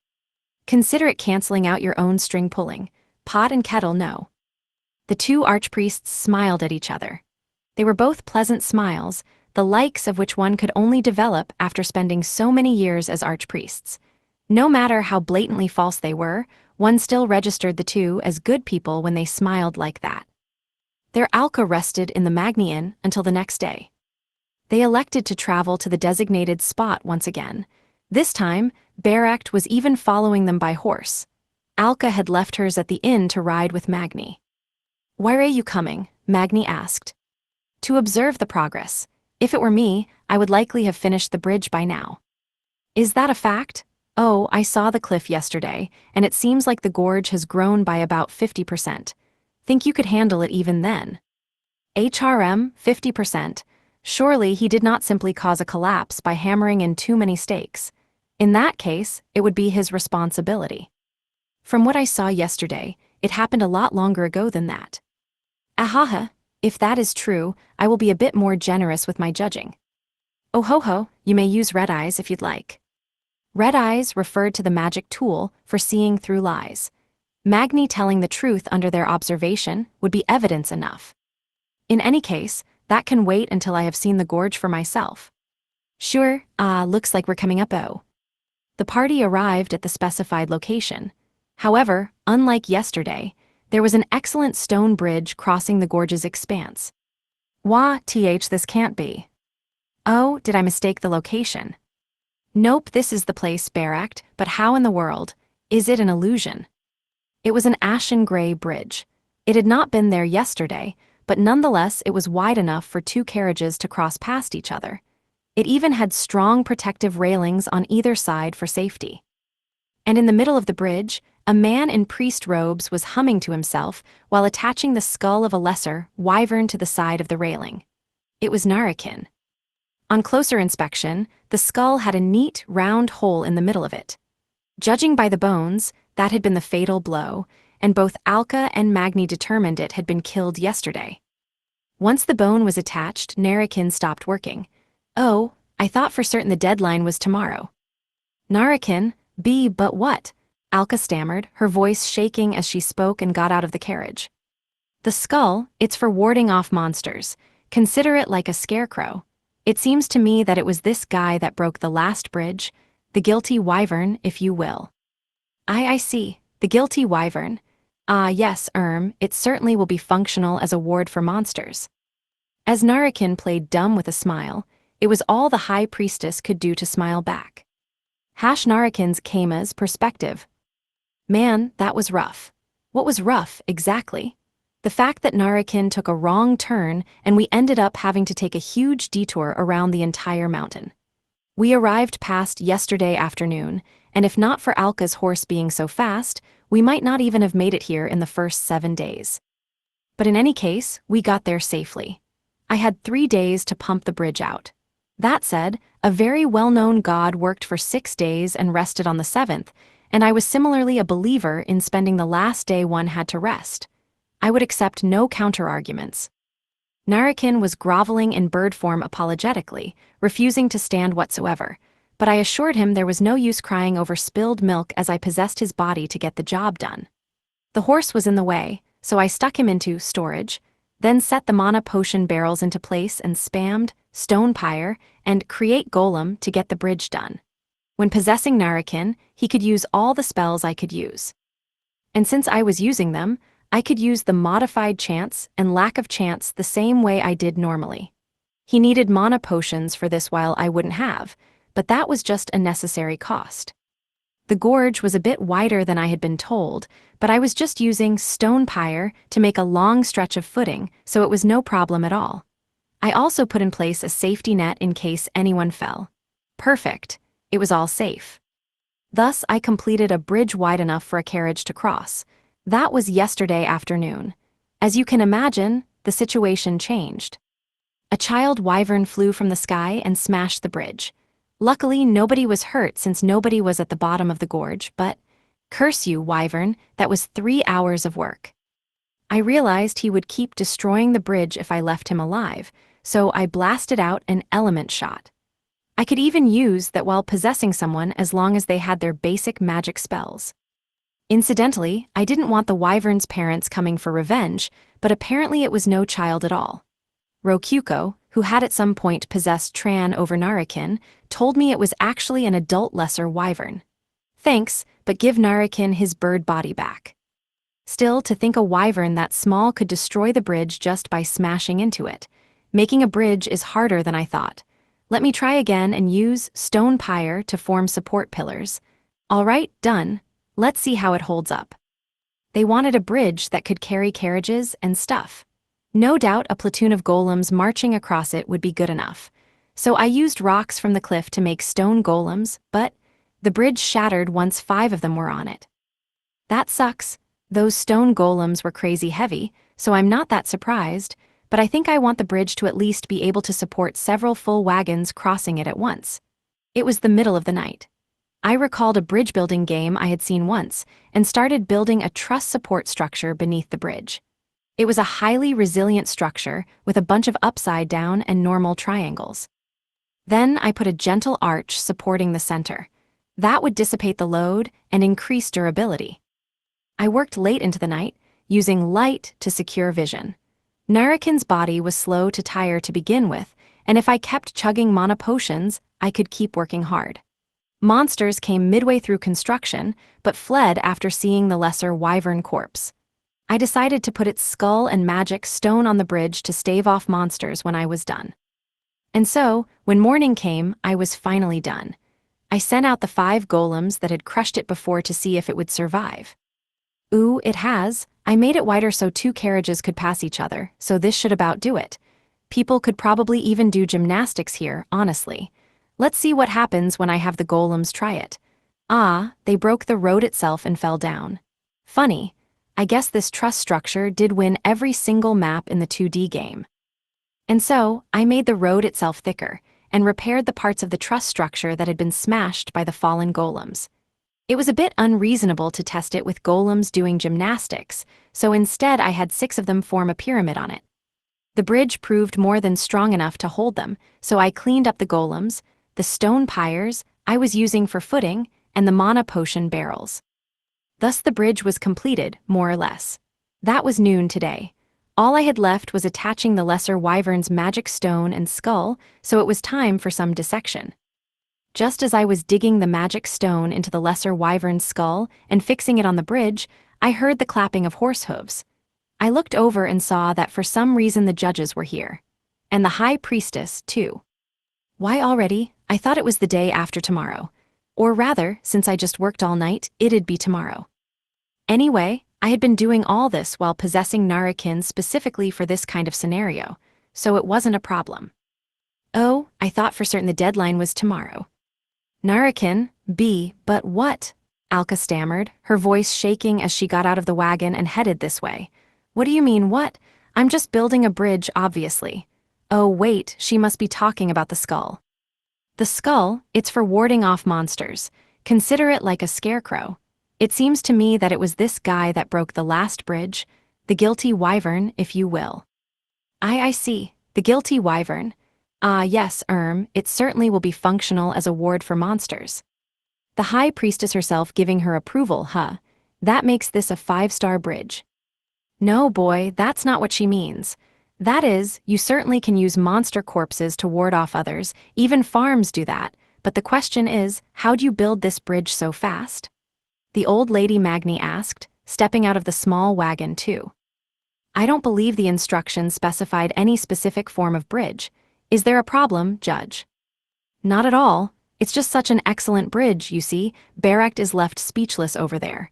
Consider it canceling out your own string pulling. Pot and kettle, no. The two archpriests smiled at each other. They were both pleasant smiles, the likes of which one could only develop after spending so many years as archpriests. No matter how blatantly false they were, one still registered the two as good people when they smiled like that. Their Alka rested in the Magni Inn until the next day. They elected to travel to the designated spot once again. This time, Barakt was even following them by horse. Alka had left hers at the inn to ride with Magni. Why are you coming? Magni asked. To observe the progress. If it were me, I would likely have finished the bridge by now. Is that a fact? Oh, I saw the cliff yesterday, and it seems like the gorge has grown by about 50%. Think you could handle it even then? HRM, 50%. Surely he did not simply cause a collapse by hammering in too many stakes. In that case, it would be his responsibility. From what I saw yesterday, it happened a lot longer ago than that. Ahaha, if that is true, I will be a bit more generous with my judging. Oh ho ho, you may use red eyes if you'd like. Red eyes referred to the magic tool for seeing through lies. Magni telling the truth under their observation would be evidence enough. In any case, that can wait until I have seen the gorge for myself. Sure, looks like we're coming up. The party arrived at the specified location. However, unlike yesterday, there was an excellent stone bridge crossing the gorge's expanse. This can't be. Oh, did I mistake the location? Nope, this is the place, Barakt, but how in the world? Is it an illusion? It was an ashen gray bridge. It had not been there yesterday, but nonetheless it was wide enough for two carriages to cross past each other. It even had strong protective railings on either side for safety. And in the middle of the bridge, a man in priest robes was humming to himself while attaching the skull of a lesser wyvern to the side of the railing. It was Narakin. On closer inspection, the skull had a neat, round hole in the middle of it. Judging by the bones, that had been the fatal blow, and both Alka and Magni determined it had been killed yesterday. Once the bone was attached, Narakin stopped working. Oh, I thought for certain the deadline was tomorrow. Narakin, but what? Alka stammered, her voice shaking as she spoke and got out of the carriage. The skull, it's for warding off monsters. Consider it like a scarecrow. It seems to me that it was this guy that broke the last bridge, the guilty wyvern, if you will. I see, the guilty wyvern. Yes, it certainly will be functional as a ward for monsters. As Narakin played dumb with a smile, it was all the High Priestess could do to smile back. Narakin's Kama's perspective. Man, that was rough. What was rough, exactly? The fact that Narakin took a wrong turn and we ended up having to take a huge detour around the entire mountain. We arrived past yesterday afternoon, and if not for Alka's horse being so fast, we might not even have made it here in the first 7 days. But in any case, we got there safely. I had 3 days to pump the bridge out. That said, a very well-known god worked for 6 days and rested on the 7th, and I was similarly a believer in spending the last day one had to rest. I would accept no counter-arguments. Narakin was groveling in bird form apologetically, refusing to stand whatsoever, but I assured him there was no use crying over spilled milk as I possessed his body to get the job done. The horse was in the way, so I stuck him into storage, then set the mana potion barrels into place and spammed Stone Pyre and Create Golem to get the bridge done. When possessing Narakin, he could use all the spells I could use. And since I was using them, I could use the modified chance and lack of chance the same way I did normally. He needed mana potions for this while I wouldn't have, but that was just a necessary cost. The gorge was a bit wider than I had been told, but I was just using stone pyre to make a long stretch of footing, so it was no problem at all. I also put in place a safety net in case anyone fell. Perfect. It was all safe. Thus, I completed a bridge wide enough for a carriage to cross. That was yesterday afternoon. As you can imagine, the situation changed. A child wyvern flew from the sky and smashed the bridge. Luckily, nobody was hurt since nobody was at the bottom of the gorge, but curse you, wyvern, that was 3 hours of work. I realized he would keep destroying the bridge if I left him alive, so I blasted out an element shot. I could even use that while possessing someone as long as they had their basic magic spells. Incidentally, I didn't want the wyvern's parents coming for revenge, but apparently it was no child at all. Rokyuko, who had at some point possessed Tran over Narakin, told me it was actually an adult lesser wyvern. Thanks, but give Narakin his bird body back. Still, to think a wyvern that small could destroy the bridge just by smashing into it. Making a bridge is harder than I thought. Let me try again and use stone pyre to form support pillars. Alright, done. Let's see how it holds up. They wanted a bridge that could carry carriages and stuff. No doubt a platoon of golems marching across it would be good enough. So I used rocks from the cliff to make stone golems, but the bridge shattered once 5 of them were on it. That sucks. Those stone golems were crazy heavy, so I'm not that surprised, but I think I want the bridge to at least be able to support several full wagons crossing it at once. It was the middle of the night. I recalled a bridge building game I had seen once and started building a truss support structure beneath the bridge. It was a highly resilient structure with a bunch of upside down and normal triangles. Then I put a gentle arch supporting the center. That would dissipate the load and increase durability. I worked late into the night, using light to secure vision. Narakin's body was slow to tire to begin with, and if I kept chugging mana potions, I could keep working hard. Monsters came midway through construction, but fled after seeing the lesser wyvern corpse. I decided to put its skull and magic stone on the bridge to stave off monsters when I was done. And so, when morning came, I was finally done. I sent out the 5 golems that had crushed it before to see if it would survive. Ooh, it has. I made it wider so 2 carriages could pass each other, so this should about do it. People could probably even do gymnastics here, honestly. Let's see what happens when I have the golems try it. Ah, they broke the road itself and fell down. Funny. I guess this truss structure did win every single map in the 2D game. And so, I made the road itself thicker, and repaired the parts of the truss structure that had been smashed by the fallen golems. It was a bit unreasonable to test it with golems doing gymnastics, so instead I had 6 of them form a pyramid on it. The bridge proved more than strong enough to hold them, so I cleaned up the golems, the stone pyres I was using for footing, and the mana potion barrels. Thus the bridge was completed, more or less. That was noon today. All I had left was attaching the lesser wyvern's magic stone and skull, so it was time for some dissection. Just as I was digging the magic stone into the lesser wyvern's skull and fixing it on the bridge, I heard the clapping of horse hooves. I looked over and saw that for some reason the judges were here. And the high priestess, too. Why already? I thought it was the day after tomorrow. Or rather, since I just worked all night, it'd be tomorrow. Anyway, I had been doing all this while possessing Narakin specifically for this kind of scenario, so it wasn't a problem. Oh, I thought for certain the deadline was tomorrow. Narakin, but what? Alka stammered, her voice shaking as she got out of the wagon and headed this way. What do you mean, what? I'm just building a bridge, obviously. Oh, wait, she must be talking about the skull. The skull, it's for warding off monsters. Consider it like a scarecrow. It seems to me that it was this guy that broke the last bridge, the guilty wyvern, if you will. I see, the guilty wyvern. Ah, yes, it certainly will be functional as a ward for monsters. The High Priestess herself giving her approval, huh? That makes this a 5-star bridge. No, boy, that's not what she means. That is, you certainly can use monster corpses to ward off others, even farms do that, but the question is, how'd you build this bridge so fast? The old lady Magni asked, stepping out of the small wagon too. I don't believe the instructions specified any specific form of bridge. Is there a problem, Judge? Not at all. It's just such an excellent bridge, you see. Berekt is left speechless over there.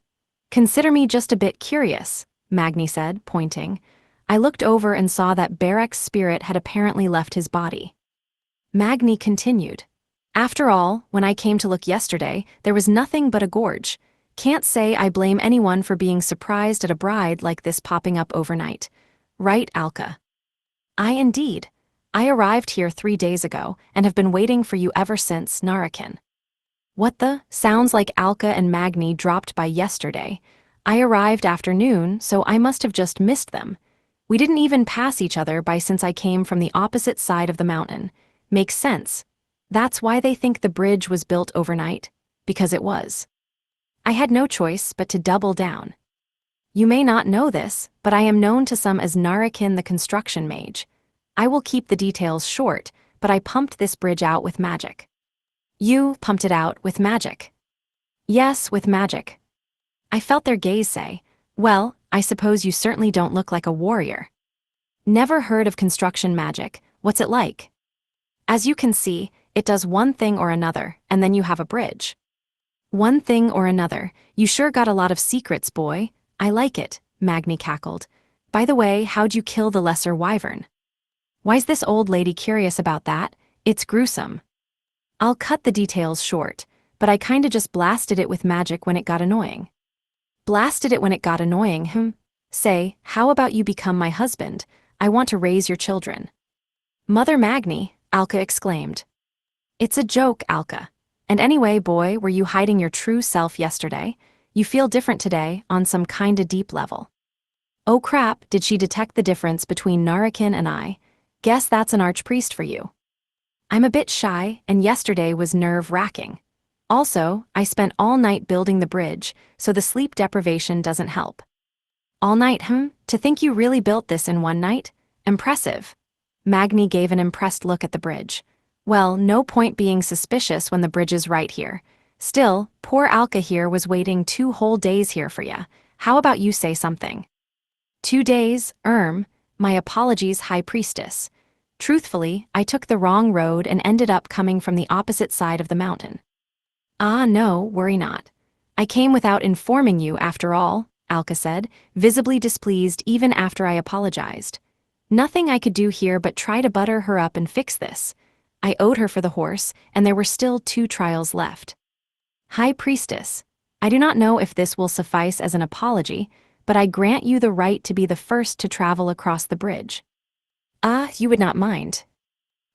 Consider me just a bit curious, Magni said, pointing. I looked over and saw that Berekt's spirit had apparently left his body. Magni continued. After all, when I came to look yesterday, there was nothing but a gorge. Can't say I blame anyone for being surprised at a bride like this popping up overnight. Right, Alka? Indeed. I arrived here 3 days ago and have been waiting for you ever since, Narakin. What the? Sounds like Alka and Magni dropped by yesterday. I arrived afternoon, so I must have just missed them. We didn't even pass each other by since I came from the opposite side of the mountain. Makes sense. That's why they think the bridge was built overnight, because it was. I had no choice but to double down. You may not know this, but I am known to some as Narakin the Construction Mage. I will keep the details short, but I pumped this bridge out with magic. You pumped it out with magic. Yes, with magic. I felt their gaze say, well, I suppose you certainly don't look like a warrior. Never heard of construction magic, what's it like? As you can see, it does one thing or another, and then you have a bridge. One thing or another, you sure got a lot of secrets, boy. I like it, Magni cackled. By the way, how'd you kill the lesser wyvern? Why's this old lady curious about that? It's gruesome. I'll cut the details short, but I kinda just blasted it with magic when it got annoying. Blasted it when it got annoying, Say, how about you become my husband? I want to raise your children. Mother Magni, Alka exclaimed. It's a joke, Alka. And anyway, boy, were you hiding your true self yesterday? You feel different today, on some kinda deep level. Oh crap, did she detect the difference between Narakin and I? Guess that's an archpriest for you. I'm a bit shy, and yesterday was nerve-wracking. Also, I spent all night building the bridge, so the sleep deprivation doesn't help. All night, To think you really built this in one night? Impressive. Magni gave an impressed look at the bridge. Well, no point being suspicious when the bridge is right here. Still, poor Alka here was waiting 2 whole days here for ya. How about you say something? 2 days, my apologies, High Priestess. Truthfully, I took the wrong road and ended up coming from the opposite side of the mountain. Ah, no, worry not. I came without informing you after all, Alka said, visibly displeased even after I apologized. Nothing I could do here but try to butter her up and fix this. I owed her for the horse, and there were still 2 trials left. High Priestess, I do not know if this will suffice as an apology, but I grant you the right to be the first to travel across the bridge. Ah, you would not mind.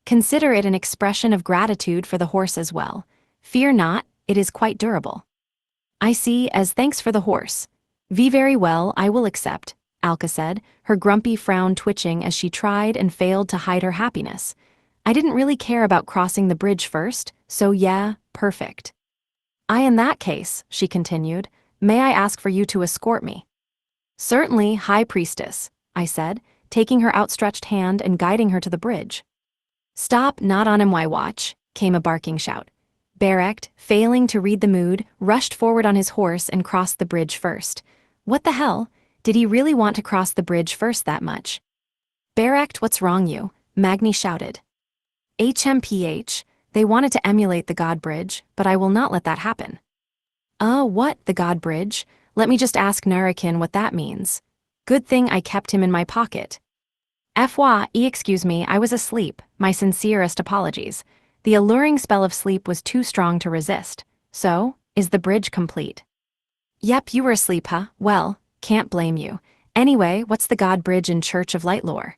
Consider it an expression of gratitude for the horse as well. Fear not, it is quite durable. I see, as thanks for the horse. Very well, I will accept, Alka said, her grumpy frown twitching as she tried and failed to hide her happiness. I didn't really care about crossing the bridge first, so yeah, perfect. In that case, she continued, may I ask for you to escort me? Certainly, High Priestess, I said, taking her outstretched hand and guiding her to the bridge. Stop, not on my watch, came a barking shout. Berekt, failing to read the mood, rushed forward on his horse and crossed the bridge first. What the hell? Did he really want to cross the bridge first that much? Berekt, what's wrong you? Magni shouted. HMPH, they wanted to emulate the God Bridge, but I will not let that happen. What, the God Bridge? Let me just ask Narakin what that means. Good thing I kept him in my pocket. Excuse me, I was asleep, my sincerest apologies. The alluring spell of sleep was too strong to resist. So, is the bridge complete? Yep, you were asleep, huh? Well, can't blame you. Anyway, what's the God Bridge in Church of Light lore?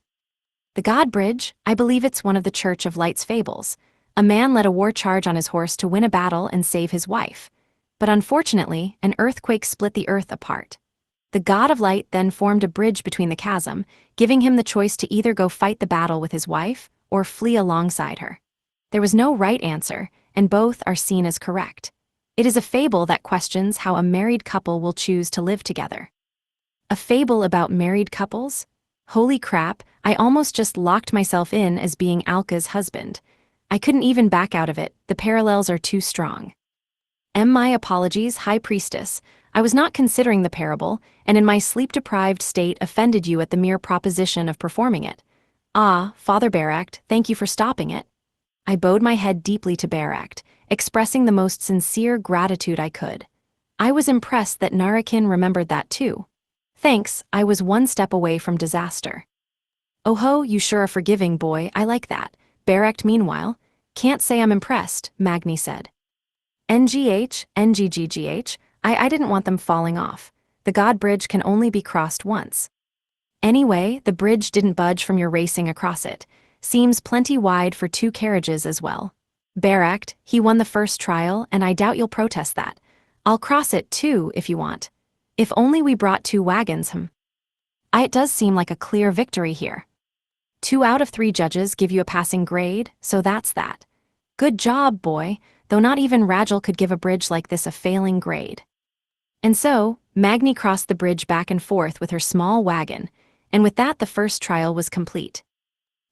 The God Bridge? I believe it's one of the Church of Light's fables. A man led a war charge on his horse to win a battle and save his wife. But unfortunately, an earthquake split the earth apart. The God of Light then formed a bridge between the chasm, giving him the choice to either go fight the battle with his wife or flee alongside her. There was no right answer, and both are seen as correct. It is a fable that questions how a married couple will choose to live together. A fable about married couples? Holy crap, I almost just locked myself in as being Alka's husband. I couldn't even back out of it, the parallels are too strong. My apologies, High Priestess. I was not considering the parable, and in my sleep-deprived state offended you at the mere proposition of performing it. Father Berekt, thank you for stopping it. I bowed my head deeply to Berekt, expressing the most sincere gratitude I could. I was impressed that Narakin remembered that too. Thanks, I was one step away from disaster. Oh ho, you sure are forgiving, boy, I like that. Barracked meanwhile. Can't say I'm impressed, Magni said. NGGGH, I didn't want them falling off. The God Bridge can only be crossed once. Anyway, the bridge didn't budge from your racing across it. Seems plenty wide for 2 carriages as well. Barracked, he won the first trial, and I doubt you'll protest that. I'll cross it too, if you want. If only we brought 2 wagons, It does seem like a clear victory here. 2 out of 3 judges give you a passing grade, so that's that. Good job, boy, though not even Rajal could give a bridge like this a failing grade. And so, Magni crossed the bridge back and forth with her small wagon, and with that the first trial was complete.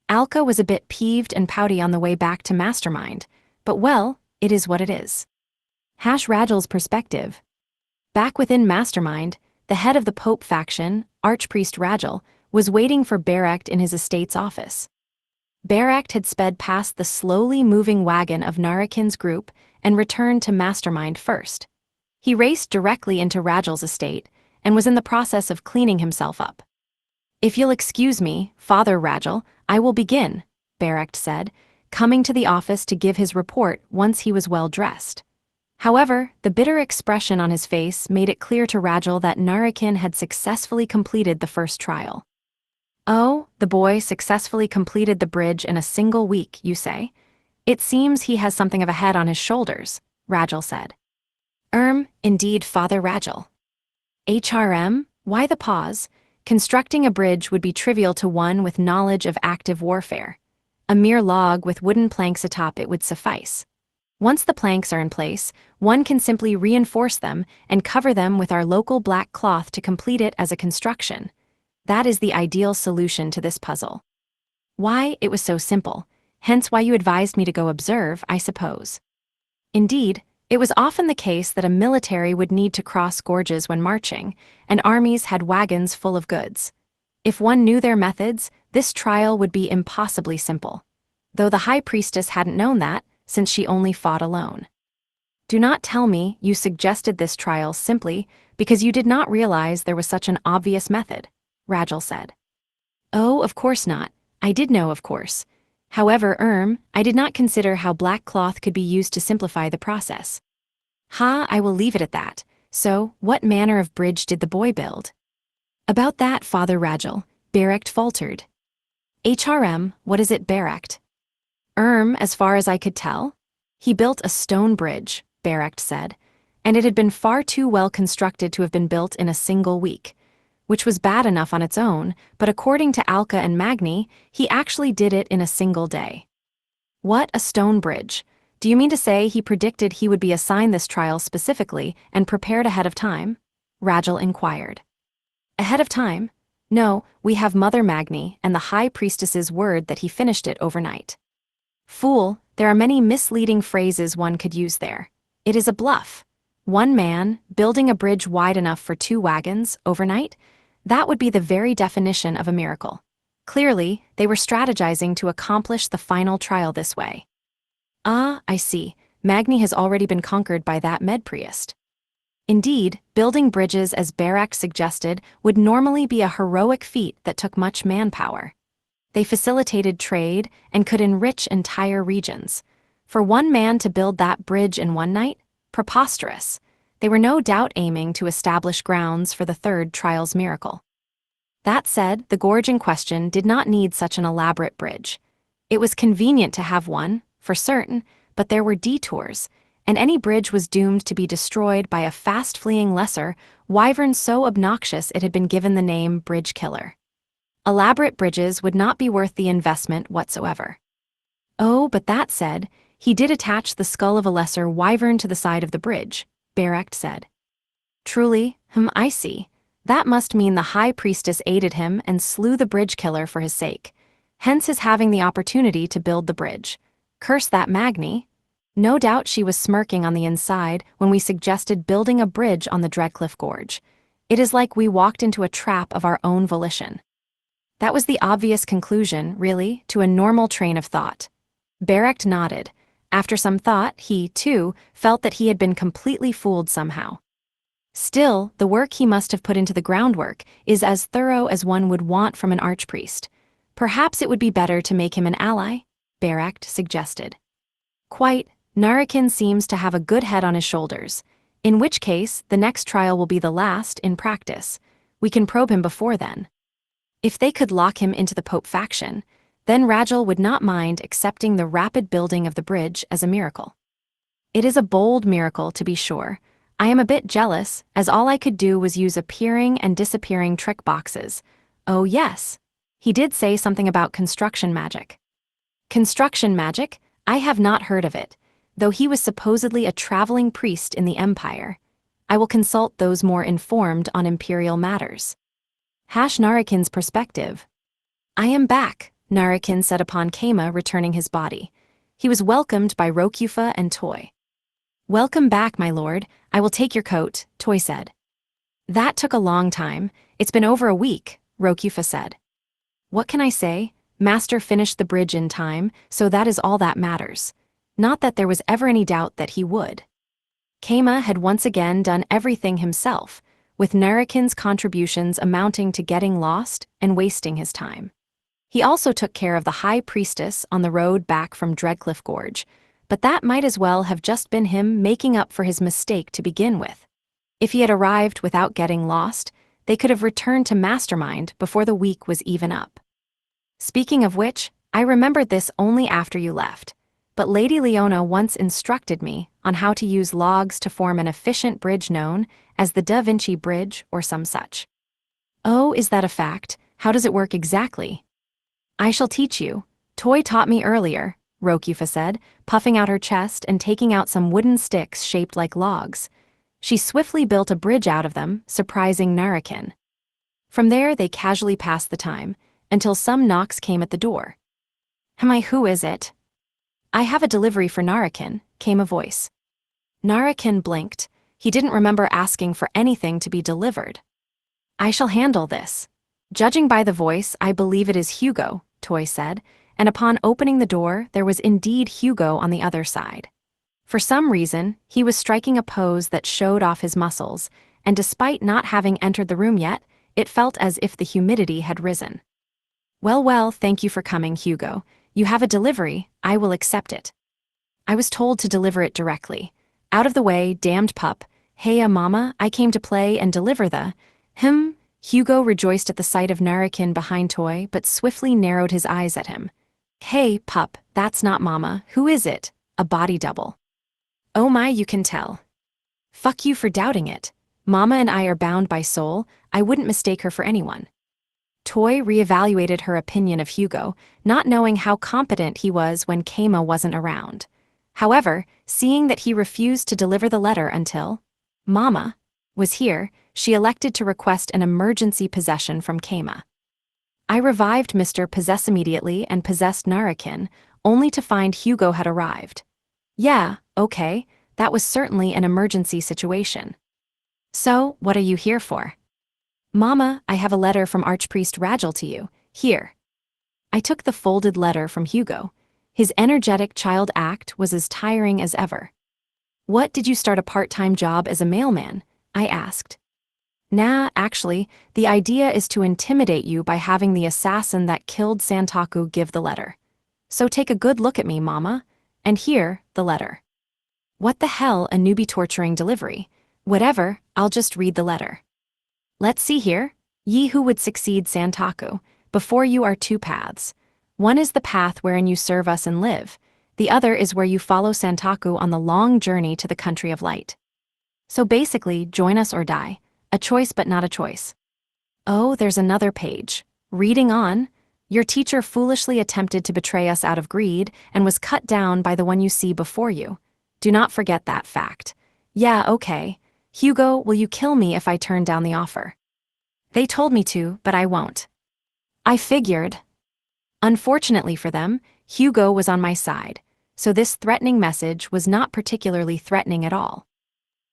Alka was a bit peeved and pouty on the way back to Mastermind, but well, it is what it is. Rajal's perspective. Back within Mastermind, the head of the Pope faction, Archpriest Rajal, was waiting for Barracked in his estate's office. Barracked had sped past the slowly moving wagon of Narakin's group and returned to Mastermind first. He raced directly into Rajal's estate and was in the process of cleaning himself up. If you'll excuse me, Father Rajal, I will begin, Barracked said, coming to the office to give his report once he was well dressed. However, the bitter expression on his face made it clear to Rajal that Narakin had successfully completed the first trial. Oh, the boy successfully completed the bridge in a single week, you say? It seems he has something of a head on his shoulders, Rajal said. Indeed, Father Rajal. Why the pause? Constructing a bridge would be trivial to one with knowledge of active warfare. A mere log with wooden planks atop it would suffice. Once the planks are in place, one can simply reinforce them and cover them with our local black cloth to complete it as a construction. That is the ideal solution to this puzzle. Why, it was so simple, hence why you advised me to go observe, I suppose. Indeed, it was often the case that a military would need to cross gorges when marching, and armies had wagons full of goods. If one knew their methods, this trial would be impossibly simple. Though the High Priestess hadn't known that, since she only fought alone. Do not tell me you suggested this trial simply because you did not realize there was such an obvious method, Rajal said. Oh, of course not. I did know, of course. However, I did not consider how black cloth could be used to simplify the process. I will leave it at that. So, what manner of bridge did the boy build? About that, Father Rajal, Barracked faltered. What is it, Barracked? As far as I could tell. He built a stone bridge, Barracked said, and it had been far too well constructed to have been built in a single week, which was bad enough on its own, but according to Alka and Magni, he actually did it in a single day. What, a stone bridge? Do you mean to say he predicted he would be assigned this trial specifically and prepared ahead of time? Rajal inquired. Ahead of time? No, we have Mother Magni and the High Priestess's word that he finished it overnight. Fool, there are many misleading phrases one could use there. It is a bluff. One man, building a bridge wide enough for 2 wagons, overnight? That would be the very definition of a miracle. Clearly, they were strategizing to accomplish the final trial this way. I see. Magni has already been conquered by that medpriest. Indeed, building bridges as Barrack suggested would normally be a heroic feat that took much manpower. They facilitated trade and could enrich entire regions. For one man to build that bridge in one night? Preposterous. They were no doubt aiming to establish grounds for the third trial's miracle. That said, the gorge in question did not need such an elaborate bridge. It was convenient to have one, for certain, but there were detours, and any bridge was doomed to be destroyed by a fast-fleeing lesser wyvern so obnoxious it had been given the name Bridge Killer. Elaborate bridges would not be worth the investment whatsoever. Oh, but that said, he did attach the skull of a lesser wyvern to the side of the bridge, Barracked said. Truly, I see. That must mean the High Priestess aided him and slew the bridge killer for his sake. Hence his having the opportunity to build the bridge. Curse that Magni. No doubt she was smirking on the inside when we suggested building a bridge on the Dreadcliff Gorge. It is like we walked into a trap of our own volition. That was the obvious conclusion, really, to a normal train of thought. Barracked nodded. After some thought, he, too, felt that he had been completely fooled somehow. Still, the work he must have put into the groundwork is as thorough as one would want from an archpriest. Perhaps it would be better to make him an ally, Baract suggested. Quite, Narakin seems to have a good head on his shoulders, in which case the next trial will be the last in practice. We can probe him before then. If they could lock him into the Pope faction, then Rajal would not mind accepting the rapid building of the bridge as a miracle. It is a bold miracle, to be sure. I am a bit jealous, as all I could do was use appearing and disappearing trick boxes. Oh yes, he did say something about construction magic. Construction magic? I have not heard of it, though he was supposedly a traveling priest in the Empire. I will consult those more informed on imperial matters. Narakin's perspective. I am back, Narakin said upon Kama returning his body. He was welcomed by Rokufa and Toy. Welcome back, my lord. I will take your coat, Toy said. That took a long time. It's been over a week, Rokufa said. What can I say? Master finished the bridge in time, so that is all that matters. Not that there was ever any doubt that he would. Kama had once again done everything himself, with Narakin's contributions amounting to getting lost and wasting his time. He also took care of the High Priestess on the road back from Dreadcliff Gorge, but that might as well have just been him making up for his mistake to begin with. If he had arrived without getting lost, they could have returned to Mastermind before the week was even up. Speaking of which, I remembered this only after you left, but Lady Leona once instructed me on how to use logs to form an efficient bridge known as the Da Vinci Bridge or some such. Oh, is that a fact? How does it work exactly? I shall teach you. Toy taught me earlier, Rokufa said, puffing out her chest and taking out some wooden sticks shaped like logs. She swiftly built a bridge out of them, surprising Narakin. From there they casually passed the time, until some knocks came at the door. Who is it? I have a delivery for Narakin, came a voice. Narakin blinked. He didn't remember asking for anything to be delivered. I shall handle this. Judging by the voice, I believe it is Hugo, Toy said, and upon opening the door, there was indeed Hugo on the other side. For some reason, he was striking a pose that showed off his muscles, and despite not having entered the room yet, it felt as if the humidity had risen. Well, thank you for coming, Hugo. You have a delivery, I will accept it. I was told to deliver it directly. Out of the way, damned pup. Heya mama, I came to play and deliver the… Hugo rejoiced at the sight of Narakin behind Toy, but swiftly narrowed his eyes at him. Hey, pup, that's not mama, who is it? A body double. Oh my, you can tell. Fuck you for doubting it. Mama and I are bound by soul, I wouldn't mistake her for anyone. Toy reevaluated her opinion of Hugo, not knowing how competent he was when Kama wasn't around. However, seeing that he refused to deliver the letter until Mama was here, she elected to request an emergency possession from Kama. I revived Mr. Possess immediately and possessed Narakin, only to find Hugo had arrived. Yeah, okay, that was certainly an emergency situation. So, what are you here for? Mama, I have a letter from Archpriest Rajal to you. Here. I took the folded letter from Hugo. His energetic child act was as tiring as ever. What, did you start a part-time job as a mailman? I asked. Nah, actually, the idea is to intimidate you by having the assassin that killed Santaku give the letter. So take a good look at me, Mama. And here, the letter. What the hell, a newbie torturing delivery? Whatever, I'll just read the letter. Let's see here. Ye who would succeed Santaku, before you are two paths. One is the path wherein you serve us and live. The other is where you follow Santaku on the long journey to the country of light. So basically, join us or die. A choice but not a choice. Oh, there's another page. Reading on. Your teacher foolishly attempted to betray us out of greed and was cut down by the one you see before you. Do not forget that fact. Yeah, okay. Hugo, will you kill me if I turn down the offer? They told me to, but I won't. I figured. Unfortunately for them, Hugo was on my side, so this threatening message was not particularly threatening at all.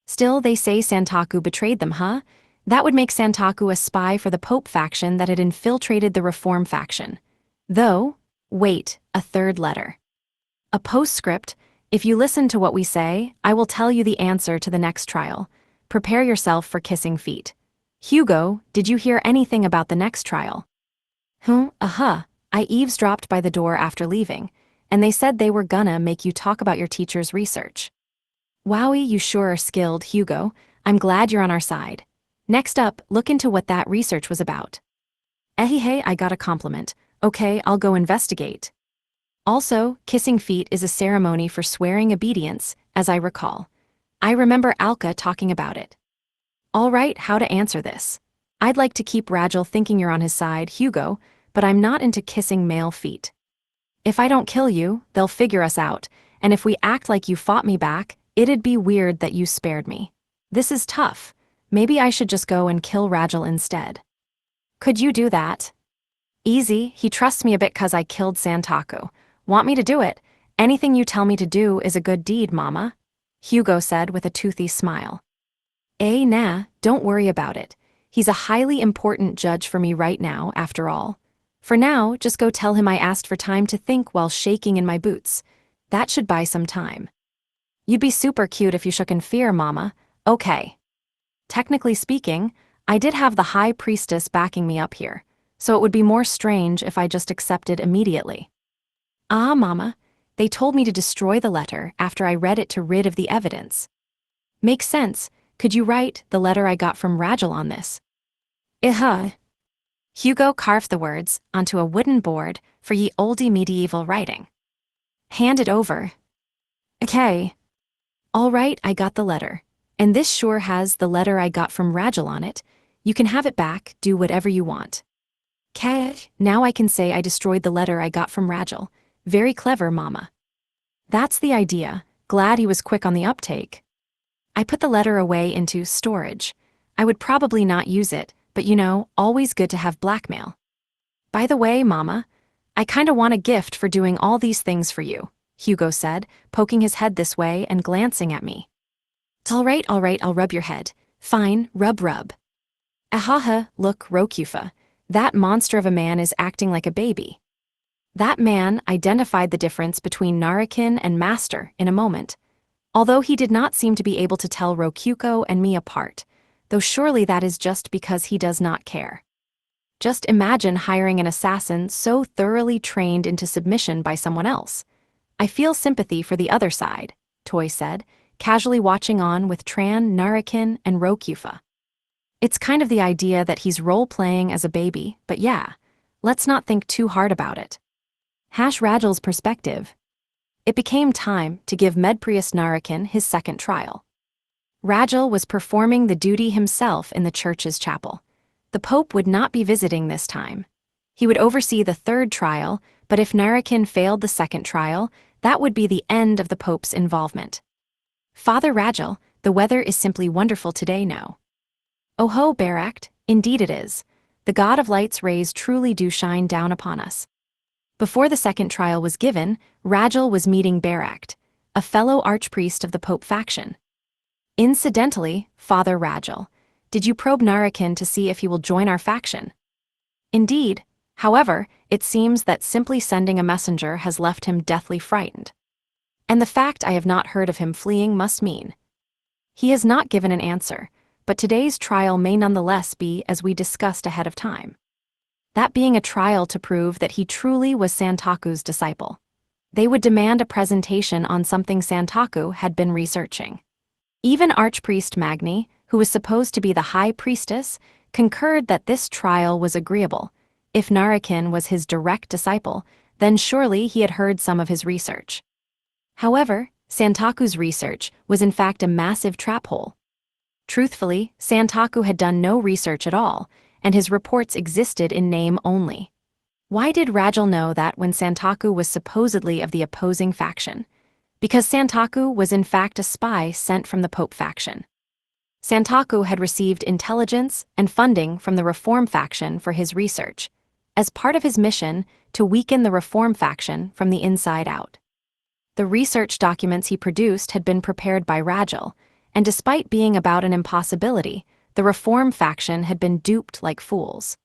Still, they say Santaku betrayed them, huh? That would make Santaku a spy for the Pope faction that had infiltrated the Reform faction. Though, wait, a third letter. A postscript, If you listen to what we say, I will tell you the answer to the next trial. Prepare yourself for kissing feet. Hugo, did you hear anything about the next trial? I eavesdropped by the door after leaving, and they said they were gonna make you talk about your teacher's research. Wowie, you sure are skilled, Hugo. I'm glad you're on our side. Next up, look into what that research was about. Hey, I got a compliment. Okay, I'll go investigate. Also, kissing feet is a ceremony for swearing obedience, as I recall. I remember Alka talking about it. All right, how to answer this? I'd like to keep Ragel thinking you're on his side, Hugo, but I'm not into kissing male feet. If I don't kill you, they'll figure us out, and if we act like you fought me back, it'd be weird that you spared me. This is tough. Maybe I should just go and kill Ragel instead. Could you do that? Easy, he trusts me a bit 'cause I killed Santaku. Want me to do it? Anything you tell me to do is a good deed, Mama, Hugo said with a toothy smile. Nah, don't worry about it. He's a highly important judge for me right now, after all. For now, just go tell him I asked for time to think while shaking in my boots. That should buy some time. You'd be super cute if you shook in fear, Mama. Okay. Technically speaking, I did have the High Priestess backing me up here, so it would be more strange if I just accepted immediately. Mama, they told me to destroy the letter after I read it to rid of the evidence. Makes sense. Could you write the letter I got from Ragel on this? Hugo carved the words onto a wooden board for ye oldie medieval writing. Hand it over. Okay. All right, I got the letter. And this sure has the letter I got from Ragel on it. You can have it back, do whatever you want. Now I can say I destroyed the letter I got from Ragel. Very clever, Mama. That's the idea. Glad he was quick on the uptake. I put the letter away into storage. I would probably not use it, but always good to have blackmail. By the way, Mama, I kinda want a gift for doing all these things for you, Hugo said, poking his head this way and glancing at me. All right, I'll rub your head. Fine, rub. Look, Rokufa, that monster of a man is acting like a baby. That man identified the difference between Narakin and Master in a moment, although he did not seem to be able to tell Rokuko and me apart, though surely that is just because he does not care. Just imagine hiring an assassin so thoroughly trained into submission by someone else. I feel sympathy for the other side, Toy said, casually watching on with Tran, Narakin, and Rokufa. It's kind of the idea that he's role-playing as a baby, but yeah, let's not think too hard about it. Ragel's perspective. It became time to give Medprius Narakin his second trial. Ragel was performing the duty himself in the church's chapel. The Pope would not be visiting this time. He would oversee the third trial, but if Narakin failed the second trial, that would be the end of the Pope's involvement. Father Ragel, the weather is simply wonderful today, no? Oh ho, Baract, indeed it is. The God of Light's rays truly do shine down upon us. Before the second trial was given, Ragel was meeting Baract, a fellow archpriest of the Pope faction. Incidentally, Father Ragel, did you probe Narakin to see if he will join our faction? Indeed. However, it seems that simply sending a messenger has left him deathly frightened. And the fact I have not heard of him fleeing must mean. He has not given an answer, but today's trial may nonetheless be as we discussed ahead of time. That being a trial to prove that he truly was Santaku's disciple. They would demand a presentation on something Santaku had been researching. Even Archpriest Magni, who was supposed to be the High Priestess, concurred that this trial was agreeable. If Narakin was his direct disciple, then surely he had heard some of his research. However, Santaku's research was in fact a massive trap hole. Truthfully, Santaku had done no research at all, and his reports existed in name only. Why did Ragel know that when Santaku was supposedly of the opposing faction? Because Santaku was in fact a spy sent from the Pope faction. Santaku had received intelligence and funding from the Reform faction for his research, as part of his mission to weaken the Reform faction from the inside out. The research documents he produced had been prepared by Ragel, and despite being about an impossibility, the Reform faction had been duped like fools.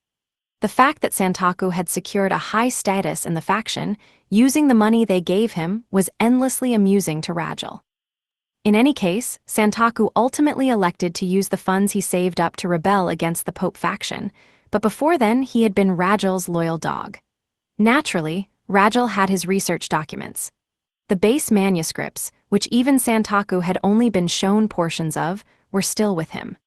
The fact that Santaku had secured a high status in the faction, using the money they gave him, was endlessly amusing to Rajal. In any case, Santaku ultimately elected to use the funds he saved up to rebel against the Pope faction, but before then he had been Rajal's loyal dog. Naturally, Rajal had his research documents. The base manuscripts, which even Santaku had only been shown portions of, were still with him.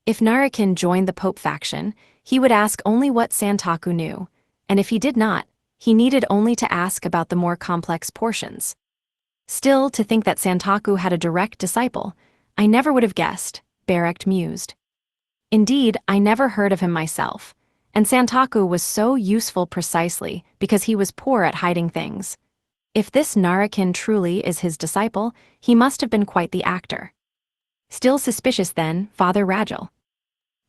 If Narakin joined the Pope faction, he would ask only what Santaku knew, and if he did not, he needed only to ask about the more complex portions. Still, to think that Santaku had a direct disciple, I never would have guessed, Barrett mused. Indeed, I never heard of him myself, and Santaku was so useful precisely because he was poor at hiding things. If this Narakin truly is his disciple, he must have been quite the actor. Still suspicious then, Father Rajal.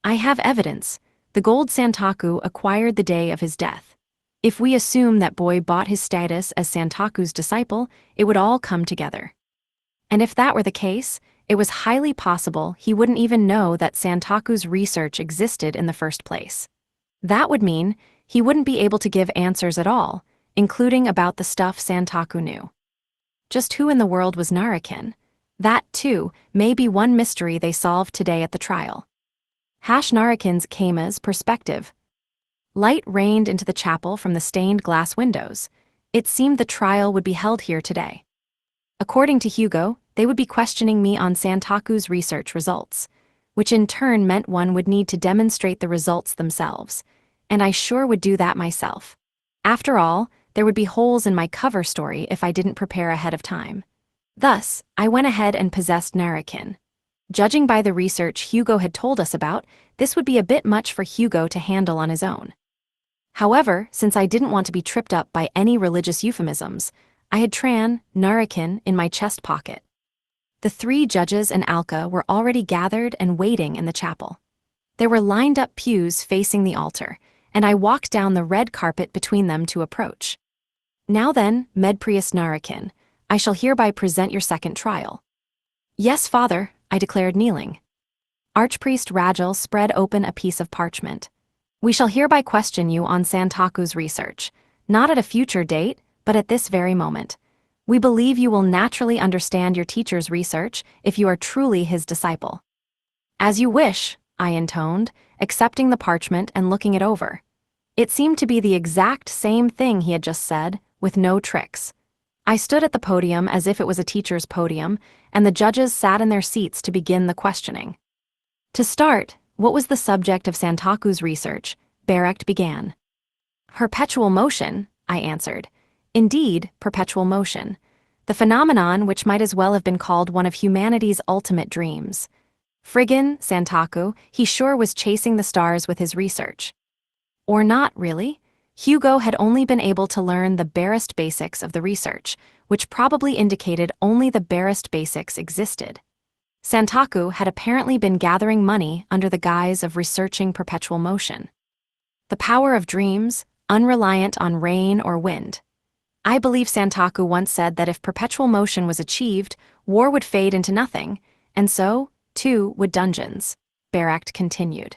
I have evidence. The gold Santaku acquired the day of his death. If we assume that boy bought his status as Santaku's disciple, it would all come together. And if that were the case, it was highly possible he wouldn't even know that Santaku's research existed in the first place. That would mean he wouldn't be able to give answers at all, including about the stuff Santaku knew. Just who in the world was Narakin? That, too, may be one mystery they solved today at the trial. Narakin's Kama's perspective. Light rained into the chapel from the stained glass windows. It seemed the trial would be held here today. According to Hugo, they would be questioning me on Santaku's research results, which in turn meant one would need to demonstrate the results themselves, and I sure would do that myself. After all, there would be holes in my cover story if I didn't prepare ahead of time. Thus, I went ahead and possessed Narakin. Judging by the research Hugo had told us about, this would be a bit much for Hugo to handle on his own. However, since I didn't want to be tripped up by any religious euphemisms, I had Narakin in my chest pocket. The three judges and Alka were already gathered and waiting in the chapel. There were lined up pews facing the altar, and I walked down the red carpet between them to approach. Now then, Medprius Narakin, I shall hereby present your second trial. Yes, Father, I declared kneeling. Archpriest Rajal spread open a piece of parchment. We shall hereby question you on Santaku's research, not at a future date, but at this very moment. We believe you will naturally understand your teacher's research if you are truly his disciple. As you wish, I intoned, accepting the parchment and looking it over. It seemed to be the exact same thing he had just said, with no tricks. I stood at the podium as if it was a teacher's podium, and the judges sat in their seats to begin the questioning. To start, what was the subject of Santaku's research? Barrett began. Perpetual motion, I answered. Indeed, perpetual motion. The phenomenon which might as well have been called one of humanity's ultimate dreams. Friggin' Santaku, he sure was chasing the stars with his research. Or not, really. Hugo had only been able to learn the barest basics of the research, which probably indicated only the barest basics existed. Santaku had apparently been gathering money under the guise of researching perpetual motion. The power of dreams, unreliant on rain or wind. I believe Santaku once said that if perpetual motion was achieved, war would fade into nothing, and so, too, would dungeons, Barrett continued.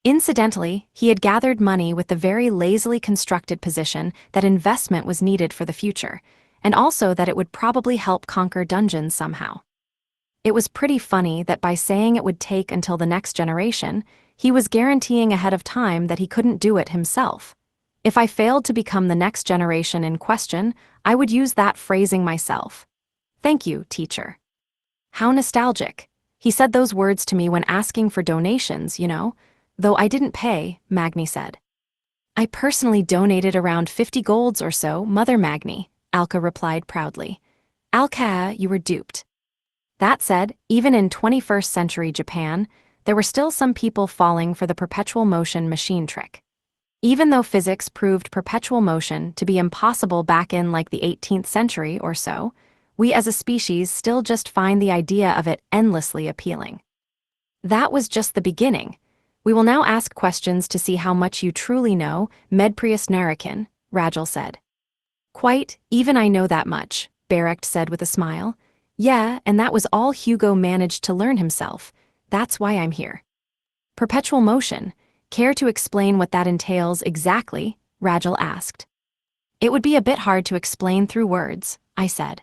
Incidentally, he had gathered money with the very lazily constructed position that investment was needed for the future, and also that it would probably help conquer dungeons somehow. It was pretty funny that by saying it would take until the next generation, he was guaranteeing ahead of time that he couldn't do it himself. If I failed to become the next generation in question, I would use that phrasing myself. Thank you, teacher. How nostalgic. He said those words to me when asking for donations, you know. Though I didn't pay, Magni said. I personally donated around 50 golds or so, Mother Magni, Alka replied proudly. Alka, you were duped. That said, even in 21st century Japan, there were still some people falling for the perpetual motion machine trick. Even though physics proved perpetual motion to be impossible back in like the 18th century or so, we as a species still just find the idea of it endlessly appealing. That was just the beginning. We will now ask questions to see how much you truly know, Medprius Narakin, Rajal said. Quite, even I know that much, Barrett said with a smile. Yeah, and that was all Hugo managed to learn himself. That's why I'm here. Perpetual motion. Care to explain what that entails exactly? Rajal asked. It would be a bit hard to explain through words, I said.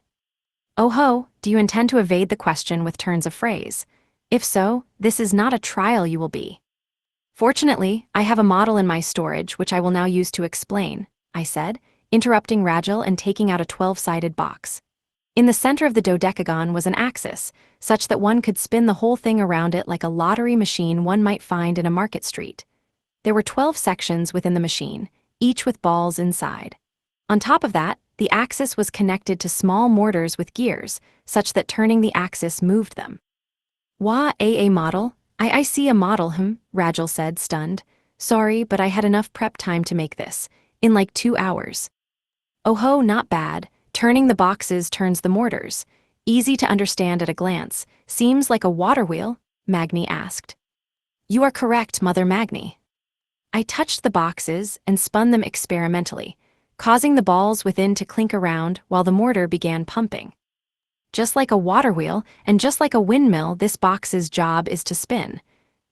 Oh ho, do you intend to evade the question with turns of phrase? If so, this is not a trial you will be. Fortunately, I have a model in my storage which I will now use to explain, I said, interrupting Rajal and taking out a 12-sided box. In the center of the dodecagon was an axis, such that one could spin the whole thing around it like a lottery machine one might find in a market street. There were 12 sections within the machine, each with balls inside. On top of that, the axis was connected to small mortars with gears, such that turning the axis moved them. A model? I see a model, Rajal said, stunned. Sorry, but I had enough prep time to make this, in like 2 hours. Oh ho, not bad. Turning the boxes turns the mortars. Easy to understand at a glance. Seems like a water wheel, Magni asked. You are correct, Mother Magni. I touched the boxes and spun them experimentally, causing the balls within to clink around while the mortar began pumping. Just like a water wheel, and just like a windmill, this box's job is to spin.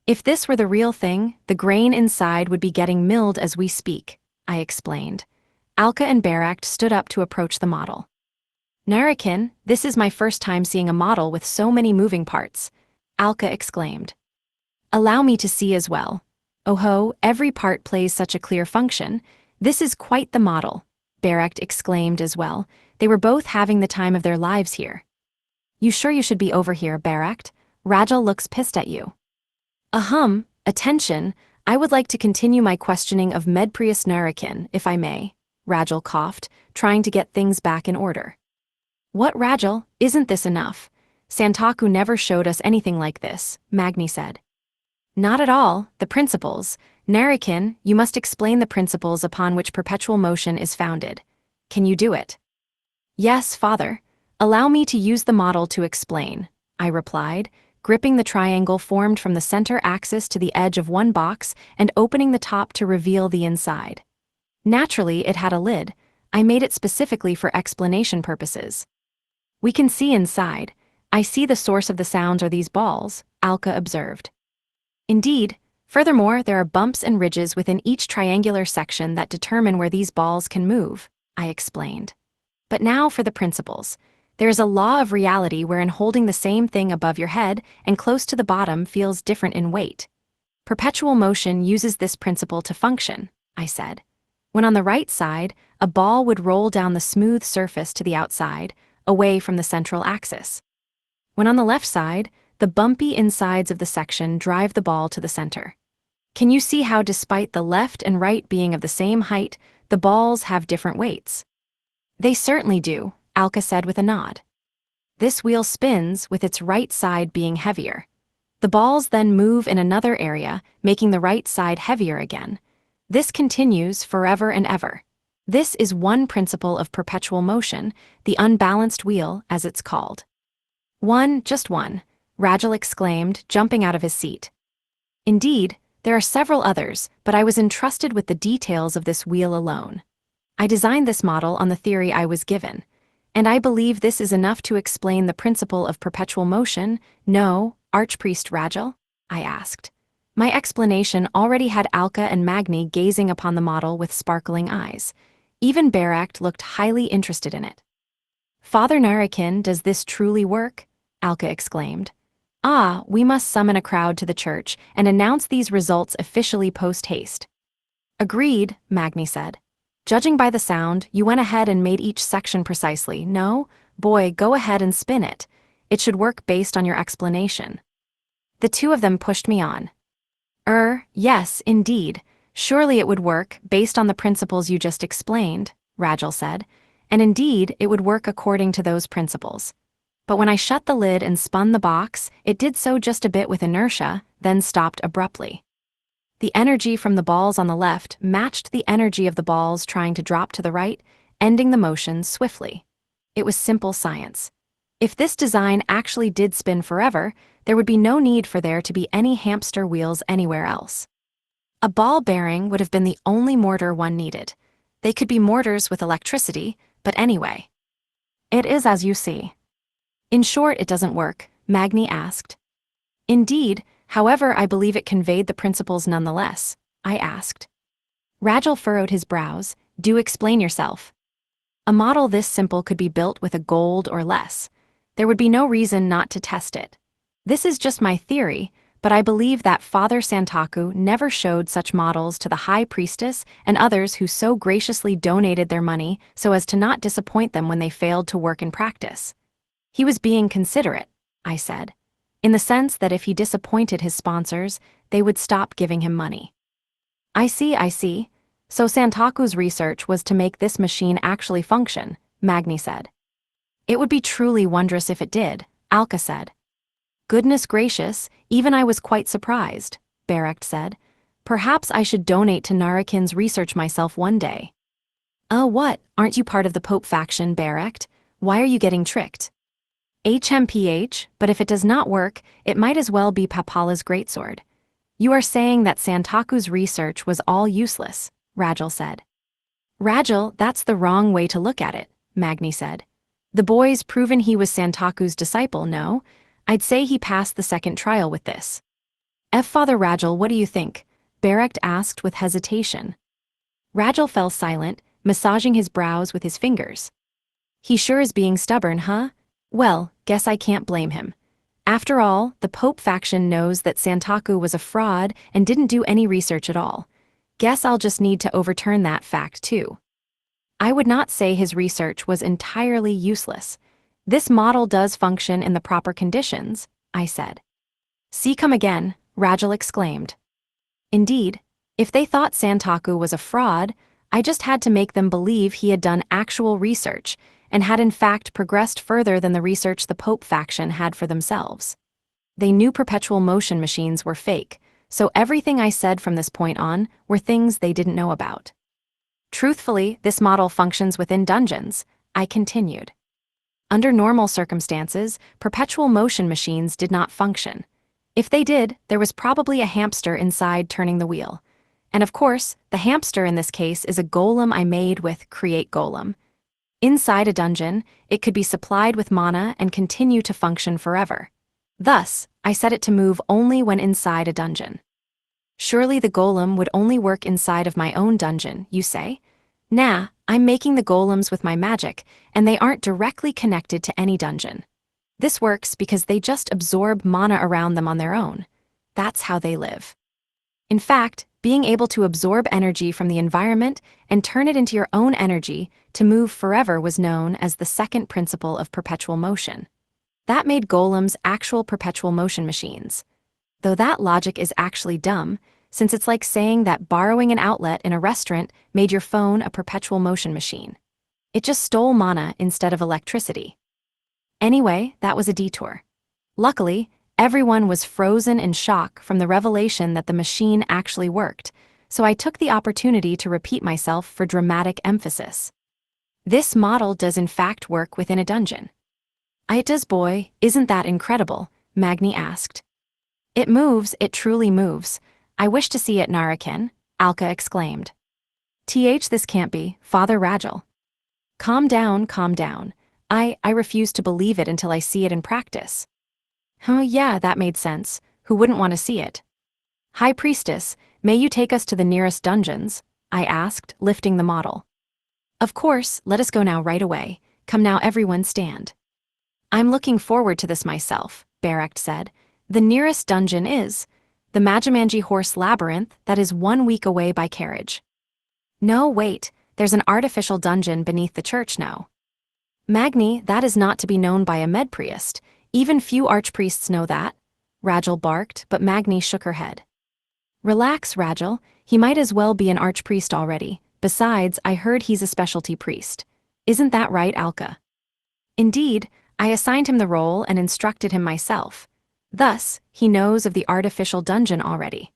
If this were the real thing, the grain inside would be getting milled as we speak, I explained. Alka and Barak stood up to approach the model. Narakin, this is my first time seeing a model with so many moving parts, Alka exclaimed. Allow me to see as well. Oh ho, every part plays such a clear function. This is quite the model, Barak exclaimed as well. They were both having the time of their lives here. You sure you should be over here, Barak? Rajal looks pissed at you. Attention, I would like to continue my questioning of Medprius Narakin, if I may, Rajal coughed, trying to get things back in order. What, Rajal, isn't this enough? Santaku never showed us anything like this, Magni said. Not at all, the principles. Narakin, you must explain the principles upon which perpetual motion is founded. Can you do it? Yes, father. Allow me to use the model to explain, I replied, gripping the triangle formed from the center axis to the edge of one box and opening the top to reveal the inside. Naturally, it had a lid. I made it specifically for explanation purposes. We can see inside. I see the source of the sounds are these balls, Alka observed. Indeed, furthermore, there are bumps and ridges within each triangular section that determine where these balls can move, I explained. But now for the principles. There is a law of reality wherein holding the same thing above your head and close to the bottom feels different in weight. Perpetual motion uses this principle to function, I said. When on the right side, a ball would roll down the smooth surface to the outside, away from the central axis. When on the left side, the bumpy insides of the section drive the ball to the center. Can you see how despite the left and right being of the same height, the balls have different weights? They certainly do, Alka said with a nod. This wheel spins with its right side being heavier. The balls then move in another area, making the right side heavier again. This continues forever and ever. This is one principle of perpetual motion, the unbalanced wheel, as it's called. Just one, Rajal exclaimed, jumping out of his seat. Indeed, there are several others, but I was entrusted with the details of this wheel alone. I designed this model on the theory I was given, and I believe this is enough to explain the principle of perpetual motion, no, Archpriest Rajal? I asked. My explanation already had Alka and Magni gazing upon the model with sparkling eyes. Even Barak looked highly interested in it. Father Narakin, does this truly work? Alka exclaimed. We must summon a crowd to the church and announce these results officially post-haste. Agreed, Magni said. Judging by the sound, you went ahead and made each section precisely. No? Boy, go ahead and spin it. It should work based on your explanation. The two of them pushed me on. Yes, indeed. Surely it would work, based on the principles you just explained, Rajal said. And indeed, it would work according to those principles. But when I shut the lid and spun the box, it did so just a bit with inertia, then stopped abruptly. The energy from the balls on the left matched the energy of the balls trying to drop to the right, ending the motion swiftly. It was simple science. If this design actually did spin forever, there would be no need for there to be any hamster wheels anywhere else. A ball bearing would have been the only mortar one needed. They could be mortars with electricity, but anyway. It is as you see. In short, it doesn't work, Magni asked. Indeed, however, I believe it conveyed the principles nonetheless, I asked. Rajal furrowed his brows. Do explain yourself. A model this simple could be built with a gold or less. There would be no reason not to test it. This is just my theory, but I believe that Father Santaku never showed such models to the High Priestess and others who so graciously donated their money so as to not disappoint them when they failed to work in practice. He was being considerate, I said, in the sense that if he disappointed his sponsors, they would stop giving him money. I see. So Santaku's research was to make this machine actually function, Magni said. It would be truly wondrous if it did, Alka said. Goodness gracious, even I was quite surprised, Barrett said. Perhaps I should donate to Narakin's research myself one day. What, aren't you part of the Pope faction, Barrett? Why are you getting tricked? HMPH, but if it does not work, it might as well be Papala's greatsword. You are saying that Santaku's research was all useless, Rajal said. Rajal, that's the wrong way to look at it, Magni said. The boy's proven he was Santaku's disciple, no? I'd say he passed the second trial with this. Father Rajal, what do you think? Barrett asked with hesitation. Rajal fell silent, massaging his brows with his fingers. He sure is being stubborn, huh? Well, guess I can't blame him. After all, the Pope faction knows that Santaku was a fraud and didn't do any research at all. Guess I'll just need to overturn that fact too. I would not say his research was entirely useless. This model does function in the proper conditions, I said. See, come again, Rajal exclaimed. Indeed, if they thought Santaku was a fraud, I just had to make them believe he had done actual research and had in fact progressed further than the research the Pope faction had for themselves. They knew perpetual motion machines were fake, so everything I said from this point on were things they didn't know about. Truthfully, this model functions within dungeons, I continued. Under normal circumstances, perpetual motion machines did not function. If they did, there was probably a hamster inside turning the wheel. And of course, the hamster in this case is a golem I made with Create Golem. Inside a dungeon, it could be supplied with mana and continue to function forever. Thus, I set it to move only when inside a dungeon. Surely the golem would only work inside of my own dungeon, you say? Nah, I'm making the golems with my magic, and they aren't directly connected to any dungeon. This works because they just absorb mana around them on their own. That's how they live. In fact, being able to absorb energy from the environment and turn it into your own energy to move forever was known as the second principle of perpetual motion. That made golems actual perpetual motion machines. Though that logic is actually dumb, since it's like saying that borrowing an outlet in a restaurant made your phone a perpetual motion machine. It just stole mana instead of electricity. Anyway, that was a detour. Luckily, everyone was frozen in shock from the revelation that the machine actually worked, so I took the opportunity to repeat myself for dramatic emphasis. This model does in fact work within a dungeon. It does, boy, isn't that incredible? Magni asked. It moves, it truly moves. I wish to see it, Narakin, Alka exclaimed. This can't be, Father Rajal. Calm down. I refuse to believe it until I see it in practice. Oh yeah, that made sense. Who wouldn't want to see it? High Priestess, may you take us to the nearest dungeons? I asked, lifting the model. Of course, let us go now right away. Come now, everyone stand. I'm looking forward to this myself, Barrett said. The nearest dungeon is the Majimanji Horse Labyrinth that is 1 week away by carriage. No, wait, there's an artificial dungeon beneath the church now. Magni, that is not to be known by a medpriest. Even few archpriests know that. Rajal barked, but Magni shook her head. Relax, Rajal, he might as well be an archpriest already. Besides, I heard he's a specialty priest. Isn't that right, Alka? Indeed, I assigned him the role and instructed him myself. Thus, he knows of the artificial dungeon already.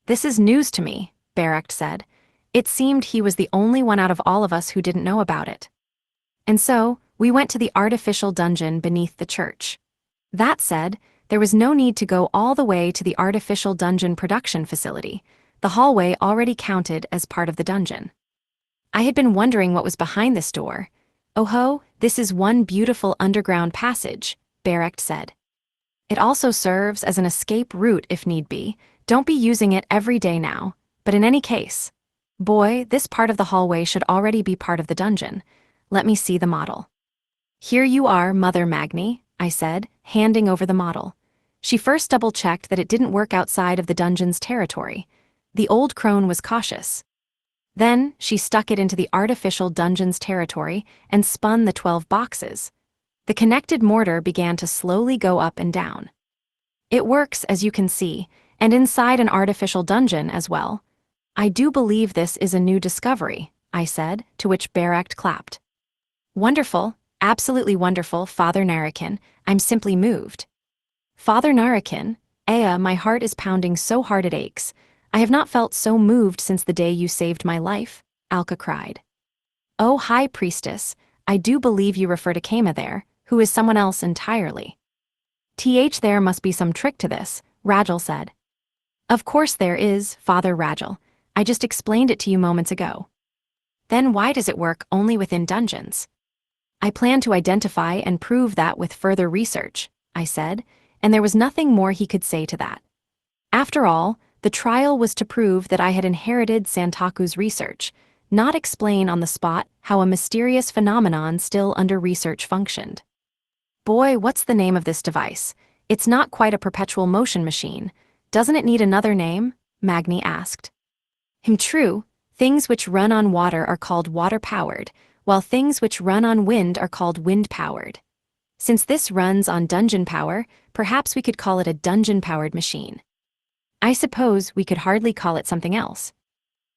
This is news to me, Barrett said. It seemed he was the only one out of all of us who didn't know about it. And so, we went to the artificial dungeon beneath the church. That said, there was no need to go all the way to the artificial dungeon production facility. The hallway already counted as part of the dungeon. I had been wondering what was behind this door. Oh ho, this is one beautiful underground passage, Barrett said. It also serves as an escape route if need be. Don't be using it every day now, But in any case, boy, this part of the hallway should already be part of the dungeon. Let me see the model. Here you are, Mother Magni, I said, handing over the model. She first double-checked that it didn't work outside of the dungeon's territory. The old crone was cautious. Then, she stuck it into the artificial dungeon's territory and spun the 12 boxes. The connected mortar began to slowly go up and down. It works, as you can see, and inside an artificial dungeon as well. I do believe this is a new discovery, I said, to which Barak clapped. Wonderful, absolutely wonderful, Father Narakin, I'm simply moved. Father Narakin, Aya, my heart is pounding so hard it aches. I have not felt so moved since the day you saved my life, Alka cried. Oh, High Priestess, I do believe you refer to Kama there, who is someone else entirely. There must be some trick to this, Rajal said. Of course there is, Father Rajal. I just explained it to you moments ago. Then why does it work only within dungeons? I plan to identify and prove that with further research, I said, and there was nothing more he could say to that. After all, the trial was to prove that I had inherited Santaku's research, not explain on the spot how a mysterious phenomenon still under research functioned. Boy, what's the name of this device? It's not quite a perpetual motion machine. Doesn't it need another name? Magni asked. True, things which run on water are called water-powered, while things which run on wind are called wind-powered. Since this runs on dungeon power, perhaps we could call it a dungeon-powered machine. I suppose we could hardly call it something else.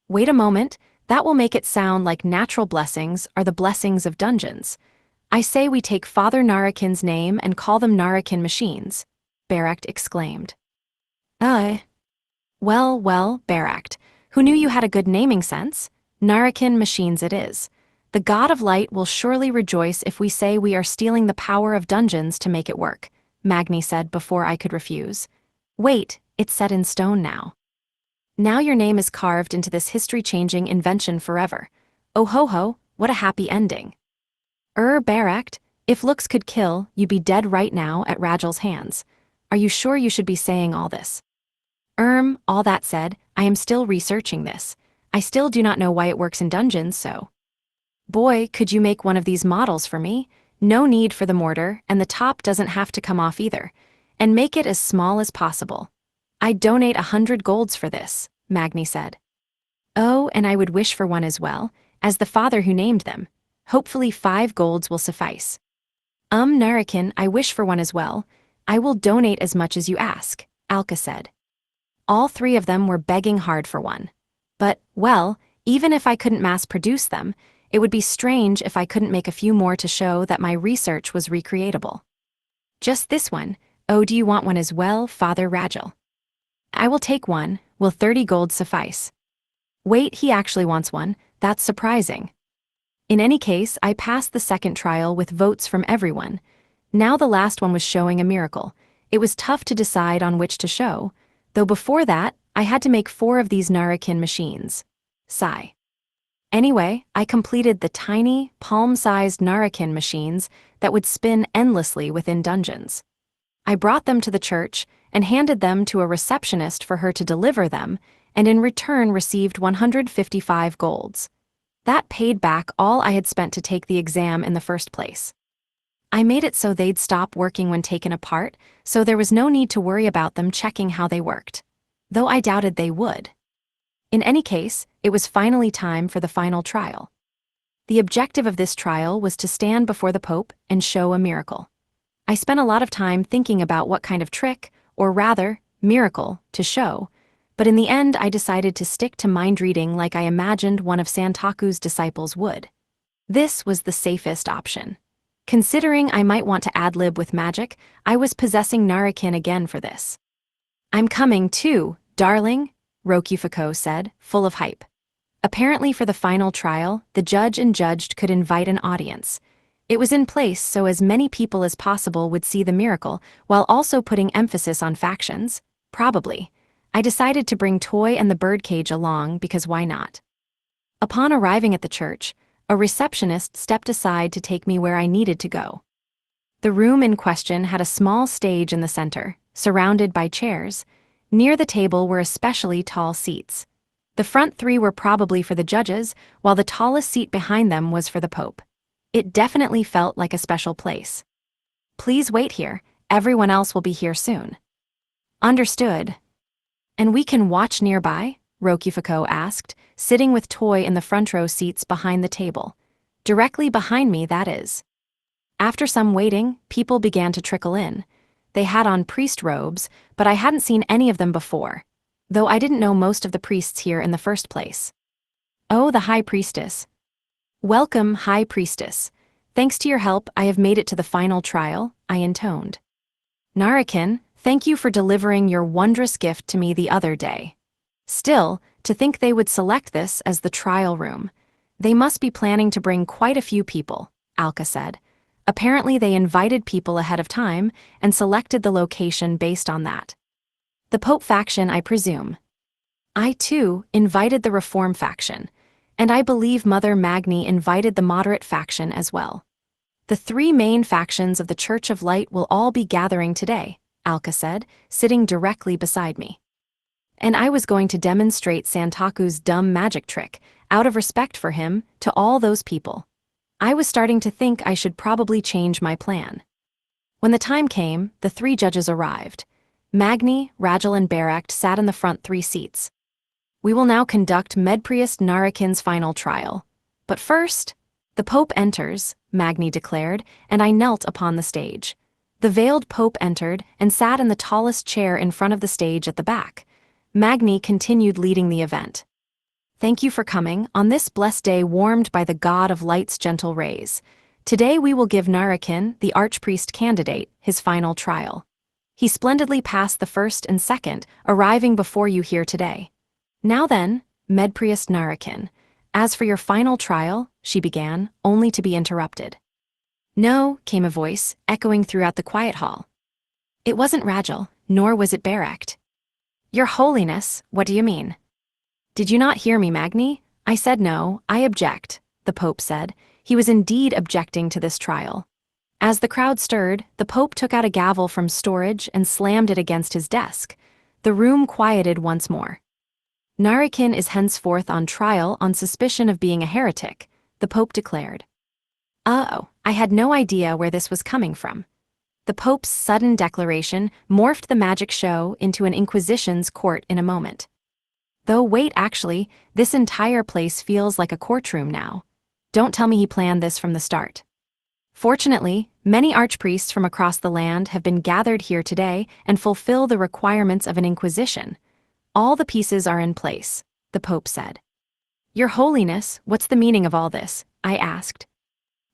Wait a moment, that will make it sound like natural blessings are the blessings of dungeons. I say we take Father Narakin's name and call them Narakin machines, Barak exclaimed. Well, Barak, who knew you had a good naming sense? Narakin machines it is. The God of Light will surely rejoice if we say we are stealing the power of dungeons to make it work, Magni said before I could refuse. Wait, it's set in stone now. Now your name is carved into this history-changing invention forever. Oh ho ho, what a happy ending. Barak, if looks could kill, you'd be dead right now at Rajal's hands. Are you sure you should be saying all this? All that said, I am still researching this. I still do not know why it works in dungeons, so. Boy, could you make one of these models for me? No need for the mortar, and the top doesn't have to come off either. And make it as small as possible. I'd donate 100 golds for this, Magni said. Oh, and I would wish for one as well, as the father who named them. Hopefully 5 golds will suffice. Narakin, I wish for one as well. I will donate as much as you ask, Alka said. All 3 of them were begging hard for one. But, well, even if I couldn't mass-produce them, it would be strange if I couldn't make a few more to show that my research was recreatable. Just this one. Oh, do you want one as well, Father Rajal? I will take one. Will 30 gold suffice? Wait, he actually wants one. That's surprising. In any case, I passed the second trial with votes from everyone. Now the last one was showing a miracle. It was tough to decide on which to show, though before that, I had to make 4 of these Narakin machines. Sigh. Anyway, I completed the tiny, palm-sized Narakin machines that would spin endlessly within dungeons. I brought them to the church and handed them to a receptionist for her to deliver them, and in return received 155 golds. That paid back all I had spent to take the exam in the first place. I made it so they'd stop working when taken apart, so there was no need to worry about them checking how they worked. Though I doubted they would. In any case, it was finally time for the final trial. The objective of this trial was to stand before the Pope and show a miracle. I spent a lot of time thinking about what kind of trick, or rather, miracle, to show, but in the end I decided to stick to mind reading like I imagined one of Santaku's disciples would. This was the safest option. Considering I might want to ad-lib with magic, I was possessing Narakin again for this. I'm coming too, darling, Rokufuko said, full of hype. Apparently for the final trial, the judge and judged could invite an audience. It was in place so as many people as possible would see the miracle, while also putting emphasis on factions. Probably. I decided to bring Toy and the birdcage along because why not? Upon arriving at the church, a receptionist stepped aside to take me where I needed to go. The room in question had a small stage in the center, surrounded by chairs. Near the table were especially tall seats. The front three were probably for the judges, while the tallest seat behind them was for the Pope. It definitely felt like a special place. Please wait here, everyone else will be here soon. Understood. And we can watch nearby? Rokufuko asked, sitting with Toy in the front row seats behind the table. Directly behind me, that is. After some waiting, people began to trickle in. They had on priest robes, but I hadn't seen any of them before, though I didn't know most of the priests here in the first place. Oh, the High Priestess. Welcome, High Priestess. Thanks to your help, I have made it to the final trial, I intoned. Narakin, thank you for delivering your wondrous gift to me the other day. Still, to think they would select this as the trial room. They must be planning to bring quite a few people, Alka said. Apparently they invited people ahead of time and selected the location based on that. The Pope faction, I presume. I, too, invited the Reform faction, and I believe Mother Magni invited the Moderate faction as well. The three main factions of the Church of Light will all be gathering today, Alka said, sitting directly beside me. And I was going to demonstrate Santaku's dumb magic trick, out of respect for him, to all those people. I was starting to think I should probably change my plan. When the time came, the three judges arrived. Magni, Rajal and Barakt sat in the front three seats. We will now conduct Medpriest Narakin's final trial. But first, the Pope enters, Magni declared, and I knelt upon the stage. The veiled Pope entered and sat in the tallest chair in front of the stage at the back. Magni continued leading the event. Thank you for coming, on this blessed day warmed by the God of Light's gentle rays. Today we will give Narakin, the Archpriest candidate, his final trial. He splendidly passed the first and second, arriving before you here today. Now then, Medpriest Narakin, as for your final trial, she began, only to be interrupted. No, came a voice, echoing throughout the quiet hall. It wasn't Rajal, nor was it Barakt. Your Holiness, what do you mean? Did you not hear me, Magni? I said no, I object, the Pope said. He was indeed objecting to this trial. As the crowd stirred, the Pope took out a gavel from storage and slammed it against his desk. The room quieted once more. Narakin is henceforth on trial on suspicion of being a heretic, the Pope declared. Uh-oh, I had no idea where this was coming from. The Pope's sudden declaration morphed the magic show into an Inquisition's court in a moment. Though wait, actually, this entire place feels like a courtroom now. Don't tell me he planned this from the start. Fortunately, many archpriests from across the land have been gathered here today and fulfill the requirements of an Inquisition. All the pieces are in place, the Pope said. Your Holiness, what's the meaning of all this? I asked.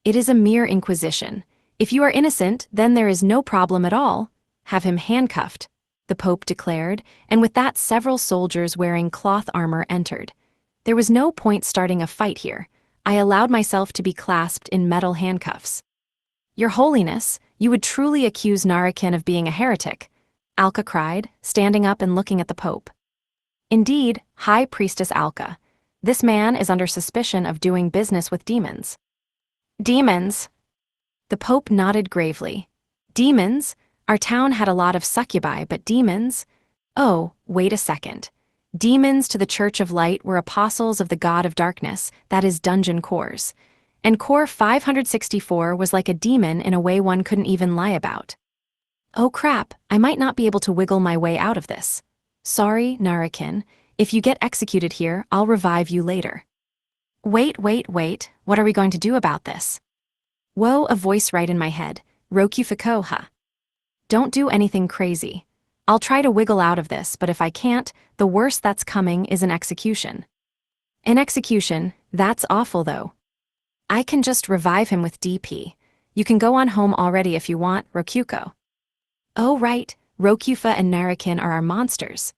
It is a mere Inquisition. If you are innocent, then there is no problem at all. Have him handcuffed, the Pope declared, and with that several soldiers wearing cloth armor entered. There was no point starting a fight here. I allowed myself to be clasped in metal handcuffs. Your Holiness, you would truly accuse Narakin of being a heretic, Alka cried, standing up and looking at the Pope. Indeed, High Priestess Alka. This man is under suspicion of doing business with demons. Demons? The Pope nodded gravely. Demons? Our town had a lot of succubi, but demons? Oh, wait a second. Demons to the Church of Light were apostles of the God of Darkness, that is Dungeon Cores. And Core 564 was like a demon in a way one couldn't even lie about. Oh crap, I might not be able to wiggle my way out of this. Sorry, Narakin. If you get executed here, I'll revive you later. Wait, what are we going to do about this? Whoa, a voice right in my head. Rokufuko, huh? Don't do anything crazy. I'll try to wiggle out of this, but if I can't, the worst that's coming is an execution. An execution, that's awful though. I can just revive him with DP. You can go on home already if you want, Rokuko. Oh right, Rokufa and Narakin are our monsters.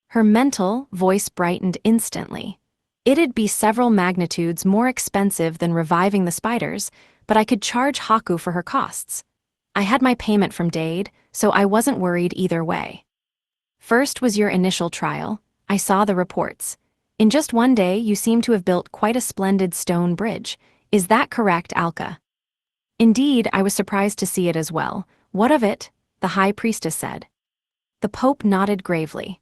Her mental voice brightened instantly. It'd be several magnitudes more expensive than reviving the spiders, but I could charge Haku for her costs. I had my payment from Dade, so I wasn't worried either way. First was your initial trial. I saw the reports. In just one day you seem to have built quite a splendid stone bridge. Is that correct, Alka? Indeed, I was surprised to see it as well. What of it? The High Priestess said. The Pope nodded gravely.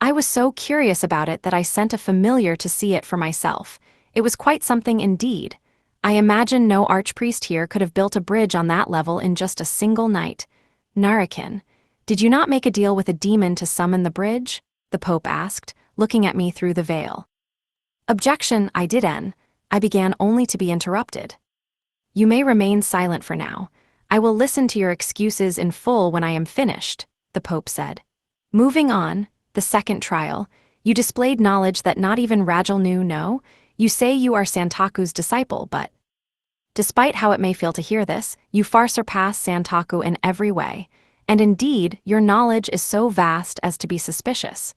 I was so curious about it that I sent a familiar to see it for myself. It was quite something indeed. I imagine no archpriest here could have built a bridge on that level in just a single night. Narakin, did you not make a deal with a demon to summon the bridge? The Pope asked, looking at me through the veil. Objection, I didn't. I began only to be interrupted. You may remain silent for now. I will listen to your excuses in full when I am finished, the Pope said. Moving on, the second trial, you displayed knowledge that not even Rajal knew. No, you say you are Santaku's disciple, but despite how it may feel to hear this, you far surpass Santaku in every way, and indeed, your knowledge is so vast as to be suspicious.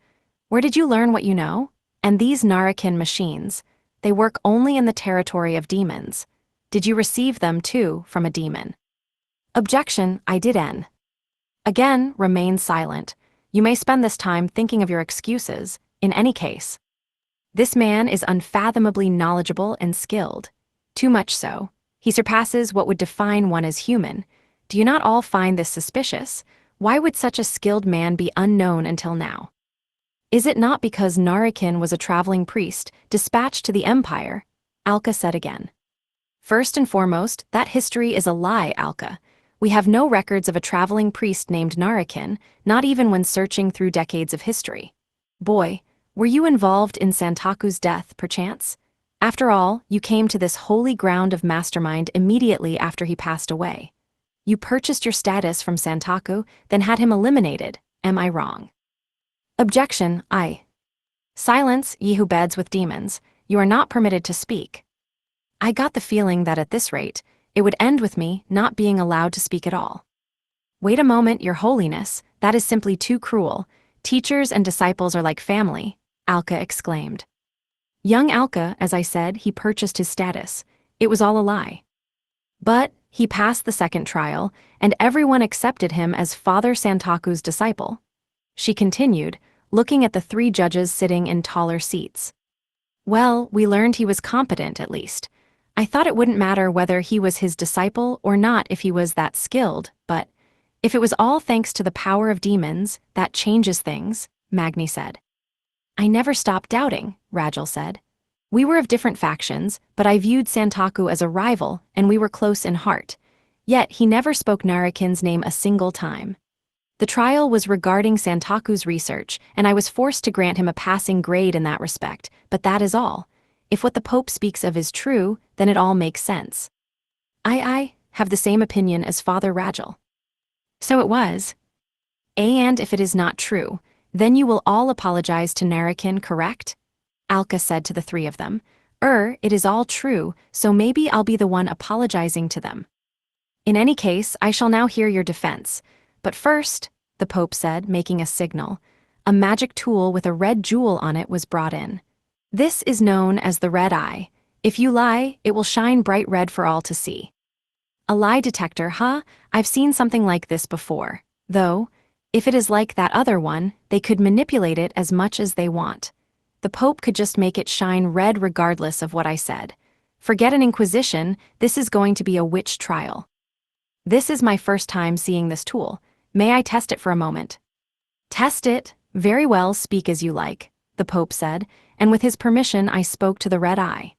Where did you learn what you know? And these Narakin machines, they work only in the territory of demons. Did you receive them, too, from a demon? Objection, I didn't. Again, remain silent. You may spend this time thinking of your excuses, in any case. This man is unfathomably knowledgeable and skilled. Too much so. He surpasses what would define one as human. Do you not all find this suspicious? Why would such a skilled man be unknown until now? Is it not because Narakin was a traveling priest dispatched to the Empire? Alka said again. First and foremost, that history is a lie, Alka. We have no records of a traveling priest named Narakin, not even when searching through decades of history. Boy, were you involved in Santaku's death, perchance? After all, you came to this holy ground of mastermind immediately after he passed away. You purchased your status from Santaku, then had him eliminated. Am I wrong? Objection, I. Silence, ye who beds with demons. You are not permitted to speak. I got the feeling that at this rate, it would end with me not being allowed to speak at all. Wait a moment, Your Holiness, that is simply too cruel. Teachers and disciples are like family, Alka exclaimed. Young Alka, as I said, he purchased his status. It was all a lie. But he passed the second trial, and everyone accepted him as Father Santaku's disciple. She continued, looking at the three judges sitting in taller seats. Well, we learned he was competent, at least. I thought it wouldn't matter whether he was his disciple or not if he was that skilled, but if it was all thanks to the power of demons, that changes things, Magni said. I never stopped doubting, Rajal said. We were of different factions, but I viewed Santaku as a rival, and we were close in heart. Yet he never spoke Narakin's name a single time. The trial was regarding Santaku's research, and I was forced to grant him a passing grade in that respect, but that is all. If what the Pope speaks of is true, then it all makes sense. I have the same opinion as Father Rajal. So it was. And if it is not true, then you will all apologize to Narakin, correct? Alka said to the three of them. It is all true, so maybe I'll be the one apologizing to them. In any case, I shall now hear your defense. But first, the Pope said, making a signal, a magic tool with a red jewel on it was brought in. This is known as the red eye. If you lie, it will shine bright red for all to see. A lie detector, huh? I've seen something like this before. Though, if it is like that other one, they could manipulate it as much as they want. The Pope could just make it shine red regardless of what I said. Forget an inquisition, this is going to be a witch trial. This is my first time seeing this tool. May I test it for a moment? Test it? Very well, speak as you like, the Pope said, and with his permission I spoke to the red eye.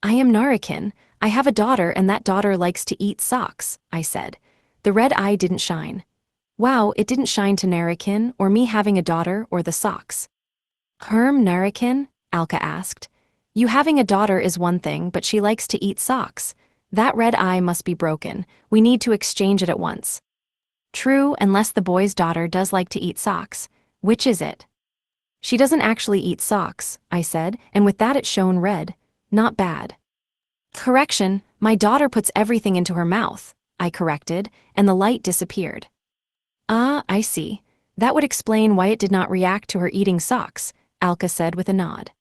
I am Narakin. I have a daughter and that daughter likes to eat socks, I said. The red eye didn't shine. Wow, it didn't shine to Narakin, or me having a daughter, or the socks. Narakin? Alka asked. You having a daughter is one thing, but she likes to eat socks. That red eye must be broken. We need to exchange it at once. True, unless the boy's daughter does like to eat socks. Which is it? She doesn't actually eat socks, I said, and with that it shone red. Not bad. Correction, my daughter puts everything into her mouth, I corrected, and the light disappeared. Ah, I see. That would explain why it did not react to her eating socks, Alka said with a nod.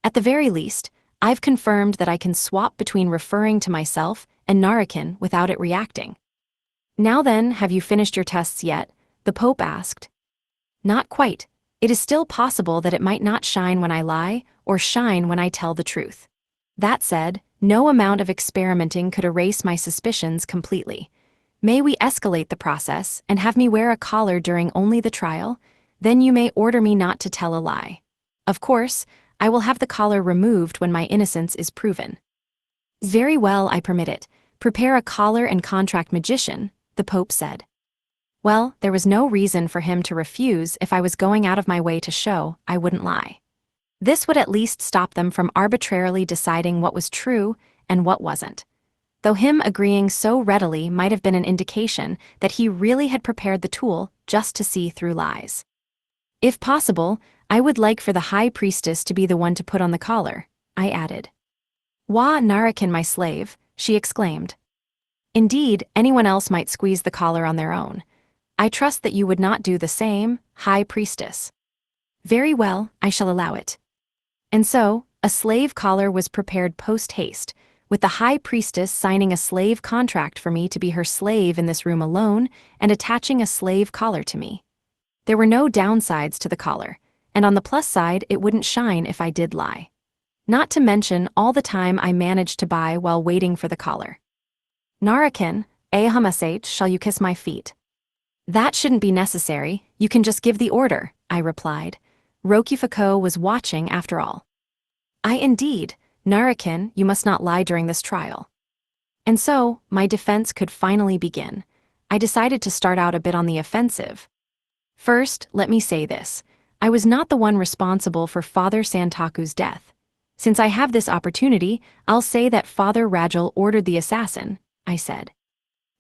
At the very least, I've confirmed that I can swap between referring to myself and Narakin without it reacting. Now then, have you finished your tests yet? The Pope asked. Not quite. It is still possible that it might not shine when I lie, or shine when I tell the truth. That said, no amount of experimenting could erase my suspicions completely. May we escalate the process and have me wear a collar during only the trial? Then you may order me not to tell a lie. Of course, I will have the collar removed when my innocence is proven." "Very well, I permit it. Prepare a collar and contract magician," the Pope said. Well, there was no reason for him to refuse if I was going out of my way to show I wouldn't lie. This would at least stop them from arbitrarily deciding what was true and what wasn't. Though him agreeing so readily might have been an indication that he really had prepared the tool just to see through lies. "If possible, I would like for the High Priestess to be the one to put on the collar," I added. "Wa Narakin, my slave," she exclaimed. "Indeed, anyone else might squeeze the collar on their own. I trust that you would not do the same, High Priestess." "Very well, I shall allow it." And so, a slave collar was prepared post-haste, with the High Priestess signing a slave contract for me to be her slave in this room alone and attaching a slave collar to me. There were no downsides to the collar, and on the plus side it wouldn't shine if I did lie. Not to mention all the time I managed to buy while waiting for the collar. "Narakin, Ahamasate, shall you kiss my feet?" "That shouldn't be necessary, you can just give the order," I replied. Rokufuko was watching after all. Indeed, Narakin, you must not lie during this trial." And so, my defense could finally begin. I decided to start out a bit on the offensive. First, let me say this. I was not the one responsible for Father Santaku's death. Since I have this opportunity, I'll say that Father Rajal ordered the assassin, I said.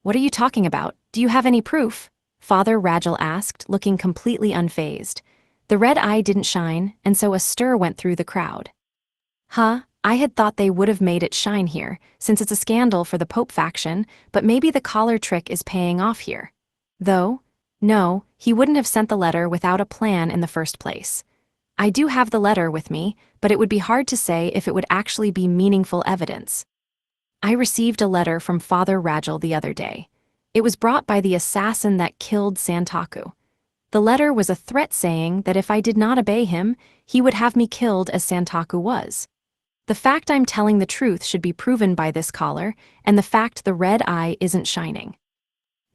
"What are you talking about? Do you have any proof?" Father Rajal asked, looking completely unfazed. The red eye didn't shine, and so a stir went through the crowd. I had thought they would have made it shine here, since it's a scandal for the Pope faction, but maybe the collar trick is paying off here. Though, no, he wouldn't have sent the letter without a plan in the first place. I do have the letter with me, but it would be hard to say if it would actually be meaningful evidence. I received a letter from Father Rajal the other day. It was brought by the assassin that killed Santaku. The letter was a threat saying that if I did not obey him, he would have me killed as Santaku was. The fact I'm telling the truth should be proven by this collar, and the fact the red eye isn't shining.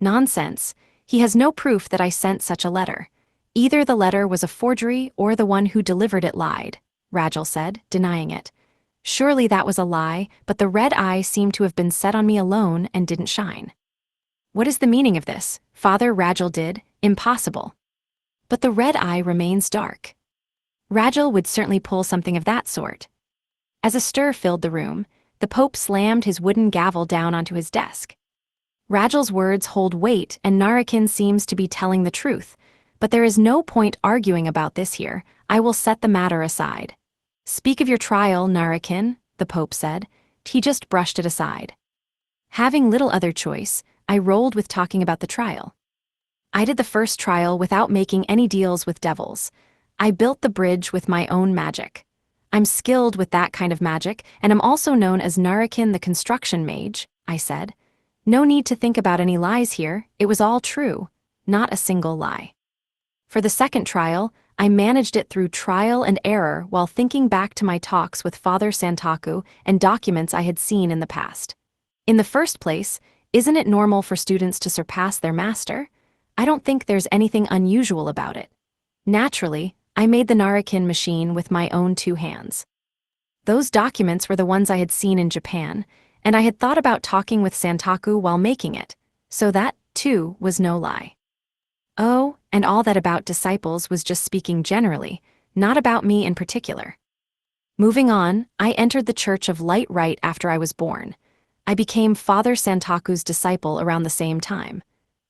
Nonsense. He has no proof that I sent such a letter. Either the letter was a forgery or the one who delivered it lied, Rajal said, denying it. Surely that was a lie, but the red eye seemed to have been set on me alone and didn't shine. What is the meaning of this? Father Rajal did, impossible. But the red eye remains dark. Rajal would certainly pull something of that sort. As a stir filled the room, the Pope slammed his wooden gavel down onto his desk. Rajal's words hold weight and Narakin seems to be telling the truth, but there is no point arguing about this here. I will set the matter aside. "Speak of your trial, Narakin," the Pope said. He just brushed it aside. Having little other choice, I rolled with talking about the trial. I did the first trial without making any deals with devils. I built the bridge with my own magic. I'm skilled with that kind of magic, and I'm also known as Narakin the Construction Mage, I said. No need to think about any lies here, it was all true, not a single lie. For the second trial, I managed it through trial and error while thinking back to my talks with Father Santaku and documents I had seen in the past. In the first place, isn't it normal for students to surpass their master? I don't think there's anything unusual about it. Naturally, I made the Narakin machine with my own 2 hands. Those documents were the ones I had seen in Japan, and I had thought about talking with Santaku while making it, so that, too, was no lie. Oh, and all that about disciples was just speaking generally, not about me in particular. Moving on, I entered the Church of Light right after I was born. I became Father Santaku's disciple around the same time.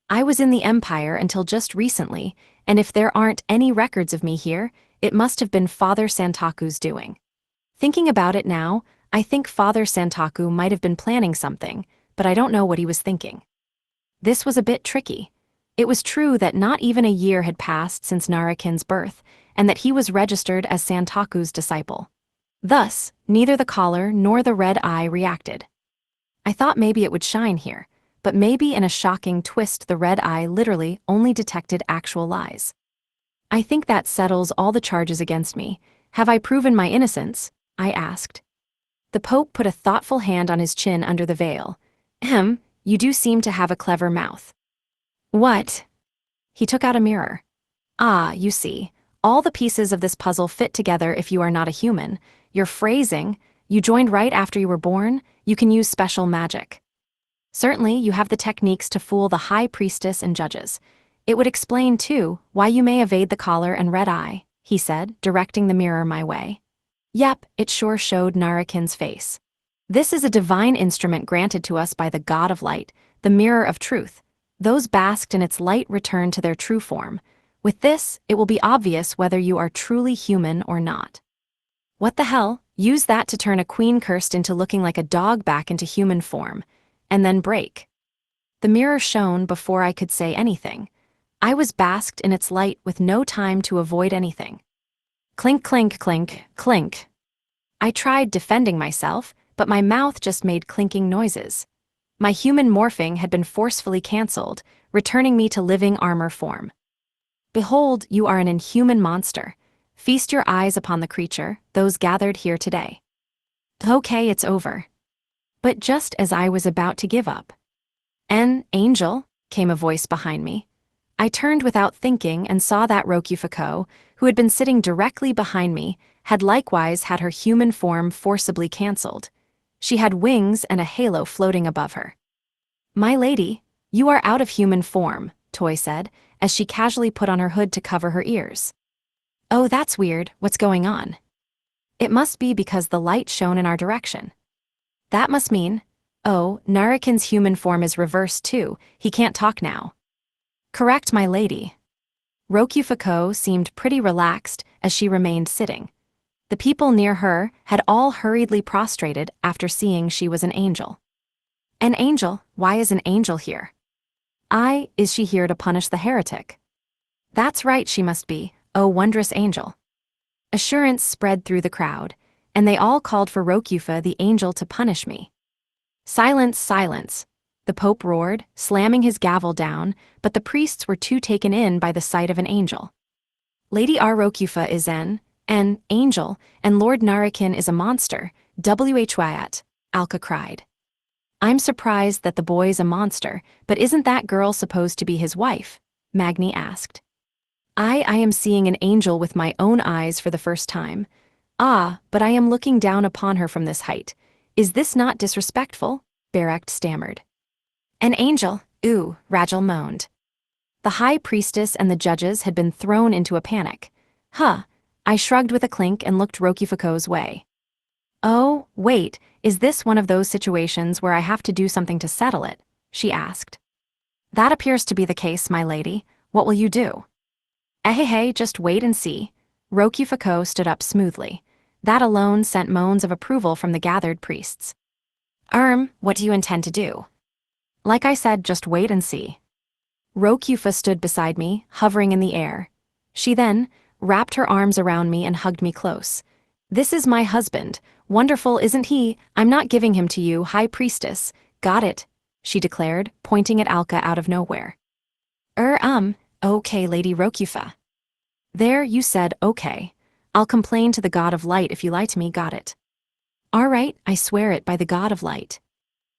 I was in the Empire until just recently, and if there aren't any records of me here, it must have been Father Santaku's doing. Thinking about it now, I think Father Santaku might have been planning something, but I don't know what he was thinking. This was a bit tricky. It was true that not even a year had passed since Narakin's birth, and that he was registered as Santaku's disciple. Thus, neither the collar nor the red eye reacted. I thought maybe it would shine here, but maybe in a shocking twist the red eye literally only detected actual lies. I think that settles all the charges against me. Have I proven my innocence? I asked. The Pope put a thoughtful hand on his chin under the veil. You do seem to have a clever mouth. What? He took out a mirror. Ah, you see. All the pieces of this puzzle fit together if you are not a human. Your phrasing, you joined right after you were born, you can use special magic. Certainly, you have the techniques to fool the high priestess and judges. It would explain, too, why you may evade the collar and red eye, he said, directing the mirror my way. Yep, it sure showed Narakin's face. This is a divine instrument granted to us by the god of light, the mirror of truth. Those basked in its light return to their true form. With this, it will be obvious whether you are truly human or not. What the hell? Use that to turn a queen cursed into looking like a dog back into human form. And then break. The mirror shone before I could say anything. I was basked in its light with no time to avoid anything. Clink, clink, clink, clink. I tried defending myself, but my mouth just made clinking noises. My human morphing had been forcefully cancelled, returning me to living armor form. Behold, you are an inhuman monster. Feast your eyes upon the creature, those gathered here today. Okay, it's over. But just as I was about to give up. "An angel," came a voice behind me. I turned without thinking and saw that Rokufuko, who had been sitting directly behind me, had likewise had her human form forcibly cancelled. She had wings and a halo floating above her. "My lady, you are out of human form," Toy said, as she casually put on her hood to cover her ears. "Oh, that's weird, what's going on?" "It must be because the light shone in our direction." "That must mean, oh, Narakin's human form is reversed too, he can't talk now." "Correct, my lady." Rokufuko seemed pretty relaxed as she remained sitting. The people near her had all hurriedly prostrated after seeing she was an angel. "An angel? Why is an angel here?" Is she here to punish the heretic?" "That's right, she must be, oh wondrous angel." Assurance spread through the crowd, and they all called for Rokufa the angel to punish me. "Silence, silence," the Pope roared, slamming his gavel down, but the priests were too taken in by the sight of an angel. "Lady Rokufa is an angel, and Lord Narakin is a monster, whyat," Alka cried. "I'm surprised that the boy's a monster, but isn't that girl supposed to be his wife?" Magni asked. I am seeing an angel with my own eyes for the first time. But I am looking down upon her from this height. Is this not disrespectful?" Barakt stammered. "An angel, ooh," Rajal moaned. The high priestess and the judges had been thrown into a panic. I shrugged with a clink and looked Rokufuko's way. "Oh, wait, is this one of those situations where I have to do something to settle it?" she asked. "That appears to be the case, my lady. What will you do?" Hey, just wait and see." Rokufuko stood up smoothly. That alone sent moans of approval from the gathered priests. What do you intend to do?" "Like I said, just wait and see." Rokufa stood beside me, hovering in the air. She then wrapped her arms around me and hugged me close. "This is my husband. Wonderful, isn't he? I'm not giving him to you, High Priestess. Got it," she declared, pointing at Alka out of nowhere. Okay, Lady Rokufa." "There, you said okay. I'll complain to the God of Light if you lie to me, got it?" "All right, I swear it by the God of Light."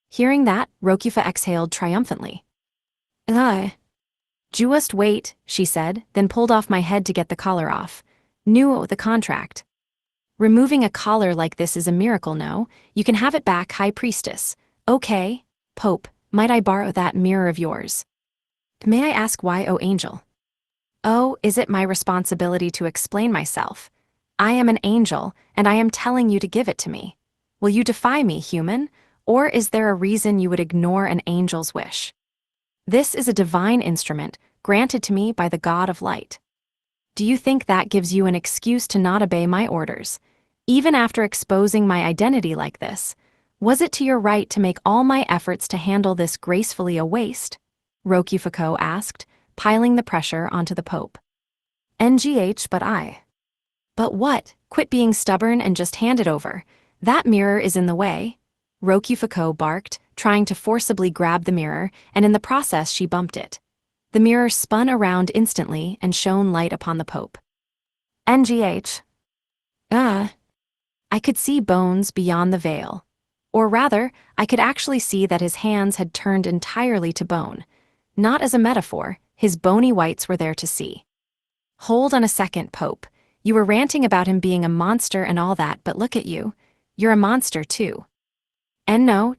Hearing that, Rokufa exhaled triumphantly. "Just wait," she said, then pulled off my head to get the collar off. The contract. "Removing a collar like this is a miracle, no? You can have it back, High Priestess." "Okay. Pope, might I borrow that mirror of yours?" "May I ask why, oh angel?" "Oh, is it my responsibility to explain myself? I am an angel, and I am telling you to give it to me. Will you defy me, human? Or is there a reason you would ignore an angel's wish? This is a divine instrument, granted to me by the God of Light. Do you think that gives you an excuse to not obey my orders? Even after exposing my identity like this, was it to your right to make all my efforts to handle this gracefully a waste?" Rokufuko asked, piling the pressure onto the Pope. "NGH, but I." "But what? Quit being stubborn and just hand it over. That mirror is in the way." Rokufuko barked, trying to forcibly grab the mirror, and in the process she bumped it. The mirror spun around instantly and shone light upon the Pope. "NGH." I could see bones beyond the veil. Or rather, I could actually see that his hands had turned entirely to bone. Not as a metaphor, his bony whites were there to see. Hold on a second, Pope. You were ranting about him being a monster and all that, but look at you. You're a monster too. And no,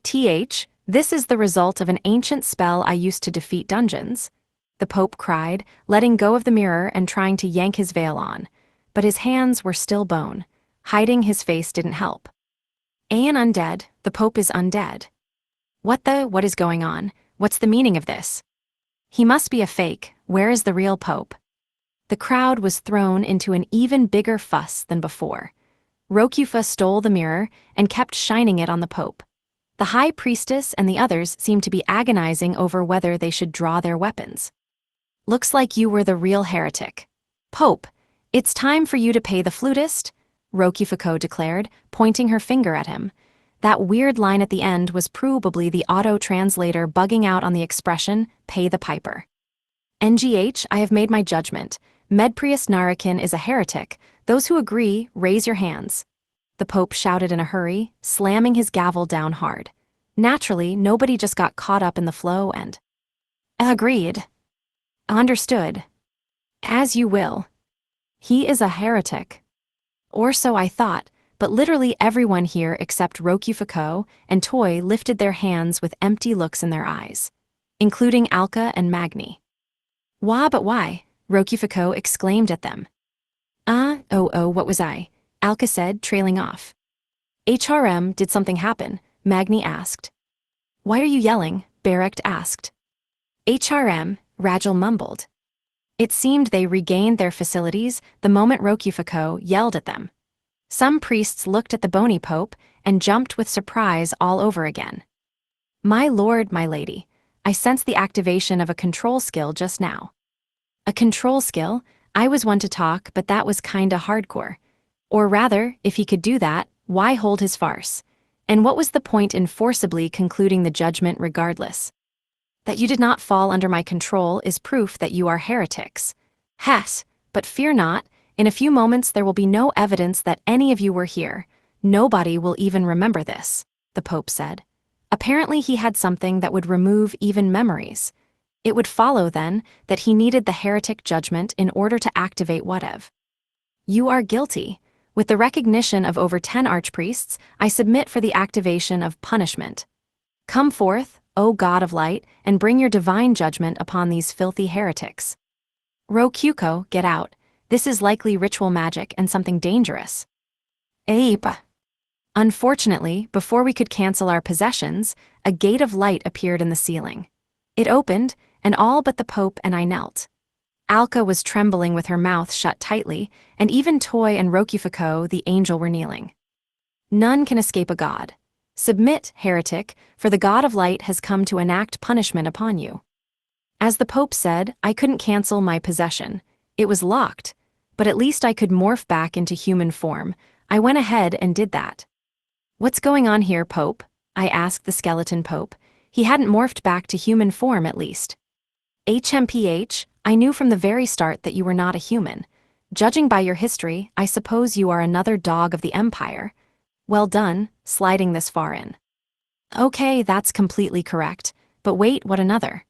this is the result of an ancient spell I used to defeat dungeons. The Pope cried, letting go of the mirror and trying to yank his veil on. But his hands were still bone. Hiding his face didn't help. An undead, the Pope is undead. What is going on? What's the meaning of this? He must be a fake. Where is the real Pope? The crowd was thrown into an even bigger fuss than before. Rokufa stole the mirror and kept shining it on the Pope. The High Priestess and the others seemed to be agonizing over whether they should draw their weapons. Looks like you were the real heretic. Pope, it's time for you to pay the flutist, Rokufa declared, pointing her finger at him. That weird line at the end was probably the auto-translator bugging out on the expression, pay the piper. NGH, I have made my judgment. Medprius Narakin is a heretic. Those who agree, raise your hands. The Pope shouted in a hurry, slamming his gavel down hard. Naturally, nobody just got caught up in the flow and... Agreed. Understood. As you will. He is a heretic. Or so I thought, but literally everyone here except Rokufa and Toy lifted their hands with empty looks in their eyes, including Alka and Magni. But why? Rokufa exclaimed at them. What was I? Alka said, trailing off. HRM, did something happen? Magni asked. Why are you yelling? Barrett asked. HRM, Rajal mumbled. It seemed they regained their facilities the moment Rokufa yelled at them. Some priests looked at the bony Pope and jumped with surprise all over again. My lord, my lady, I sense the activation of a control skill just now. A control skill? I was one to talk, but that was kinda hardcore. Or rather, if he could do that, why hold his farce? And what was the point in forcibly concluding the judgment regardless? That you did not fall under my control is proof that you are heretics. Hess, but fear not, in a few moments there will be no evidence that any of you were here. Nobody will even remember this, the Pope said. Apparently he had something that would remove even memories. It would follow, then, that he needed the heretic judgment in order to activate whatever. You are guilty. With the recognition of over 10 archpriests, I submit for the activation of punishment. Come forth, O God of light, and bring your divine judgment upon these filthy heretics. Rokuko, get out. This is likely ritual magic and something dangerous. Ape. Unfortunately, before we could cancel our possessions, a gate of light appeared in the ceiling. It opened, and all but the Pope and I knelt. Alka was trembling with her mouth shut tightly, and even Toy and Rokufa, the angel, were kneeling. None can escape a god. Submit, heretic, for the God of Light has come to enact punishment upon you. As the Pope said, I couldn't cancel my possession. It was locked, but at least I could morph back into human form. I went ahead and did that. What's going on here, Pope? I asked the skeleton Pope. He hadn't morphed back to human form at least. HMPH, I knew from the very start that you were not a human. Judging by your history, I suppose you are another dog of the Empire. Well done, sliding this far in. Okay, that's completely correct, but wait, what another?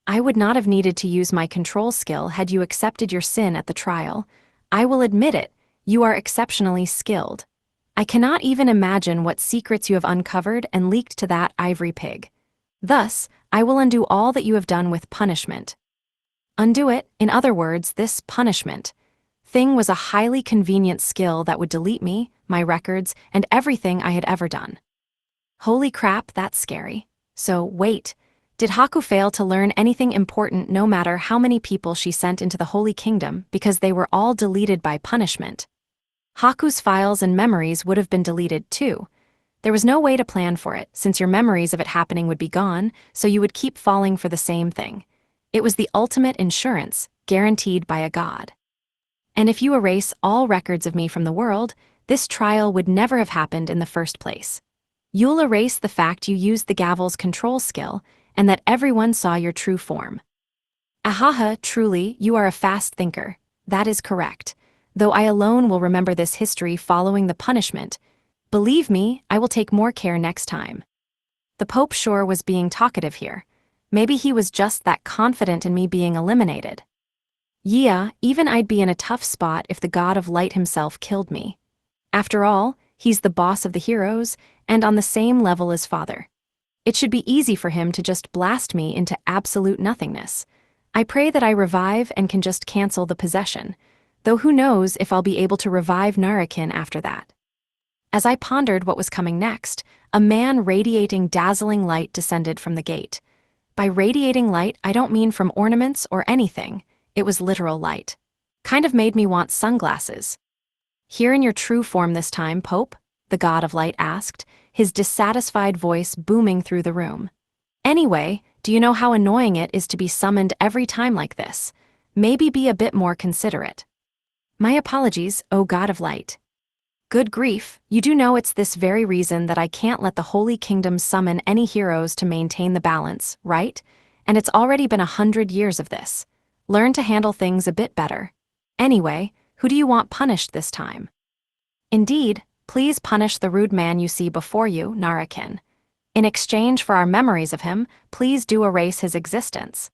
I would not have needed to use my control skill had you accepted your sin at the trial. I will admit it, you are exceptionally skilled. I cannot even imagine what secrets you have uncovered and leaked to that ivory pig. Thus, I will undo all that you have done with punishment. Undo it, in other words, this punishment. Thing was a highly convenient skill that would delete me, my records, and everything I had ever done. Holy crap, that's scary. So, wait. Did Haku fail to learn anything important no matter how many people she sent into the Holy Kingdom because they were all deleted by punishment? Haku's files and memories would have been deleted too. There was no way to plan for it, since your memories of it happening would be gone, so you would keep falling for the same thing. It was the ultimate insurance, guaranteed by a god. And if you erase all records of me from the world, this trial would never have happened in the first place. You'll erase the fact you used the gavel's control skill, and that everyone saw your true form. Ahaha, truly, you are a fast thinker. That is correct. Though I alone will remember this history following the punishment. Believe me, I will take more care next time. The Pope sure was being talkative here. Maybe he was just that confident in me being eliminated. Yeah, even I'd be in a tough spot if the god of light himself killed me. After all, he's the boss of the heroes, and on the same level as father. It should be easy for him to just blast me into absolute nothingness. I pray that I revive and can just cancel the possession, though who knows if I'll be able to revive Narakin after that. As I pondered what was coming next, a man radiating dazzling light descended from the gate. By radiating light, I don't mean from ornaments or anything. It was literal light. Kind of made me want sunglasses. Here in your true form this time, Pope? The god of light asked, his dissatisfied voice booming through the room. Anyway, do you know how annoying it is to be summoned every time like this? Maybe be a bit more considerate. My apologies, O god of light. Good grief, you do know it's this very reason that I can't let the Holy Kingdom summon any heroes to maintain the balance, right? And it's already been 100 years of this. Learn to handle things a bit better. Anyway, who do you want punished this time? Indeed, please punish the rude man you see before you, Narakin. In exchange for our memories of him, please do erase his existence.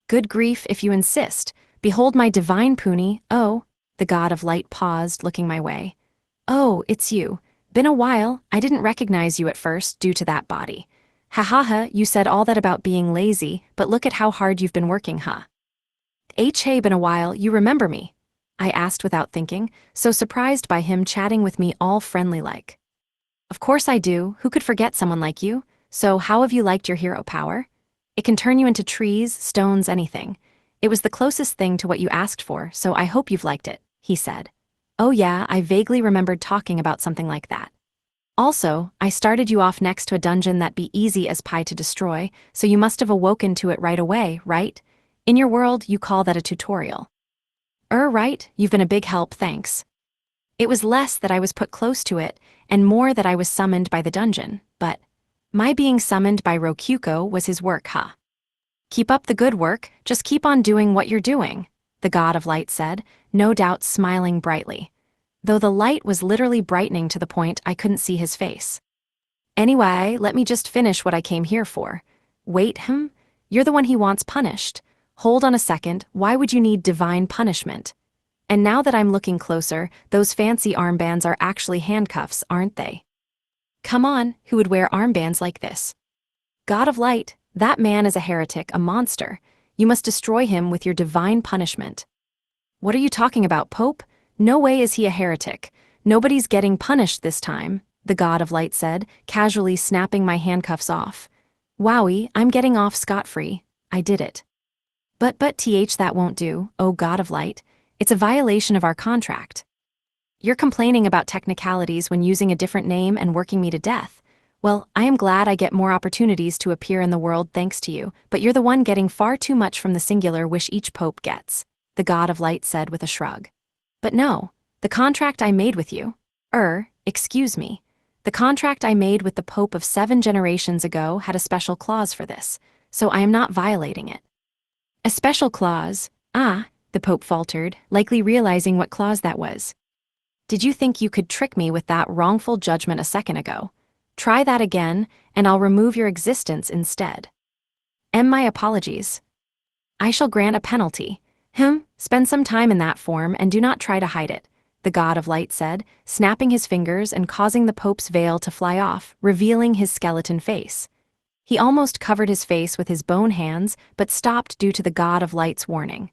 Good grief if you insist. Behold my divine Puni, oh, the god of light paused, looking my way. Oh, it's you. Been a while, I didn't recognize you at first due to that body. Ha ha ha, you said all that about being lazy, but look at how hard you've been working, huh? Hey, been a while, you remember me? I asked without thinking, so surprised by him chatting with me all friendly-like. Of course I do, who could forget someone like you? So how have you liked your hero power? It can turn you into trees, stones, anything. It was the closest thing to what you asked for, so I hope you've liked it, he said. Oh yeah, I vaguely remembered talking about something like that. Also, I started you off next to a dungeon that'd be easy as pie to destroy, so you must have awoken to it right away, right? In your world, you call that a tutorial. Right, you've been a big help, thanks. It was less that I was put close to it, and more that I was summoned by the dungeon, but my being summoned by Rokuko was his work, huh? Keep up the good work, just keep on doing what you're doing, the god of light said, no doubt smiling brightly. Though the light was literally brightening to the point I couldn't see his face. Anyway, let me just finish what I came here for. Wait, You're the one he wants punished. Hold on a second, why would you need divine punishment? And now that I'm looking closer, those fancy armbands are actually handcuffs, aren't they? Come on, who would wear armbands like this? God of light, that man is a heretic, a monster. You must destroy him with your divine punishment. What are you talking about, Pope? No way is he a heretic. Nobody's getting punished this time, the god of light said, casually snapping my handcuffs off. Wowie, I'm getting off scot-free. I did it. But that won't do, oh god of light. It's a violation of our contract. You're complaining about technicalities when using a different name and working me to death. Well, I am glad I get more opportunities to appear in the world thanks to you, but you're the one getting far too much from the singular wish each pope gets, the god of light said with a shrug. But no, the contract I made with you, excuse me, the contract I made with the pope of 7 generations ago had a special clause for this, so I am not violating it. A special clause, the pope faltered, likely realizing what clause that was. Did you think you could trick me with that wrongful judgment a second ago? Try that again, and I'll remove your existence instead. My apologies. I shall grant a penalty. Spend some time in that form and do not try to hide it, the god of light said, snapping his fingers and causing the pope's veil to fly off, revealing his skeleton face. He almost covered his face with his bone hands, but stopped due to the god of light's warning.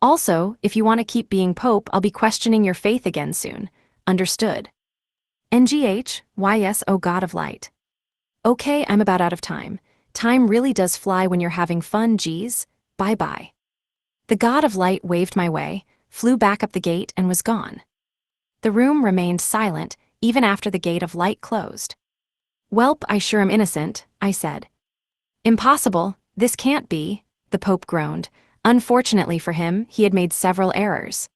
Also, if you want to keep being pope, I'll be questioning your faith again soon. Understood. Yes, oh god of light. Okay, I'm about out of time. Time really does fly when you're having fun, geez. Bye-bye. The god of light waved my way, flew back up the gate and was gone. The room remained silent, even after the gate of light closed. Welp, I sure am innocent, I said. Impossible, this can't be, the Pope groaned. Unfortunately for him, he had made several errors.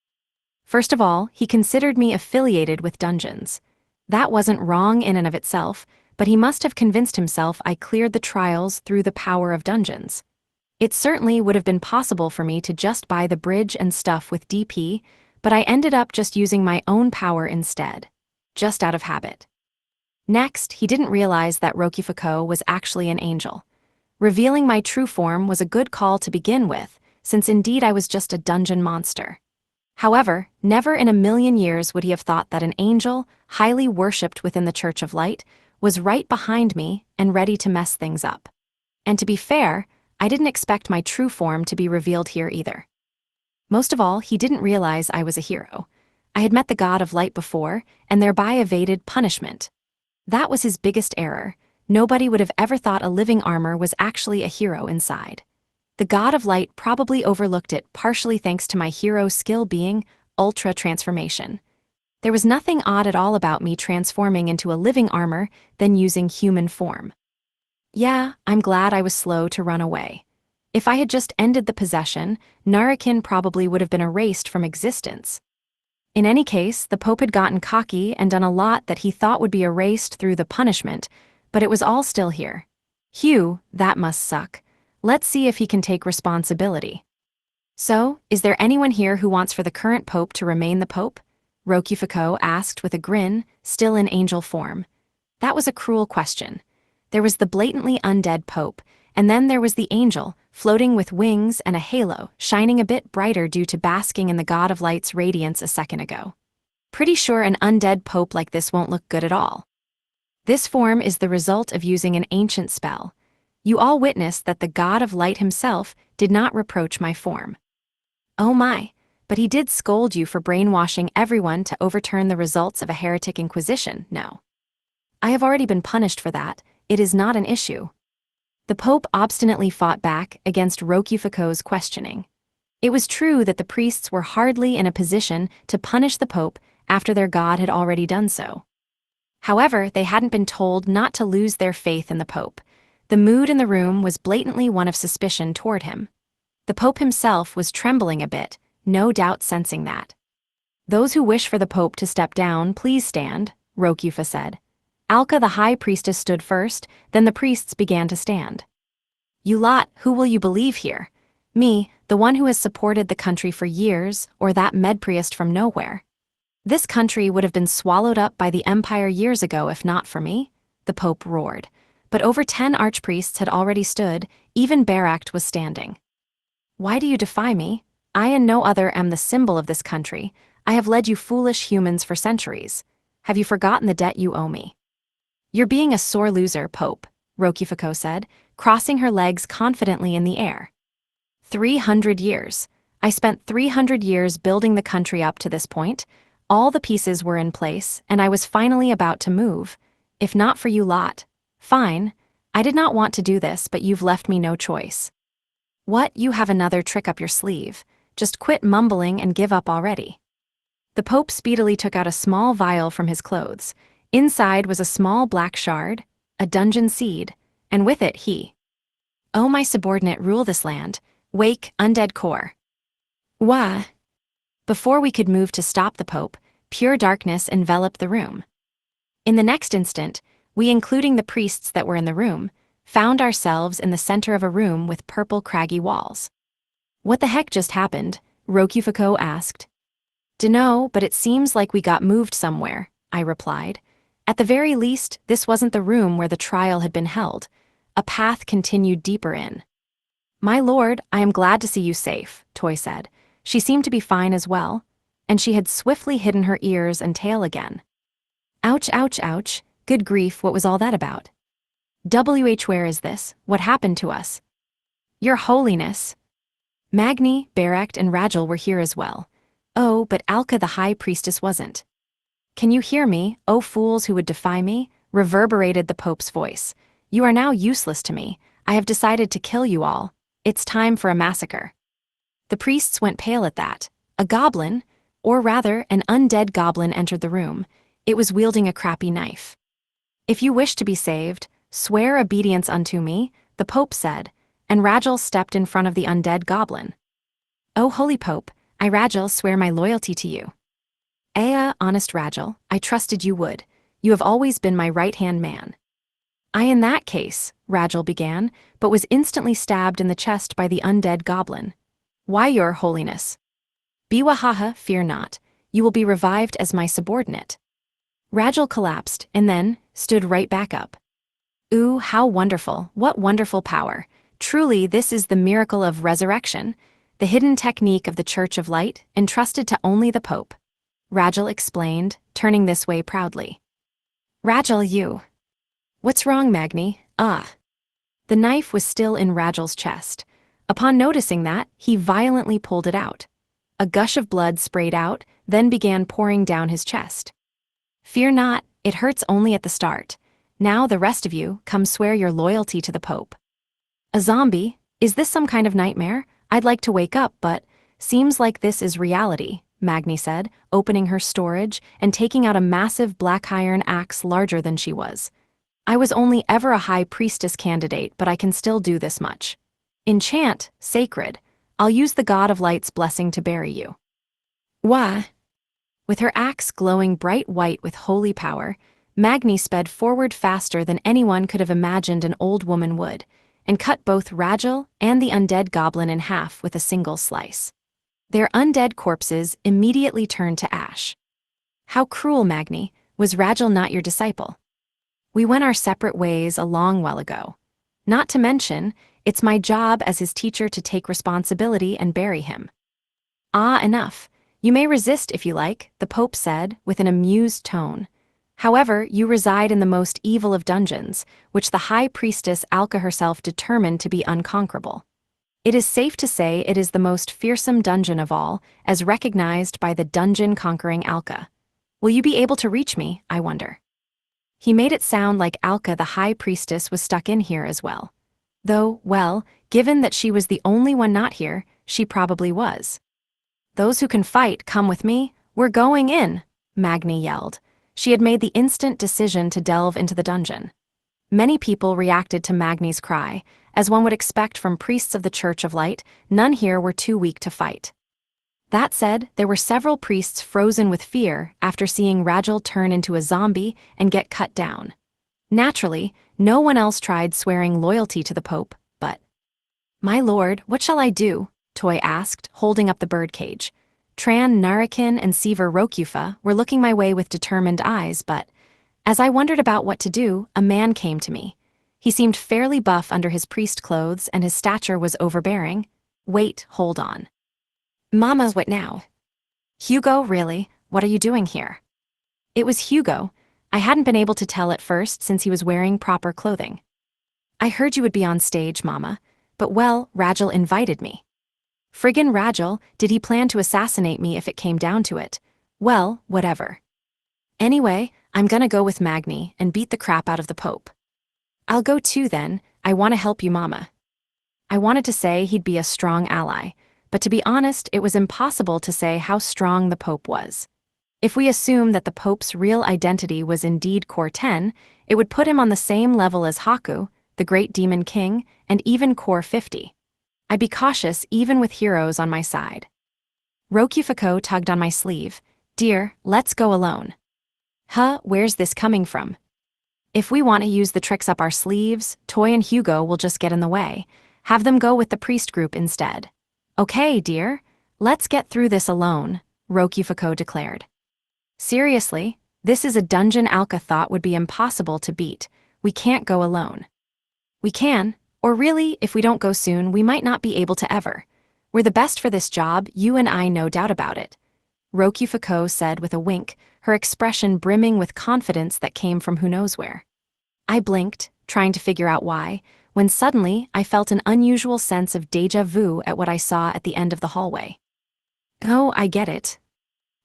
First of all, he considered me affiliated with dungeons. That wasn't wrong in and of itself, but he must have convinced himself I cleared the trials through the power of dungeons. It certainly would have been possible for me to just buy the bridge and stuff with DP, but I ended up just using my own power instead, just out of habit. Next, he didn't realize that Rokufuko was actually an angel. Revealing my true form was a good call to begin with, since indeed I was just a dungeon monster. However, never in a million years would he have thought that an angel, highly worshipped within the Church of Light, was right behind me and ready to mess things up. And to be fair, I didn't expect my true form to be revealed here either. Most of all, he didn't realize I was a hero. I had met the God of Light before, and thereby evaded punishment. That was his biggest error. Nobody would have ever thought a living armor was actually a hero inside. The God of Light probably overlooked it, partially thanks to my hero skill being Ultra Transformation. There was nothing odd at all about me transforming into a living armor, then using human form. Yeah, I'm glad I was slow to run away. If I had just ended the possession, Narakin probably would have been erased from existence. In any case, the Pope had gotten cocky and done a lot that he thought would be erased through the punishment, but it was all still here. Phew, that must suck. Let's see if he can take responsibility. So, is there anyone here who wants for the current Pope to remain the Pope? Rokufuko asked with a grin, still in angel form. That was a cruel question. There was the blatantly undead Pope, and then there was the angel, floating with wings and a halo, shining a bit brighter due to basking in the God of Light's radiance a second ago. Pretty sure an undead Pope like this won't look good at all. This form is the result of using an ancient spell. You all witnessed that the God of Light himself did not reproach my form. Oh my, but he did scold you for brainwashing everyone to overturn the results of a heretic inquisition, no. I have already been punished for that, it is not an issue. The Pope obstinately fought back against Rokufuko's questioning. It was true that the priests were hardly in a position to punish the Pope after their God had already done so. However, they hadn't been told not to lose their faith in the Pope. The mood in the room was blatantly one of suspicion toward him. The Pope himself was trembling a bit, no doubt sensing that. Those who wish for the Pope to step down, please stand, Rokufa said. Alka the High Priestess stood first, then the priests began to stand. You lot, who will you believe here? Me, the one who has supported the country for years, or that medpriest from nowhere? This country would have been swallowed up by the Empire years ago if not for me, the Pope roared. But over 10 archpriests had already stood, even Baract was standing. Why do you defy me? I and no other am the symbol of this country. I have led you foolish humans for centuries. Have you forgotten the debt you owe me? You're being a sore loser, Pope, Rokufuko said, crossing her legs confidently in the air. 300 years. I spent 300 years building the country up to this point. All the pieces were in place, and I was finally about to move. If not for you lot. Fine. I did not want to do this, but you've left me no choice. What, you have another trick up your sleeve. Just quit mumbling and give up already. The Pope speedily took out a small vial from his clothes. Inside was a small black shard, a dungeon seed, and with it he. Oh, my subordinate, rule this land. Wake, undead core. Wah! Before we could move to stop the Pope, pure darkness enveloped the room. In the next instant, we, including the priests that were in the room, found ourselves in the center of a room with purple craggy walls. What the heck just happened? Rokufuko asked. Dunno, but it seems like we got moved somewhere, I replied. At the very least, this wasn't the room where the trial had been held. A path continued deeper in. My lord, I am glad to see you safe, Toy said. She seemed to be fine as well, and she had swiftly hidden her ears and tail again. Ouch, ouch, ouch. Good grief, what was all that about? Where is this? What happened to us? Your Holiness. Magni, Baract, and Rajal were here as well. Oh, but Alka the High Priestess wasn't. Can you hear me, O fools who would defy me? Reverberated the Pope's voice. You are now useless to me. I have decided to kill you all. It's time for a massacre. The priests went pale at that. A goblin, or rather, an undead goblin entered the room. It was wielding a crappy knife. If you wish to be saved, swear obedience unto me, the Pope said, and Rajal stepped in front of the undead goblin. O holy Pope, I Rajal swear my loyalty to you. Honest Rajal, I trusted you would. You have always been my right-hand man. In that case, Rajal began, but was instantly stabbed in the chest by the undead goblin. Why, your holiness? Biwahaha, fear not. You will be revived as my subordinate. Rajal collapsed, and then, stood right back up. Ooh, how wonderful, what wonderful power. Truly, this is the miracle of resurrection. the hidden technique of the Church of Light, entrusted to only the Pope. Rajal explained, turning this way proudly. Rajal, you. What's wrong, Magni? The knife was still in Rajal's chest. Upon noticing that, he violently pulled it out. A gush of blood sprayed out, then began pouring down his chest. Fear not, it hurts only at the start. Now the rest of you, come swear your loyalty to the Pope. A zombie? Is this some kind of nightmare? I'd like to wake up, but seems like this is reality, Magni said, opening her storage and taking out a massive black iron axe larger than she was. I was only ever a high priestess candidate, but I can still do this much. Enchant, sacred. I'll use the God of Light's blessing to bury you. Wah! With her axe glowing bright white with holy power, Magni sped forward faster than anyone could have imagined an old woman would, and cut both Rajal and the undead goblin in half with a single slice. Their undead corpses immediately turned to ash. How cruel, Magni! Was Rajal not your disciple? We went our separate ways a long while ago. Not to mention, it's my job as his teacher to take responsibility and bury him. Enough. You may resist if you like, the Pope said, with an amused tone. However, you reside in the most evil of dungeons, which the High Priestess Alka herself determined to be unconquerable. It is safe to say it is the most fearsome dungeon of all, as recognized by the dungeon-conquering Alka. Will you be able to reach me, I wonder? He made it sound like Alka the High Priestess was stuck in here as well. Though, well, given that she was the only one not here, she probably was. Those who can fight, come with me. We're going in, Magni yelled. She had made the instant decision to delve into the dungeon. Many people reacted to Magni's cry. As one would expect from priests of the Church of Light, none here were too weak to fight. That said, there were several priests frozen with fear after seeing Rajal turn into a zombie and get cut down. Naturally, no one else tried swearing loyalty to the Pope, but... My lord, what shall I do? Toy asked, holding up the birdcage. Tran Narakin and Seaver Rokufa were looking my way with determined eyes, but as I wondered about what to do, a man came to me. He seemed fairly buff under his priest clothes and his stature was overbearing. Wait, hold on. Mama, what now? Hugo, really? What are you doing here? It was Hugo. I hadn't been able to tell at first since he was wearing proper clothing. I heard you would be on stage, Mama, but well, Rajal invited me. Friggin' Rajal, did he plan to assassinate me if it came down to it? Well, whatever. Anyway, I'm gonna go with Magni and beat the crap out of the Pope. I'll go too then, I want to help you, Mama. I wanted to say he'd be a strong ally, but to be honest, it was impossible to say how strong the Pope was. If we assume that the Pope's real identity was indeed Core 10, it would put him on the same level as Haku, the Great Demon King, and even Core 50. I'd be cautious even with heroes on my side. Rokufuko tugged on my sleeve. Dear, let's go alone. Where's this coming from? If we want to use the tricks up our sleeves, Toy and Hugo will just get in the way. Have them go with the priest group instead. Okay, dear. Let's get through this alone, Rokufuko declared. Seriously, this is a dungeon Alka thought would be impossible to beat. We can't go alone. We can. Or really, if we don't go soon, we might not be able to ever. We're the best for this job, you and I, no doubt about it. Rokufuko said with a wink, her expression brimming with confidence that came from who knows where. I blinked, trying to figure out why, when suddenly I felt an unusual sense of déjà vu at what I saw at the end of the hallway. Oh, I get it.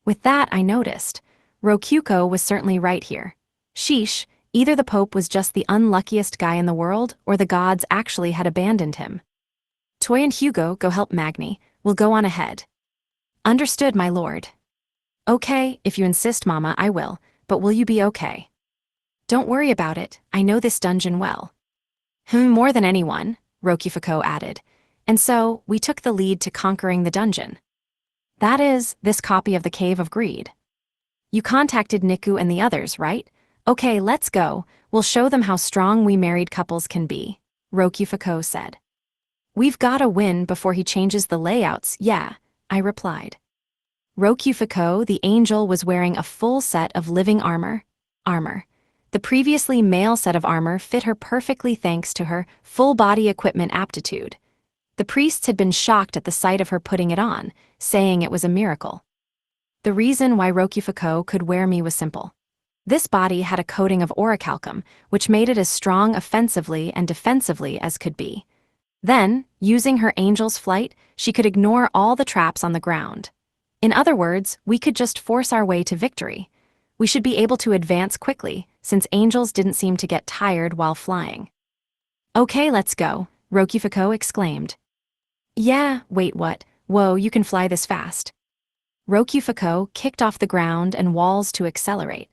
With that, I noticed. Rokufuko was certainly right here. Sheesh. Either the Pope was just the unluckiest guy in the world, or the gods actually had abandoned him. Toy and Hugo, go help Magni. We'll go on ahead. Understood, my lord. Okay, if you insist, Mama, I will, but will you be okay? Don't worry about it, I know this dungeon well. More than anyone, Rokufuko added. And so, we took the lead to conquering the dungeon. That is, this copy of the Cave of Greed. You contacted Niku and the others, right? Okay, let's go. We'll show them how strong we married couples can be, Rokufuko said. We've gotta win before he changes the layouts, yeah, I replied. Rokufuko, the angel, was wearing a full set of living armor. The previously male set of armor fit her perfectly thanks to her full-body equipment aptitude. The priests had been shocked at the sight of her putting it on, saying it was a miracle. The reason why Rokufuko could wear me was simple. This body had a coating of orichalcum, which made it as strong offensively and defensively as could be. Then, using her angel's flight, she could ignore all the traps on the ground. In other words, we could just force our way to victory. We should be able to advance quickly, since angels didn't seem to get tired while flying. Okay, let's go, Rokufuko exclaimed. Yeah, wait, what? Whoa, you can fly this fast. Rokufuko kicked off the ground and walls to accelerate.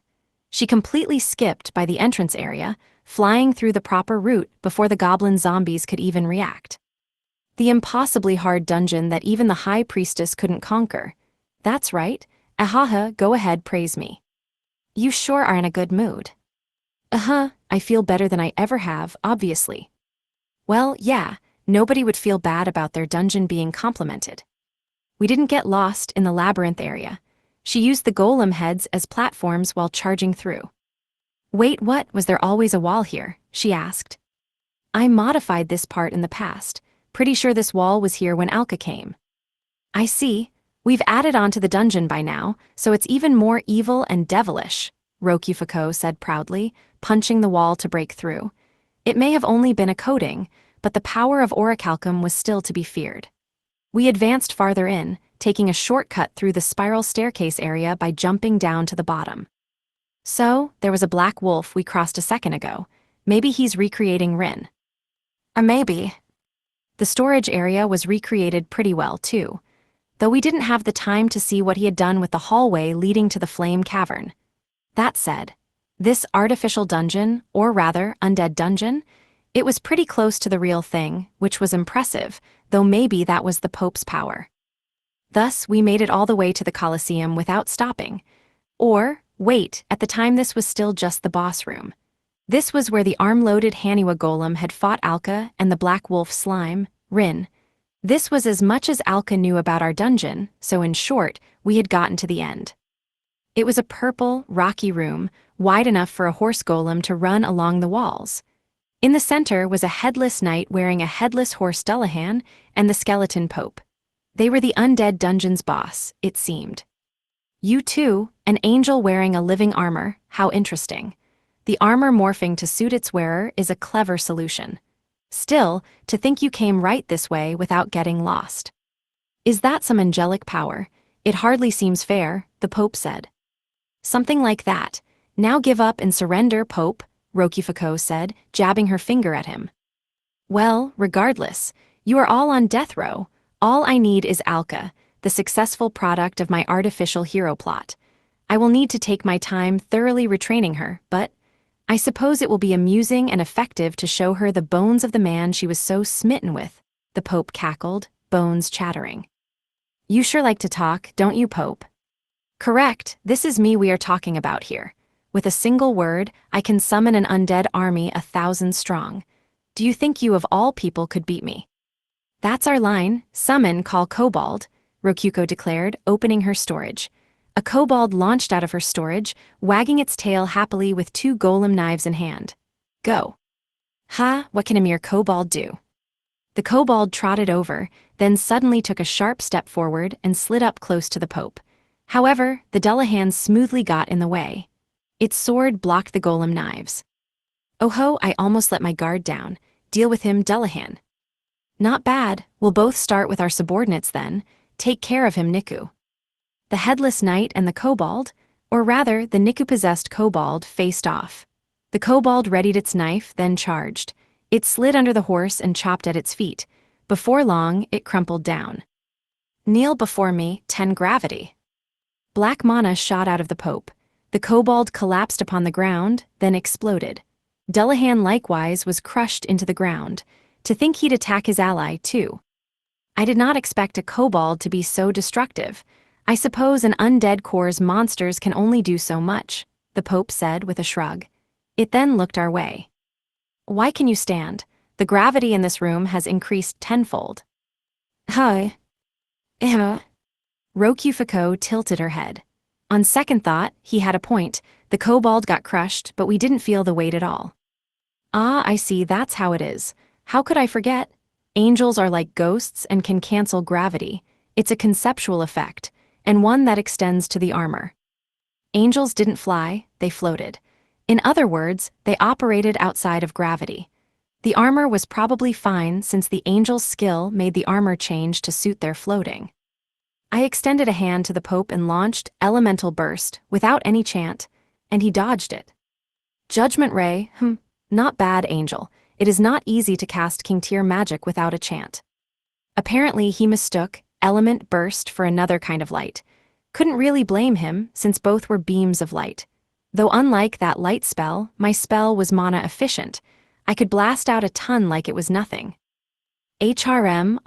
She completely skipped by the entrance area, flying through the proper route before the goblin zombies could even react. The impossibly hard dungeon that even the high priestess couldn't conquer. That's right. Ahaha, go ahead, praise me. You sure are in a good mood. I feel better than I ever have, obviously. Well, yeah, nobody would feel bad about their dungeon being complimented. We didn't get lost in the labyrinth area. She used the golem heads as platforms while charging through. Wait, what? Was there always a wall here? She asked. I modified this part in the past. Pretty sure this wall was here when Alka came. I see. We've added on to the dungeon by now, so it's even more evil and devilish, Rokufuko said proudly, punching the wall to break through. It may have only been a coating, but the power of orichalcum was still to be feared. We advanced farther in, taking a shortcut through the spiral staircase area by jumping down to the bottom. So, there was a black wolf we crossed a second ago. Maybe he's recreating Rin. Or maybe. The storage area was recreated pretty well, too, though we didn't have the time to see what he had done with the hallway leading to the flame cavern. That said, this artificial dungeon, or rather, undead dungeon, it was pretty close to the real thing, which was impressive, though maybe that was the Pope's power. Thus, we made it all the way to the Colosseum without stopping. Or, wait, at the time this was still just the boss room. This was where the arm-loaded Haniwa golem had fought Alka and the black wolf slime, Rin. This was as much as Alka knew about our dungeon, so in short, we had gotten to the end. It was a purple, rocky room, wide enough for a horse golem to run along the walls. In the center was a headless knight wearing a headless horse Dullahan and the skeleton pope. They were the undead dungeon's boss, it seemed. You too, an angel wearing a living armor, how interesting. The armor morphing to suit its wearer is a clever solution. Still, to think you came right this way without getting lost. Is that some angelic power? It hardly seems fair, the Pope said. Something like that. Now give up and surrender, Pope, Rokufuko said, jabbing her finger at him. Well, regardless, you are all on death row. All I need is Alka, the successful product of my artificial hero plot. I will need to take my time thoroughly retraining her, but I suppose it will be amusing and effective to show her the bones of the man she was so smitten with, the Pope cackled, bones chattering. You sure like to talk, don't you, Pope? Correct, this is me we are talking about here. With a single word, I can summon an undead army 1,000 strong. Do you think you of all people could beat me? That's our line, summon, call kobold, Rokuko declared, opening her storage. A kobold launched out of her storage, wagging its tail happily with 2 golem knives in hand. Go. Ha, what can a mere kobold do? The kobold trotted over, then suddenly took a sharp step forward and slid up close to the Pope. However, the Dullahan smoothly got in the way. Its sword blocked the golem knives. Oh ho, I almost let my guard down. Deal with him, Dullahan. Not bad, we'll both start with our subordinates then. Take care of him, Niku. The headless knight and the kobold, or rather, the Niku-possessed kobold, faced off. The kobold readied its knife, then charged. It slid under the horse and chopped at its feet. Before long, it crumpled down. Kneel before me, 10 gravity. Black mana shot out of the Pope. The kobold collapsed upon the ground, then exploded. Dullahan likewise was crushed into the ground. To think he'd attack his ally, too. I did not expect a kobold to be so destructive. I suppose an undead core's monsters can only do so much, the Pope said with a shrug. It then looked our way. Why can you stand? The gravity in this room has increased tenfold. Hi. Rokufuko tilted her head. On second thought, he had a point. The kobold got crushed, but we didn't feel the weight at all. Ah, I see, that's how it is. How could I forget? Angels are like ghosts and can cancel gravity. It's a conceptual effect, and one that extends to the armor. Angels didn't fly, they floated. In other words, they operated outside of gravity. The armor was probably fine since the angel's skill made the armor change to suit their floating. I extended a hand to the Pope and launched Elemental Burst without any chant, and he dodged it. Judgment Ray, not bad, Angel. It is not easy to cast King Tier magic without a chant. Apparently he mistook Element Burst for another kind of light. Couldn't really blame him, since both were beams of light. Though unlike that light spell, my spell was mana efficient. I could blast out a ton like it was nothing. HRM,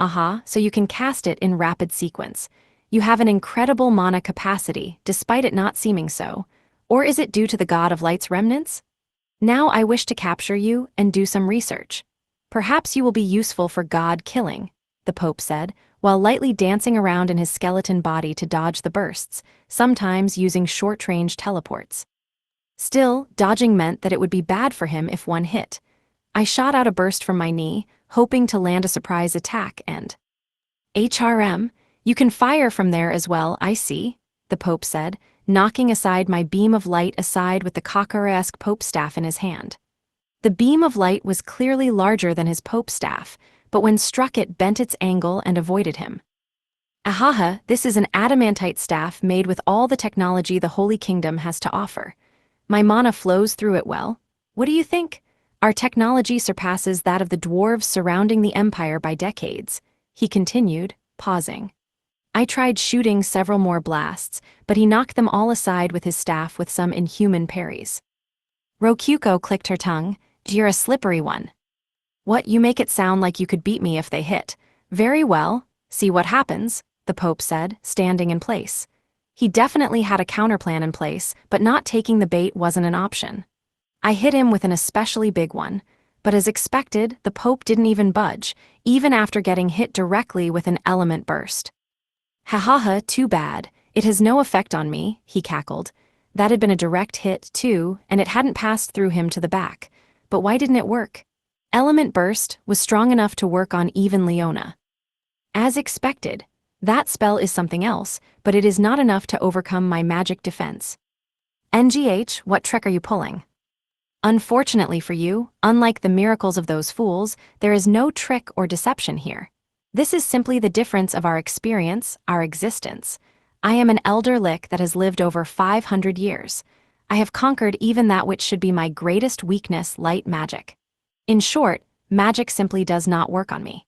so you can cast it in rapid sequence. You have an incredible mana capacity, despite it not seeming so. Or is it due to the God of Light's remnants? Now I wish to capture you and do some research. Perhaps you will be useful for God killing, the Pope said, while lightly dancing around in his skeleton body to dodge the bursts, sometimes using short-range teleports. Still, dodging meant that it would be bad for him if one hit. I shot out a burst from my knee, hoping to land a surprise attack and... HRM, you can fire from there as well, I see, the Pope said, knocking aside my beam of light aside with the Kakara-esque Pope staff in his hand. The beam of light was clearly larger than his Pope staff, but when struck it bent its angle and avoided him. Ahaha, this is an adamantite staff made with all the technology the Holy Kingdom has to offer. My mana flows through it well. What do you think? Our technology surpasses that of the dwarves surrounding the Empire by decades, he continued, pausing. I tried shooting several more blasts, but he knocked them all aside with his staff with some inhuman parries. Rokyuko clicked her tongue. You're a slippery one. What, you make it sound like you could beat me if they hit. Very well, see what happens, the Pope said, standing in place. He definitely had a counterplan in place, but not taking the bait wasn't an option. I hit him with an especially big one, but as expected, the Pope didn't even budge, even after getting hit directly with an element burst. Ha, too bad. It has no effect on me, he cackled. That had been a direct hit, too, and it hadn't passed through him to the back. But why didn't it work? Element Burst was strong enough to work on even Leona. As expected, that spell is something else, but it is not enough to overcome my magic defense. NGH, what trick are you pulling? Unfortunately for you, unlike the miracles of those fools, there is no trick or deception here. This is simply the difference of our experience, our existence. I am an elder lich that has lived over 500 years. I have conquered even that which should be my greatest weakness, light magic. In short, magic simply does not work on me.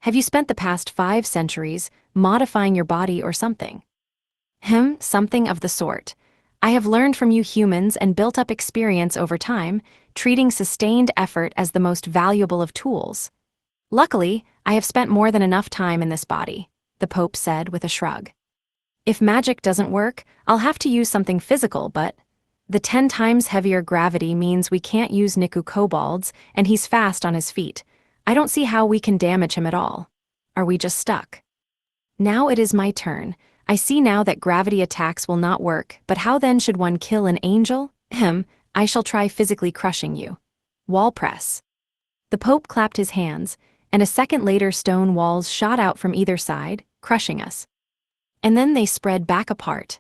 Have you spent the past 5 centuries modifying your body or something? Something of the sort. I have learned from you humans and built up experience over time, treating sustained effort as the most valuable of tools. Luckily, I have spent more than enough time in this body, the Pope said with a shrug. If magic doesn't work, I'll have to use something physical, but the 10 times heavier gravity means we can't use Niku Kobolds, and he's fast on his feet. I don't see how we can damage him at all. Are we just stuck? Now it is my turn. I see now that gravity attacks will not work, but how then should one kill an angel? I shall try physically crushing you. Wall press. The Pope clapped his hands, and a second later stone walls shot out from either side, crushing us. And then they spread back apart.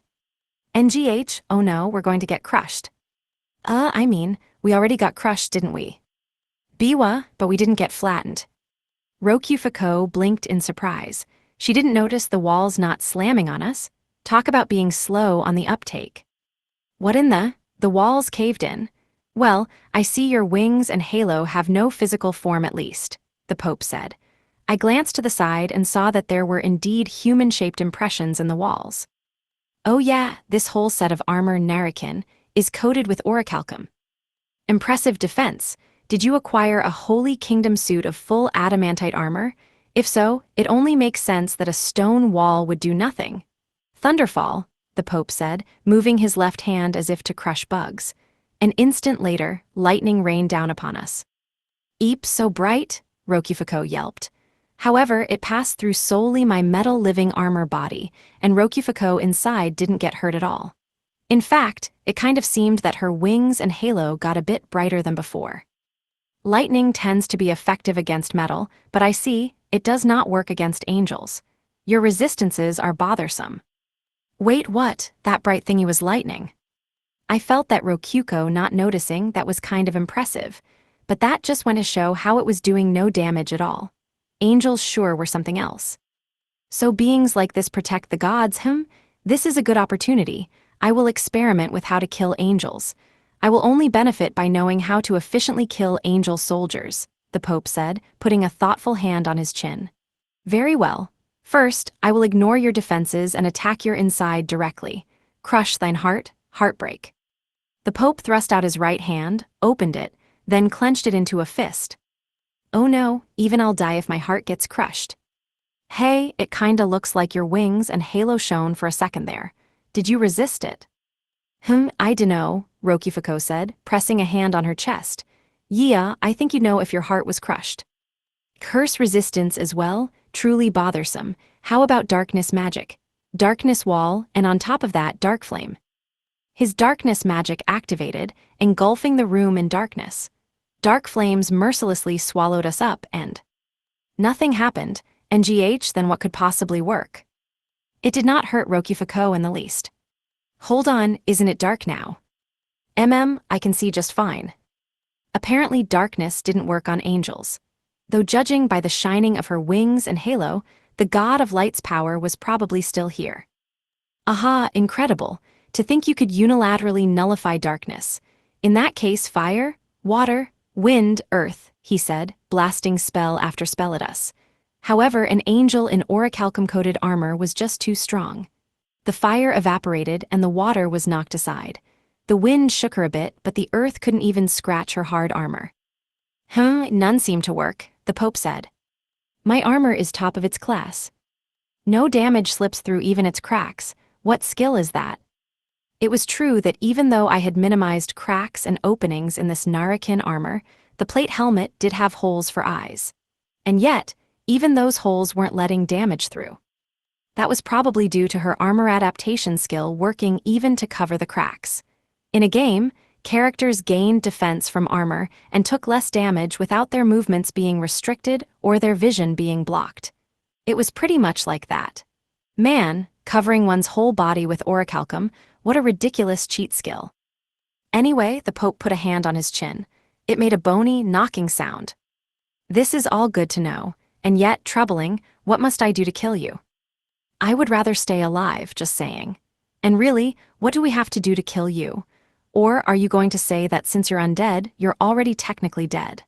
NGH, oh no, we're going to get crushed. We already got crushed, didn't we? Biwa, but we didn't get flattened. Rokyuko blinked in surprise. She didn't notice the walls not slamming on us. Talk about being slow on the uptake. What in the walls caved in? Well, I see your wings and halo have no physical form at least, the Pope said. I glanced to the side and saw that there were indeed human-shaped impressions in the walls. Oh yeah, this whole set of armor Narakin is coated with orichalcum. Impressive defense. Did you acquire a Holy Kingdom suit of full adamantite armor? If so, it only makes sense that a stone wall would do nothing. Thunderfall, the Pope said, moving his left hand as if to crush bugs. An instant later, lightning rained down upon us. Eep, so bright, Rokyuko yelped. However, it passed through solely my metal living armor body, and Rokyuko inside didn't get hurt at all. In fact, it kind of seemed that her wings and halo got a bit brighter than before. Lightning tends to be effective against metal, but I see, it does not work against angels. Your resistances are bothersome. Wait, what? That bright thingy was lightning. I felt that Rokyuko not noticing that was kind of impressive, but that just went to show how it was doing no damage at all. Angels sure were something else. So beings like this protect the gods, This is a good opportunity. I will experiment with how to kill angels. I will only benefit by knowing how to efficiently kill angel soldiers, the Pope said, putting a thoughtful hand on his chin. Very well. First, I will ignore your defenses and attack your inside directly. Crush thine heart, heartbreak. The Pope thrust out his right hand, opened it, then clenched it into a fist. Oh no, even I'll die if my heart gets crushed. Hey, it kinda looks like your wings and halo shone for a second there. Did you resist it? I dunno, Rokyuko said, pressing a hand on her chest. Yeah, I think you'd know if your heart was crushed. Curse resistance as well, truly bothersome. How about darkness magic? Darkness wall, and on top of that, dark flame. His darkness magic activated, engulfing the room in darkness. Dark flames mercilessly swallowed us up and... Nothing happened, and then what could possibly work? It did not hurt Rokyuko in the least. Hold on, isn't it dark now? I can see just fine. Apparently darkness didn't work on angels. Though judging by the shining of her wings and halo, the god of light's power was probably still here. Aha, incredible. To think you could unilaterally nullify darkness. In that case, fire, water, wind, earth, he said, blasting spell after spell at us. However, an angel in orichalcum-coated armor was just too strong. The fire evaporated and the water was knocked aside. The wind shook her a bit, but the earth couldn't even scratch her hard armor. None seemed to work, the Pope said. My armor is top of its class. No damage slips through even its cracks. What skill is that? It was true that even though I had minimized cracks and openings in this Narakin armor, the plate helmet did have holes for eyes. And yet, even those holes weren't letting damage through. That was probably due to her armor adaptation skill working even to cover the cracks. In a game, characters gained defense from armor and took less damage without their movements being restricted or their vision being blocked. It was pretty much like that. Man, covering one's whole body with orichalcum, what a ridiculous cheat skill. Anyway, the Pope put a hand on his chin. It made a bony, knocking sound. This is all good to know, and yet troubling. What must I do to kill you? I would rather stay alive, just saying. And really, what do we have to do to kill you? Or are you going to say that since you're undead, you're already technically dead?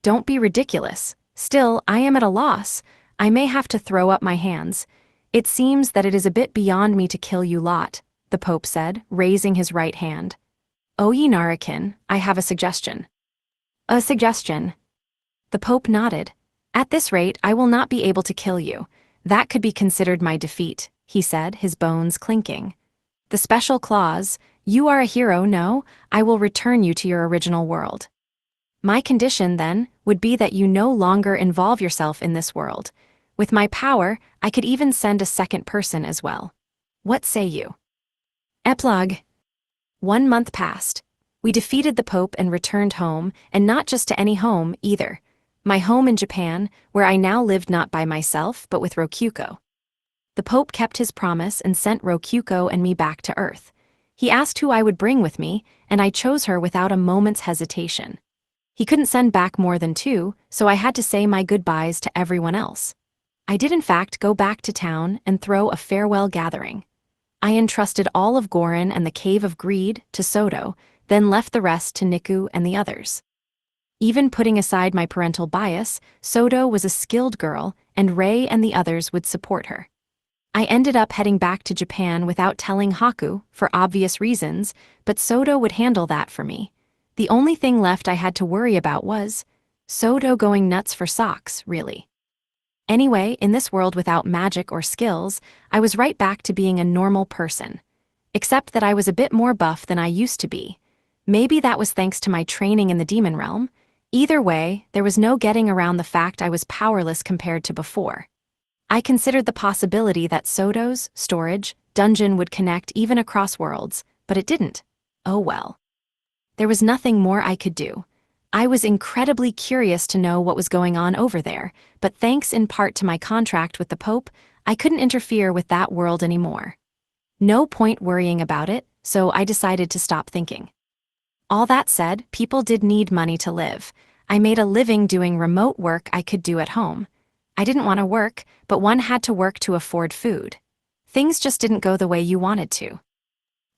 Don't be ridiculous. Still, I am at a loss. I may have to throw up my hands. It seems that it is a bit beyond me to kill you lot, the Pope said, raising his right hand. O ye Narakin, I have a suggestion. A suggestion? The Pope nodded. At this rate, I will not be able to kill you. That could be considered my defeat, he said, his bones clinking. The special clause, you are a hero, no, I will return you to your original world. My condition, then, would be that you no longer involve yourself in this world. With my power, I could even send a second person as well. What say you? Epilogue. 1 month passed. We defeated the Pope and returned home, and not just to any home, either. My home in Japan, where I now lived not by myself, but with Rokyuko. The Pope kept his promise and sent Rokyuko and me back to Earth. He asked who I would bring with me, and I chose her without a moment's hesitation. He couldn't send back more than 2, so I had to say my goodbyes to everyone else. I did in fact go back to town and throw a farewell gathering. I entrusted all of Gorin and the Cave of Greed to Soto, then left the rest to Niku and the others. Even putting aside my parental bias, Soto was a skilled girl, and Rei and the others would support her. I ended up heading back to Japan without telling Haku, for obvious reasons, but Soto would handle that for me. The only thing left I had to worry about was Soto going nuts for socks, really. Anyway, in this world without magic or skills, I was right back to being a normal person. Except that I was a bit more buff than I used to be. Maybe that was thanks to my training in the demon realm. Either way, there was no getting around the fact I was powerless compared to before. I considered the possibility that Soto's storage dungeon would connect even across worlds, but it didn't. Oh well. There was nothing more I could do. I was incredibly curious to know what was going on over there, but thanks in part to my contract with the Pope, I couldn't interfere with that world anymore. No point worrying about it, so I decided to stop thinking. All that said, people did need money to live. I made a living doing remote work I could do at home. I didn't want to work, but one had to work to afford food. Things just didn't go the way you wanted to.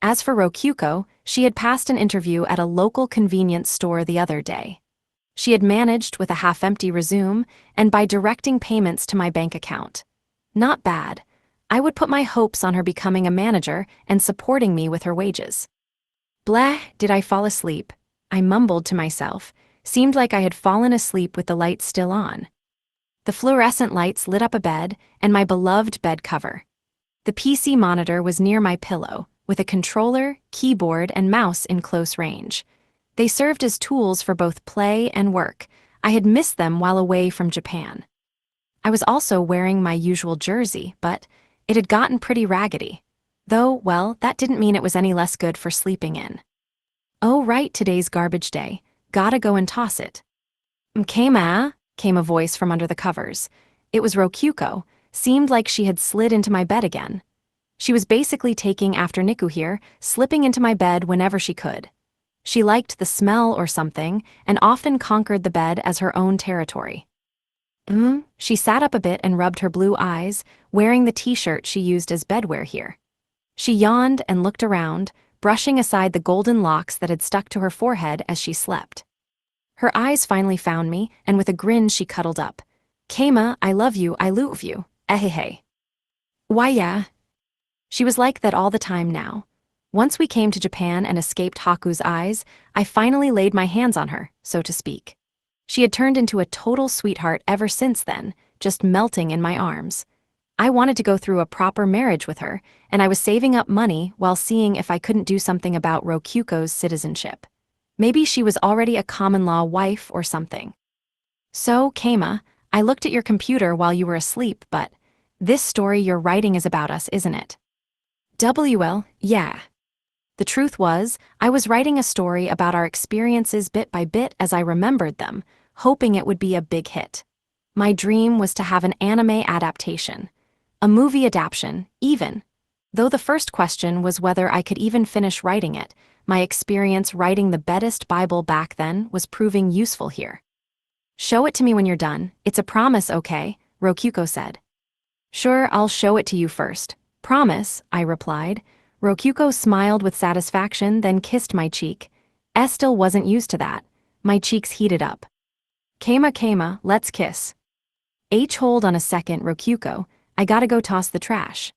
As for Rokyuko, she had passed an interview at a local convenience store the other day. She had managed with a half-empty resume and by directing payments to my bank account. Not bad. I would put my hopes on her becoming a manager and supporting me with her wages. Blah, did I fall asleep? I mumbled to myself. Seemed like I had fallen asleep with the lights still on. The fluorescent lights lit up a bed and my beloved bed cover. The PC monitor was near my pillow, with a controller, keyboard, and mouse in close range. They served as tools for both play and work. I had missed them while away from Japan. I was also wearing my usual jersey, but it had gotten pretty raggedy. Though, well, that didn't mean it was any less good for sleeping in. Oh right, today's garbage day. Gotta go and toss it. Mkema, came a voice from under the covers. It was Rokyuko. Seemed like she had slid into my bed again. She was basically taking after Niku here, slipping into my bed whenever she could. She liked the smell or something, and often conquered the bed as her own territory. She sat up a bit and rubbed her blue eyes, wearing the t-shirt she used as bedwear here. She yawned and looked around, brushing aside the golden locks that had stuck to her forehead as she slept. Her eyes finally found me, and with a grin she cuddled up. Kema, I love you, I love you, ehehe. Why yeah? She was like that all the time now. Once we came to Japan and escaped Haku's eyes, I finally laid my hands on her, so to speak. She had turned into a total sweetheart ever since then, just melting in my arms. I wanted to go through a proper marriage with her, and I was saving up money while seeing if I couldn't do something about Rokyuko's citizenship. Maybe she was already a common-law wife or something. So, Kema, I looked at your computer while you were asleep, but this story you're writing is about us, isn't it? WL, yeah. The truth was, I was writing a story about our experiences bit by bit as I remembered them, hoping it would be a big hit. My dream was to have an anime adaptation. A movie adaptation, even. Though the first question was whether I could even finish writing it, my experience writing the Buddhist Bible back then was proving useful here. Show it to me when you're done. It's a promise, okay? Rokyuko said. Sure, I'll show it to you first. Promise, I replied. Rokyuko smiled with satisfaction, then kissed my cheek. Still wasn't used to that. My cheeks heated up. Kema, let's kiss. Hold on a second, Rokyuko. I gotta go toss the trash.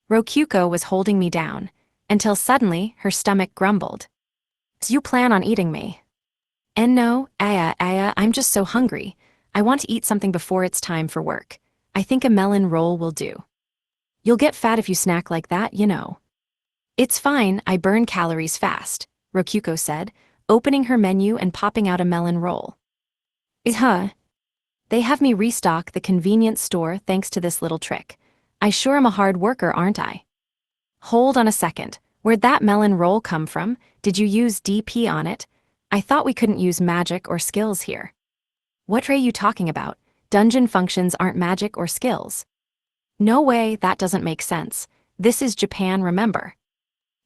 Rokyuko was holding me down, until suddenly her stomach grumbled. So you plan on eating me? And no, I'm just so hungry. I want to eat something before it's time for work. I think a melon roll will do. You'll get fat if you snack like that, you know. It's fine, I burn calories fast, Rokyuko said, opening her menu and popping out a melon roll. They have me restock the convenience store thanks to this little trick. I sure am a hard worker, aren't I? Hold on a second. Where'd that melon roll come from? Did you use DP on it? I thought we couldn't use magic or skills here. What are you talking about? Dungeon functions aren't magic or skills. No way, that doesn't make sense. This is Japan, remember?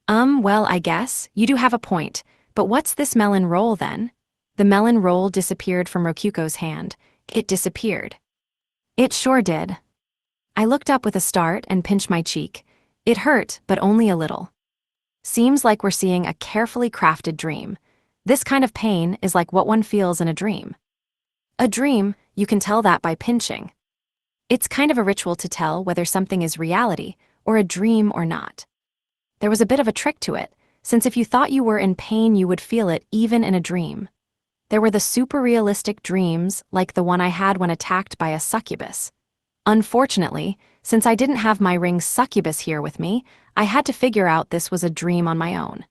Well, I guess, you do have a point, but what's this melon roll then? The melon roll disappeared from Rokyuko's hand. It disappeared. It sure did. I looked up with a start and pinched my cheek. It hurt, but only a little. Seems like we're seeing a carefully crafted dream. This kind of pain is like what one feels in a dream. A dream, you can tell that by pinching. It's kind of a ritual to tell whether something is reality or a dream or not. There was a bit of a trick to it, since if you thought you were in pain you would feel it even in a dream. There were the super realistic dreams, like the one I had when attacked by a succubus. Unfortunately, since I didn't have my ring succubus here with me, I had to figure out this was a dream on my own.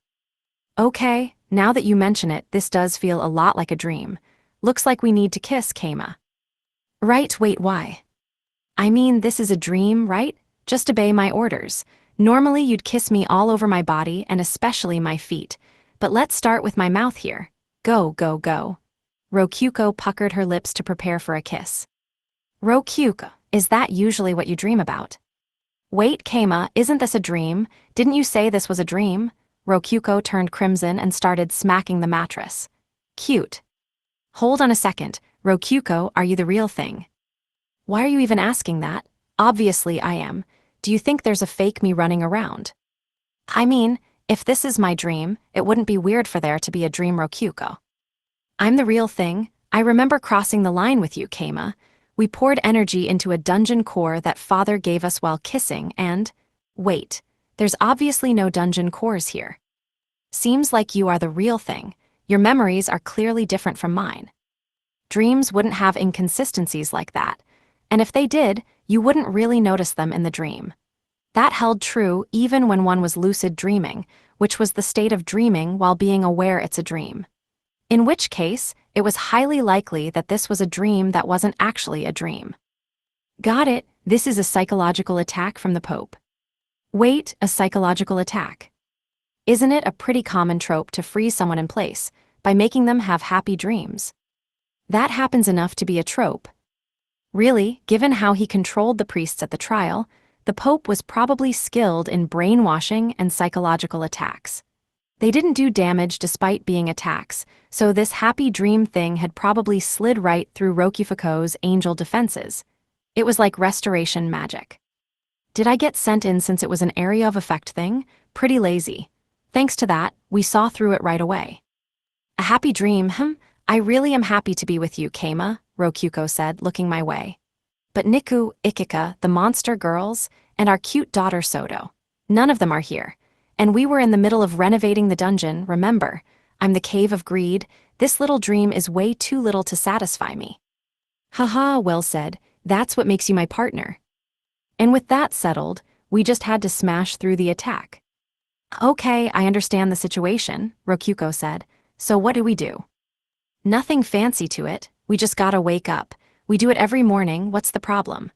Okay, now that you mention it, this does feel a lot like a dream. Looks like we need to kiss, Kema. Right, wait, why? I mean, this is a dream, right? Just obey my orders. Normally you'd kiss me all over my body and especially my feet. But let's start with my mouth here. Go, go, go. Rokyuko puckered her lips to prepare for a kiss. Rokyuko, is that usually what you dream about? Wait, Keima, isn't this a dream? Didn't you say this was a dream? Rokyuko turned crimson and started smacking the mattress. Cute. Hold on a second, Rokyuko, are you the real thing? Why are you even asking that? Obviously I am. Do you think there's a fake me running around? I mean, if this is my dream, it wouldn't be weird for there to be a dream Rokyuko. I'm the real thing. I remember crossing the line with you, Keima. We poured energy into a dungeon core that father gave us while kissing and… Wait, there's obviously no dungeon cores here. Seems like you are the real thing. Your memories are clearly different from mine. Dreams wouldn't have inconsistencies like that, and if they did, you wouldn't really notice them in the dream. That held true even when one was lucid dreaming, which was the state of dreaming while being aware it's a dream. In which case, it was highly likely that this was a dream that wasn't actually a dream. Got it, this is a psychological attack from the Pope. Wait, a psychological attack. Isn't it a pretty common trope to freeze someone in place by making them have happy dreams? That happens enough to be a trope. Really, given how he controlled the priests at the trial, the Pope was probably skilled in brainwashing and psychological attacks. They didn't do damage despite being attacks, so this happy dream thing had probably slid right through Rokyufuko's angel defenses. It was like restoration magic. Did I get sent in since it was an area of effect thing? Pretty lazy. Thanks to that, we saw through it right away. A happy dream, I really am happy to be with you, Keima, Rokyuko said, looking my way. But Niku, Ikika, the monster girls, and our cute daughter Soto, none of them are here. And we were in the middle of renovating the dungeon, remember? I'm the cave of greed. This little dream is way too little to satisfy me. Haha, well said. That's what makes you my partner. And with that settled, we just had to smash through the attack. Okay, I understand the situation, Rokyuko said. So what do we do? Nothing fancy to it. We just gotta wake up. We do it every morning. What's the problem?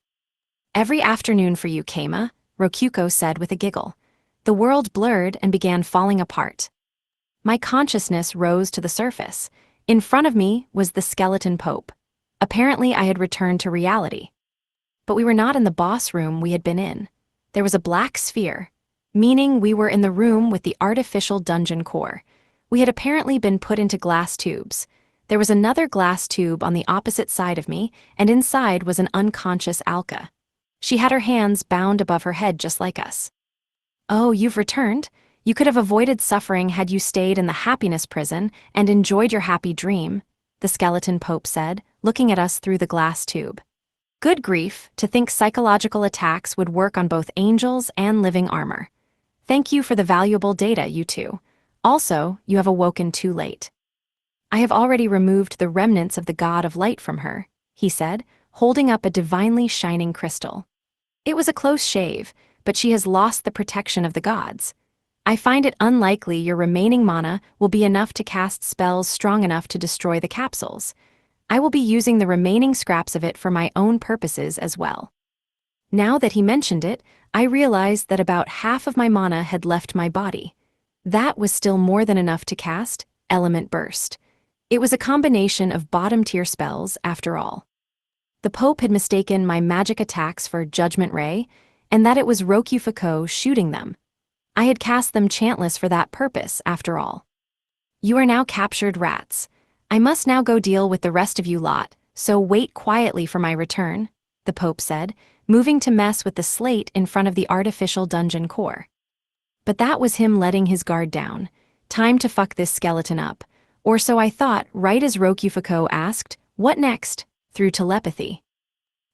Every afternoon for you, Keima, Rokyuko said with a giggle. The world blurred and began falling apart. My consciousness rose to the surface. In front of me was the skeleton Pope. Apparently I had returned to reality. But we were not in the boss room we had been in. There was a black sphere, meaning we were in the room with the artificial dungeon core. We had apparently been put into glass tubes. There was another glass tube on the opposite side of me, and inside was an unconscious Alka. She had her hands bound above her head just like us. Oh, you've returned? You could have avoided suffering had you stayed in the happiness prison and enjoyed your happy dream, the skeleton Pope said, looking at us through the glass tube. Good grief, to think psychological attacks would work on both angels and living armor. Thank you for the valuable data, you two. Also, you have awoken too late. I have already removed the remnants of the god of light from her, he said, holding up a divinely shining crystal. It was a close shave, but she has lost the protection of the gods. I find it unlikely your remaining mana will be enough to cast spells strong enough to destroy the capsules. I will be using the remaining scraps of it for my own purposes as well. Now that he mentioned it, I realized that about half of my mana had left my body. That was still more than enough to cast Element Burst. It was a combination of bottom-tier spells, after all. The Pope had mistaken my magic attacks for Judgment Ray, and that it was Rokyufuko shooting them. I had cast them chantless for that purpose, after all. You are now captured rats. I must now go deal with the rest of you lot, so wait quietly for my return, the Pope said, moving to mess with the slate in front of the artificial dungeon core. But that was him letting his guard down. Time to fuck this skeleton up. Or so I thought, right as Rokyufuko asked, what next? Through telepathy.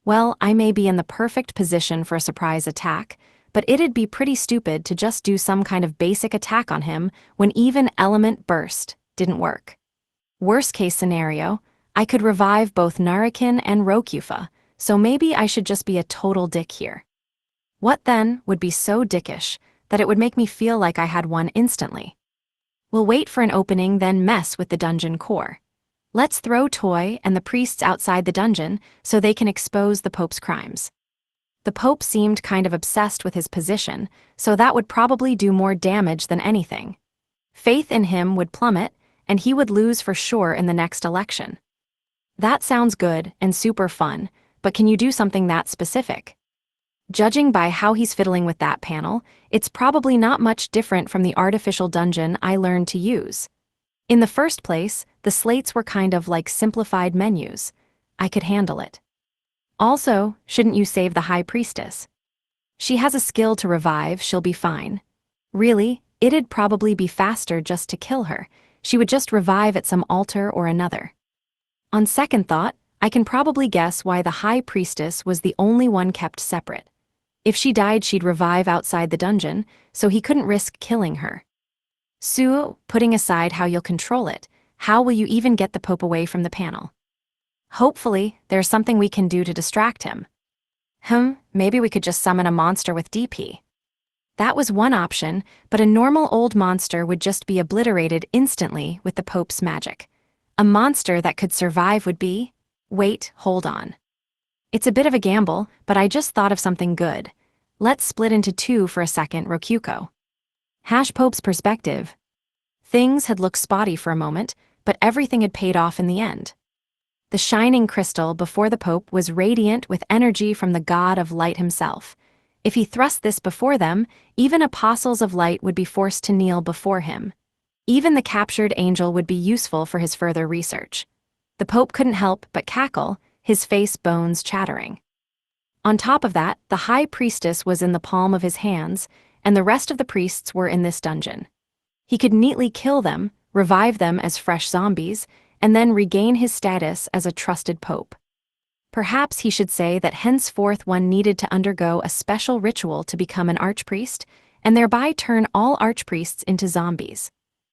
Well, I may be in the perfect position for a surprise attack, but it'd be pretty stupid to just do some kind of basic attack on him when even Element Burst didn't work. Worst case scenario, I could revive both Narakin and Rokyufa, so maybe I should just be a total dick here. What then would be so dickish that it would make me feel like I had one instantly? We'll wait for an opening, then mess with the dungeon core. Let's throw Toy and the priests outside the dungeon so they can expose the Pope's crimes. The Pope seemed kind of obsessed with his position, so that would probably do more damage than anything. Faith in him would plummet, and he would lose for sure in the next election. That sounds good and super fun, but can you do something that specific? Judging by how he's fiddling with that panel, it's probably not much different from the artificial dungeon I learned to use. In the first place, the slates were kind of like simplified menus. I could handle it. Also, shouldn't you save the High Priestess? She has a skill to revive, she'll be fine. Really, it'd probably be faster just to kill her. She would just revive at some altar or another. On second thought, I can probably guess why the High Priestess was the only one kept separate. If she died, she'd revive outside the dungeon, so he couldn't risk killing her. Sue, putting aside how you'll control it, how will you even get the Pope away from the panel? Hopefully, there's something we can do to distract him. Maybe we could just summon a monster with DP. That was one option, but a normal old monster would just be obliterated instantly with the Pope's magic. A monster that could survive would be… Wait, hold on. It's a bit of a gamble, but I just thought of something good. Let's split into two for a second, Rokuko. Pope's perspective. Things had looked spotty for a moment, but everything had paid off in the end. The shining crystal before the Pope was radiant with energy from the god of light himself. If he thrust this before them, even apostles of light would be forced to kneel before him. Even the captured angel would be useful for his further research. The Pope couldn't help but cackle, his face bones chattering. On top of that, the High Priestess was in the palm of his hands, and the rest of the priests were in this dungeon. He could neatly kill them, revive them as fresh zombies, and then regain his status as a trusted Pope. Perhaps he should say that henceforth one needed to undergo a special ritual to become an archpriest, and thereby turn all archpriests into zombies.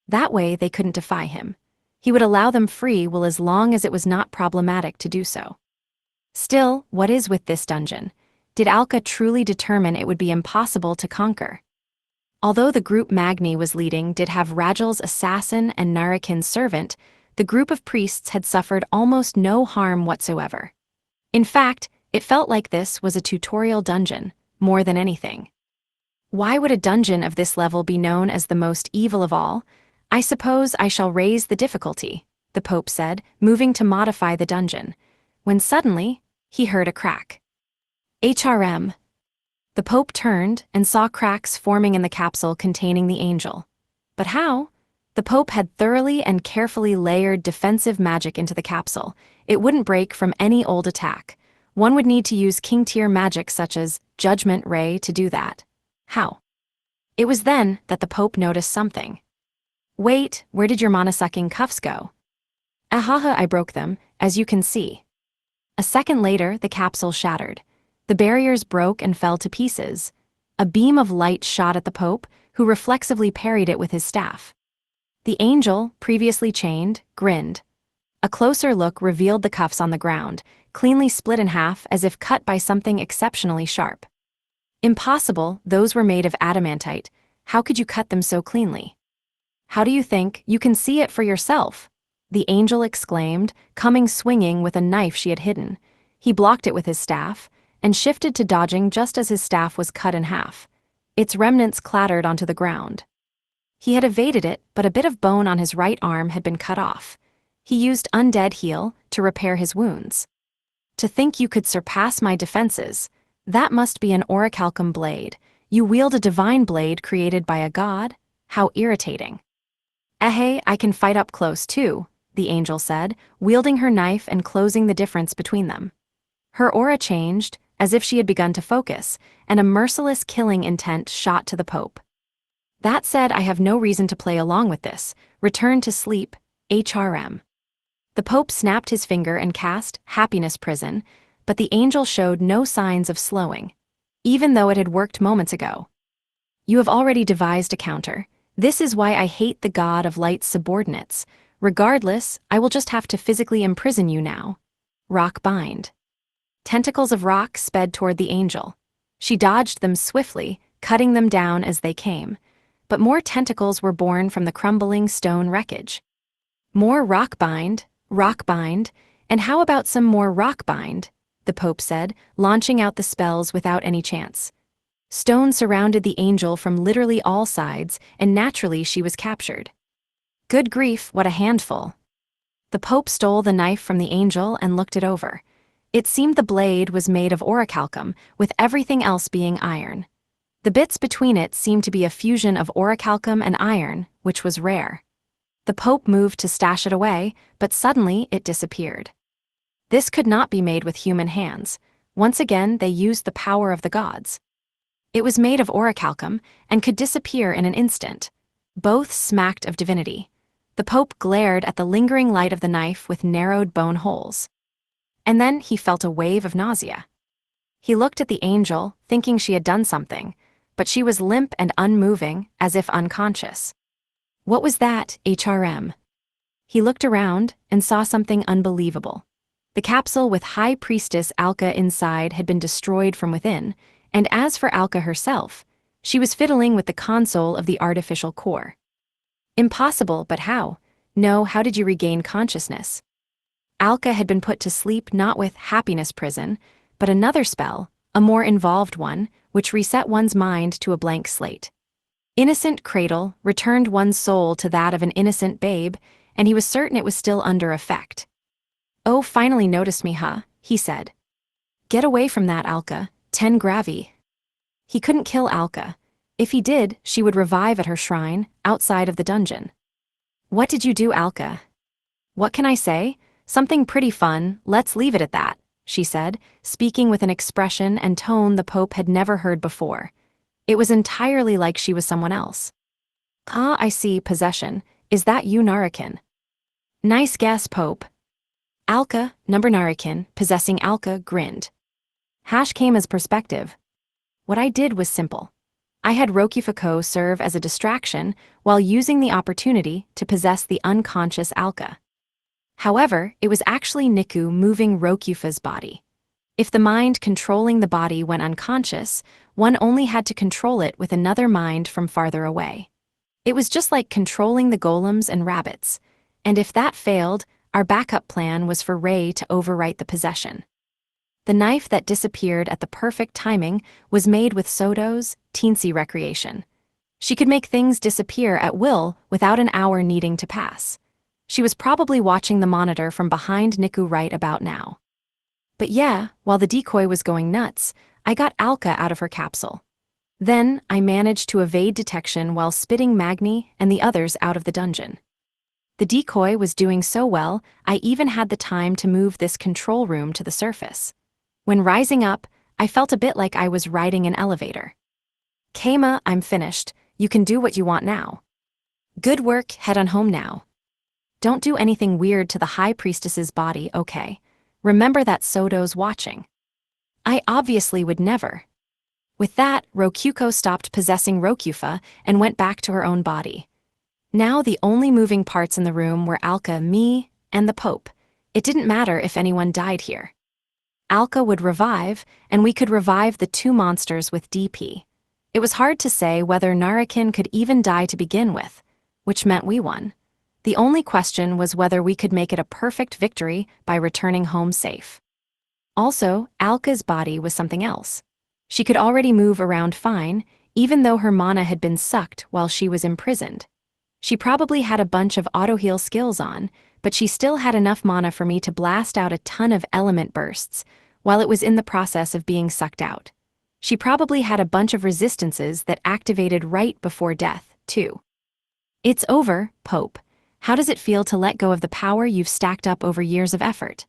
That way they couldn't defy him. He would allow them free as long as it was not problematic to do so. Still, what is with this dungeon? Did Alka truly determine it would be impossible to conquer? Although the group Magni was leading did have Rajal's assassin and Narakin's servant, the group of priests had suffered almost no harm whatsoever. In fact, it felt like this was a tutorial dungeon, more than anything. Why would a dungeon of this level be known as the most evil of all? I suppose I shall raise the difficulty, the Pope said, moving to modify the dungeon, when suddenly, he heard a crack. HRM. The Pope turned and saw cracks forming in the capsule containing the angel. But how? The Pope had thoroughly and carefully layered defensive magic into the capsule. It wouldn't break from any old attack. One would need to use king-tier magic such as Judgment Ray to do that. How? It was then that the Pope noticed something. Wait, where did your mana-sucking cuffs go? Ahaha, I broke them, as you can see. A second later, the capsule shattered. The barriers broke and fell to pieces. A beam of light shot at the Pope, who reflexively parried it with his staff. The angel, previously chained, grinned. A closer look revealed the cuffs on the ground, cleanly split in half as if cut by something exceptionally sharp. Impossible, those were made of adamantite. How could you cut them so cleanly? How do you think? You can see it for yourself, the angel exclaimed, coming swinging with a knife she had hidden. He blocked it with his staff, and shifted to dodging just as his staff was cut in half. Its remnants clattered onto the ground. He had evaded it, but a bit of bone on his right arm had been cut off. He used Undead Heal to repair his wounds. To think you could surpass my defenses, that must be an orichalcum blade. You wield a divine blade created by a god? How irritating. I can fight up close too, the angel said, wielding her knife and closing the difference between them. Her aura changed, as if she had begun to focus, and a merciless killing intent shot to the Pope. That said, I have no reason to play along with this. Return to sleep, HRM. The Pope snapped his finger and cast Happiness Prison, but the angel showed no signs of slowing, even though it had worked moments ago. You have already devised a counter. This is why I hate the god of light's subordinates. Regardless, I will just have to physically imprison you now. Rock bind. Tentacles of rock sped toward the angel. She dodged them swiftly, cutting them down as they came. But more tentacles were born from the crumbling stone wreckage. More rock bind, and how about some more rock bind? The Pope said, launching out the spells without any chance. Stone surrounded the angel from literally all sides, and naturally she was captured. Good grief, what a handful. The Pope stole the knife from the angel and looked it over. It seemed the blade was made of orichalcum, with everything else being iron. The bits between it seemed to be a fusion of orichalcum and iron, which was rare. The Pope moved to stash it away, but suddenly it disappeared. This could not be made with human hands. Once again, they used the power of the gods. It was made of orichalcum and could disappear in an instant. Both smacked of divinity. The Pope glared at the lingering light of the knife with narrowed bone holes. And then he felt a wave of nausea. He looked at the angel, thinking she had done something, but she was limp and unmoving, as if unconscious. What was that, HRM? He looked around and saw something unbelievable. The capsule with High Priestess Alka inside had been destroyed from within, and as for Alka herself, she was fiddling with the console of the artificial core. Impossible, but how? No, how did you regain consciousness? Alka had been put to sleep not with happiness prison, but another spell, a more involved one, which reset one's mind to a blank slate. Innocent cradle returned one's soul to that of an innocent babe, and he was certain it was still under effect. Oh, finally noticed me, huh? He said. Get away from that, Alka. 10 Gravi. He couldn't kill Alka. If he did, she would revive at her shrine, outside of the dungeon. What did you do, Alka? What can I say? Something pretty fun, let's leave it at that, she said, speaking with an expression and tone the Pope had never heard before. It was entirely like she was someone else. Ah, I see, possession. Is that you, Narakin? Nice guess, Pope. Alka, number Narakin, possessing Alka, grinned. Hash came as perspective. What I did was simple. I had Rokufuko serve as a distraction while using the opportunity to possess the unconscious Alka. However, it was actually Niku moving Rokufa's body. If the mind controlling the body went unconscious, one only had to control it with another mind from farther away. It was just like controlling the golems and rabbits, and if that failed, our backup plan was for Rei to overwrite the possession. The knife that disappeared at the perfect timing was made with Soto's teensy recreation. She could make things disappear at will without an hour needing to pass. She was probably watching the monitor from behind Niku right about now. But yeah, while the decoy was going nuts, I got Alka out of her capsule. Then I managed to evade detection while spitting Magni and the others out of the dungeon. The decoy was doing so well, I even had the time to move this control room to the surface. When rising up, I felt a bit like I was riding an elevator. Keima, I'm finished. You can do what you want now. Good work, head on home now. Don't do anything weird to the High Priestess's body, okay? Remember that Soto's watching. I obviously would never. With that, Rokuko stopped possessing Rokufa and went back to her own body. Now the only moving parts in the room were Alka, me, and the Pope. It didn't matter if anyone died here. Alka would revive, and we could revive the two monsters with DP. It was hard to say whether Narakin could even die to begin with, which meant we won. The only question was whether we could make it a perfect victory by returning home safe. Also, Alka's body was something else. She could already move around fine, even though her mana had been sucked while she was imprisoned. She probably had a bunch of auto-heal skills on, but she still had enough mana for me to blast out a ton of element bursts while it was in the process of being sucked out. She probably had a bunch of resistances that activated right before death, too. It's over, Pope. How does it feel to let go of the power you've stacked up over years of effort?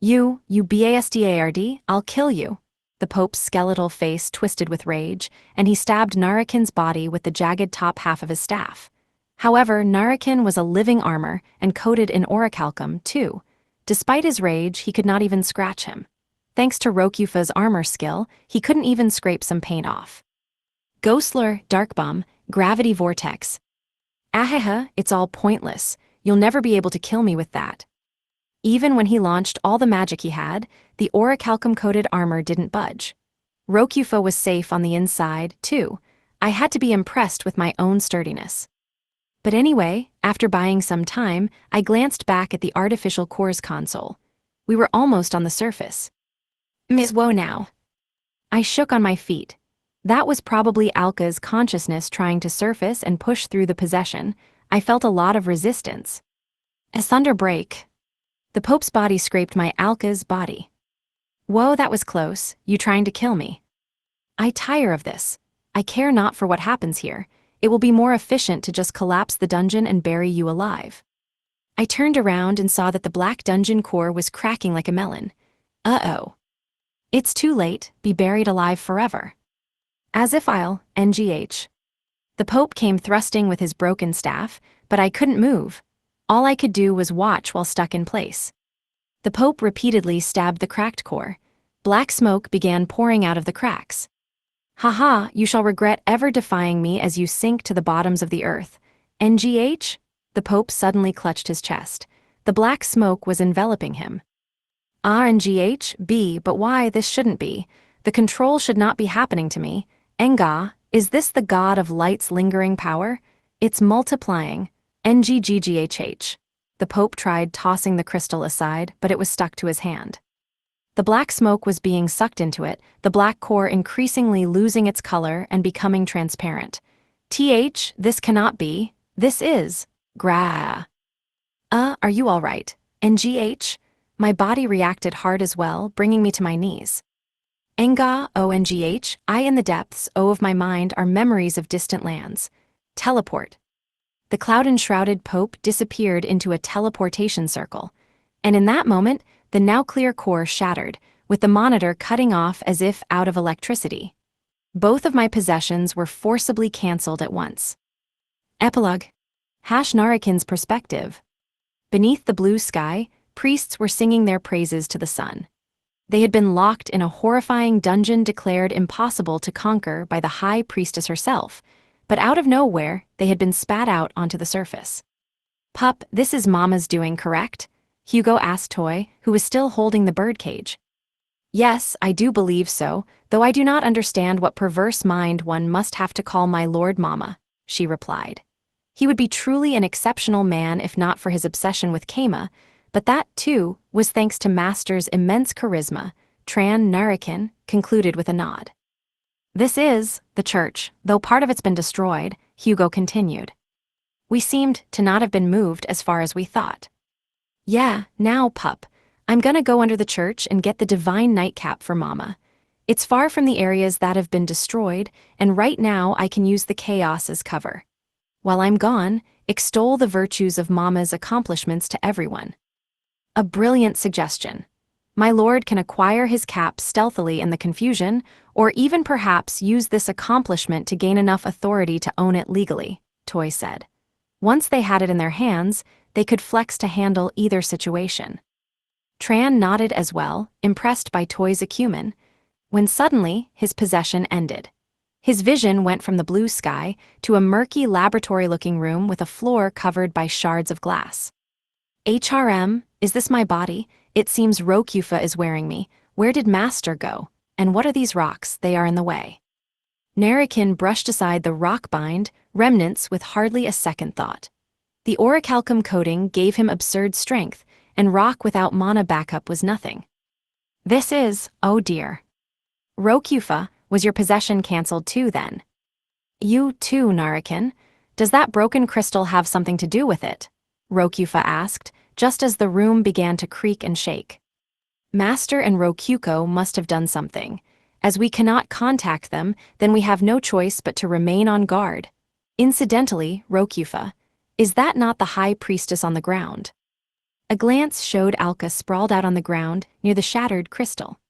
You bastard, I'll kill you. The Pope's skeletal face twisted with rage, and he stabbed Narakin's body with the jagged top half of his staff. However, Narakin was a living armor and coated in orichalcum, too. Despite his rage, he could not even scratch him. Thanks to Rokufa's armor skill, he couldn't even scrape some paint off. Ghostler, Dark Bomb, Gravity Vortex. Ahaha, it's all pointless. You'll never be able to kill me with that. Even when he launched all the magic he had, the orichalcum-coated armor didn't budge. Rokufa was safe on the inside, too. I had to be impressed with my own sturdiness. But anyway, after buying some time, I glanced back at the artificial cores console. We were almost on the surface. Ms. Woe now. I shook on my feet. That was probably Alka's consciousness trying to surface and push through the possession. I felt a lot of resistance. As thunder break, the Pope's body scraped my Alka's body. Whoa, that was close. You trying to kill me? I tire of this. I care not for what happens here. It will be more efficient to just collapse the dungeon and bury you alive. I turned around and saw that the black dungeon core was cracking like a melon. Uh-oh. It's too late, be buried alive forever. As if I'll, NGH. The Pope came thrusting with his broken staff, but I couldn't move. All I could do was watch while stuck in place. The Pope repeatedly stabbed the cracked core. Black smoke began pouring out of the cracks. Haha, you shall regret ever defying me as you sink to the bottoms of the earth. NGH? The Pope suddenly clutched his chest. The black smoke was enveloping him. NGH, but why this shouldn't be. The control should not be happening to me. Enga, is this the god of light's lingering power? It's multiplying. NGGGHH. The Pope tried tossing the crystal aside, but it was stuck to his hand. The black smoke was being sucked into it, the black core increasingly losing its color and becoming transparent. This cannot be. This is. Gra. Are you all right? NGH? My body reacted hard as well, bringing me to my knees. Enga, ONGH, I in the depths, of my mind are memories of distant lands. Teleport. The cloud-enshrouded Pope disappeared into a teleportation circle. And in that moment, the now clear core shattered, with the monitor cutting off as if out of electricity. Both of my possessions were forcibly cancelled at once. Epilogue. Narakin's perspective. Beneath the blue sky, priests were singing their praises to the sun. They had been locked in a horrifying dungeon declared impossible to conquer by the High Priestess herself, but out of nowhere, they had been spat out onto the surface. Pup, this is Mama's doing, correct? Hugo asked Toy, who was still holding the birdcage. Yes, I do believe so, though I do not understand what perverse mind one must have to call my Lord Mama, she replied. He would be truly an exceptional man if not for his obsession with Kama, but that, too, was thanks to Master's immense charisma, Narakin concluded with a nod. This is the church, though part of it's been destroyed, Hugo continued. We seemed to not have been moved as far as we thought. Yeah, now, pup, I'm gonna go under the church and get the divine nightcap for Mama. It's far from the areas that have been destroyed, and right now I can use the chaos as cover. While I'm gone, extol the virtues of Mama's accomplishments to everyone. A brilliant suggestion. My lord can acquire his cap stealthily in the confusion, or even perhaps use this accomplishment to gain enough authority to own it legally, Toy said. Once they had it in their hands, they could flex to handle either situation. Tran nodded as well, impressed by Toy's acumen, when suddenly his possession ended. His vision went from the blue sky to a murky laboratory-looking room with a floor covered by shards of glass. Is this my body? It seems Rokufa is wearing me. Where did Master go? And what are these rocks? They are in the way. Narakin brushed aside the rock-bind remnants with hardly a second thought. The orichalcum coating gave him absurd strength, and rock without mana backup was nothing. This is, oh dear. Rokufa, was your possession cancelled too then? You too, Narakin. Does that broken crystal have something to do with it? Rokufa asked, just as the room began to creak and shake. Master and Rokuko must have done something. As we cannot contact them, then we have no choice but to remain on guard. Incidentally, Rokufa, is that not the High Priestess on the ground? A glance showed Alka sprawled out on the ground near the shattered crystal.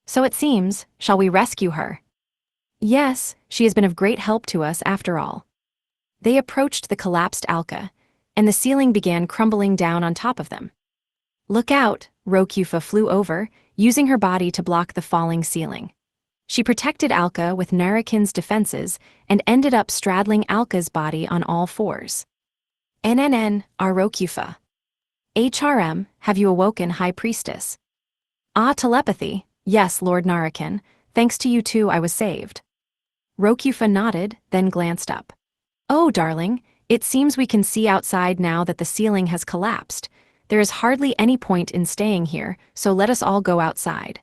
So it seems, shall we rescue her? Yes, she has been of great help to us after all. They approached the collapsed Alka, and the ceiling began crumbling down on top of them. Look out, Rokufa flew over, using her body to block the falling ceiling. She protected Alka with Narakin's defenses and ended up straddling Alka's body on all fours. Rokufa. Have you awoken, High Priestess? Telepathy. Yes, Lord Narakin. Thanks to you too I was saved. Rokufa nodded, then glanced up. Oh, darling, it seems we can see outside now that the ceiling has collapsed. There is hardly any point in staying here, so let us all go outside.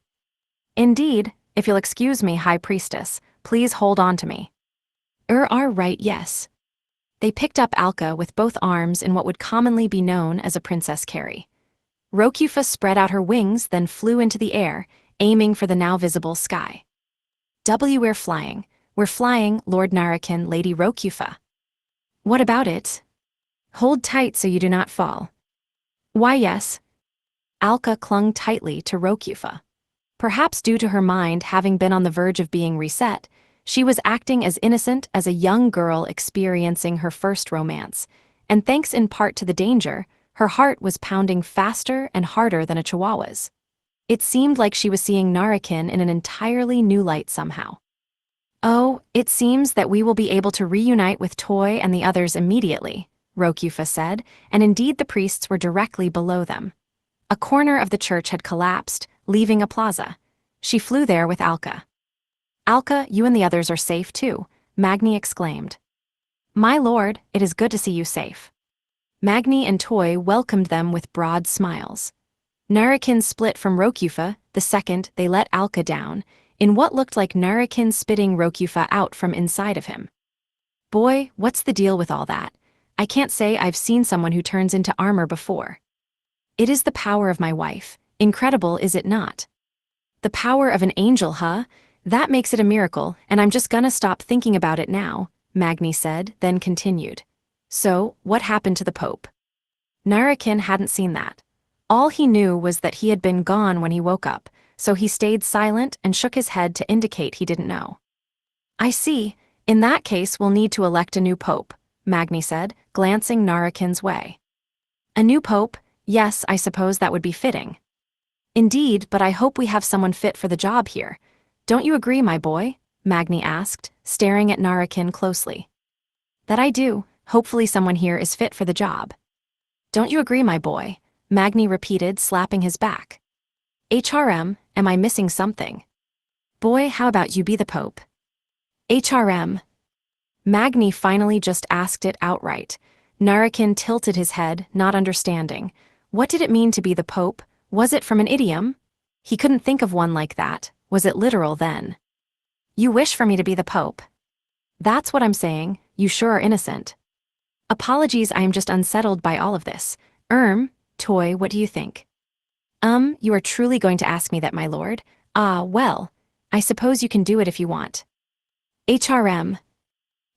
Indeed, if you'll excuse me, High Priestess, please hold on to me. Right, yes. They picked up Alka with both arms in what would commonly be known as a princess carry. Rokufa spread out her wings, then flew into the air, aiming for the now visible sky. We're flying. We're flying, Lord Narakin, Lady Rokufa. What about it? Hold tight so you do not fall. Why yes. Alka clung tightly to Rokufa. Perhaps due to her mind having been on the verge of being reset, she was acting as innocent as a young girl experiencing her first romance, and thanks in part to the danger, her heart was pounding faster and harder than a chihuahua's. It seemed like she was seeing Narakin in an entirely new light somehow. Oh, it seems that we will be able to reunite with Toy and the others immediately, Rokufa said, and indeed the priests were directly below them. A corner of the church had collapsed, leaving a plaza. She flew there with Alka. Alka, you and the others are safe too, Magni exclaimed. My lord, it is good to see you safe. Magni and Toy welcomed them with broad smiles. Narakin split from Rokufa the second they let Alka down, in what looked like Narakin spitting Rokufa out from inside of him. Boy, what's the deal with all that? I can't say I've seen someone who turns into armor before. It is the power of my wife. Incredible, is it not? The power of an angel, huh? That makes it a miracle, and I'm just gonna stop thinking about it now, Magni said, then continued. So, what happened to the Pope? Narakin hadn't seen that. All he knew was that he had been gone when he woke up, so he stayed silent and shook his head to indicate he didn't know. I see. In that case, we'll need to elect a new pope, Magni said, glancing Narakin's way. A new pope? Yes, I suppose that would be fitting. Indeed, but I hope we have someone fit for the job here. Don't you agree, my boy? Magni asked, staring at Narakin closely. That I do. Hopefully someone here is fit for the job. Don't you agree, my boy? Magni repeated, slapping his back. HRM, am I missing something? Boy, how about you be the pope? HRM. Magni finally just asked it outright. Narakin tilted his head, not understanding. What did it mean to be the pope? Was it from an idiom? He couldn't think of one like that. Was it literal then? You wish for me to be the pope? That's what I'm saying. You sure are innocent. Apologies, I am just unsettled by all of this. Toy, what do you think? You are truly going to ask me that, my lord? Well, I suppose you can do it if you want. HRM.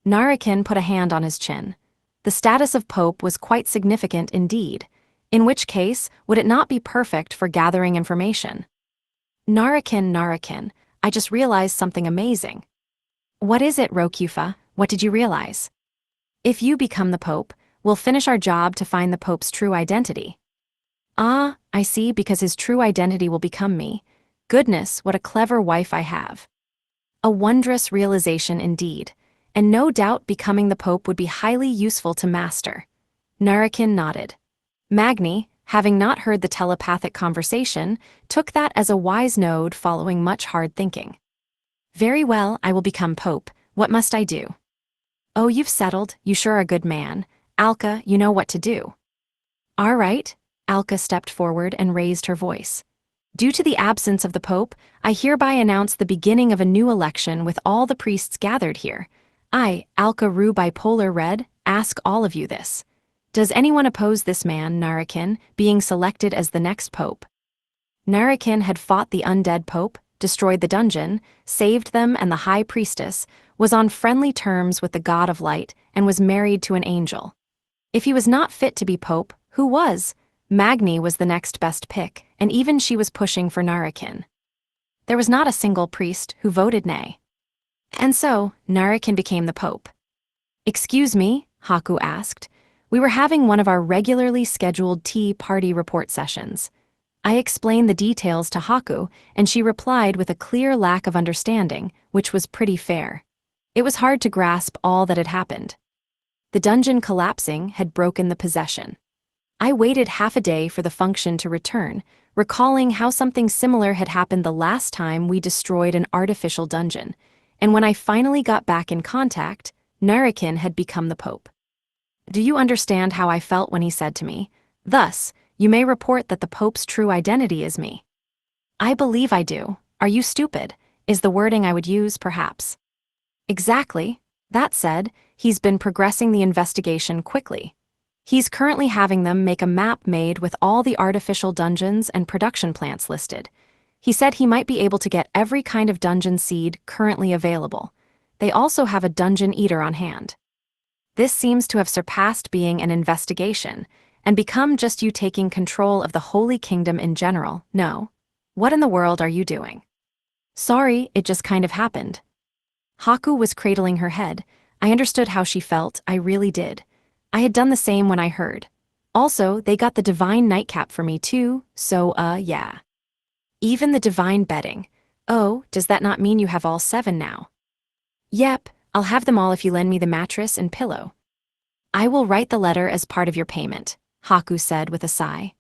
Narakin put a hand on his chin. The status of pope was quite significant indeed, in which case would it not be perfect for gathering information? Narakin, I just realized something amazing. What is it, Rokufa? What did you realize? If you become the pope, we'll finish our job to find the pope's true identity. I see, because his true identity will become me. Goodness, what a clever wife I have. A wondrous realization indeed, and no doubt becoming the pope would be highly useful to master. Narakin nodded. Magni, having not heard the telepathic conversation, took that as a wise nod following much hard thinking. Very well, I will become pope. What must I do? Oh, you've settled. You sure are a good man. Alka, you know what to do. All right. Alka stepped forward and raised her voice. Due to the absence of the Pope, I hereby announce the beginning of a new election with all the priests gathered here. I, Alka Ru Bipolar Red, ask all of you this. Does anyone oppose this man, Narakin, being selected as the next Pope? Narakin had fought the undead Pope, destroyed the dungeon, saved them and the High Priestess, was on friendly terms with the God of Light, and was married to an angel. If he was not fit to be Pope, who was? Magni was the next best pick, and even she was pushing for Narakin. There was not a single priest who voted nay. And so, Narakin became the Pope. Excuse me, Haku asked. We were having one of our regularly scheduled tea party report sessions. I explained the details to Haku, and she replied with a clear lack of understanding, which was pretty fair. It was hard to grasp all that had happened. The dungeon collapsing had broken the possession. I waited half a day for the function to return, recalling how something similar had happened the last time we destroyed an artificial dungeon, and when I finally got back in contact, Narakin had become the Pope. Do you understand how I felt when he said to me, "Thus, you may report that the Pope's true identity is me"? I believe I do. Are you stupid? Is the wording I would use, perhaps. Exactly. That said, he's been progressing the investigation quickly. He's currently having them make a map made with all the artificial dungeons and production plants listed. He said he might be able to get every kind of dungeon seed currently available. They also have a dungeon eater on hand. This seems to have surpassed being an investigation and become just you taking control of the Holy Kingdom in general. No. What in the world are you doing? Sorry, it just kind of happened. Haku was cradling her head. I understood how she felt, I really did. I had done the same when I heard. Also, they got the divine nightcap for me too, so yeah. Even the divine bedding. Oh, does that not mean you have all 7 now? Yep, I'll have them all if you lend me the mattress and pillow. I will write the letter as part of your payment, Haku said with a sigh.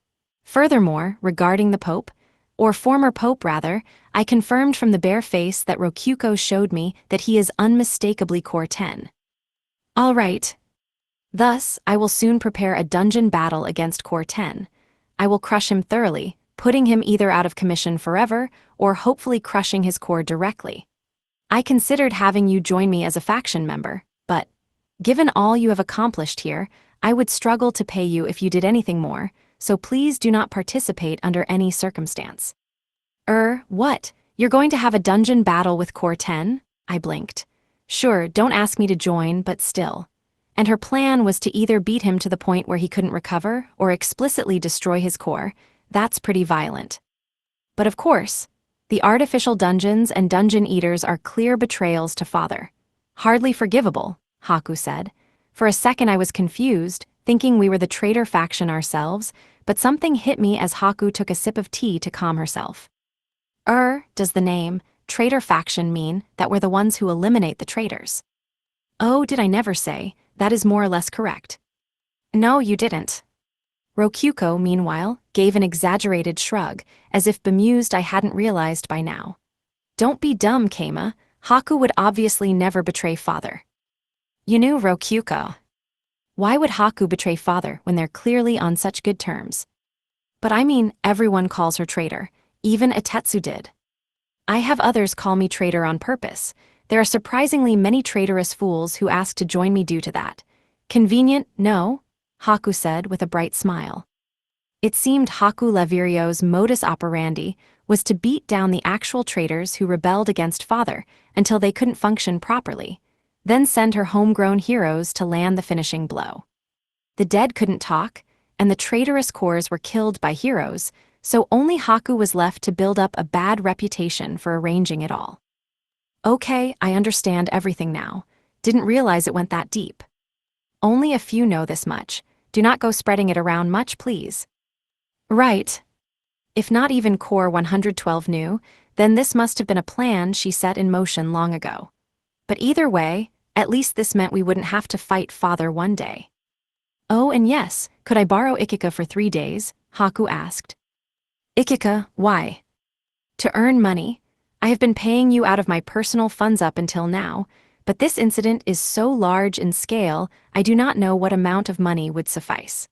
Furthermore, regarding the Pope, or former Pope rather, I confirmed from the bare face that Rokyuko showed me that he is unmistakably Core 10. All right. Thus, I will soon prepare a dungeon battle against Core 10. I will crush him thoroughly, putting him either out of commission forever or hopefully crushing his core directly. I considered having you join me as a faction member, but given all you have accomplished here, I would struggle to pay you if you did anything more, so please do not participate under any circumstance. What? You're going to have a dungeon battle with Core 10? I blinked. Sure, don't ask me to join, but still. And her plan was to either beat him to the point where he couldn't recover or explicitly destroy his core. That's pretty violent. But of course, the artificial dungeons and dungeon eaters are clear betrayals to father. Hardly forgivable, Haku said. For a second I was confused, thinking we were the traitor faction ourselves, but something hit me as Haku took a sip of tea to calm herself. Does the name, traitor faction, mean that we're the ones who eliminate the traitors? Oh, did I never say? That is more or less correct. No, you didn't. Rokyuko, meanwhile, gave an exaggerated shrug, as if bemused I hadn't realized by now. Don't be dumb, Keima. Haku would obviously never betray father. You knew Rokyuko. Why would Haku betray father when they're clearly on such good terms? But I mean, everyone calls her traitor. Even Itetsu did. I have others call me traitor on purpose. There are surprisingly many traitorous fools who ask to join me due to that. Convenient, no? Haku said with a bright smile. It seemed Haku Lavirio's modus operandi was to beat down the actual traitors who rebelled against father until they couldn't function properly, then send her homegrown heroes to land the finishing blow. The dead couldn't talk, and the traitorous cores were killed by heroes, so only Haku was left to build up a bad reputation for arranging it all. Okay, I understand everything now. Didn't realize it went that deep. Only a few know this much. Do not go spreading it around much, please. Right. If not even Core 112 knew, then this must have been a plan she set in motion long ago. But either way, at least this meant we wouldn't have to fight father one day. Oh, and yes, could I borrow Ikika for 3 days? Haku asked. Ikika, why? To earn money. I have been paying you out of my personal funds up until now, but this incident is so large in scale, I do not know what amount of money would suffice.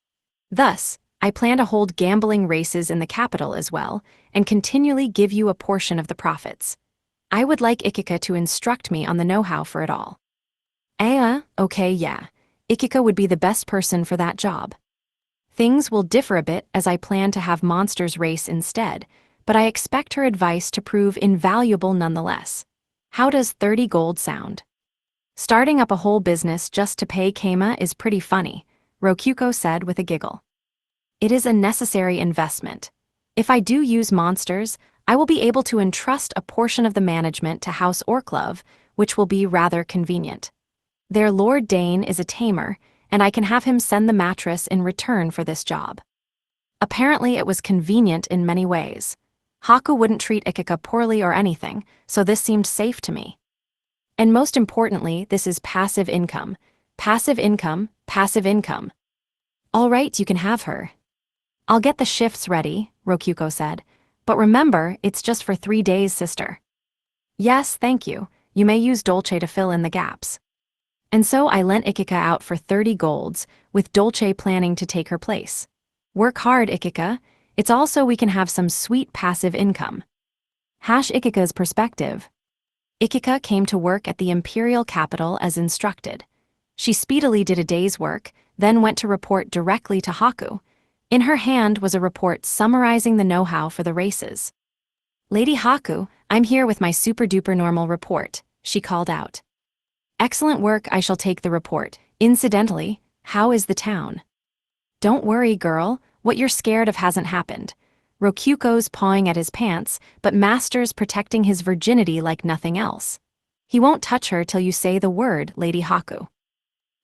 Thus, I plan to hold gambling races in the capital as well, and continually give you a portion of the profits. I would like Ikika to instruct me on the know-how for it all. Okay, yeah. Ikika would be the best person for that job. Things will differ a bit as I plan to have monsters race instead, but I expect her advice to prove invaluable nonetheless. How does 30 gold sound? Starting up a whole business just to pay Keima is pretty funny, Rokyuko said with a giggle. It is a necessary investment. If I do use monsters, I will be able to entrust a portion of the management to House Orklov, which will be rather convenient. Their Lord Dane is a tamer, and I can have him send the mattress in return for this job. Apparently it was convenient in many ways. Haku wouldn't treat Ikika poorly or anything, so this seemed safe to me. And most importantly, this is passive income. Passive income, passive income. All right, you can have her. I'll get the shifts ready, Rokyuko said. But remember, it's just for 3 days, sister. Yes, thank you. You may use Dolce to fill in the gaps. And so I lent Ikika out for 30 golds, with Dolce planning to take her place. Work hard, Ikika. It's also we can have some sweet passive income. Ikika's perspective. Ikika came to work at the imperial capital as instructed. She speedily did a day's work, then went to report directly to Haku. In her hand was a report summarizing the know-how for the races. "Lady Haku, I'm here with my super-duper normal report," she called out. "Excellent work, I shall take the report. Incidentally, how is the town?" "Don't worry, girl, what you're scared of hasn't happened. Rokyuko's pawing at his pants, but Master's protecting his virginity like nothing else. He won't touch her till you say the word, Lady Haku."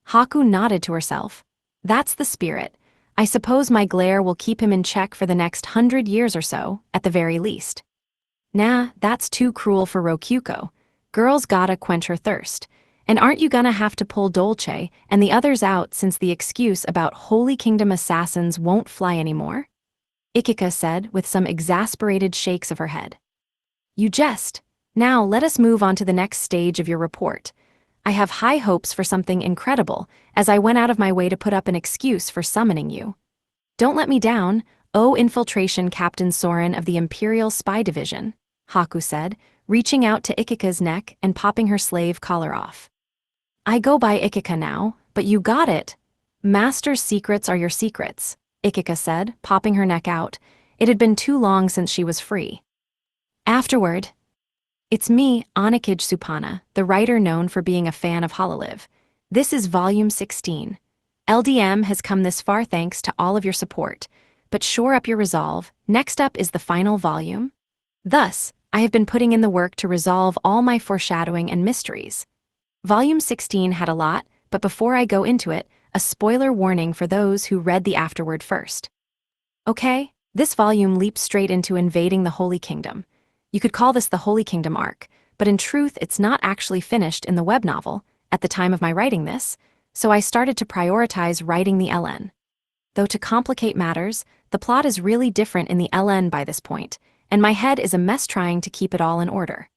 Haku nodded to herself. "That's the spirit. I suppose my glare will keep him in check for the next 100 years or so, at the very least." "Nah, that's too cruel for Rokyuko. Girl's gotta quench her thirst. And aren't you gonna have to pull Dolce and the others out since the excuse about Holy Kingdom assassins won't fly anymore?" Ikika said with some exasperated shakes of her head. "You jest. Now let us move on to the next stage of your report. I have high hopes for something incredible, as I went out of my way to put up an excuse for summoning you. Don't let me down, O Infiltration Captain Soren of the Imperial Spy Division," Haku said, reaching out to Ikika's neck and popping her slave collar off. "I go by Ikika now, but you got it. Master's secrets are your secrets," Ikika said, popping her neck out. It had been too long since she was free. Afterward, "It's me, Onikage Supana, the writer known for being a fan of Hololive. This is Volume 16. LDM has come this far thanks to all of your support, but shore up your resolve. Next up is the final volume. Thus, I have been putting in the work to resolve all my foreshadowing and mysteries. Volume 16 had a lot, but before I go into it, a spoiler warning for those who read the afterword first. Okay, this volume leaps straight into invading the Holy Kingdom. You could call this the Holy Kingdom arc, but in truth it's not actually finished in the web novel, at the time of my writing this, so I started to prioritize writing the LN. Though to complicate matters, the plot is really different in the LN by this point, and my head is a mess trying to keep it all in order.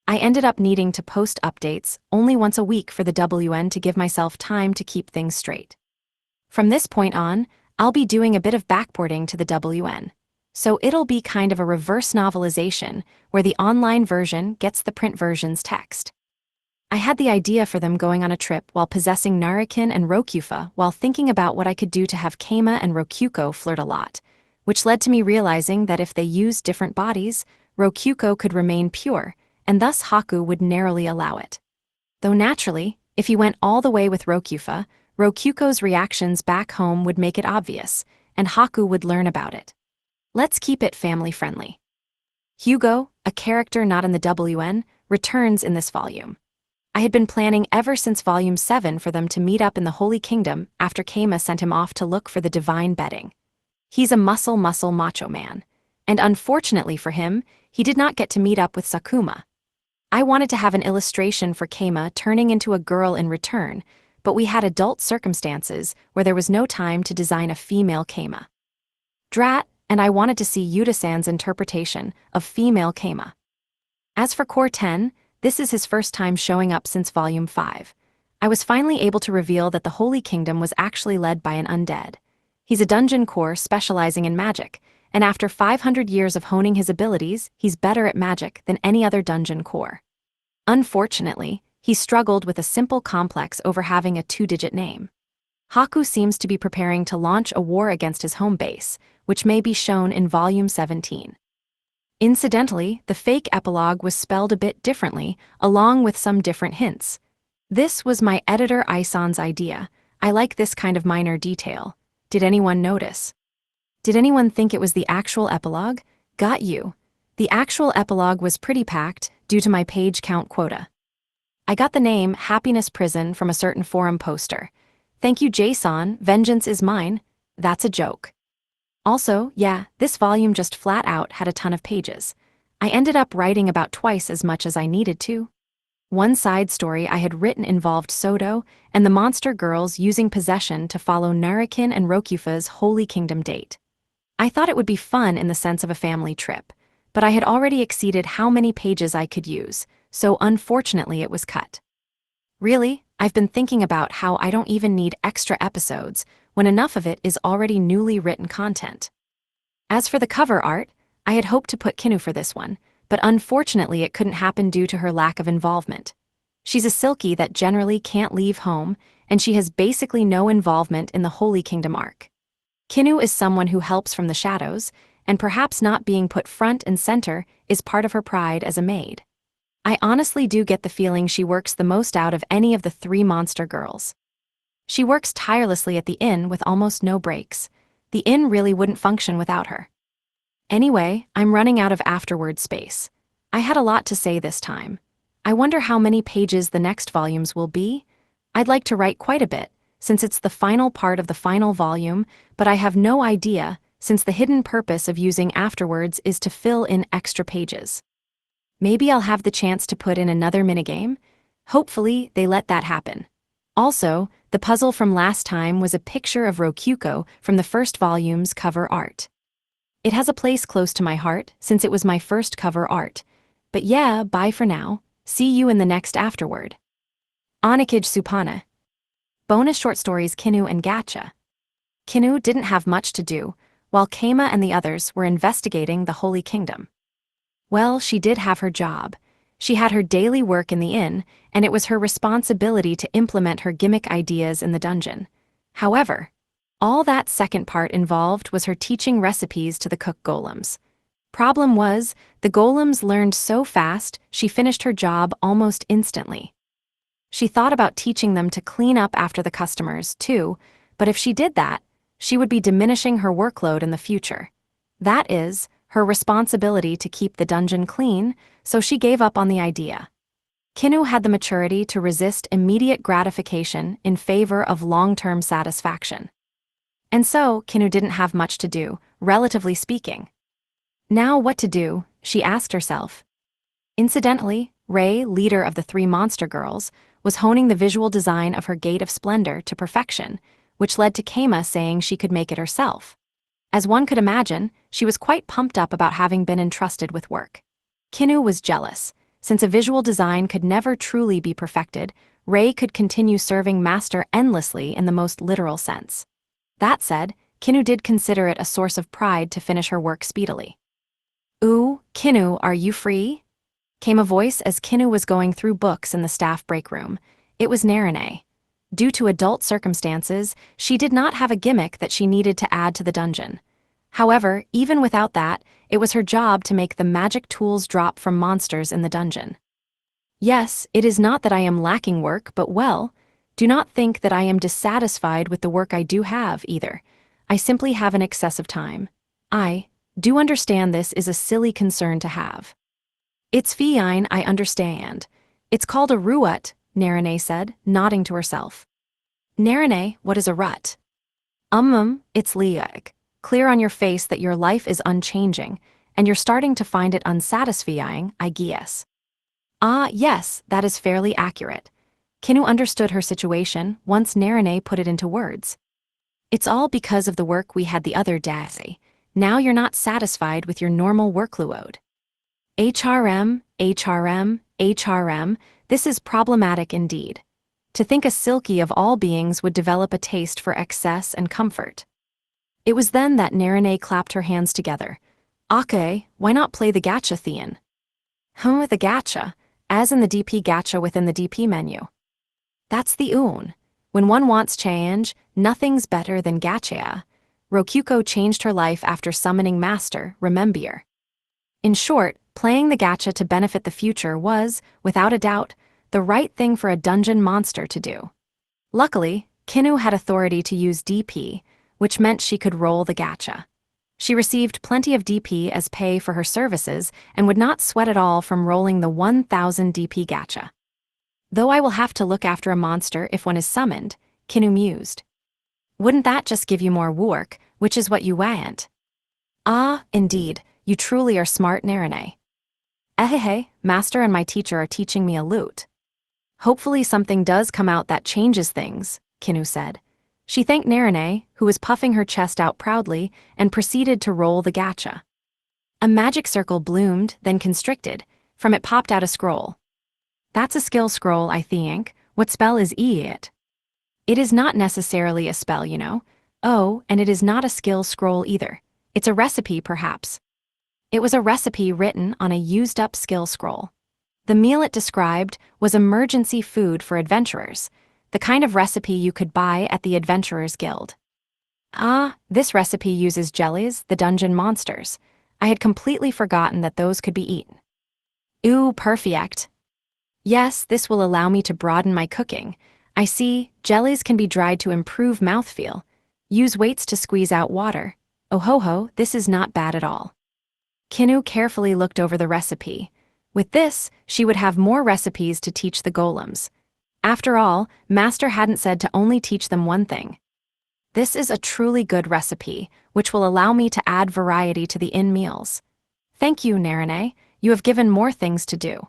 I ended up needing to post updates only once a week for the WN to give myself time to keep things straight. From this point on, I'll be doing a bit of backporting to the WN. So it'll be kind of a reverse novelization, where the online version gets the print version's text. I had the idea for them going on a trip while possessing Narakin and Rokyufa while thinking about what I could do to have Keima and Rokyuko flirt a lot, which led to me realizing that if they used different bodies, Rokyuko could remain pure, and thus Haku would narrowly allow it. Though naturally, if he went all the way with Rokyufa, Rokyuko's reactions back home would make it obvious, and Haku would learn about it. Let's keep it family-friendly. Hugo, a character not in the WN, returns in this volume. I had been planning ever since Volume 7 for them to meet up in the Holy Kingdom after Keima sent him off to look for the divine bedding. He's a muscle macho man, and unfortunately for him, he did not get to meet up with Sakuma. I wanted to have an illustration for Keima turning into a girl in return, but we had adult circumstances where there was no time to design a female Keima. Drat, and I wanted to see Yuta-san's interpretation of female Keima. As for Core 10, this is his first time showing up since Volume 5. I was finally able to reveal that the Holy Kingdom was actually led by an undead. He's a dungeon core specializing in magic, and after 500 years of honing his abilities, he's better at magic than any other dungeon core. Unfortunately, he struggled with a simple complex over having a 2-digit name. Haku seems to be preparing to launch a war against his home base, which may be shown in Volume 17. Incidentally, the fake epilogue was spelled a bit differently, along with some different hints. This was my editor Ison's idea. I like this kind of minor detail. Did anyone notice? Did anyone think it was the actual epilogue? Got you. The actual epilogue was pretty packed, due to my page count quota. I got the name Happiness Prison from a certain forum poster. Thank you, Jason, vengeance is mine. That's a joke. Also, yeah, this volume just flat out had a ton of pages. I ended up writing about twice as much as I needed to. One side story I had written involved Soto and the monster girls using possession to follow Narakin and Rokyufa's Holy Kingdom date. I thought it would be fun in the sense of a family trip, but I had already exceeded how many pages I could use, so unfortunately it was cut. Really, I've been thinking about how I don't even need extra episodes when enough of it is already newly written content. As for the cover art, I had hoped to put Kinu for this one, but unfortunately it couldn't happen due to her lack of involvement. She's a Silky that generally can't leave home, and she has basically no involvement in the Holy Kingdom arc. Kinu is someone who helps from the shadows, and perhaps not being put front and center is part of her pride as a maid. I honestly do get the feeling she works the most out of any of the three monster girls. She works tirelessly at the inn with almost no breaks. The inn really wouldn't function without her. Anyway, I'm running out of afterward space. I had a lot to say this time. I wonder how many pages the next volumes will be. I'd like to write quite a bit, since it's the final part of the final volume, but I have no idea, since the hidden purpose of using afterwards is to fill in extra pages. Maybe I'll have the chance to put in another minigame? Hopefully, they let that happen. Also, the puzzle from last time was a picture of Rokyuko from the first volume's cover art. It has a place close to my heart, since it was my first cover art. But yeah, bye for now. See you in the next afterword. Onikage Supana. Bonus short stories Kinu and Gacha. Kinu didn't have much to do, while Keima and the others were investigating the Holy Kingdom. Well, she did have her job. She had her daily work in the inn, and it was her responsibility to implement her gimmick ideas in the dungeon. However, all that second part involved was her teaching recipes to the cook golems. Problem was, the golems learned so fast, she finished her job almost instantly. She thought about teaching them to clean up after the customers, too, but if she did that, she would be diminishing her workload in the future. That is, her responsibility to keep the dungeon clean, so she gave up on the idea. Kinu had the maturity to resist immediate gratification in favor of long-term satisfaction. And so, Kinu didn't have much to do, relatively speaking. Now what to do, she asked herself. Incidentally, Rei, leader of the three monster girls, was honing the visual design of her Gate of Splendor to perfection, which led to Keima saying she could make it herself. As one could imagine, she was quite pumped up about having been entrusted with work. Kinu was jealous. Since a visual design could never truly be perfected, Rei could continue serving Master endlessly in the most literal sense. That said, Kinu did consider it a source of pride to finish her work speedily. "Ooh, Kinu, are you free?" came a voice as Kinu was going through books in the staff break room. It was Narine. Due to adult circumstances, she did not have a gimmick that she needed to add to the dungeon. However, even without that, it was her job to make the magic tools drop from monsters in the dungeon. Yes, it is not that I am lacking work, but well, do not think that I am dissatisfied with the work I do have, either. I simply have an excess of time. I do understand this is a silly concern to have. It's fine, I understand. It's called a ruut, Narine said, nodding to herself. Narine, what is a rut? It's liag. Clear on your face that your life is unchanging, and you're starting to find it unsatisfying, I guess. Ah, yes, that is fairly accurate. Kinu understood her situation once Narine put it into words. It's all because of the work we had the other day. Now you're not satisfied with your normal workload. HRM, this is problematic indeed. To think a Silky of all beings would develop a taste for excess and comfort. It was then that Narine clapped her hands together. Okay, why not play the gacha theme? The gacha, as in the DP gacha within the DP menu. That's the oon. When one wants change, nothing's better than gacha. Rokyuko changed her life after summoning Master, remember. In short, playing the gacha to benefit the future was, without a doubt, the right thing for a dungeon monster to do. Luckily, Kinu had authority to use DP, which meant she could roll the gacha. She received plenty of DP as pay for her services and would not sweat at all from rolling the 1000 DP gacha. Though I will have to look after a monster if one is summoned, Kinu mused. Wouldn't that just give you more work, which is what you want? Ah, indeed, you truly are smart, Narine. Master and my teacher are teaching me a lute. Hopefully something does come out that changes things, Kinu said. She thanked Narine, who was puffing her chest out proudly, and proceeded to roll the gacha. A magic circle bloomed, then constricted. From it popped out a scroll. That's a skill scroll, I think. What spell is it? It is not necessarily a spell, you know. Oh, and it is not a skill scroll either. It's a recipe, perhaps. It was a recipe written on a used-up skill scroll. The meal it described was emergency food for adventurers, the kind of recipe you could buy at the Adventurers Guild. Ah, this recipe uses jellies, the dungeon monsters. I had completely forgotten that those could be eaten. Ooh, perfect. Yes, this will allow me to broaden my cooking. I see, jellies can be dried to improve mouthfeel. Use weights to squeeze out water. Oh ho ho, this is not bad at all. Kinnu carefully looked over the recipe. With this, she would have more recipes to teach the golems. After all, Master hadn't said to only teach them one thing. This is a truly good recipe, which will allow me to add variety to the inn meals. Thank you, Narine. You have given more things to do.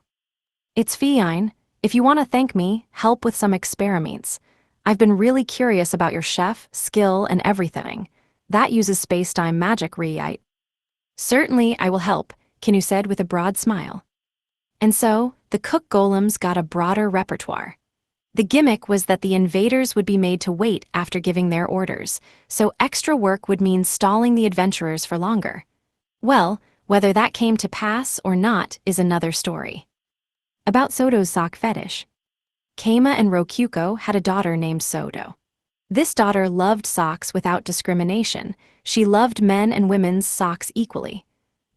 It's fine. If you want to thank me, help with some experiments. I've been really curious about your chef, skill, and everything. That uses space-time magic, right? Certainly, I will help, Kinnu said with a broad smile. And so, the cook golems got a broader repertoire. The gimmick was that the invaders would be made to wait after giving their orders, so extra work would mean stalling the adventurers for longer. Well, whether that came to pass or not is another story. About Sodo's sock fetish. Keima and Rokyuko had a daughter named Sodo. This daughter loved socks without discrimination. She loved men and women's socks equally.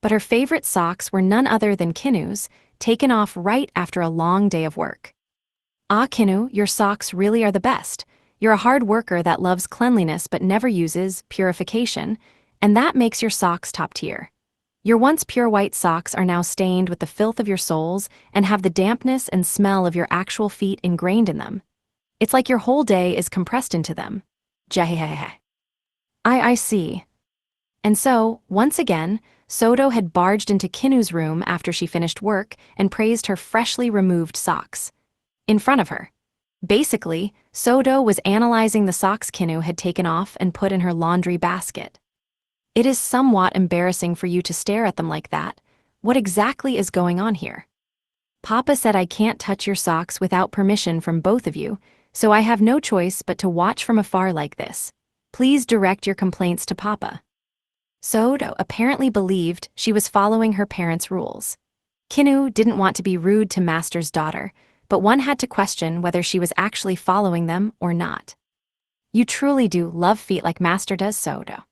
But her favorite socks were none other than Kinnu's, taken off right after a long day of work. Ah, Kinnu, your socks really are the best. You're a hard worker that loves cleanliness but never uses purification, and that makes your socks top tier. Your once pure white socks are now stained with the filth of your soles and have the dampness and smell of your actual feet ingrained in them. It's like your whole day is compressed into them. Jahehehe. I see. And so, once again, Sodo had barged into Kinnu's room after she finished work and praised her freshly removed socks. In front of her. Basically, Sodo was analyzing the socks Kinnu had taken off and put in her laundry basket. It is somewhat embarrassing for you to stare at them like that. What exactly is going on here? Papa said I can't touch your socks without permission from both of you, so I have no choice but to watch from afar like this. Please direct your complaints to Papa. Sodo apparently believed she was following her parents' rules. Kinnu didn't want to be rude to Master's daughter, but one had to question whether she was actually following them or not. You truly do love feet like Master does, Sodo.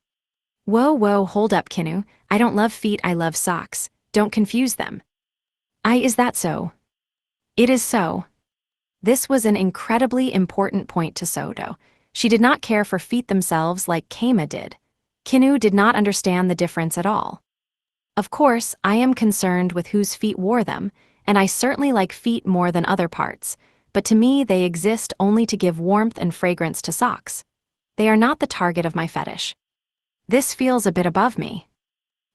Whoa, hold up, Kinnu. I don't love feet, I love socks. Don't confuse them. Is that so? It is so. This was an incredibly important point to Sodo. She did not care for feet themselves like Keima did. Kinnu did not understand the difference at all. Of course, I am concerned with whose feet wore them, and I certainly like feet more than other parts, but to me they exist only to give warmth and fragrance to socks. They are not the target of my fetish. This feels a bit above me.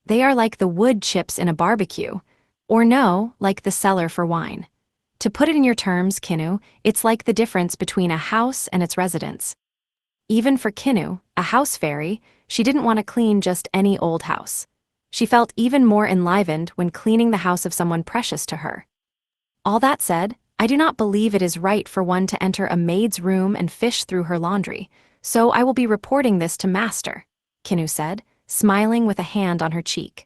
They are like the wood chips in a barbecue, or no, like the cellar for wine. To put it in your terms, Kinnu, it's like the difference between a house and its residents. Even for Kinnu, a house fairy, she didn't want to clean just any old house. She felt even more enlivened when cleaning the house of someone precious to her. All that said, I do not believe it is right for one to enter a maid's room and fish through her laundry, so I will be reporting this to Master, Kinnu said, smiling with a hand on her cheek.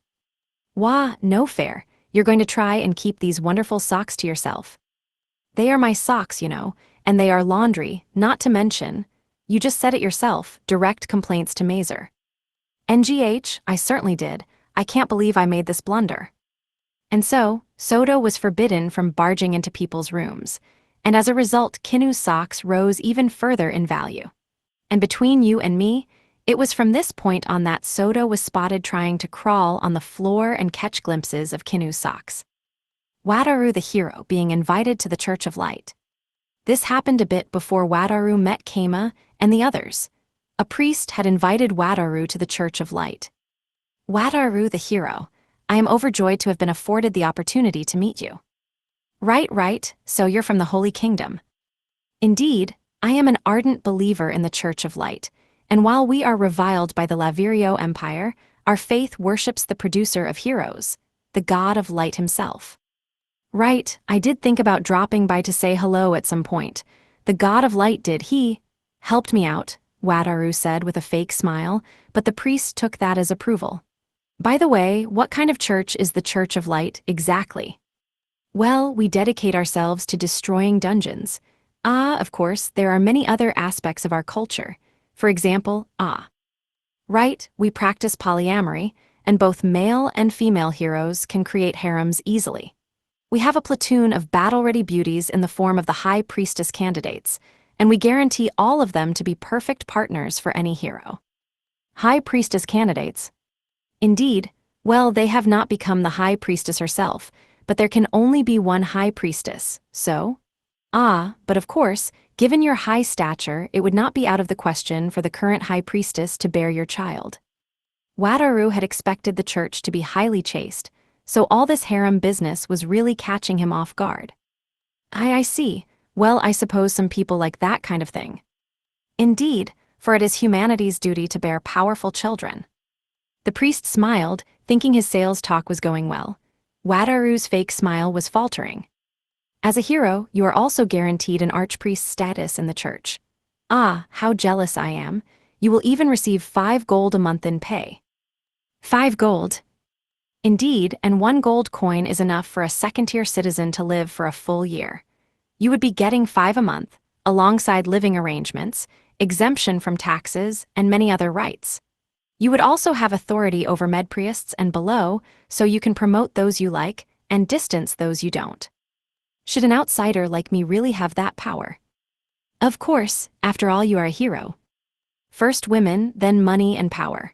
Wah, no fair. You're going to try and keep these wonderful socks to yourself. They are my socks, you know, and they are laundry, not to mention, you just said it yourself, direct complaints to Mazer. NGH, I certainly did. I can't believe I made this blunder. And so, Sodo was forbidden from barging into people's rooms, and as a result, Kinnu's socks rose even further in value. And between you and me, it was from this point on that Sodo was spotted trying to crawl on the floor and catch glimpses of Kinnu's socks. Wataru the hero being invited to the Church of Light. This happened a bit before Wataru met Keima and the others. A priest had invited Wataru to the Church of Light. Wataru the hero, I am overjoyed to have been afforded the opportunity to meet you. Right, so you're from the Holy Kingdom. Indeed, I am an ardent believer in the Church of Light, and while we are reviled by the Lavirio Empire, our faith worships the producer of heroes, the god of light himself. Right, I did think about dropping by to say hello at some point. The god of light did, he helped me out, Wataru said with a fake smile, but the priest took that as approval. By the way, what kind of church is the Church of Light exactly? Well, we dedicate ourselves to destroying dungeons. Of course, there are many other aspects of our culture. For example, right, we practice polyamory, and both male and female heroes can create harems easily. We have a platoon of battle-ready beauties in the form of the High Priestess candidates, and we guarantee all of them to be perfect partners for any hero. High Priestess candidates? Indeed, well, they have not become the High Priestess herself, but there can only be one High Priestess, so? But of course, given your high stature, it would not be out of the question for the current High Priestess to bear your child. Wataru had expected the church to be highly chaste, so all this harem business was really catching him off guard. I see. Well, I suppose some people like that kind of thing. Indeed, for it is humanity's duty to bear powerful children. The priest smiled, thinking his sales talk was going well. Wataru's fake smile was faltering. As a hero, you are also guaranteed an archpriest status in the church. How jealous I am. You will even receive 5 gold a month in pay. 5 gold? Indeed, and 1 gold coin is enough for a second-tier citizen to live for a full year. You would be getting 5 a month, alongside living arrangements, exemption from taxes, and many other rights. You would also have authority over medpriests and below, so you can promote those you like and distance those you don't. Should an outsider like me really have that power? Of course, after all, you are a hero. First women, then money and power.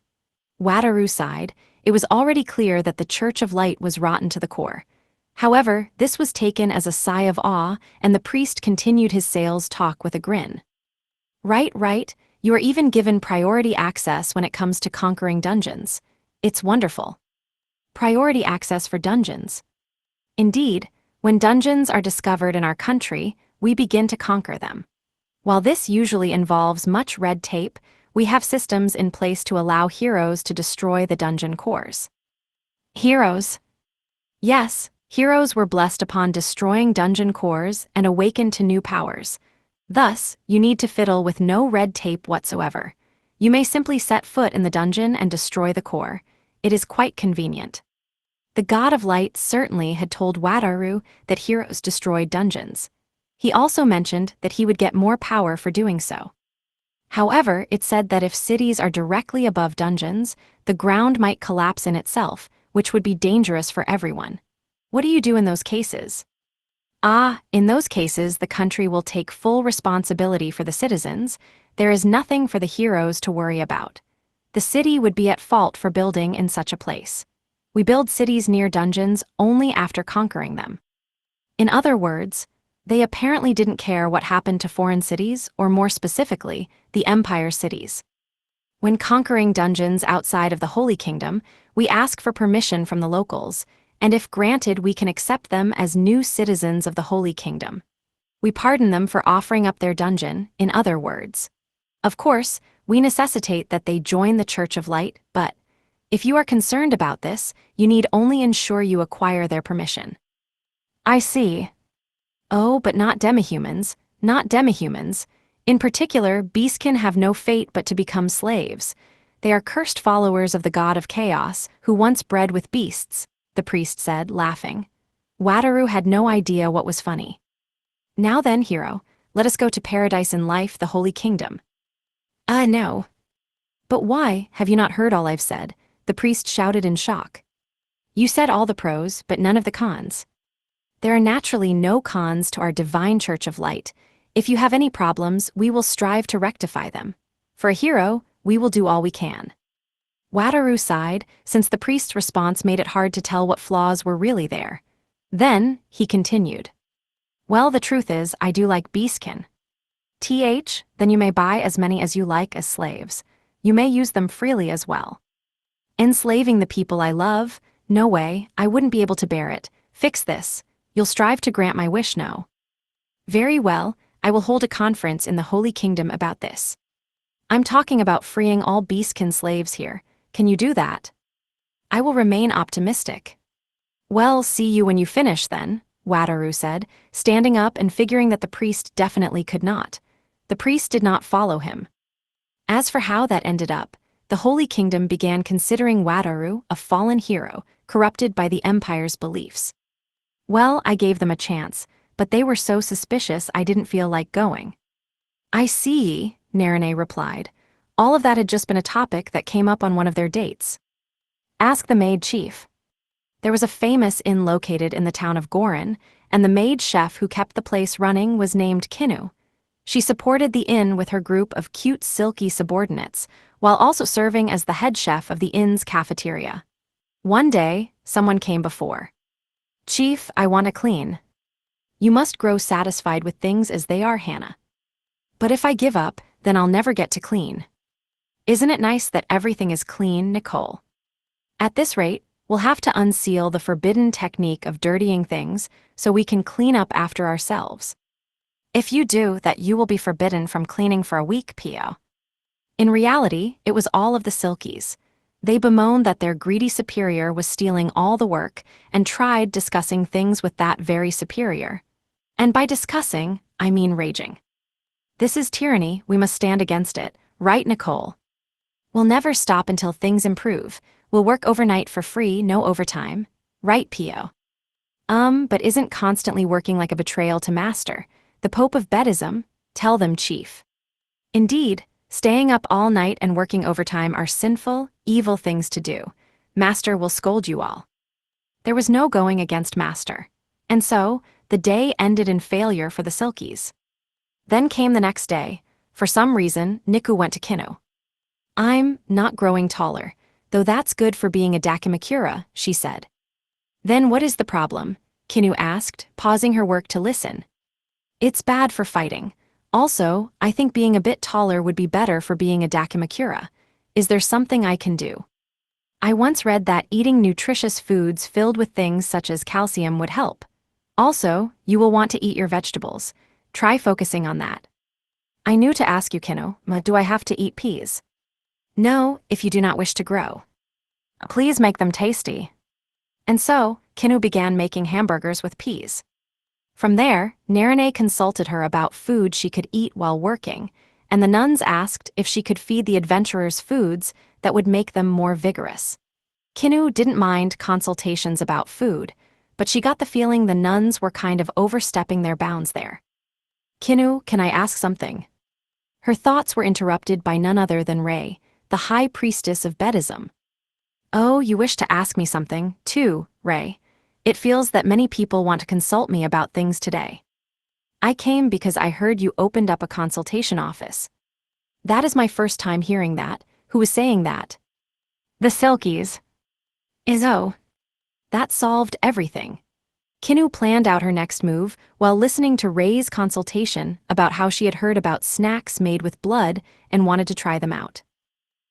Wataru sighed. It was already clear that the Church of Light was rotten to the core. However, this was taken as a sigh of awe, and the priest continued his sales talk with a grin. Right. You are even given priority access when it comes to conquering dungeons. It's wonderful. Priority access for dungeons. Indeed, when dungeons are discovered in our country, we begin to conquer them. While this usually involves much red tape, we have systems in place to allow heroes to destroy the dungeon cores. Heroes? Yes, heroes were blessed upon destroying dungeon cores and awakened to new powers. Thus, you need to fiddle with no red tape whatsoever. You may simply set foot in the dungeon and destroy the core. It is quite convenient. The God of Light certainly had told Wataru that heroes destroyed dungeons. He also mentioned that he would get more power for doing so. However, it said that if cities are directly above dungeons, the ground might collapse in itself, which would be dangerous for everyone. What do you do in those cases? In those cases, the country will take full responsibility for the citizens. There is nothing for the heroes to worry about. The city would be at fault for building in such a place. We build cities near dungeons only after conquering them. In other words, they apparently didn't care what happened to foreign cities, or more specifically, the Empire cities. When conquering dungeons outside of the Holy Kingdom, we ask for permission from the locals, and if granted, we can accept them as new citizens of the Holy Kingdom. We pardon them for offering up their dungeon, in other words. Of course, we necessitate that they join the Church of Light, but if you are concerned about this, you need only ensure you acquire their permission. I see. Oh, but not demihumans, not demihumans. In particular, beastkin have no fate but to become slaves. They are cursed followers of the god of chaos, who once bred with beasts, the priest said, laughing. Wataru had no idea what was funny. Now then, hero, let us go to paradise in life, the Holy Kingdom. No. But why, have you not heard all I've said? The priest shouted in shock. You said all the pros, but none of the cons. There are naturally no cons to our divine Church of Light. If you have any problems, we will strive to rectify them. For a hero, we will do all we can. Wataru sighed, since the priest's response made it hard to tell what flaws were really there. Then, he continued. Well, the truth is, I do like beastkin. Then you may buy as many as you like as slaves. You may use them freely as well. Enslaving the people I love? No way, I wouldn't be able to bear it. Fix this. You'll strive to grant my wish, no? Very well, I will hold a conference in the Holy Kingdom about this. I'm talking about freeing all beastkin slaves here. Can you do that? I will remain optimistic. Well, see you when you finish then, Wataru said, standing up and figuring that the priest definitely could not. The priest did not follow him. As for how that ended up, the Holy Kingdom began considering Wataru a fallen hero, corrupted by the Empire's beliefs. Well, I gave them a chance, but they were so suspicious I didn't feel like going. I see, Narine replied. All of that had just been a topic that came up on one of their dates. Ask the maid chief. There was a famous inn located in the town of Gorin, and the maid chef who kept the place running was named Kinu. She supported the inn with her group of cute silky subordinates, while also serving as the head chef of the inn's cafeteria. One day, someone came before. Chief, I want to clean. You must grow satisfied with things as they are, Hannah. But if I give up, then I'll never get to clean. Isn't it nice that everything is clean, Nicole? At this rate, we'll have to unseal the forbidden technique of dirtying things so we can clean up after ourselves. If you do that, you will be forbidden from cleaning for a week, Pio. In reality, it was all of the Silkies. They bemoaned that their greedy superior was stealing all the work and tried discussing things with that very superior. And by discussing, I mean raging. This is tyranny, we must stand against it, right, Nicole? We'll never stop until things improve. We'll work overnight for free, no overtime. Right, Pio? But isn't constantly working like a betrayal to master? The Pope of Bedism? Tell them, Chief. Indeed, staying up all night and working overtime are sinful, evil things to do. Master will scold you all. There was no going against Master. And so, the day ended in failure for the Silkies. Then came the next day. For some reason, Niku went to Kinu. I'm not growing taller, though that's good for being a Dakimakura, she said. Then what is the problem? Kinu asked, pausing her work to listen. It's bad for fighting. Also, I think being a bit taller would be better for being a Dakimakura. Is there something I can do? I once read that eating nutritious foods filled with things such as calcium would help. Also, you will want to eat your vegetables. Try focusing on that. I knew to ask you, Kinu, do I have to eat peas? No, if you do not wish to grow. Please make them tasty. And so, Kinu began making hamburgers with peas. From there, Narine consulted her about food she could eat while working, and the nuns asked if she could feed the adventurers foods that would make them more vigorous. Kinu didn't mind consultations about food, but she got the feeling the nuns were kind of overstepping their bounds there. Kinu, can I ask something? Her thoughts were interrupted by none other than Rei, the high priestess of Bedism. Oh, you wish to ask me something, too, Rei. It feels that many people want to consult me about things today. I came because I heard you opened up a consultation office. That is my first time hearing that. Who was saying that? The Silkies. Izzo. That solved everything. Kinu planned out her next move while listening to Rei's consultation about how she had heard about snacks made with blood and wanted to try them out.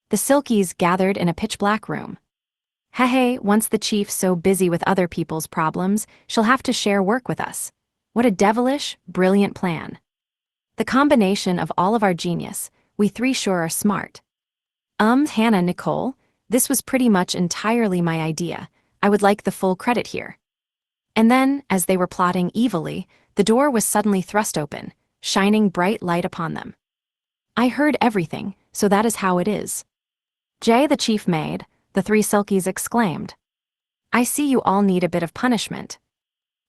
The Silkies gathered in a pitch-black room. Hey, once the chief's so busy with other people's problems, she'll have to share work with us. What a devilish, brilliant plan. The combination of all of our genius, we three sure are smart. Hannah, Nicole, this was pretty much entirely my idea. I would like the full credit here. And then, as they were plotting evilly, the door was suddenly thrust open, shining bright light upon them. I heard everything, so that is how it is. Jay, the chief maid, the three Silkies exclaimed. I see you all need a bit of punishment.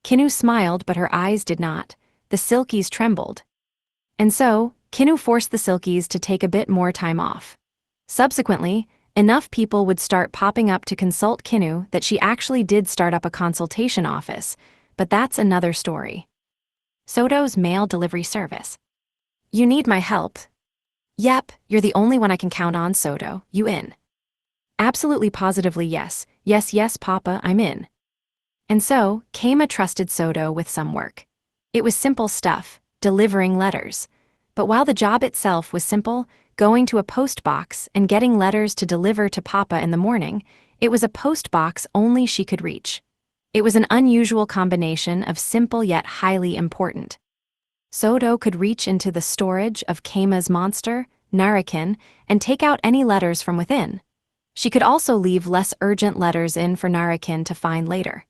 Kinu smiled, but her eyes did not. The Silkies trembled. And so, Kinu forced the Silkies to take a bit more time off. Subsequently, enough people would start popping up to consult Kinu that she actually did start up a consultation office, but that's another story. Soto's mail delivery service. You need my help. Yep, you're the only one I can count on, Soto. You in? Absolutely positively yes. Yes, Papa, I'm in. And so, Kama trusted Soto with some work. It was simple stuff, delivering letters. But while the job itself was simple, going to a post box and getting letters to deliver to Papa in the morning, it was a post box only she could reach. It was an unusual combination of simple yet highly important. Soto could reach into the storage of Kama's monster, Narakin, and take out any letters from within. She could also leave less urgent letters in for Narakin to find later.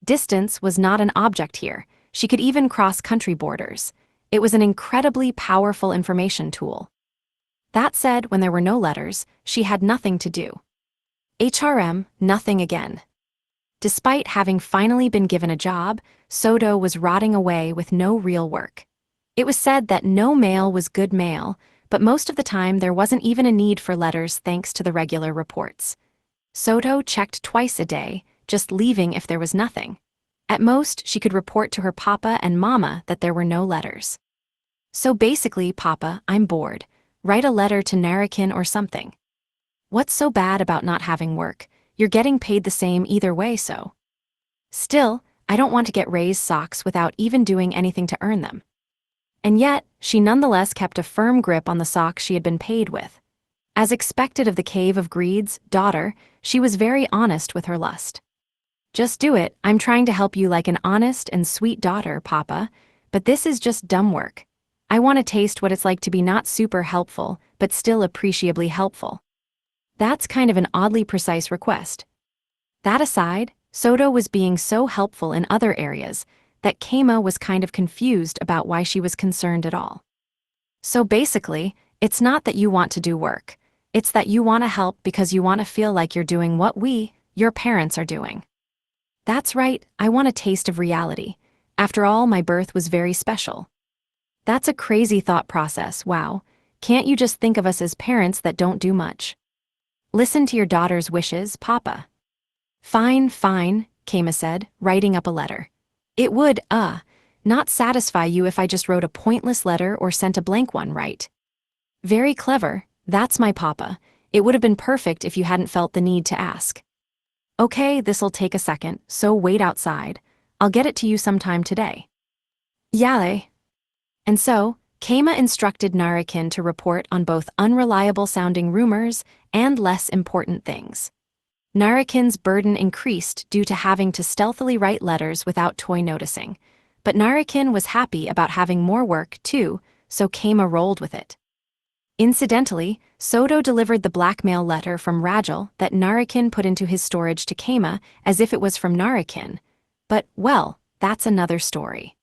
Distance was not an object here. She could even cross country borders. It was an incredibly powerful information tool. That said, when there were no letters, she had nothing to do. HRM, nothing again. Despite having finally been given a job, Soto was rotting away with no real work. It was said that no mail was good mail, but most of the time there wasn't even a need for letters thanks to the regular reports. Soto checked twice a day, just leaving if there was nothing. At most, she could report to her papa and mama that there were no letters. So basically, Papa, I'm bored. Write a letter to Narakin or something. What's so bad about not having work? You're getting paid the same either way, so. Still, I don't want to get raised socks without even doing anything to earn them. And yet, she nonetheless kept a firm grip on the socks she had been paid with. As expected of the Cave of Greed's daughter, she was very honest with her lust. Just do it, I'm trying to help you like an honest and sweet daughter, Papa, but this is just dumb work. I want to taste what it's like to be not super helpful, but still appreciably helpful. That's kind of an oddly precise request. That aside, Soto was being so helpful in other areas that Keima was kind of confused about why she was concerned at all. So basically, it's not that you want to do work. It's that you want to help because you want to feel like you're doing what your parents are doing. That's right, I want a taste of reality. After all, my birth was very special. That's a crazy thought process, wow. Can't you just think of us as parents that don't do much? Listen to your daughter's wishes, Papa. Fine, Keima said, writing up a letter. It would, not satisfy you if I just wrote a pointless letter or sent a blank one, right? Very clever, that's my Papa. It would have been perfect if you hadn't felt the need to ask. Okay, this'll take a second, so wait outside. I'll get it to you sometime today. Yale. And so, Keima instructed Narakin to report on both unreliable-sounding rumors and less important things. Narakin's burden increased due to having to stealthily write letters without Toy noticing, but Narakin was happy about having more work, too, so Keima rolled with it. Incidentally, Soto delivered the blackmail letter from Rajal that Narakin put into his storage to Keima as if it was from Narakin, but, well, that's another story.